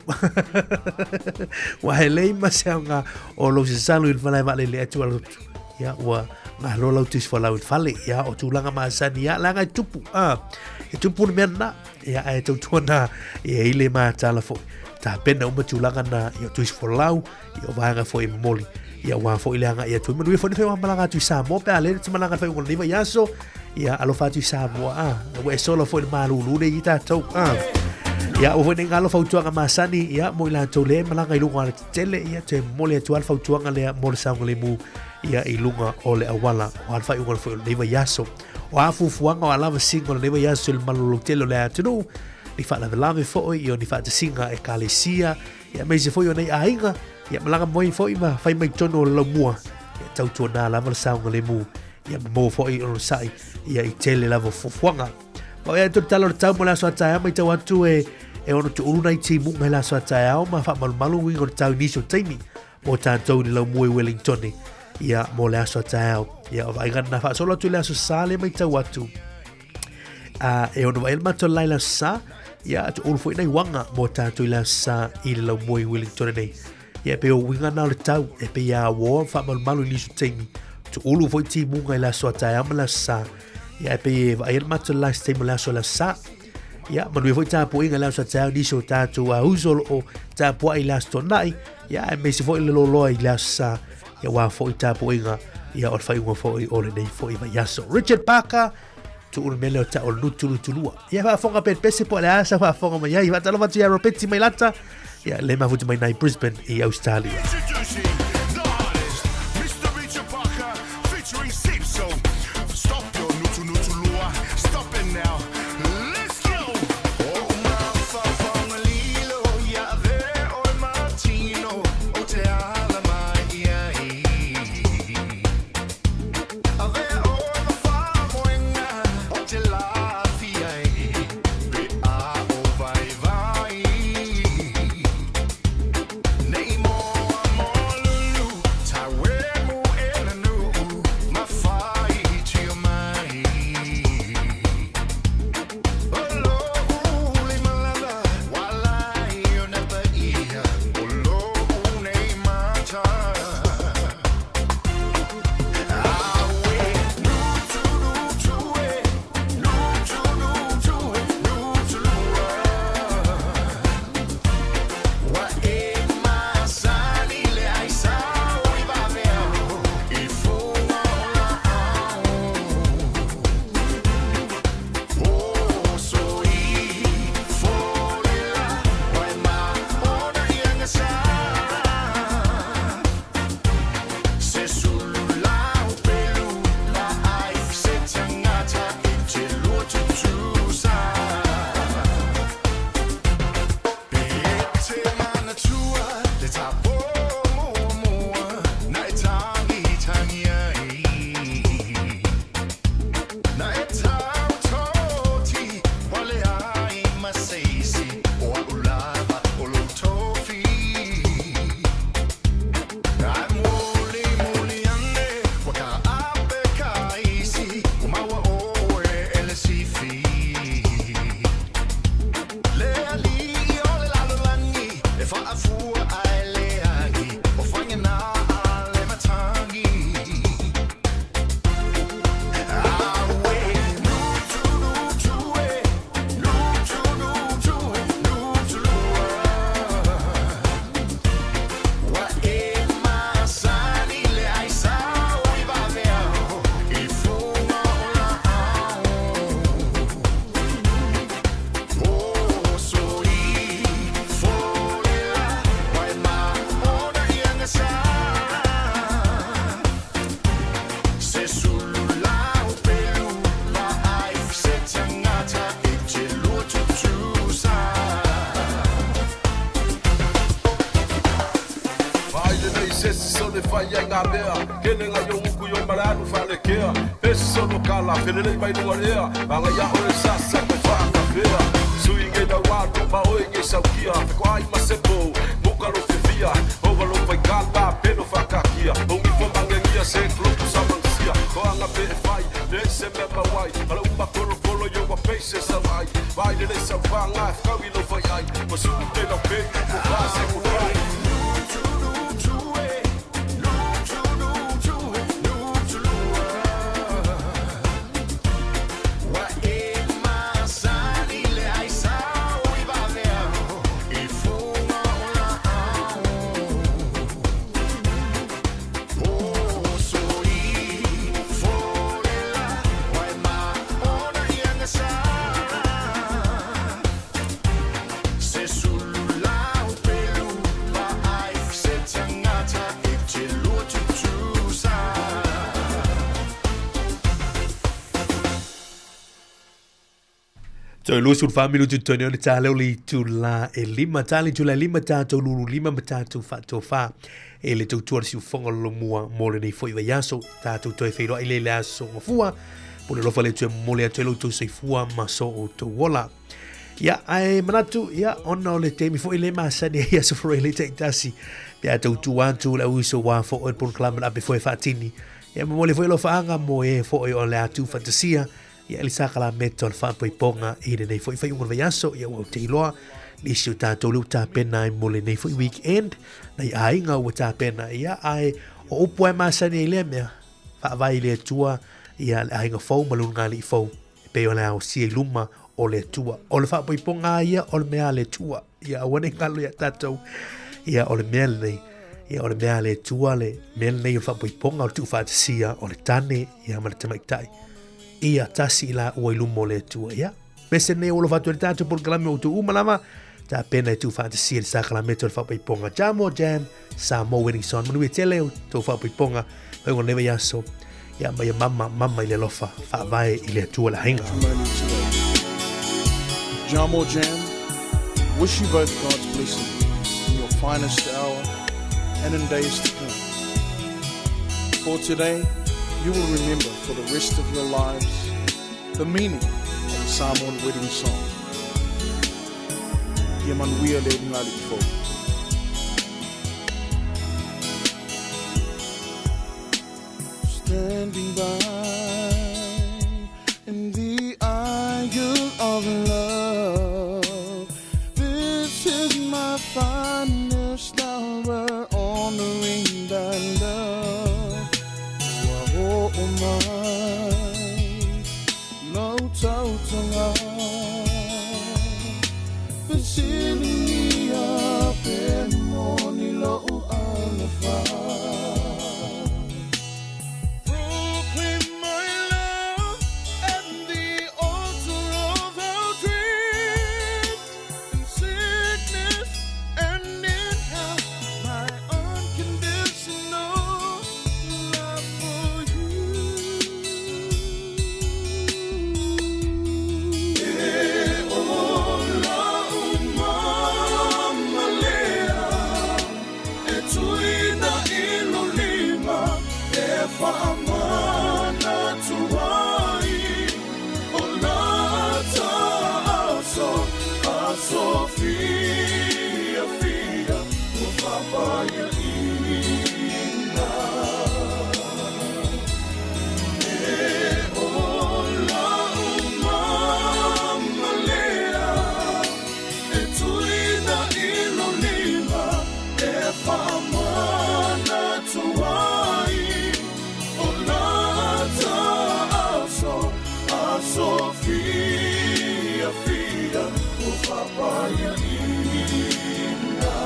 wa hele masanga o lo se salu il fala vale le atu ya wa nga lo lotus for lau fale ya o tulanga masani ya langa tupu e tupu menna ya e to tona e ile ma tala fo ta pena o tulanga na ya tus for lau ya vanga fo I moli ya wa fo ile nga ya tu mo fo ni fa malanga tu Sāmoa pe ale tu malanga fa ngol ni ya so ya alo fa tu Sāmoa we solo fo il malulu le ita to ya o vene ngalo fautuanga masani ya mo ila tole malanga ilunga tele ya te mole tu alfa fautuanga le mo sang le mu ya ilunga ole awala o alfa ungol fo le yaso o afu fuanga ala single le yaso il malulu tele le atu ni fa la lave fo io ni fa te singa e kalesia ya me se fo io nei ainga ya malanga moi fo ima fai mai tono lo mua ya tau tona la sang le mu ya mo fo I on sai ya I tele la fo fuanga o ya to talo tau mo la so ta mai tau atu e ono tu uruna I timu mai la so ta au ma fa malu wi ngor tau ni so taimi mo ta tau ni lo mo Wellington ya mo la so ta au ya vai ganna fa solo tu la so sale mai tau atu e ono vai ma to la sa ya tu uru foi nei wanga mo ta tu la sa I lo mo Wellington nei ya pe o winga na le tau e pe ya wo fa malu ni so taimi tu ulu foi timu ngai la so ta au la sa ya pe vai ma to la sta mo la so la sa ya ma lui foi tapu inga la sa tau ni so tatu uzolo o tapu ai la stonai ya me se foi lo lo ai la sa ya wa foi tapu inga ya o fai foi o le nei foi va yaso Richard Parker tu un mele ta o lutu tulua ya va fonga pe pese po la sa va fonga ma ya va talo va ya repeti mai lata ya le ma futi mai nai Brisbane I Australia sesi sole fai ai ngā mea Kene ngā yonguku yo maranu whale kea Pesi solo kala, pelele mai nua rea Manga ia ore sasa mai whaka whea Sui nge na wāto ma oe nge saukia Peko ai masepo, muka lo whiwhia Ova lo pai kala, peno whakakia Ongi fo mangengia se kloku samangsia Ko anga pe e whai, le se me mawai Ala uma kolo kolo yo wa peise sa wai Vai le le sa wanga, whawi lo whai ai Ma suu te na pe, ko whase ko whai So lusul family tu tonyo ni tale oli tu la e lima tale tu la lima tato lulu lima matato fa to fa e le tu tuar si fongo lo mua mole nei foi yaso tato to e feiro ile le aso fua pole lo fale tu mole to lo tu se fua maso o to wola ya ai manatu ya ona le te mi foi le masani ya so for ile te tasi ya tu tu antu la uso wa fo o por clam la be foi fatini ya mole foi lo fa anga mo e foi o le atu fantasia ia le sakala meto al whaapoiponga i re nei fwoi whaiunga vaiaso ia wau te iloa ni siu tātou liu tāpena i mole nei fwoi weekend nei ainga ua tāpena ia ai o upu ai masani i lea mea whaavai lea tua ia le ainga fau malunga li fau pe o le au sia i luma o le tua o le whaapoiponga ia o le mea le tua ia awane ngalo ia tātou ia o le mea nei ia o le mea le tua le mea nei o whaapoiponga o le tu whaatasia o le tane ia ma le tamaitai ia tasi la o ilumo le tua ia pese ne o lo fatu le tatu por kalame o tu umalama ta pena tu fantasia sa kalame to fa pai ponga jamo jam Sāmoa wedding song manu e tele o to fa pai ponga e o neve yaso ia mai mama ile lofa fa vai ile tua la hinga Jamo Jam, wish you both God's blessing in your finest hour and in days to come. For today, you will remember for the rest of your lives the meaning of the Samoan wedding song. Ia manuia le ngali fo. Standing by in the aisle of love, this is my finest hour honoring thy love. Oh my, no tautunga, but silly me up and money low alafa. Proclaim my love at the altar of our dreams, in sickness and in health, my unconditional love for you. Famana tuai olata also fia o papaya ina ola mama lea tuina ilolima famana tuai Sofia, o papaya ina.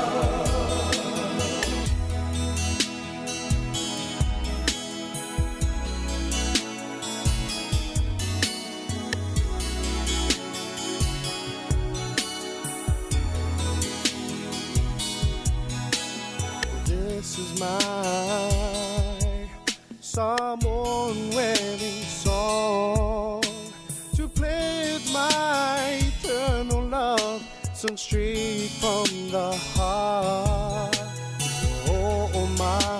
This is my Samoan wedding song, to play with my eternal love, sung straight from the heart. Oh my.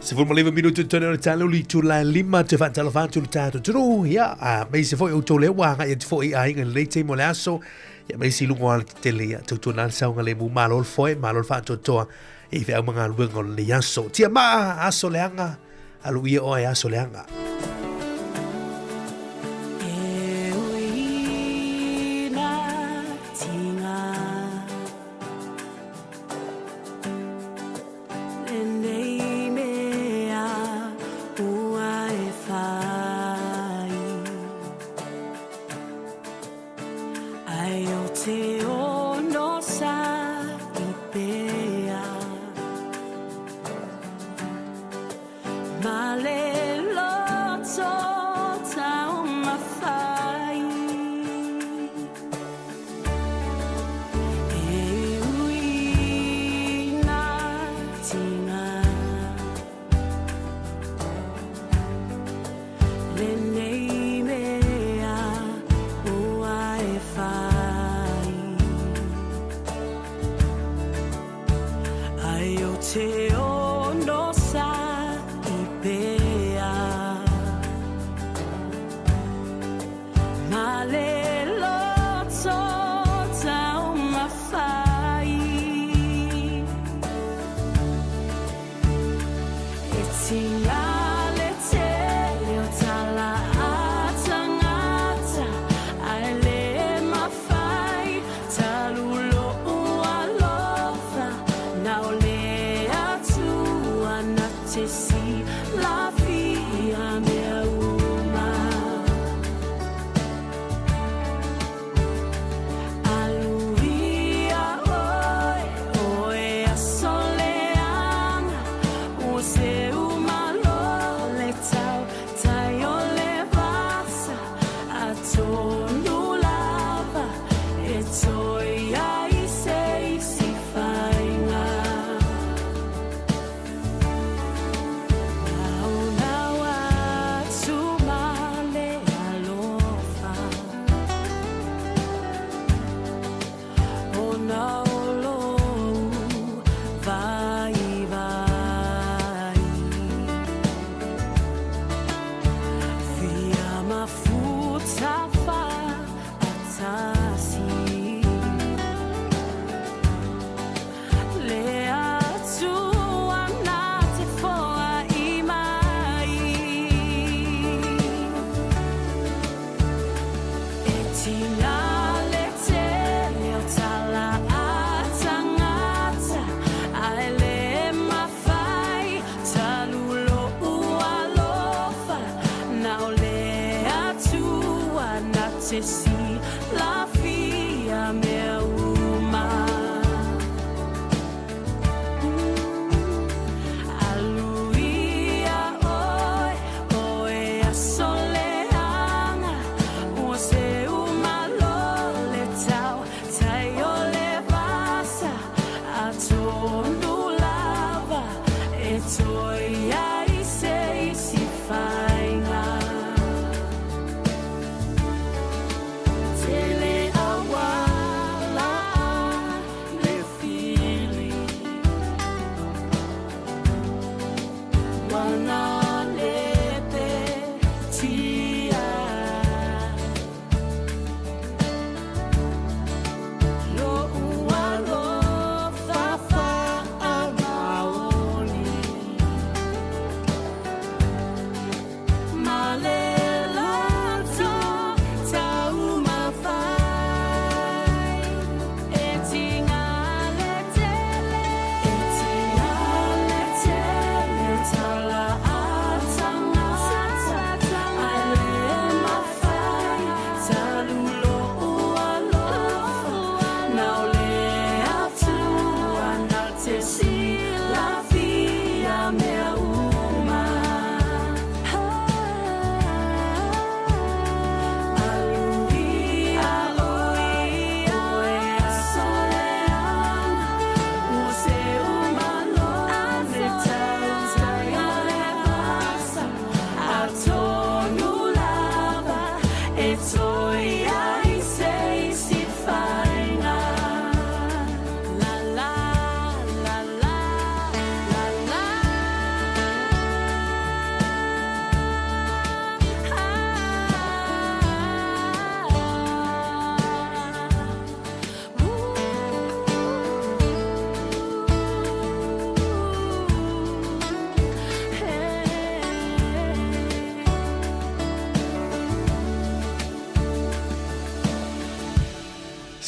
Se fulu maliva minutu tone o talo li tu la lima te fa talo fa tu tato tru ya a me se foi o tole wa nga e foi a inga le te mo le aso ya me si lungo al tele ya tu na sa nga le mu malol foi malol fa to to e fe mga luengo le aso tia ma aso le anga alu ia o aso le anga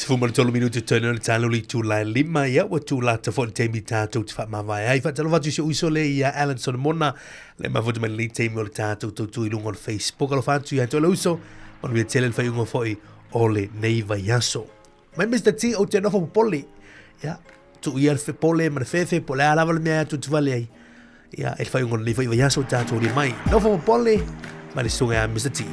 Fuma tolu minuti tonu le talo li tu la lima ia wa tu la te fo te mi tatou te fa mavai ai fa talo vatu se uso le ia Alan son mona le ma foto me le te mi o le tatou tu ilungo le Facebook alo fatu ia to le uso on vi tele fa ungo foi ole nei vai yaso mai Mr. T o te nofo poli ia tu ia fe pole ma fe pole ala vale me tu vale ai ia e fa ungo le vai yaso tatou li mai nofo poli ma le sunga Mr. T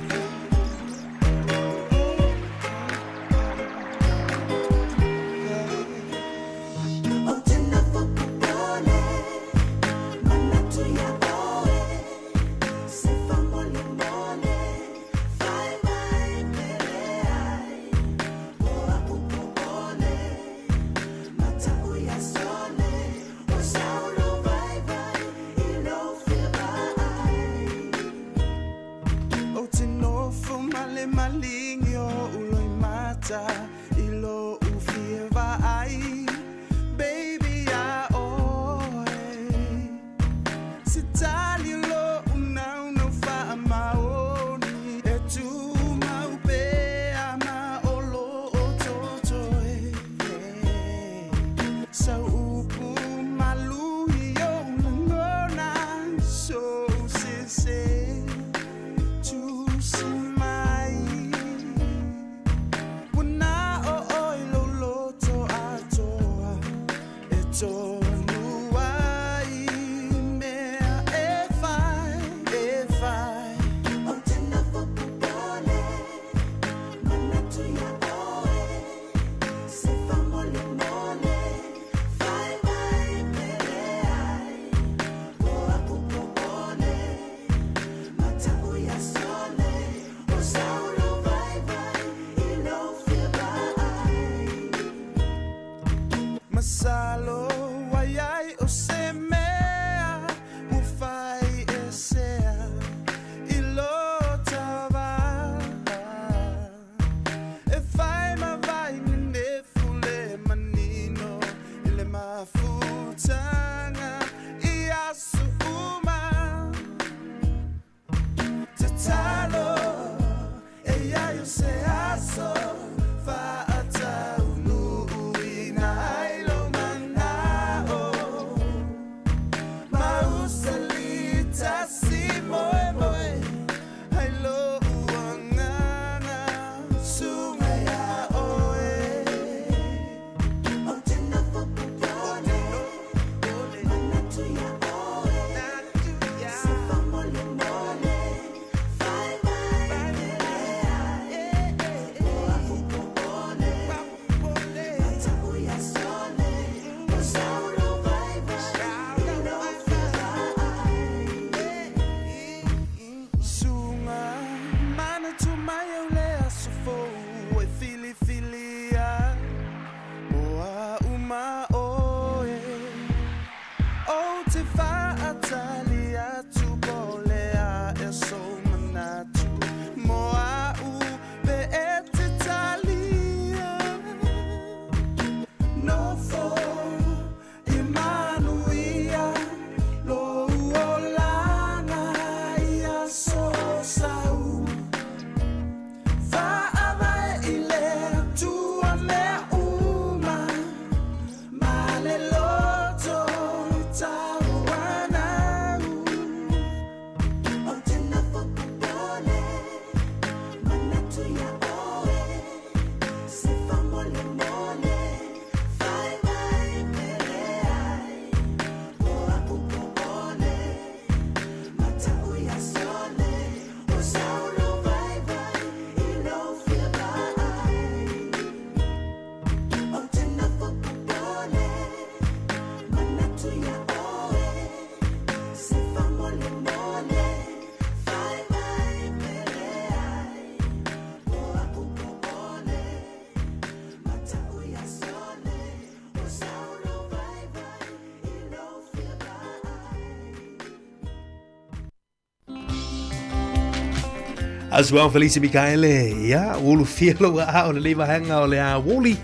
as well Felicia Mikaele ya ulu fielo a o le leva hanga o le a woli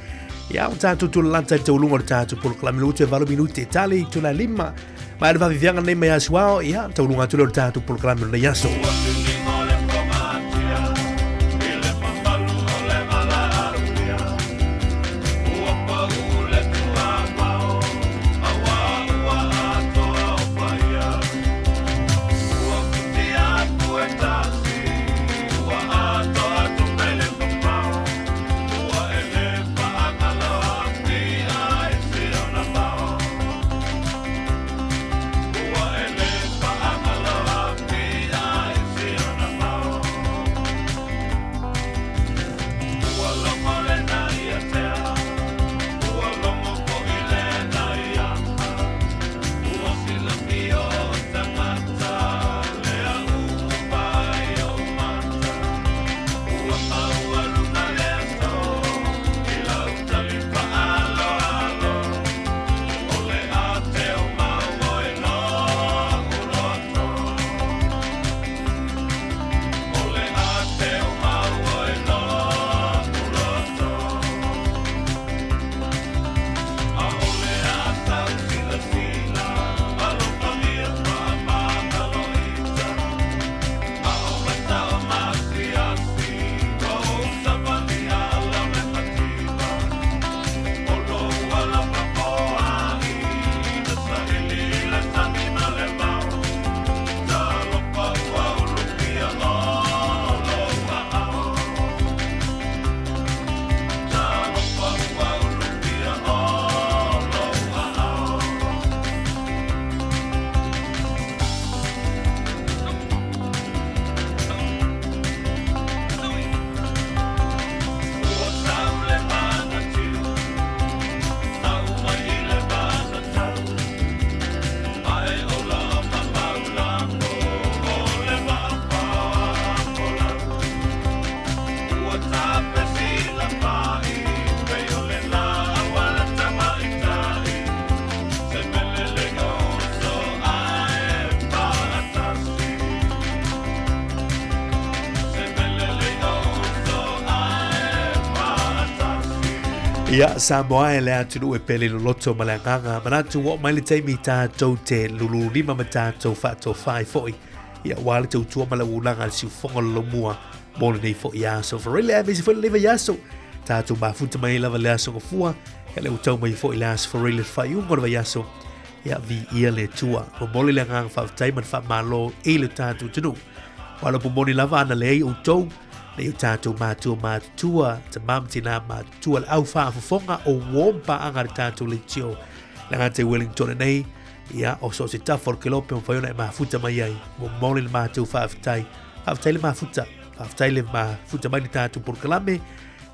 ya o tatu tu lanta te ulunga o tatu por claminute valo minute tali tu la lima ma le va vivianga nei mai as well ya te ulunga tu le tatu por claminute yaso Ia Sāmoa e lea tunu e pele no loto ma le nganga. Manatu wo mai le teimi tātou te lulu lima ma tātou whātou whai foi. Ia wale tau tua ma le unanga le siu whonga lo mua. Mōle nei fo iaso. Farele a mesi fwele lewa iaso. Tātou mafuta mai lava le aso ngafua. Ia le utau mai fo ilaso farele whai unga lewa iaso. Ia vi ia le tua. Mōle le nganga whautai man wha malo e le tātou tunu. Wala po moni lava ana le ei utau. Le u tātou mātua, ta mamtina mātua le au whaafafonga o wompa anga le tātou le tio. Le ngate Wellington nei, ia o so se tafo ke lope o whaiona e mafuta mai ai. Mo mole le mātou whaafitai. Whaafitai le mafuta. Whaafitai le mafuta mai le tātou porkalame.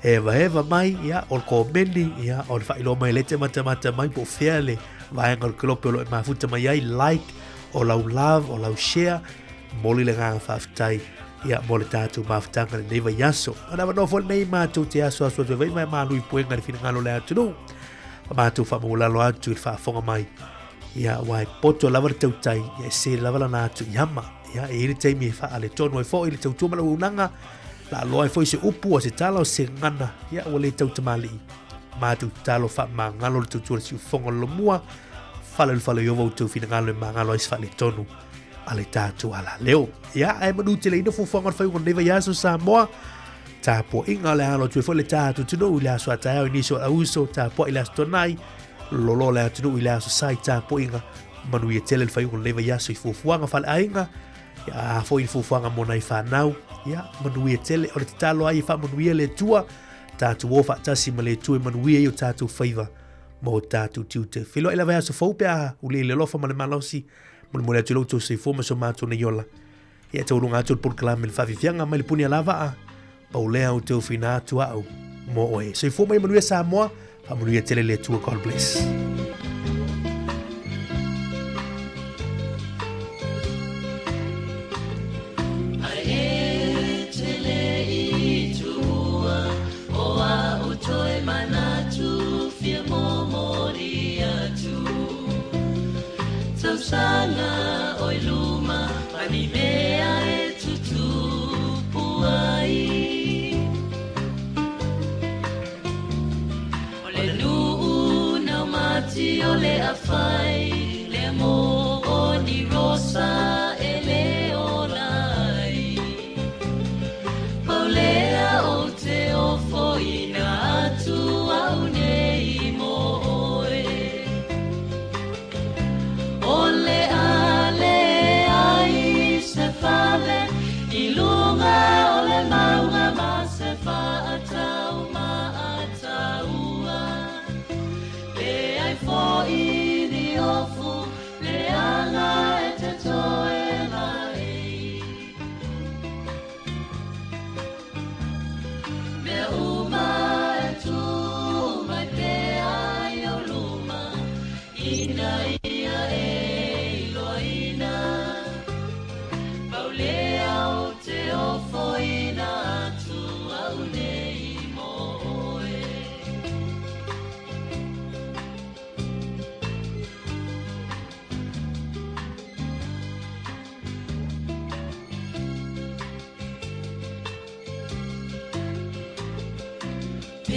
Eva mai, ia o ko meni, ia o le whailo mai lete mata mai po whiale. Vaenga ke lope o lo e mafuta mai ai. Like, o lau love, o lau share. Mole le nganga whaafitai. Ia mo le tātou mawhitanga le neiva yaso. Ana wano fo nei mātou te aso aso te vei mai mālui puenga le whina ngalo le atu nou. Mātou whamawulalo atu il whaafonga mai. Ia wai poto lava le tautai. Ia se lava la nātu yama. Ia e iri teimi e wha le tonu e fo i le tautua mala unanga. La loa e fo i se upu o se tala o se ngana. Ia o le tautamali. Mātou talo wha ma ngalo le tautua le si ufonga lo mua. Fale yowa utu whina ngalo e ma ngalo e se wha le tonu. Ale tātou ala leo. Ia, e manu te leina fufonga whai unga neva yaso Sāmoa. Tāpua inga le alo tue fo le tātou tunu i le aso atao iniso a uso. Tāpua i le aso tonai. Lolo le aso tunu i le aso sai tāpua inga. Manu i tele le whai unga neva yaso i fufuanga whale ainga. Ia, fo i fufuanga mona i whanau. Ia, manu i tele o le talo ai i wha manu i le tua. Tātou o whaatasi ma le tua manu i o tātou whaiva. Mo tātou tiute. Whilo i la vai aso whaupe a uli le lofa ma le malosi. Mole atu loto se foma so mātou na yola. Ia tau runga atu por kalame le whawhiwhianga mai le puni a lava a. Paulea o teo whina atu au. Mo oe. Se foma i manuia Sāmoa. Pa manuia tele le tua. God bless. Sana oi luma pani mea e tutu puai ole nu na mati ole afai le mo oni rosa ele olai paulea o te o foina tu au nei mo ole ale ai se fale ilunga ole maunga ma se fa atau le ai fo i di ofu le ana e te toe mai me uma e tu mai te ai o luma ina ia e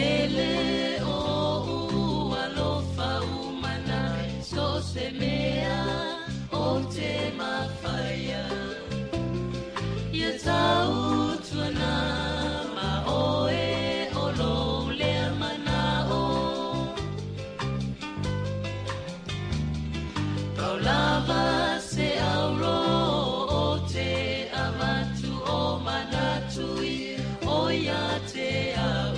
Ele o alofa umana so se mea o te mawhaia ia tau tuana ma oe o lo lea mana o kau lava se auro o te amatu o manatui o ia te au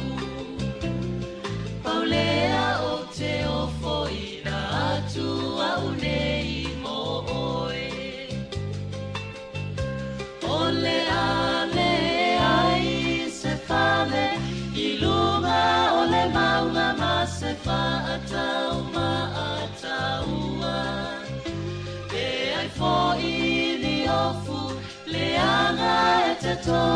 Paulea o te o foina atu au nei mo oe Ole ale ai se fale I lunga ole maunga ma se fa atau ma ataua E ai fo I ni ofu le anga e te to